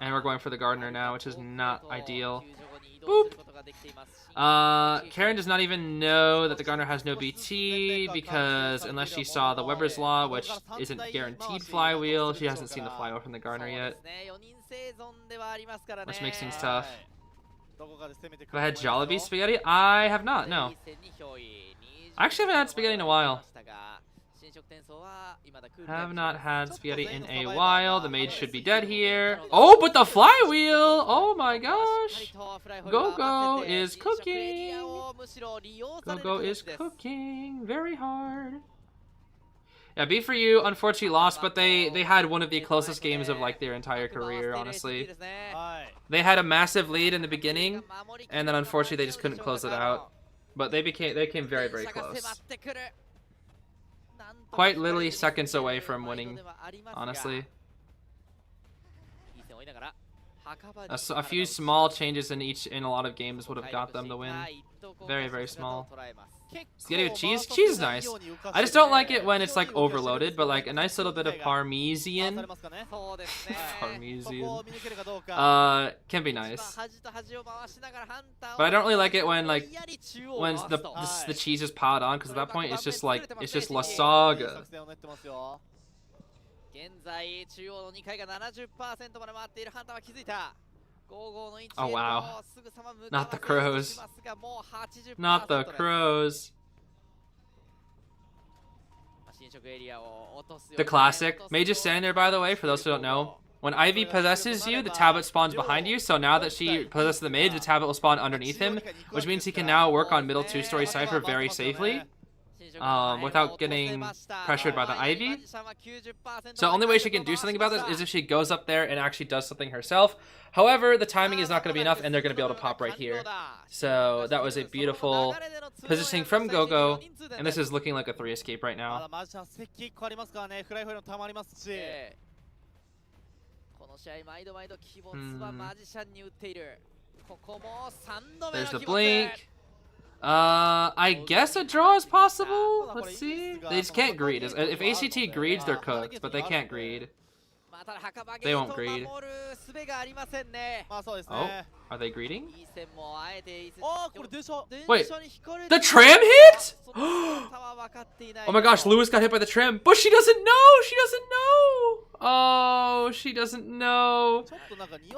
And we're going for the Gardner now, which is not ideal. Boop. Karen does not even know that the Gardner has no BT because unless she saw the Weber's Law, which isn't guaranteed flywheel, she hasn't seen the flywheel from the Gardner yet. Which makes things tough. Have I had Jollibee spaghetti? I have not, no. I actually haven't had spaghetti in a while. Have not had spaghetti in a while. The mage should be dead here. Oh, but the flywheel! Oh my gosh! Go-Go is cooking! Go-Go is cooking very hard. Yeah, B for you unfortunately lost, but they had one of the closest games of like their entire career, honestly. They had a massive lead in the beginning, and then unfortunately they just couldn't close it out. But they came very, very close. Quite literally seconds away from winning, honestly. A few small changes in a lot of games would have got them the win. Very, very small. Spaghetti with cheese? Cheese is nice. I just don't like it when it's like overloaded, but like a nice little bit of Parmesan. Parmesan. Can be nice. But I don't really like it when like the cheese is piled on, because at that point it's just La Saga. Oh wow. Not the crows. Not the crows. The classic. Mage is standing there, by the way, for those who don't know. When Ivy possesses you, the tablet spawns behind you, so now that she possesses the mage, the tablet will spawn underneath him, which means he can now work on middle two-story cipher very safely. Without getting pressured by the Ivy. So the only way she can do something about this is if she goes up there and actually does something herself. However, the timing is not going to be enough, and they're going to be able to pop right here. So that was a beautiful positioning from Go-Go, and this is looking like a 3 escape right now. There's the blink. I guess a draw is possible. Let's see. They just can't greed. If ACT greeds, they're cooked, but they can't greed. They won't greed. Oh, are they greeding? Wait, the tram hit? Oh my gosh, Lewis got hit by the tram, but she doesn't know. She doesn't know. Oh, she doesn't know.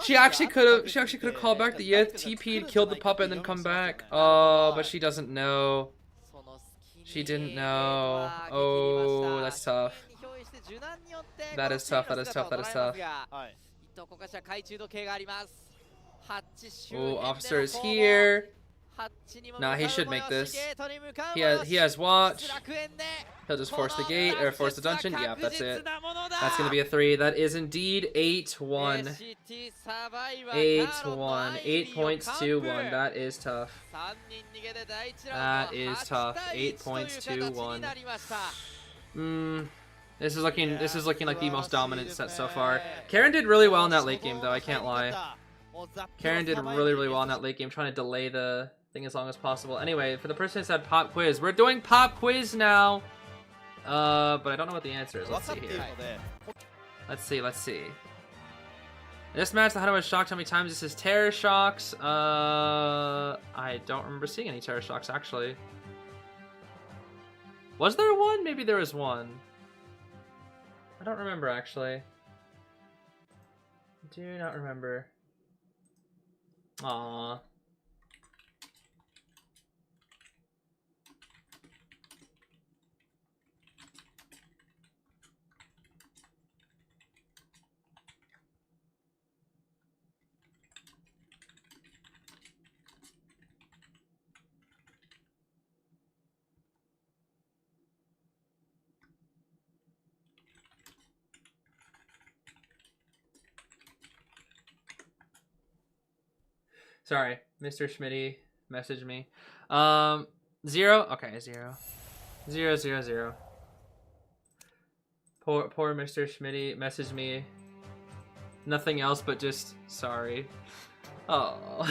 She actually could have called back the Yith, TP'd, killed the puppet, and then come back. Oh, but she doesn't know. She didn't know. Oh, that's tough. That is tough. That is tough. That is tough. 一等国家社懐中時計があります。ハッチ周 Oh, 辺 officer で is の攻防 here. ハッチにも Nah, 向 he か should う make 模様 this. しゲートに向かう He has watch. 楽園で He'll just force the gate or force the dungeon. Yeah, that's 確 it. 実なものだ That's gonna be a 3. That is indeed 8-1. SCT サバイバー 8-1. 8 points to 1. That is tough. 3人逃げで第1ラウ That ンド is 8 tough. 対 8 1という points 形 to に 1. なりました This is looking like the most dominant set so far. Karen did really well in that late game though, I can't lie. Karen did really well in that late game, trying to delay the thing as long as possible. Anyway, for the person who said pop quiz, we're doing pop quiz now. But I don't know what the answer is. Let's see here. Let's see. This match, the Hunter was shocked how many times this is terror shocks. I don't remember seeing any terror shocks actually. Was there one? Maybe there was one. I don't remember actually. Do not remember. Aww. Sorry, Mr. Schmitty messaged me. 0? Okay, 0. 0, 0, 0. Poor Mr. Schmitty messaged me. Nothing else but just sorry. Oh.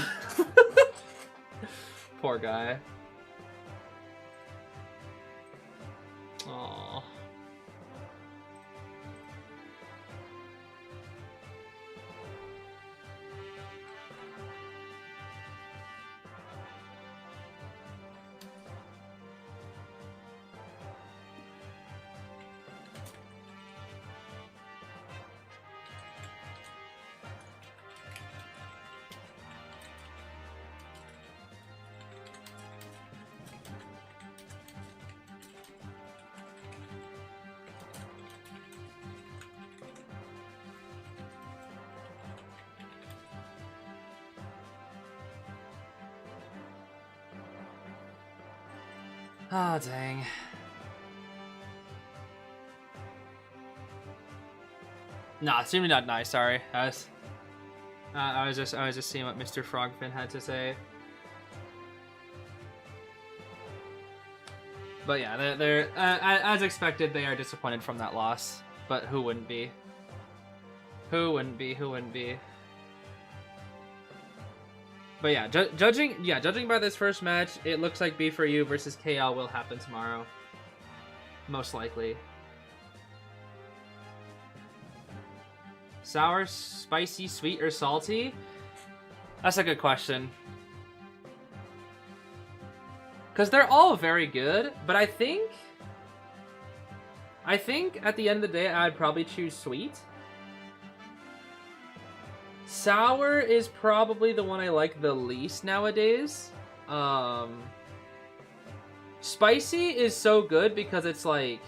Poor guy. Aww. Oh dang. Nah, it's really not nice. Sorry, I was just seeing what Mr. Frogfin had to say. But yeah, they're as expected. They are disappointed from that loss. But who wouldn't be? Who wouldn't be? Who wouldn't be? But yeah, judging by this first match, it looks like B4U versus KL will happen tomorrow. Most likely. Sour, spicy, sweet, or salty? That's a good question. Because they're all very good, but I think at the end of the day, I'd probably choose sweet. Sour is probably the one I like the least nowadays. Spicy is so good because it's like...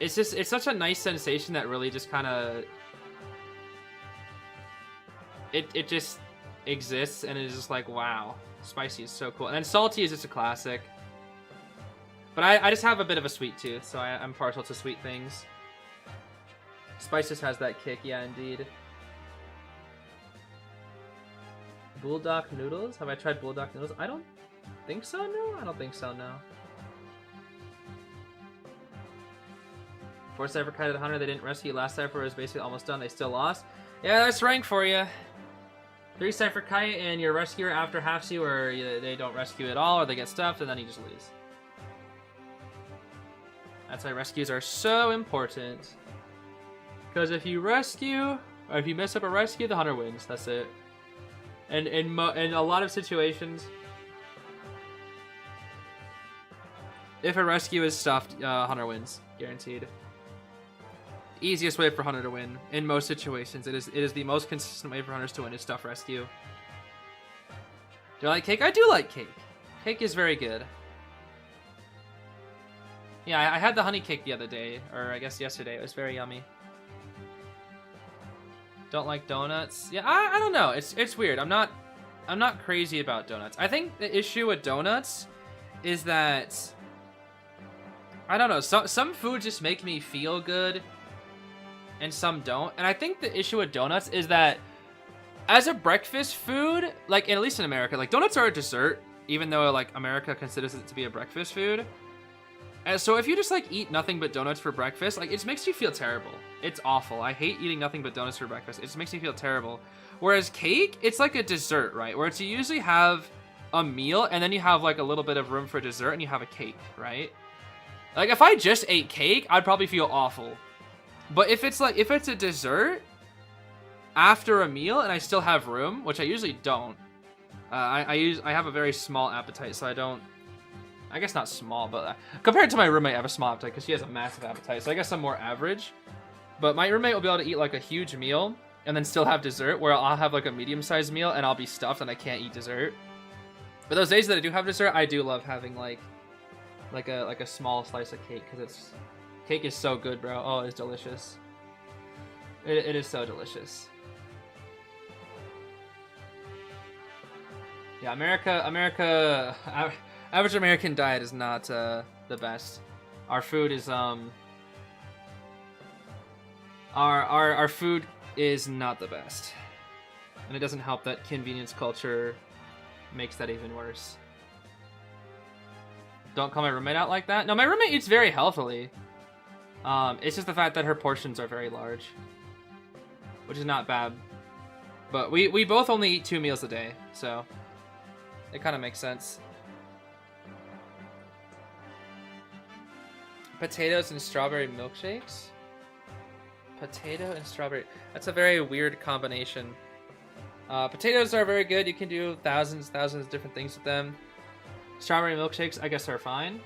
It's such a nice sensation that really just kind of... It just exists and it's just like, wow. Spicy is so cool. And then salty is just a classic. But I just have a bit of a sweet tooth, so I'm partial to sweet things. Spice just has that kick, yeah, indeed. Bulldog noodles? Have I tried bulldog noodles? I don't think so, no? I don't think so, no. 4 Cypher kited Hunter, they didn't rescue. Last Cypher was basically almost done, they still lost. Yeah, that's rank for you. 3 Cypher kite and your rescuer after half you, or they don't rescue at all, or they get stuffed, and then you just lose. That's why rescues are so important. Because if you rescue, or if you mess up a rescue, the hunter wins. That's it. And in a lot of situations, if a rescue is stuffed, hunter wins, guaranteed. Easiest way for hunter to win in most situations. It is the most consistent way for hunters to win is stuff rescue. Do I like cake? I do like cake. Cake is very good. Yeah, I had the honey cake the other day, or I guess yesterday. It was very yummy. Don't like donuts. Yeah, I don't know. It's weird. I'm not crazy about donuts. I think the issue with donuts is that I don't know. Some foods just make me feel good, and some don't. And I think the issue with donuts is that as a breakfast food, like at least in America, like donuts are a dessert, even though like America considers it to be a breakfast food. And so if you just like eat nothing but donuts for breakfast, like it just makes you feel terrible. It's awful. I hate eating nothing but donuts for breakfast. It just makes me feel terrible. Whereas cake, it's like a dessert, right? Where it's you usually have a meal and then you have like a little bit of room for dessert and you have a cake, right? Like if I just ate cake, I'd probably feel awful. But if it's a dessert after a meal and I still have room, which I usually don't. I have a very small appetite, so I don't. I guess not small, but compared to my roommate, I have a small appetite because she has a massive appetite. So I guess I'm more average. But my roommate will be able to eat like a huge meal and then still have dessert, where I'll have like a medium-sized meal and I'll be stuffed and I can't eat dessert. But those days that I do have dessert, I do love having like a small slice of cake because cake is so good, bro. Oh, it's delicious. It is so delicious. Yeah, America. Average American diet is not the best. Our food is our food is not the best, and it doesn't help that convenience culture makes that even worse. Don't call my roommate out like that. No, my roommate eats very healthily. It's just the fact that her portions are very large, which is not bad. But we both only eat 2 meals a day, so it kind of makes sense. Potatoes and strawberry milkshakes? Potato and strawberry. That's a very weird combination. Potatoes are very good. You can do thousands of different things with them. Strawberry milkshakes, I guess, are fine.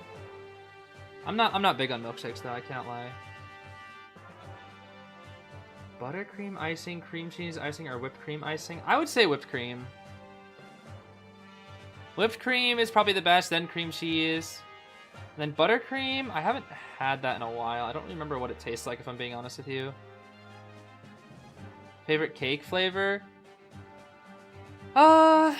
I'm not big on milkshakes though, I can't lie. Buttercream icing, cream cheese icing, or whipped cream icing? I would say whipped cream. Whipped cream is probably the best, then cream cheese. And then buttercream, I haven't had that in a while. I don't remember what it tastes like, if I'm being honest with you. Favorite cake flavor? I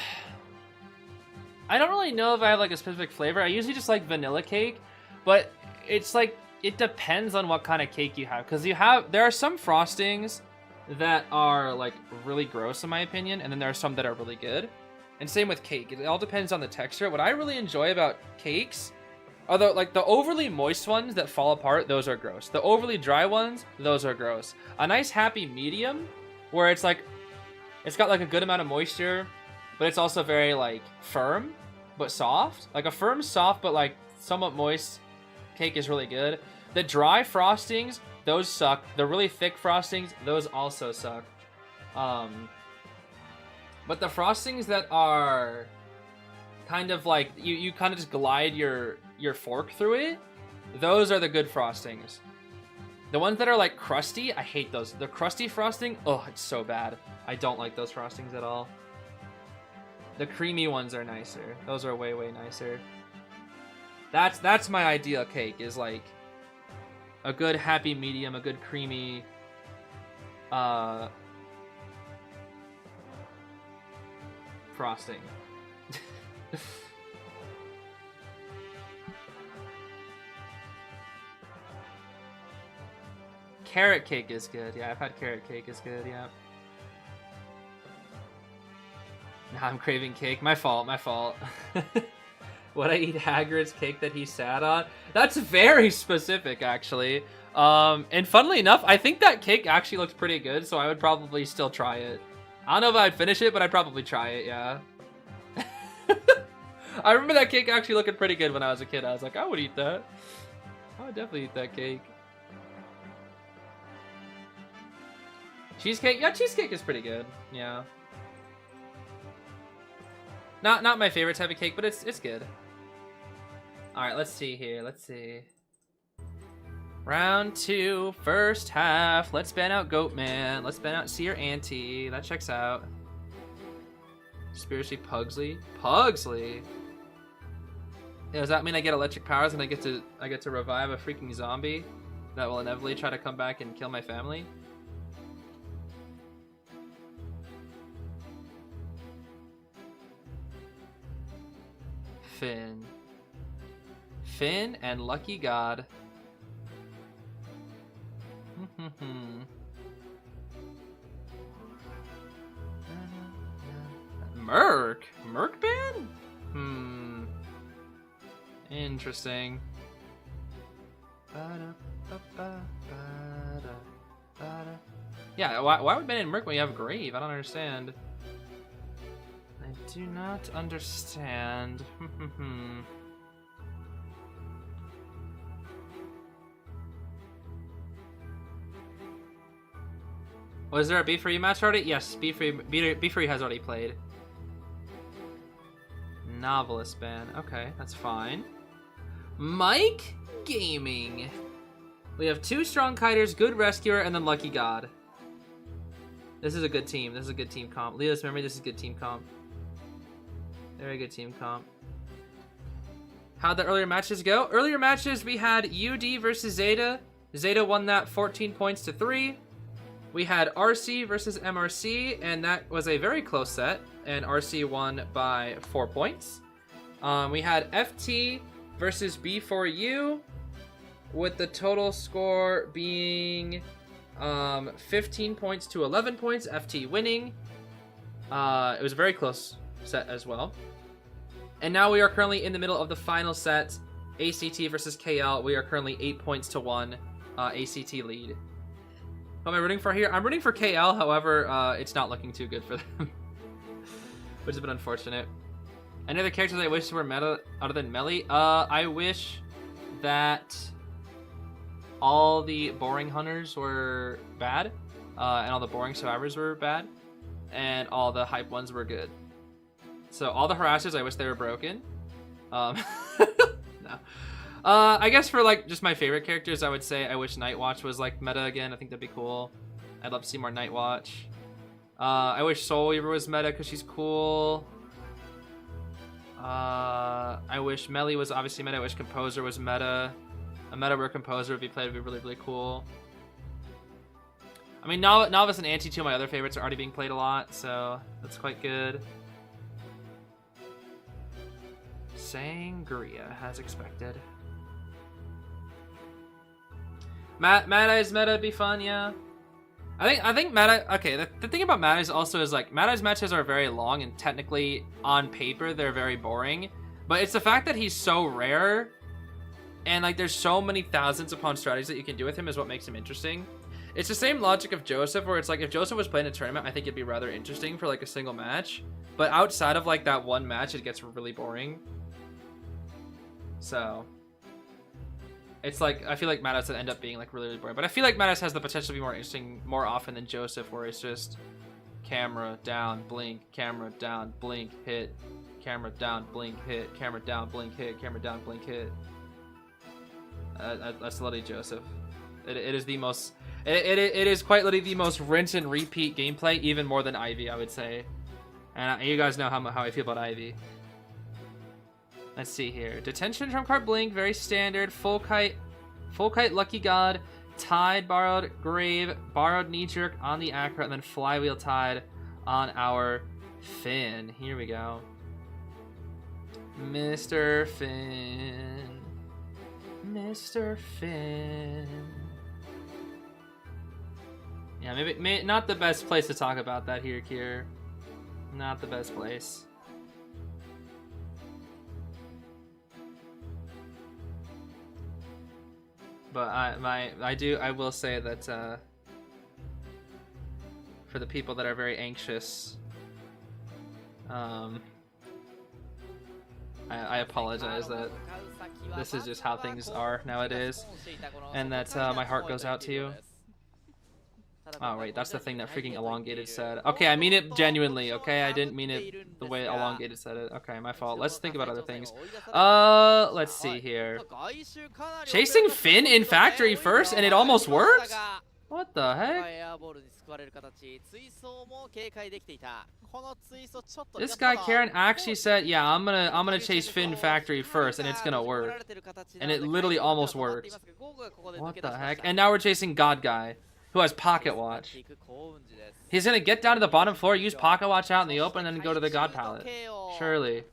don't really know if I have like a specific flavor. I usually just like vanilla cake, but it's like, it depends on what kind of cake you have. Because there are some frostings that are like really gross in my opinion, and then there are some that are really good. And same with cake. It all depends on the texture. What I really enjoy about cakes are the overly moist ones that fall apart, those are gross. The overly dry ones, those are gross. A nice happy medium where it's like, it's got like a good amount of moisture, but it's also very like firm, but soft. Like a firm, soft, but like somewhat moist cake is really good. The dry frostings, those suck. The really thick frostings, those also suck. But the frostings that are kind of like, you kind of just glide your fork through it, those are the good frostings. The ones that are like crusty, I hate those. The crusty frosting, oh, it's so bad. I don't like those frostings at all. The creamy ones are nicer. Those are way nicer. That's my ideal cake, is like a good happy medium, a good creamy frosting. Carrot cake is good. Yeah, I've had carrot cake is good, yeah. Now I'm craving cake. My fault. Would I eat Hagrid's cake that he sat on? That's very specific, actually. And funnily enough, I think that cake actually looked pretty good, so I would probably still try it. I don't know if I'd finish it, but I'd probably try it, yeah. I remember that cake actually looking pretty good when I was a kid. I was like, I would eat that. I would definitely eat that cake. Cheesecake? Yeah, cheesecake is pretty good. Yeah. Not my favorite type of cake, but it's good. Alright, let's see here. Let's see. Round 2, first half. Let's ban out Goatman. Let's ban out See Your Auntie. That checks out. Spiritually Pugsley. Pugsley! Does that mean I get electric powers and I get to revive a freaking zombie that will inevitably try to come back and kill my family? Finn and Lucky God. Merc ban? Interesting. Yeah, why would ban in Merc when you have Grave? I don't understand. I do not understand. Was there a B3 match already? Yes, B3 has already played. Novelist ban. Okay, that's fine. Mike Gaming. We have 2 strong kiters, good rescuer, and then Lucky God. This is a good team. This is a good team comp. Leo's memory, this is a good team comp. Very good team comp. How'd the earlier matches go? Earlier matches, we had UD versus ZETA. ZETA won that 14 points to 3. We had RC versus MRC, and that was a very close set, and RC won by 4 points. We had FT versus B4U, with the total score being 15 points to 11 points, FT winning. It was a very close set as well. And now we are currently in the middle of the final set, ACT versus KL. We are currently 8 points to 1, ACT lead. Who am I rooting for here? I'm rooting for KL, however, it's not looking too good for them. Which is a bit unfortunate. Any other characters I wish were meta other than Melly? I wish that all the boring hunters were bad, and all the boring survivors were bad, and all the hype ones were good. So all the harassers, I wish they were broken. No. I guess for like just my favorite characters, I would say I wish Nightwatch was like meta again. I think that'd be cool. I'd love to see more Nightwatch. I wish Soul Weaver was meta because she's cool. I wish Melly was obviously meta. I wish Composer was meta. A meta where Composer would be played would be really, really cool. I mean, Novice and Anti, 2 of my other favorites, are already being played a lot, so that's quite good. Sangria, as expected. Mad Eye's meta would be fun, yeah. I think Mad Eye, okay, the thing about Mad Eye's also is like, Mad Eye's matches are very long, and technically, on paper, they're very boring. But it's the fact that he's so rare, and like there's so many thousands upon strategies that you can do with him is what makes him interesting. It's the same logic of Joseph, where it's like, if Joseph was playing a tournament, I think it'd be rather interesting for like a single match. But outside of like that one match, it gets really boring. So it's like, I feel like Matas would end up being like really, really boring. But I feel like Matas has the potential to be more interesting more often than Joseph, where it's just camera down, blink, camera down, blink, hit, camera down, blink, hit, camera down, blink, hit, camera down, blink, hit. That's literally Joseph. It is the most, it is quite literally the most rinse and repeat gameplay, even more than Ivy, I would say. And you guys know how I feel about Ivy. Let's see here. Detention, trump card, blink, very standard. Full kite, Lucky God, Tide, borrowed, Grave, borrowed, knee jerk on the Acro, and then Flywheel Tide on our Finn. Here we go. Mr. Finn. Mr. Finn. Yeah, maybe not the best place to talk about that here, Kier. Not the best place. But I will say that for the people that are very anxious, I apologize that this is just how things are nowadays, and that my heart goes out to you. Oh wait, that's the thing that freaking Elongated said. Okay, I mean it genuinely, okay? I didn't mean it the way Elongated said it. Okay, my fault. Let's think about other things. Let's see here. Chasing Finn in factory first, and it almost worked? What the heck? エアボールに救われる形、追走も警戒できていた。この追走ちょっと This guy Karen actually said, "Yeah, I'm gonna chase Finn Factory first, and it's gonna work." And it literally almost worked. What the heck? And now we're chasing God Guy, who has Pocket Watch. He's gonna get down to the bottom floor, use Pocket Watch out in the open, and then go to the God Palette. Surely.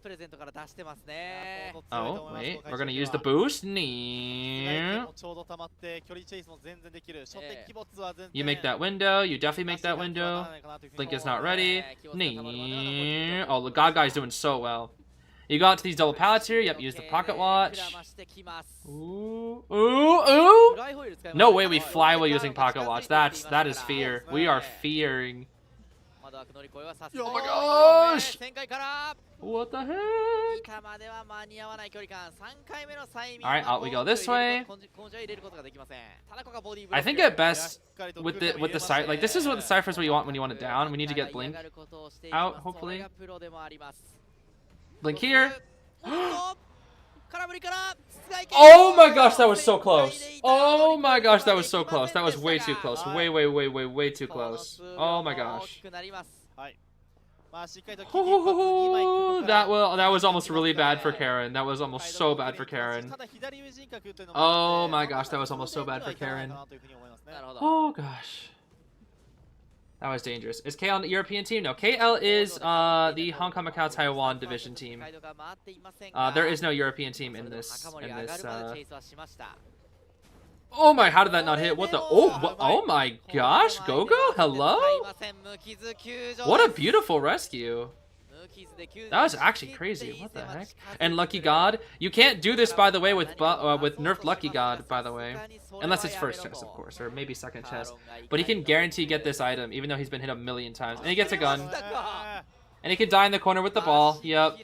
Oh, wait. We're gonna use the boost? You make that window. You definitely make that window. Blink is not ready. Oh, the God Guy's doing so well. You go out to these double pallets here. Yep, use the Pocket Watch. Ooh, ooh, ooh! No way we fly while using Pocket Watch. That is fear. We are fearing. Oh my gosh! What the heck? Alright, out we go this way. I think at best with the side, like this is what the ciphers what you want when you want it down. We need to get Blink out, hopefully. Blink here. Oh my gosh, that was so close. Oh my gosh, that was so close. That was way too close. Way too close. Oh my gosh. Oh, that was almost really bad for Karen. That was almost so bad for Karen. Oh my gosh, that was almost so bad for Karen. Oh gosh. That was dangerous. Is KL the European team? No, KL is the Hong Kong, Macau, Taiwan division team. There is no European team in this. Oh my! How did that not hit? What the? Oh my gosh! Gogo, hello! What a beautiful rescue! That was actually crazy. What the heck? And Lucky God, you can't do this, by the way, with nerfed Lucky God, by the way, unless it's first chest, of course, or maybe second chest. But he can guarantee get this item, even though he's been hit a million times, and he gets a gun, and he can die in the corner with the ball. Yep.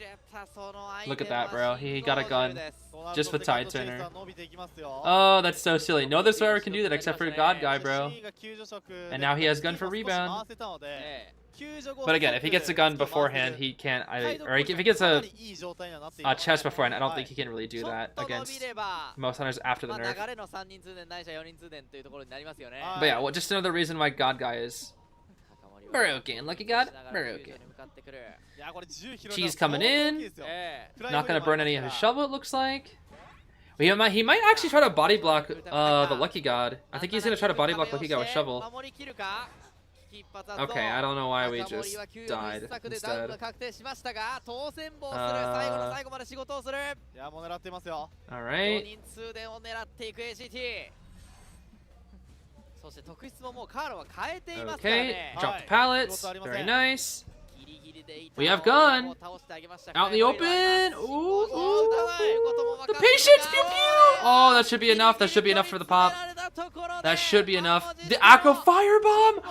Look at that, bro. He got a gun just with Tide Turner. Oh, that's so silly. No other survivor can do that except for God Guy, bro. And now he has gun for rebound. But again, if he gets a gun beforehand, he can't. Or if he gets a chest beforehand, I don't think he can really do that against most hunters after the nerf. But yeah, well, just another reason why God Guy is broken. Lucky God, broken. Cheese coming in. Not gonna burn any of his shovel, it looks like. He might actually try to body block the Lucky God. I think he's gonna try to body block Lucky God with shovel. Okay, I don't know why we just died instead. Alright. Okay, drop the pallets. Very nice. We have gun. Out in the open. Ooh, ooh. The patience. Pew pew. Oh, that should be enough. That should be enough for the pop. That should be enough. The Acro Firebomb.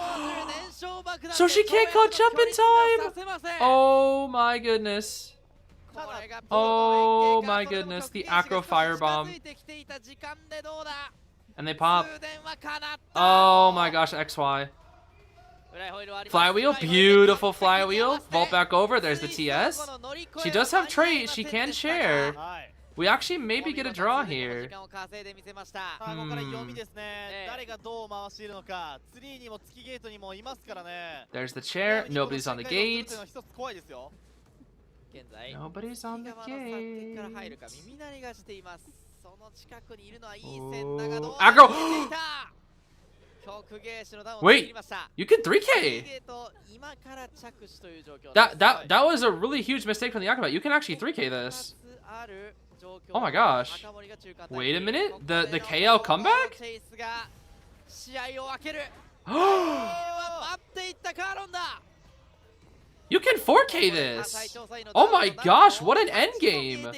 So she can't catch up in time. Oh my goodness. Oh my goodness. The Acro Firebomb. And they pop. Oh my gosh, XY. Flywheel, beautiful flywheel. Vault back over. There's the TS. She does have trait. She can share. We actually maybe get a draw here. There's the chair. Nobody's on the gate. Nobody's on the gate. Oh. Aggro! Wait, you can 3K. That was a really huge mistake from the Acrobat. You can actually 3K this. Oh my gosh. Wait a minute. The KL comeback? You can 4K this. Oh my gosh, what an end game. What?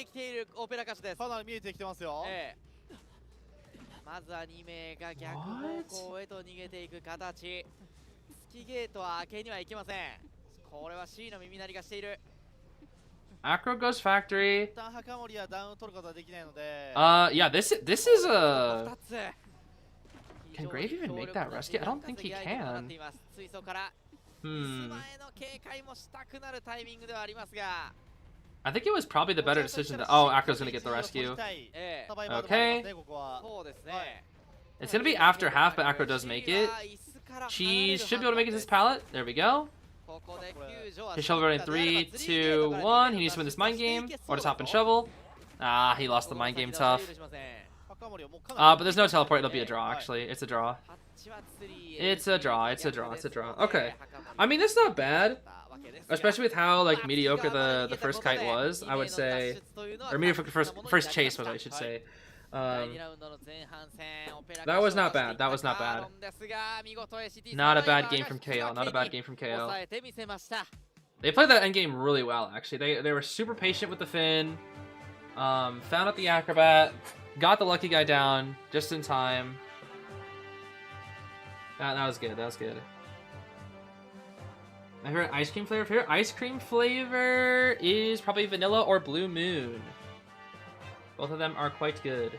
Acro goes factory. Yeah, this is a. Can Grave even make that rescue? I don't think he can. I think it was probably the better decision that. Oh, Acro's gonna get the rescue. Okay. It's gonna be after half, but Acro does make it. Cheese should be able to make it to this pallet. There we go. His shovel running 3, 2, 1. He needs to win this mind game. Or just hop and shovel. Ah, he lost the mind game tough. But there's no teleport. It'll be a draw, actually. It's a draw. It's a draw. It's a draw. It's a draw. Okay. I mean, that's not bad. Especially with how, like, mediocre the first kite was, I would say. Or mediocre first chase was, I should say. That was not bad. That was not bad. Not a bad game from KL. Not a bad game from KL. They played that endgame really well, actually. They were super patient with the Finn. Found out the acrobat. Got the lucky guy down just in time. That was good. That was good. My favorite ice cream flavor. Favorite ice cream flavor is probably vanilla or blue moon. Both of them are quite good.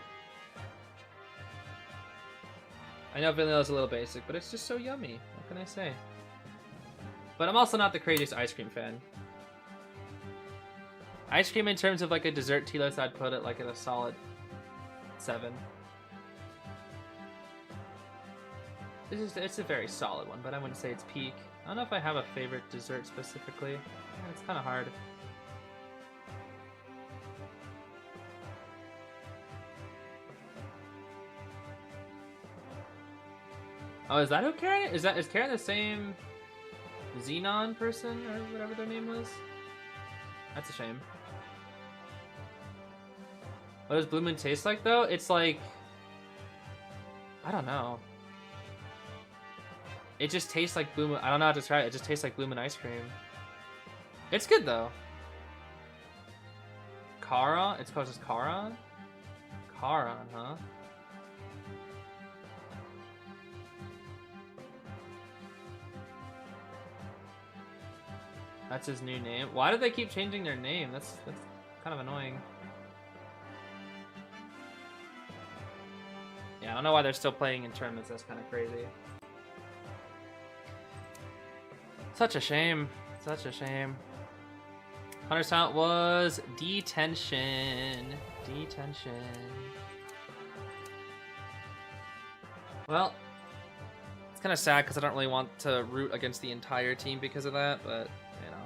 I know vanilla is a little basic, but it's just so yummy. What can I say? But I'm also not the craziest ice cream fan. Ice cream in terms of like a dessert Telos, I'd put it like at a solid 7. It's a very solid one, but I wouldn't say it's peak. I don't know if I have a favorite dessert specifically. Yeah, it's kind of hard. Oh, is that who Karen is? Is Karen the same Xenon person or whatever their name was? That's a shame. What does Blue Moon taste like though? It's like, I don't know. It just tastes like Blue Moon. I don't know how to describe it. It just tastes like Blue Moon ice cream. It's good though. Kara? It's called just Karan? Karan, huh? That's his new name. Why do they keep changing their name? That's kind of annoying. Yeah, I don't know why they're still playing in tournaments. That's kind of crazy. Such a shame. Such a shame. Hunter's Talent was detention. Detention. Well, it's kind of sad because I don't really want to root against the entire team because of that, but you know.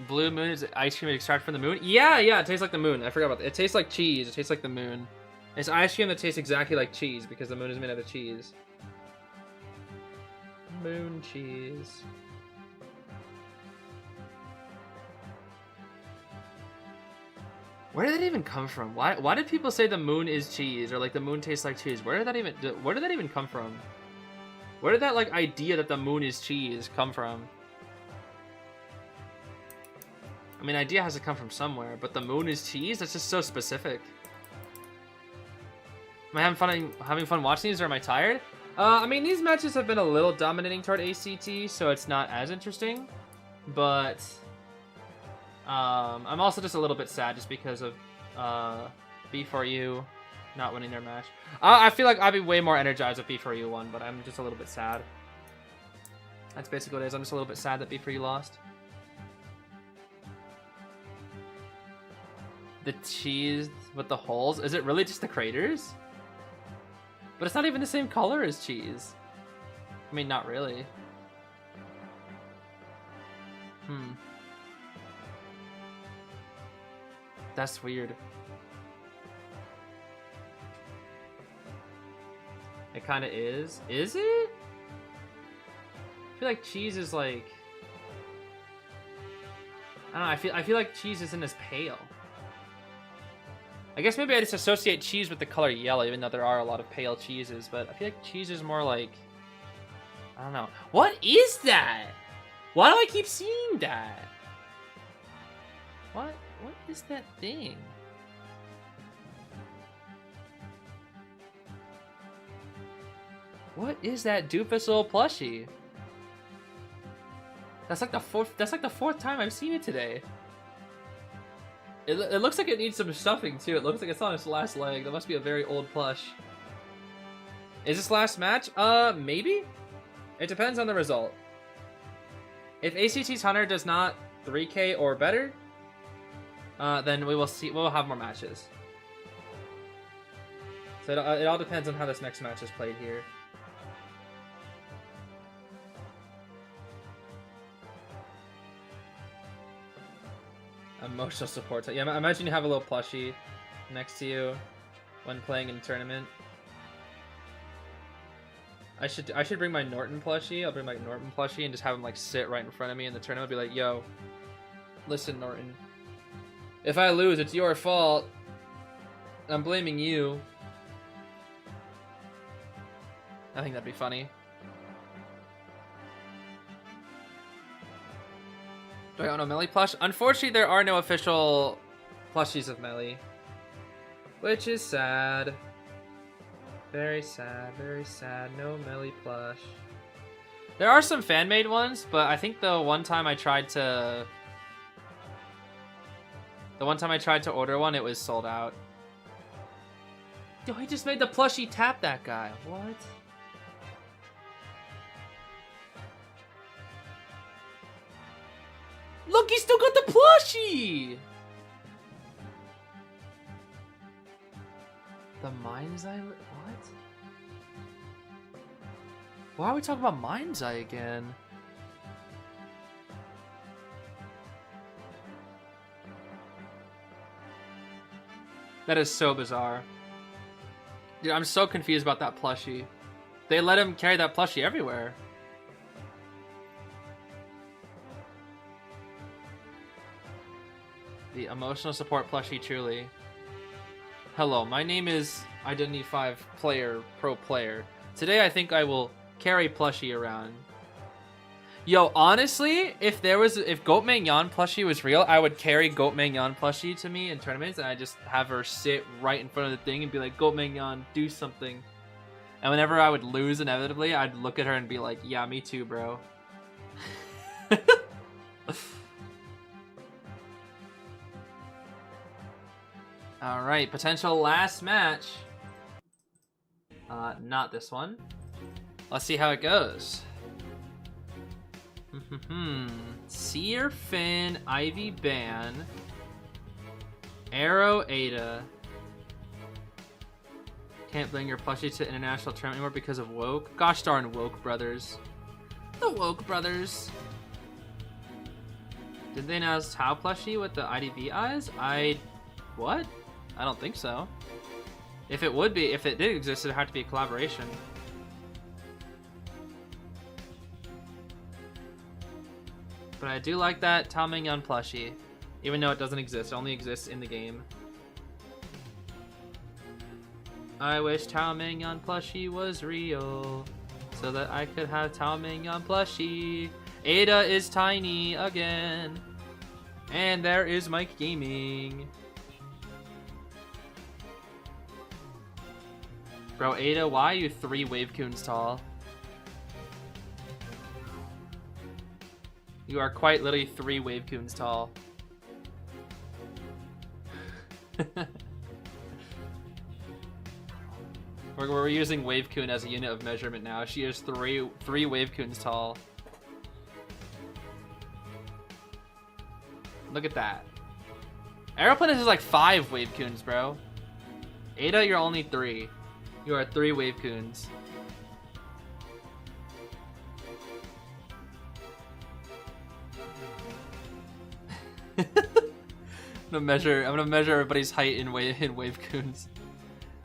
Blue Moon is ice cream extract from the moon? Yeah, it tastes like the moon. I forgot about that. It tastes like cheese. It tastes like the moon. It's ice cream that tastes exactly like cheese because the moon is made out of cheese. Moon cheese. Where did that even come from? Why did people say the moon is cheese or like the moon tastes like cheese? Where did that even come from? Where did that like idea that the moon is cheese come from? I mean, idea has to come from somewhere, but the moon is cheese? That's just so specific. Am I having fun watching these or am I tired? I mean, these matches have been a little dominating toward ACT, so it's not as interesting. But I'm also just a little bit sad just because of B4U not winning their match. I feel like I'd be way more energized if B4U won, but I'm just a little bit sad. That's basically what it is. I'm just a little bit sad that B4U lost. The cheese with the holes? Is it really just the craters? But it's not even the same color as cheese. I mean, not really. That's weird. It kind of is. Is it? I feel like cheese is like... I don't know, I feel like cheese isn't as pale. I guess maybe I just associate cheese with the color yellow, even though there are a lot of pale cheeses, but I feel like cheese is more like... I don't know. What is that? Why do I keep seeing that? What is that thing? What is that doofusel plushie? That's like the fourth time I've seen it today. It looks like it needs some stuffing too. It looks like it's on its last leg. That must be a very old plush. Is this last match? Maybe? It depends on the result. If ACT's Hunter does not 3K or better, then we'll have more matches. So it all depends on how this next match is played here. Emotional support. Yeah, imagine you have a little plushie next to you when playing in a tournament. I should bring my Norton plushie. I'll bring my Norton plushie and just have him like sit right in front of me in the tournament. Be like, yo, listen, Norton. If I lose, it's your fault. I'm blaming you. I think that'd be funny. Do I own a Melee plush? Unfortunately, there are no official plushies of Melee. Which is sad. Very sad, very sad. No Melee plush. There are some fan-made ones, but I think the one time I tried to order one, it was sold out. Yo, he just made the plushie tap that guy. What? Look, he still got the plushie! The Mind's Eye? What? Why are we talking about Mind's Eye again? That is so bizarre. Dude, I'm so confused about that plushie. They let him carry that plushie everywhere. The emotional support plushie, truly. Hello, my name is Identity 5 Pro Player. Today I think I will carry plushie around. Yo, honestly, if Goatman Yan plushie was real, I would carry Goatman Yan plushie to me in tournaments and I just have her sit right in front of the thing and be like, Goatman Yan, do something. And whenever I would lose inevitably, I'd look at her and be like, yeah, me too, bro. Alright, potential last match. Not this one. Let's see how it goes. Seer, Finn, Ivy, Ban, Arrow, Ada. Can't bring your plushie to international tournament anymore because of Woke. Gosh darn Woke brothers. The Woke brothers. Did they announce Tau plushie with the IDV eyes? What? I don't think so. If it did exist, it'd have to be a collaboration. But I do like that Tao Mingyan plushie. Even though it doesn't exist, it only exists in the game. I wish Tao Mingyan plushie was real, so that I could have Tao Mingyan plushie. Ada is tiny again. And there is Mike Gaming. Bro, Ada, why are you 3 Wavecoons tall? You are quite literally 3 Wavecoons tall. We're using Wavecoon as a unit of measurement now. She is 3 Wavecoons tall. Look at that. Aeroplanet is like 5 Wavecoons, bro. Ada, you're only 3. You are 3 Wavecoons. I'm gonna measure everybody's height in Wavecoons.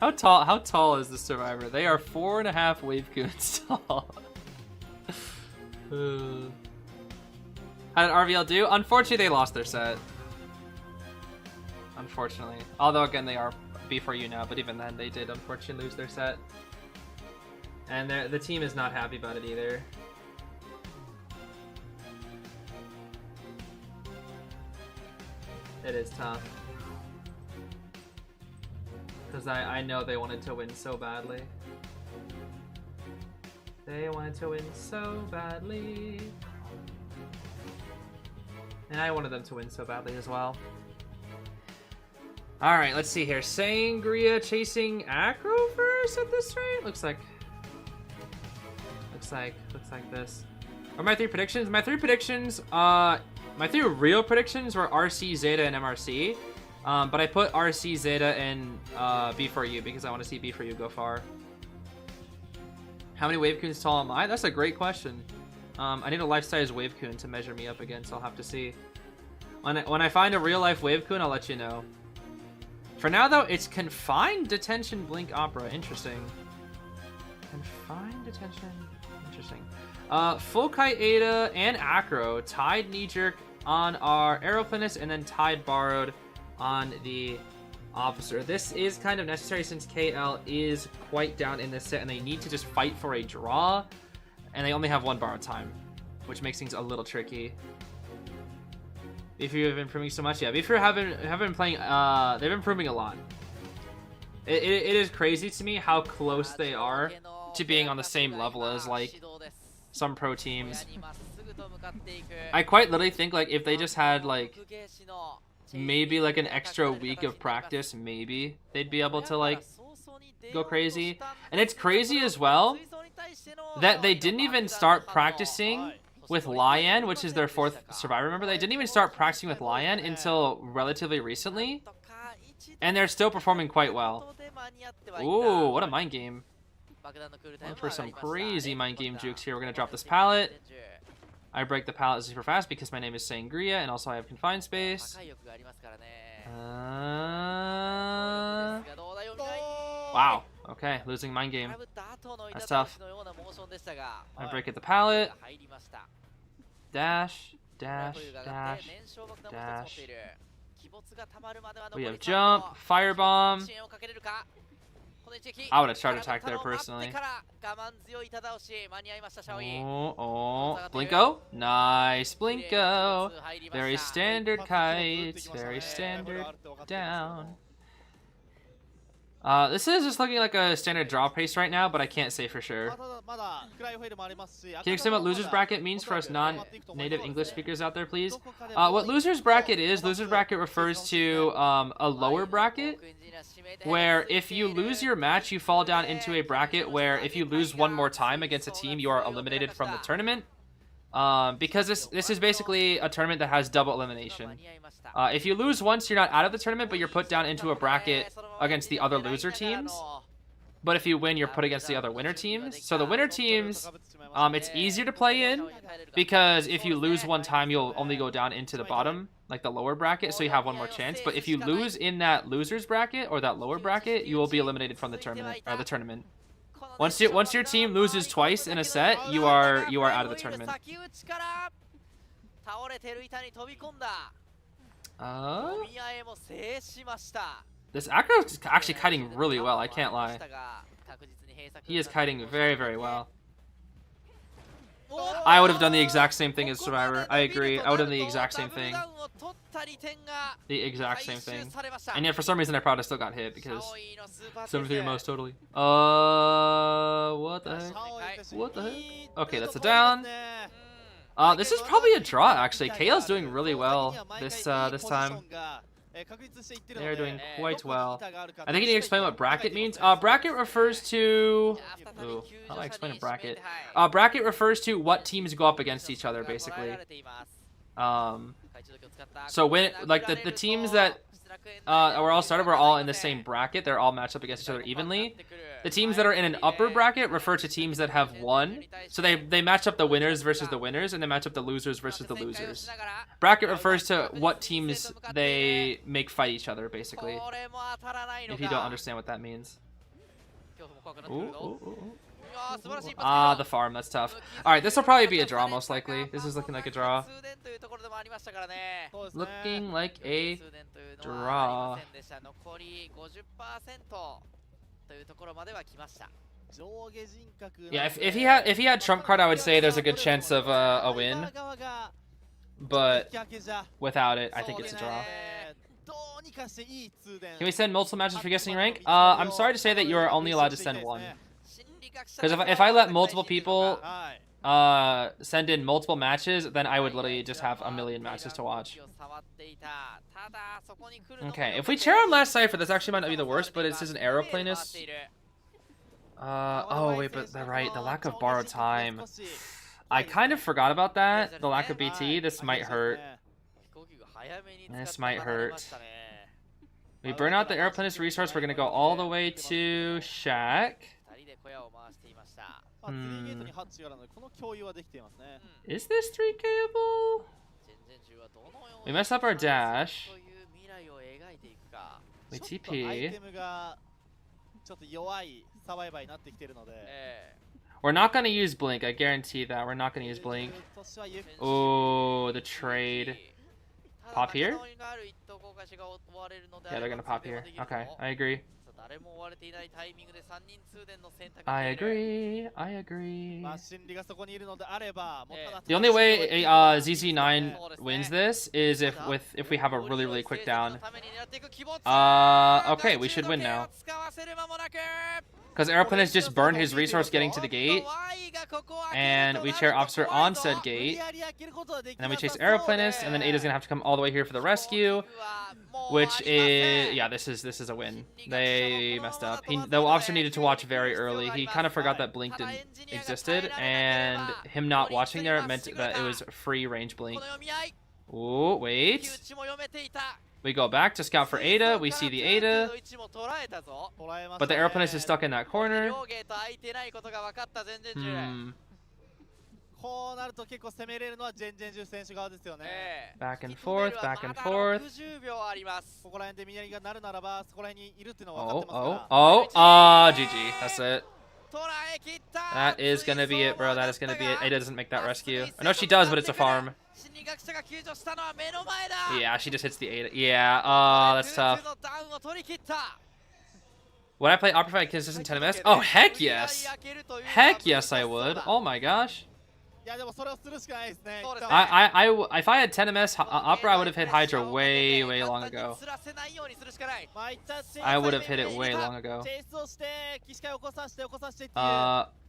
How tall is the survivor? They are 4.5 Wavecoons tall. How did RVL do? Unfortunately, they lost their set. Unfortunately. Although, again, they are B4U now, but even then, they did unfortunately lose their set. And the team is not happy about it either. It is tough. Because I know they wanted to win so badly. They wanted to win so badly. And I wanted them to win so badly as well. Alright, let's see here. Sangria chasing Acro first at this rate? Looks like this. Are my 3 predictions? My 3 predictions, my 3 real predictions were RC, Zeta, and MRC. But I put RC, Zeta, and B4U because I want to see B4U go far. How many Wavecoons tall am I? That's a great question. I need a life-size Wavecoon to measure me up against. I'll have to see. When I find a real-life Wavecoon, I'll let you know. For now, though, it's Confined Detention Blink Opera. Interesting. Confined Detention. Interesting. Full Kite Ada and Acro. Tide Knee Jerk on our Aeroplanist, and then Tide Borrowed on the Officer. This is kind of necessary since KL is quite down in this set, and they need to just fight for a draw, and they only have 1 borrowed time, which makes things a little tricky. If you have been improving so much, yeah. If you haven't been playing, they've been improving a lot. It is crazy to me how close they are to being on the same level as like some pro teams. I quite literally think like if they just had like maybe like an extra week of practice, maybe they'd be able to like go crazy. And it's crazy as well that they didn't even start practicing with Lion, which is their 4th survivor. Remember, they didn't even start practicing with Lion until relatively recently, and they're still performing quite well. Ooh, what a mind game. Going for some crazy mind game jukes here. We're gonna drop this pallet. I break the pallet super fast because my name is Sangria, and also I have confined space. Wow. Okay, losing mind game. That's tough. I break at the pallet. Dash, dash, dash, dash. We have jump, firebomb. I would have charge attack there personally. Oh, Blinko. Nice, Blinko. Very standard kites. Very standard down. This is just looking like a standard draw pace right now, but I can't say for sure. Can you explain what loser's bracket means for us non-native English speakers out there, please? What loser's bracket is, loser's bracket refers to a lower bracket, where if you lose your match, you fall down into a bracket where if you lose one more time against a team, you are eliminated from the tournament. Because this is basically a tournament that has double elimination. If you lose once, you're not out of the tournament, but you're put down into a bracket against the other loser teams. But if you win, you're put against the other winner teams. So the winner teams, it's easier to play in, because if you lose one time, you'll only go down into the bottom, like the lower bracket, so you have one more chance. But if you lose in that loser's bracket or that lower bracket, you will be eliminated from the tournament. Once your team loses twice in a set, you are out of the tournament. This Acro is actually kiting really well, I can't lie. He is kiting very, very well. I would have done the exact same thing as Survivor. I agree. I would have done the exact same thing. The exact same thing. And yet for some reason I probably still got hit because 73 most totally. What the heck? What the heck? Okay, that's a down. This is probably a draw actually. KL's doing really well this time. They're doing quite well. I think you need to explain what bracket means. Bracket refers to... Ooh, how do I explain a bracket? Bracket refers to what teams go up against each other, basically. So when, like, the teams that were all started were all in the same bracket. They're all matched up against each other evenly. The teams that are in an upper bracket refer to teams that have won. So they match up the winners versus the winners, and they match up the losers versus the losers. Bracket refers to what teams they make fight each other, basically. If you don't understand what that means. The farm, that's tough. Alright, this will probably be a draw, most likely. This is looking like a draw. Looking like a draw. Yeah, if he had trump card, I would say there's a good chance of a win. But without it, I think it's a draw. Can we send multiple matches for guessing rank? I'm sorry to say that you are only allowed to send one. Because if I let multiple people send in multiple matches, then I would literally just have a million matches to watch. Okay, if we chair on last Cypher, this actually might not be the worst, but this is an Aeroplanist. Oh wait, but they're right, the lack of borrowed time. I kind of forgot about that, the lack of BT. This might hurt. This might hurt. We burn out the airplane's resource. We're gonna go all the way to Shack. Is this 3Kable? We messed up our dash. We TP. We're not gonna use Blink. I guarantee that. We're not gonna use Blink. Oh, the trade. Pop here? Yeah, they're gonna pop here. Okay, I agree. I agree. I agree. The only way ZZ9 wins this is if we have a really quick down. Okay, we should win now. Because Aeroplane has just burned his resource getting to the gate. And we chair Officer on said gate. And then we chase Aeroplanist, and then Ada's gonna have to come all the way here for the rescue. Which is, yeah, this is a win. They messed up. The officer needed to watch very early. He kind of forgot that Blink existed, and him not watching there meant that it was free range Blink. Oh, wait. We go back to scout for Ada. We see the Ada. But the Aeroplanist is stuck in that corner. Back and forth, back and forth. GG. That's it. That is gonna be it, bro. That is gonna be it. Ada doesn't make that rescue. I know she does, but it's a farm. Yeah, she just hits the Ada. Yeah, that's tough. Would I play Opera Fight consistent 10 MS? Oh, heck yes. Heck yes, I would. Oh my gosh. If I had 10 MS Opera, I would have hit Hydra way long ago. I would have hit it way long ago.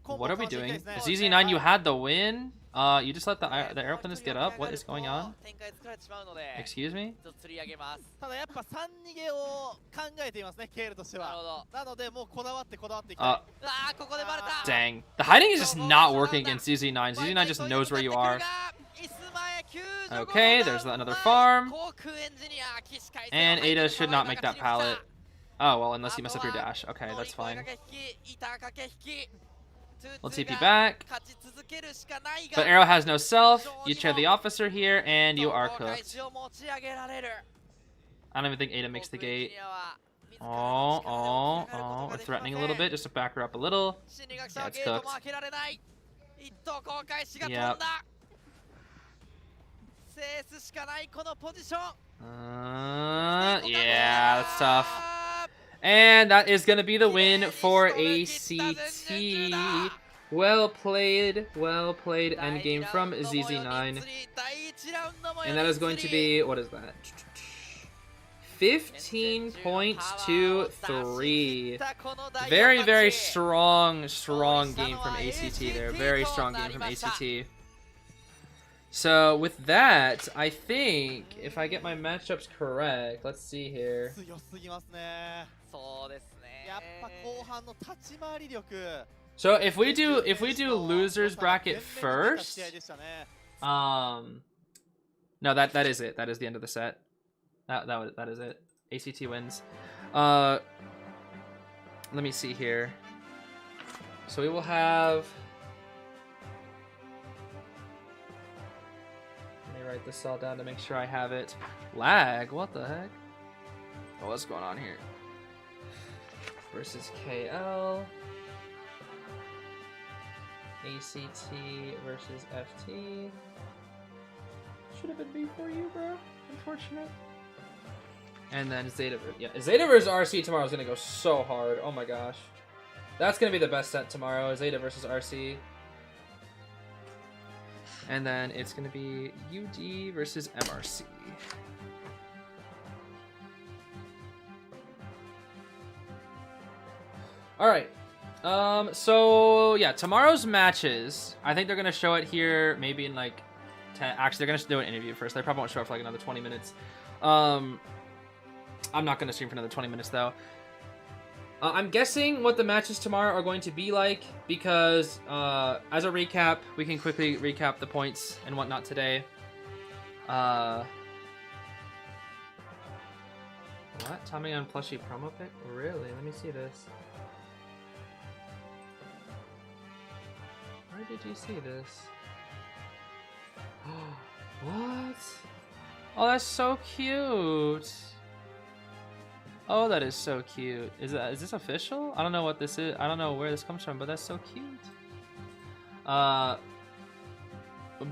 What are we doing? ZZ9, you had the win. You just let the Aeroplanist get up. What is going on? Excuse me? Dang. The hiding is just not working against ZZ9. ZZ9 just knows where you are. Okay, there's another farm. And Ada should not make that pallet. Oh, well, unless you mess up your dash. Okay, that's fine. We'll TP back. But Arrow has no self. You chair the officer here, and you are cooked. I don't even think Ada makes the gate. Oh. We're threatening a little bit, just to back her up a little. Yeah, it's cooked. Yep. Yeah, that's tough. And that is going to be the win for ACT. Well played endgame from ZZ9. And that is going to be, what is that? 15 points to 3. Very strong game from ACT there. Very strong game from ACT. So with that, I think if I get my matchups correct, let's see here. So if we do losers bracket first, no, that is it. That is the end of the set. That is it. ACT wins. Let me see here. So we will have. Let me write this all down to make sure I have it. Lag? What the heck? Oh, what's going on here? Versus KL. ACT versus FT. Should have been B for you, bro. Unfortunate. And then Zeta versus RC tomorrow is gonna go so hard. Oh my gosh. That's gonna be the best set tomorrow. Zeta versus RC. And then it's gonna be UD versus MRC. Alright. So yeah, tomorrow's matches, I think they're gonna show it here maybe in like 10, actually they're gonna do an interview first. They probably won't show up for like another 20 minutes. I'm not gonna stream for another 20 minutes though. I'm guessing what the matches tomorrow are going to be like because as a recap, we can quickly recap the points and whatnot today. What? Tommy on plushie promo pick? Really? Let me see this. Where did you see this? What? Oh, that's so cute. Oh, that is so cute. Is this official? I don't know what this is. I don't know where this comes from, but that's so cute. But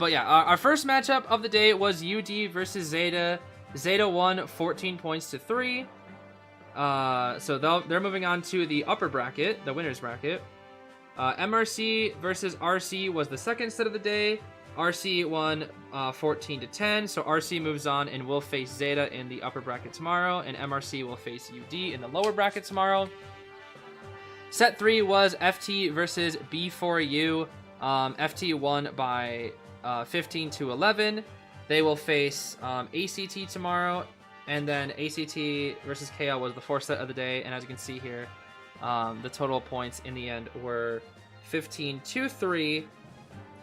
yeah, our first matchup of the day was UD versus Zeta. Zeta won 14 points to 3. So they're moving on to the upper bracket, the winner's bracket. MRC versus RC was the second set of the day. RC won 14 to 10, so RC moves on and will face Zeta in the upper bracket tomorrow, and MRC will face UD in the lower bracket tomorrow. Set 3 was FT versus B4U. FT won by 15 to 11. They will face ACT tomorrow, and then ACT versus KL was the fourth set of the day, and as you can see here, the total points in the end were 15 to 3.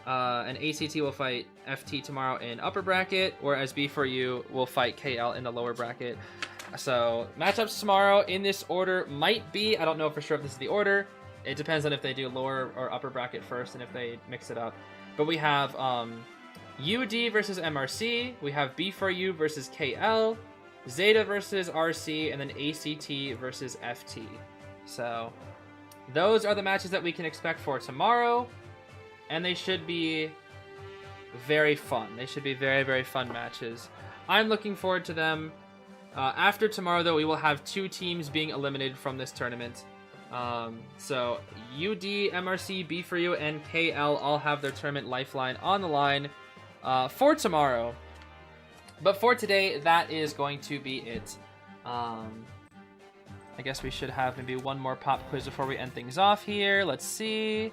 And ACT will fight FT tomorrow in upper bracket, whereas B4U will fight KL in the lower bracket. So matchups tomorrow in this order might be, I don't know for sure if this is the order. It depends on if they do lower or upper bracket first and if they mix it up. But we have UD versus MRC, we have B4U versus KL, Zeta versus RC, and then ACT versus FT. So those are the matches that we can expect for tomorrow. And they should be very fun. They should be very, very fun matches. I'm looking forward to them. After tomorrow, though, we will have 2 teams being eliminated from this tournament. So UD, MRC, B4U, and KL all have their tournament lifeline on the line for tomorrow. But for today, that is going to be it. I guess we should have maybe one more pop quiz before we end things off here. Let's see.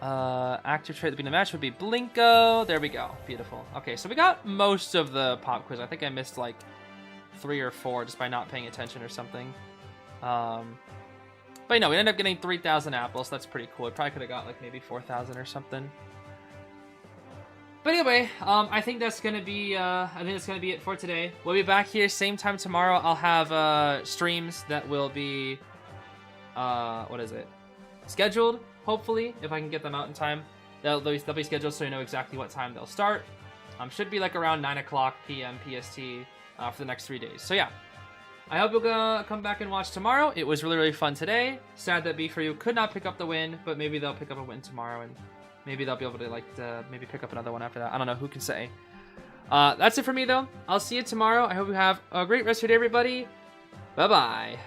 Active trait to be in the match would be Blinko. There we go. Beautiful. Okay, so we got most of the pop quiz. I think I missed like 3 or 4 just by not paying attention or something. But you know, we ended up getting 3,000 apples. That's pretty cool. We probably could have got like maybe 4,000 or something. But anyway, I think that's gonna be it for today. We'll be back here same time tomorrow. I'll have streams that will be scheduled. Hopefully, if I can get them out in time, they'll be scheduled so you know exactly what time they'll start. Should be like around 9 o'clock p.m. PST for the next 3 days. So yeah, I hope you'll come back and watch tomorrow. It was really, really fun today. Sad that B4U could not pick up the win, but maybe they'll pick up a win tomorrow, and maybe they'll be able to maybe pick up another one after that. I don't know, who can say. That's it for me though. I'll see you tomorrow. I hope you have a great rest of your day, everybody. Bye-bye.